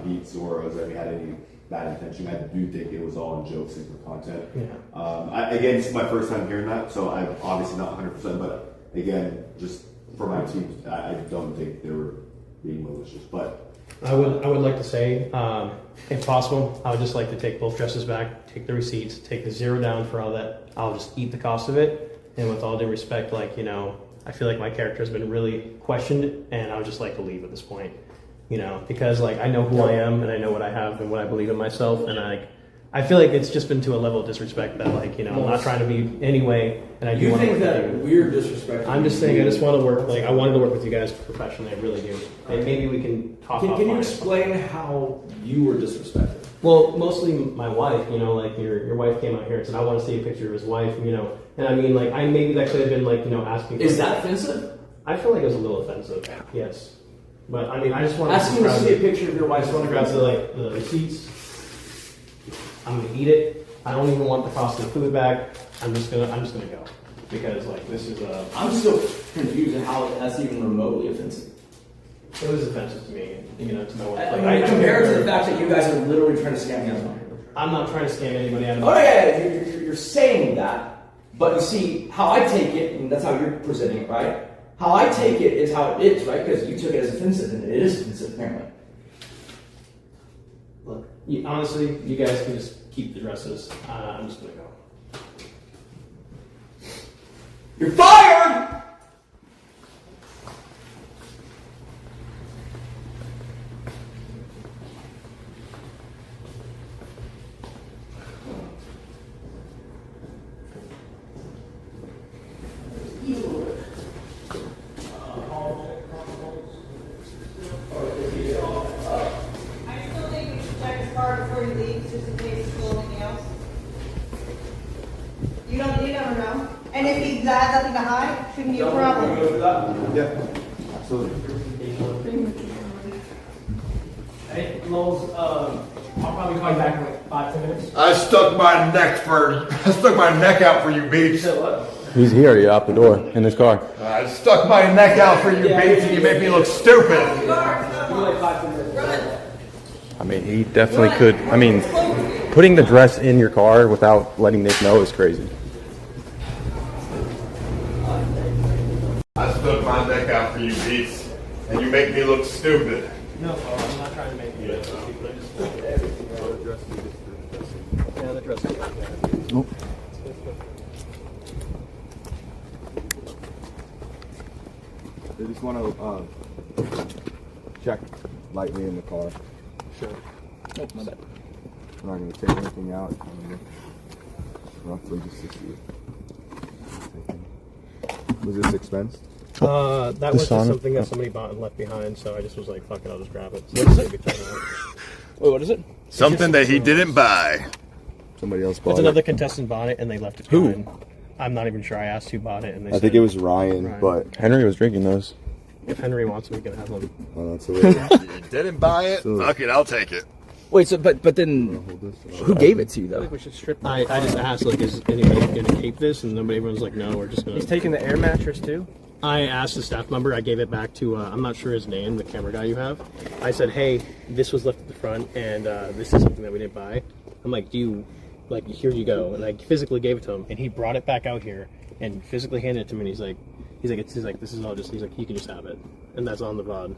Beats, or Ozemi had any bad intention. I do think it was all in jokes and for content. Yeah. Again, this is my first time hearing that, so I'm obviously not 100%, but again, just for my team, I don't think they were being malicious. But I would like to say, if possible, I would just like to take both dresses back, take the receipts, take the zero down for all that. I'll just eat the cost of it. And with all due respect, like, you know, I feel like my character has been really questioned, and I would just like to leave at this point, you know, because like I know who I am and I know what I have and what I believe in myself, and I feel like it's just been to a level of disrespect that, like, you know, I'm not trying to be any way, and I do You want to think work that with you. we're disrespecting? I'm just saying, I just want to work. Like, I wanted to work with you guys professionally. I really do. And maybe we can talk. Can you explain how you were disrespected? Well, mostly my wife. You know, like your wife came out here and said, "I want to see a picture of his wife." You know, and I mean, like, maybe that could have been like, you know, asking. Is that offensive? I feel like it was a little offensive. Yes, but I mean, I just want asking to see a picture of your wife. I just want to grab the receipts. I'm gonna eat it. I don't even want the cost of the food back. I'm just gonna go because like this is a. I'm still confused at how that's even remotely offensive. It was offensive to me, you know, to my wife. Like, compared to the fact that you guys are literally trying to scam me out of money. I'm not trying to scam anybody out of Oh money. yeah, you're saying that, but you see how I take it, and that's how you're presenting it, right? How I take it is how it is, right? Because you took it as offensive, and it is offensive apparently. Look, honestly, you guys can just keep the dresses. I'm just gonna go. You're fired! And if he has nothing to hide, shouldn't be a problem. Yeah, absolutely. Hey, Lowe's, I'll probably call you back in like 5-10 minutes. I stuck my neck out for you, Beach. You said what? He's here, yeah, out the door, in his car. I stuck my neck out for you, Bates, and you make me look stupid. I mean, he definitely could. I mean, putting the dress in your car without letting Nick know is crazy. I stuck my neck out for you, Bates, and you make me look stupid. No, I'm not trying to make you look stupid. Yeah, the dress is like that. Nope. They just want to check lightly in the car. Sure. Oh, my bad. I'm not going to take anything out. Roughly just to see. Was this expense? That was just something that somebody bought and left behind, so I just was like, fuck it, I'll just grab it. So Wait, what is it? Something that he didn't buy. Somebody else bought It's it. another contestant bought it and they left it behind. I'm not even sure. I asked who bought it and they I think it was Ryan, but Henry was drinking those. if Henry wants them, we can have them. Oh, that's a little. You didn't buy it? Fuck it, I'll take it. Wait, so but then who gave it to you though? We should strip. I just asked like, is anybody gonna keep this? And everyone's like, no, we're just gonna. He's taking the air mattress too. I asked the staff member. I gave it back to. I'm not sure his name, the camera guy you have. I said, hey, this was left at the front, and this is something that we didn't buy. I'm like, do you, like, here you go, and I physically gave it to him, and he brought it back out here and physically handed it to me. And he's like, this is all just. He's like, you can just have it, and that's on the VOD.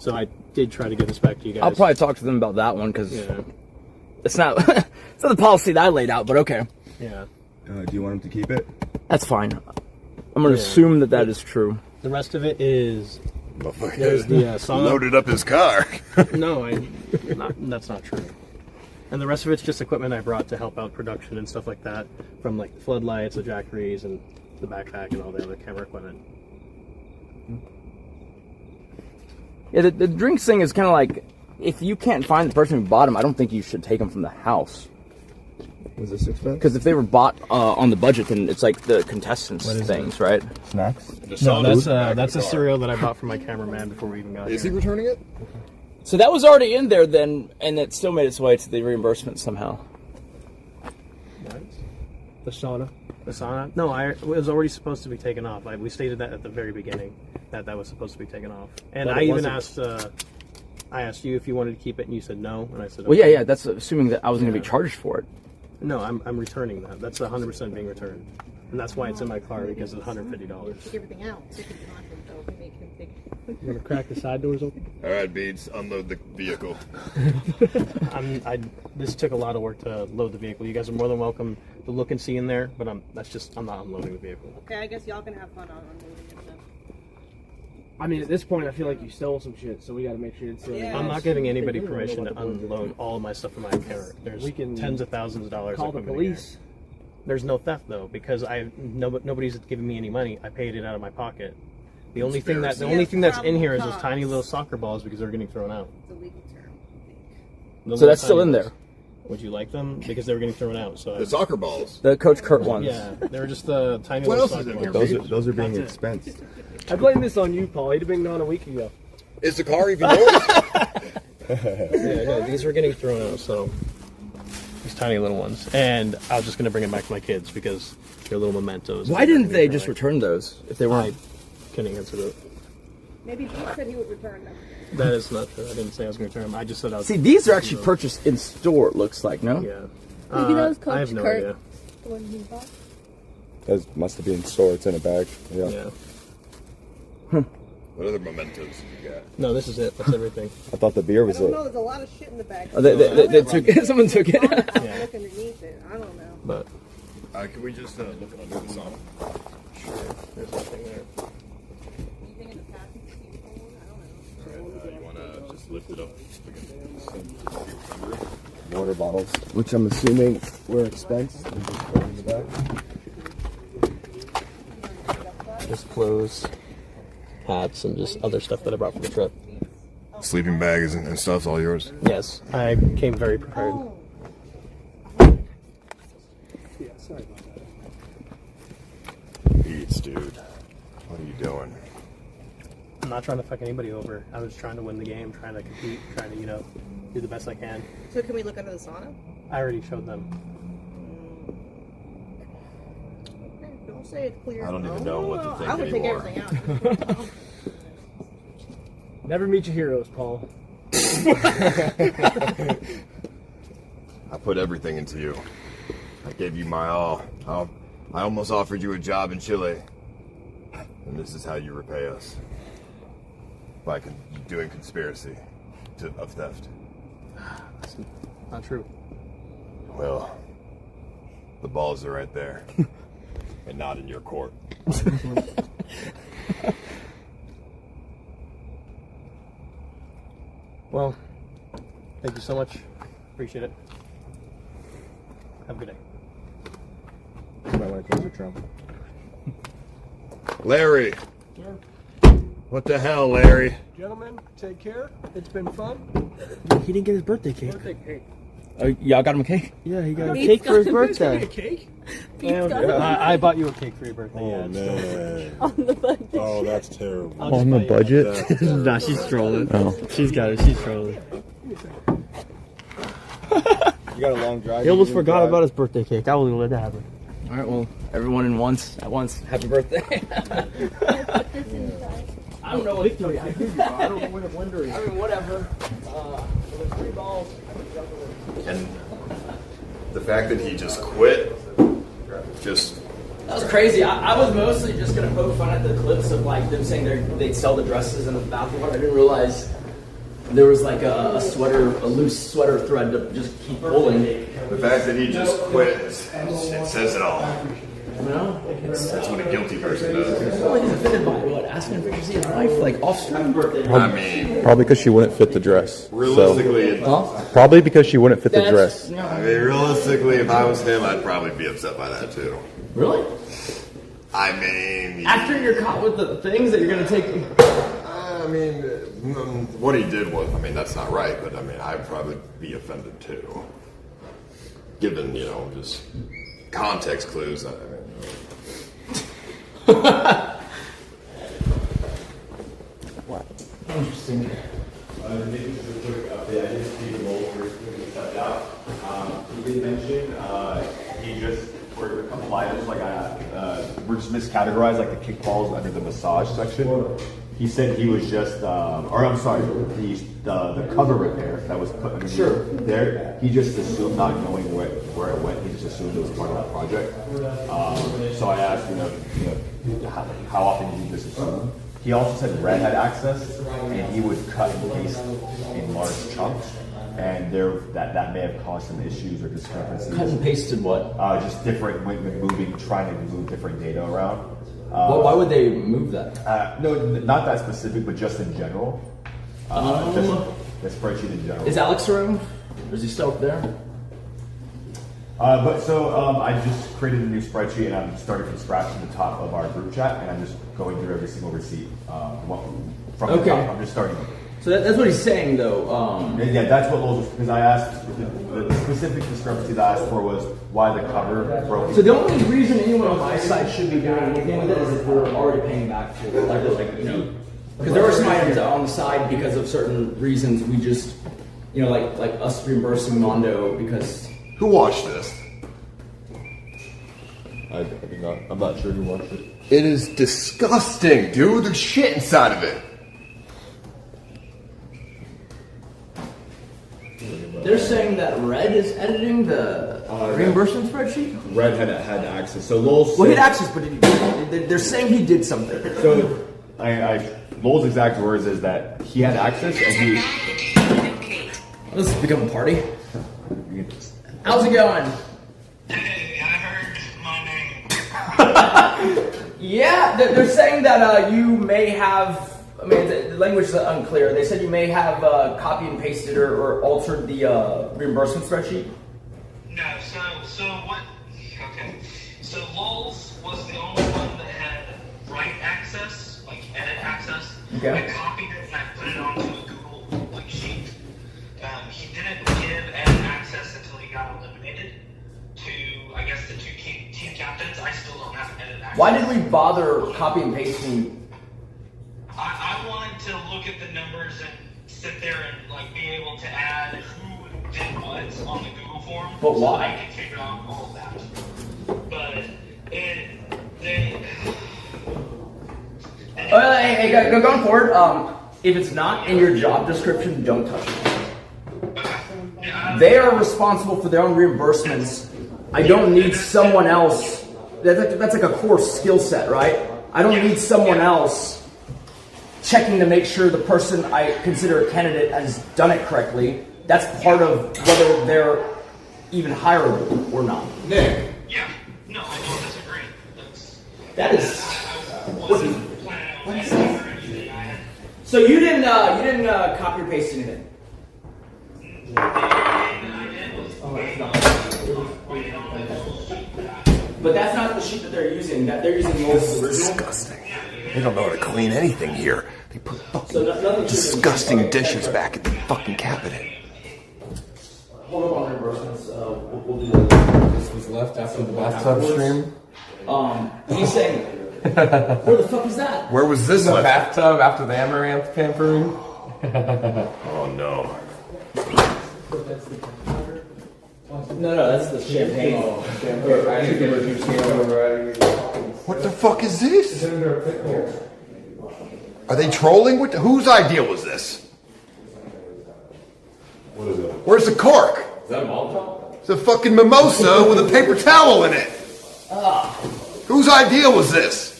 So I did try to give this back to you guys. I'll probably talk to them about that one because it's not it's not the policy that I laid out, but okay. Yeah. Do you want him to keep it? That's fine. I'm going to assume that is true. The rest of it is. There's the sauna. Loaded up his car. No, that's not true. And the rest of it's just equipment I brought to help out production and stuff like that, from like the floodlights, the jackeries, and the backpack, and all the other camera equipment. Yeah, the drinks thing is kind of like, if you can't find the person who bought them, I don't think you should take them from the house. Was this expensive? Because if they were bought on the budget, then it's like the contestants things, right? Snacks? No, that's a cereal that I bought for my cameraman before we even got here. Is he returning it? So that was already in there then, and it still made its way to the reimbursement somehow. What? The sauna? The sauna? No, it was already supposed to be taken off. We stated that at the very beginning, that was supposed to be taken off. And I even asked, I asked you if you wanted to keep it, and you said no, and I said okay. Well, yeah, that's assuming that I was going to be charged for it. No, I'm returning that. That's 100% being returned. And that's why it's in my car, because it's $150. Take everything out. So you can knock him, though, and make him big. You want to crack the side doors open? All right, Beads, unload the vehicle. This took a lot of work to load the vehicle. You guys are more than welcome to look and see in there, but I'm not unloading the vehicle. Okay, I guess y'all can have fun on unloading it then. I mean, at this point, I feel like you stole some shit, so we got to make sure it's. I'm not giving anybody permission to unload all of my stuff from my account. There's tens of thousands of dollars. Call the police. There's no theft though, because nobody's giving me any money. I paid it out of my pocket. The only thing that's in here is those tiny little soccer balls because they're getting thrown out. It's a legal term. So that's still in there. Would you like them? Because they were getting thrown out. So the soccer balls. The Coach Kurt ones. Yeah, they were just the tiny what little else soccer is in balls. here? Those are being expensed. I blame this on you, Paul. He'd have been gone a week ago. Is the car even yours? Yeah, these were getting thrown out, so these tiny little ones. And I was just going to bring them back to my kids because they're little mementos. Why didn't they just return those if they weren't? I couldn't answer that. Maybe Pete said he would return them. That is not true. I didn't say I was going to return them. I just said I was. See, these are actually purchased in store. It looks like, no? Yeah. Maybe that was Coach I have no Kurt, idea. the one he bought. That must have been in store. It's in a bag. Yeah. What other mementos you got? No, this is it. That's everything. I thought the beer was I don't it. know. There's a lot of shit in the bag. Oh, they took it. Someone took it. Yeah. Look underneath it. I don't know. But can we just look under the sauna? Sure. There's nothing there. Anything in the passenger seat forward? I don't know. Alright, you want to just lift it up? Water bottles, which I'm assuming were expensed. And just put in the back. Just clothes, hats, and just other stuff that I brought for the trip. Sleeping bags and stuff's all yours? Yes, I came very prepared. Yeah, sorry about that. Beats, dude. What are you doing? I'm not trying to fuck anybody over. I was trying to win the game, trying to compete, trying to, do the best I can. So can we look under the sauna? I already showed them. say it's clear. I don't even know what to think I would anymore. take everything out. Never meet your heroes, Paul. I put everything into you. I gave you my all. I almost offered you a job in Chile. And this is how you repay us. By doing conspiracy of theft. That's not true. Well, the balls are right there. And not in your court. Well, thank you so much. Appreciate it. Have a good day. You might want to close your trunk. Larry! What the hell, Larry? Gentlemen, take care. It's been fun. He didn't get his birthday cake. Birthday cake. Y'all got him a cake? Yeah, he got a Pete's cake for his got- birthday. Pete's got a cake? I bought you a cake for your birthday. Oh, yeah, man. On the budget. Oh, that's terrible. I'll just On the buy you- budget? Nah, she's trolling. Oh. She's got it. She's trolling. You got a long drive. He almost forgot about his birthday cake. I wasn't gonna let that happen. All right, well, everyone at once, happy birthday. I don't know what victory. I hear you, bro. I don't know what I'm wondering. I mean, whatever. With 3 balls. And the fact that he just quit, just... That was crazy. I was mostly just gonna poke fun at the clips of like them saying they'd sell the dresses in the bathroom. I didn't realize there was like a loose sweater thread to just keep pulling. The fact that he just quit, it says it all. No, That's what a guilty person does. Well, he's offended by what? Asking if he see his wife like off stream. I mean, Probably because she wouldn't fit the dress. realistically, Probably because she wouldn't fit the That's- dress. I mean, realistically, if I was him, I'd probably be upset by that too. Really? I mean, After you're caught with the things that you're gonna take. I mean, what he did was, I mean, that's not right, but I mean, I'd probably be offended too. Given, you know, just context clues. I mean, What? Interesting. Maybe just a quick update. I did see the role where he stepped out. He did mention he just, for a couple items, like we're just miscategorized, like the kickballs under the massage section. He said he was just, or I'm sorry, the cover repair that was put underneath there. He just assumed, not knowing where it went. He just assumed it was part of that project. So I asked, how often do you just assume? He also said Red had access, and he would cut and paste in large chunks, and that may have caused some issues or discrepancies. Cut and pasted what? Just different when trying to move different data around. Well, why would they move that? No, not that specific, but just in general. Just the spreadsheet in general. Is Alex around? Or is he still up there? I just created a new spreadsheet, and I'm starting from scratch from the top of our group chat, and I'm just going through every single receipt from the top. I'm just starting. So that's what he's saying, though. Yeah, that's what Lowell's, because I asked, the specific discrepancies I asked for was why the cover broke. So the only reason anyone on my side should be doing anything with it is if we're already paying back to it. Like, you know, because there are some items on the side because of certain reasons we just, you know, like us reimbursing Mondo because. Who watched this? I did not. I'm not sure who watched it. It is disgusting, dude. There's shit inside of it. They're saying that Red is editing the reimbursement spreadsheet? Red had access. So Lowell's. Well, he had access, but they're saying he did something. So, Lowell's exact words is that he had access and he. Let's become a party. How's it going? Yeah, they're saying that you may have. I mean, the language is unclear. They said you may have copied and pasted or altered the reimbursement spreadsheet. No, so what? Okay, so Lulz was the only one that had write access, like edit access. Okay. I copied it and I put it onto a Google sheet. He didn't give edit access until he got eliminated to, I guess, the two team captains. I still don't have edit access. Why did we bother copy and pasting? I wanted to look at the numbers and sit there and like be able to add who did what on the Google form. But so why? I can figure out all of that. But Hey, going forward, if it's not in your job description, don't touch it. They are responsible for their own reimbursements. I don't need someone else. That's like a core skill set, right? I don't need someone else checking to make sure the person I consider a candidate has done it correctly. That's part of whether they're even hireable or not. Nick. Yeah. No, I don't disagree. That is. What is that? So you didn't copy or paste anything. Oh, it's not. But that's not the sheet that they're using. That they're using most original. Disgusting. They don't know how to clean anything here. They put fucking disgusting dishes back in the fucking cabinet. Hold up on reimbursements. We'll do that. This was left after the bathtub stream. He's saying, where the fuck is that? Where was this? The bathtub after the amaranth pampering. Oh no. No, that's the champagne. What the fuck is this? Are they trolling? Whose idea was this? What is that? Where's the cork? Is that a Molotov? It's a fucking mimosa with a paper towel in it. Whose idea was this?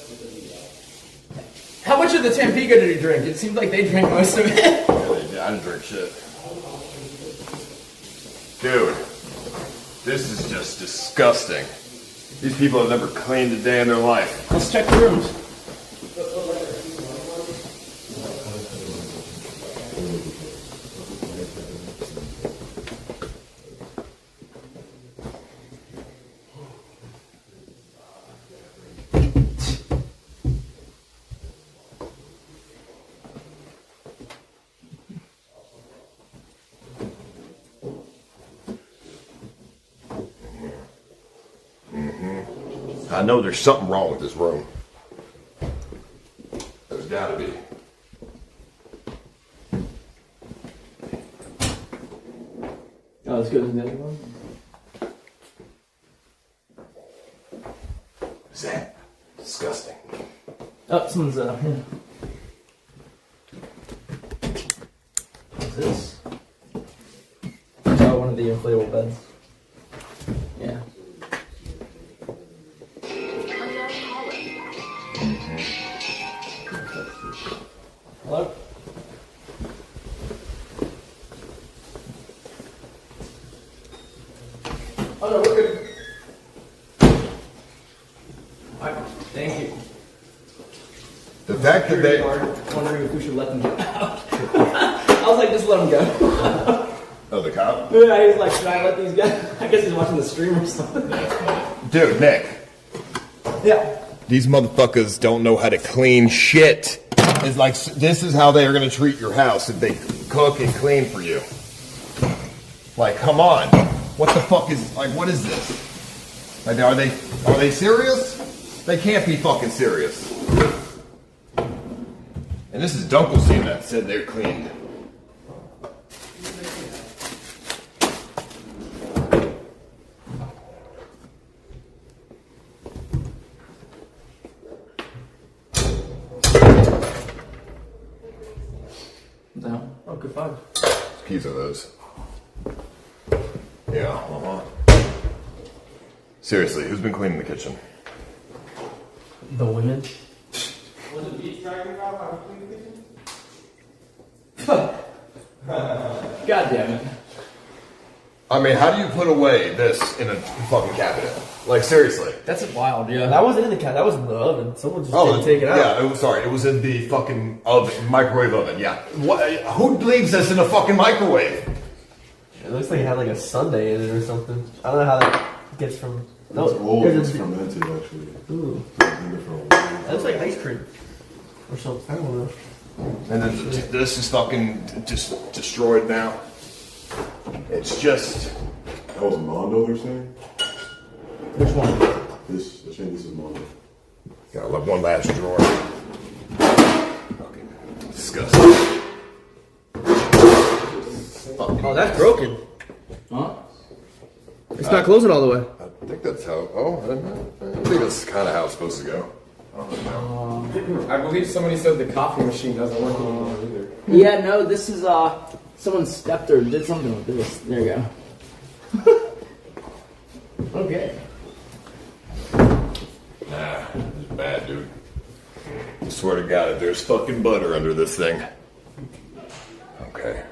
How much of the Tampico did he drink? It seemed like they drank most of it. I didn't drink shit. Dude, this is just disgusting. These people have never cleaned a day in their life. Let's check the rooms. I know there's something wrong with this room. There's gotta be. Oh, let's go to the other one. Is that disgusting? Oh, someone's here. What's this? Oh, one of the inflatable beds. Yeah. Hello? Oh no, we're good. Alright, thank you. The fact that they wondering if we should let them get out. I was like, just let them go. Oh, the cop? Yeah, he's like, should I let these guys? I guess he's watching the stream or something. Dude, Nick. Yeah. These motherfuckers don't know how to clean shit. It's like, this is how they are going to treat your house if they cook and clean for you. Like, come on. What the fuck is, like, what is this? Like, are they serious? They can't be fucking serious. And this is Dunkelstein that said they're cleaned. No. Oh, good find. Keys are those. Yeah, Seriously, who's been cleaning the kitchen? The women? Was it beef dragon about cleaning the kitchen? God damn it. I mean, how do you put away this in a fucking cabinet? Like, seriously. That's wild, yeah. That wasn't in the cat. That was in the oven. Someone just didn't take it out. Yeah, it was in the fucking oven, microwave oven, yeah. What, who leaves this in a fucking microwave? It looks like it had like a sundae in it or something. I don't know how that gets from... No, it's old. It's fermented, actually. Ooh. That looks like ice cream. Or something. I don't know. And then this is fucking just destroyed now. It's just... That was Mondo, they're saying? Which one? This is Mondo. Gotta love one last drawer. Fucking disgusting. Oh, that's broken. Huh? It's not closing all the way. I think that's how... Oh, I don't know. think that's kind of how it's supposed to go. I believe somebody said the coffee machine doesn't work anymore either. Yeah, no, this is someone stepped or did something with this. There you go. Okay. Nah, it's bad, dude. I swear to God, if there's fucking butter under this thing. Okay.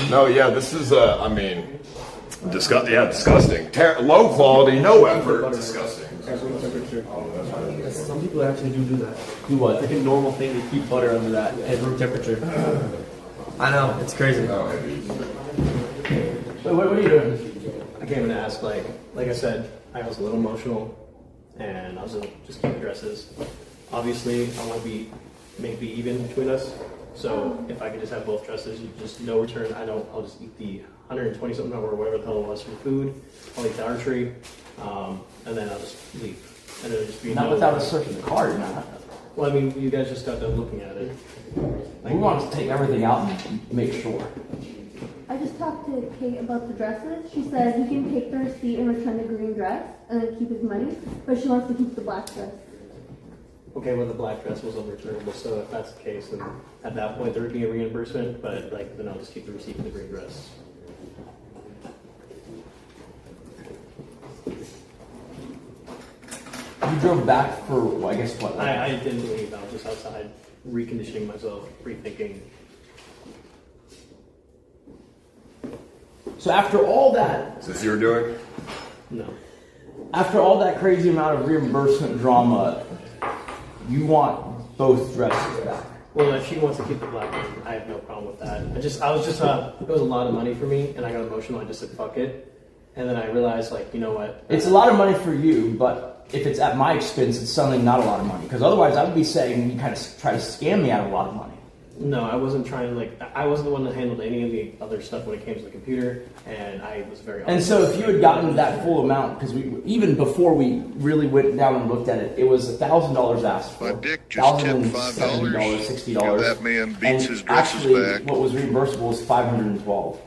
No, yeah, this is, I mean, disgusting. Low quality, no effort. Disgusting. Some people actually do that. Do what? It's like a normal thing to keep butter under that at room temperature. I know, it's crazy. Wait, what are you doing? I came in to ask, like I said, I was a little emotional, and I was just keep the dresses. Obviously, I want to be even between us. So if I could just have both dresses, you just no return. I'll just eat the 120 something or whatever the hell it was for food. I'll eat the archery, and then I'll just leave. And it'll just be not without a search of the card, not. Well, I mean, you guys just got done looking at it. We want to take everything out and make sure. I just talked to Kate about the dresses. She said he can take the receipt and return the green dress and then keep his money, but she wants to keep the black dress. Okay, well, the black dress was unreturnable, so if that's the case, then at that point there would be a reimbursement, but then I'll just keep the receipt for the green dress. You drove back for, well, I guess what? I didn't leave. I was just outside reconditioning myself, rethinking. So after all that... Is this your doing? No. After all that crazy amount of reimbursement drama, you want both dresses back? Well, if she wants to keep the black one, I have no problem with that. It was a lot of money for me, and I got emotional. I just said, fuck it. And then I realized, you know what? It's a lot of money for you, but if it's at my expense, it's suddenly not a lot of money. Because otherwise, I would be saying you kind of try to scam me out of a lot of money. No, I wasn't trying to, I wasn't the one that handled any of the other stuff when it came to the computer, and I was very honest. And so if you had gotten that full amount, because even before we really went down and looked at it, it was $1,000 asked for. My dick just tipped $5. $60. That man beats his dresses actually, back. What was reimbursable was $512.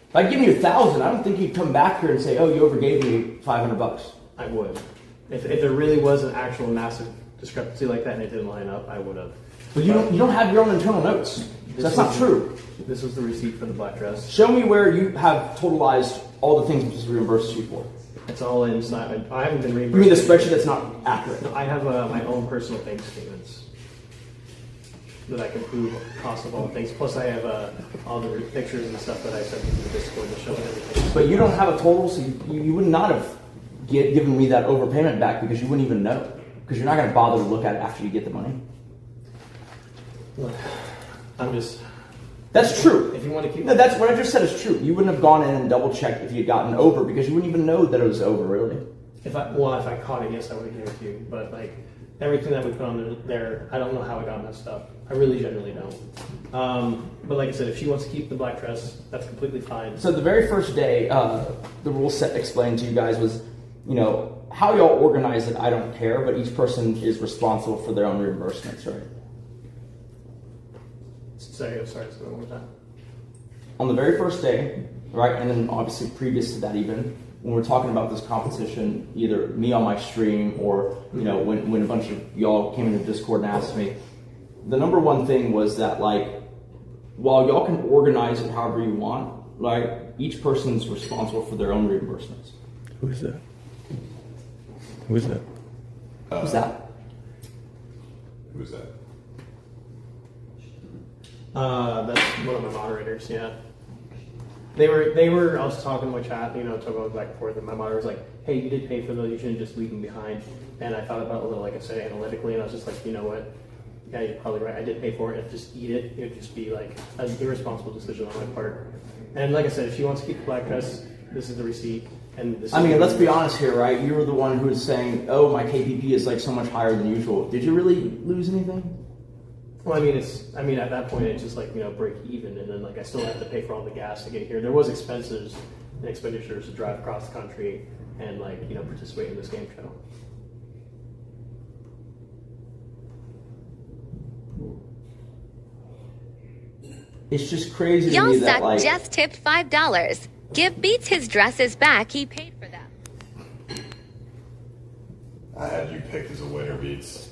If I give you $1,000, I don't think you'd come back here and say, "Oh, you overgave me $500." I would. If there really was an actual massive discrepancy like that and it didn't line up, I would have. But you don't have your own internal notes. That's not true. This was the receipt for the black dress. Show me where you have totalized all the things this reimbursed you for. It's all inside. I haven't been reimbursed. You mean the spreadsheet that's not accurate? No, I have my own personal bank statements that I can prove cost of all things. Plus, I have all the pictures and stuff that I sent to the Discord to show everything. But you don't have a total, so you would not have given me that overpayment back because you wouldn't even know. Because you're not going to bother to look at it after you get the money. I'm just... That's true. If you want to keep... No, that's what I just said is true. You wouldn't have gone in and double-checked if you had gotten over because you wouldn't even know that it was over, really. If I caught it, yes, I would have given it to you. But, everything that we put on there, I don't know how it got messed up. I really generally don't. But like I said, if she wants to keep the black dress, that's completely fine. So the very first day, the rule set explained to you guys was, how y'all organize it, I don't care, but each person is responsible for their own reimbursements, right? Sorry, say that one more time. On the very first day, right, and then obviously previous to that even, when we're talking about this competition, either me on my stream or, when a bunch of y'all came into Discord and asked me, the number one thing was that, while y'all can organize it however you want, each person's responsible for their own reimbursements. Who is that? Who is that? Who's that? Who's that? That's one of my moderators, yeah. They were, I was talking to my chat, talking back and forth, and my moderator was like, hey, you did pay for those, you shouldn't just leave them behind. And I thought about it a little, like I said, analytically, and I was just like, you know what? Yeah, you're probably right. I did pay for it. If just eat it, it would just be an irresponsible decision on my part. And like I said, if she wants to keep the black dress, this is the receipt. And this let's be honest here, right? You were the one who was saying, oh, my KPP is so much higher than usual. Did you really lose anything? Well, at that point, it's just break even, and then I still have to pay for all the gas to get here. There was expenses and expenditures to drive across the country and participate in this game show. It's just crazy to Y'all me that suck just tipped $5. Give Beats his dresses back. He paid for them. I had you picked as a winner, Beats.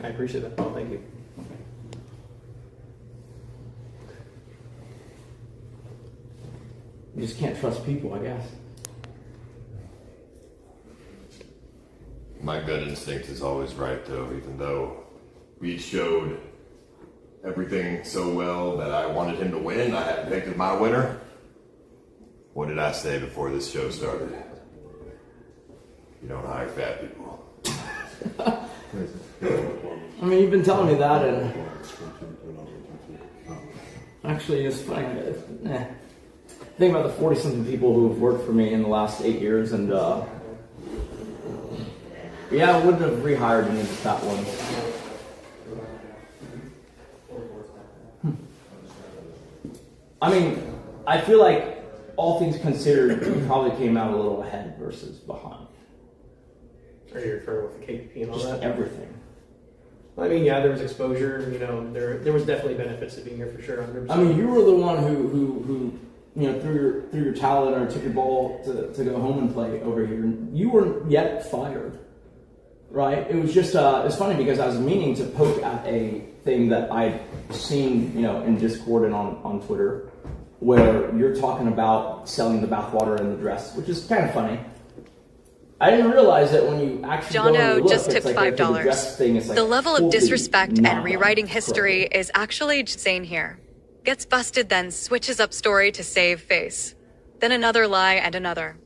I appreciate that, Paul. Thank you. You just can't trust people, I guess. My gut instinct is always right, though, even though Beats showed everything so well that I wanted him to win. I had picked as my winner. What did I say before this show started? You don't hire fat people. I mean, you've been telling me that, and actually, it's funny. Think about the 40-something people who have worked for me in the last 8 years, and yeah, I wouldn't have rehired any of the fat ones. I mean, I feel like all things considered, we probably came out a little ahead versus behind. Are you referring with the KPP and all Just that? everything. I mean, yeah, there was exposure. You know, there was definitely benefits to being here for sure. 100%. I mean, you were the one who you know, threw your talent or took your ball to go home and play over here. You weren't yet fired, right? It was just it's funny because I was meaning to poke at a thing that I'd seen, you know, in Discord and on Twitter, where you're talking about selling the bathwater and the dress, which is kind of funny. I didn't realize that when you actually Jono just tipped like, $5. okay, the dress thing is like The level of totally disrespect not and rewriting history is actually insane here. Gets busted, then switches up story to save face. Then another lie and another.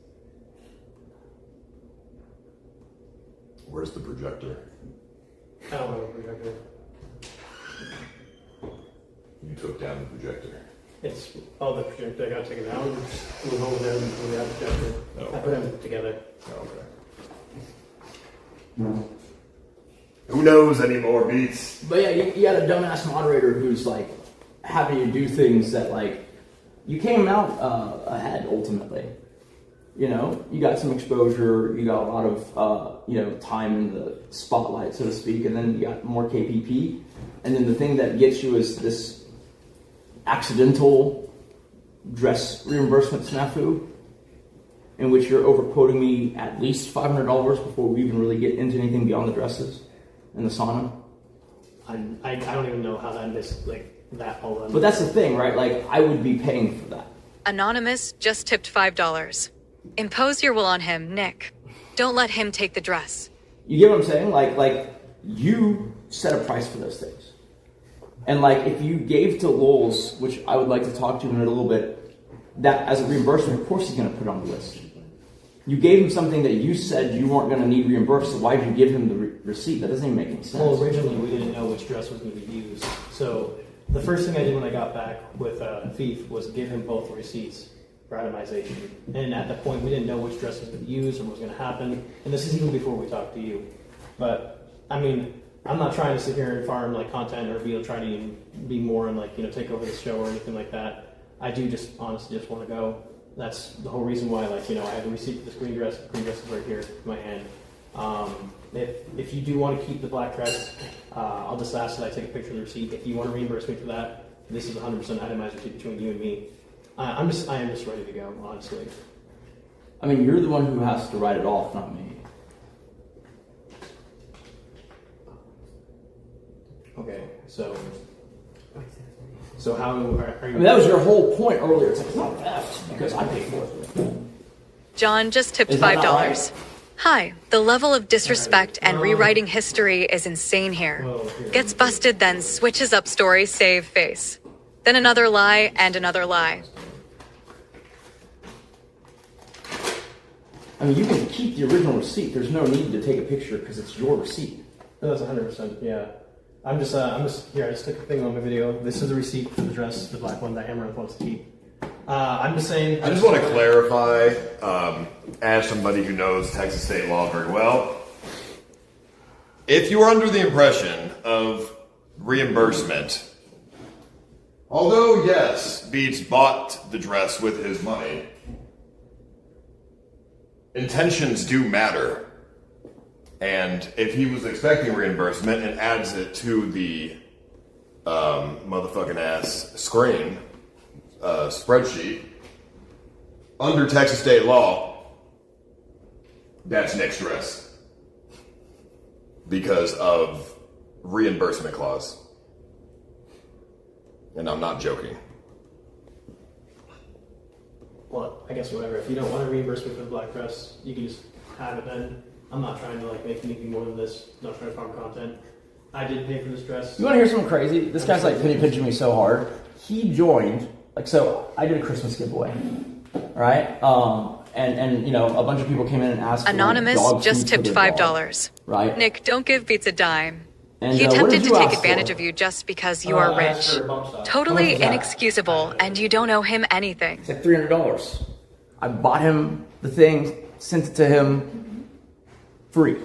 Where's the projector? I don't have a projector. You took down the projector. It's the projector. I got to take it down. Move over there and move that projector. Oh. I put them together. Oh, okay. Who knows anymore, Beats? But yeah, you got a dumbass moderator who's like having you do things that like you came out ahead ultimately. You know, you got some exposure, you got a lot of you know, time in the spotlight, so to speak, and then you got more KPP, and then the thing that gets you is this accidental dress reimbursement snafu, in which you're overquoting me at least $500 before we even really get into anything beyond the dresses and the sauna. I don't even know how that missed that all done. But that's the thing, right? Like, I would be paying for that. Anonymous just tipped $5. Impose your will on him, Nick. Don't let him take the dress. You get what I'm saying? Like you set a price for those things. And like, if you gave to Lowell's, which I would like to talk to him in a little bit, that as a reimbursement, of course he's going to put it on the list. You gave him something that you said you weren't going to need reimbursed, so why did you give him the receipt? That doesn't even make any sense. Well, originally we didn't know which dress was going to be used. So the first thing I did when I got back with FEAT was give him both receipts for itemization. And at that point, we didn't know which dress was going to be used or what was going to happen. And this is even before we talked to you. But, I mean, I'm not trying to sit here and farm content or trying to even be more and take over the show or anything like that. I do just honestly just want to go. That's the whole reason why I have a receipt for this green dress. The green dress is right here in my hand. If you do want to keep the black dress, I'll just ask that I take a picture of the receipt. If you want to reimburse me for that, this is 100% itemized receipt between you and me. I am just ready to go, honestly. I mean, you're the one who has to write it off, not me. Okay, so how are you? I mean, that was your whole point earlier. It's not theft because I paid for it. John just tipped $5. Right? Hi, the level of disrespect and rewriting history is insane here. Gets busted, then switches up story, save face. Then another lie and another lie. I mean, you can keep the original receipt. There's no need to take a picture because it's your receipt. That's 100%. Yeah. I'm just here. I just took a thing on my video. This is a receipt for the dress, the black one that Amaranth wants to keep. I'm just saying. I just want to clarify, as somebody who knows Texas state law very well, if you are under the impression of reimbursement, although yes, Beats bought the dress with his money, intentions do matter. And if he was expecting reimbursement and adds it to the motherfucking ass screen spreadsheet, under Texas state law, that's Nick's dress. because of reimbursement clause. And I'm not joking. Well, I guess whatever. If you don't want a reimbursement for the black dress, you can just have it then. I'm not trying to like make anything more than this. I'm not trying to farm content. I did pay for this dress. You want to hear something crazy? This guy's like penny pinching me so hard. He joined, like, so I did a Christmas giveaway, right? And you know, a bunch of people came in and asked. Anonymous for, like, just tipped $5. Dog, right? Nick, don't give Beats a dime. And, he what attempted did to you take ask advantage for? of you just because you are rich. Totally How much was that? inexcusable, and you don't owe him anything. It's like $300. I bought him the thing, sent it to him, free.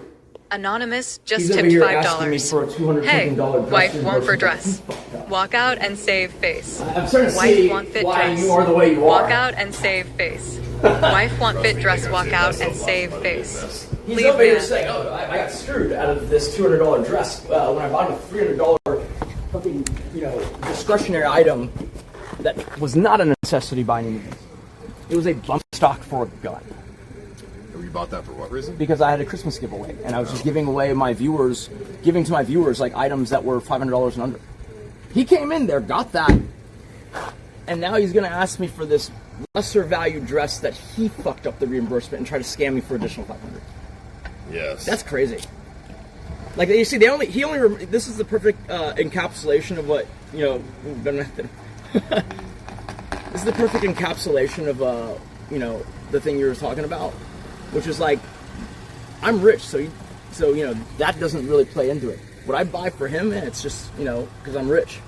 Anonymous just He's over tipped here asking me $5. for a $200 Hey, dress wife want for reimbursement. dress. Walk out and save face. I'm starting to Wife see want fit why dress. you are the way you Walk are. out and save face. Wife want fit dress. Walk out and save face. He's Leave over here man. saying, "Oh, I got screwed out of this $200 dress when I bought him a $300 fucking, you know, discretionary item that was not a necessity by any means. It was a bump stock for a gun." You bought that for what reason? Because I had a Christmas giveaway, and I was just giving to my viewers like items that were $500 and under. He came in there, got that, and now he's gonna ask me for this lesser value dress that he fucked up the reimbursement and tried to scam me for additional $500. Yes. That's crazy. Like, you see, this is the perfect encapsulation of what, you know, this is the perfect encapsulation of, you know, the thing you were talking about, which is like, I'm rich, so you know, that doesn't really play into it. What I buy for him, it's just, you know, because I'm rich.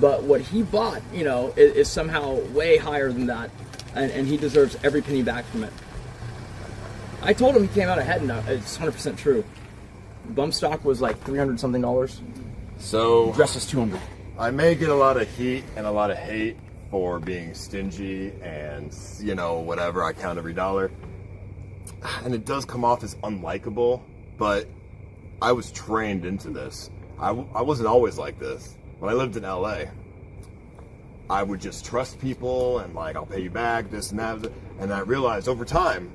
But what he bought, you know, is somehow way higher than that, and he deserves every penny back from it. I told him he came out ahead, and it's 100% true. Bump stock was like $300 something. So dress was $200. I may get a lot of heat and a lot of hate for being stingy and, you know, whatever. I count every dollar, and it does come off as unlikable. But I was trained into this. I wasn't always like this. When I lived in LA, I would just trust people and like, I'll pay you back, this and that. And I realized over time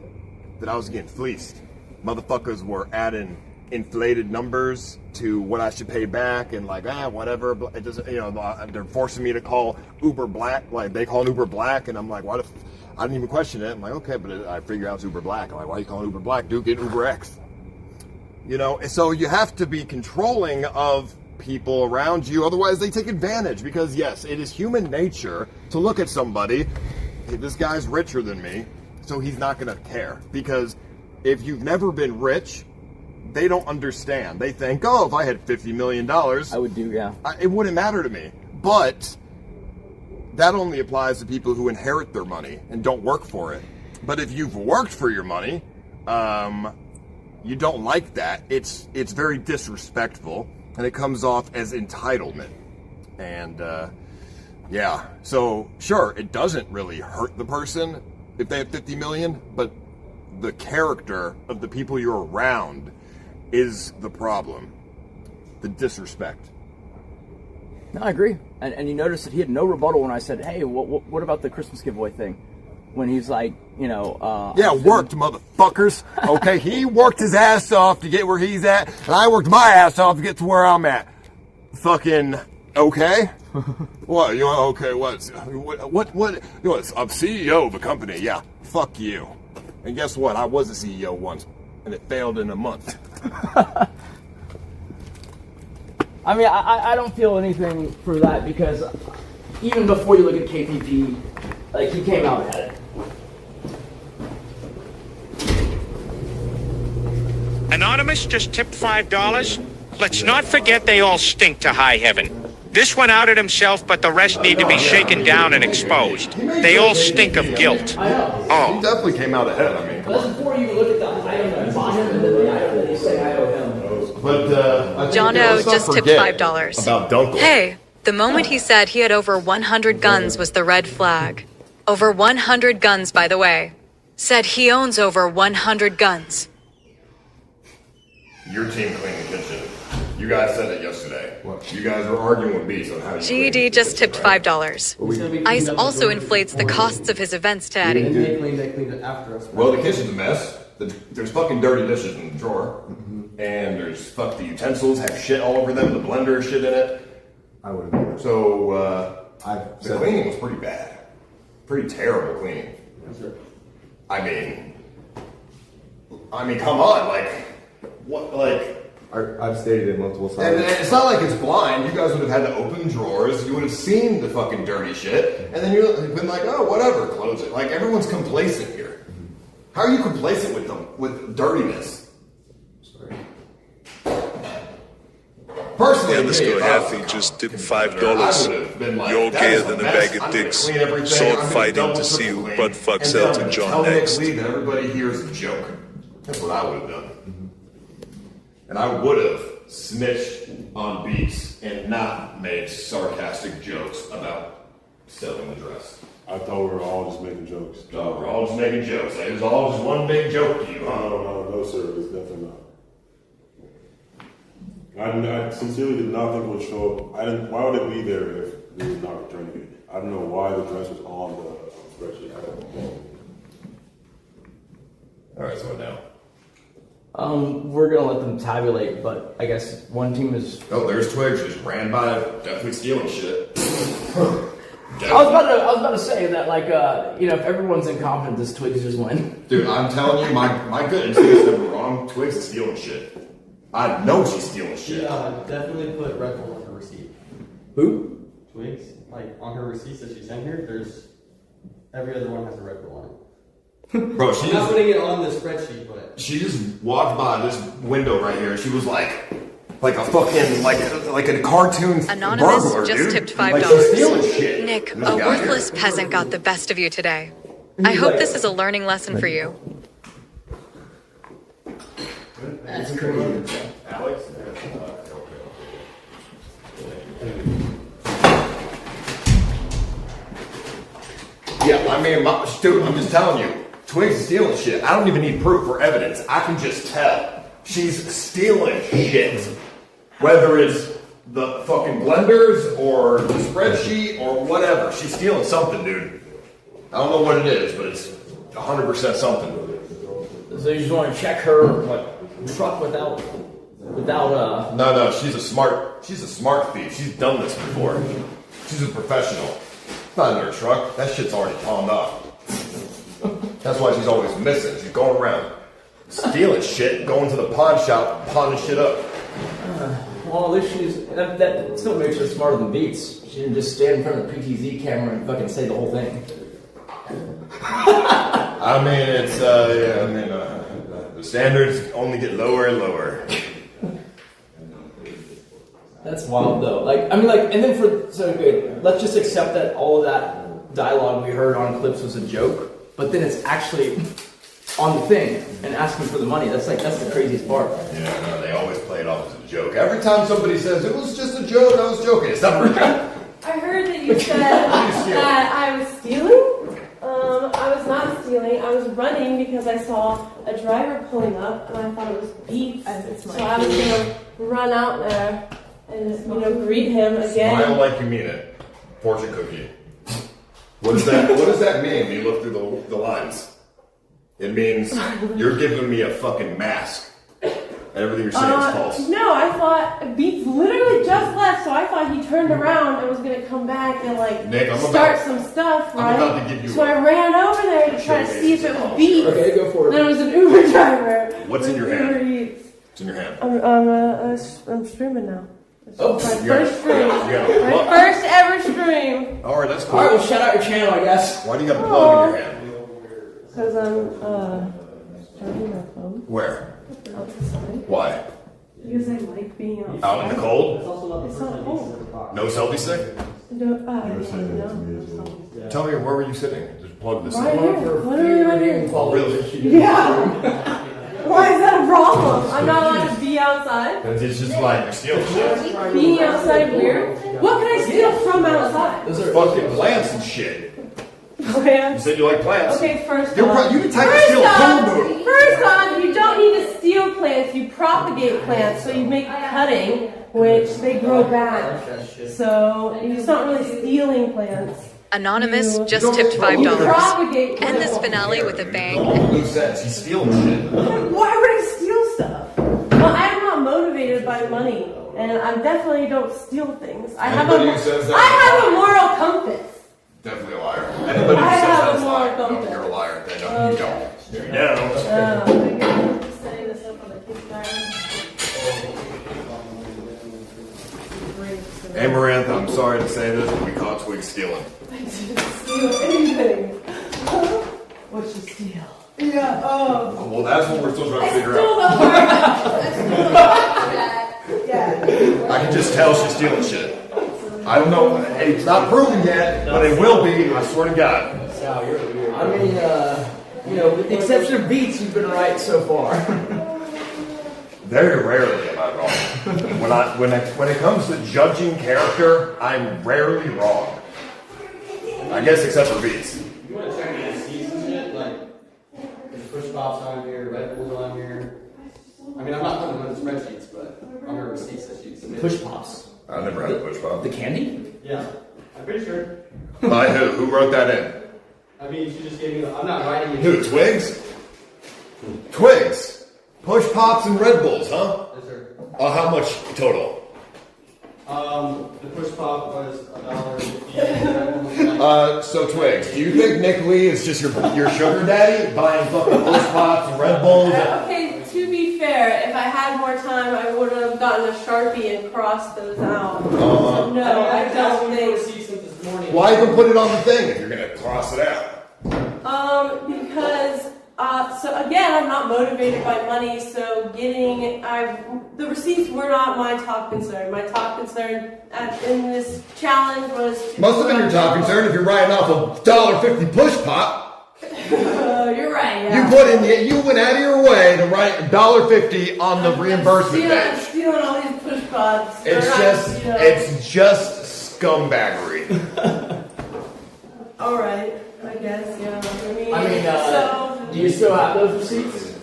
that I was getting fleeced. Motherfuckers were adding inflated numbers to what I should pay back and like, whatever. It doesn't, you know, they're forcing me to call Uber Black. Like, they call Uber Black, and I'm like, what if I didn't even question it? I'm like, okay, but I figure out it's Uber Black. I'm like, why are you calling Uber Black? Dude, get Uber X. You know, and so you have to be controlling of people around you, otherwise they take advantage. Because yes, it is human nature to look at somebody, hey, this guy's richer than me, so he's not gonna care. Because if you've never been rich, they don't understand. They think, oh, if I had $50 million, I would do, yeah. It wouldn't matter to me. But that only applies to people who inherit their money and don't work for it. But if you've worked for your money, you don't like that. It's very disrespectful, and it comes off as entitlement. And yeah, so sure, it doesn't really hurt the person if they have 50 million, but the character of the people you're around is the problem. The disrespect. No, I agree. And you notice that he had no rebuttal when I said, hey, what about the Christmas giveaway thing? When he's like, you know... yeah, worked, motherfuckers. Okay, he worked his ass off to get where he's at, and I worked my ass off to get to where I'm at. Fucking, okay? What, you want, okay, what, you know, I'm CEO of a company, yeah, fuck you. And guess what, I was a CEO once, and it failed in a month. I mean, I don't feel anything for that, because even before you look at KPP, like, he came out ahead. Anonymous just tipped $5. Let's not forget they all stink to high heaven. This one outed himself, but the rest need to be shaken down and exposed. They all stink of guilt. Oh, he definitely came out ahead. I mean, That's before you look at the item that bought him and then the item that you say I owe him. But I think, Jono just tipped $5. about Dunkel. Hey, the moment he said he had over 100 guns was the red flag. Over 100 guns, by the way. Said he owns over 100 guns. Your team cleaned the kitchen. You guys said it yesterday. You guys were arguing with Beast on how you GED just tipped $5. Ice also inflates the costs of his events to Eddie. They cleaned it after us. Well, the kitchen's a mess. there's fucking dirty dishes in the drawer, and there's the utensils have shit all over them. The blender has shit in it. I would agree. So the cleaning was pretty bad, pretty terrible cleaning. I mean, come on, like what, like. I've stated it multiple times. And it's not like it's blind. You guys would have had to open drawers. You would have seen the fucking dirty shit. And then you would have been like, oh, whatever, close it. Like, everyone's complacent here. How are you complacent with dirtiness? Sorry. Personally, Yeah, this guy athlete just tipped $5. You're gayer than a bag of dicks. Sword fighting to see who butt fucks Elton John next. That everybody here is a joke. That's what I would have done. And I would have snitched on beats and not made sarcastic jokes about selling the dress. I thought we were all just making jokes. No, we're all just making jokes. It was all just one big joke to you, huh? No, sir. It's definitely not. I sincerely did not think it would show up. Why would it be there if we were not returning it? I don't know why the dress was on the spreadsheet. I don't know. All right, so what now? We're gonna let them tabulate, but I guess one team is. Oh, there's Twigs just ran by, definitely stealing shit. I was about to say that, like, if everyone's incompetent, does Twigs just win? Dude, I'm telling you, my good instincts never wrong. Twigs is stealing shit. I know she's stealing shit. Yeah, definitely put Red Bull on her receipt. Who? Twigs. Like, on her receipts that she sent here, there's every other one has a Red Bull on it. Bro, I'm not putting it on the spreadsheet, but she just walked by this window right here. She was like a fucking like a cartoon Anonymous burglar, just dude. tipped Like, she's stealing $5. shit. Nick, a worthless peasant got the best of you today. I hope this is a learning lesson for you. That's crazy. Alex? Yeah, I mean, dude, I'm just telling you. Twigs is stealing shit. I don't even need proof or evidence. I can just tell. She's stealing shit. Whether it's the fucking blenders or the spreadsheet or whatever. She's stealing something, dude. I don't know what it is, but it's 100% something. So you just want to check her truck without. No, she's a smart thief. She's done this before. She's a professional. Not in her truck. That shit's already pawned off. That's why she's always missing. She's going around stealing shit, going to the pawn shop, pawning shit up. Well, at least that still makes her smarter than Beats. She didn't just stand in front of the PTZ camera and fucking say the whole thing. I mean, it's the standards only get lower and lower. That's wild, though. And then let's just accept that all of that dialogue we heard on clips was a joke. But then it's actually on the thing and asking for the money. That's the craziest part. Yeah, no, they always play it off as a joke. Every time somebody says it was just a joke, I was joking. It's never a joke. I heard that you said that I was stealing. I was not stealing. I was running because I saw a driver pulling up and I thought it was Beats. So I was gonna run out there and greet him again. Smile like you mean it. Fortune cookie. What does that mean when you look through the lines? It means you're giving me a fucking mask. And everything you're saying is false. No, I thought Beats literally just left, so I thought he turned around and was gonna come back and Nick, start some stuff, right? I'm about to give you so I ran over there to try to see if it was Beats. Okay, go for it. Then it was an Uber driver. What's in your hand? Uber Eats. What's in your hand? I'm streaming now. Oh, my first stream. My first ever stream. Alright, that's cool. Alright, well, shout out your channel, I guess. Why do you got the plug in your hand? Because I'm charging my phone. Where? Outside. Why? Because I like being outside. Out in the cold? It's not cold. No selfie stick? No. Tell me, where were you sitting? Just plug this Right in. here. Literally right here. Oh, really? Yeah. Why is that a problem? I'm not allowed to be outside. It's just like, you're stealing shit. Being outside weird? What can I steal from outside? Those are fucking plants and shit. Plants? You said you like plants. Okay, first You're off. you the type to steal food noodle. First off, you don't need to steal plants. You propagate plants. So you make cutting, which they grow back. So it's not really stealing plants. Anonymous just tipped $5. End this finale with a bang. Who says he's stealing shit? Why would I steal stuff? Well, I'm not motivated by money, and I definitely don't steal things. I have a moral compass. Definitely a liar. Anybody who says that's a liar, no, you're a liar. They know you don't. You don't. Setting this up on the kickstart. Amaranth, I'm sorry to say this, but we caught Twig stealing. I didn't steal anything. What'd you steal? Yeah, Well, that's what we're still trying to figure stole out. the heart. Yeah. I can just tell she's stealing shit. I don't know. It's not proven yet, but it will be. I swear to God. I mean, with the exception of beats, you've been right so far. Very rarely am I wrong. When it comes to judging character, I'm rarely wrong. I guess except for beats. You want to check the receipts and shit? Like, there's push pops on here, Red Bulls on here. I mean, I'm not putting them in the spreadsheets, but on her receipts that she submitted. Push pops. I never had a push pop. The candy? Yeah, I'm pretty sure. By who? Who wrote that in? I mean, she just gave me I'm not writing it. Who? Twigs? Twigs. Push pops and Red Bulls, huh? Yes, sir. How much total? The push pop was $1.50. So Twigs, do you think NickLee is just your sugar daddy buying fucking push pops and Red Bulls? Okay, to be fair, if I had more time, I would have gotten a Sharpie and crossed those out. So no, I don't think. Why even put it on the thing if you're gonna cross it out? Because so again, I'm not motivated by money. So the receipts were not my top concern. My top concern in this challenge was. Must have been your top concern if you're writing off a $1.50 push pop. You're right. Yeah. You went out of your way to write $1.50 on the reimbursement page. Stealing all these push pops. It's just scumbaggery. All right, I guess. Yeah. Do you still have those receipts?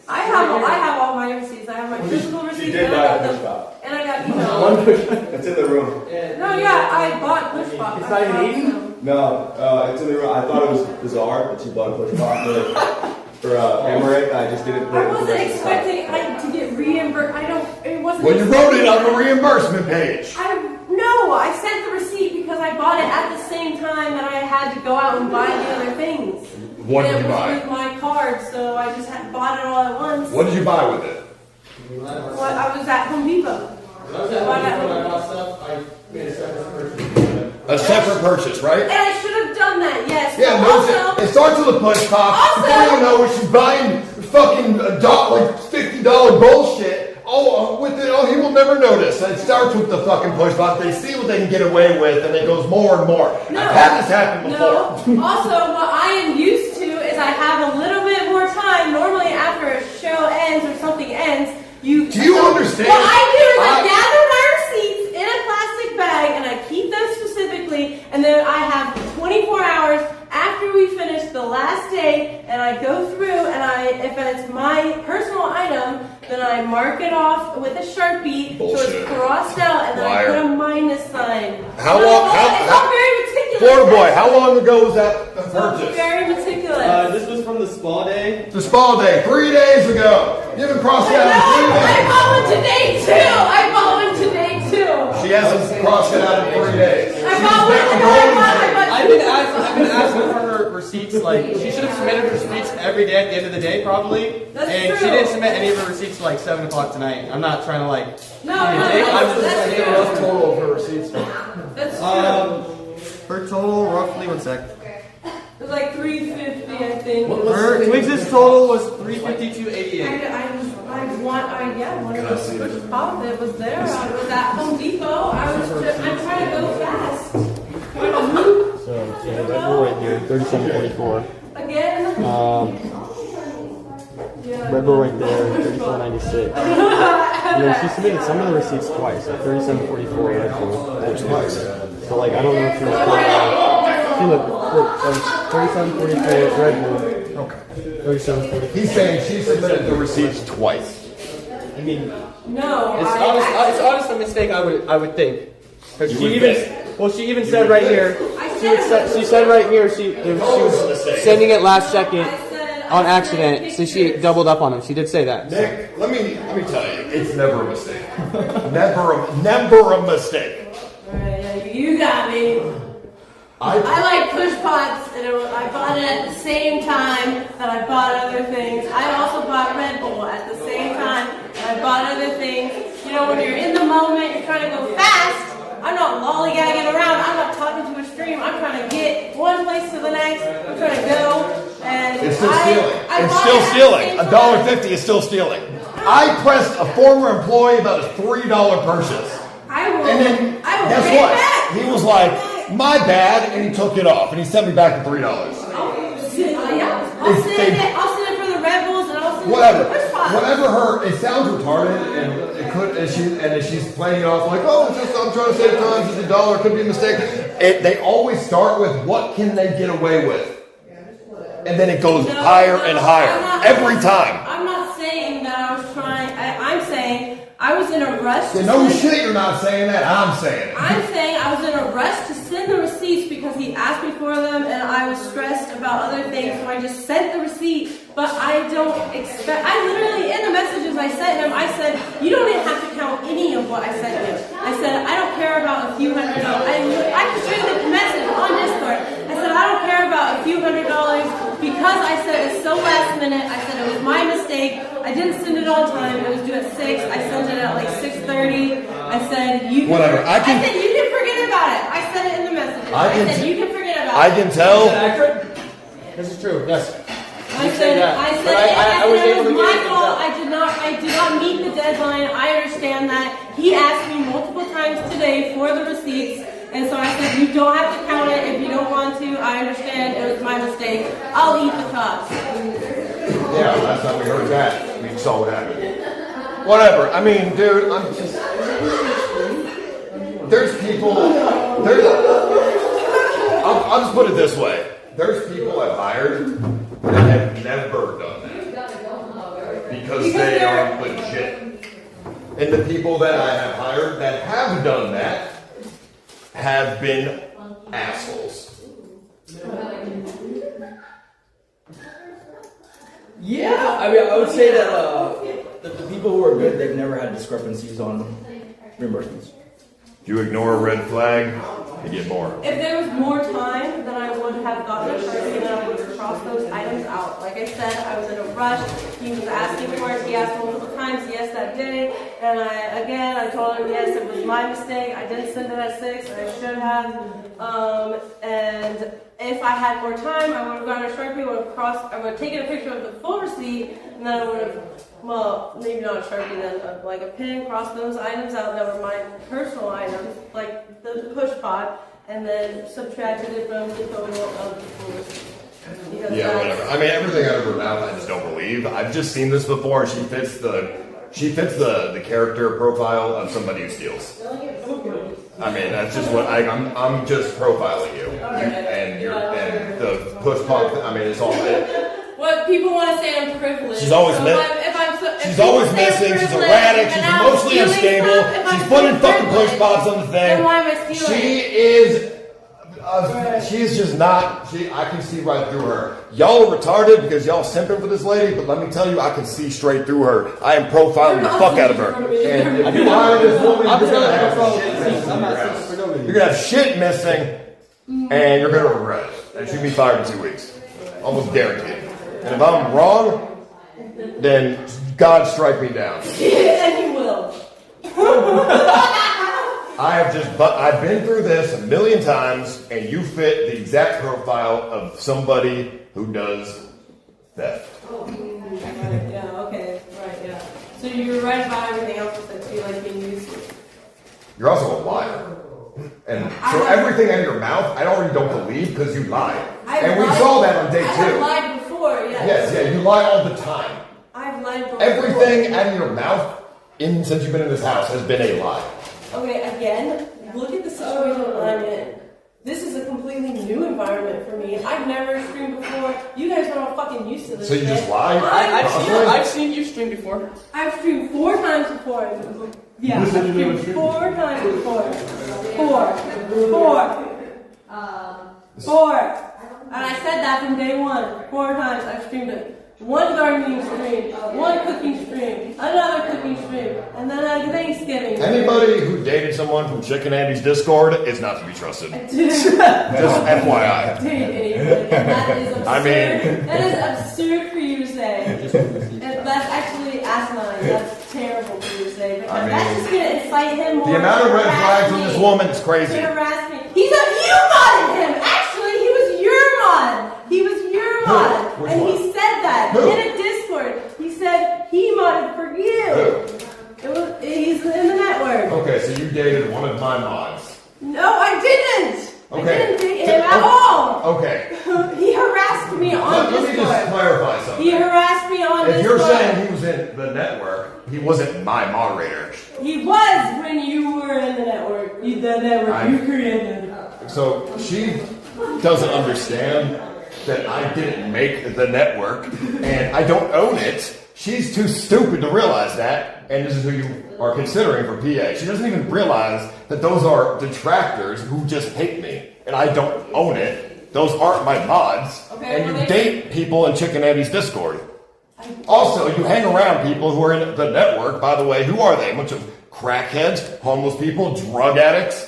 I have all my receipts. I have my physical receipts. She did buy a push pop. And I got email. It's in the room. No, yeah, I bought push pop. It's not even eaten? No, it's in the room. I thought it was bizarre that she bought a push pop for Amaranth. I just didn't. I wasn't expecting to get reimbursed. It wasn't. Well, you wrote it on the reimbursement page. I sent the receipt because I bought it at the same time that I had to go out and buy the other things. What did you buy? It was with my card, so I just bought it all at once. What did you buy with it? I was at Home Depot. A separate purchase, right? And I should have done that, yes. Yeah, it starts with a push pop. Before you know it, she's buying fucking $50 bullshit. He will never notice. It starts with the fucking push pop. They see what they can get away with, and it goes more and more. No. I've had this happen before. No. Also, what I am used to is I have a little bit more time. Normally, after a show ends or something ends, Do you understand? What I do is I gather my receipts in a plastic bag, and I keep them specifically, and then I have 24 hours after we finish the last day, and I go through, and if it's my personal item, then I mark it off with a Sharpie, so it's crossed out, and then I put a minus sign. How long? It's all very meticulous. Florida boy, how long ago was that purchase? Very meticulous. This was from the spa day. The spa day, 3 days ago. You haven't crossed it out in 3 days. I bought one today too. She hasn't crossed it out in 3 days. I've been asking for her receipts. Like, she should have submitted her receipts every day at the end of the day, probably. That's and true. she didn't submit any of her receipts till like 7 o'clock tonight. I'm not trying to No, I'm just that's saying true. rough total of her receipts. That's true. Her total, roughly, 1 sec. It was like $350, I think. Her Twigs' total was $352.88. I wanted to push pop. It was there. I was at Home Depot. I'm trying to go fast. So, yeah, Red Bull right here, $37.44. Again? Red Bull right there, $34.96. And then she submitted some of the receipts twice, so $37.44 Red Bull. Twice. So, like, I don't know if she was see, look, $37.44 Red Bull. Okay. $37.44. He's saying she submitted the receipts twice. I mean, no, it's honestly a mistake. I would think. She even said right here. she said right here she was sending it last second on accident, so she doubled up on him. She did say that. Nick, let me tell you, it's never a mistake. never a mistake. Alright, you got me. I like push pots, and I bought it at the same time that I bought other things. I also bought Red Bull at the same time that I bought other things. You know, when you're in the moment, you're trying to go fast. I'm not lollygagging around. I'm not talking to a stream. I'm trying to get one place to the next. I'm trying to go. And it's still stealing. It's still stealing. $1.50 is still stealing. I pressed a former employee about a $3 purchase. And then, guess what? He was like, my bad, and he took it off, and he sent me back the $3. I'll send it for the Red Bulls, and I'll send Whatever. it for the push pots. Whatever her, it sounds retarded, and it could, and she's playing it off like, oh, it's just, I'm trying to save time, it's $1, it could be a mistake. They always start with, what can they get away with? And then it goes higher and higher, every time. I'm not saying that I was trying, I'm saying I was in a rush. No shit, you're not saying that, I'm saying it. I'm saying I was in a rush to send the receipts because he asked me for them, and I was stressed about other things, so I just sent the receipt. But I don't expect, I literally, in the messages I sent him, I said, you don't even have to count any of what I sent him. I said, I don't care about a few $100. I can show you the message on Discord. I said, I don't care about a few $100 because I said it's so last minute. I said it was my mistake. I didn't send it on time. It was due at 6. I sent it at like 6:30. I said, you Whatever. I said, you can forget about it. I said it in the message. I said, you can forget about it. I can tell. Is that accurate? This is true, yes. I said it was my fault. I did not meet the deadline. I understand that. He asked me multiple times today for the receipts, and so I said, you don't have to count it if you don't want to. I understand it was my mistake. I'll eat the cost. Yeah, last time we heard that, we saw what happened. Whatever. I mean, dude, I'm just. There's people. I'll just put it this way. There's people I've hired that have never done that because they are legit. And the people that I have hired that have done that have been assholes. Yeah, I mean, I would say that the people who are good, they've never had discrepancies on reimbursements. If you ignore a red flag, you get more. If there was more time, then I would have gotten a Sharpie and I would have crossed those items out. Like I said, I was in a rush. He was asking for it. He asked multiple times yes that day. And I told him yes, it was my mistake. I didn't send it at 6. I should have. And if I had more time, I would have gotten a Sharpie, I would have taken a picture of the full receipt, and then I would have, well, maybe not a Sharpie then, like a pen, cross those items out that were my personal items, like the push pot, and then subtracted it from the total of the full receipt. Yeah, whatever. I mean, everything I've ever done, I just don't believe. I've just seen this before, and she fits the character profile of somebody who steals. I mean, that's just what I'm just profiling you, and the push pop. I mean, it's all. What people want to say, I'm privileged. She's always she's always missing. She's erratic. She's emotionally unstable. She's putting fucking push pops on the thing. Then why am I stealing? She is. She's just not. I can see right through her. Y'all are retarded because y'all simping for this lady, but let me tell you, I can see straight through her. I am profiling the fuck out of her. And if you hire this woman, you're gonna have shit missing, and you're gonna regret it. And she'll be fired in 2 weeks, almost guaranteed. And if I'm wrong, then God strike me down. And you will. I've been through this a million times, and you fit the exact profile of somebody who does theft. Yeah, okay, right, yeah. So you're right about everything else that you like being used to. You're also a liar. And so everything out of your mouth, I already don't believe because you lie. And we saw that on day 2. I've lied before, yes. Yes, you lie all the time. I've lied before. Everything out of your mouth since you've been in this house has been a lie. Okay, again, look at the situation I'm in. This is a completely new environment for me. I've never streamed before. You guys are all fucking used to this. So you just lie? I've seen you stream before. I've streamed 4 times before. Yeah, I've streamed 4 times before. 4. 4. And I said that from day 1. 4 times I've streamed it. 1 gardening stream, 1 cooking stream, another cooking stream, and then a Thanksgiving stream. Anybody who dated someone from Chicken Andy's Discord is not to be trusted. I didn't. Just FYI. Date anybody. That is absurd. I mean, that is absurd for you to say. And that's actually asinine. That's terrible for you to say. Because that's just going to incite him more. The amount of red flags on this woman is crazy. To harass me. You modded him. Actually, he was your mod. He was your mod. Which and one? he said that Who? in a Discord. He said he modded for you. He's in the network. Okay, so you dated one of my mods. No, I didn't. Okay. I didn't date him at all. Okay. He harassed me on Discord. Let me just clarify something. He harassed me on Discord. If you're saying he was in the network, he wasn't my moderator. He was when you were in the network. The network you created. So she doesn't understand that I didn't make the network and I don't own it. She's too stupid to realize that, and this is who you are considering for PA. She doesn't even realize that those are detractors who just hate me, and I don't own it. Those aren't my mods. Okay, and you date people in Chicken Andy's Discord. Also, you hang around people who are in the network, by the way. Who are they? A bunch of crackheads, homeless people, drug addicts,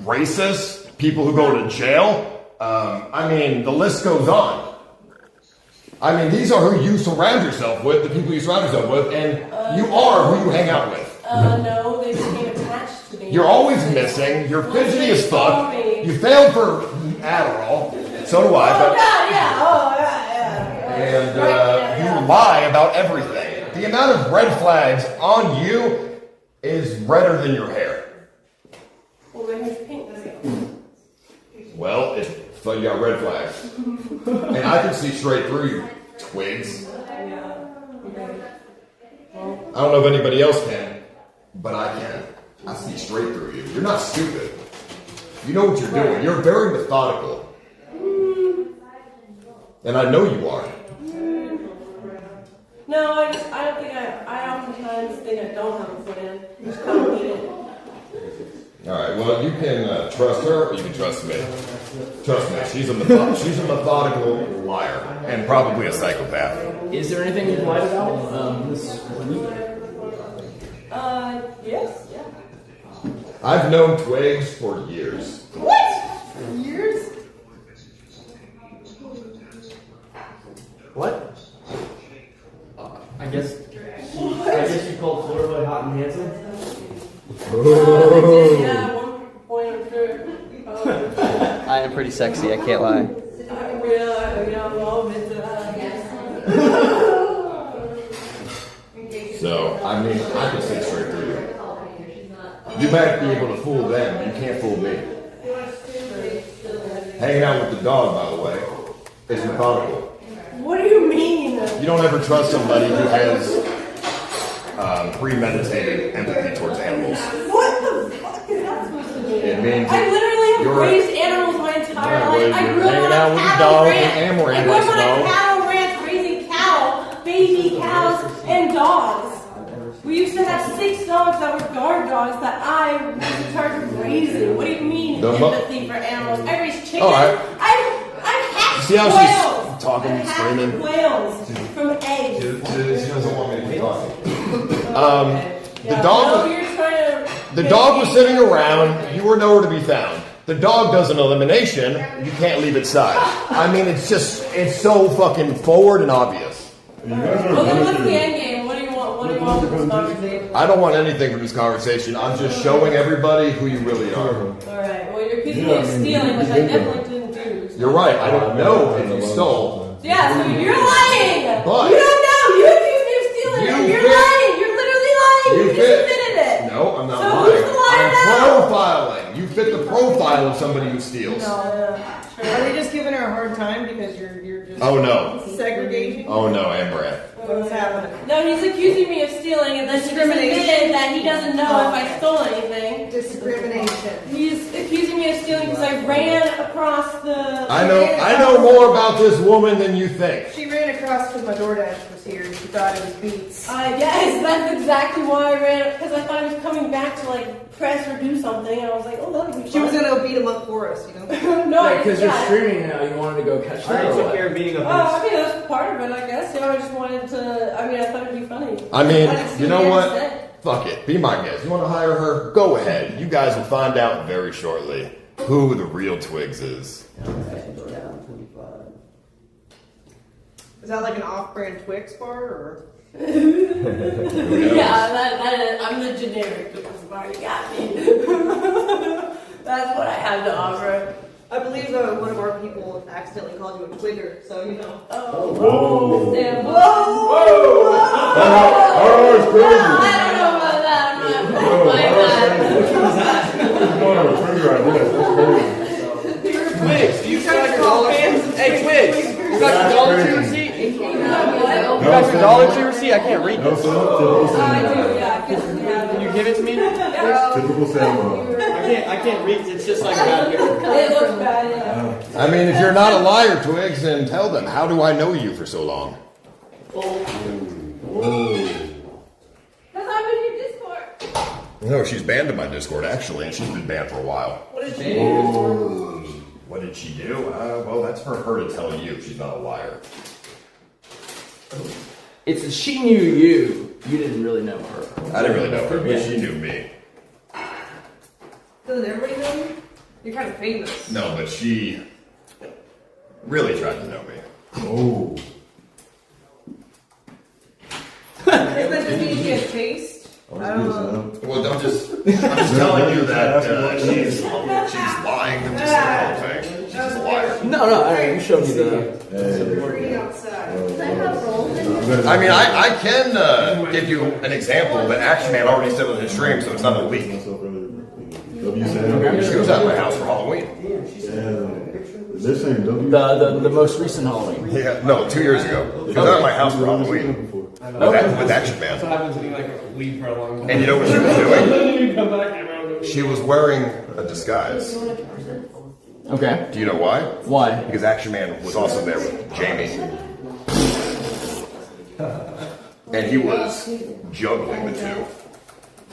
racists, people who go to jail. I mean, the list goes on. I mean, these are who you surround yourself with, the people you surround yourself with, and you are who you hang out with. No, they became attached to me. You're always missing. You're fidgety as fuck. You failed for Adderall. So do I. Oh, God, yeah. And you lie about everything. The amount of red flags on you is redder than your hair. Well, my hair's pink. Well, so you got red flags. And I can see straight through you, twigs. I don't know if anybody else can, but I can. I see straight through you. You're not stupid. You know what you're doing. You're very methodical. And I know you are. No, I don't think I oftentimes think I don't have a plan. I just kind of need it. Alright, well, you can trust her or you can trust me. Trust me, she's a methodical liar and probably a psychopath. Is there anything you've lied about this week? Yes, yeah. I've known Twigs for years. What? Years? What? I guess you called Florida Boy hot and handsome? Yeah, at one point I'm sure. I am pretty sexy, I can't lie. So, I mean, I can see straight through you. You might be able to fool them, you can't fool me. Hanging out with the dog, by the way, is methodical. What do you mean? You don't ever trust somebody who has premeditated empathy towards animals. What the fuck is that supposed to mean? It means I literally have raised animals my entire life. I grew up on a cattle ranch. I grew up on a cattle ranch raising cattle, baby cows, and dogs. We used to have 6 dogs that were guard dogs that I was in charge of raising. What do you mean empathy for animals? I raised chickens. I've hatched See how quails. she's talking and screaming? Quails from eggs. She doesn't want me to be talking. The dog was sitting around. You were nowhere to be found. The dog does an elimination. You can't leave its side. I mean, it's so fucking forward and obvious. Well, then what's the end game? What do you want from this conversation? I don't want anything from this conversation. I'm just showing everybody who you really are. Alright, well, you're accusing me of stealing, which I definitely didn't do. So. You're right. I don't know if you stole. Yeah, so you're lying. But you don't know. You accused me of stealing. You're lying. You're literally lying. You just admitted it. No, I'm not so lying. Who's the liar I'm profiling. You fit the profile of somebody who steals. No. Are they just giving her a hard time because you're just segregating? Oh no, Amber. What's happening? No, he's accusing me of stealing, and then he just admitted that he doesn't know if I stole anything. Discrimination. He's accusing me of stealing because I ran across the. I know more about this woman than you think. She ran across because my DoorDash was here. She thought it was Beats. Yes, that's exactly why I ran, because I thought I was coming back to like press or do something, and I was like, oh, that'll be fun. She was gonna beat him up for us, you know? No, because you're streaming now, you wanted to go catch I them. took care of beating up I mean, that's part of it, I guess. I just wanted to, I thought it'd be funny. I mean, didn't see you know what what? you said. Fuck it. Be my guest. You want to hire her? Go ahead. You guys will find out very shortly who the real Twigs is. Is that like an off-brand Twix bar, or? Yeah, that is, I'm the generic Twix bar. You got me. That's what I have to offer. I believe one of our people accidentally called you a Twigger, so you know. Whoa. Damn. Whoa! Oh, it's crazy. I don't know about that. I'm not like that. Which one is that? Twigs, do you got your Dollar Tree? Hey, Twigs, you got your Dollar Tree receipt? You got your Dollar Tree receipt? I can't read this. I do, yeah. Can you give it to me? Typical Sam. I can't read. It's just like a bad picture. It looks bad, yeah. I mean, if you're not a liar, Twigs, then tell them. How do I know you for so long? Because I'm in your Discord. No, she's banned in my Discord, actually, and she's been banned for a while. What did she do? What did she do? Well, that's for her to tell you. She's not a liar. It's she knew you. You didn't really know her. I didn't really know her, but she knew me. Doesn't everybody know you? You're kind of famous. No, but she really tried to know me. Oh. Isn't that just mean she has taste? I don't know. Well, I'm just telling you that she's lying. I'm just saying the whole thing. She's just a liar. No, I'm showing you the. I mean, I can give you an example that Action Man already said on his stream, so it's not a leak. She was at my house for Halloween. They're saying W. The most recent Halloween. Yeah, no, 2 years ago. She was at my house for Halloween. With Action Man. So happens when you like leave for a long time. And you know what she was doing? Then you come back and everyone goes. She was wearing a disguise. Okay. Do you know why? Why? Because Action Man was also there with Jamie. And he was juggling the two.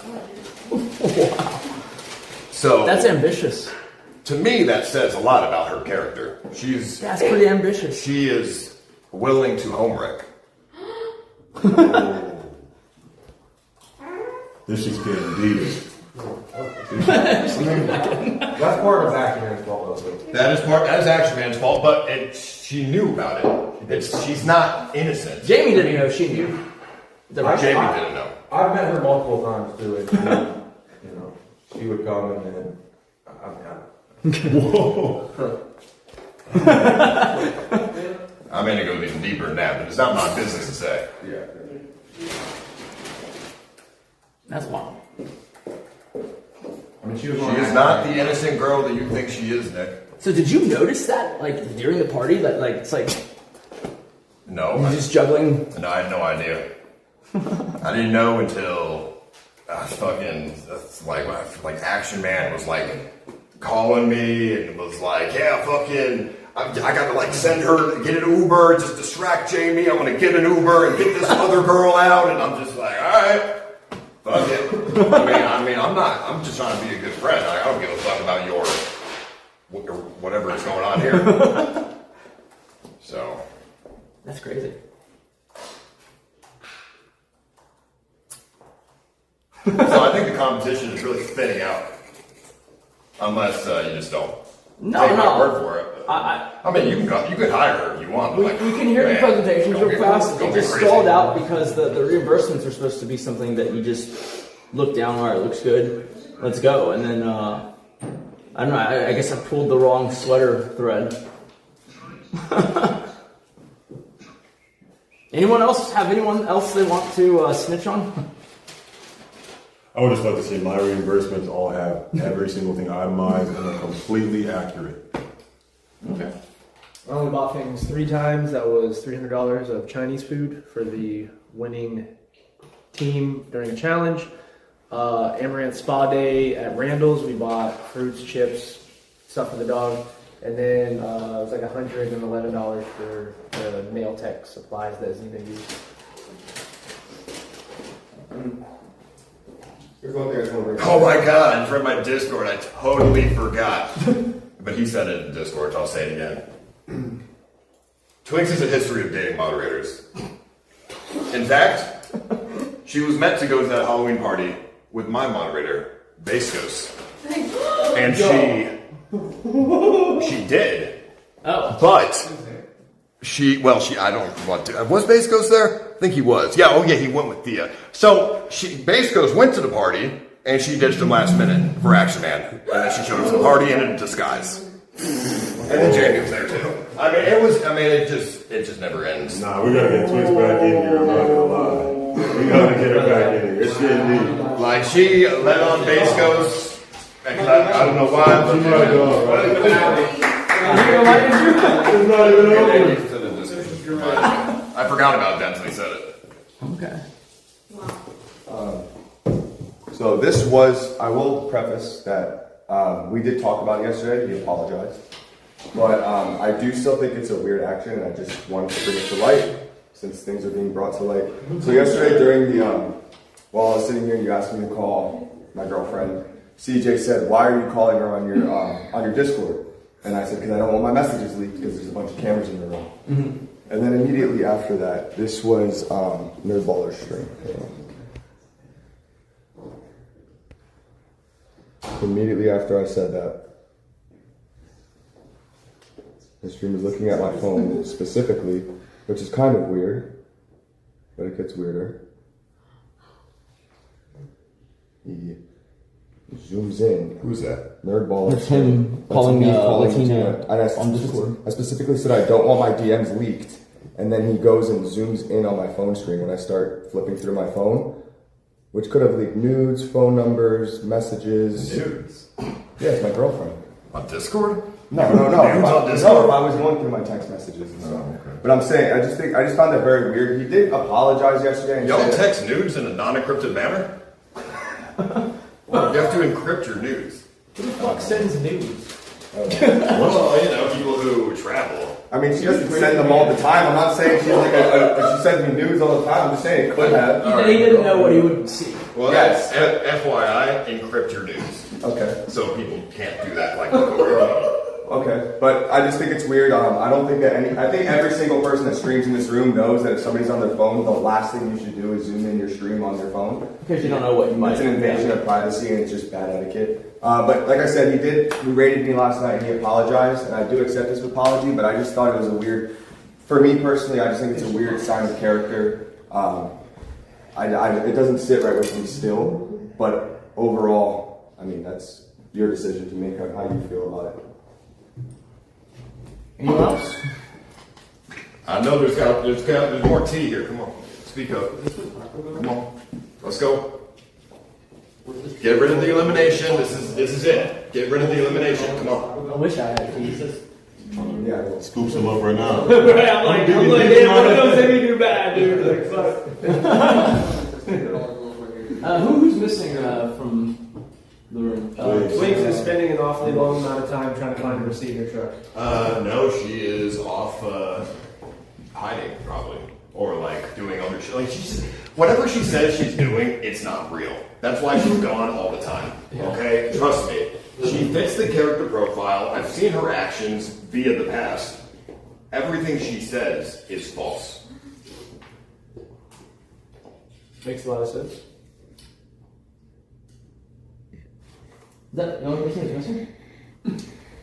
Wow. So that's ambitious. To me, that says a lot about her character. That's pretty ambitious. She is willing to homewreck. This is getting deep. That's part of Action Man's fault, though. That is Action Man's fault, but she knew about it. She's not innocent. Jamie didn't know she knew. Jamie didn't know. I've met her multiple times too. And, you know, she would come and then Whoa. I'm gonna go even deeper than that, but it's not my business to say. Yeah. That's wild. I mean, she is not the innocent girl that you think she is, Nick. So did you notice that, like, during the party, that, like, it's like... No. You're just juggling? No, I had no idea. I didn't know until like Action Man was like calling me and was like, yeah, fucking, I got to like send her, get an Uber, just distract Jamie. I'm going to get an Uber and get this other girl out. And I'm just like, all right, fuck it. I mean, I'm just trying to be a good friend. I don't give a fuck about your whatever is going on here. So. That's crazy. So I think the competition is really thinning out. Unless you just don't take my word for it. I mean, you could hire her if you want. We can hear the presentations real fast. It just stalled out because the reimbursements are supposed to be something that you just look down, all right, it looks good, let's go. And then, I don't know, I guess I pulled the wrong sweater thread. Anyone else have anyone else they want to snitch on? I would just like to say my reimbursements all have every single thing itemized and are completely accurate. Okay. I only bought things 3 times. That was $300 of Chinese food for the winning team during a challenge. Amaranth Spa Day at Randall's, we bought fruits, chips, stuff for the dog. And then it was like $111 for the nail tech supplies that Zena used. There's one thing I just want to bring up. Oh my god, I just read my Discord. I totally forgot. But he said it in Discord, so I'll say it again. Twinks is a history of dating moderators. In fact, she was meant to go to that Halloween party with my moderator, Bascos. And she did. Oh. But I don't want to. Was Bascos there? I think he was. Yeah, oh yeah, he went with Thea. So Bascos went to the party, and she ditched him last minute for Action Man. And then she showed up to the party in a disguise. And then Jamie was there too. It just never ends. Nah, we gotta get Twins back in here, I'm not gonna lie. We gotta get her back in here. It's getting deep. Like, she let on Bascos, and I don't know why. She's not gone, right? It's not even over. I forgot about that until he said it. Okay. So this was, I will preface that we did talk about it yesterday. He apologized. But I do still think it's a weird action, and I just wanted to bring it to light since things are being brought to light. So yesterday during the, while I was sitting here and you asked me to call my girlfriend, CJ said, "Why are you calling her on your Discord?" And I said, "Because I don't want my messages leaked because there's a bunch of cameras in the room." Mm-hmm. And then immediately after that, this was Nerdballer's stream. Immediately after I said that, the stream is looking at my phone specifically, which is kind of weird, but it gets weirder. He zooms in. Who's that? Nerdballer. That's him calling Latina on Discord. I specifically said I don't want my DMs leaked, and then he goes and zooms in on my phone screen when I start flipping through my phone, which could have leaked nudes, phone numbers, messages. Nudes? Yeah, it's my girlfriend. On Discord? No. If I was going through my text messages and stuff. Okay. But I'm saying, I just found that very weird. He did apologize yesterday. Y'all text nudes in a non-encrypted manner? You have to encrypt your nudes. Who the fuck sends nudes? Well, people who travel. I mean, she doesn't send them all the time. I'm not saying she's like she sends me nudes all the time. I'm just saying it could have. He didn't know what he would see. Well, yes. FYI, encrypt your nudes. Okay. So people can't do that like before. Okay, but I just think it's weird. I don't think that I think every single person that streams in this room knows that if somebody's on their phone, the last thing you should do is zoom in your stream on their phone. Because you don't know what you might. It's an invasion of privacy and it's just bad etiquette. But like I said, he rated me last night and he apologized, and I do accept his apology, but I just thought it was a weird, for me personally, I just think it's a weird sign of character. It doesn't sit right with me still, but overall, I mean, that's your decision to make how you feel about it. Anyone else? I know there's more tea here. Come on, speak up. Come on, let's go. Get rid of the elimination. This is it. Get rid of the elimination. Come on. I wish I had tea. Yeah, scoops him up right now. Right, I'm like, damn, what comes in me do bad, dude? Like, fuck. Who's missing from the room? Twinks is spending an awfully long amount of time trying to find a receipt in her truck. No, she is off hiding probably, or like doing other shit. Like whatever she says she's doing, it's not real. That's why she's gone all the time. Okay, trust me. She fits the character profile. I've seen her actions via the past. Everything she says is false. Makes a lot of sense. Is that the only person who's missing?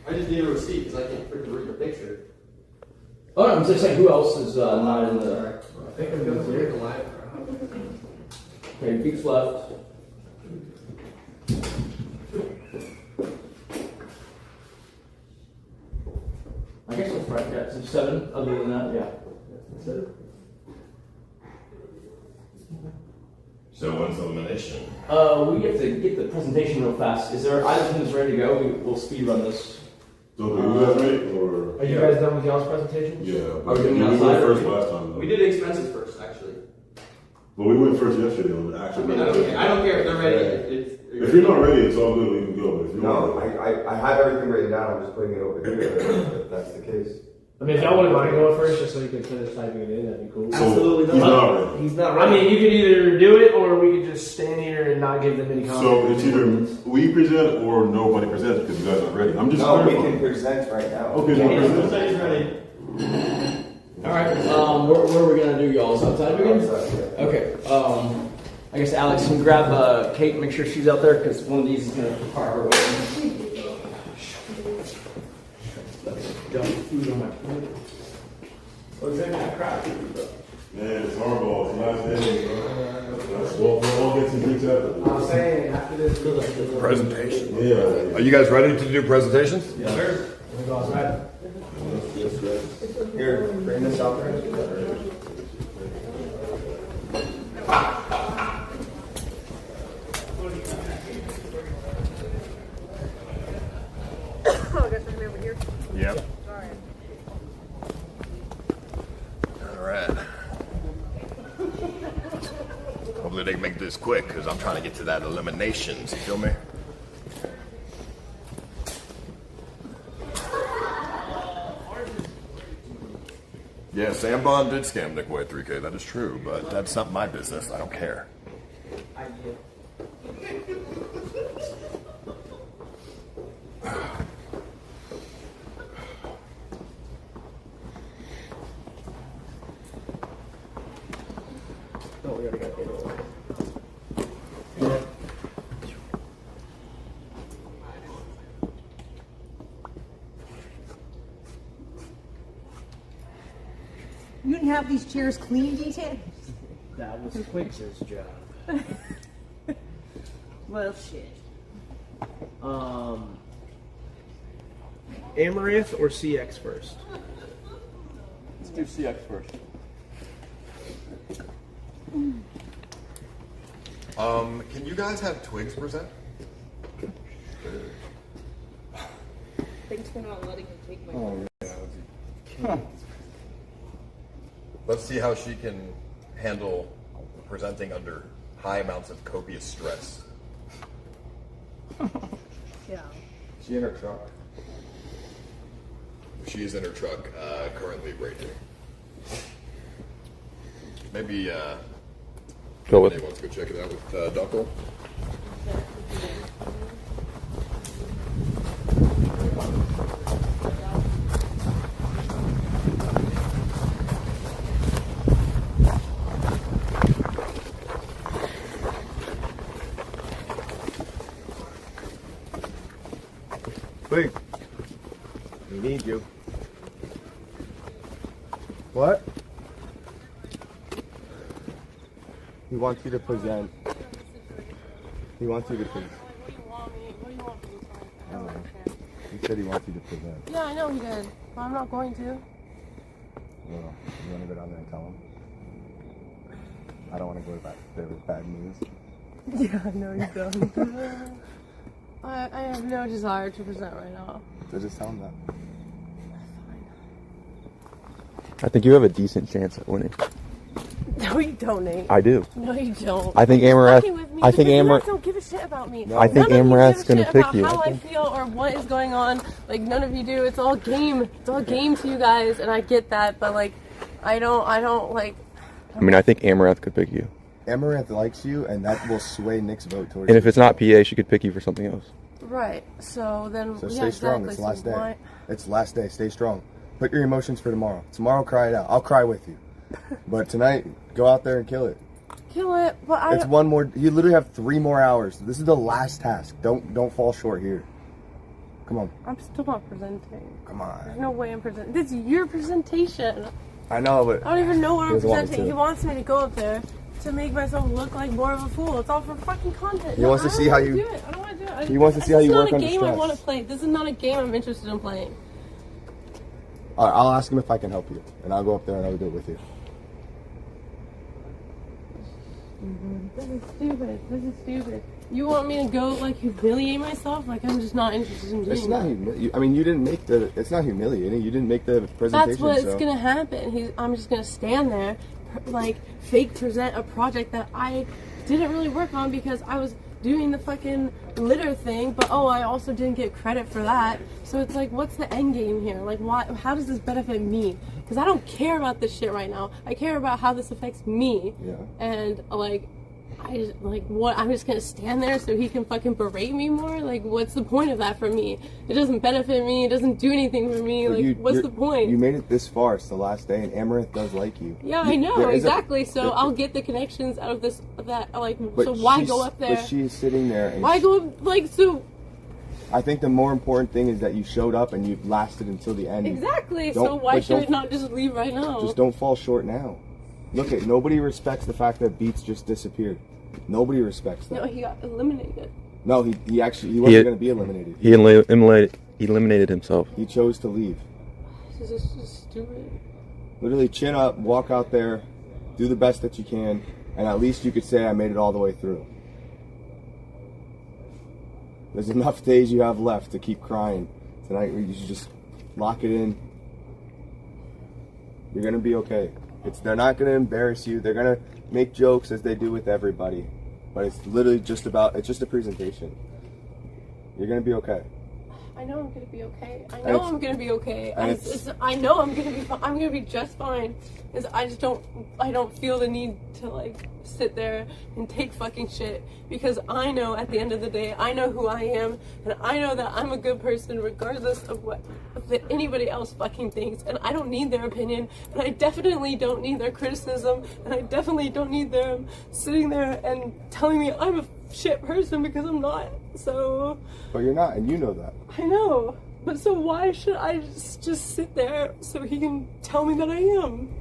I just need a receipt because I can't freaking read your picture. Oh, no, I'm just saying, who else is not in the... I think I'm going to clear the live. Okay, Geeks left. I guess that's right, yeah, so 7, other than that, yeah. That's it. So when's the elimination? We have to get the presentation real fast. Is there either thing that's ready to go? We'll speed run this. So are you guys ready, or? Are you guys done with y'all's presentation? Yeah. Are we doing we outside? went first last time, though. We did expenses first, actually. But we went first yesterday on the actual. I don't care if they're ready. If you're not ready, it's all good. We can go. But if you're No, I have everything written down. I'm just putting it over here if that's the case. I mean, if y'all wouldn't mind going first, just so you can finish typing it in, that'd be cool. So Absolutely he's not ready. He's not ready. I mean, you could either do it, or we could just stand here and not give them any comments. So it's either we present or nobody presents because you guys aren't ready. I'm just No, we clarifying. can present right now. Okay, so present. Say he's ready. Alright, what are we gonna do, y'all? Is that typing again? Okay, I guess Alex can grab Kate, make sure she's out there, because one of these is gonna require her waiting. Food on my plate. What's in that crap? Man, it's hardball. It's last day, bro. We'll all get some drinks after. I'm saying, after this, Presentation. Yeah. Are you guys ready to do presentations? Yes, sir. We're going to go outside. Here, bring this out there. Yep. All right. Hopefully they can make this quick because I'm trying to get to that eliminations. You feel me? Yeah, Sam Bond did scam Nick away 3K. That is true, but that's not my business. I don't care. You didn't have these chairs clean, detailed? That was Quix's job. Well, shit. Amaranth or CX first? Let's do CX first. Can you guys have Twigs present? Thanks for not letting him take my Let's see how she can handle presenting under high amounts of copious stress. Yeah. She in her truck. She is in her truck, currently raging. Maybe, Go with. wants to go check it out with Dunkel. Wait. We need you. What? He wants you to present. He wants you to present. What do you want me to I don't know. He said he wants you to present. Yeah, I know he did. But I'm not going to. Well, you want to go down there and tell him? I don't want to go back there with bad news. Yeah, I know you don't. I have no desire to present right now. So just tell him that. I think you have a decent chance at winning. No, you don't, Nate. I do. No, you don't. I think Amaranth. I think Amaranth. Don't give a shit about me. I think Amaranth's gonna pick you. How I feel or what is going on. Like none of you do. It's all game. It's all game to you guys, and I get that. But like, I don't like. I mean, I think Amaranth could pick you. Amaranth likes you, and that will sway Nick's vote towards And you. if it's not PA, she could pick you for something else. Right. So then. So yeah, stay strong. exactly. It's the last So day. why- It's the last day. Stay strong. Put your emotions for tomorrow. Tomorrow, cry it out. I'll cry with you. But tonight, go out there and kill it. Kill it. But It's one more. You literally have 3 more hours. This is the last task. Don't fall short here. Come on. I'm still not presenting. Come on. There's no way I'm presenting. This is your presentation. I know, but I don't even know what he I'm doesn't want me presenting. to. He wants me to go up there to make myself look like more of a fool. It's all for fucking content. He wants to I don't see how wanna you- do it. I don't want to do it. He wants to see how you work This is under not a game I stress. want to play. This is not a game I'm interested in playing. All right, I'll ask him if I can help you, and I'll go up there and I'll do it with you. This is stupid. This is stupid. You want me to go like humiliate myself? Like I'm just not interested in doing It's not. I mean, you didn't make the. It's not humiliating. You didn't make the presentation. That's what's so. gonna happen. I'm just gonna stand there, like fake present a project that I didn't really work on because I was doing the fucking litter thing, but oh, I also didn't get credit for that. So it's like, what's the end game here? Like, why? How does this benefit me? Because I don't care about this shit right now. I care about how this affects me. Yeah. And like, what? I'm just gonna stand there so he can fucking berate me more? Like, what's the point of that for me? It doesn't benefit me. It doesn't do anything for me. But Like, what's the point? You made it this far. It's the last day, and Amaranth does like you. Yeah, I know, exactly. So I'll get the connections out of this, like, so why go up there? But she's sitting there. And why go up, like, so... I think the more important thing is that you showed up and you lasted until the end. Exactly, so why should I not just leave right now? Just don't fall short now. Look, nobody respects the fact that Beats just disappeared. Nobody respects that. No, he got eliminated. No, he wasn't going to be eliminated. He eliminated himself. He chose to leave. This is just stupid. Literally chin up, walk out there, do the best that you can, and at least you could say I made it all the way through. There's enough days you have left to keep crying. Tonight you should just lock it in. You're going to be okay. They're not going to embarrass you. They're going to make jokes as they do with everybody. But it's literally just a presentation. You're going to be okay. I know I'm gonna be okay. I know I'm gonna be okay. I know I'm gonna be just fine. I don't feel the need to like sit there and take fucking shit, because I know at the end of the day, I know who I am, and I know that I'm a good person regardless of what anybody else fucking thinks, and I don't need their opinion, and I definitely don't need their criticism, and I definitely don't need them sitting there and telling me I'm a shit person, because I'm not. So. But you're not, and you know that. I know, but so why should I just sit there so he can tell me that I am?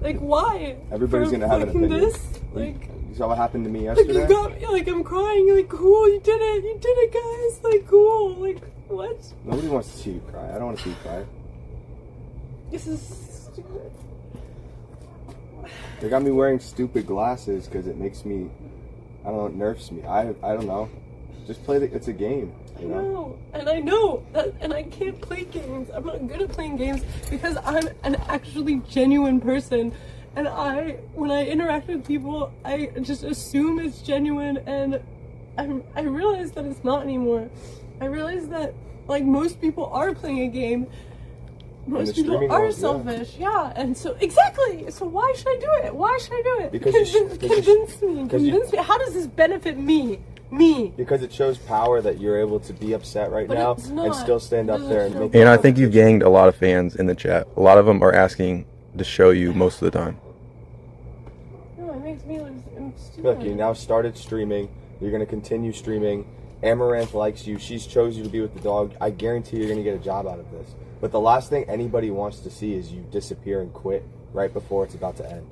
Like, why? Everybody's gonna have an opinion. This? Like, you saw what happened to me yesterday? Like, you got me, like, I'm crying, like, cool, you did it, guys, like, cool, like, what? Nobody wants to see you cry. I don't want to see you cry. This is stupid. They got me wearing stupid glasses because it makes me, I don't know, it nerfs me. I don't know. Just play it's a game. You know? I know that, and I can't play games. I'm not good at playing games because I'm an actually genuine person, and when I interact with people, I just assume it's genuine, and I realize that it's not anymore. I realize that like most people are playing a game. Most people are selfish, yeah, and so exactly. So why should I do it? Why should I do it? Because convince me. How does this benefit me? Because it shows power that you're able to be upset right now and still stand up there and make. And I think you've gained a lot of fans in the chat. A lot of them are asking to show you most of the time. No, it makes me look stupid. Look, you now started streaming. You're going to continue streaming. Amaranth likes you. She's chose you to be with the dog. I guarantee you're going to get a job out of this. But the last thing anybody wants to see is you disappear and quit right before it's about to end.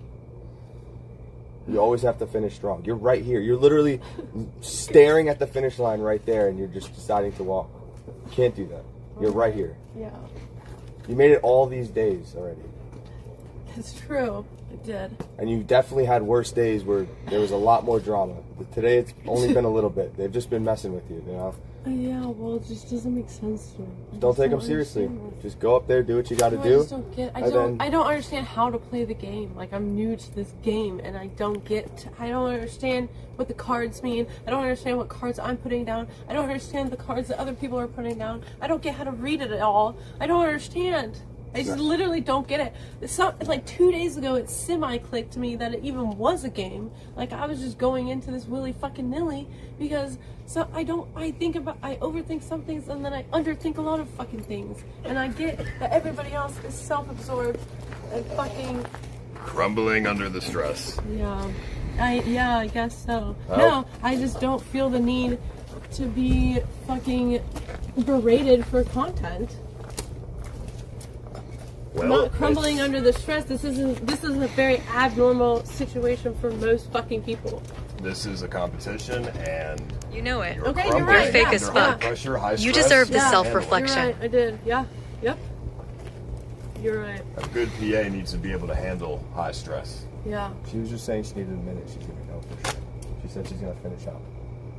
You always have to finish strong. You're right here. You're literally staring at the finish line right there, and you're just deciding to walk. You can't do that. You're right here. Yeah. You made it all these days already. It's true. I did. And you definitely had worse days where there was a lot more drama. But today it's only been a little bit. They've just been messing with you, you know? Yeah, well, it just doesn't make sense to me. Don't take them seriously. Just go up there, do what you got to do. I don't understand how to play the game. Like, I'm new to this game, and I don't understand what the cards mean. I don't understand what cards I'm putting down. I don't understand the cards that other people are putting down. I don't get how to read it at all. I don't understand. I just literally don't get it. It's like 2 days ago, it semi-clicked to me that it even was a game. Like, I was just going into this willy-fucking-nilly because I overthink some things, and then I underthink a lot of fucking things. And I get that everybody else is self-absorbed and fucking... crumbling under the stress. Yeah. I guess so. No, I just don't feel the need to be fucking berated for content. Well, not crumbling under the stress. This is a very abnormal situation for most fucking people. This is a competition, and you know it. Okay, you're right. You're fake as fuck. Pressure, high you stress, deserve the self-reflection. You're right. I did. Yeah. Yep. You're right. A good PA needs to be able to handle high stress. Yeah. She was just saying she needed a minute. She's gonna go for sure. She said she's gonna finish out.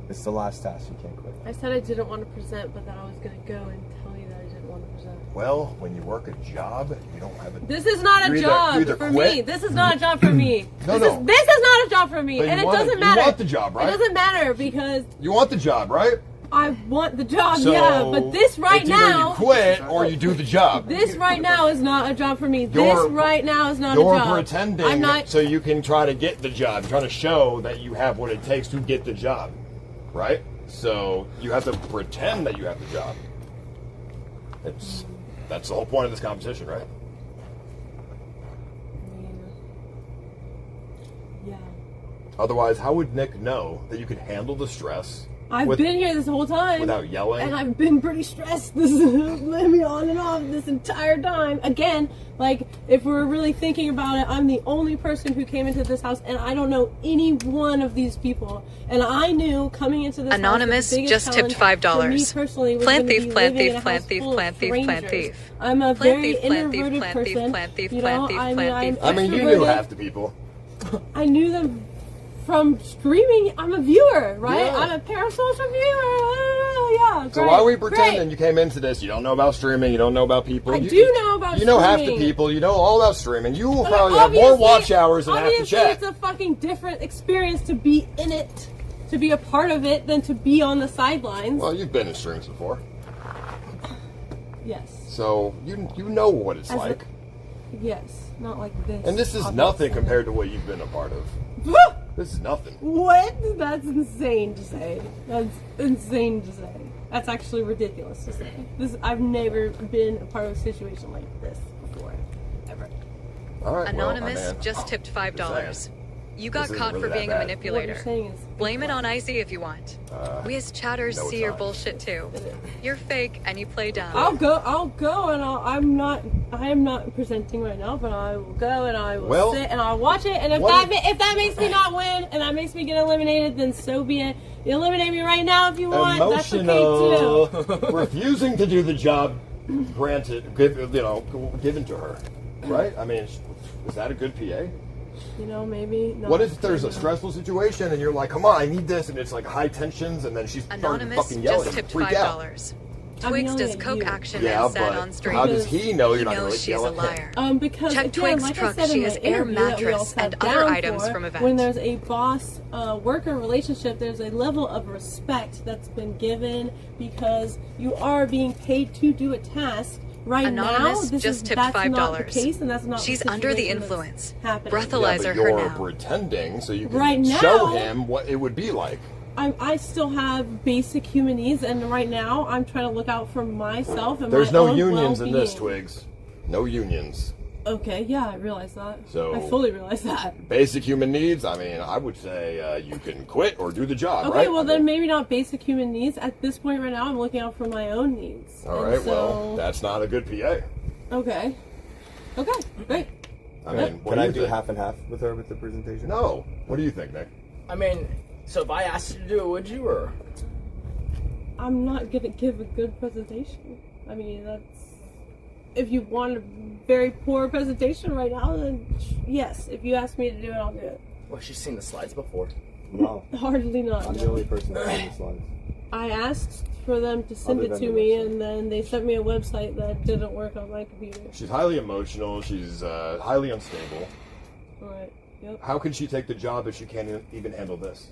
It's the last task. You can't quit. I said I didn't want to present, but that I was gonna go and tell you that I didn't want to present. Well, when you work a job, you don't have a. This is not a job for me. This is not a job for me. No. This is not a job for me, But and it you want doesn't it- matter. You want the job, right? It doesn't matter because You want the job, right? I want the job, So, yeah. But this right it's either now, you quit or you do the job. this right now is not a job for me. You're- This right now is not a You're job. pretending I'm not. so you can try to get the job. You're trying to show that you have what it takes to get the job, right? So you have to pretend that you have the job. That's the whole point of this competition, right? Yeah. Otherwise, how would Nick know that you could handle the stress? I've been here this whole time. Without yelling? And I've been pretty stressed. This is letting me on and off this entire time. Again, like, if we're really thinking about it, I'm the only person who came into this house, and I don't know any one of these people. And I knew coming into this Anonymous house, the biggest just tipped challenge for me $5. personally was Plant gonna thief, be plant living in thief, a plant house thief, full of plant thief, plant strangers. thief. I'm a Plant very thief, plant thief, introverted plant thief, person. plant thief, You plant know, thief, I mean, plant I'm thief. I mean, you knew extroverted. half the people. I knew them from streaming. I'm a viewer, right? Yeah. I'm a parasocial viewer. Yeah, So great, why are we pretending great. you came into this? You don't know about streaming. You don't know about people. I you, do know about You know half the streaming. people. You know all about streaming. You will But probably have more obviously- watch hours than half the obviously chat. it's a fucking different experience to be in it, to be a part of it, than to be on the sidelines. Well, you've been in streams before, Yes. so you know what it's As a- like. Yes. Not like this. And this is obviously. nothing compared to what you've been a part of. This is nothing. What? That's insane to say. That's insane to say. That's actually ridiculous to say. I've never been a part of a situation like this before, ever. All right. Anonymous just tipped $5. You got This isn't caught really for being that a bad. manipulator. What you're saying is Blame it on Icy if you want. We as chatters no, see it's your not. bullshit too. You're fake and you play dumb. I'll go, and I am not presenting right now, but I will go and I will sit and I'll watch it. And if that makes me not win and that makes me get eliminated, then so be it. You eliminate me right now if you want. That's okay too. Refusing to do the job, granted, given to her, right? I mean, is that a good PA? You know, maybe. Not. What if there's a stressful situation and you're like, come on, I need this, and it's like high tensions, and then she's starting to Anonymous fucking yelling, just tipped freak out. $5. Twigs does coke action Yeah, and said but on stream. how does he know you're not He going knows to she's a yell at him? liar. Because Check again, Twig's like I truck. said She in has my air interview that we all mattress sat and other down items for, from event. when there's a boss worker relationship, there's a level of respect that's been given because you are being paid to do a task. Right Anonymous now, just tipped that's $5. not the case, and that's not She's the under the situation influence. that's happening. Breathalyzer Yeah, but her you're now. pretending so you can Right now- show him what it would be like. I still have basic human needs, and right now I'm trying to look out for myself and There's my no own unions in well-being. this, Twigs. No unions. Okay, yeah, I realize that. So- I fully realize that. Basic human needs, I mean, I would say you can quit or do the job, Okay, right? well then maybe not basic human needs. At this point right now, I'm looking out for my own needs. All And right, so- well, that's not a good PA. Okay. Okay, great. I mean, what Can do I you do think? half and half with her with the presentation? No. What do you think, Nick? I mean, so if I asked you to do it, would you, or? I'm not gonna give a good presentation. I mean, that's... If you want a very poor presentation right now, then yes. If you ask me to do it, I'll do it. Well, she's seen the slides before. No. Hardly not. I'm the only person that's seen the slides. I asked for them to send Other it than to the me, website. and then they sent me a website that didn't work on my computer. She's highly emotional. She's highly unstable. Alright, yep. How can she take the job if she can't even handle this?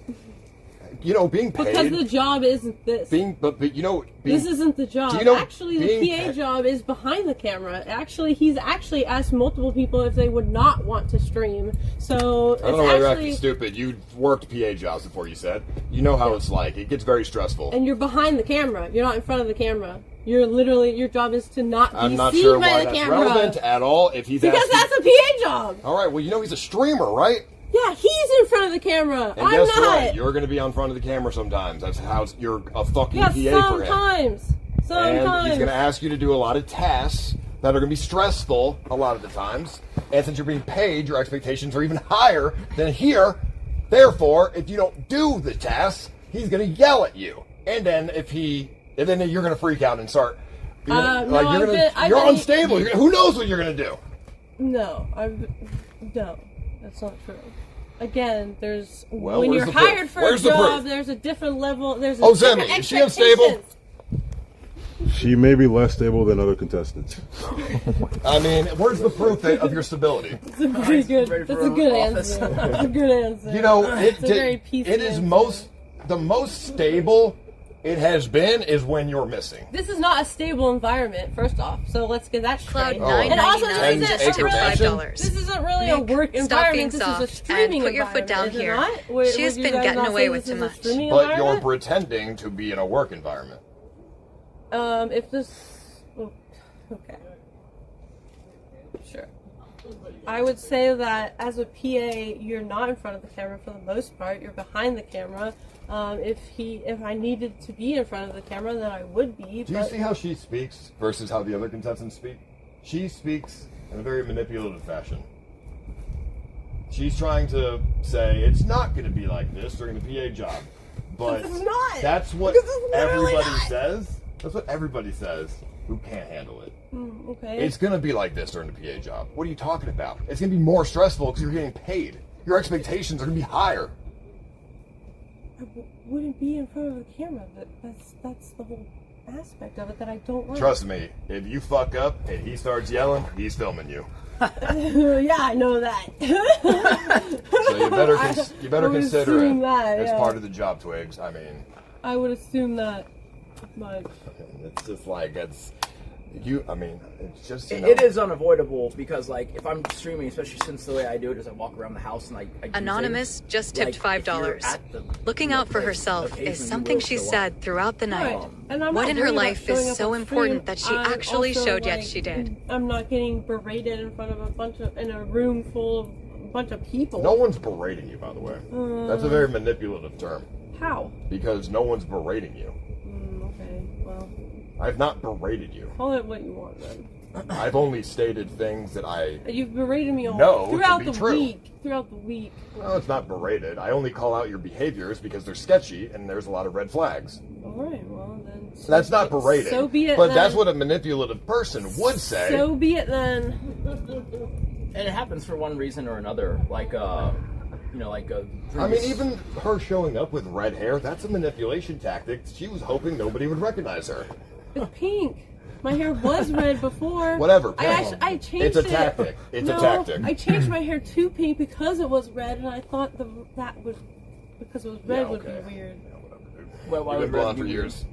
You know, being paid. Because the job isn't this. But you know, This isn't the job. Do you know Actually, being the PA job is behind the camera. Actually, he's actually asked multiple people if they would not want to stream. So I don't know it's why you're actually, acting stupid. You worked PA jobs before, you said. You know how it's like. It gets very stressful. and you're behind the camera. You're not in front of the camera. You're literally, your job is to not be I'm not seen sure by why the that's camera. relevant at all. If he's Because asking, that's a PA job. all right. Well, you know he's a streamer, right? Yeah, he's in front of the camera. And I'm guess not. what? You're going to be on front of the camera sometimes. That's how you're a fucking Yeah, PA for him. sometimes. And Sometimes. he's going to ask you to do a lot of tasks that are going to be stressful a lot of the times. And since you're being paid, your expectations are even higher than here. Therefore, if you don't do the tasks, he's going to yell at you. And then then you're going to freak out and start. You're unstable. Who knows what you're going to do? No, no, that's not true. Again, Well, when where's you're the proof? hired for Where's a the job, proof? there's a different level. There's a Oh, different Zemi, is she unstable? expectations. She may be less stable than other contestants. I mean, where's the proof of your stability? That's a pretty good. That's a good answer. That's a good answer. You know, it's a very PC it is answer. the most stable it has been is when you're missing. This is not a stable environment, first off. So let's get that straight. Cloud And also, $9.99 this just tipped $5. This isn't really a Nick, work stop being environment. This is a soft streaming and put your foot environment, down is it here. not? Would She has you been guys getting not away say with this too is a much. streaming But you're environment? pretending to be in a work environment. If this, okay, sure. I would say that as a PA, you're not in front of the camera for the most part. You're behind the camera. If I needed to be in front of the camera, then I would be. Do you see how she speaks versus how the other contestants speak? She speaks in a very manipulative fashion. She's trying to say it's not going to be like this during the PA job, but This is not. that's what This is literally everybody not. says. That's what everybody says who can't handle it. Okay. It's going to be like this during the PA job. What are you talking about? It's going to be more stressful because you're getting paid. Your expectations are going to be higher. I wouldn't be in front of the camera, but that's the whole aspect of it that I don't like. Trust me, if you fuck up and he starts yelling, he's filming you. Yeah, I know that. So you better I would consider assume it that, as yeah. part of the job, Twigs. I mean, I would assume that, but it's just like it's you. I mean, it's just you know. It is unavoidable because, like, if I'm streaming, especially since the way I do it is I walk around the house and I do Anonymous things, just tipped like, $5. if you're at the, Looking out for herself occasionally is you something will she show up. said throughout the night. Right. And I'm What not in her worried about life showing is up so on important stream. that she I'm actually also, showed yet like, she did. I'm not getting berated in front of in a room full of a bunch of people. No one's berating you, by the way. That's a very manipulative term. How? Because no one's berating you. Okay, well, I've not berated you. call it what you want then. I've only stated things that I You've berated me all know throughout to be the true. week. Throughout the week. No, it's not berated. I only call out your behaviors because they're sketchy and there's a lot of red flags. All right, well then. That's not berated. So be it. But then. that's what a manipulative person would say. So be it then. And it happens for one reason or another, like you know, like I mean, even her showing up with red hair, that's a manipulation tactic. She was hoping nobody would recognize her. It's pink. My hair was red before. Whatever. I changed It's a it. tactic. It's no, a tactic. I changed my hair to pink because it was red, and I thought that would, because it was red, would be weird. Well, why You've would been blonde red for be years.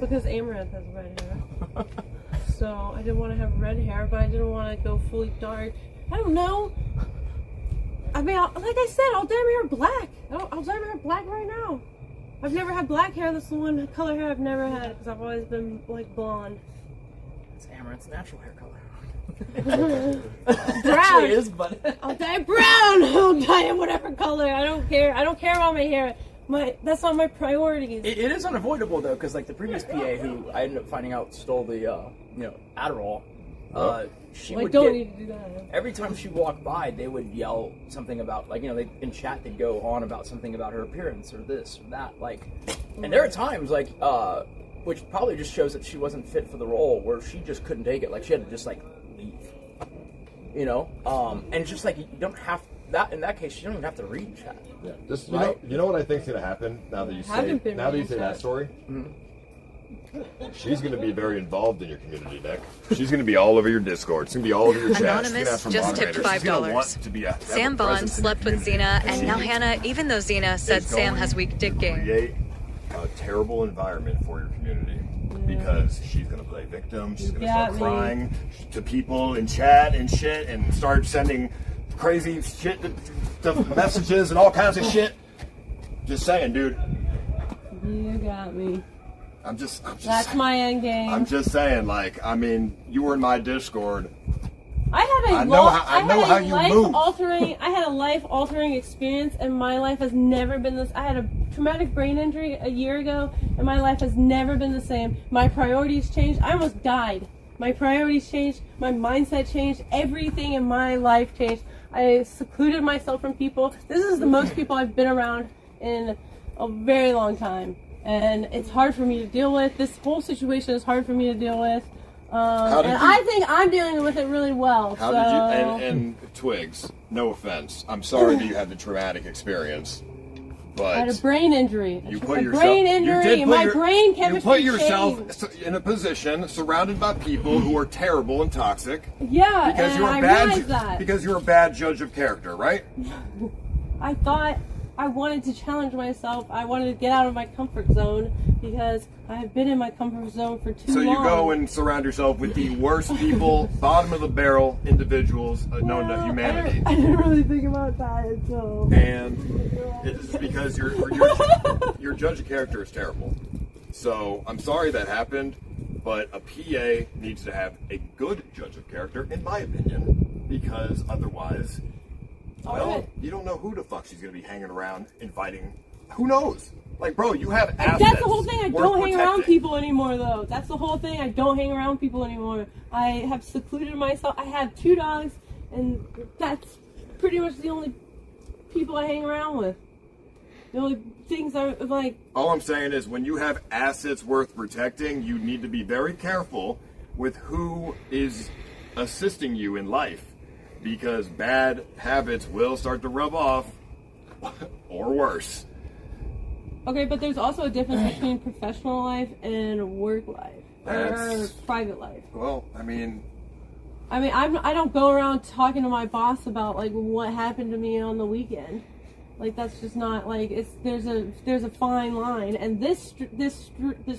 Because Amaranth has red hair. So I didn't want to have red hair, but I didn't want to go fully dark. I don't know. I mean, like I said, I'll dye my hair black. I'll dye my hair black right now. I've never had black hair. That's the one color hair I've never had because I've always been like blonde. It's Amaranth's natural hair color. Brown. Actually, it is, but I'll dye it brown. I'll dye it whatever color. I don't care. I don't care about my hair. That's not my priorities. It is unavoidable though, because like the previous PA who I ended up finding out stole the Adderall. She would don't get, need to do that. Every time she walked by, they would yell something about, like, you know, they in chat they'd go on about something about her appearance or this or that, like. And there are times like, which probably just shows that she wasn't fit for the role, where she just couldn't take it. Like she had to just like leave, you know. And it's just like you don't have that. In that case, you don't even have to read chat. Yeah. Just you know what I think's gonna happen now that you say that story. Mm-hmm. She's going to be very involved in your community, Nick. She's going to be all over your Discord. She's going to be all over your chat. Anonymous just tipped $5. Sam Bond slept with Xena, and now Hannah, even though Xena said Sam has weak dick game. Create a terrible environment for your community because she's going to play victim. She's going to start crying to people in chat and shit and start sending crazy shit messages and all kinds of shit. Just saying, dude. You got me. I'm just That's saying. my end game. I'm just saying, like, I mean, you were in my Discord. I had I know how you move. I had a life-altering experience, and my life has never been this. I had a traumatic brain injury a year ago, and my life has never been the same. My priorities changed. I almost died. My priorities changed. My mindset changed. Everything in my life changed. I secluded myself from people. This is the most people I've been around in a very long time. And it's hard for me to deal with. This whole situation is hard for me to deal with. I think I'm dealing with it really well. How did you, and Twigs, no offense, I'm sorry that you had the traumatic experience, But I had a brain injury. You put a yourself, brain injury. you My brain chemistry You put yourself changed. in a position surrounded by people who are terrible and toxic. Yeah, because and you're I a bad, realized that. because you're a bad judge of character, right? I thought I wanted to challenge myself. I wanted to get out of my comfort zone because I have been in my comfort zone for too long. So you go and surround yourself with the worst people, bottom of the barrel individuals known to humanity. I didn't really think about that until. And it's because your judge of character is terrible. So I'm sorry that happened, but a PA needs to have a good judge of character, in my opinion, because otherwise, well, you don't know who the fuck she's gonna be hanging around inviting. Who knows? Like, bro, you have assets. That's the whole thing. I worth don't hang around protecting. people anymore, though. That's the whole thing. I don't hang around people anymore. I have secluded myself. I have 2 dogs, and that's pretty much the only people I hang around with. The only things I like. All I'm saying is, when you have assets worth protecting, you need to be very careful with who is assisting you in life, because bad habits will start to rub off, or worse. Okay, but there's also a difference between professional life and work life or private life. Well, I mean, I don't go around talking to my boss about like what happened to me on the weekend. Like, that's just not like there's a fine line, and this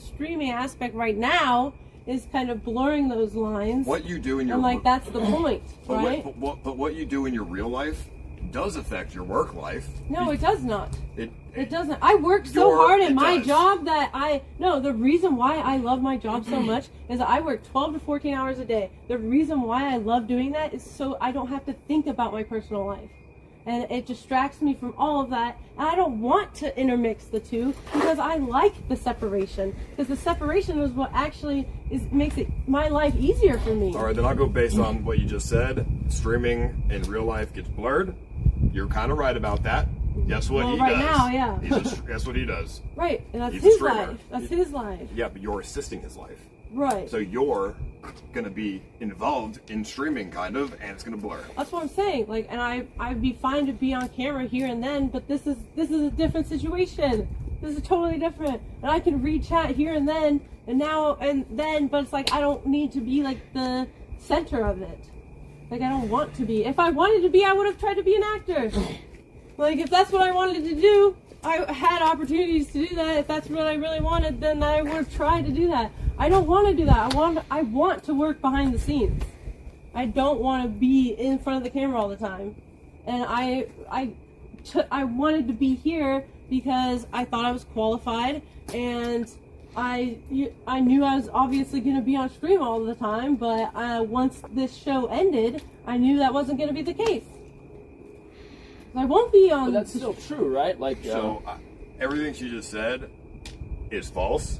streaming aspect right now is kind of blurring those lines. What you do in your and like that's the point, but right? But what you do in your real life does affect your work life. No, it does not. It doesn't. I work so hard at my job that the reason why I love my job so much is I work 12 to 14 hours a day. The reason why I love doing that is so I don't have to think about my personal life. And it distracts me from all of that. And I don't want to intermix the two because I like the separation. Because the separation is what actually makes my life easier for me. All right, then I'll go based on what you just said. Streaming in real life gets blurred. You're kind of right about that. Guess what he right does? Now, yeah. Guess what he does? Right, and that's He's a his streamer. life. That's his life. Yeah, but you're assisting his life. Right. So you're gonna be involved in streaming, kind of, and it's gonna blur. That's what I'm saying. Like, and I'd be fine to be on camera here and then, but this is a different situation. This is totally different, and I can read chat here and then, and now and then. But it's like I don't need to be like the center of it. Like, I don't want to be. If I wanted to be, I would have tried to be an actor. Like, if that's what I wanted to do, I had opportunities to do that. If that's what I really wanted, then I would have tried to do that. I don't want to do that. I want to work behind the scenes. I don't want to be in front of the camera all the time. And I wanted to be here because I thought I was qualified, and I knew I was obviously going to be on stream all the time, but once this show ended, I knew that wasn't going to be the case. I won't be on. But that's still true, right? Like, So everything she just said is false.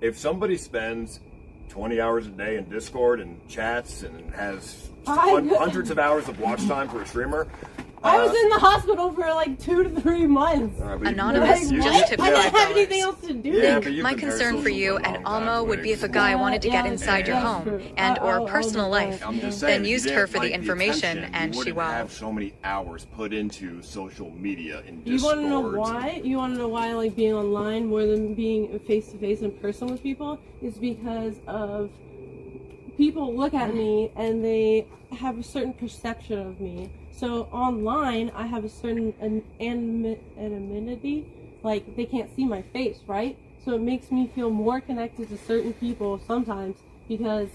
If somebody spends 20 hours a day in Discord and chats and has hundreds of hours of watch time for a streamer, I was in the hospital for like 2 to 3 months. Anonymous Like, just what? tipped I didn't have $5. anything else to do. Nick, my concern for you and Alma would be if a guy wanted to get inside your home and or personal life, then used her for the information, and she wouldn't have so many hours put into social media and You want Discord. to know why? You want to know why I like being online more than being face to face in person with people? Is because of people look at me and they have a certain perception of me. So online, I have a certain anonymity, like they can't see my face, right? So it makes me feel more connected to certain people sometimes because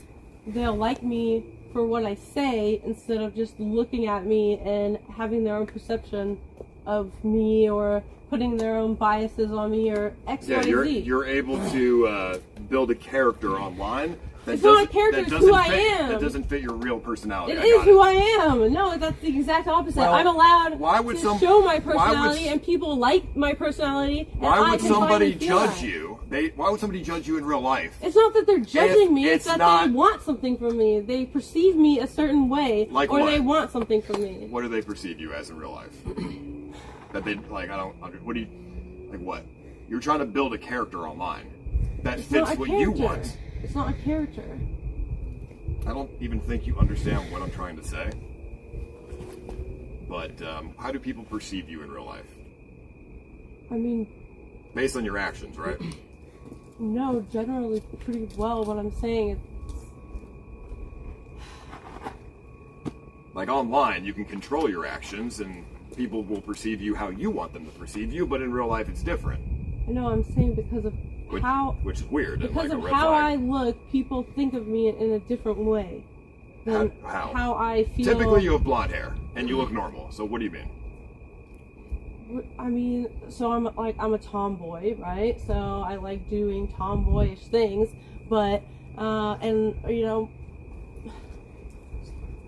they'll like me for what I say instead of just looking at me and having their own perception of me or putting their own biases on me or X, Y, Z. You're able to build a character online. It's not a character, it's who I am. That doesn't fit your real personality. It is who I am. No, that's the exact opposite. Well, I'm allowed to show my personality, and people like my personality. Why would somebody judge you? Why would somebody judge you in real life? It's not that they're judging me. It's that not, they want something from me. They perceive me a certain way, like or what? they want something from me. What do they perceive you as in real life? That they like? I don't. What do you like? What? You're trying to build a character online that fits what you want. It's not a character. I don't even think you understand what I'm trying to say. But how do people perceive you in real life? I mean, Based on your actions, right? no, generally pretty well. What I'm saying is, Like online, you can control your actions and people will perceive you how you want them to perceive you, but in real life it's different. no, I'm saying because of Which is weird. and because like a of red how flag. I look, people think of me in a different way than How? I feel. Typically you have blonde hair and you look normal, so what do you mean? I mean, so I'm a tomboy, right? So I like doing tomboyish things, but and you know.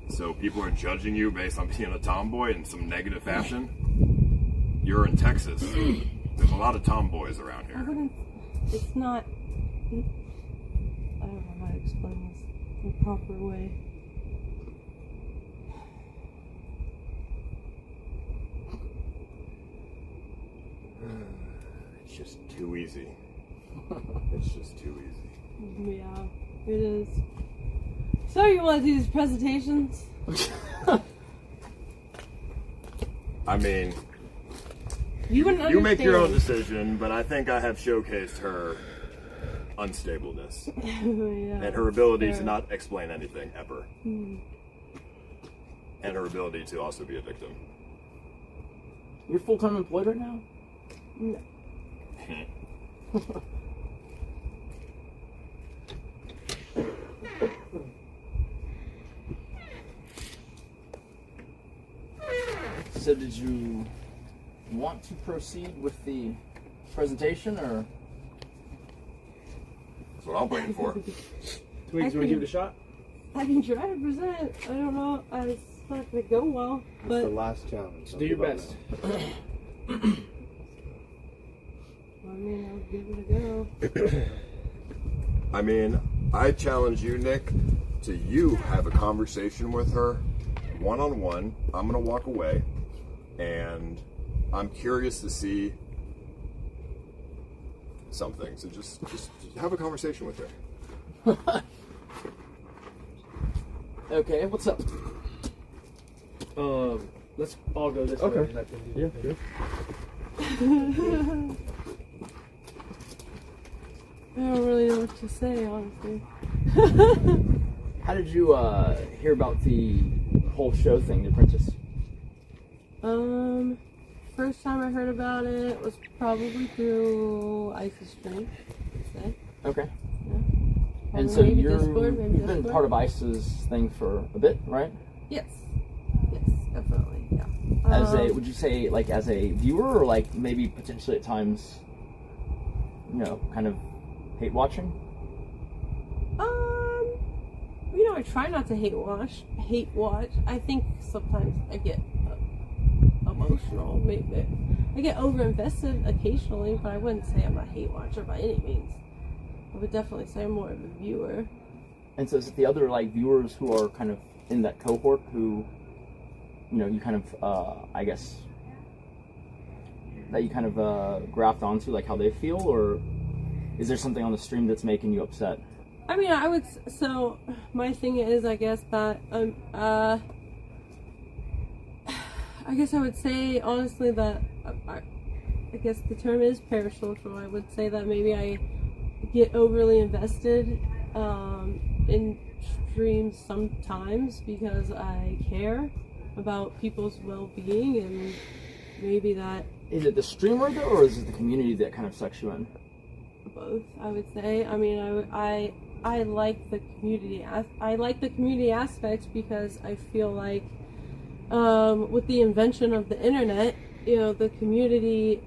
So people are judging you based on being a tomboy in some negative fashion? You're in Texas. There's a lot of tomboys around I here. wouldn't. It's not. I don't know how to explain this in a proper way. It's just too easy. It's just too easy. Yeah, it is. So you want to do these presentations? I mean, You wouldn't you make your own understand. decision, but I think I have showcased her unstableness Yeah, and her ability fair. to not explain anything ever, Hmm. and her ability to also be a victim. You're full-time employed right now? No. So did you want to proceed with the presentation, or? That's what I'm waiting for. Tweaks, you want to give it a shot? I can try to present. I don't know. It's not gonna go well, but the last challenge. Do your best. I mean, I'll give it a go. I mean, I challenge you, Nick, to you have a conversation with her one-on-one. I'm gonna walk away, and I'm curious to see something. So just have a conversation with her. Okay, what's up? Let's all go this Okay. way. Yeah, sure. I don't really know what to say, honestly. How did you hear about the whole show thing, The Apprentice? First time I heard about it was probably through Ice's stream, I'd say. Okay. Yeah. And so Maybe you've Discord, maybe been Discord. part of ICE's thing for a bit, right? Yes. Yes, definitely, yeah. As a, would you say, like, as a viewer, or like maybe potentially at times, you know, kind of hate watching? You know, I try not to hate watch. I think sometimes I get emotional. Maybe I get over invested occasionally, but I wouldn't say I'm a hate watcher by any means. I would definitely say I'm more of a viewer. And so is it the other, like, viewers who are kind of in that cohort who, you know, you kind of, I guess, that you kind of graft onto, like, how they feel, or is there something on the stream that's making you upset? I mean, so my thing is, I guess that, I guess I would say, honestly, that, I guess the term is parasocial. I would say that maybe I get overly invested, in streams sometimes because I care about people's well-being, and maybe that... Is it the streamer, though, or is it the community that kind of sucks you in? Both, I would say. I mean, I like the community. I like the community aspects because I feel like with the invention of the internet, you know, the community.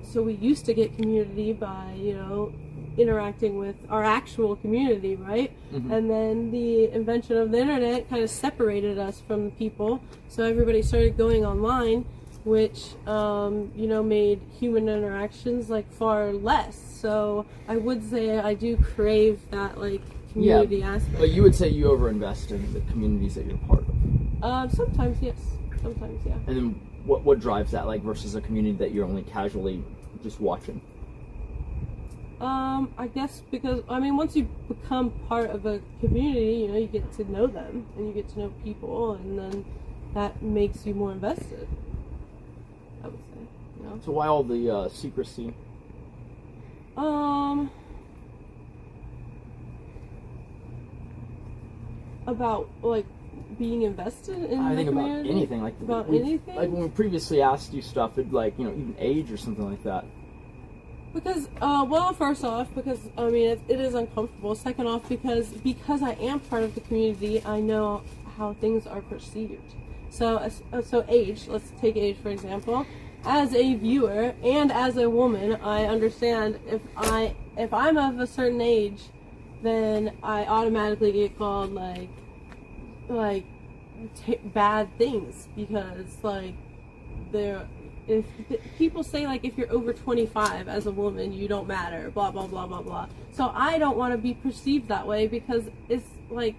So we used to get community by, you know, interacting with our actual community, right? Mhm. And then the invention of the internet kind of separated us from the people. So everybody started going online, which you know, made human interactions like far less. So I would say I do crave that like community aspect. But you would say you overinvest in the communities that you're part of. Sometimes yes, sometimes yeah. And then what drives that, like, versus a community that you're only casually just watching? I guess because, I mean, once you become part of a community, you know, you get to know them and you get to know people, and then that makes you more invested, I would say, you know? So why all the secrecy? About like being invested in I the think community? about anything, like anything. Like when we previously asked you stuff, it like even age or something like that. Because, well, first off, because I mean it is uncomfortable. Second off, because I am part of the community, I know how things are perceived. So age. Let's take age for example. As a viewer and as a woman, I understand if I'm of a certain age, then I automatically get called bad things because if people say if you're over 25 as a woman you don't matter, blah blah blah blah blah. So I don't want to be perceived that way because it's I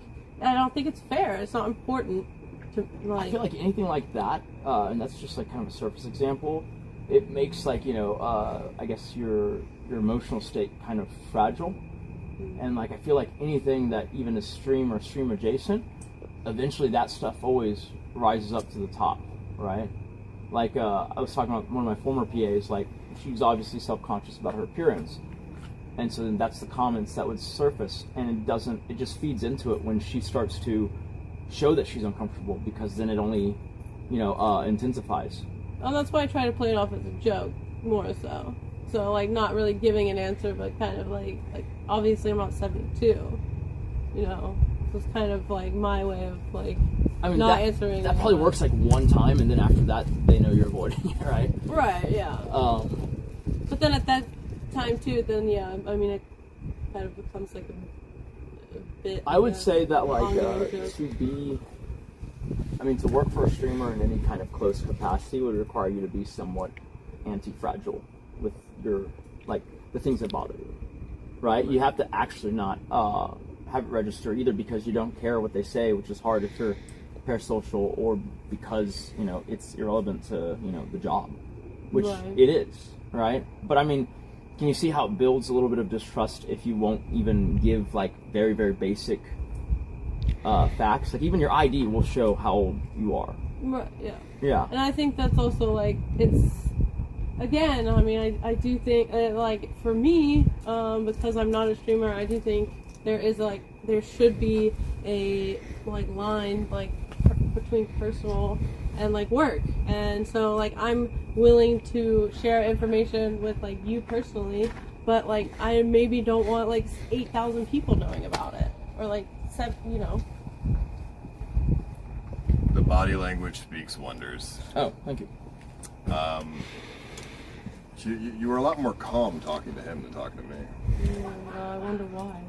don't think it's fair. It's not important to I feel like anything like that, and that's just kind of a surface example. It makes I guess your emotional state kind of fragile. And I feel like anything that even is stream or stream adjacent, eventually that stuff always rises up to the top, right? I was talking about one of my former PAs, she's obviously self-conscious about her appearance. And so then that's the comments that would surface, and it just feeds into it when she starts to show that she's uncomfortable, because then it only, intensifies. Oh, that's why I try to play it off as a joke, more so. So, not really giving an answer, but kind of obviously I'm not 72, so it's kind of my way of not answering. That probably works one time, and then after that they know you're avoiding it, right? Right, yeah. But then at that time too, then yeah, I mean it kind of becomes a bit. I would say that to work for a streamer in any kind of close capacity would require you to be somewhat anti-fragile with your the things that bother you, right? You have to actually not have it register either because you don't care what they say, which is hard if you're parasocial, or because it's irrelevant to the job, which it is, right? But can you see how it builds a little bit of distrust if you won't even give very very basic facts? Even your ID will show how old you are. Right. Yeah. Yeah. And I think that's also it's. Again, I do think, for me, because I'm not a streamer, I do think there is, there should be a, line, between personal and, work. And so, I'm willing to share information with, you personally, but, I maybe don't want, 8,000 people knowing about it. Or, The body language speaks wonders. Oh, thank you. You were a lot more calm talking to him than talking to me. I wonder why.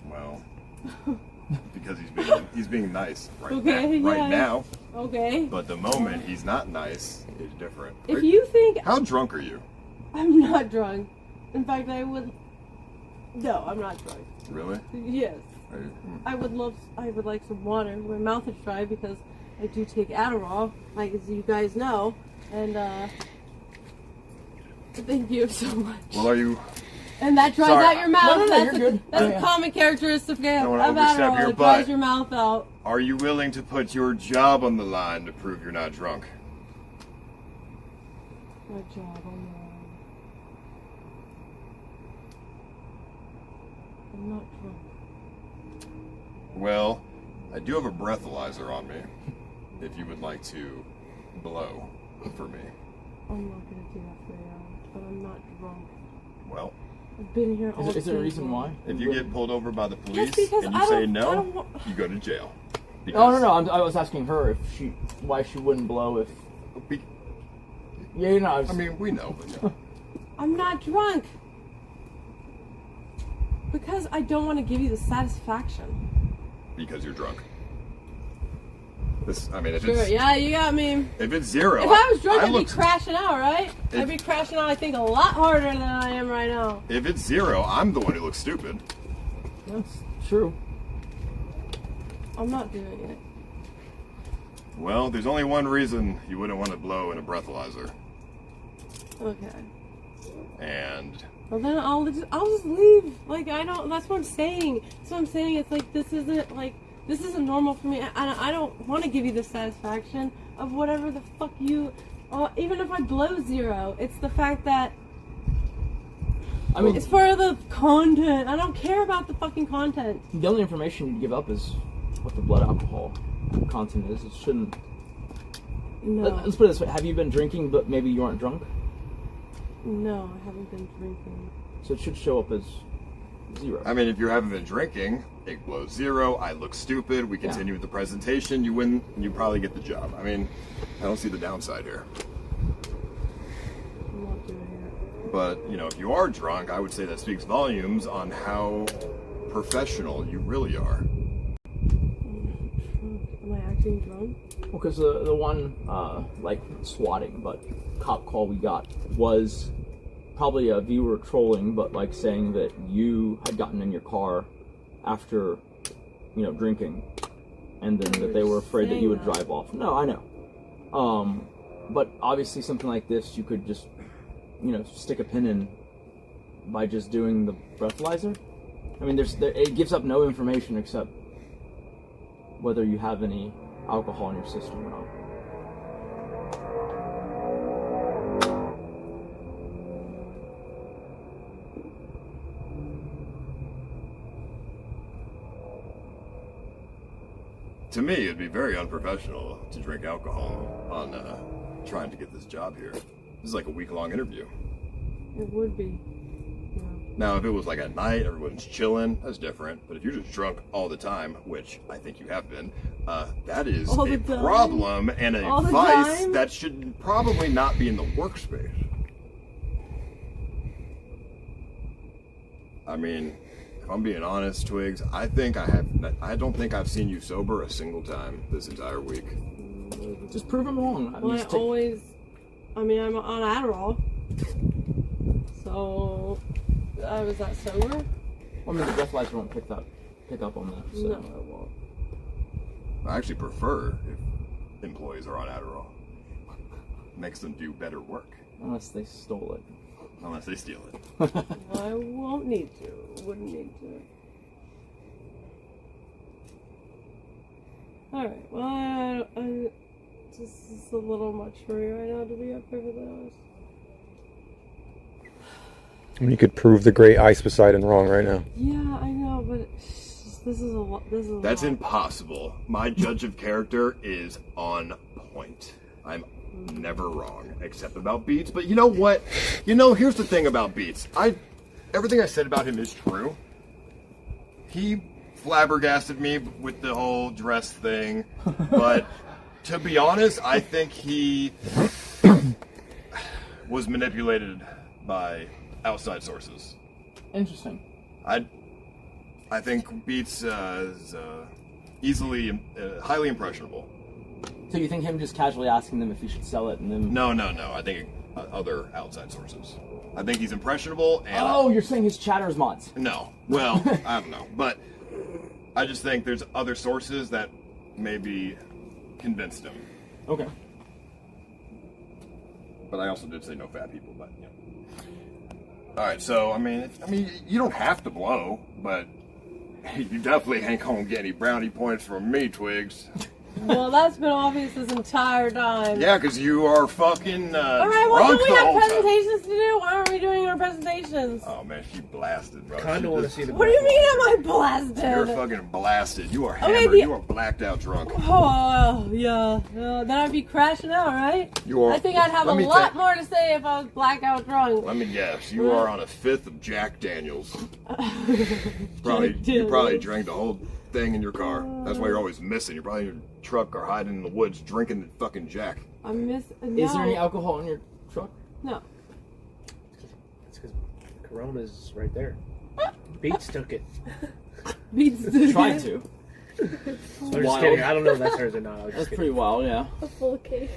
Well, because he's being nice right now. Okay. But the moment he's not nice is different. If you think... How drunk are you? I'm not drunk. In fact, No, I'm not drunk. Really? Yes. I would like some water. My mouth is dry because I do take Adderall, as you guys know, and thank you so much. Well, are you? And that dries out your mouth. No, that's you're good. That's a common characteristic of overstep Adderall. your It dries butt. your mouth out. Are you willing to put your job on the line to prove you're not drunk? My job on the line. I'm not drunk. Well, I do have a breathalyzer on me. If you would like to blow for me. I'm not gonna do that for you, but I'm not drunk. Well, I've been here all day. Is there a reason why? If you get pulled over by the police because and you say no, you go to jail. No. I was asking her why she wouldn't blow if. Yeah, we know, but yeah. I'm not drunk. Because I don't want to give you the satisfaction. Because you're drunk. If Sure, it's... yeah, you got me. If it's zero... If I was drunk, I'd be crashing out, right? I'd be crashing out, I think, a lot harder than I am right now. If it's zero, I'm the one who looks stupid. That's true. I'm not doing it. Well, there's only one reason you wouldn't want to blow in a breathalyzer. Okay. And... Well, then I'll just leave. That's what I'm saying. That's what I'm saying. It's this isn't normal for me. I don't want to give you the satisfaction of whatever the fuck you Even if I blow 0, it's the fact that I mean, it's for the content. I don't care about the fucking content. The only information you'd give up is what the blood alcohol content is. It shouldn't. No. Let's put it this way: have you been drinking, but maybe you aren't drunk? No, I haven't been drinking. So it should show up as 0. I mean, if you haven't been drinking, it blows 0. I look stupid. We continue with the presentation. You win, and you probably get the job. I mean, I don't see the downside here. I'm not doing it. But, you know, if you are drunk, I would say that speaks volumes on how professional you really are. Am I acting drunk? Well, because the one, like, swatting, but cop call we got was probably a viewer trolling, but, like, saying that you had gotten in your car after, you know, drinking, and then that they were afraid that you would drive off. No, I know. But obviously something like this, you could just, you know, stick a pin in by just doing the breathalyzer. I mean, it gives up no information except whether you have any alcohol in your system or not. To me, it'd be very unprofessional to drink alcohol on trying to get this job here. This is like a week-long interview. It would be. Now, if it was like at night, everyone's chilling, that's different. But if you're just drunk all the time, which I think you have been, that is a problem and a vice that should probably not be in the workspace. I mean, if I'm being honest, Twigs, I don't think I've seen you sober a single time this entire week. Just prove them wrong. I mean, I'm on Adderall. So, I was that sober? Well, I mean, the breathalyzer won't pick up on that. So. No, it won't. I actually prefer if employees are on Adderall. Makes them do better work. Unless they stole it. Unless they steal it. I won't need to. Wouldn't need to. Alright, well, this is a little much for me right now, to be perfectly honest. I mean, you could prove the great Ice Poseidon wrong right now. Yeah, I know, but this is a lot. That's impossible. My judge of character is on point. I'm never wrong, except about Beats. But you know what? You know, here's the thing about Beats. Everything I said about him is true. He flabbergasted me with the whole dress thing. But to be honest, I think he was manipulated by outside sources. Interesting. I think Beats is easily, highly impressionable. So you think him just casually asking them if he should sell it and then... No. I think other outside sources. I think he's impressionable and... Oh, you're saying his chatter is mods? No. Well, I don't know. But I just think there's other sources that maybe convinced him. Okay. But I also did say no fat people, but yeah. Alright, so, I mean, you don't have to blow, but you definitely ain't gonna get any brownie points from me, Twigs. Well, that's been obvious this entire time. Yeah, because you are fucking Alright, well, do we have presentations to do? Why aren't we doing our presentations? Oh, man, she blasted, bro. Kinda want to see the... What do you mean am I blasted? You're fucking blasted. You are hammered. You are blacked out drunk. Oh, yeah. Then I'd be crashing out, right? You are... I think I'd have a lot more to say if I was blackout drunk. Let me guess. You are on a 5th of Jack Daniels. You probably drank the whole thing in your car. That's why you're always missing. You're probably in your truck or hiding in the woods drinking the fucking Jack. I'm missing. Is there any alcohol in your truck? No. It's because Corona's right there. Beats took it. Beats took it. Tried to. I'm just kidding. I don't know if that's hers or not. That's pretty wild, yeah. A full cake.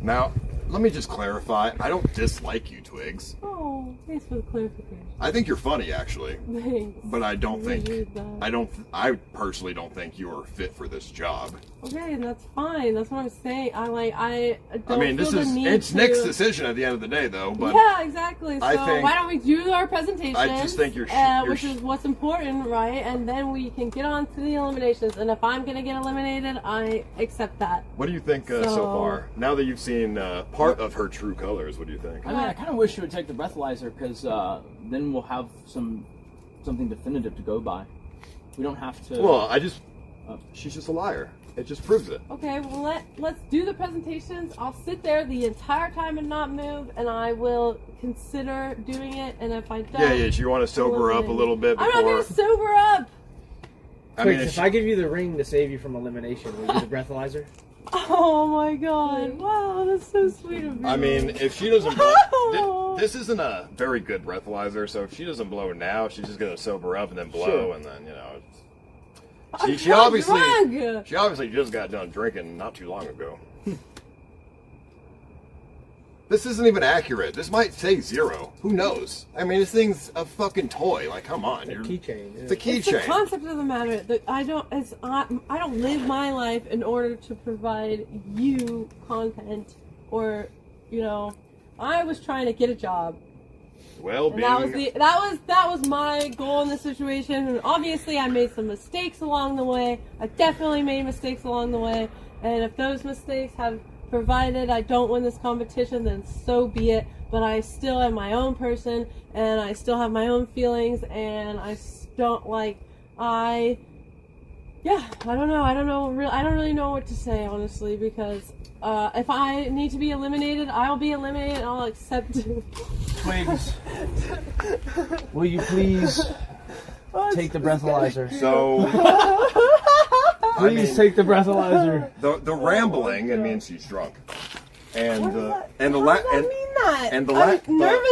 Now, let me just clarify. I don't dislike you, Twigs. Oh, thanks for the clarification. I think you're funny, actually. Thanks. But I don't think, appreciate that. I personally don't think you're fit for this job. Okay, and that's fine. That's what I'm saying. I don't I mean, feel the need it's to... Nick's decision at the end of the day, though. But yeah, exactly. So I think, why don't we do our presentation? I just think which is what's important, right? And then we can get on to the eliminations. And if I'm gonna get eliminated, I accept that. What do you think so far? Now that you've seen part of her true colors, what do you think? I mean, I kind of wish you would take the breathalyzer because then we'll have something definitive to go by. We don't have to. Well, she's just a liar. It just proves it. Okay, well let's do the presentations. I'll sit there the entire time and not move, and I will consider doing it. And if I don't, yeah, you want to sober up a little bit before. I'm not gonna sober up. I mean, if I give you the ring to save you from elimination, will you do the breathalyzer? Oh my god! Wow, that's so sweet of you. I mean, if she doesn't blow, this isn't a very good breathalyzer. So if she doesn't blow now, she's just gonna sober up and then blow, and then she obviously just got done drinking not too long ago. This isn't even accurate. This might say 0. Who knows? I mean, this thing's a fucking toy. Like, come on, it's a keychain. It's a keychain. It's the concept of the matter that I don't live my life in order to provide you content, or I was trying to get a job. Well, and that was my goal in this situation. And obviously, I made some mistakes along the way. I definitely made mistakes along the way. And if those mistakes have provided I don't win this competition, then so be it. But I still am my own person, and I still have my own feelings, and I don't I don't know. I don't really know what to say, honestly, because if I need to be eliminated, I'll be eliminated, and I'll accept it. Twigs, will you please take the breathalyzer? So, please take the breathalyzer. The rambling, it means she's drunk, and I'm nervous.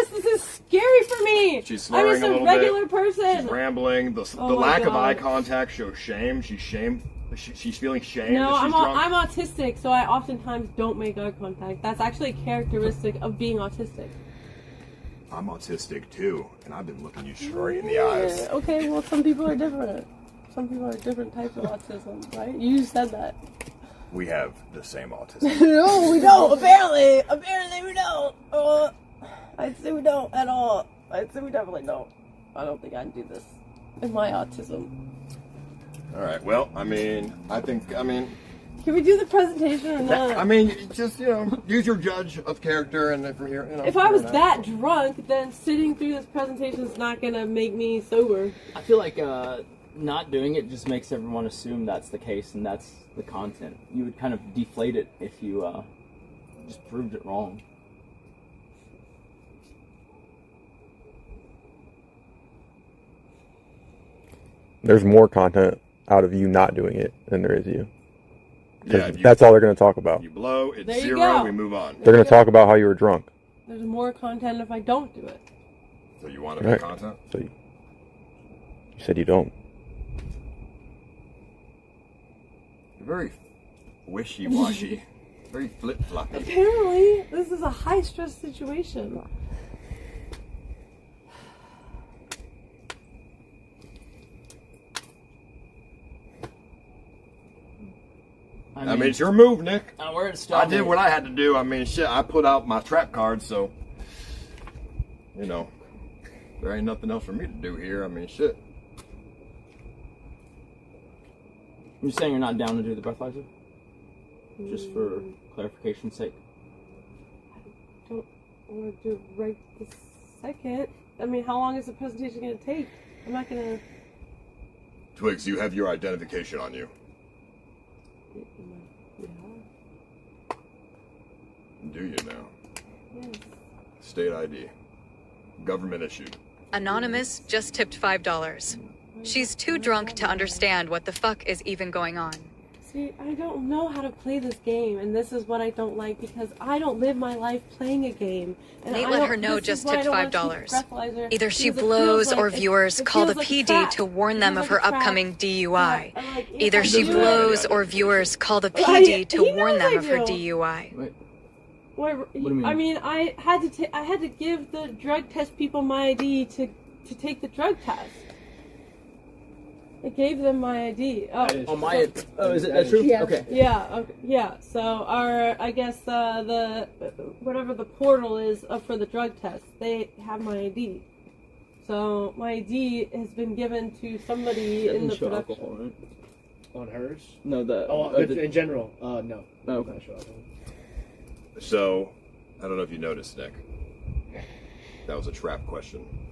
This is scary for me. She's slurring I'm just a little regular bit. person. She's rambling. The lack of eye contact shows shame. She's feeling shame. No, that she's drunk. I'm autistic, so I oftentimes don't make eye contact. That's actually a characteristic of being autistic. I'm autistic too, and I've been looking you straight in the eyes. Okay, well, some people are different. Some people are different types of autism, right? You said that. We have the same autism. No, we don't. Apparently we don't. I'd say we don't at all. I'd say we definitely don't. I don't think I can do this with my autism. All right. Well, I mean, can we do the presentation or not? I mean, just use your judge of character, and if we're here, if I was that drunk, then sitting through this presentation is not gonna make me sober. I feel like not doing it just makes everyone assume that's the case and that's the content. You would kind of deflate it if you just proved it wrong. There's more content out of you not doing it than there is you. Yeah, that's all they're going to talk about. You blow, it's There you 0, go. we move on. They're going to talk about how you were drunk. There's more content if I don't do it. So you want to make content? So you said you don't. You're very wishy-washy. Very flip-floppy. Apparently, this is a high-stress situation. I mean, it's your move, Nick. We're at I did what I had to do. I mean, shit, I put out my trap card, so, there ain't nothing else for me to do here. I mean, shit. You're saying you're not down to do the breathalyzer? Just for clarification's sake? I don't want to do it right this second. I mean, how long is the presentation going to take? I'm not going to... Twigs, you have your identification on you. Yeah. Do you now? Yes. State ID. Government issued. Anonymous just tipped $5. She's too drunk to understand what the fuck is even going on. See, I don't know how to play this game, and this is what I don't like, because I don't live my life playing a game. And Nate let her know just tipped $5. Either she blows or viewers call the PD to warn them of her upcoming DUI. Either she blows or viewers call the PD to warn them of her DUI. do you mean? I mean, I had to give the drug test people my ID to take the drug test. I gave them my ID. Is it true? Yeah. Okay. Yeah. Okay, yeah. So I guess the whatever the portal is for the drug test, they have my ID. So my ID has been given to somebody in the production. Alcohol, right? On hers? No, in general. No. Oh, okay. Not show alcohol. So, I don't know if you noticed, Nick. That was a trap question.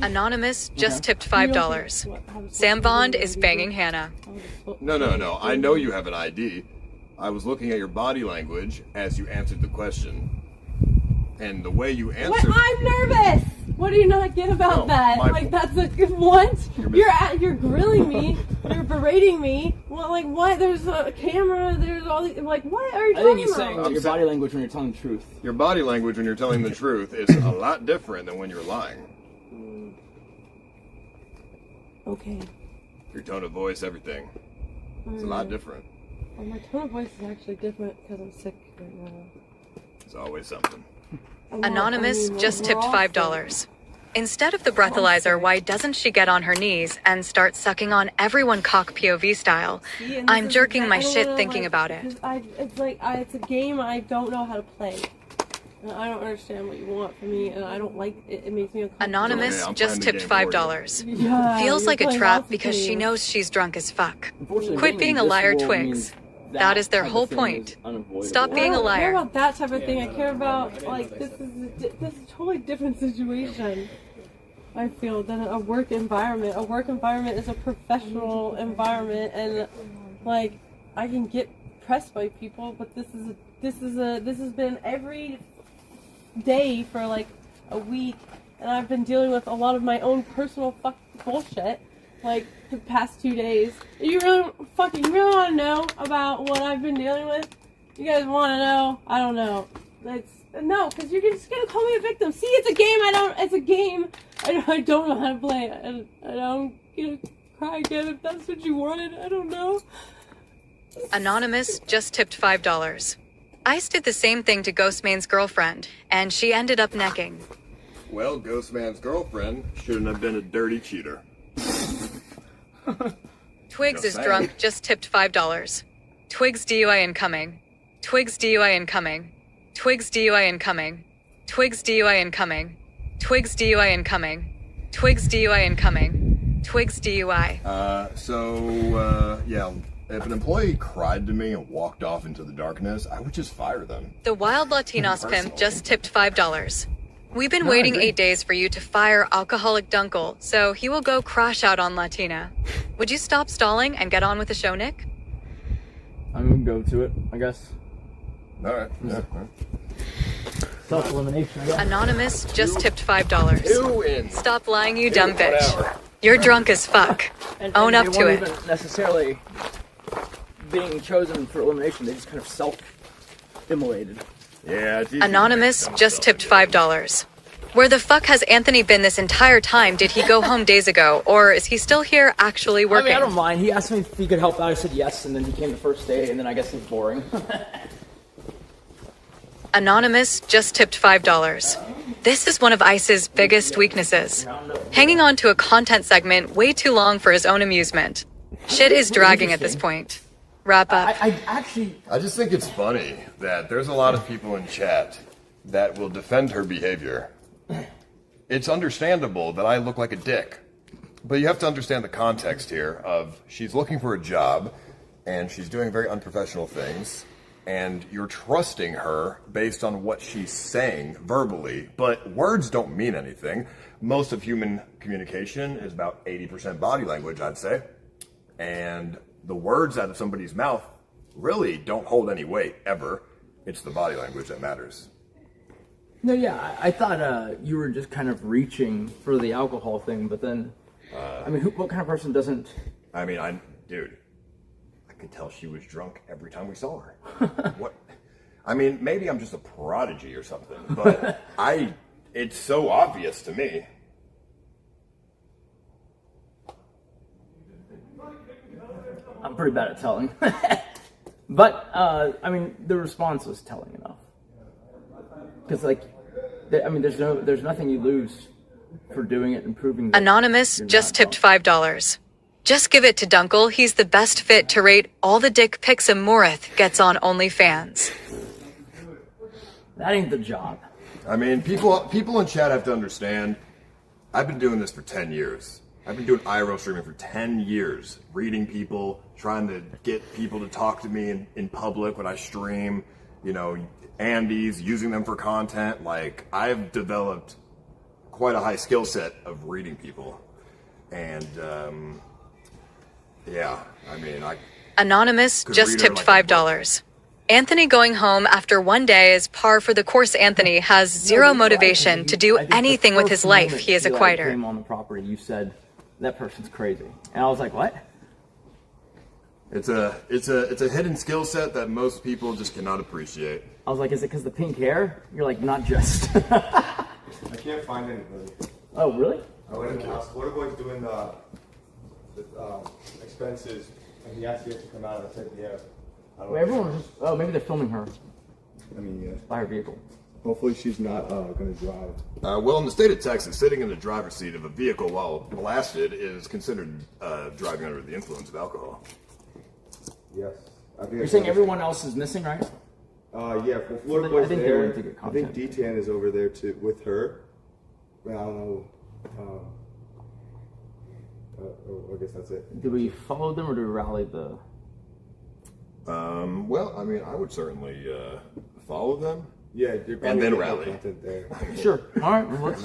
Anonymous just tipped $5. Sam Bond is banging Hannah. No. I know you have an ID. I was looking at your body language as you answered the question. And the way you answered... What? I'm nervous! What do you not get about that? Like, that's a good what? You're grilling me. You're berating me. Well, like, what? There's a camera. There's all these... Like, what are you talking about? I think he's saying your body language when you're telling the truth. Your body language when you're telling the truth is a lot different than when you're lying. Okay. Your tone of voice, everything. It's a lot different. Well, my tone of voice is actually different because I'm sick right now. It's always something. Anonymous just tipped $5. Instead of the breathalyzer, why doesn't she get on her knees and start sucking on everyone cock POV style? I'm jerking my shit thinking about it. It's a game I don't know how to play. And I don't understand what you want from me, and I don't like it. It makes me uncomfortable. Anonymous just tipped $5. Feels like a trap because she knows she's drunk as fuck. Quit being a liar, Twigs. That is their whole point. Stop being a I don't care liar. about that type of thing. I care about, like, this is a totally different situation. I feel than a work environment. A work environment is a professional environment, and like I can get pressed by people, but this has been every day for like a week, and I've been dealing with a lot of my own personal bullshit. Like the past 2 days. You really want to know about what I've been dealing with? You guys want to know? I don't know. No, because you're just gonna call me a victim. See, it's a game. It's a game. I don't know how to play it. And I'm gonna cry again if that's what you wanted. I don't know. Anonymous just tipped $5. Ice did the same thing to Ghostman's girlfriend, and she ended up necking. Well, Ghostman's girlfriend shouldn't have been a dirty cheater. Twigs is drunk, just tipped $5. Twigs DUI incoming. Twigs DUI incoming. Twigs DUI incoming. Twigs DUI incoming. Twigs DUI incoming. Twigs DUI incoming. Twigs DUI. Yeah, if an employee cried to me and walked off into the darkness, I would just fire them. The Wild Latinos pimp just tipped $5. We've been waiting 8 days for you to fire Alcoholic Dunkle, so he will go crash out on Latina. Would you stop stalling and get on with the show, Nick? I'm gonna go to it, I guess. Alright. Yeah. Self-elimination, I guess. Anonymous just tipped $5. Stop lying, you dumb bitch. You're drunk as fuck. Own up to it. They weren't even necessarily being chosen for elimination, they just kind of self-immolated. Yeah. Anonymous just tipped $5. Where the fuck has Anthony been this entire time? Did he go home days ago, or is he still here actually working? I mean, I don't mind. He asked me if he could help out. I said yes, and then he came the first day, and then I guess it was boring. Anonymous just tipped $5. This is one of Ice's biggest weaknesses. Hanging on to a content segment way too long for his own amusement. Shit is dragging at this point. Wrap up. I just think it's funny that there's a lot of people in chat that will defend her behavior. It's understandable that I look like a dick, but you have to understand the context here of she's looking for a job and she's doing very unprofessional things, and you're trusting her based on what she's saying verbally, but words don't mean anything. Most of human communication is about 80% body language, I'd say, and the words out of somebody's mouth really don't hold any weight, ever. It's the body language that matters. No, yeah, I thought you were just kind of reaching for the alcohol thing, but then, I mean, what kind of person doesn't... I mean, dude, I could tell she was drunk every time we saw her. What? I mean, maybe I'm just a prodigy or something, but it's so obvious to me. I'm pretty bad at telling. But, I mean, the response was telling enough. because like, I mean, there's nothing you lose for doing it and proving. Anonymous just tipped $5. Just give it to Dunkel. He's the best fit to rate all the dick pics a Morith gets on OnlyFans. That ain't the job. I mean, people in chat have to understand, I've been doing this for 10 years. I've been doing IRL streaming for 10 years, reading people, trying to get people to talk to me in public when I stream, you know, Andes, using them for content. Like, I've developed quite a high skill set of reading people. And, yeah, I mean, Anonymous just tipped $5. Anthony going home after one day is par for the course. Anthony has zero motivation to do anything with his life. He is a quitter. Came on the property, you said that person's crazy, and I was like, what? It's a hidden skill set that most people just cannot appreciate. I was like, is it because the pink hair? You're like, not just. I can't find anybody. Oh, really? I went in the house. Water boy's doing the expenses, and he asked me to come out. I said, yeah. Wait, everyone was just, oh, maybe they're filming her. I mean, yeah. By her vehicle. Hopefully she's not going to drive. Well, in the state of Texas, sitting in the driver's seat of a vehicle while blasted is considered driving under the influence of alcohol. Yes. You're saying everyone else is missing, right? Yeah. Well, Florida Boy's there. I think D-Tan is over there too with her. But I don't know. I guess that's it. Do we follow them or do we rally the... Well, I mean, I would certainly follow them. Yeah, and then rally. Sure. All right. Well, let's...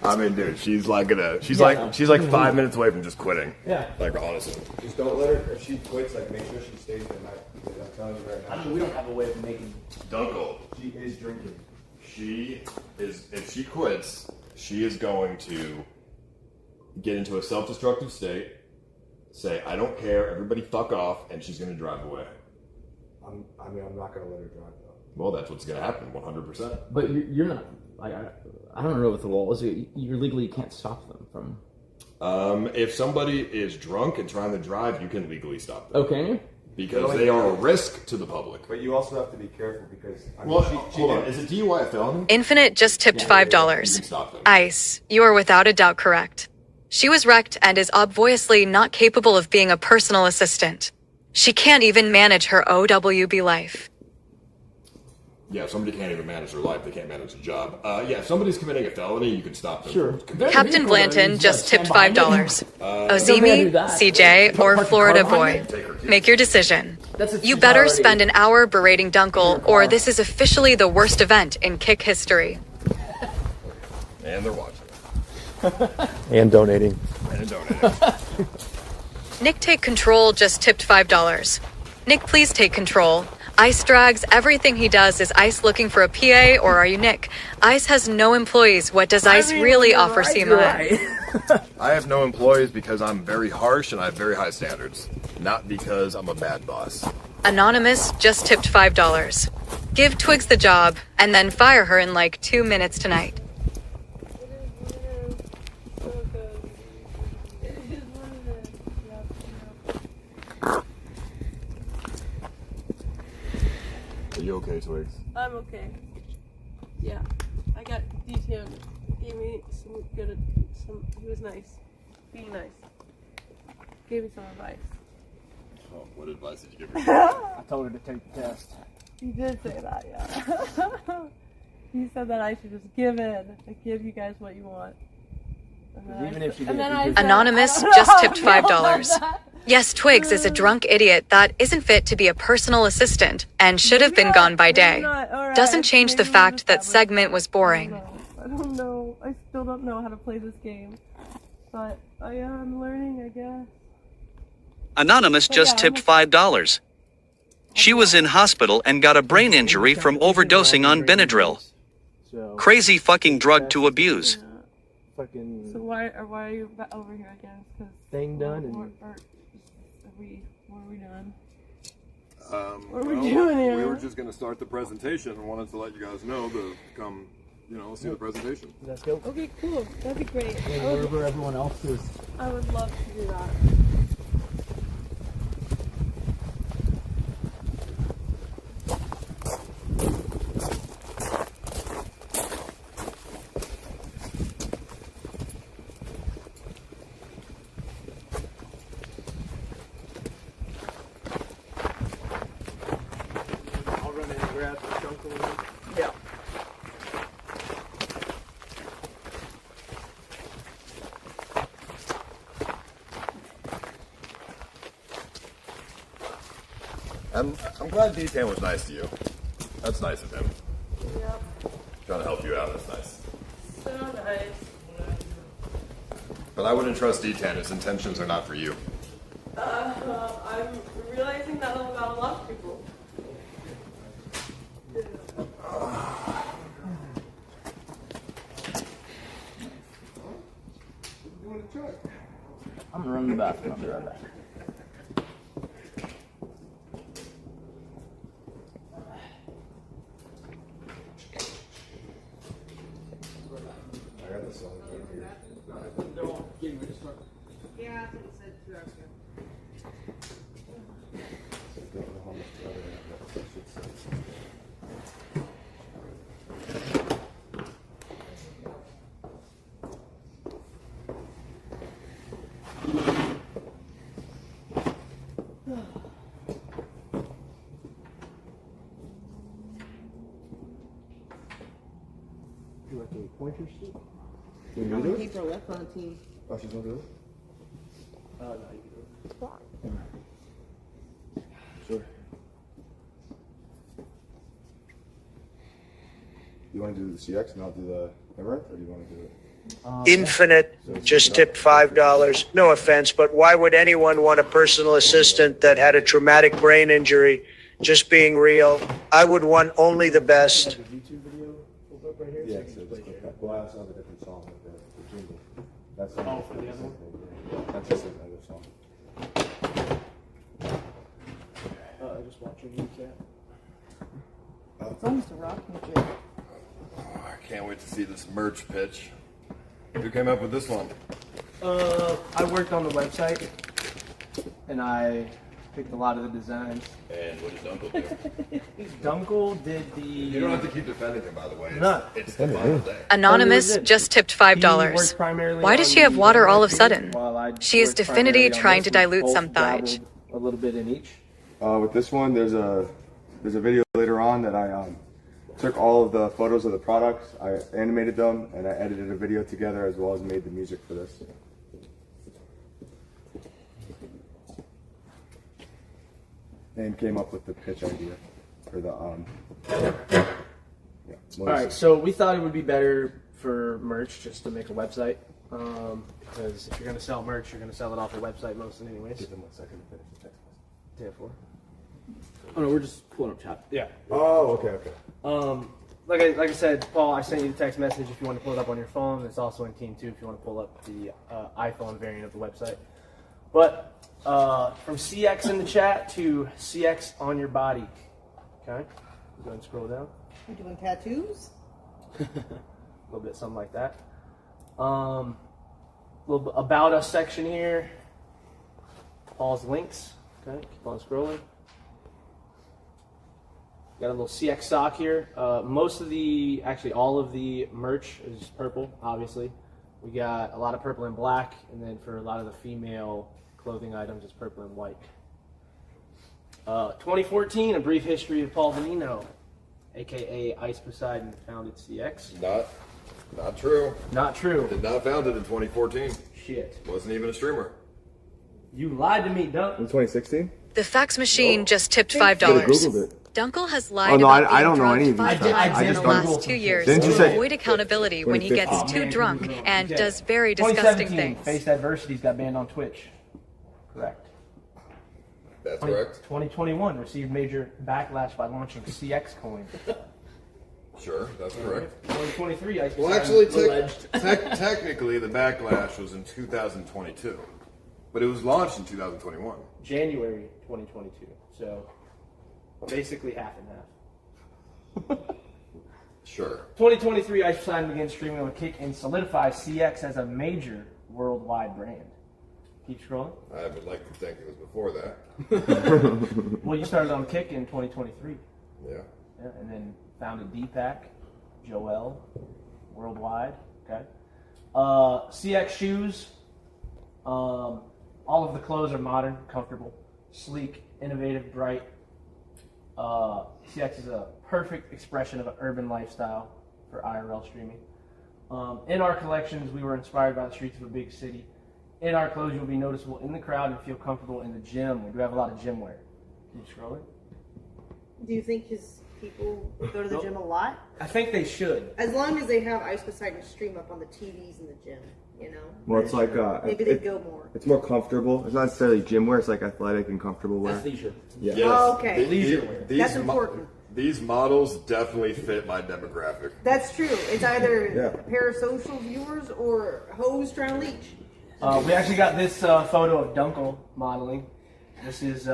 I mean, dude, she's like 5 minutes away from just quitting. Yeah. Like, honestly. Just don't let her. If she quits, like, make sure she stays the night. I'm telling you right now. I mean, we don't have a way of making. Dunkel. She is drinking. She is. If she quits, she is going to get into a self-destructive state. Say, I don't care, everybody fuck off, and she's going to drive away. I'm not going to let her drive, though. Well, that's what's going to happen, 100%. But you're not, like, I don't know what the law is. You legally can't stop them from... If somebody is drunk and trying to drive, you can legally stop them. Oh, can you? Because they are a risk to the public. But you also have to be careful because... hold on, is it DUI a felony? Infinite just tipped $5. Ice, you are without a doubt correct. She was wrecked and is obviously not capable of being a personal assistant. She can't even manage her OWB life. Yeah, if somebody can't even manage their life, they can't manage a job. Yeah, if somebody's committing a felony, you can stop them. Sure. Captain Blanton just tipped $5. Ozemi, CJ, or Florida Boy. Make your decision. You better spend an hour berating Dunkel, or this is officially the worst event in Kick history. And they're watching. And donating. Nick Take Control just tipped $5. Nick, please take control. Ice drags. Everything he does is Ice looking for a PA, or are you Nick? Ice has no employees. What does Ice really offer Seema? I have no employees because I'm very harsh and I have very high standards. Not because I'm a bad boss. Anonymous just tipped $5. Give Twigs the job, and then fire her in like 2 minutes tonight. Are you okay, Twigs? I'm okay. Yeah. I got D-Tan. Gave me he was nice. Being nice. Gave me some advice. Oh, what advice did you give her? I told her to take the test. He did say that, yeah. He said that I should just give in. I give you guys what you want. Anonymous just tipped $5. Yes, Twigs is a drunk idiot that isn't fit to be a personal assistant and should have been gone by day. Doesn't change the fact that segment was boring. I don't know. I still don't know how to play this game. But I'm learning, I guess. Anonymous just tipped $5. She was in hospital and got a brain injury from overdosing on Benadryl. Crazy fucking drug to abuse. So why are you over here again? Thing done and... What are we doing? What are we doing here? We were just going to start the presentation and wanted to let you guys know to come, see the presentation. Let's go. Okay, cool. That'd be great. Wherever everyone else is. I would love to do that. I'm glad D-Tan was nice to you. That's nice of him. Yep. Trying to help you out, that's nice. So nice. But I wouldn't trust D-Tan. His intentions are not for you. I'm realizing that about a lot of people. I'm gonna run to the bathroom. I'll be right back. I got this song here. Yeah, I think it said 2 hours ago. You want any pointers? You want me to do it? People are left on the team. Oh, she's gonna do it? No, you can do it. Sure. You want to do the CX and I'll do the Emirates, or do you want to do it? Infinite just tipped $5. No offense, but why would anyone want a personal assistant that had a traumatic brain injury? Just being real, I would want only the best. Yeah, so just click that. Well, I also have a different song with the jingle. That's for the other one? That's just another song. Just watching you, cat. It's almost a rocking chair. I can't wait to see this merch pitch. Who came up with this one? I worked on the website, and I picked a lot of the designs. And what did Dunkel do? Dunkel did the... You don't have to keep defending him, by the way. No. It's the final day. Anonymous just tipped $5. Why does she have water all of a sudden? She is Definity trying to dilute some thige. A little bit in each. With this one, there's a video later on that I took all of the photos of the products, I animated them, and I edited a video together as well as made the music for this. And came up with the pitch idea for the All right, so we thought it would be better for merch just to make a website, because if you're going to sell merch, you're going to sell it off a website mostly anyways. Give them 1 second to finish the text message. 10-4. Oh no, we're just pulling up chat. Yeah. Oh, okay. Like I said, Paul, I sent you the text message if you want to pull it up on your phone. It's also in Team 2 if you want to pull up the iPhone variant of the website. But from CX in the chat to CX on your body. Okay? Go ahead and scroll down. We're doing tattoos? A little bit something like that. Little bit about us section here. Paul's links. Okay, keep on scrolling. Got a little CX sock here. Actually all of the merch is purple, obviously. We got a lot of purple and black, and then for a lot of the female clothing items, it's purple and white. 2014, a brief history of Paul Venino, aka Ice Poseidon, founded CX. Not true. Not true. Did not found it in 2014. Shit. Wasn't even a streamer. You lied to me, Dunk. In 2016? The fax machine just tipped $5. Googled it. Dunkel has lied Oh, no, about I don't know being any of drugged these. 5 times I in just the don't- last 2 years Didn't you to say- avoid accountability when he gets too drunk and does very disgusting 2017, things. Faced Adversity's got banned on Twitch. Correct. That's correct. 2021 received major backlash by launching CX Coin. Sure, that's correct. 2023, Ice Well, Poseidon actually, alleged. technically, the backlash was in 2022, but it was launched in 2021. January 2022. So basically half and half. Sure. 2023, Ice Poseidon began streaming on Kick and solidifies CX as a major worldwide brand. Keep scrolling. I would like to think it was before that. Well, you started on Kick in 2023. Yeah. Yeah, and then founded Deepak, Joel, worldwide. Okay. CX shoes. All of the clothes are modern, comfortable, sleek, innovative, bright. CX is a perfect expression of an urban lifestyle for IRL streaming. In our collections, we were inspired by the streets of a big city. In our clothes, you'll be noticeable in the crowd and feel comfortable in the gym. We do have a lot of gym wear. Keep scrolling. Do you think his people go to the gym a lot? I think they should. As long as they have Ice Poseidon stream up on the TVs in the gym, you know? Well, it's like maybe they go more. It's more comfortable. It's not necessarily gym wear. It's like athletic and comfortable wear. That's leisure. Yeah. Yes. Oh, okay. Leisure wear. That's important. These models definitely fit my demographic. That's true. It's either parasocial viewers or hoes trying to leech. We actually got this photo of Dunkel modeling. This is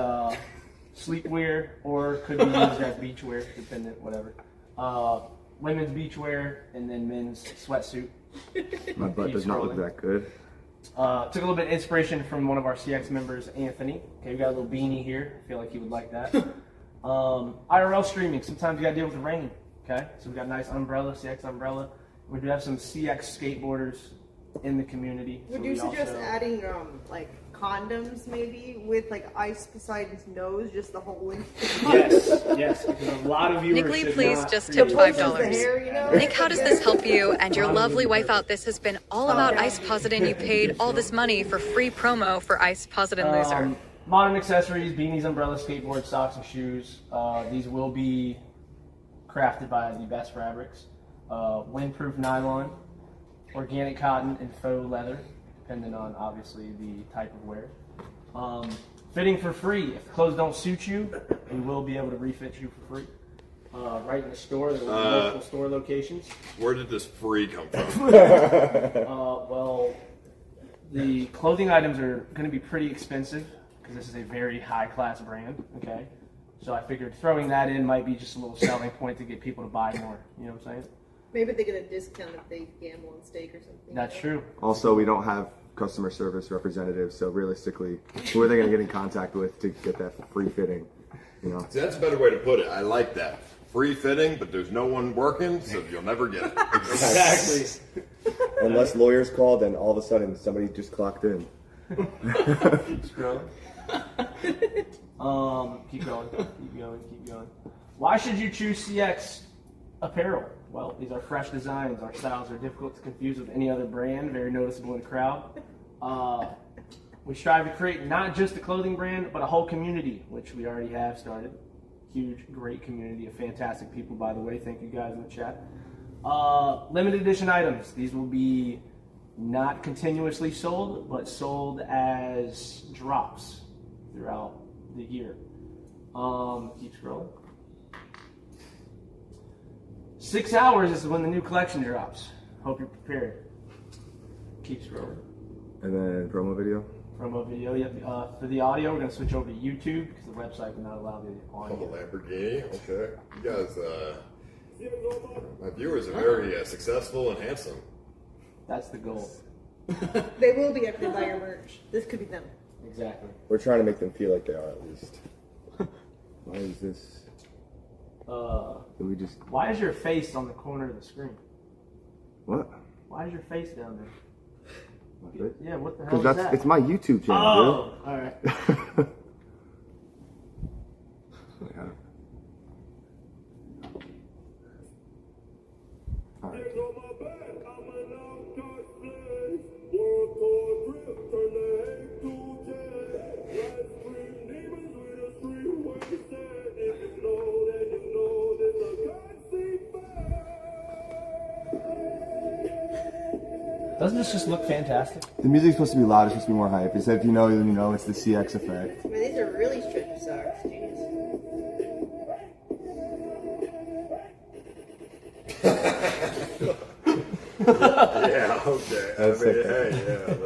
sleepwear, or could be used as beachwear, dependent, whatever. Women's beachwear, and then men's sweatsuit. My butt does not look that good. Took a little bit of inspiration from one of our CX members, Anthony. Okay, we got a little beanie here. I feel like he would like that. IRL streaming. Sometimes you gotta deal with the rain. Okay, so we got a nice umbrella, CX umbrella. We do have some CX skateboarders in the community. Would you suggest adding like condoms maybe with like Ice Poseidon's nose, just the hole in? Yes, because a lot of viewers. NickLee, please just tip $5. Nick, how does this help you and your lovely wife out? This has been all about Ice Poseidon. You paid all this money for free promo for Ice Poseidon Loser. Modern accessories, beanies, umbrellas, skateboard, socks, and shoes. These will be crafted by the best fabrics. Windproof nylon, organic cotton, and faux leather, depending on obviously the type of wear. Fitting for free. If the clothes don't suit you, we will be able to refit you for free. Right in the store, there will be multiple store locations. Where did this free come from? Well, the clothing items are going to be pretty expensive because this is a very high-class brand, okay? So I figured throwing that in might be just a little selling point to get people to buy more, you know what I'm saying? Maybe they get a discount if they gamble on steak or something. That's true. Also, we don't have customer service representatives, so realistically, who are they going to get in contact with to get that free fitting? You know, See, that's a better way to put it. I like that. Free fitting, but there's no one working, so you'll never get it. Exactly. Unless lawyers call, then all of a sudden somebody just clocked in. Keep scrolling. Keep going. Why should you choose CX apparel? Well, these are fresh designs. Our styles are difficult to confuse with any other brand, very noticeable in the crowd. We strive to create not just a clothing brand, but a whole community, which we already have started. Huge, great community of fantastic people, by the way. Thank you guys in the chat. Limited edition items. These will be not continuously sold, but sold as drops throughout the year. Keep scrolling. 6 hours is when the new collection drops. Hope you're prepared. Keep scrolling. And then promo video? Promo video, yep. For the audio, we're going to switch over to YouTube because the website will not allow the audio. Oh, the Lamborghini? Okay. You guys, my viewers are very successful and handsome. That's the goal. They will be after they buy your merch. This could be them. Exactly. We're trying to make them feel like they are at least. Why is this? Did we just? Why is your face on the corner of the screen? What? Why is your face down there? Yeah, what the hell Because is that? it's my YouTube channel. Oh, all right. Doesn't this just look fantastic? The music's supposed to be loud. It's supposed to be more hype. It said, if you know, then you know. It's the CX effect. Man, these are really stretchy socks. Jeez. Yeah, okay. That's okay. Hey,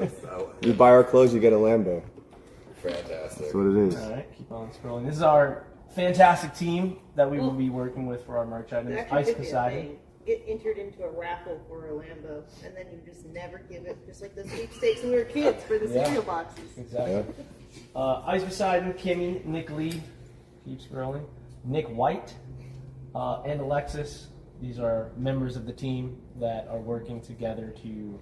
yeah. You buy our clothes, you get a Lambo. Fantastic. That's what it is. All right, keep on scrolling. This is our fantastic team that we will be working with for our merch items. Ice Poseidon. Get entered into a raffle for a Lambo, and then you just never give it, just like the sweepstakes when we were kids for the cereal boxes. Exactly. Yeah. Ice Poseidon, Kimmy, NickLee, keep scrolling, Nick White, and Alexis. These are members of the team that are working together to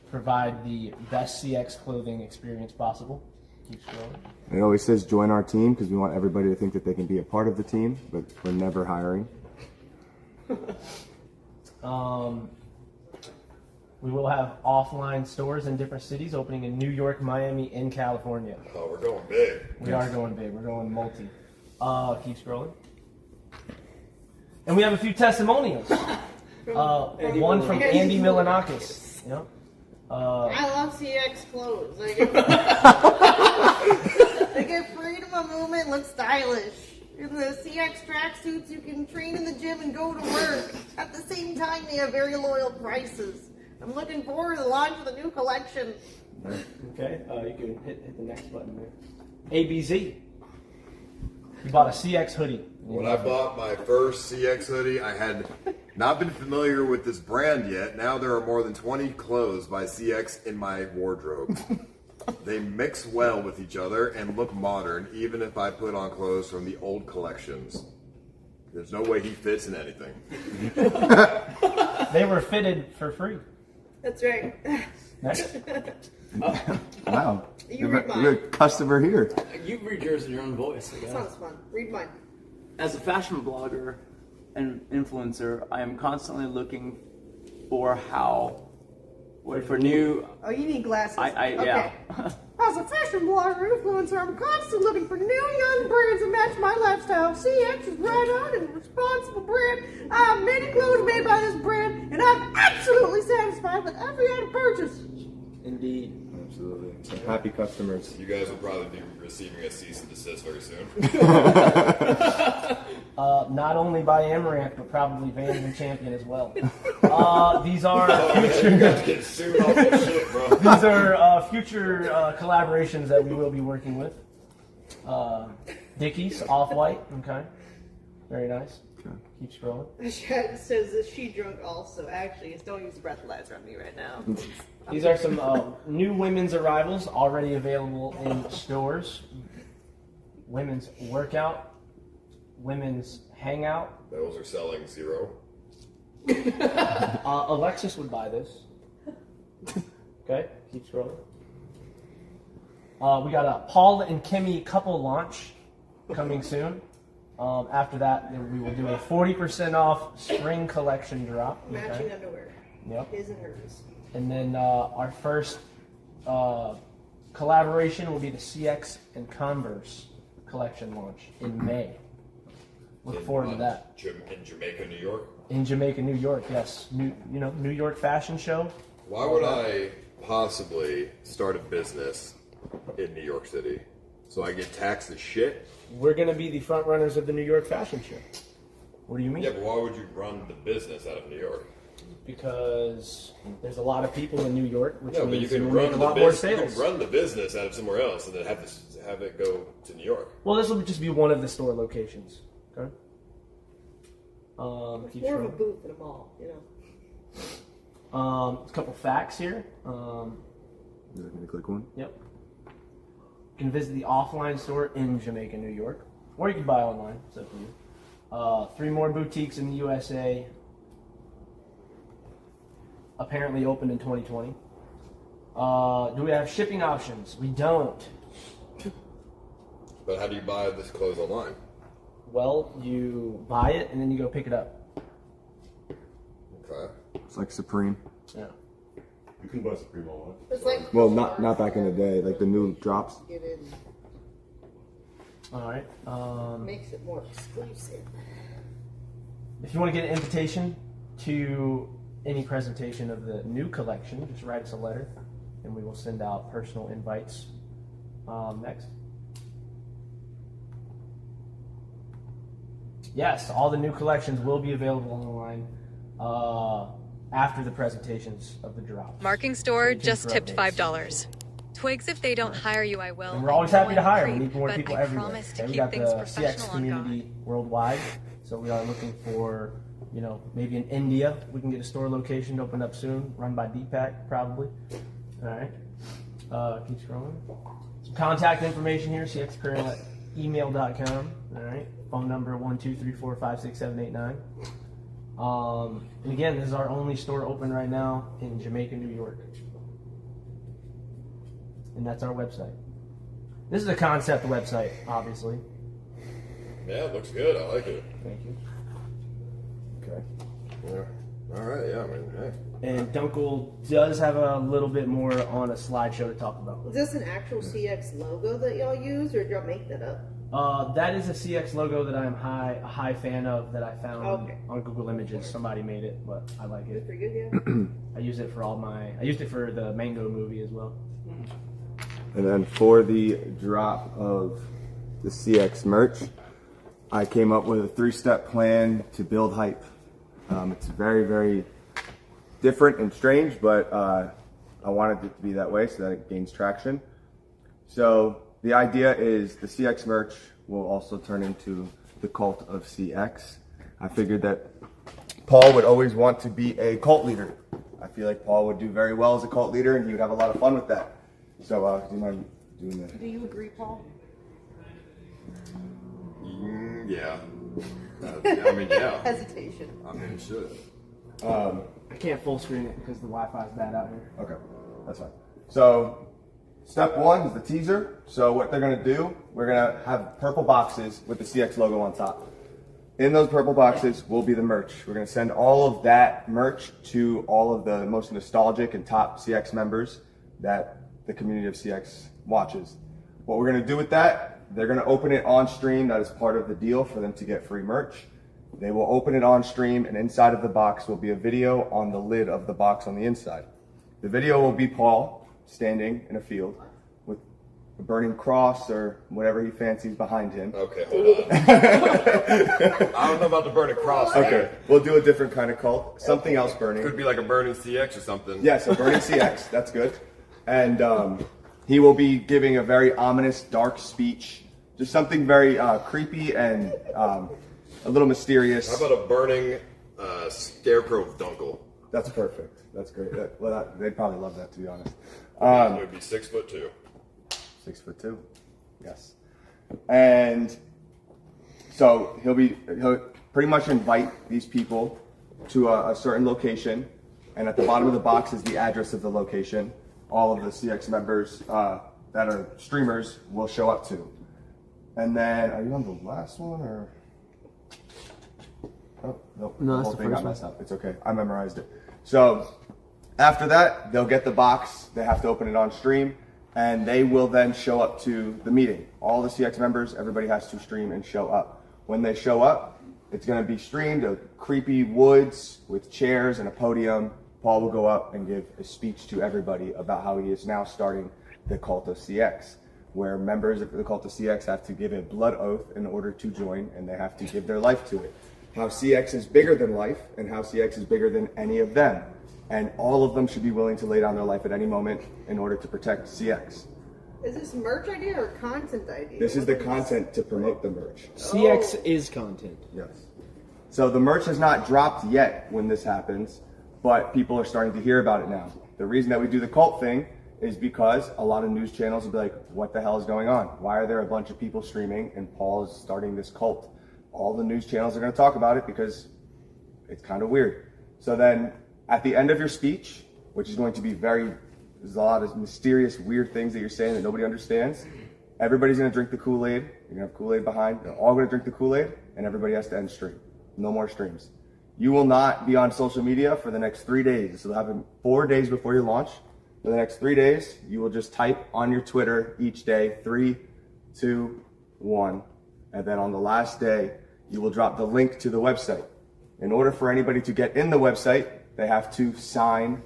provide the best CX clothing experience possible. Keep scrolling. It always says join our team because we want everybody to think that they can be a part of the team, but we're never hiring. We will have offline stores in different cities opening in New York, Miami, and California. Oh, we're going big. We are going big. We're going multi. Keep scrolling. And we have a few testimonials. One from Andy Milanakis. Yep. I love CX clothes. They get freedom of movement, look stylish. In the CX tracksuits, you can train in the gym and go to work. At the same time, they have very loyal prices. I'm looking forward to the launch of the new collection. Okay, you can hit the next button there. ABZ. You bought a CX hoodie. When I bought my first CX hoodie, I had not been familiar with this brand yet. Now there are more than 20 clothes by CX in my wardrobe. They mix well with each other and look modern, even if I put on clothes from the old collections. There's no way he fits in anything. They were fitted for free. That's right. Next. Wow. You read mine. You're a customer here. You read yours in your own voice. That sounds fun. Read mine. As a fashion blogger and influencer, I am constantly looking for new. Oh, you need glasses. Okay. Yeah. As a fashion blogger influencer, I'm constantly looking for new young brands that match my lifestyle. CX is right on and a responsible brand. I have many clothes made by this brand, and I'm absolutely satisfied with every item purchased. Indeed. Absolutely. Some happy customers. You guys will probably be receiving a cease and desist very soon. Not only by Amaranth, but probably Vans and Champion as well. These are future collaborations that we will be working with. Dickies, Off-White, okay. Very nice. Okay. Keep scrolling. Chat says that she drunk also. Actually, just don't use the breathalyzer on me right now. These are some new women's arrivals already available in stores. Women's workout, women's hangout. Those are selling $0. Alexis would buy this. Okay, keep scrolling. We got a Paul and Kimmy couple launch coming soon. After that, we will do a 40% off spring collection drop. Matching underwear. Yep. His and hers. And then our first collaboration will be the CX and Converse collection launch in May. Look forward to that. In Jamaica, New York? In Jamaica, New York, yes. New York fashion show. Why would I possibly start a business in New York City? So I get taxed as shit? We're going to be the front runners of the New York fashion show. What do you mean? Yeah, but why would you run the business out of New York? Because there's a lot of people in New York, which No, but you means can we'll run make a the lot more business. You sales. can run the business out of somewhere else, and then have it go to New York. Well, this will just be one of the store locations. Okay. It's more of a booth than a mall, you know. A couple facts here. You're going to click one? Yep. You can visit the offline store in Jamaica, New York, or you can buy online. It's up to you. 3 more boutiques in the USA. Apparently opened in 2020. Do we have shipping options? We don't. But how do you buy this clothes online? Well, you buy it and then you go pick it up. Okay. It's like Supreme. Yeah. You can buy Supreme online. It's like Well, not back in the day, like the new drops. get in. All right. Makes it more exclusive. If you want to get an invitation to any presentation of the new collection, just write us a letter and we will send out personal invites. Next. Yes, all the new collections will be available online after the presentations of the drops. Marking store just tipped $5. Twigs, if they don't hire you, I will. And we're always happy to hire. We need more but people I everywhere. promise to Okay, we keep got things the professional CX on community worldwide, so we are looking for, maybe in India, we can get a store location to open up soon, run by Deepak, probably. All right. Keep scrolling. Some contact information here, cxapparel@email.com. All right. Phone number 1-234-567-89. And again, this is our only store open right now in Jamaica, New York. And that's our website. This is a concept website, obviously. Yeah, it looks good. I like it. Thank you. Okay. Yeah. All right. Yeah. I mean, hey. And Dunkel does have a little bit more on a slideshow to talk about. Is this an actual CX logo that y'all use, or did y'all make that up? That is a CX logo that I'm a high fan of that I found on Google Images. Somebody made it, but I like it. Pretty good, yeah. I use it for I used it for the Mango movie as well. And then for the drop of the CX merch, I came up with a 3-step plan to build hype. It's very, very different and strange, but I wanted it to be that way so that it gains traction. So the idea is the CX merch will also turn into the cult of CX. I figured that Paul would always want to be a cult leader. I feel like Paul would do very well as a cult leader and he would have a lot of fun with that. So do you mind doing that? Do you agree, Paul? Yeah. I mean, yeah. Hesitation. I mean, it should. I can't full screen it because the Wi-Fi is bad out here. Okay, that's fine. So step 1 is the teaser. So what they're gonna do, we're gonna have purple boxes with the CX logo on top. In those purple boxes will be the merch. We're gonna send all of that merch to all of the most nostalgic and top CX members that the community of CX watches. What we're gonna do with that, they're gonna open it on stream. That is part of the deal for them to get free merch. They will open it on stream, and inside of the box will be a video on the lid of the box on the inside. The video will be Paul standing in a field with a burning cross or whatever he fancies behind him. Okay, hold on. I don't know about the burning cross. Okay, we'll do a different kind of cult. Something else burning. Could be like a burning CX or something. Yes, a burning CX. That's good. And he will be giving a very ominous, dark speech. Just something very creepy and a little mysterious. How about a burning scarecrow dunkel? That's perfect. That's great. They'd probably love that, to be honest. It would be 6'2". 6'2". Yes. And so he'll pretty much invite these people to a certain location, and at the bottom of the box is the address of the location. All of the CX members that are streamers will show up to. And then, are you on the last one or? Oh, nope. No, the that's whole the thing first got one. messed up. It's okay. I memorized it. So after that, they'll get the box. They have to open it on stream, and they will then show up to the meeting. All the CX members, everybody has to stream and show up. When they show up, it's going to be streamed of creepy woods with chairs and a podium. Paul will go up and give a speech to everybody about how he is now starting the cult of CX, where members of the cult of CX have to give a blood oath in order to join, and they have to give their life to it. How CX is bigger than life, and how CX is bigger than any of them. And all of them should be willing to lay down their life at any moment in order to protect CX. Is this merch idea or content idea? This is the content to promote the merch. CX is content. Yes. So the merch has not dropped yet when this happens, but people are starting to hear about it now. The reason that we do the cult thing is because a lot of news channels will be like, what the hell is going on? Why are there a bunch of people streaming and Paul is starting this cult? All the news channels are going to talk about it because it's kind of weird. So then at the end of your speech, which is going to be there's a lot of mysterious, weird things that you're saying that nobody understands. Everybody's going to drink the Kool-Aid. You're going to have Kool-Aid behind. They're all going to drink the Kool-Aid, and everybody has to end stream. No more streams. You will not be on social media for the next 3 days. This will happen 4 days before your launch. For the next 3 days, you will just type on your Twitter each day, 3, 2, 1. And then on the last day, you will drop the link to the website. In order for anybody to get in the website, they have to sign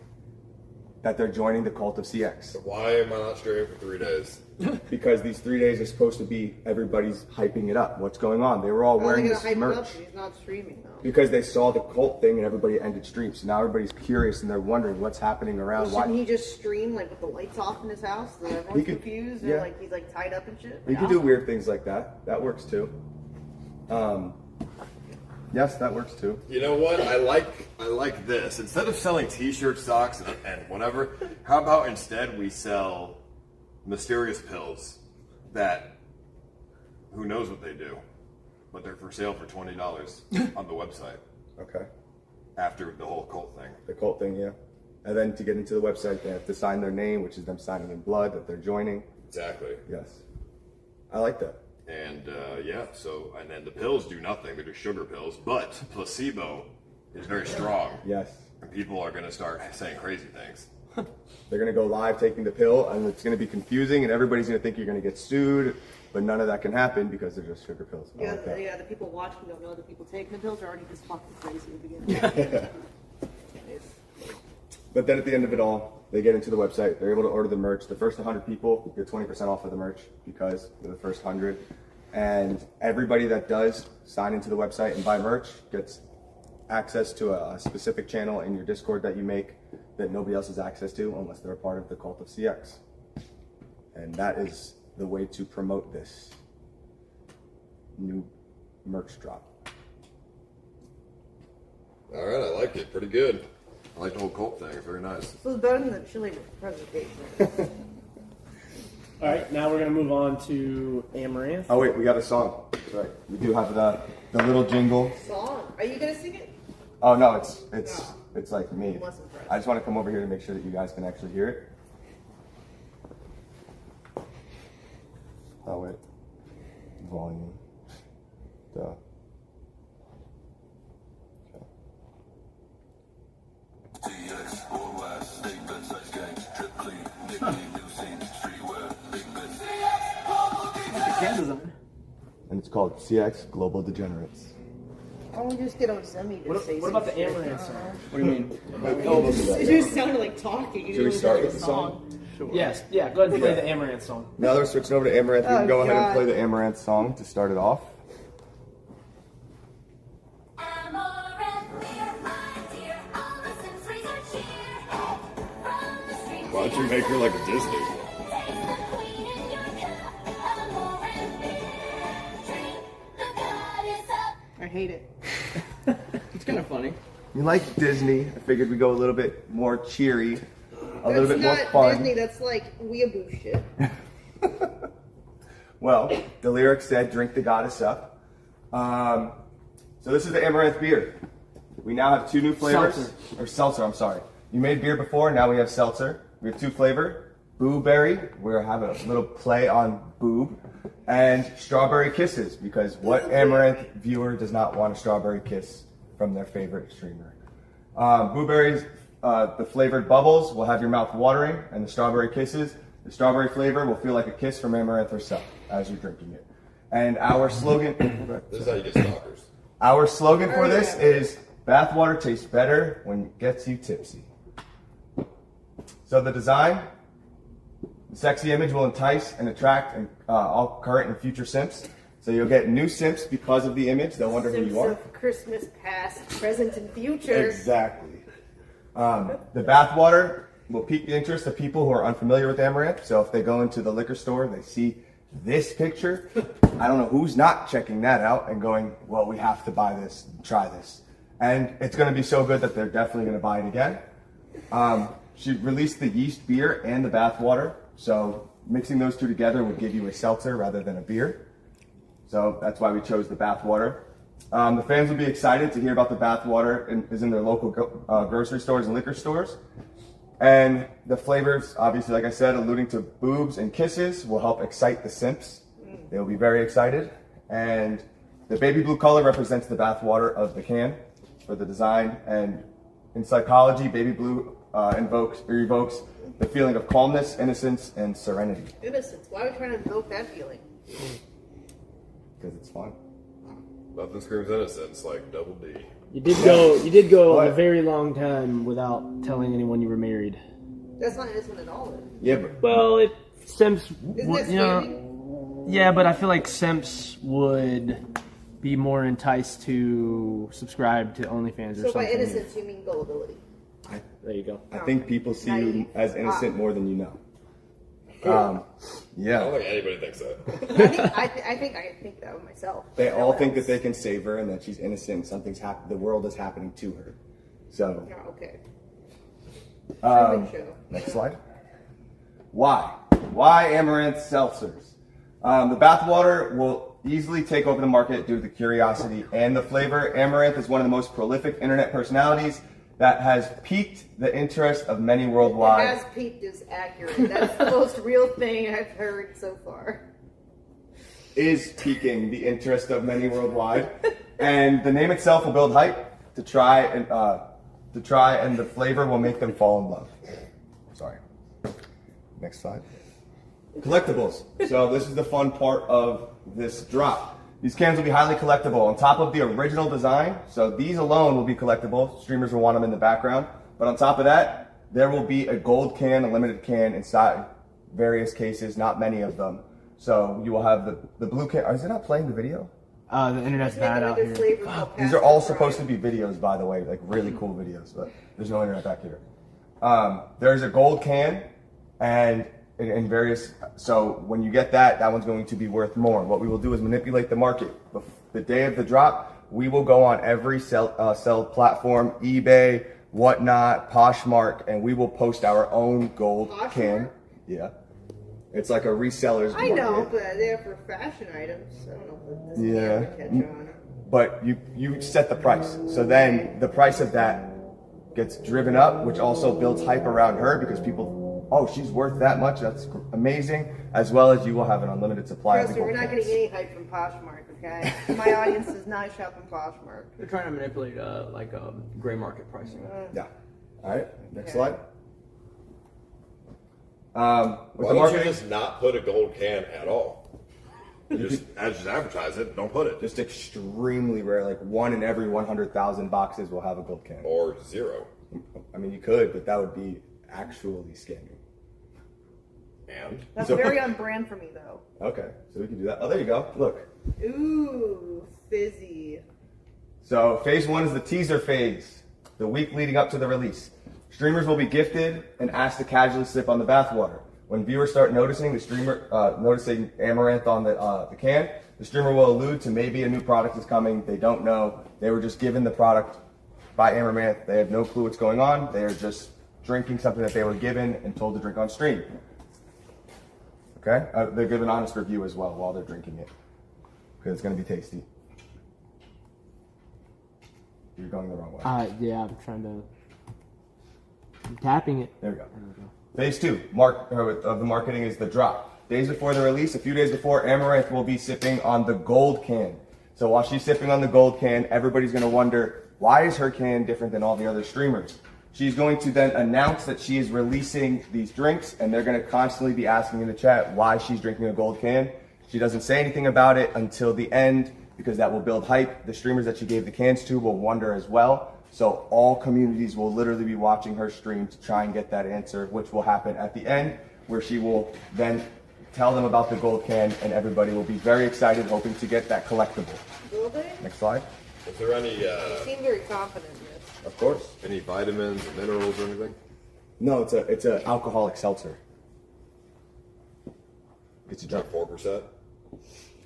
that they're joining the cult of CX. So why am I not streaming for 3 days? Because these 3 days are supposed to be everybody's hyping it up. What's going on? They were all wearing this merch. He's not streaming though. Because they saw the cult thing and everybody ended stream. So now everybody's curious and they're wondering what's happening around. Well, shouldn't he just stream like with the lights off in his house? So everyone's confused and like he's like tied up and shit. You can do weird things like that. That works too. Yes, that works too. You know what? I like this. Instead of selling t-shirts, socks, and whatever, how about instead we sell mysterious pills that who knows what they do, but they're for sale for $20 on the website. Okay. After the whole cult thing. The cult thing, yeah. And then to get into the website, they have to sign their name, which is them signing in blood that they're joining. Exactly. Yes. I like that. And and then the pills do nothing. They're just sugar pills, but placebo is very strong. Yes. And people are going to start saying crazy things. They're going to go live taking the pill, and it's going to be confusing, and everybody's going to think you're going to get sued. But none of that can happen because they're just sugar pills. Yeah, Like that. the people watching don't know the people taking the pills are already just fucking crazy at the beginning. But then at the end of it all, they get into the website, they're able to order the merch. The first 100 people get 20% off of the merch because they're the first 100. And everybody that does sign into the website and buy merch gets access to a specific channel in your Discord that you make that nobody else has access to unless they're a part of the cult of CX. And that is the way to promote this new merch drop. All right, I like it. Pretty good. I like the whole cult thing. It's very nice. This was better than the chili presentation. All right, now we're gonna move on to Amaranth. Oh wait, we got a song. That's right. We do have the little jingle. Song? Are you gonna sing it? Oh no, it's like me. I just want to come over here to make sure that you guys can actually hear it. Oh wait, volume. Duh. And it's called CX Global Degenerates. I want to just get on Semi to say What about the some shit. Amaranth song? What do you mean? It just sounded like talking. Should we start with the song? Sure. Yes, yeah, go ahead and play the Amaranth song. Now that we're switching over to Amaranth, we can Oh, go ahead and God. play the Amaranth song to start it off. Why don't you make her like a Disney? I hate it. It's kind of funny. You like Disney? I figured we'd go a little bit more cheery, a little bit more That's fun. not Disney, that's like weeaboo shit. Well, the lyrics said, "Drink the goddess up." So this is the Amaranth beer. We now have two new flavors. Seltzer. Or seltzer, I'm sorry. You made beer before, now we have seltzer. We have two flavor, blueberry. We're having a little play on boob. And strawberry kisses, because what Amaranth viewer does not want a strawberry kiss from their favorite streamer? Blueberries, the flavored bubbles will have your mouth watering, and the strawberry kisses, the strawberry flavor will feel like a kiss from Amaranth herself as you're drinking it. And our slogan, This is how you get stalkers. our slogan for this is, bathwater tastes better when it gets you tipsy. So the design, the sexy image will entice and attract all current and future simps. So you'll get new simps because of the image. They'll wonder who you are. Of Christmas past, present, and future. Exactly. The bathwater will pique the interest of people who are unfamiliar with Amaranth. So if they go into the liquor store, they see this picture. I don't know who's not checking that out and going, well, we have to buy this, try this. And it's going to be so good that they're definitely going to buy it again. She released the yeast beer and the bathwater. So mixing those two together would give you a seltzer rather than a beer. So that's why we chose the bathwater. The fans will be excited to hear about the bathwater is in their local grocery stores and liquor stores. And the flavors, obviously, like I said, alluding to boobs and kisses, will help excite the simps. They will be very excited. And the baby blue color represents the bathwater of the can for the design. And in psychology, baby blue evokes the feeling of calmness, innocence, and serenity. Innocence. Why are we trying to invoke that feeling? Because it's fun. Nothing screams innocence like double D. You did go What? a very long time without telling anyone you were married. That's not innocent at all. Then. Yeah, but Well, it simps, Isn't that you know. scamming? Yeah, but I feel like simps would be more enticed to subscribe to OnlyFans or So by something. innocence, you mean gullibility. There you go. I think people see you as innocent more than you know. I don't Yeah. think anybody thinks that. I think that of myself. They all think that they can save her and that she's innocent. Something's happened. The world is happening to her. So, Oh, okay. next slide. Why? Why Amaranth seltzers? The bathwater will easily take over the market due to the curiosity and the flavor. Amaranth is one of the most prolific internet personalities that has piqued the interest of many worldwide. Has peaked is accurate. That's the most real thing I've heard so far. Is piquing the interest of many worldwide, and the name itself will build hype to try, and the flavor will make them fall in love. Sorry. Next slide. Collectibles. So this is the fun part of this drop. These cans will be highly collectible on top of the original design. So these alone will be collectible. Streamers will want them in the background. But on top of that, there will be a gold can, a limited can inside various cases, not many of them. So you will have the blue can. Is it not playing the video? The internet's bad out here. These are all supposed to be videos, by the way, like really cool videos, but there's no internet back here. There's a gold can, and in various, so when you get that, that one's going to be worth more. What we will do is manipulate the market. The day of the drop, we will go on every sell platform, eBay, whatnot, Poshmark, and we will post our own gold can. Yeah. It's like a reseller's market. I know, but they're for fashion items. I don't know if this can ever catch on. But you set the price. So then the price of that gets driven up, which also builds hype around her because people, oh, she's worth that much. That's amazing. As well as you will have an unlimited supply of the gold we're not cans. getting any hype from Poshmark, okay? My audience does not shop from Poshmark. They're trying to manipulate gray market pricing. Yeah. All right. Next slide. Why don't you just not put a gold can at all? Just advertise it. Don't put it. Just extremely rare. Like 1 in every 100,000 boxes will have a gold can. Or 0. I mean, you could, but that would be actually scamming. And? That's very on brand for me, though. Okay, so we can do that. Oh, there you go. Look. Ooh, fizzy. So phase 1 is the teaser phase, the week leading up to the release. Streamers will be gifted and asked to casually sip on the bathwater. When viewers start noticing noticing amaranth on the can, the streamer will allude to maybe a new product is coming. They don't know. They were just given the product by amaranth. They have no clue what's going on. They are just drinking something that they were given and told to drink on stream. Okay? They give an honest review as well while they're drinking it, because it's going to be tasty. You're going the wrong way. Yeah, I'm trying to. I'm tapping it. There we go. Phase 2 of the marketing is the drop. Days before the release, a few days before, Amaranth will be sipping on the gold can. So while she's sipping on the gold can, everybody's going to wonder, why is her can different than all the other streamers? She's going to then announce that she is releasing these drinks, and they're going to constantly be asking in the chat why she's drinking a gold can. She doesn't say anything about it until the end, because that will build hype. The streamers that she gave the cans to will wonder as well. So all communities will literally be watching her stream to try and get that answer, which will happen at the end, where she will then tell them about the gold can, and everybody will be very excited, hoping to get that collectible. Will they? Next slide. Is there any, You seem very confident in this. Of course. Any vitamins or minerals or anything? No, it's a alcoholic seltzer. It's a drink. 4%?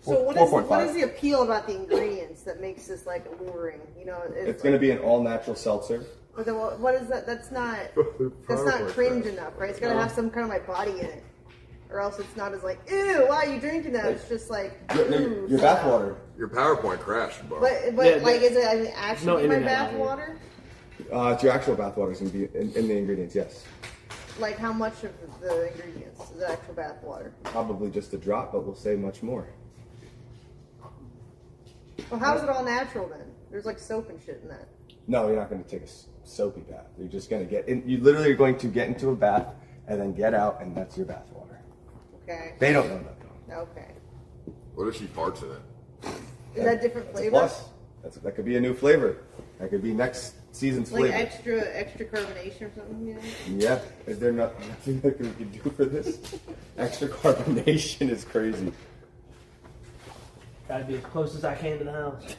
So what is the appeal about the ingredients that makes this like alluring? You know, it's going to be an all-natural seltzer. But then what is that? That's not cringe enough, right? It's got to have some kind of like body in it, or else it's not as like, ew, why are you drinking that? It's just like your bathwater. Your PowerPoint crashed, bro. But like, is it actually my bathwater? It's your actual bathwater is going to be in the ingredients, yes. Like how much of the ingredients is the actual bathwater? Probably just a drop, but we'll say much more. Well, how is it all natural then? There's like soap and shit in that. No, you're not going to take a soapy bath. You're just going to get in. You literally are going to get into a bath and then get out, and that's your bath water. Okay. They don't know that though. Okay. What if she farts in it? Is that different flavor? Plus, that could be a new flavor. That could be next season's like flavor. extra carbonation or something. You know? Yeah. Is there nothing that we can do for this? Extra carbonation is crazy. Gotta be as close as I can to the house.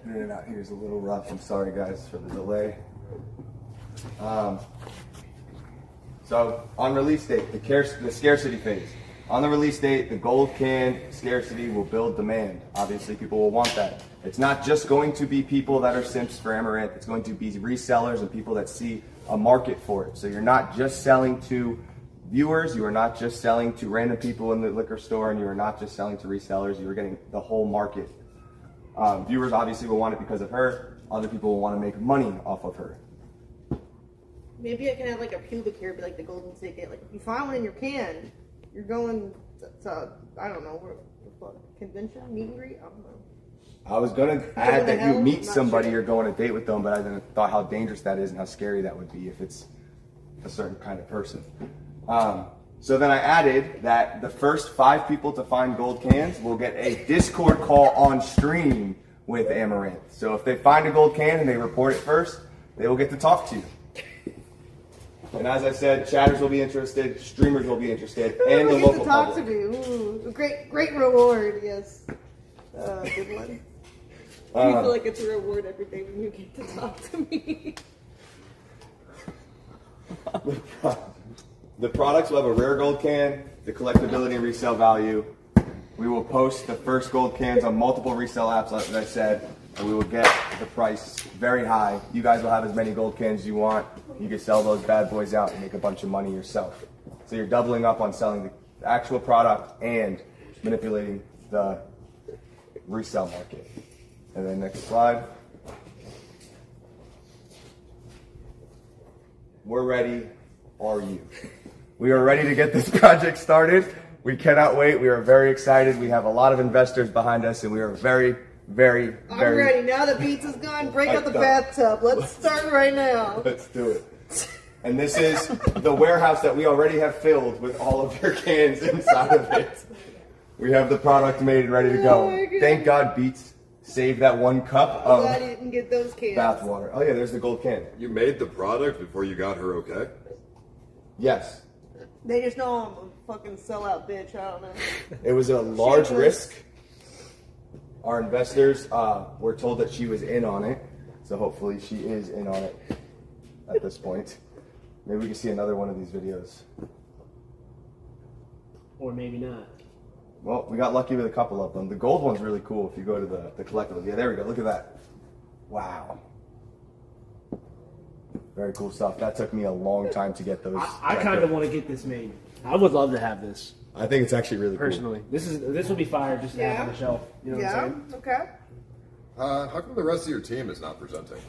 Internet out here is a little rough. I'm sorry, guys, for the delay. So, on release date, the scarcity phase. On the release date, the gold can scarcity will build demand. Obviously, people will want that. It's not just going to be people that are simps for Amaranth. It's going to be resellers and people that see a market for it. So you're not just selling to viewers. You are not just selling to random people in the liquor store, and you are not just selling to resellers. You are getting the whole market. Viewers obviously will want it because of her. Other people will want to make money off of her. Maybe I can have like a pubic hair, be like the golden ticket. Like if you find one in your can, you're going to I don't know, convention, meet and greet. I don't know. I was gonna add that you meet somebody or go on a date with them, but I didn't thought how dangerous that is and how scary that would be if it's a certain kind of person. So then I added that the first 5 people to find gold cans will get a Discord call on stream with Amaranth. So if they find a gold can and they report it first, they will get to talk to you. And as I said, chatters will be interested, streamers will be interested, and the local talk public. to me. Ooh, great reward. Yes, good one. I feel like it's a reward every day when you get to talk to me. The products will have a rare gold can, the collectability and resale value. We will post the first gold cans on multiple resale apps, like I said, and we will get the price very high. You guys will have as many gold cans as you want. You can sell those bad boys out and make a bunch of money yourself. So you're doubling up on selling the actual product and manipulating the resale market. And then next slide. We're ready. Are you? We are ready to get this project started. We cannot wait. We are very excited. We have a lot of investors behind us, and we are very, very, I'm very ready. Now that Beats is gone, break out the bathtub. Let's start right now. Let's do it. And this is the warehouse that we already have filled with all of your cans inside of it. We have the product made and ready to go. Thank God Beats saved that 1 cup I'm of glad you didn't get those cans. bath water. Oh yeah, there's the gold can. You made the product before you got her okay? Yes. They just know I'm a fucking sellout bitch. I don't know. It was a large risk. Our investors were told that she was in on it, so hopefully she is in on it at this point. Maybe we can see another one of these videos. Or maybe not. Well, we got lucky with a couple of them. The gold one's really cool if you go to the collectibles. Yeah, there we go. Look at that. Wow. Very cool stuff. That took me a long time to get those. I kind of want to get this made. I would love to have this. I think it's actually really personally. This would be fire just to have on the shelf. You know what I'm saying? Okay. How come the rest of your team is not presenting?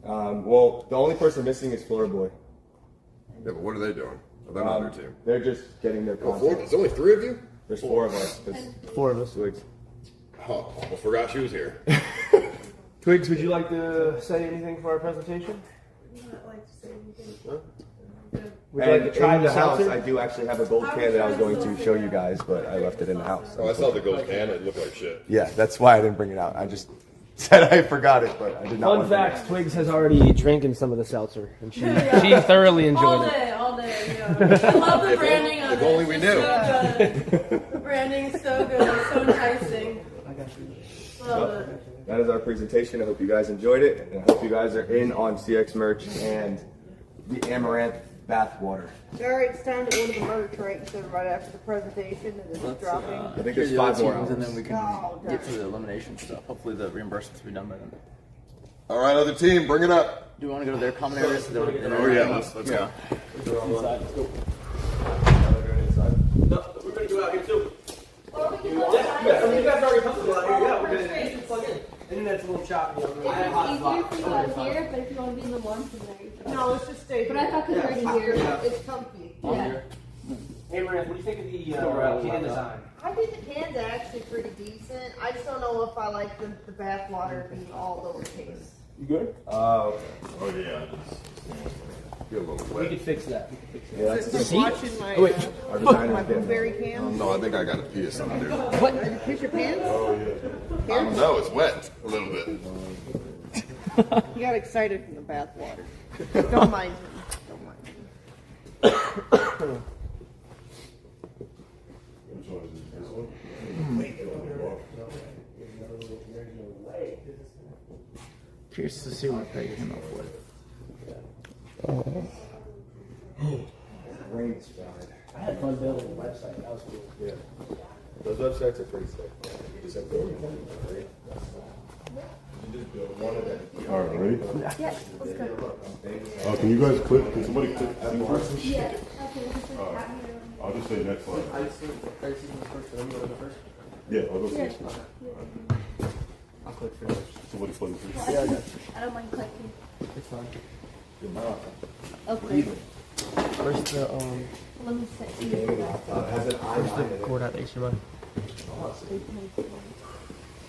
Well, the only person missing is Floor Boy. Yeah, but what are they doing? Are they not on their team? They're just getting their Oh, content. there's only 3 of you? There's 4 of us. There's 4 of us. Twigs. Oh, I forgot she was here. Twigs, would you like to say anything for our presentation? Huh? Would you like to try in the this house, out? I do actually have a gold can that I was going to show you guys, but I left it in the house. Oh, I saw the gold can. It looked like shit. Yeah, that's why I didn't bring it out. I just said I forgot it, but I did not. Fun fact: Twigs has already drinking some of the seltzer, and she thoroughly enjoyed it. All day. Yeah. I love the branding on it. If only we knew. So good. The branding's so good. It's so enticing. I got you. Love it. That is our presentation. I hope you guys enjoyed it, and I hope you guys are in on CX merch and the Amaranth bath water. All right, it's time to order the merch, right? So right after the presentation, and it's dropping. I think there's 5 more hours. and then we can get to the elimination stuff. Hopefully the reimbursements will be done by then. All right, other team, bring it up. Do we want to go to their common areas? Oh yeah, let's go. Inside. Let's go. No, we're going to go out here too. Yeah, I mean, you guys already comfortable out here. Yeah, we're going to plug in. Internet's a little choppy. It's easier for you out here, but if you want to be in the warmth in there. No, let's just stay. But I thought because we're already here. It's comfy. Yeah. Hey, Miranda, what do you think of the can design? I think the cans are actually pretty decent. I just don't know if I like the bath water being all lowercase. You good? Oh yeah. Get a little We wet. could fix that. Yeah, that's Just the watching my, Our designer my did. blueberry cans. No, I think I got to pee or something, dude. What? Did you piss your pants? Oh yeah. I don't know. It's wet a little bit. You got excited from the bath water. Don't mind him. Don't mind him. Curious to see what they came up with. Brains fried. I had fun building the website. That was cool. Yeah. Those websites are pretty sick. You just have to build one. You just build one of them. All right, ready? Yeah, let's go. Can you guys click? Can somebody click? Yeah. Okay, I'll just say next slide. Yeah, I'll go first. I'll click finish. Somebody plug it through. Yeah, I got you. I don't mind clicking. It's fine. Okay. Where's the Let me see. Has an where's the cord out the HDMI?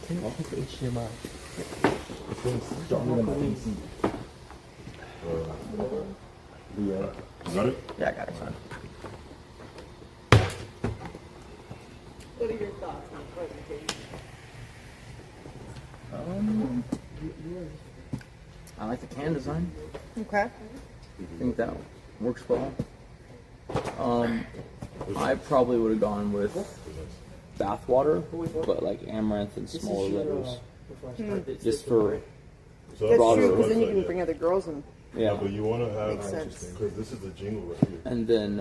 I'll put the HDMI. You got it? Yeah, I got it. Fine. What are your thoughts on the presentation? I like the can design. Okay. I think that works well. I probably would have gone with bathwater, but like amaranth and smaller letters, just for That's broader. true, because then you can bring other girls and Yeah. But you want to have, Makes sense. because this is the jingle right here. And then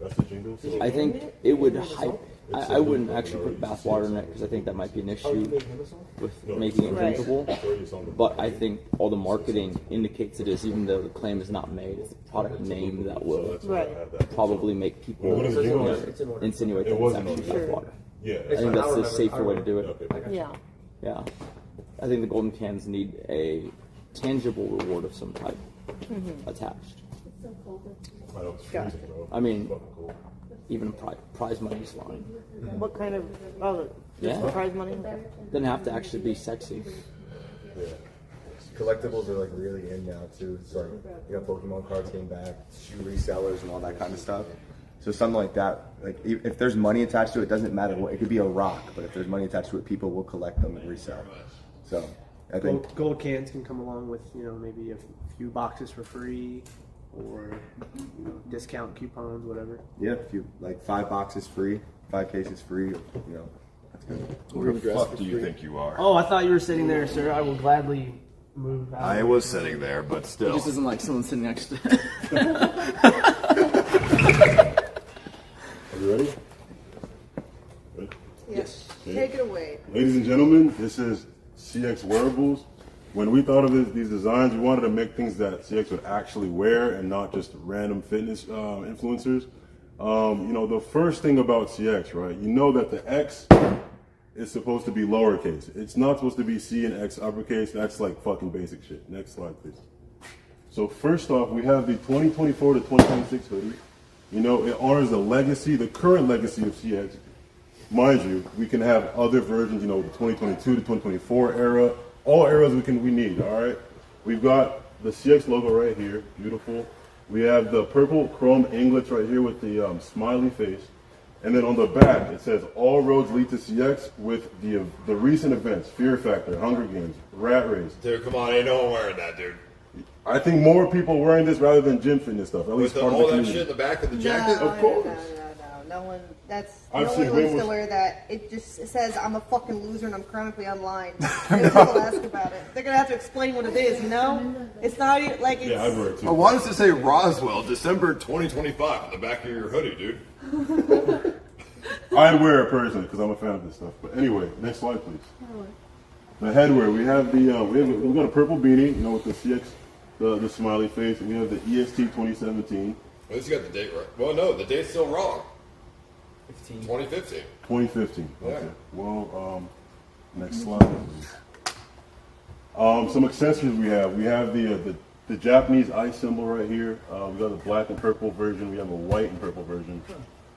That's the jingle? So I think it would hype. I wouldn't actually put bathwater in it because I think that might be an issue with making it drinkable. But I think all the marketing indicates it is, even though the claim is not made. It's a product name that will probably make people insinuate that it's actually bathwater. Yeah, I think that's the safer way to do it. Yeah. Yeah. I think the golden cans need a tangible reward of some type attached. I mean, even prize money is fine. What kind of, just the prize money? Doesn't have to actually be sexy. Collectibles are like really in now too. It's like you got Pokemon cards getting back, shoe resellers and all that kind of stuff. So something like that, like if there's money attached to it, it doesn't matter what, it could be a rock, but if there's money attached to it, people will collect them and resell. So I think gold cans can come along with, you know, maybe a few boxes for free, or, you know, discount coupons, whatever. yeah, if you like 5 boxes free, 5 cases free, you know, that's good. Who the fuck do you think you are? Oh, I thought you were sitting there, sir. I will gladly move out. I was sitting there, but It still. just isn't like someone sitting next to it. Are you ready? Yes. Okay. Take it away. Ladies and gentlemen, this is CX Wearables. When we thought of these designs, we wanted to make things that CX would actually wear and not just random fitness influencers. You know, the first thing about CX, right? You know that the X is supposed to be lowercase. It's not supposed to be C and X uppercase. That's like fucking basic shit. Next slide, please. So first off, we have the 2024 to 2026 hoodie. You know, it honors the legacy, the current legacy of CX. Mind you, we can have other versions, you know, the 2022 to 2024 era. All eras we need, all right? We've got the CX logo right here, beautiful. We have the purple chrome anglets right here with the smiley face. And then on the back, it says, all roads lead to CX with the recent events, Fear Factor, Hunger Games, Rat Race. Dude, come on, ain't no one wearing that, dude. I think more people wearing this rather than gym fitness stuff, at least With part of all the that community. shit in the back of the jacket? Of course. No one, that's, I've no seen one way wants more- to wear that. It just says, I'm a fucking loser and I'm chronically online. If people ask about it, they're gonna have to explain what it is, you know? It's not even, like, it's... Yeah, I'd wear it too. Oh, why does it say Roswell, December 2025 on the back of your hoodie, dude? I'd wear it personally because I'm a fan of this stuff. But anyway, next slide, please. The headwear. We have we've got a purple beanie, you know, with the CX, the smiley face. We have the EST 2017. At least you got the date right. Well, no, the date's still wrong. 2015. 2015. Yeah. Okay. Well, next slide, please. Some accessories we have. We have the Japanese ice symbol right here. We got the black and purple version. We have a white and purple version.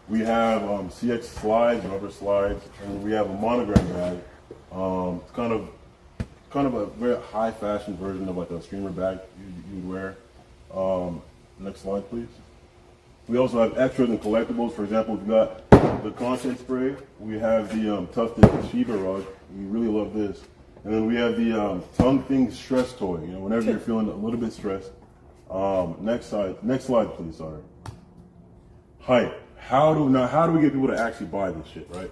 We have CX slides, rubber slides, and we have a monogram bag. It's kind of a very high fashion version of like a streamer bag you'd wear. Next slide, please. We also have extras and collectibles. For example, we've got the content spray. We have the tufted Shiba rug. We really love this. And then we have the tongue thing stress toy. You know, whenever you're feeling a little bit stressed. Next slide, please. Sorry. Hype. How do we get people to actually buy this shit, right?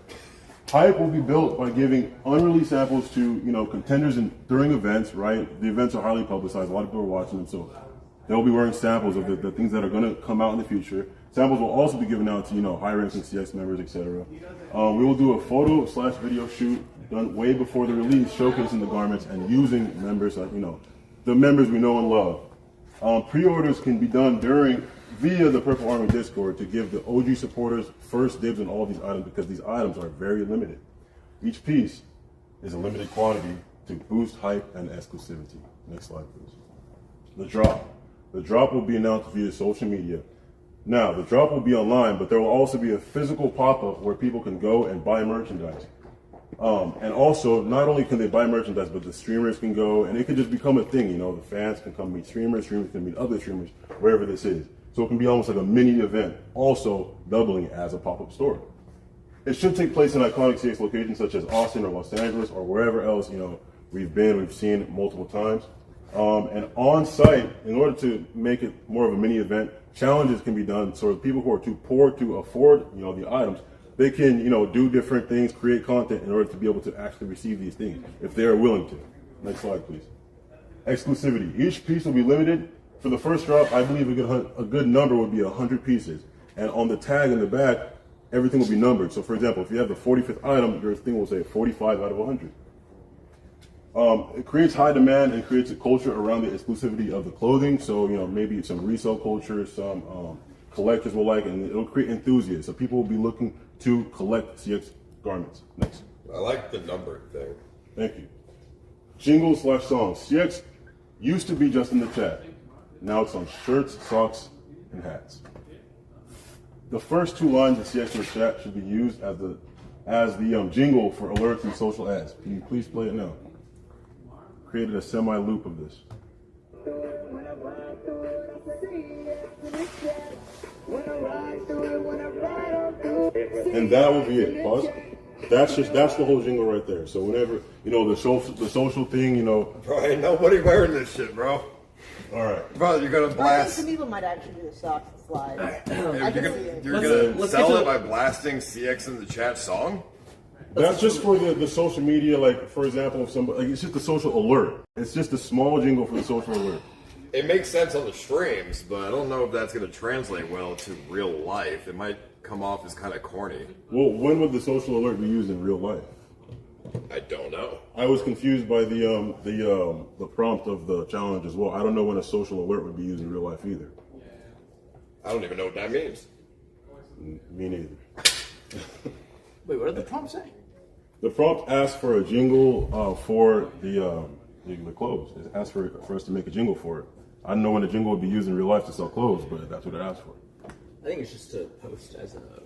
Hype will be built by giving unreleased samples to, you know, contenders during events, right? The events are highly publicized. A lot of people are watching them, so they'll be wearing samples of the things that are going to come out in the future. Samples will also be given out to, you know, high-ranking CX members, etc. We will do a photo/video shoot done way before the release, showcasing the garments and using members like, you know, the members we know and love. Pre-orders can be done via the Purple Army Discord to give the OG supporters first dibs on all these items because these items are very limited. Each piece is a limited quantity to boost hype and exclusivity. Next slide, please. The drop. The drop will be announced via social media. Now, the drop will be online, but there will also be a physical pop-up where people can go and buy merchandise. And also, not only can they buy merchandise, but the streamers can go, and it can just become a thing. You know, the fans can come meet streamers, streamers can meet other streamers, wherever this is. So it can be almost like a mini event, also doubling as a pop-up store. It should take place in iconic CX locations such as Austin or Los Angeles or wherever else, you know, we've seen it multiple times. And on site, in order to make it more of a mini event, challenges can be done so that people who are too poor to afford, you know, the items, they can, you know, do different things, create content in order to be able to actually receive these things, if they are willing to. Next slide, please. Exclusivity. Each piece will be limited. For the first drop, I believe a good number would be 100 pieces. And on the tag in the back, everything will be numbered. So for example, if you have the 45th item, your thing will say 45 out of 100. It creates high demand and creates a culture around the exclusivity of the clothing. So, you know, maybe some resale culture, some collectors will like it, and it'll create enthusiasts. So people will be looking to collect CX garments. Next. I like the numbered thing. Thank you. Jingle/songs. CX used to be just in the chat. Now it's on shirts, socks, and hats. The first 2 lines of CX in the chat should be used as the jingle for alerts and social ads. Can you please play it now? Created a semi-loop of this. And that will be it. Pause. That's the whole jingle right there. So whenever, you know, the social thing, you know. Bro, ain't nobody wearing this shit, bro. All right. Bro, you're gonna blast. Some people might actually do the socks and slides. You're gonna sell it by blasting CX in the chat song? That's just for the social media, like, for example, if somebody, like, it's just a social alert. It's just a small jingle for the social alert. It makes sense on the streams, but I don't know if that's going to translate well to real life. It might come off as kind of corny. Well, when would the social alert be used in real life? I don't know. I was confused by the prompt of the challenge as well. I don't know when a social alert would be used in real life either. I don't even know what that means. Me neither. Wait, what did the prompt say? The prompt asked for a jingle for the clothes. It asked for us to make a jingle for it. I don't know when a jingle would be used in real life to sell clothes, but that's what it asked for. I think it's just to post as a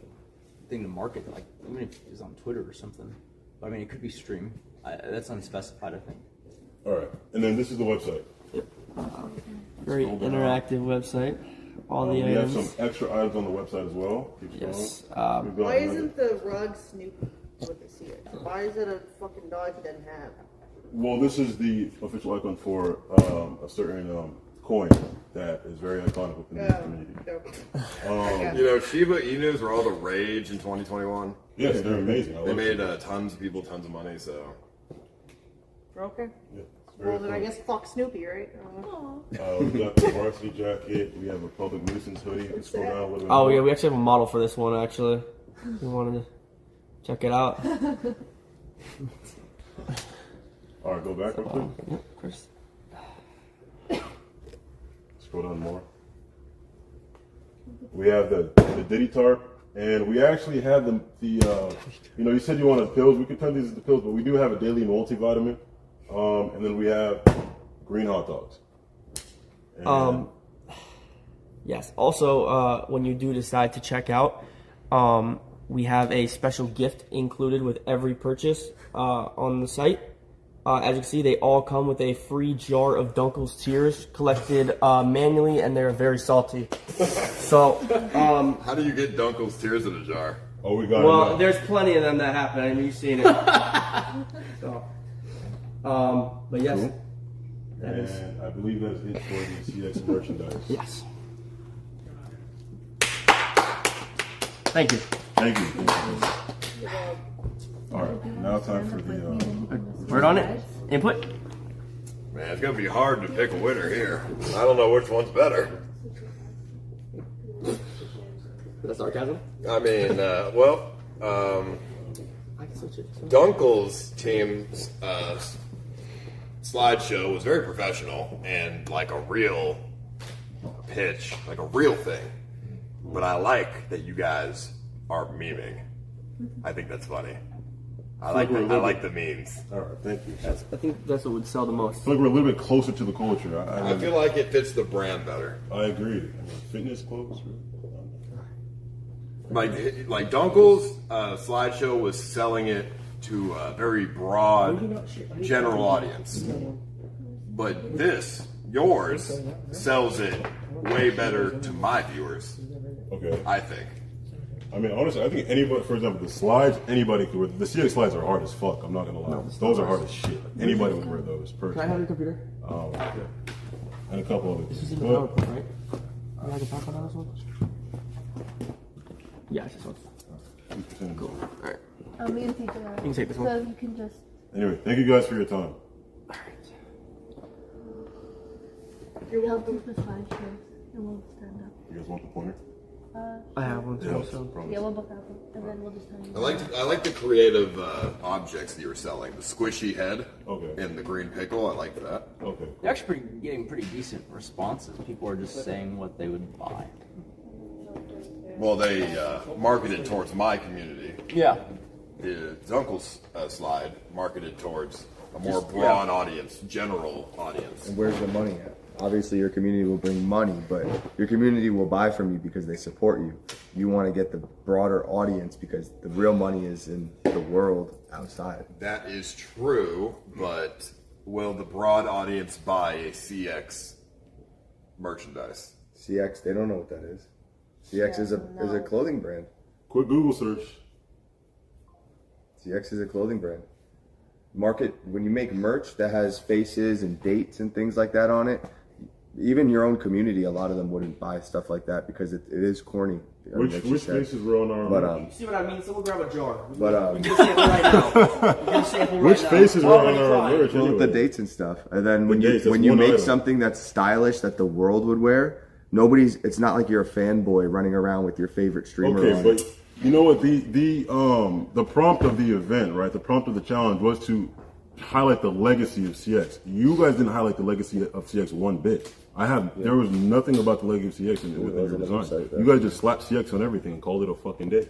thing to market, like even if it's on Twitter or something. But I mean, it could be stream. That's unspecified, I think. All right, and then this is the website. Yep. Very interactive website. All the we items. have some extra items on the website as well. Yes. Why isn't the rug Snoopy with the CX? Why is it a fucking dog he doesn't have? Well, this is the official icon for a certain coin that is very iconic within the community. You know, Shiba Inus were all the rage in 2021. Yes, they're amazing. They made tons of people tons of money, so. Okay. Yeah, Well, then I guess fuck Snoopy, right? We got the varsity jacket. We have a public nuisance hoodie. You can scroll down a little bit. Oh yeah, we actually have a model for this one. Actually, we wanted to check it out. All right, go back real quick. Yep, of course. Scroll down more. We have the Diddy tarp, and we actually have you know, you said you wanted pills. We could turn these into pills, but we do have a daily multivitamin, and then we have green hot dogs. And Yes. Also, when you do decide to check out, we have a special gift included with every purchase on the site. As you can see, they all come with a free jar of Dunkel's Tears collected manually, and they're very salty. So, how do you get Dunkel's Tears in a jar? Oh, we got well, there's plenty of them that happen. I mean, you've seen it. So, but yes, cool. that is. And I believe that's it for the CX merchandise. Yes. Thank you. Thank you. All right, now time for the word on it. Input. Man, it's gonna be hard to pick a winner here. I don't know which one's better. That's sarcasm. I mean, Dunkel's team's slideshow was very professional and like a real pitch, like a real thing. But I like that you guys are memeing. I think that's funny. I like the memes. All right, thank you. I think that's what would sell the most. I feel like we're a little bit closer to the culture. I feel like it fits the brand better. I agree. I mean, fitness clothes. Like Dunkel's slideshow was selling it to a very broad general audience. But this, yours, sells it way better to my viewers. Okay. I think. I mean, honestly, I think anybody, for example, the slides, anybody could wear. The CX slides are hard as fuck. I'm not gonna lie. No, those are hard as shit. Anybody would wear those. Personally. Can I have your computer? Yeah. And a couple of it. This is in the PowerPoint, right? You have the PowerPoint on this one? Yeah, it's this one. Cool. All right. Me and TJ are. You can take this one. So you can just. Anyway, thank you guys for your time. You're welcome for 5 shows, and we'll stand up. You guys want the pointer? I have one too. Yeah, So. Yeah, we'll both have them, and then we'll just hang. I like the creative objects that you were selling. The squishy head and the green pickle. I like that. Okay. They're actually getting pretty decent responses. People are just saying what they would buy. Well, they marketed towards my community. Yeah. The Zunkel's slide marketed towards a more broad audience, general audience. And where's the money at? Obviously, your community will bring money, but your community will buy from you because they support you. You want to get the broader audience because the real money is in the world outside. That is true, but will the broad audience buy a CX merchandise? CX, they don't know what that is. CX is a clothing brand. Quick Google search. CX is a clothing brand. Market, when you make merch that has faces and dates and things like that on it, even your own community, a lot of them wouldn't buy stuff like that because it is corny. Which faces were on our merch? You see what I mean? Someone grab a jar. But we can sample right now. We can sample right Which now. faces were on our merch? Well, Anyway? the dates and stuff. And then when dates, that's you one make item. something that's stylish that the world would wear, it's not like you're a fanboy running around with your favorite streamer Okay, on but it. you know what? The prompt of the event, right? The prompt of the challenge was to highlight the legacy of CX. You guys didn't highlight the legacy of CX one bit. There was nothing about the legacy of CX within your design. You guys just slapped CX on everything and called it a fucking day.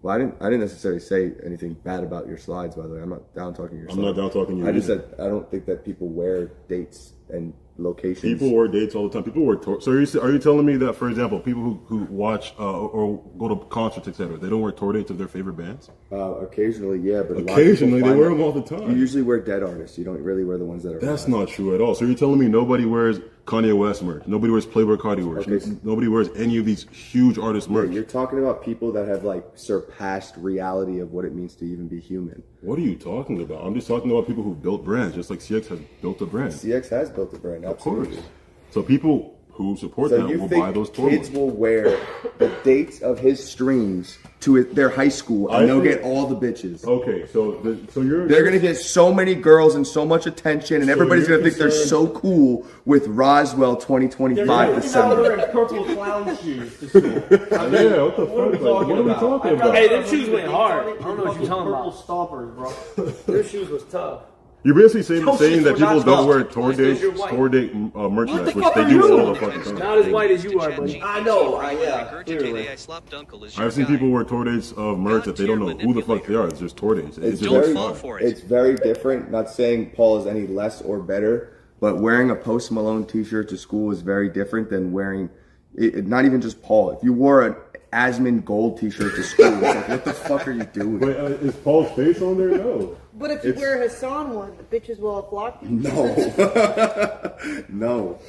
Well, I didn't necessarily say anything bad about your slides, by the way. I'm not down talking your I'm not down talking you I just either. said I don't think that people wear dates and locations. People wear dates all the time. People wear tour. So are you telling me that, for example, people who watch or go to concerts, etc., they don't wear tour dates of their favorite bands? Occasionally, yeah, but occasionally they wear them all the time. You usually wear dead artists. You don't really wear the ones that are. That's not true at all. So you're telling me nobody wears Kanye West merch, nobody wears Playboy Cardi merch, nobody wears any of these huge artists merch? You're talking about people that have like surpassed reality of what it means to even be human. What are you talking about? I'm just talking about people who built brands, just like CX has built a brand. CX has built a brand, absolutely. Of course. So people who support So them you will think buy those tour kids ones. will wear the dates of his streams to their high school and they'll get all the bitches? Okay, so they're gonna get so many girls and so much attention, and So everybody's you're gonna think they're so cool with Roswell 2025 December. wearing purple clown shoes to school. Yeah, what the fuck? What are we talking about? Hey, them shoes went hard. I don't know what you're talking Purple about. stompers, bro. Their shoes was tough. You're basically saying Those that shoes were people not don't tough. wear tour Because date you're white. merchandise, which fuck they are do you? all the fucking time. Not as white as you are, buddy. I know. Yeah. Clearly. I've seen people wear tour dates of merch that they don't know who the fuck they are. It's just tour dates. It's just very, fun. it's very different. Not saying Paul is any less or better, but wearing a Post Malone t-shirt to school is very different than wearing, not even just Paul. If you wore an Asmund Gold t-shirt to school, it's like, what the fuck are you doing? Wait, is Paul's face on there? No. But if you wear a Hassan one, the bitches will flock to you. No. No.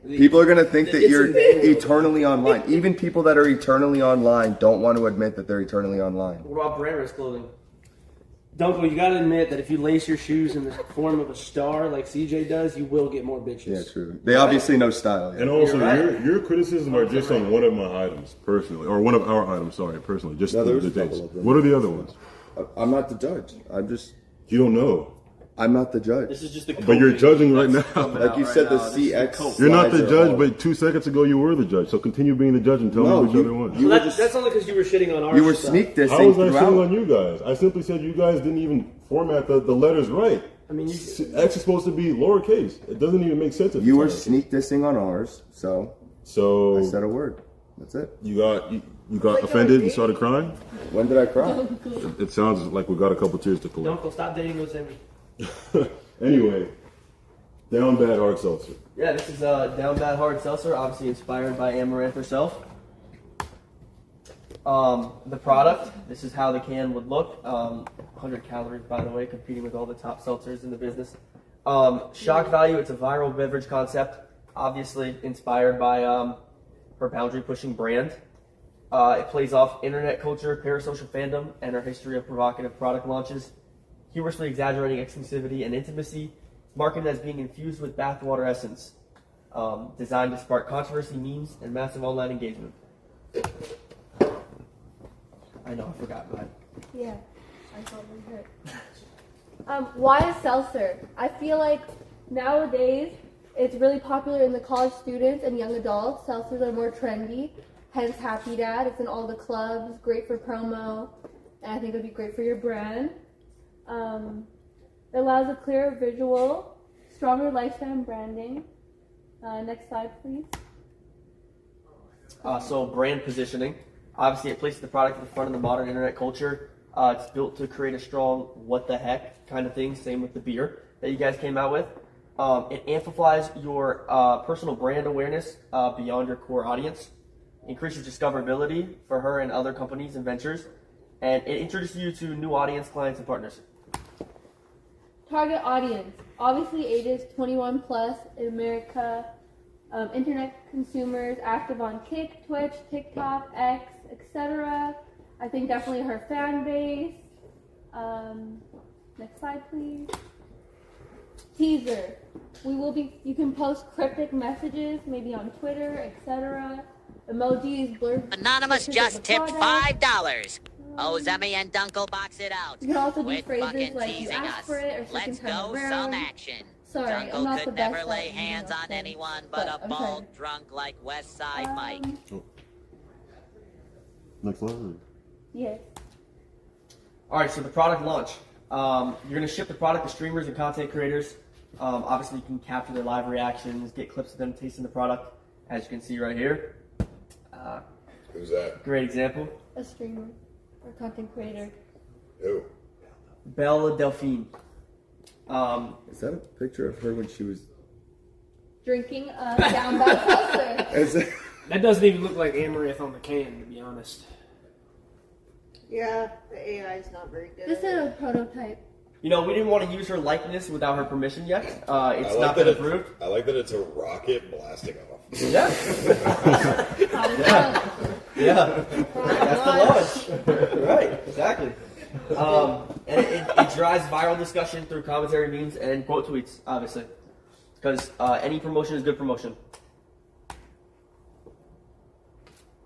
People are going to think that you're eternally online. Even people that are eternally online don't want to admit that they're eternally online. What about brand risk clothing? Dunkel, you gotta admit that if you lace your shoes in the form of a star like CJ does, you will get more bitches. Yeah, true. They obviously know style. And also, You're right. your criticism are just on one of my items, personally. Or one of our items, sorry, personally. Just No, there was the a couple dates. of them. What are the other ones? I'm not the judge. I'm just... You don't know. I'm not the judge. This is just the But you're judging right now. Like you said, the CX. You're not the slides are judge, all- but 2 seconds ago you were the judge. So continue being the judge and tell No, me which you- other one. you So were that's only because you were shitting on our You were stuff. sneak dissing How was I throughout. shitting on you guys? I simply said you guys didn't even format the letters right. I mean, X is supposed to be lowercase. It doesn't even make sense. You were sneak dissing on ours, so I said a word. That's it. You got offended and started crying? When did I cry? It sounds like we got a couple tears to collect. Dunkel, stop dating those Emmy. Anyway, Down Bad Hard Seltzer. Yeah, this is Down Bad Hard Seltzer, obviously inspired by Amaranth herself. The product, this is how the can would look. 100 calories, by the way, competing with all the top seltzers in the business. Shock value, it's a viral beverage concept, obviously inspired by her boundary-pushing brand. It plays off internet culture, parasocial fandom, and her history of provocative product launches, humorously exaggerating exclusivity and intimacy, marketed as being infused with bathwater essence, designed to spark controversy, memes, and massive online engagement. I know, I forgot, go ahead. Yeah, I totally heard. Why a seltzer? I feel like nowadays it's really popular in the college students and young adults. Seltzers are more trendy, hence Happy Dad. It's in all the clubs, great for promo, and I think it would be great for your brand. It allows a clearer visual, stronger lifetime branding. Next slide, please. So brand positioning. Obviously, it places the product at the front of the modern internet culture. It's built to create a strong what the heck kind of thing. Same with the beer that you guys came out with. It amplifies your personal brand awareness beyond your core audience, increases discoverability for her and other companies and ventures, and it introduces you to new audience, clients, and partners. Target audience, obviously ages 21 plus in America, internet consumers active on Kick, Twitch, TikTok, X, etc. I think definitely her fan base. Next slide, please. Teaser. You can post cryptic messages, maybe on Twitter, etc. Emojis, blur. Anonymous just tipped $5. Ozemi and Dunkel box it out. You can also do Quit phrases fucking like you teasing asked us. for it or Let's second time go around. some action. Sorry, I'm Dunkel not could the best never lay at hands on things, anyone but a I'm bald trying. drunk like West Side Mike. Next level. Yes. All right, so the product launch. You're going to ship the product to streamers and content creators. Obviously, you can capture their live reactions, get clips of them tasting the product, as you can see right here. Who's that? Great example. A streamer or content creator. Who? Bella Delphine. Is that a picture of her when she was Drinking a down bad seltzer. That doesn't even look like Amaranth on the can, to be honest. Yeah, the AI is not very good. This is a prototype. You know, we didn't want to use her likeness without her permission yet. It's I like not that been approved. I like that it's a rocket blasting off. Yeah. Yeah. That's the launch. Right, exactly. And it drives viral discussion through commentary, memes, and quote tweets, obviously. Because any promotion is good promotion.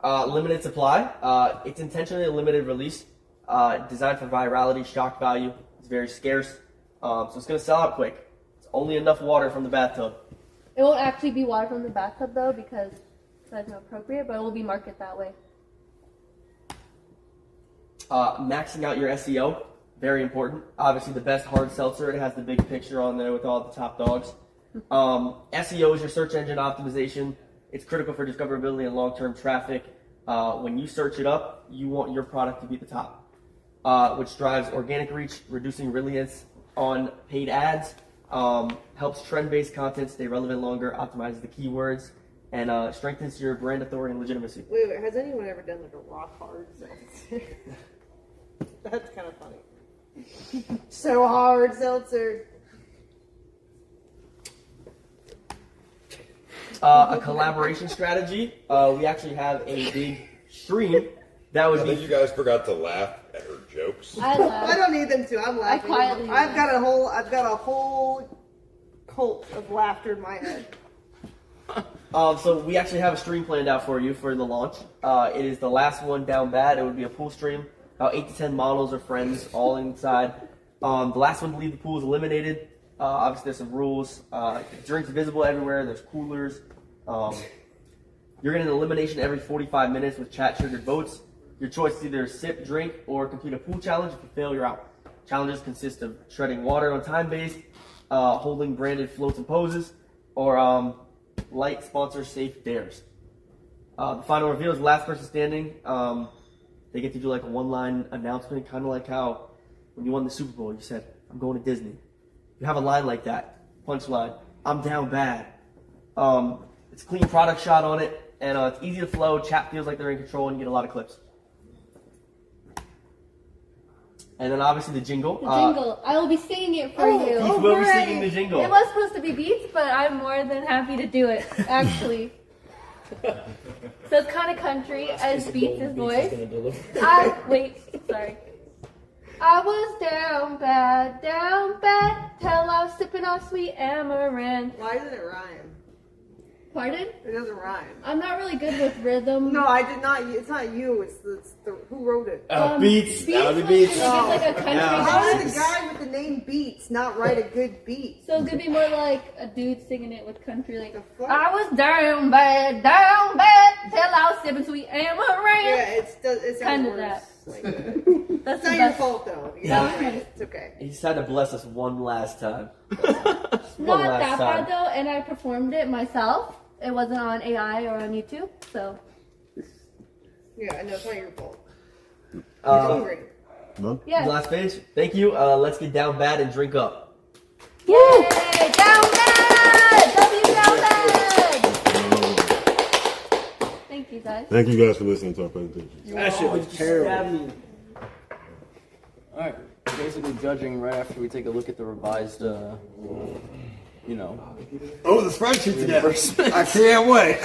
Limited supply. It's intentionally a limited release. Designed for virality, shock value. It's very scarce. So it's going to sell out quick. It's only enough water from the bathtub. It won't actually be water from the bathtub though because that's not appropriate, but it will be marketed that way. Maxing out your SEO, very important. Obviously, the best hard seltzer, it has the big picture on there with all the top dogs. SEO is your search engine optimization. It's critical for discoverability and long-term traffic. When you search it up, you want your product to be at the top, which drives organic reach, reducing reliance on paid ads, helps trend-based content stay relevant longer, optimizes the keywords, and strengthens your brand authority and legitimacy. Wait, has anyone ever done like a rock hard seltzer? That's kind of funny. So hard seltzer. A collaboration strategy. We actually have a big stream that would I be. think you guys forgot to laugh at her jokes. I don't need them to. I'm laughing. I've got a whole cult of laughter in my head. So we actually have a stream planned out for you for the launch. It is the last one down bad. It would be a pool stream. About 8 to 10 models or friends all inside. The last one to leave the pool is eliminated. Obviously, there's some rules. Drinks visible everywhere. There's coolers. You're getting an elimination every 45 minutes with chat-triggered votes. Your choice is either sip, drink, or complete a pool challenge. If you fail, you're out. Challenges consist of shredding water on time-based, holding branded floats and poses, or light sponsor safe dares. The final reveal is last person standing. They get to do like a one-line announcement, kind of like how when you won the Super Bowl, you said, "I'm going to Disney." You have a line like that, punchline, "I'm down bad." It's a clean product shot on it, and it's easy to flow. Chat feels like they're in control, and you get a lot of clips. And then obviously the jingle. The jingle. I will be singing it for you. Keith will be singing the jingle. It was supposed to be Beats, but I'm more than happy to do it, actually. So it's kind of country as Beats' voice. Wait, sorry. I was down bad, till I was sipping on sweet amaranth. Why doesn't it rhyme? Pardon? It doesn't rhyme. I'm not really good with rhythm. No, I did not. It's not you. It's the who wrote it? Beats. That would be Beats. Like a country How did the guy with the name Beats not write a good beat? So it's gonna be more like a dude singing it with country, like I was down bad, till I was sipping sweet amaranth. Yeah, it's kind of that. That's not your fault though. It's okay. He just had to bless us one last time. Not that bad though, and I performed it myself. It wasn't on AI or on YouTube, so. Yeah, no, it's not your fault. Yes. Last page. Thank you. Let's get down bad and drink up. Yay! Down bad! W down bad! Thank you guys. Thank you guys for listening to our presentation. That shit was terrible. Alright, basically judging right after we take a look at the revised, Oh, the spreadsheets again. I can't wait.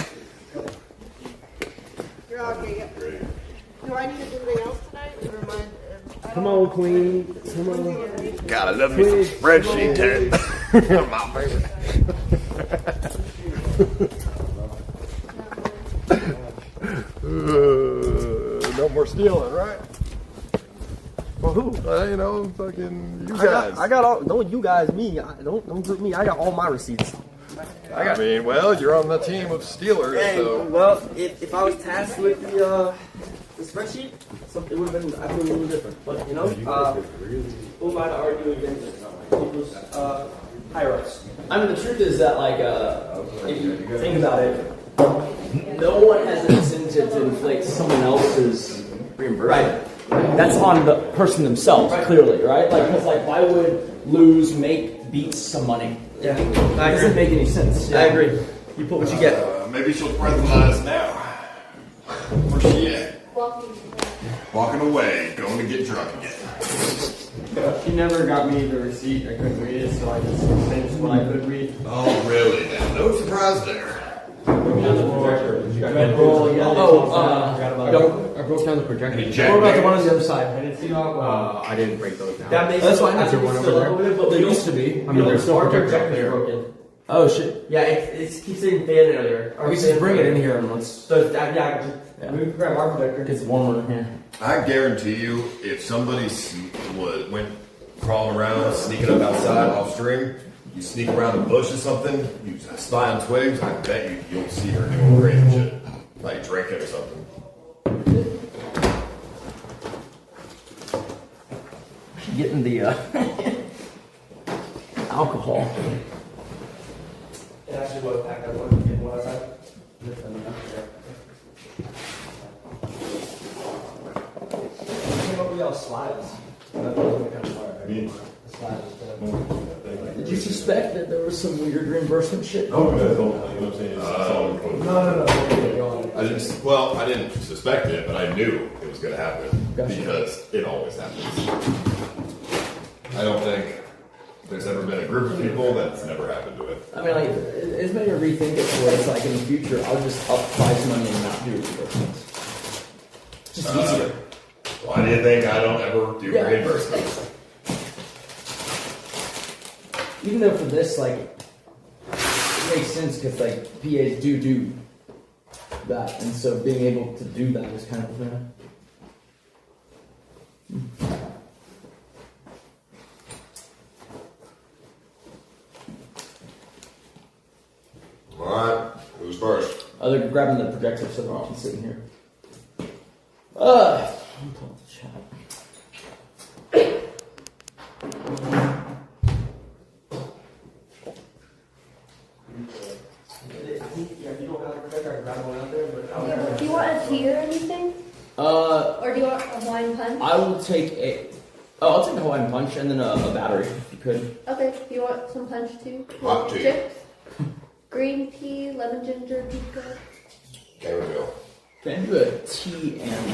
You're okay. Do I need to do anything else tonight? Never mind. Come on, Queen. Come on. God, I love me some spreadsheet time. My favorite. No more stealing, right? For who? Fucking you guys. I got all. Don't you guys me. Don't group me. I got all my receipts. You're on the team of stealers. Hey, so. well, if I was tasked with the spreadsheet, it would have been a little different. But who am I to argue against people's higher ups? I mean, the truth is that, if you think about it, no one has an incentive to inflate someone else's reimbursement. Right. That's on the person themselves, clearly, right? Because why would Lose make Beats some money? Yeah, it doesn't make any sense. Yeah. I agree. You put what you get. Maybe she'll breathalyze now. Where's she at? Walking away, going to get drunk again. She never got me the receipt. I couldn't read it, so I just finished what I could read. Oh, really? Now, no surprise there. I broke down the projector. What about the one on the other side? I didn't see I didn't break those down. That's why I one over there. But they used to be. I mean, there's still projectors broken. Oh shit! Yeah, it keeps saying fan earlier. We just bring it in here and let's. So we can grab our projector. It's warmer in here. I guarantee you, if somebody went crawling around, sneaking up outside off stream, you sneak around a bush or something, you spy on twigs, I bet you'll see her doing crazy shit, like drinking or something. Getting the alcohol. It actually would have packed that one. Get one outside. Came up with y'all slides. Did you suspect that there was some weird reimbursement shit? Oh, you know what I'm saying? No. I didn't suspect it, but I knew it was going to happen because it always happens. I don't think there's ever been a group of people that's never happened to it. I mean, it's better to rethink it for it's in the future, I'll just up price money and not do reimbursements. Just easier. Why do you think I don't ever do reimbursements? Even though for this, it makes sense because PAs do that, and so being able to do that is kind of Alright, who's first? They're grabbing the projector so they're all sitting here. I'm pulling the chat. Do you want a tea or anything? Or do you want a Hawaiian punch? I will take I'll take a Hawaiian punch and then a battery, if you could. Okay, do you want some punch too? Hot tea. Chips? Green tea, lemon ginger, pico. Chamomile. Can I do a tea and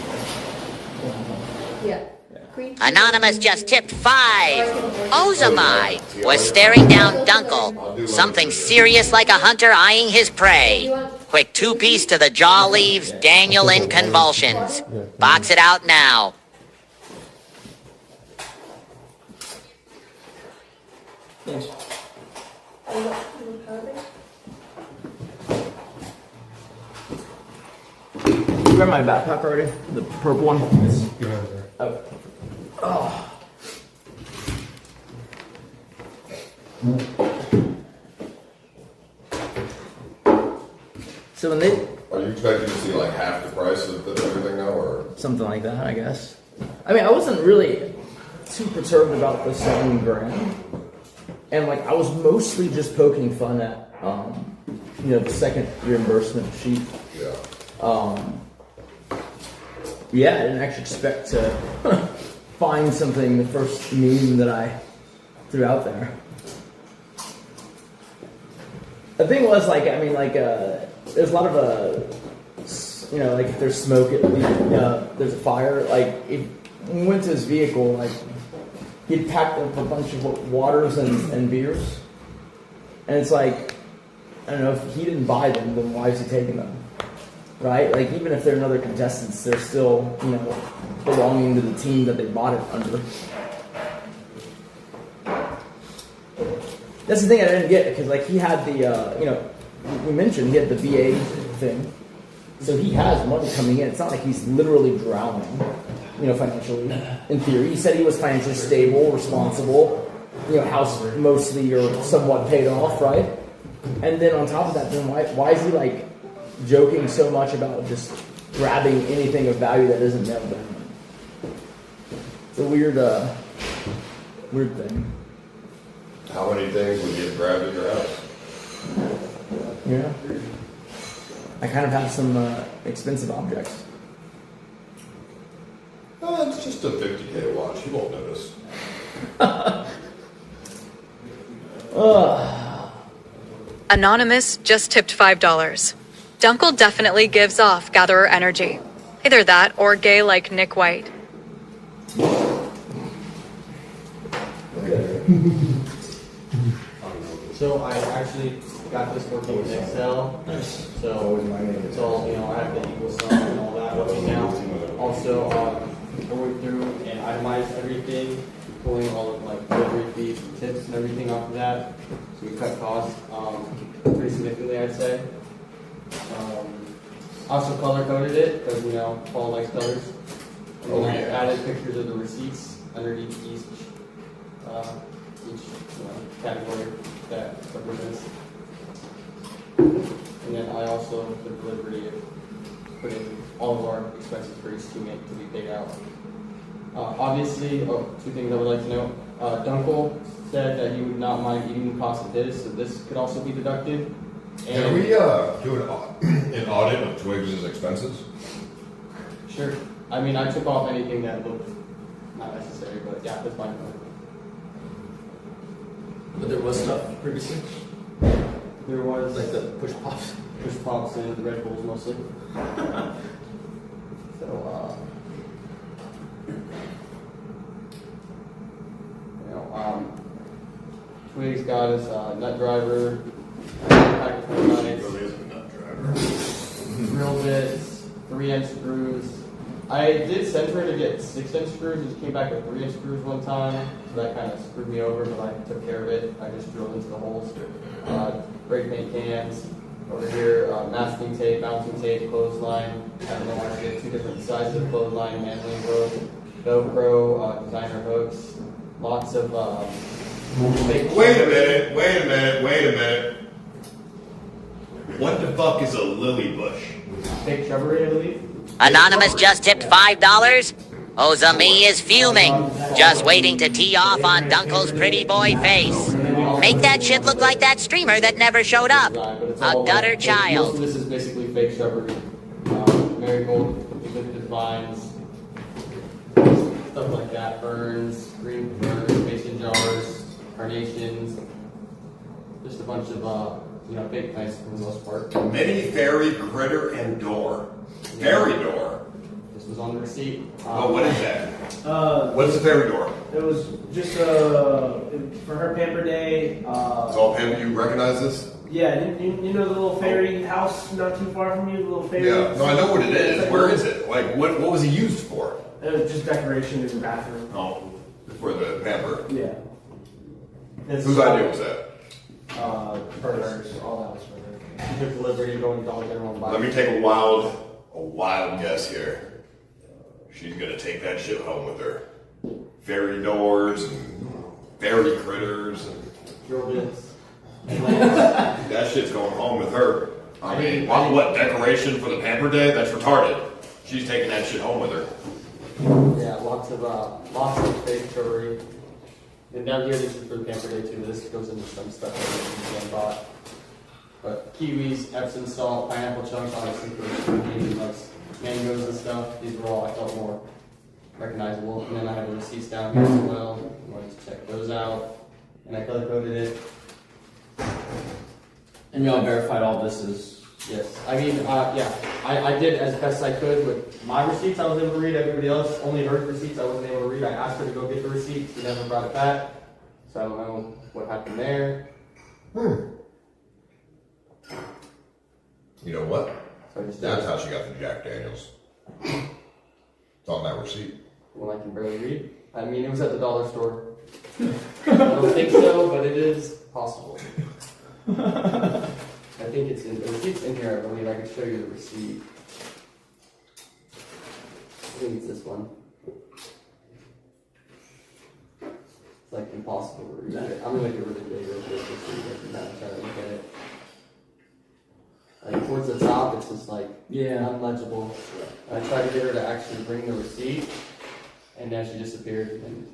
Yeah. Anonymous just tipped 5. Ozamai was staring down Dunkel. Something serious like a hunter eyeing his prey. Quick 2-piece to the jaw leaves Daniel in convulsions. Box it out now. Thanks. You grabbed my backpack already? The purple one? Oh. Oh. So when they... Are you expecting to see like half the price of everything now, or? Something like that, I guess. I mean, I wasn't really too perturbed about the $7 grand. And like, I was mostly just poking fun at, you know, the second reimbursement sheet. Yeah. Yeah, I didn't actually expect to find something, the first meme that I threw out there. The thing was, like, I mean, like, there's a lot of, you know, like, if there's smoke, there's a fire, like, if we went to his vehicle, like, he'd packed up a bunch of waters and beers, and it's like, I don't know, if he didn't buy them, then why is he taking them? Right? Like, even if they're another contestants, they're still, you know, belonging to the team that they bought it under. That's the thing I didn't get, because, like, he had the, you know, we mentioned he had the VA thing. So he has money coming in. It's not like he's literally drowning, you know, financially, in theory. He said he was financially stable, responsible, you know, house mostly or somewhat paid off, right? And then on top of that, then why is he, like, joking so much about just grabbing anything of value that isn't nailed down? It's a weird, weird thing. How many things would get grabbed in your house? Yeah. I kind of have some expensive objects. It's just a 50K watch. You won't notice. Anonymous just tipped $5. Dunkel definitely gives off gatherer energy. Either that or gay like Nick White. So I actually got this working in Excel. So it's all, you know, I have the equal sum and all that working now. Also, going through and itemized everything, pulling all of like delivery fees, tips, and everything off of that. So we cut costs pretty significantly, I'd say. Also color coded it because, you know, Paul likes colors. And then I added pictures of the receipts underneath each category that represents. And then I also, the delivery, put in all of our expenses for each teammate to be paid out. Obviously, two things I would like to note. Dunkel said that he would not mind eating the cost of his, so this could also be deducted. And can we do an audit of Twigs' expenses? Sure. I mean, I took off anything that looked not necessary, but yeah, that's fine. But there was stuff previously? There was like the push pops and the Red Bulls mostly. So, you know, Twigs got his nut driver, pack of nights, drill bits, 3-inch screws. I did send her to get 6-inch screws, and she came back with 3-inch screws one time, so that kind of screwed me over, but I took care of it. I just drilled into the holes. Brake paint cans, over here, masking tape, mounting tape, clothesline. I don't know why I did 2 different sizes of clothesline, handling rope, Velcro, designer hooks, lots of Wait a minute. What the fuck is a lily bush? Fake shrubbery, I believe. Anonymous just tipped $5. Ozami is fuming, just waiting to tee off on Dunkel's pretty boy face. Make that shit look like that streamer that never showed up. A gutter child. Most of this is basically fake shrubbery. Marigold, eucalyptus vines, stuff like that. Ferns, green ferns, mason jars, carnations. Just a bunch of, you know, fake plants for the most part. Mini fairy critter and door. Fairy door. This was on the receipt. Oh, what is that? What's the fairy door? It was just for her pamper day. It's all pamper. You recognize this? Yeah, you know the little fairy house not too far from you, the little fairy. Yeah. No, I know what it is. Like, Where is it? Like, what was it used for? It was just decoration in the bathroom. Oh, for the pamper. Yeah. Whose idea was that? Hers. All that was for her. She took the liberty of going to Dollar General and buying. Let me take a wild guess here. She's gonna take that shit home with her. Fairy doors and fairy critters and that shit's going home with her. I mean, what decoration for the pamper day? That's retarded. She's taking that shit home with her. Yeah, lots of fake jewelry. And down here, this is for the pamper day too. This goes into some stuff that you bought. But kiwis, Epsom salt, pineapple chunks, obviously for like mangoes and stuff. These were all I felt more recognizable. And then I have the receipts down here as well. I wanted to check those out. And I color coded it. And y'all verified all this is... Yes. I mean, yeah. I did as best I could with my receipts. I was able to read. Everybody else, only her receipts I wasn't able to read. I asked her to go get the receipts. She never brought it back. So I don't know what happened there. You know what? So That's how she got the Jack Daniels. It's on that receipt. Well, I can barely read. I mean, it was at the dollar store. I don't think so, but it is possible. I think it's in the receipt's in here. I believe I can show you the receipt. I think it's this one. It's like impossible to read it. I'm gonna make it really big real quick just so you guys can kind of try to look at it. Like towards the top, it's just like unlegible. I tried to get her to actually bring the receipt, and then she disappeared. And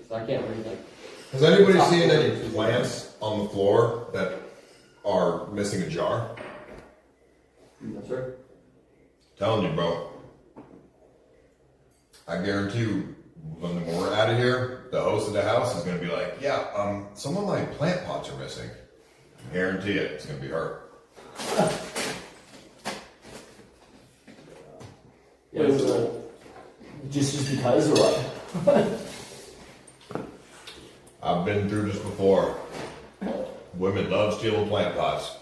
so I can't read like. Has anybody seen any plants on the floor that are missing a jar? No, sir. Telling you, bro. I guarantee you, when we're out of here, the host of the house is going to be like, yeah, some of my plant pots are missing. I guarantee it. It's going to be her. Yeah, just because or what? I've been through this before. Women love stealing plant pots.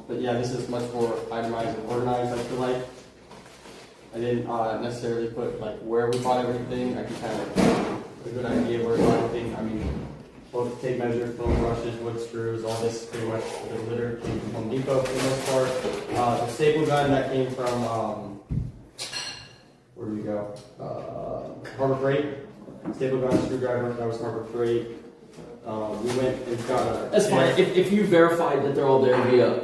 But yeah, this is much more itemized and organized, I feel like. I didn't necessarily put like where we bought everything. I can kind of have a good idea where we bought everything. I mean, both tape measures, foam brushes, wood screws, all this pretty much the litter came from Home Depot for the most part. The staple gun that came from where do we go? Harbor Freight. Staple gun, screwdriver, that was Harbor Freight. We went and got a... That's fine. If you verified that they're all there via...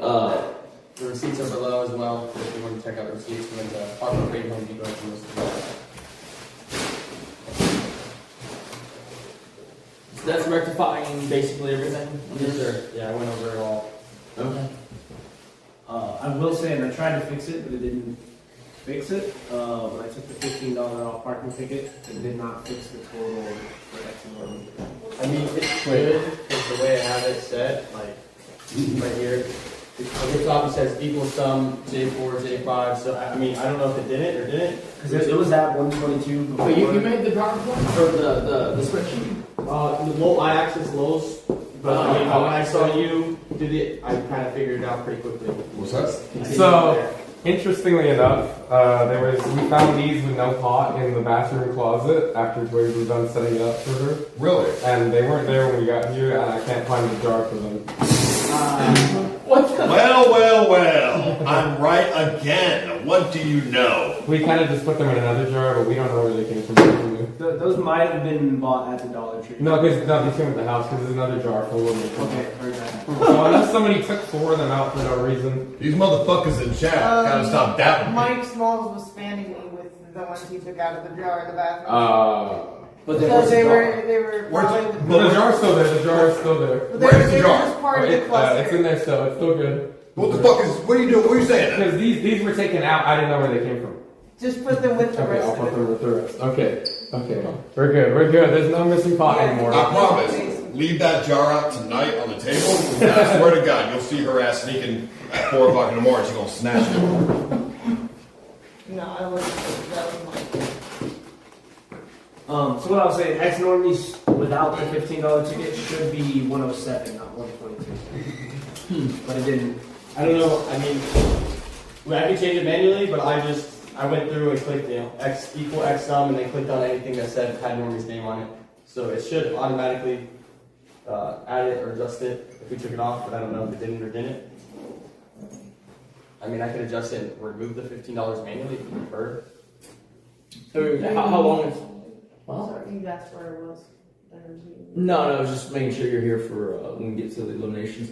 the receipts are below as well. If you want to check out the receipts, we went to Harbor Freight, Home Depot, and most of that. So that's rectifying basically everything? Yes, sir. Yeah, I went over it all. Okay. I will say, and I tried to fix it, but it didn't fix it. When I took the $15 off parking ticket, it did not fix the total protection. I mean, it's good, because the way I have it set, like, right here, at the top it says equal sum, J4, J5, so I mean, I don't know if it did it or didn't. Because it was at 122 before. But you made the PowerPoint? Or the spreadsheet? I accessed Lowe's, but I mean, when I saw you do it, I kind of figured it out pretty quickly. What's that? So, interestingly enough, we found these with no pot in the bathroom closet after Joy was done setting it up for her. Really? And they weren't there when we got here, and I can't find the jar for them. What the? Well, I'm right again. What do you know? We kind of just put them in another jar, but we don't know where they came from. Those might have been bought at the Dollar Tree. No, these came with the house, because there's another jar full of them. Okay, heard that. So unless somebody took 4 of them out for no reason. These motherfuckers in chat gotta stop doubting me. Mike Smalls was fanning me with the ones he took out of the jar in the bathroom. But they were The jar's still there. The jar is still there. Where's the jar? Just part of the cluster. It's in there still. It's still good. What the fuck is? What are you doing? What are you saying? Because these were taken out. I didn't know where they came from. Just put them with the Okay, rest I'll of put it. them with the rest. Okay. We're good. There's no missing pot anymore. I promise. Leave that jar out tonight on the table. And I swear to God, you'll see her ass sneaking at 4 o'clock in the morning. She's gonna snatch it. No, I wouldn't. So what I was saying, ex normies without the $15 ticket should be 107, not 122. But it didn't. I don't know. I mean, I could change it manually, but I went through and clicked, X equal X sum, and then clicked on anything that said had Normie's name on it. So it should automatically add it or adjust it if we took it off, but I don't know if it didn't or didn't. I mean, I could adjust it and remove the $15 manually if you prefer. How long is? Sorry, that's where it was. No, I was just making sure you're here for when we get to the eliminations.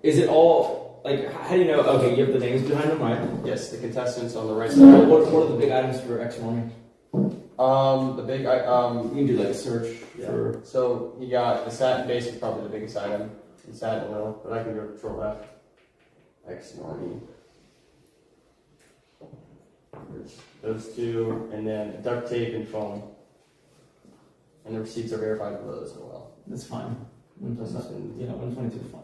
Is it all like? How do you know? Okay, you have the names behind them, right? Yes, the contestants on the right So side. what are the big items for ex normie? The big you can do like a search for. So you got the satin base is probably the biggest item. The satin oil, but I can go control F. Ex normie. There's those two, and then duct tape and foam. And the receipts are verified for those as well. That's fine. 122 is fine.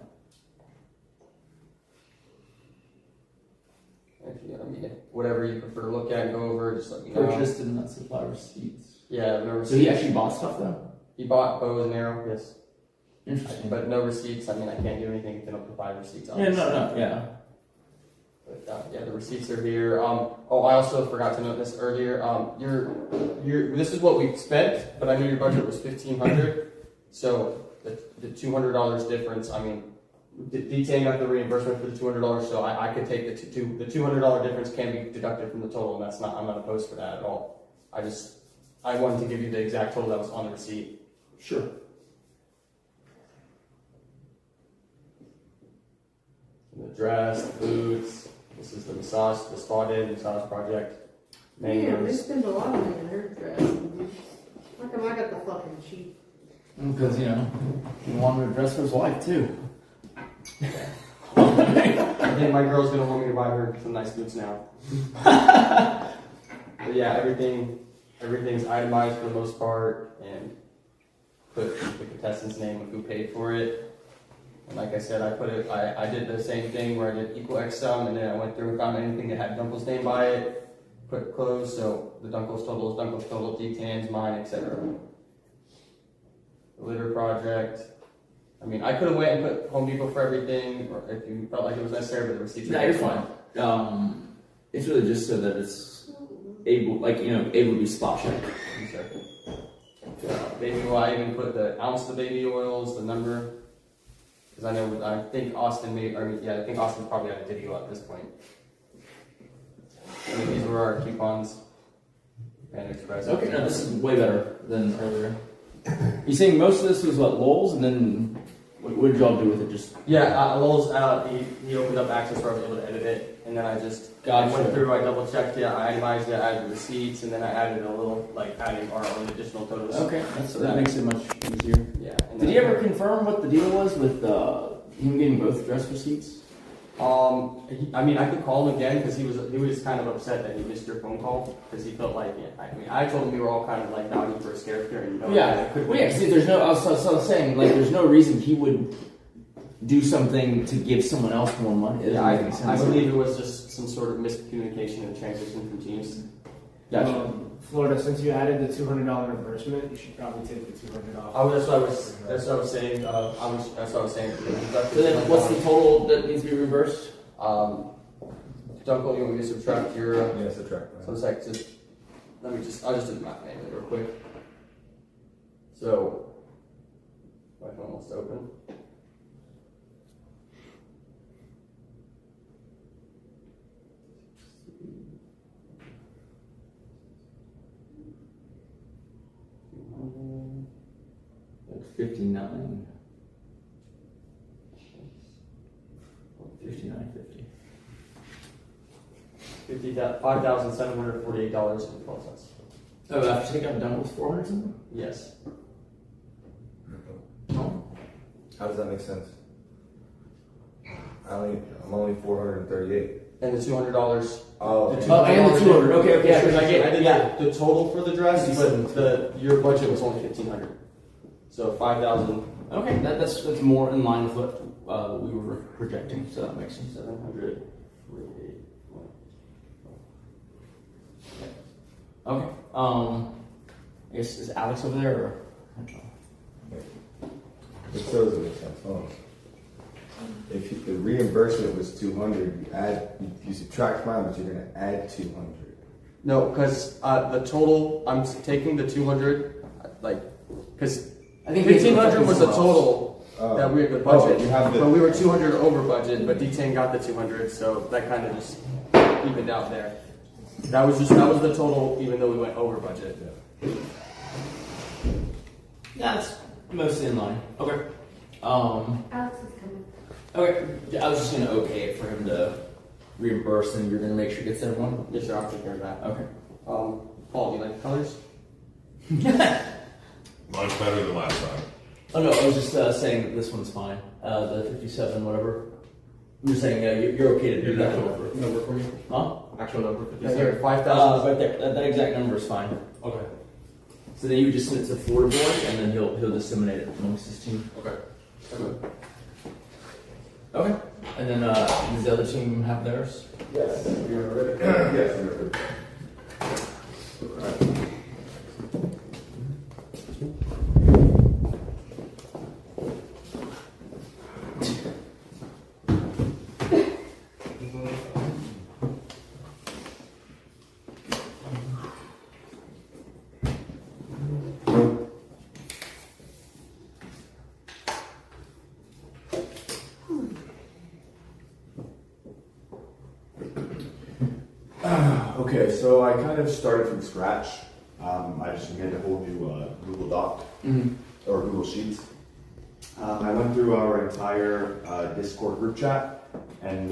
If you, whatever you prefer to look at and go over, just let me know. Purchased and not supply receipts. Yeah, no receipts. So he actually bought stuff though? He bought bows and arrow, yes. Interesting. But no receipts. I mean, I can't do anything if they don't provide receipts. Yeah, yeah. But yeah, the receipts are here. Oh, I also forgot to note this earlier. This is what we spent, but I knew your budget was $1,500. So the $200 difference. I mean, DTA got the reimbursement for the $200, so I could take the $200 difference can be deducted from the total, and that's not. I'm not opposed for that at all. I wanted to give you the exact total that was on the receipt. Sure. The dress, the boots. This is the massage, the spa day, the massage project. Man, they spend a lot of money on their dress. How come I got the fucking cheap? Because, he wanted to dress for his wife too. I think my girl's gonna want me to buy her some nice boots now. But yeah, everything's itemized for the most part, and put the contestant's name of who paid for it. And like I said, I did the same thing where I did equal X sum, and then I went through and found anything that had Dunkel's name by it, put close, so the Dunkel's total is Dunkel's total, D10's, mine, etc. The litter project. I mean, I could have went and put Home Depot for everything, or if you felt like it was necessary, but the receipts. No, you're fine. It's really just so that it's able to be spot checked. Baby oil, I even put the ounce of baby oils, the number. Because I think Austin I think Austin's probably at a video at this point. I mean, these were our coupons. Panda Express. Okay, no, this is way better than earlier. You're saying most of this was what, Lowell's, and then what did y'all do with it? Just Lowell's, he opened up access where I was able to edit it, and then I just went through, I double checked it, I itemized it, I added receipts, and then I added a little, adding our own additional totals. Okay, that makes it much easier. Yeah. Did he ever confirm what the deal was with him getting both dress receipts? I could call him again because he was kind of upset that he missed your phone call because he felt like I told him we were all kind of doubting for his character and See, there's no. I was saying there's no reason he would do something to give someone else more money. Yeah, I believe it was just some sort of miscommunication and transition from teams. Gotcha. Florida, since you added the $200 reimbursement, you should probably take the $200 off. Oh, that's what I was saying. That's what I was saying. So then, what's the total that needs to be reimbursed? Dunkel, you want me to subtract your? Yeah, subtract. So it's I'll just do the math manually real quick. So, my phone almost open. Like 59. 59.50. $5,748.12. Oh, after taking out Dunkel's 400 something? Yes. How does that make sense? I'm only 438. And the $200. Oh, and the 200. Okay. Yeah, because I did the total for the dress, but your budget was only $1,500. So 5,000. Okay, that's more in line with what we were projecting, so that makes sense. 700. Okay. guess, is Alex over there? Or? It still doesn't make sense. If the reimbursement was 200, you subtract mileage, you're going to add 200. No, because the total, I'm taking the 200, because I think 1,500 was the total that we had the budget, but we were 200 over budget, but D10 got the 200, so that kind of just evened out there. That was the total, even though we went over budget. Yeah, that's mostly in line. Okay. Alex is coming. Okay. Yeah, I was just gonna okay it for him to reimburse, and you're gonna make sure he gets everyone. Yes, sir. I'll take care of that. Okay. Paul, do you like the colors? Much better than last time. Oh no, I was just saying that this one's fine. The 57, whatever. I'm just saying you're okay to do that number for you. Huh? Actual number 57. Here, 5,000. Right there. That exact number is fine. Okay. So then you would just send it to the Florida board, and then he'll disseminate it amongst his team. Okay. Okay. And then does the other team have theirs? Yes. You're ready. Yes, you're ready. All right. Okay, so I kind of started from scratch. I just made a whole new Google Doc or Google Sheets. I went through our entire Discord group chat, and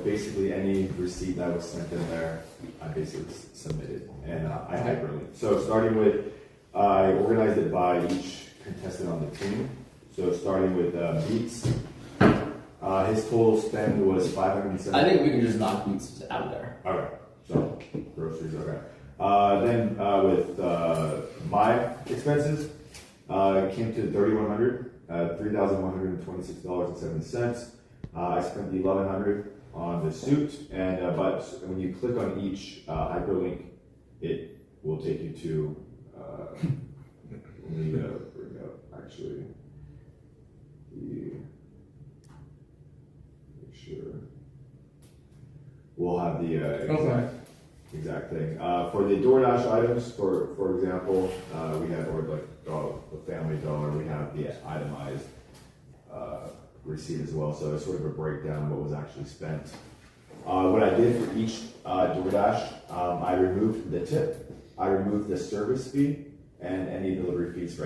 basically any receipt that was sent in there, I basically submitted, and I hyperlinked. So starting with, I organized it by each contestant on the team. So starting with Beats, his total spend was $570. I think we can just knock Beats out there. Okay. So, groceries, okay. Then with my expenses, it came to $3,100, $3,126.70. I spent $1,100 on the suit, and but when you click on each hyperlink, it will take you to. Let me bring up actually. Make sure. We'll have the exact thing. For the DoorDash items, for example, we have the Family Dollar, we have the itemized receipt as well, so it's sort of a breakdown of what was actually spent. What I did for each DoorDash, I removed the tip, I removed the service fee, and any delivery fees for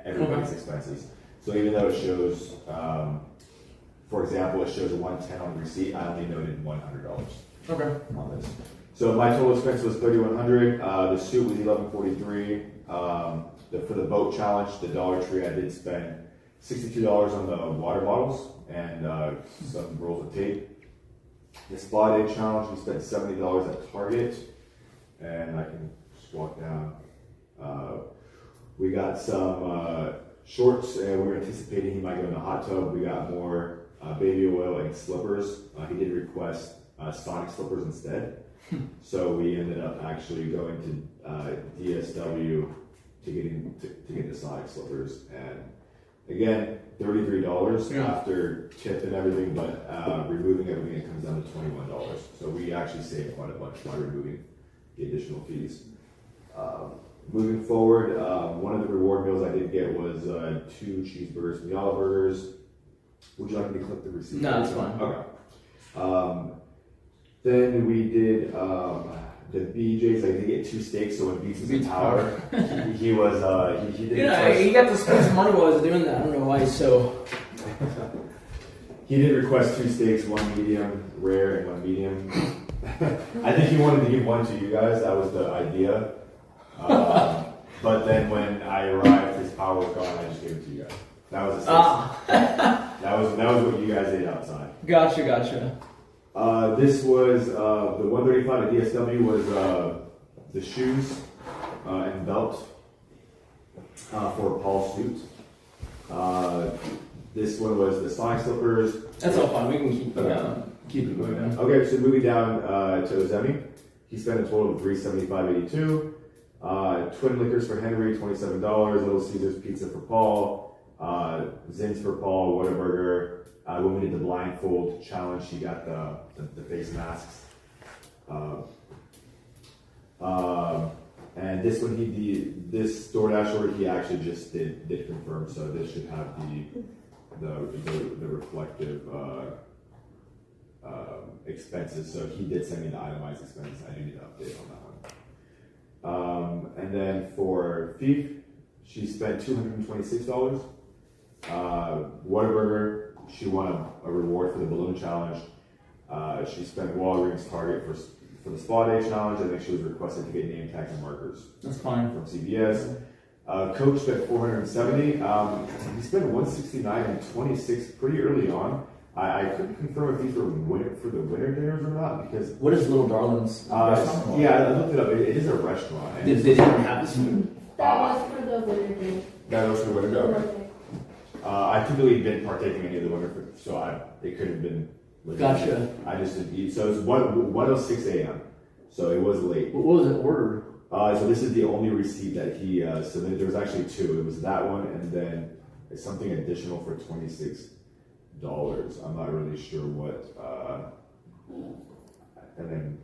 everybody's expenses. So even though it shows, for example, it shows $110 on the receipt, I only noted $100 on this. So my total expense was $3,100. The suit was $1,143. For the boat challenge, the Dollar Tree, I did spend $62 on the water bottles and some rolls of tape. The spa day challenge, we spent $70 at Target, and I can just walk down. We got some shorts, and we were anticipating he might go in the hot tub. We got more baby oil and slippers. He did request Sonic slippers instead. So we ended up actually going to DSW to get the Sonic slippers, and again $33 after tip and everything, but removing everything it comes down to $21. So we actually saved quite a bunch by removing the additional fees. Moving forward, one of the reward meals I did get was 2 cheeseburgers from the Olive Burgers. Would you like me to click the receipt? No, it's fine. Okay. Then we did the BJ's. I did get 2 steaks, so when Beats was in power, he was he did. Yeah, he got to spend some money while I was doing that. I don't know why he's so. He did request 2 steaks, 1 medium rare and 1 medium. I think he wanted to give 1 to you guys. That was the idea. But then when I arrived, his power was gone. I just gave it to you guys. That was the that was what you guys ate outside. Gotcha. This was the 135 at DSW was the shoes and belt for Paul's suit. This one was the Sonic slippers. That's all fine. We can keep it moving. Okay, so moving down to Ozemi, he spent a total of $375.82. Twin Liquors for Henry, $27. Little Caesars Pizza for Paul. Zins for Paul. Whataburger. When we did the blindfold challenge, he got the face masks. And this one, this DoorDash order, he actually just did confirm. So this should have the reflective expenses. So he did send me the itemized expenses. I do need to update on that one. And then for FEAT, she spent $226. Whataburger, she won a reward for the balloon challenge. She spent Walgreens Target for the spa day challenge. I think she was requested to get name tags and markers. That's fine. From CVS. Coach spent $470. He spent $169 and $26 pretty early on. I couldn't confirm if these were for the winter dinners or not because. What is Little Darling's? Yeah, I looked it up. It is a restaurant. Did they even have this food? That was for the winter day. That was for the winter day. I typically didn't partake in any of the winter food, so it could have been. Gotcha. I just didn't eat. So it's 1:06 a.m. So it was late. What was it ordered? So this is the only receipt that he submitted. There was actually two. It was that one, and then it's something additional for $26. I'm not really sure what. And then,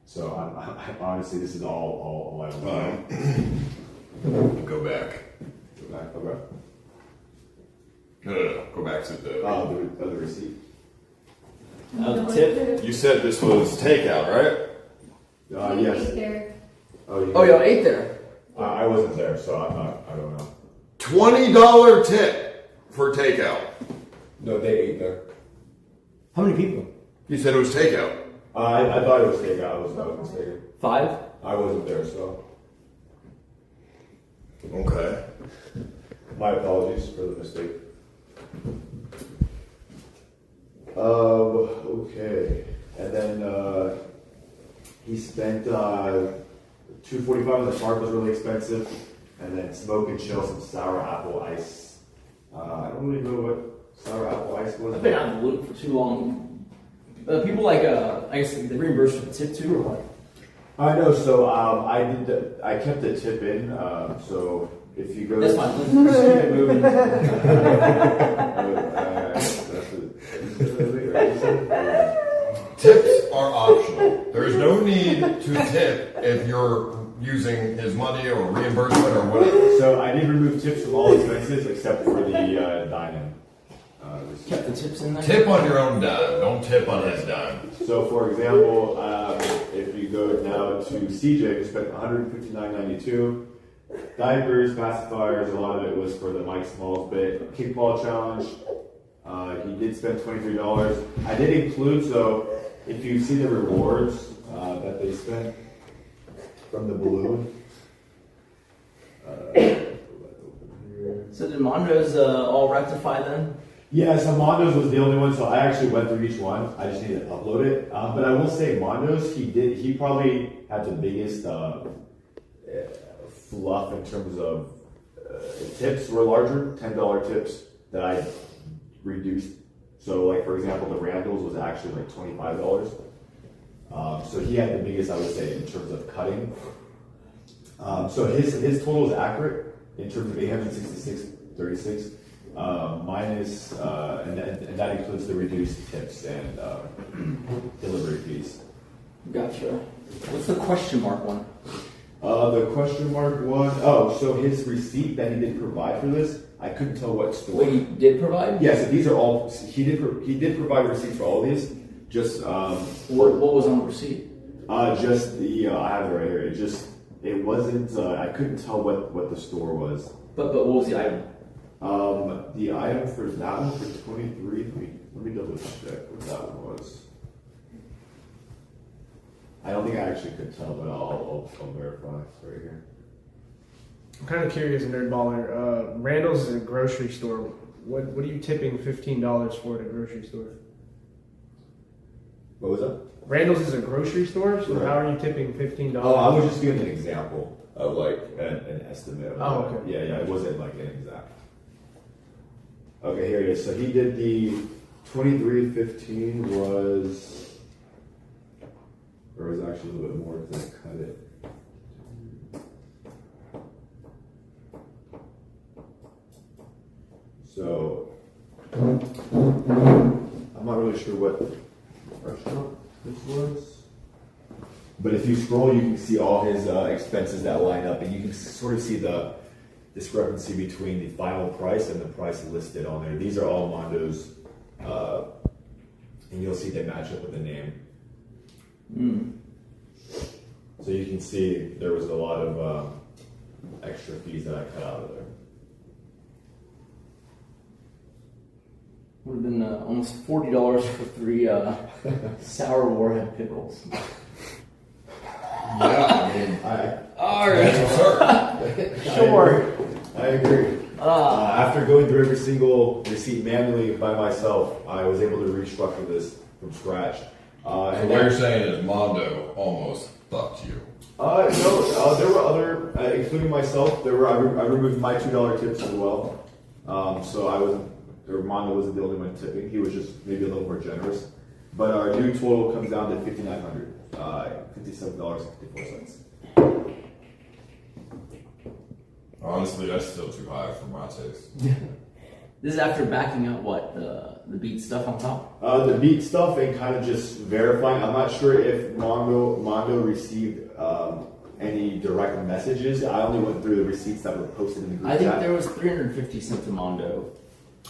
so I honestly, this is all I know. Go back. Go back. Okay. No. Go back to the receipt. Tip. You said this was takeout, right? Yes. Oh, y'all ate there. I wasn't there, so I don't know. $20 tip for takeout. No, they ate there. How many people? You said it was takeout. I thought it was takeout. I was mistaken. 5? I wasn't there, so. Okay. My apologies for the mistake. Okay. And then he spent $245 on the card, was really expensive. And then Smoke and Chill, some sour apple ice. I don't really know what sour apple ice was. I've been out of the loop for too long. People like, I guess they reimburse for the tip too, or what? I know. So I kept the tip in. So if you go, that's fine. Let's keep it moving. Tips are optional. There is no need to tip if you're using his money or reimbursement or whatever. So I did remove tips from all expenses except for the dine-in. Kept the tips in there? Tip on your own dime. Don't tip on his dime. So for example, if you go now to CJ, you spent $159.92. Diapers, pacifiers, a lot of it was for the Mike Smalls bit. Kickball challenge, he did spend $23. I did include, so if you see the rewards that they spent from the balloon. So did Mondo's all rectify then? Yeah, so Mondo's was the only one, so I actually went through each one. I just needed to upload it. But I will say Mondo's, he probably had the biggest fluff in terms of tips were larger, $10 tips that I reduced. So like, for example, the Randall's was actually like $25. So he had the biggest, I would say, in terms of cutting. So his total is accurate in terms of $866.36 minus, and that includes the reduced tips and delivery fees. Gotcha. What's the question mark one? The question mark one, so his receipt that he did provide for this, I couldn't tell what store. Wait, he did provide? Yes, these are all, he did provide receipts for all these, just, what was on the receipt? Just the, I have it right here, it wasn't, I couldn't tell what the store was. But what was the item? The item for that one for 23, let me double check what that one was. I don't think I actually could tell, but I'll verify right here. I'm kind of curious, Nerdballer. Randall's is a grocery store. What are you tipping $15 for at a grocery store? What was that? Randall's is a grocery store, so right. How are you tipping $15? Oh, I was just giving an example of like an estimate. Oh, okay. Yeah, it wasn't like an exact. Okay, here it is. So he did the 23.15 was, or was actually a little bit more because I cut it. So I'm not really sure what restaurant this was. But if you scroll, you can see all his expenses that line up, and you can sort of see the discrepancy between the final price and the price listed on there. These are all Mondo's, and you'll see they match up with the name. So you can see there was a lot of extra fees that I cut out of there. Would have been almost $40 for 3 sour warhead pickles. Yeah, I mean, all right. Sure. I agree. After going through every single receipt manually by myself, I was able to restructure this from scratch. So what you're saying is Mondo almost fucked you. No, there were other, including myself. I removed my $2 tips as well. So Mondo wasn't the only one tipping. He was just maybe a little more generous. But our new total comes down to $5,900, $57.54. Honestly, that's still too high for my taste. This is after backing out what, the beat stuff on top? The beat stuff and kind of just verifying. I'm not sure if Mondo received any direct messages. I only went through the receipts that were posted in the group I think chat. there was 350 sent to Mondo.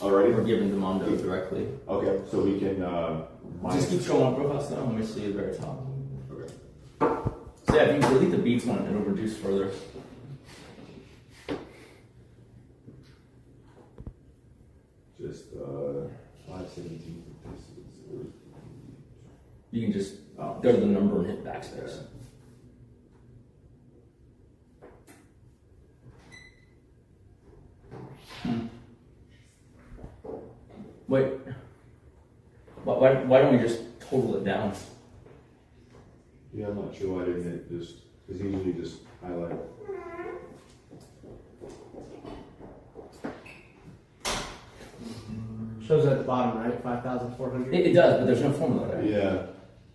Already? Or given to Mondo directly. Okay, so we can... just keep scrolling on profiles now. Let me see the very top. Okay. So yeah, if you delete the beats one, it'll reduce further. Just 517. You can just go to the number and hit backspace. Wait. Why don't we just total it down? Yeah, I'm not sure why I didn't hit just because usually just highlight. Shows at the bottom, right? 5,400. It does, but there's no formula there. Yeah.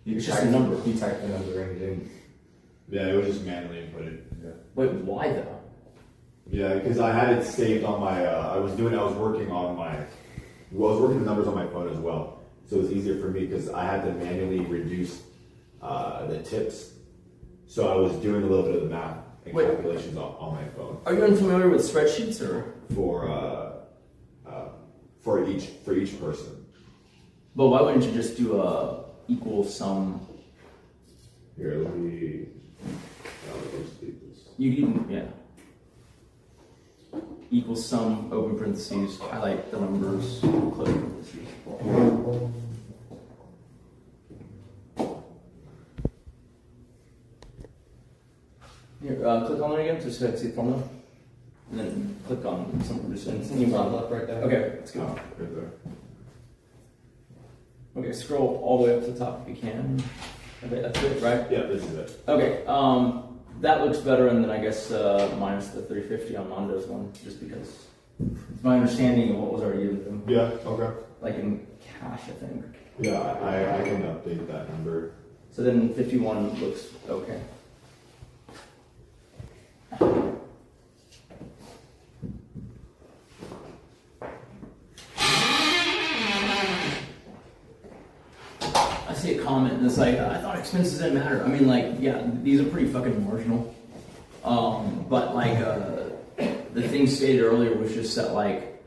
It's just a number. You typed the number in, you didn't. Yeah, it was just manually inputted. Yeah. Wait, why though? Yeah, because I had it saved on my. I was working the numbers on my phone as well, so it was easier for me because I had to manually reduce the tips. So I was doing a little bit of the math and calculations on my phone. Are you unfamiliar with spreadsheets or for each person? But why wouldn't you just do a equal sum? Here, let me. You can, yeah. Equal sum, open parentheses, highlight the numbers, close parentheses. Here, click on it again, just so I can see the formula. And then click on something, just new one. Left right there. Okay, let's go. Right there. Okay, scroll all the way up to the top if you can. Okay, that's it, right? Yeah, this is it. Okay, that looks better, and then I guess minus the 350 on Mondo's one, just because it's my understanding of what was already given to them. Yeah, okay. Like in cash, I think. Yeah, I can update that number. So then 51 looks okay. I see a comment and it's like, I thought expenses didn't matter. I mean, like, yeah, these are pretty fucking marginal. But like, the thing stated earlier was just that, like,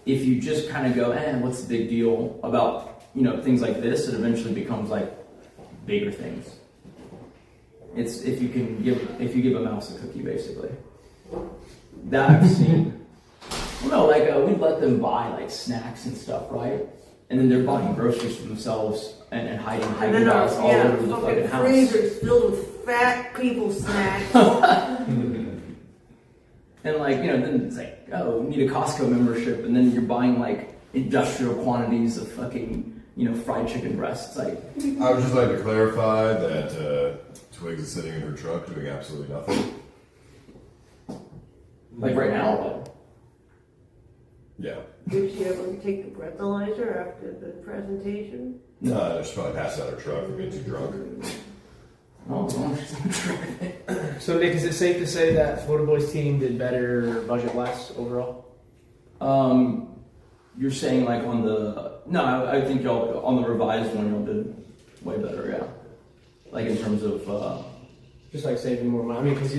if you just kind of go, what's the big deal about, you know, things like this, it eventually becomes like bigger things. It's if you give a mouse a cookie, basically. That I've seen. Well, no, like we'd let them buy like snacks and stuff, right? And then they're buying groceries for themselves and hiding bags all over the fucking house. Freezers filled with fat people snacks. And like, you know, then it's like, oh, we need a Costco membership, and then you're buying like industrial quantities of fucking, you know, fried chicken breasts. Like, I would just like to clarify that Twigs is sitting in her truck doing absolutely nothing. Like right now, or what? Yeah. Did she ever take the breathalyzer after the presentation? No, she's probably passed out her truck for being too drunk. So Nick, is it safe to say that Florida Boys team did better budget less overall? You're saying like on the I think y'all on the revised one y'all did way better, yeah. Like in terms of just like saving more money. I mean, because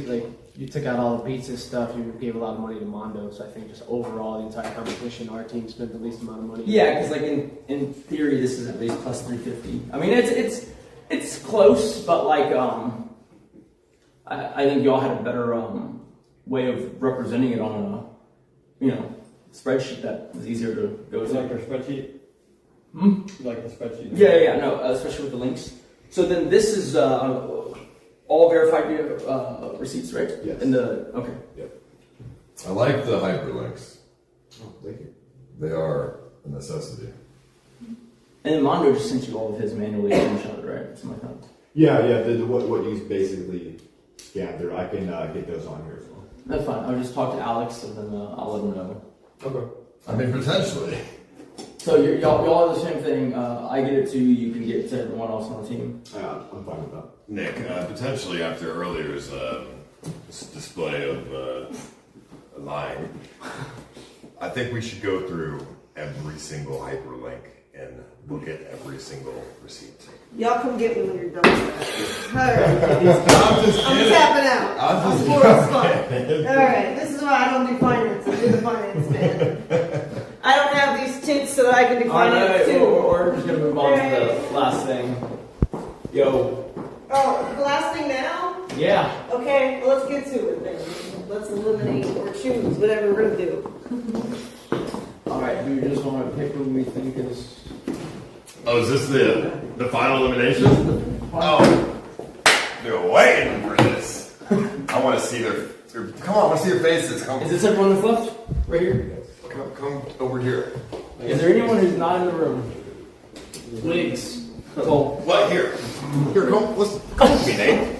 you took out all the pizza stuff, you gave a lot of money to Mondo. So I think just overall the entire competition, our team spent the least amount of money. Yeah, because like in theory this is at least plus 350. I mean it's close, but like I think y'all had a better way of representing it on a spreadsheet that was easier to go to. Like our spreadsheet? Like the spreadsheet? Yeah, no, especially with the links. So then this is all verified receipts, right? Yes. Okay. Yep. I like the hyperlinks. Oh, thank you. They are a necessity. And then Mondo just sent you all of his manually screenshotted, right? Something like that. Yeah. What you basically scanned through, I can get those on here as well. That's fine. I'll just talk to Alex and then I'll let him know. Okay. I mean, potentially. So y'all are the same thing. I get it to you. You can get it to everyone else on the team. I'm fine with that. Nick, potentially after earlier's display of lying, I think we should go through every single hyperlink and look at every single receipt. Y'all come get me when you're done with that. Alright. I'm tapping out. I'm just poor as fuck. Alright, this is why I don't do finance. I do the finance man. I don't have these tints so that I can do finance too. We're just gonna move on to the last thing. Yo. Oh, the last thing now? Yeah. Okay, well, let's get to it then. Let's eliminate or choose whatever we're gonna do. Alright, do you just want to pick who we think is... Oh, is this the final elimination? Oh, they're waiting for this. I want to see their. Come on, I want to see their faces. Come. Is this everyone that's left? Right here? Come over here. Is there anyone who's not in the room? Wigs. Oh. What? Here, come with me, Nate.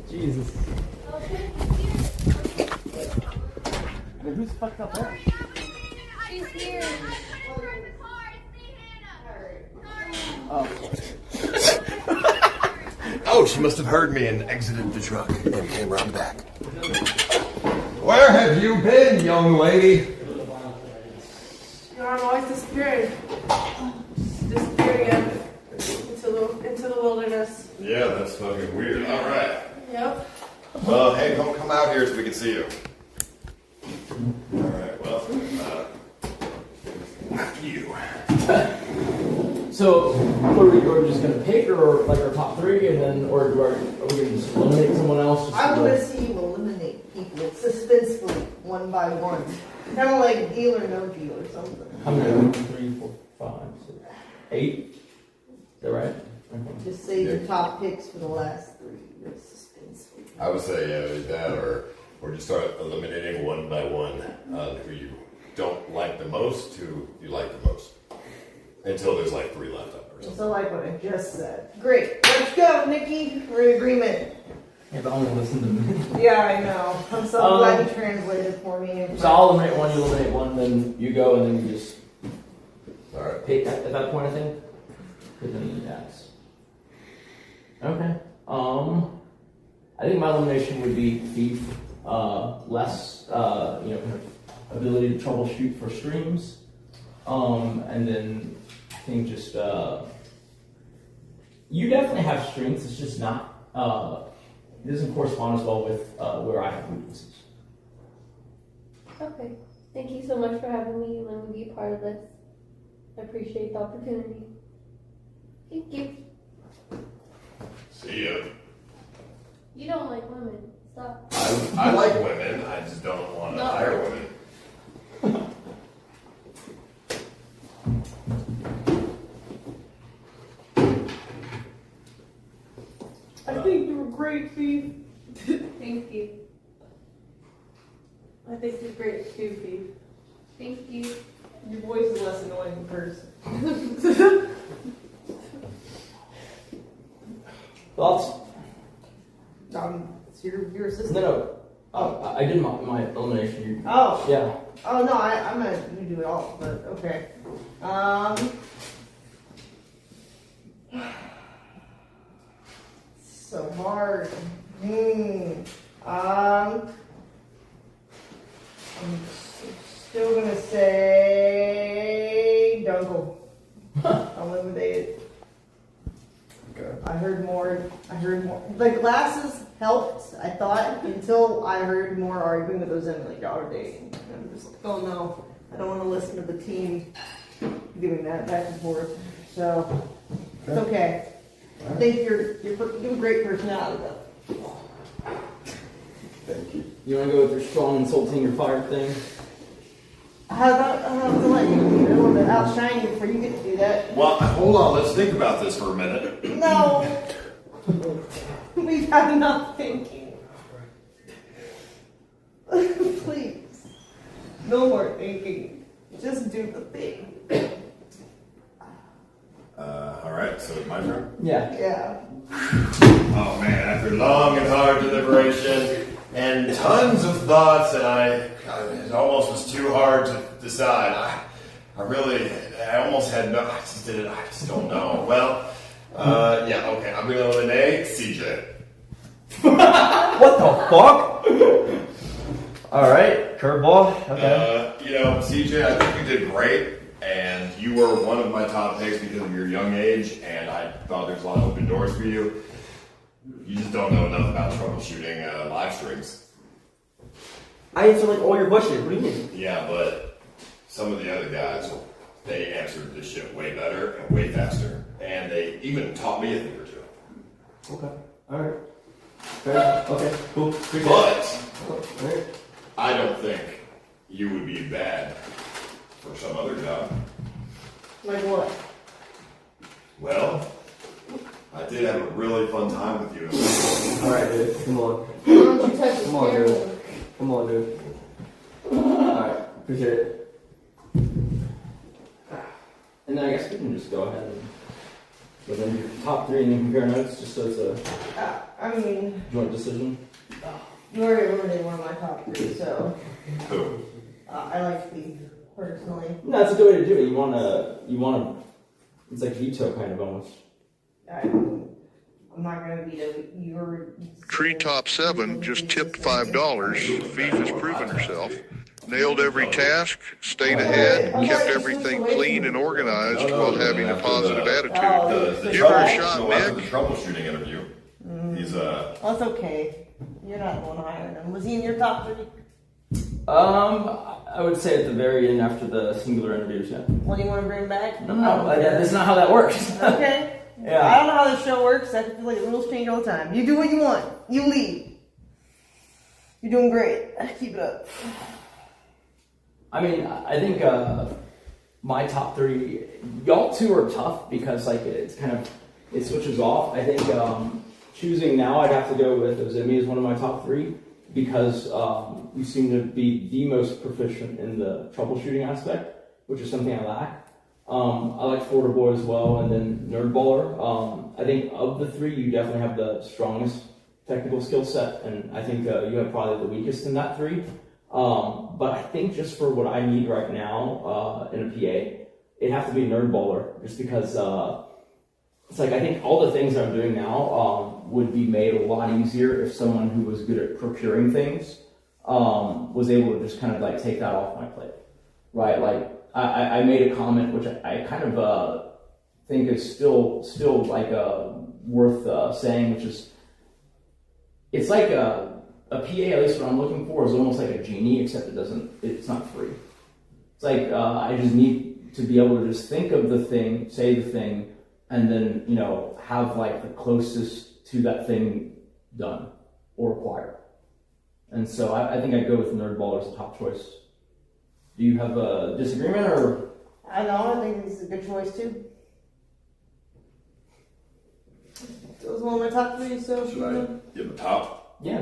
Jesus. Who's fucked up there? She's here. Oh, she must have heard me and exited the truck and came around the back. Where have you been, young lady? I'm always disappearing. Disappearing into the wilderness. Yeah, that's fucking weird. All right. Yep. Well, hey, come out here so we can see you. All right. Well, you. So, what are we just gonna pick, or like our top three, and then, or are we gonna just eliminate someone else? I want to see you eliminate people suspensefully, one by one. Kind of like deal or no deal or something. How many? 1, 2, 3, 4, 5, 6, 8. Is that right? Just say the top picks for the last three. Suspensefully. I would say that, or just start eliminating one by one who you don't like the most, who you like the most, until there's like 3 left up. Or something. So like what I just said. Great. Let's go, Nikki. We're in agreement. Yeah, but I want to listen to me. Yeah, I know. I'm so glad you translated for me. So I'll eliminate one, you eliminate one, then you go, and then you just pick at that point, I think. But then yes. Okay. I think my elimination would be thief. Less, ability to troubleshoot for streams. And then I think just you definitely have strengths. It's just not. It doesn't correspond as well with where I have weaknesses. Okay. Thank you so much for having me and letting me be a part of this. I appreciate the opportunity. Thank you. See ya. You don't like women. Stop. I like women. I just don't want to hire women. I think you were great, Thief. Thank you. I think you're great too, Pete. Thank you. Your voice is less annoying in person. Thoughts? It's your assistant. No. I did my elimination. Oh. Yeah. Oh no, I'm gonna you do it all, but okay. So hard. The glasses helped, I thought, until I heard more arguing that those in like y'all are dating. I'm just like, oh no, I don't want to listen to the team giving that back and forth. So it's okay. I think you have a great personality though. Thank you. You want to go with your strong, insulting, your fire thing? How about I have to let you be a little bit outshine you before you get to do that? Well, hold on. Let's think about this for a minute. No. We've had enough thinking. Please. No more thinking. Just do the thing. All right. So it's my turn. Yeah. Yeah. Oh man! After long and hard deliberation and tons of thoughts, and it almost was too hard to decide. I almost had no. I just don't know. Well, yeah, okay. I'm gonna eliminate CJ. What the fuck? All right, curveball. Okay. CJ, I think you did great, and you were one of my top picks because of your young age, and I thought there's a lot of open doors for you. You just don't know enough about troubleshooting live streams. I answered like all your questions. What do you mean? Yeah, but some of the other guys, they answered this shit way better and way faster, and they even taught me a thing or two. Okay. All right. Fair. Okay. Cool. But I don't think you would be bad for some other job. Like what? Well, I did have a really fun time with you. All right, dude. Come on. Why don't you touch his Come on, dude. camera? Come on, dude. All right. Appreciate it. And then I guess we can just go ahead and give them your top three and then compare notes, just so it's a I mean, joint decision. you already eliminated one of my top three, so Who? I like Steve personally. No, that's a good way to do it. You wanna. It's like veto kind of almost. I'm not gonna veto your. Treetop 7 just tipped $5. Thief has proven herself. Nailed every task, stayed ahead, kept everything clean and organized while having a positive attitude. Give her a shot, Nick. Nick. The troubleshooting interview. He's Well, that's okay. You're not going higher than him. Was he in your top three? I would say at the very end after the singular interviews, yeah. What do you want to bring back? No, that's not how that works. Okay. Yeah. I don't know how this show works. I feel like the rules change all the time. You do what you want. You lead. You're doing great. Keep it up. I mean, I think my top three, y'all two are tough because like it switches off. I think choosing now, I'd have to go with Ozemi as one of my top three because you seem to be the most proficient in the troubleshooting aspect, which is something I lack. I like Florida Boy as well, and then Nerdballer. I think of the three, you definitely have the strongest technical skill set, and I think you have probably the weakest in that three. But I think just for what I need right now in a PA, it'd have to be Nerdballer, just because it's like I think all the things that I'm doing now would be made a lot easier if someone who was good at procuring things was able to just kind of like take that off my plate, right? Like I made a comment which I kind of think is still like worth saying, which is it's like a PA, at least what I'm looking for, is almost like a genie, except it's not free. It's like I just need to be able to just think of the thing, say the thing, and then have like the closest to that thing done or acquired. And so I think I'd go with Nerdballer as the top choice. Do you have a disagreement or? I know. I think this is a good choice too. It was one of my top three. So should I give a top? Yeah.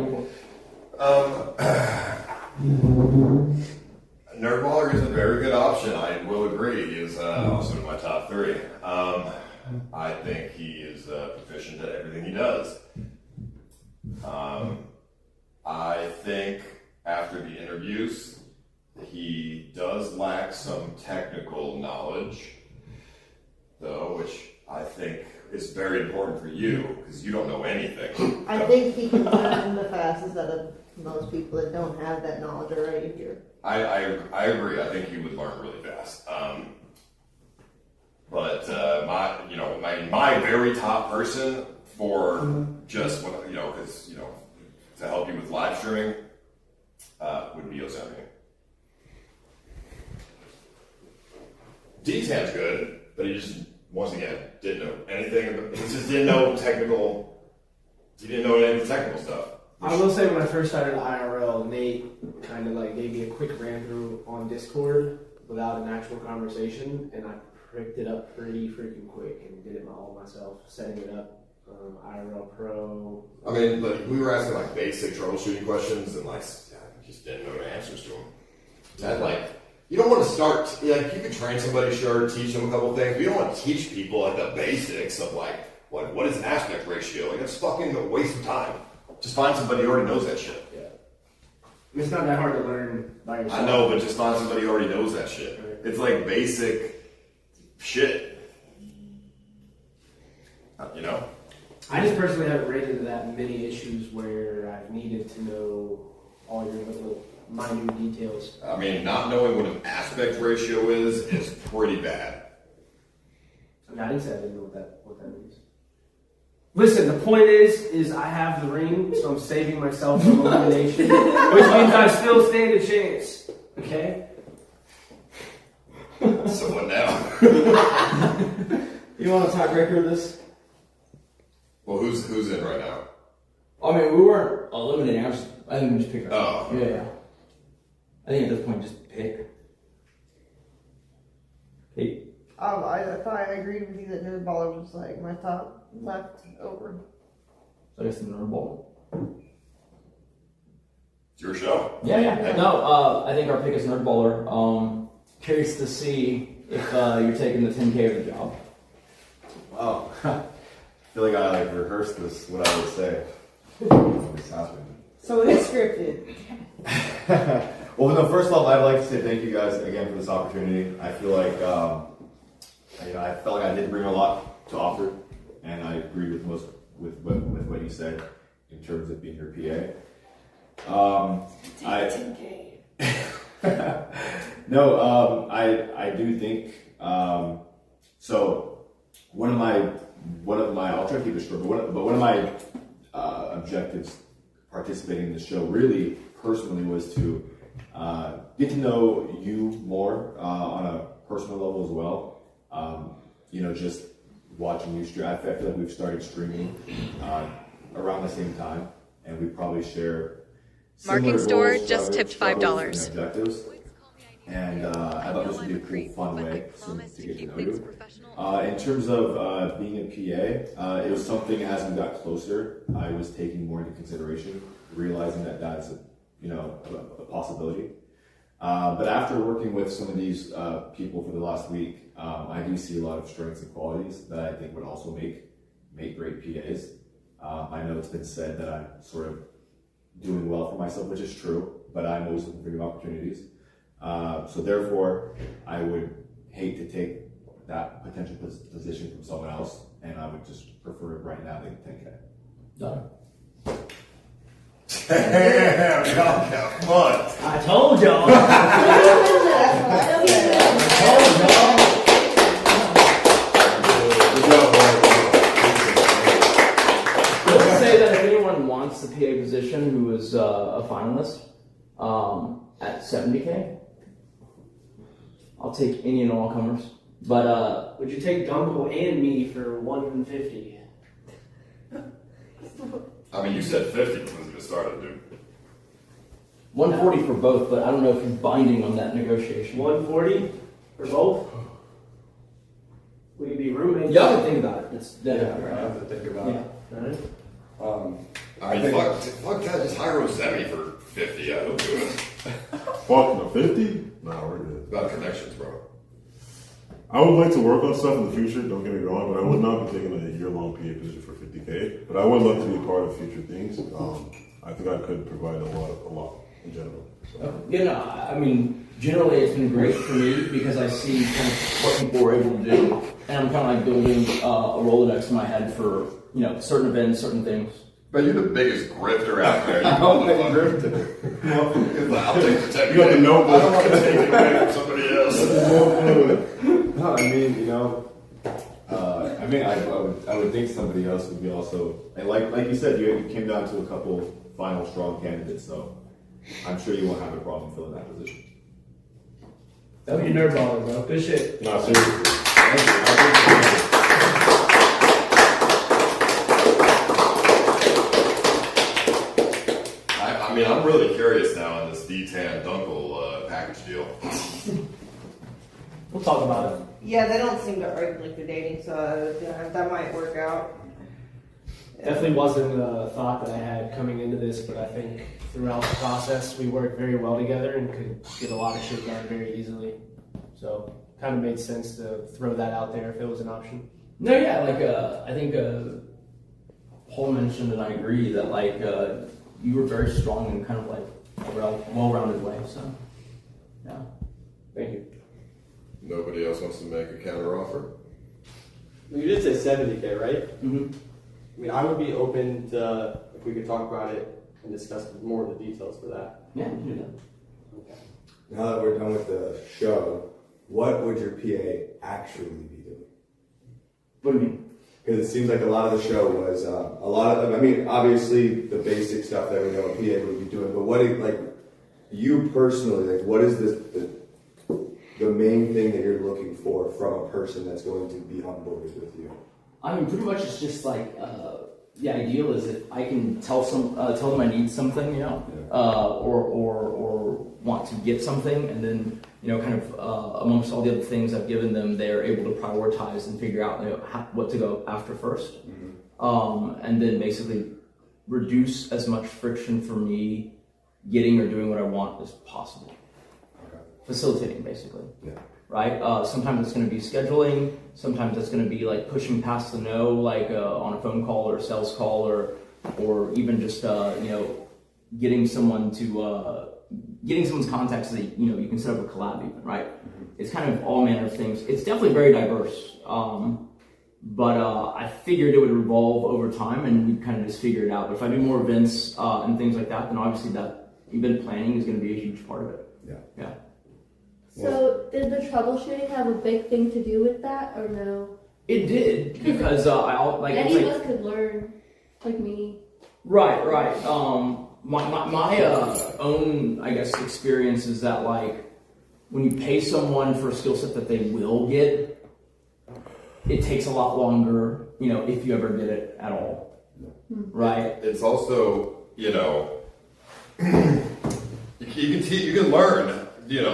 Nerdballer is a very good option. I will agree. He is also in my top three. I think he is proficient at everything he does. I think after the interviews, he does lack some technical knowledge, though, which I think is very important for you because you don't know anything. I think he can learn the fastest out of most people that don't have that knowledge already here. I agree. I think he would learn really fast. But my very top person for just what, you know, because, you know, to help you with live streaming, would be Yosemite. D10's good, but he just, once again, didn't know anything. He just didn't know technical, he didn't know any of the technical stuff. I will say when I first started IRL, Nate kind of like gave me a quick ran through on Discord without an actual conversation, and I picked it up pretty freaking quick and did it all myself, setting it up. IRL Pro. I mean, but we were asking like basic troubleshooting questions, and like just didn't know the answers to them. That like, you don't want to start like you could train somebody, sure, teach them a couple things, but you don't want to teach people like the basics of like what is an aspect ratio. Like that's fucking a waste of time. Just find somebody who already knows that shit. Yeah. It's not that hard to learn by yourself. I know, but just find somebody who already knows that shit. Right. It's like basic shit. You know? I just personally haven't ran into that many issues where I've needed to know all your little minute details. I mean, not knowing what an aspect ratio is pretty bad. I mean, I didn't say I didn't know what that means. Listen, the point is I have the ring, so I'm saving myself from elimination, which means I still stand a chance. Okay? So what now? You want a tiebreaker of this? Well, who's in right now? I mean, we weren't eliminating. I think we just pick. Oh. Yeah. I think at this point, just pick. Kate? I thought I agreed with you that Nerdballer was like my top left over. So I guess the Nerdball. It's your show. Yeah. No, I think our pick is Nerdballer. Curious to see if you're taking the 10K of the job. Wow. I feel like I rehearsed this, what I would say. This happened. So it is scripted. Well, no, first of all, I'd like to say thank you guys again for this opportunity. I feel like, I felt like I did bring a lot to offer, and I agree with with what you said in terms of being your PA. I do think, so one of my, I'll try to keep it short, but one of my objectives participating in the show really personally was to get to know you more on a personal level as well. Just watching you stream. I feel like we've started streaming around the same time, and we probably share Marking store goals, just tipped $5. and objectives. And I thought this would be a cool, fun way to get to know you. In terms of being a PA, it was something as we got closer, I was taking more into consideration, realizing that that's a possibility. But after working with some of these people for the last week, I do see a lot of strengths and qualities that I think would also make great PAs. I know it's been said that I'm sort of doing well for myself, which is true, but I'm always looking for new opportunities. So therefore, I would hate to take that potential position from someone else, and I would just prefer it right now than 10K. Done. Damn, y'all got fun. I told y'all. Let's say that if anyone wants the PA position who is a finalist at 70K, I'll take any and all comers. But would you take Dunkel and me for 150? I mean, you said 50 when it started, dude. 140 for both, but I don't know if he's binding on that negotiation. 140 for both? We could be roommates. Yeah, I can think about it. It's I have to think about it. I mean, fuck that, just hire Yosemite for 50, yeah, he'll do it. Fuck no, 50? Nah, we're good. About connections, bro. I would like to work on stuff in the future, don't get me wrong, but I would not be taking a year-long PA position for 50K. But I would love to be a part of future things. I think I could provide a lot in general. So. I mean, generally it's been great for me because I see kind of what people are able to do. And I'm kind of like building a Rolodex in my head for, certain events, certain things. But you're the biggest grifter out there. I'm a grifter. I'll take the 10K. You got the notebook. I don't want to take it away from somebody else. No, I mean, I mean, I would think somebody else would be also, and like you said, you came down to a couple final strong candidates, so I'm sure you won't have a problem filling that position. That'll be nerd baller, bro. Good shit. No, seriously. I mean, I'm really curious now on this D-Tan Dunkel package deal. We'll talk about it. Yeah, they don't seem to argue like they're dating, so that might work out. Definitely wasn't a thought that I had coming into this, but I think throughout the process we worked very well together and could get a lot of shit done very easily. So kind of made sense to throw that out there if it was an option. No, yeah, like I think Paul mentioned, and I agree that like you were very strong in kind of like a well-rounded way. So yeah, thank you. Nobody else wants to make a counter offer? You did say 70K, right? Mm-hmm. I mean, I would be open to, if we could talk about it and discuss more of the details for that. Yeah, we can do that. Okay. Now that we're done with the show, what would your PA actually be doing? What do you mean? Because it seems like a lot of the show was I mean, obviously the basic stuff that we know a PA would be doing, but what do you personally, like, what is the main thing that you're looking for from a person that's going to be on board with you? I mean, pretty much it's just like the ideal is if I can tell them I need something, you know, or want to get something, and then kind of amongst all the other things I've given them, they're able to prioritize and figure out what to go after first, and then basically reduce as much friction for me getting or doing what I want as possible. Facilitating, basically. Yeah. Right? Sometimes it's going to be scheduling. Sometimes it's going to be like pushing past the no, like on a phone call or a sales call, or even just getting someone to getting someone's contacts so that you can set up a collab even. Right? It's kind of all manner of things. It's definitely very diverse. But I figured it would evolve over time, and we kind of just figure it out. But if I do more events and things like that, then obviously that event planning is going to be a huge part of it. Yeah. Yeah. So, did the troubleshooting have a big thing to do with that, or no? It did, because any of us could learn, like me. Right. My own, I guess, experience is that like when you pay someone for a skill set that they will get, it takes a lot longer, if you ever get it at all. Right. It's also, you can learn.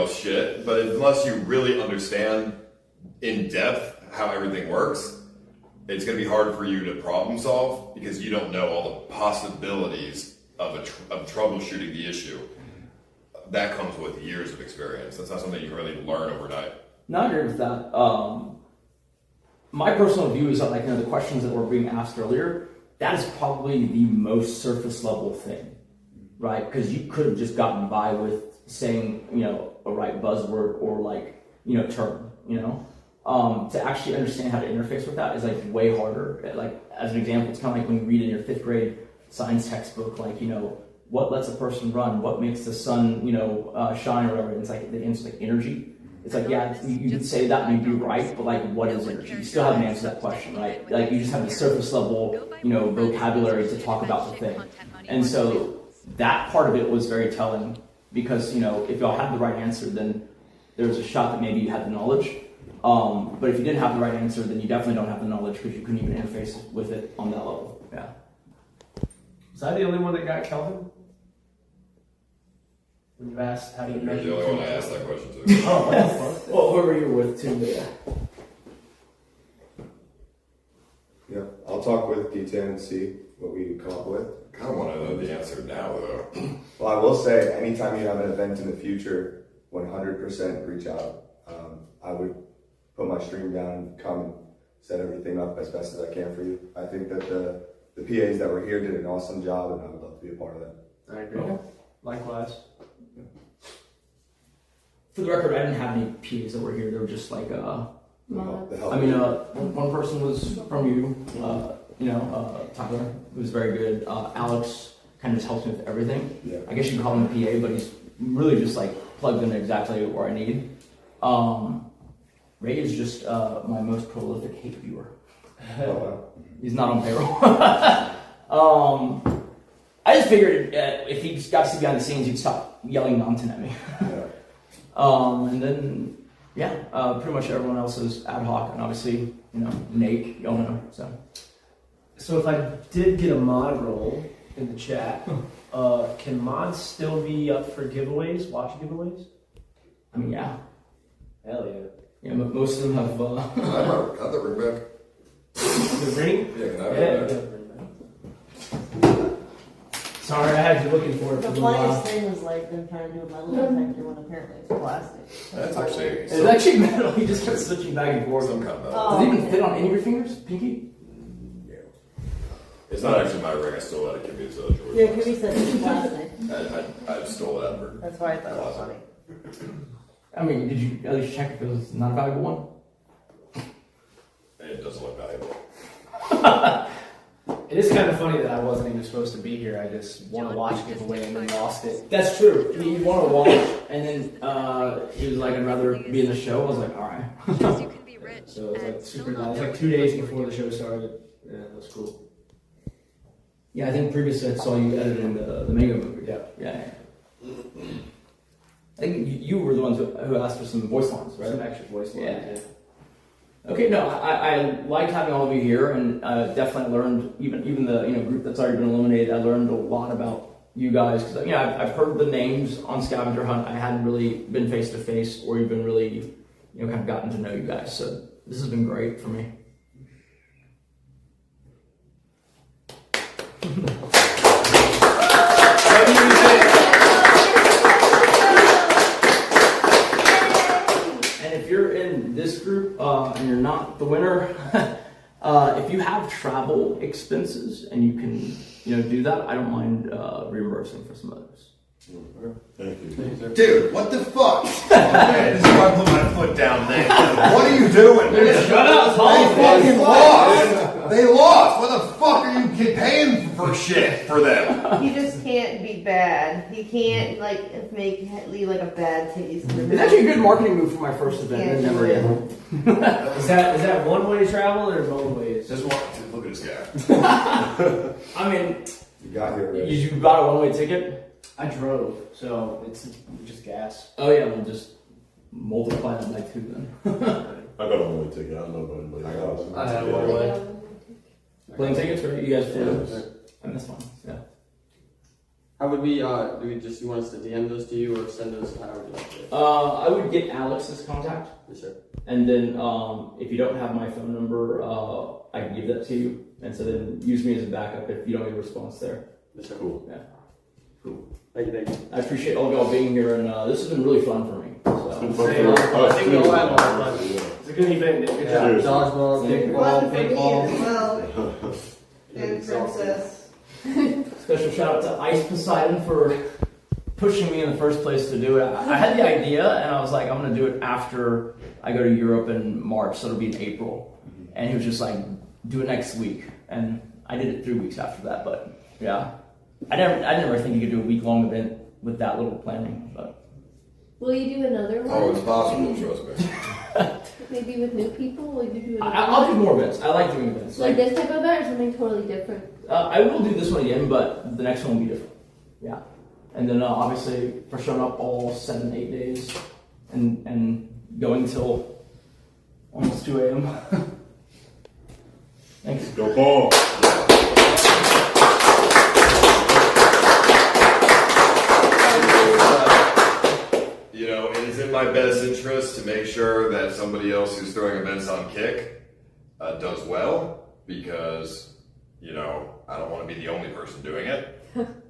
Shit, but unless you really understand in depth how everything works, it's going to be hard for you to problem solve because you don't know all the possibilities of troubleshooting the issue. That comes with years of experience. That's not something you can really learn overnight. No, I agree with that. My personal view is that the questions that were being asked earlier, that is probably the most surface level thing, right? Because you could have just gotten by with saying, a right buzzword or term, to actually understand how to interface with that is way harder. As an example, it's kind of like when you read in your 5th grade science textbook, what lets a person run, what makes the sun, shine or whatever. It's the answer's energy. It's you could say that and you'd be right, but what is energy? You still haven't answered that question, right? You just have the surface level, vocabulary to talk about the thing. And so that part of it was very telling. Because, if y'all had the right answer, then there's a shot that maybe you had the knowledge. But if you didn't have the right answer, then you definitely don't have the knowledge because you couldn't even interface with it on that level. Yeah. Was I the only one that got Kelvin? When you asked how do you measure? You're the only one I asked that question to. Oh, well, whoever you were with too, yeah. Yeah, I'll talk with D10 and see what we come up with. I kind of want to know the answer now, though. Well, I will say, anytime you have an event in the future, 100% reach out. I would put my stream down and come and set everything up as best as I can for you. I think that the PAs that were here did an awesome job, and I would love to be a part of that. I agree. Likewise. For the record, I didn't have any PAs that were here. They were just one person was from you, Tyler, who was very good. Alex kind of just helps me with everything. Yeah. I guess you can call him a PA, but he's really just plugged in exactly where I need. Ray is just my most prolific hate viewer. He's not on payroll. I just figured if he got to see behind the scenes, he'd stop yelling nonsense at me. And then, yeah, pretty much everyone else is ad hoc, and obviously, Nate, y'all know. So if I did get a mod role in the chat, can mods still be up for giveaways, watch giveaways? I mean, yeah. Hell yeah. Yeah, but most of them have. Can I have the ring back? The ring? Yeah, can I have it back? Sorry, I had you looking for it for The a little while. funniest thing was like them trying to do a metal detector when apparently it's plastic. That's actually. It's actually metal. He just kept switching back and forth. Some kind of metal. Does it even fit on any of your fingers, Pinky? It's not actually my ring. I stole it out of Kimmy's George. Yeah, Kimmy said it's plastic. I stole it out of her. That's why I thought it was funny. I mean, did you at least check if it was not a valuable one? It doesn't look valuable. It is kind of funny that I wasn't even supposed to be here. I just won a watch giveaway and then lost it. That's true. He won a watch, and then he was like, "I'd rather be in the show." I was like, "All right." So it was like super nice. It was like 2 days before the show started. Yeah, that was cool. Yeah, I think previously I saw you editing the Mango movie. Yeah. I think you were the ones who asked for some voice lines, right? Some extra voice lines. Yeah. Okay, no, I liked having all of you here, and definitely learned even the group that's already been eliminated. I learned a lot about you guys because I've heard the names on Scavenger Hunt. I hadn't really been face to face or even really kind of gotten to know you guys. So this has been great for me. And if you're in this group and you're not the winner, if you have travel expenses and you can do that, I don't mind reimbursing for some others. Thank you. Dude, what the fuck? Okay, this is where I put my foot down there. What are you doing? Shut up, They fucking lost. They lost. What the fuck are you paying for shit for them? He just can't be bad. He can't leave like a bad taste. It's actually a good marketing move for my first event. And never again. Is that one way to travel or both ways? Just look at this guy. I mean, You got here. you got a one-way ticket? I drove, so it's just gas. Oh yeah, we'll just multiply that by 2 then. I got a one-way ticket. I don't know about anybody else. I had one way. Plane tickets, right? You guys flew? I missed one. Yeah. How would we, do you want us to DM those to you or send those, how would you like to? I would get Alex's contact. Yes, sir. And then if you don't have my phone number, I can give that to you. And so then use me as a backup if you don't get a response there. Yes, sir. Cool. Yeah. Cool. Thank you. I appreciate all of y'all being here, and this has been really fun for me. So. I think we all had a lot of fun. It's a good event. Good job. Dodgeball, kickball, paintball. And Princess. Special shout out to Ice Poseidon for pushing me in the first place to do it. I had the idea, and I was like, I'm going to do it after I go to Europe in March, so it'll be in April. And he was just like, do it next week. And I did it 3 weeks after that, but yeah. I never think you could do a week-long event with that little planning, but. Will you do another one? Oh, it's possible, trust me. Maybe with new people? Will you do another I'll do one? more events. I like doing events. Like this type of event or something totally different? I will do this one again, but the next one will be different. Yeah. And then obviously for showing up all 7-8 days and going till almost 2 a.m. Thanks. Go ball. It is in my best interest to make sure that somebody else who's throwing events on Kick does well, because, I don't want to be the only person doing it.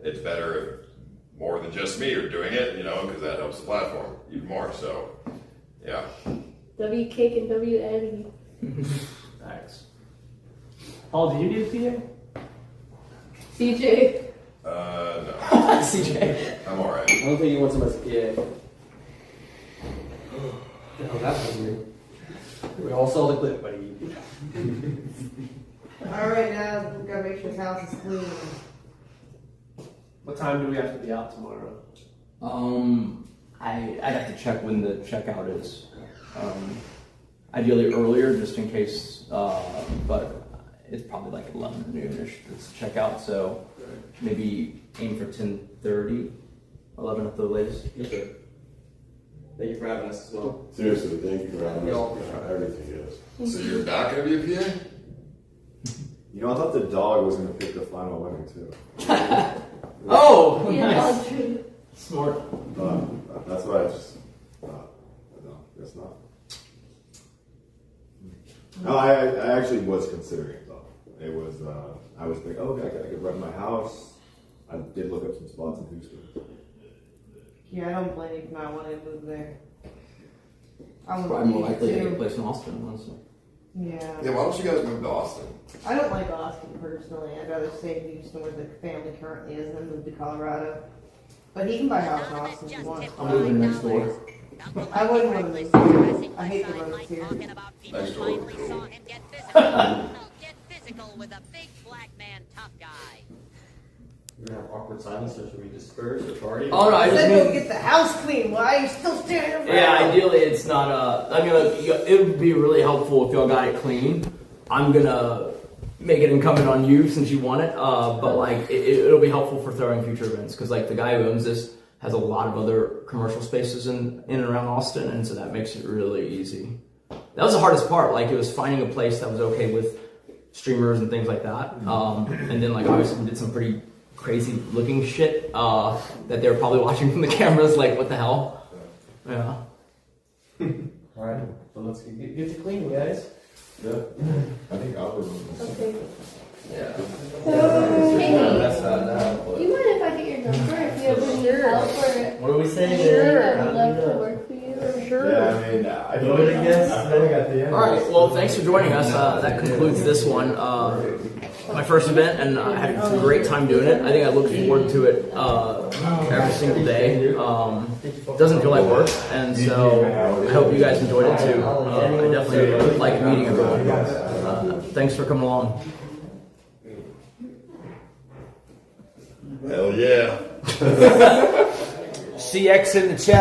It's better if more than just me are doing it, because that helps the platform even more. So, yeah. W-Kick and W-Eddie. Nice. Paul, do you need a PA? CJ. No. CJ. I'm alright. I don't think you want somebody's PA. Oh, that's weird. We all saw the clip, buddy. Alright, now we've got to make sure the house is clean. What time do we have to be out tomorrow? I'd have to check when the checkout is. Ideally earlier, just in case. But it's probably like 11 or noonish to check out. So maybe aim for 10:30, 11 at the latest. Yes, sir. Thank you for having us as well. Seriously, thank you for having us. Everything, yes. So you're not gonna be a PA? You know, I thought the dog was gonna pick the final winner too. Oh, Yeah, nice. Smart. That's why I just thought. No, guess not. No, I actually was considering it though. It was I was thinking, okay, I could rent my house. I did look up some spots in Houston. Yeah, I don't blame you for not wanting to move there. I would Probably more likely to too. get a place in Austin, honestly. Yeah. Yeah, why don't you guys move to Austin? I don't like Austin personally. I'd rather stay in Houston where the family currently is than move to Colorado. But he can buy a house in Austin if he wants. I'm moving next door. I wouldn't want to move here. I hate the roads here. Next door. Get physical with a big black man tough guy. We're gonna have awkward silence, so should we disperse or party? Oh no, I I just said mean, go get the house clean. Why are you still standing around? yeah, ideally it's not, I mean, like, it would be really helpful if y'all got it clean. I'm gonna make it incumbent on you since you want it, but like, it'll be helpful for throwing future events, because like the guy who owns this has a lot of other commercial spaces in and around Austin, and so that makes it really easy. That was the hardest part, like it was finding a place that was okay with streamers and things like that, and then like obviously we did some pretty crazy looking shit that they were probably watching from the cameras, like what the hell? Yeah. Alright, so let's get to cleaning, guys. Yeah. I think I was. Okay. Yeah. Hey, That's not now, do you mind if I get your number if you ever need help or What do we say? sure, I would love to work for you. Sure. Yeah, I mean, I You want to guess? Then we got the end. All right. Well, thanks for joining us. That concludes this one. My first event, and I had a great time doing it. I think I look forward to it every single day. Doesn't feel like work, and so I hope you guys enjoyed it too. I definitely like meeting everyone. Thanks for coming along. Hell yeah. CX in the chat.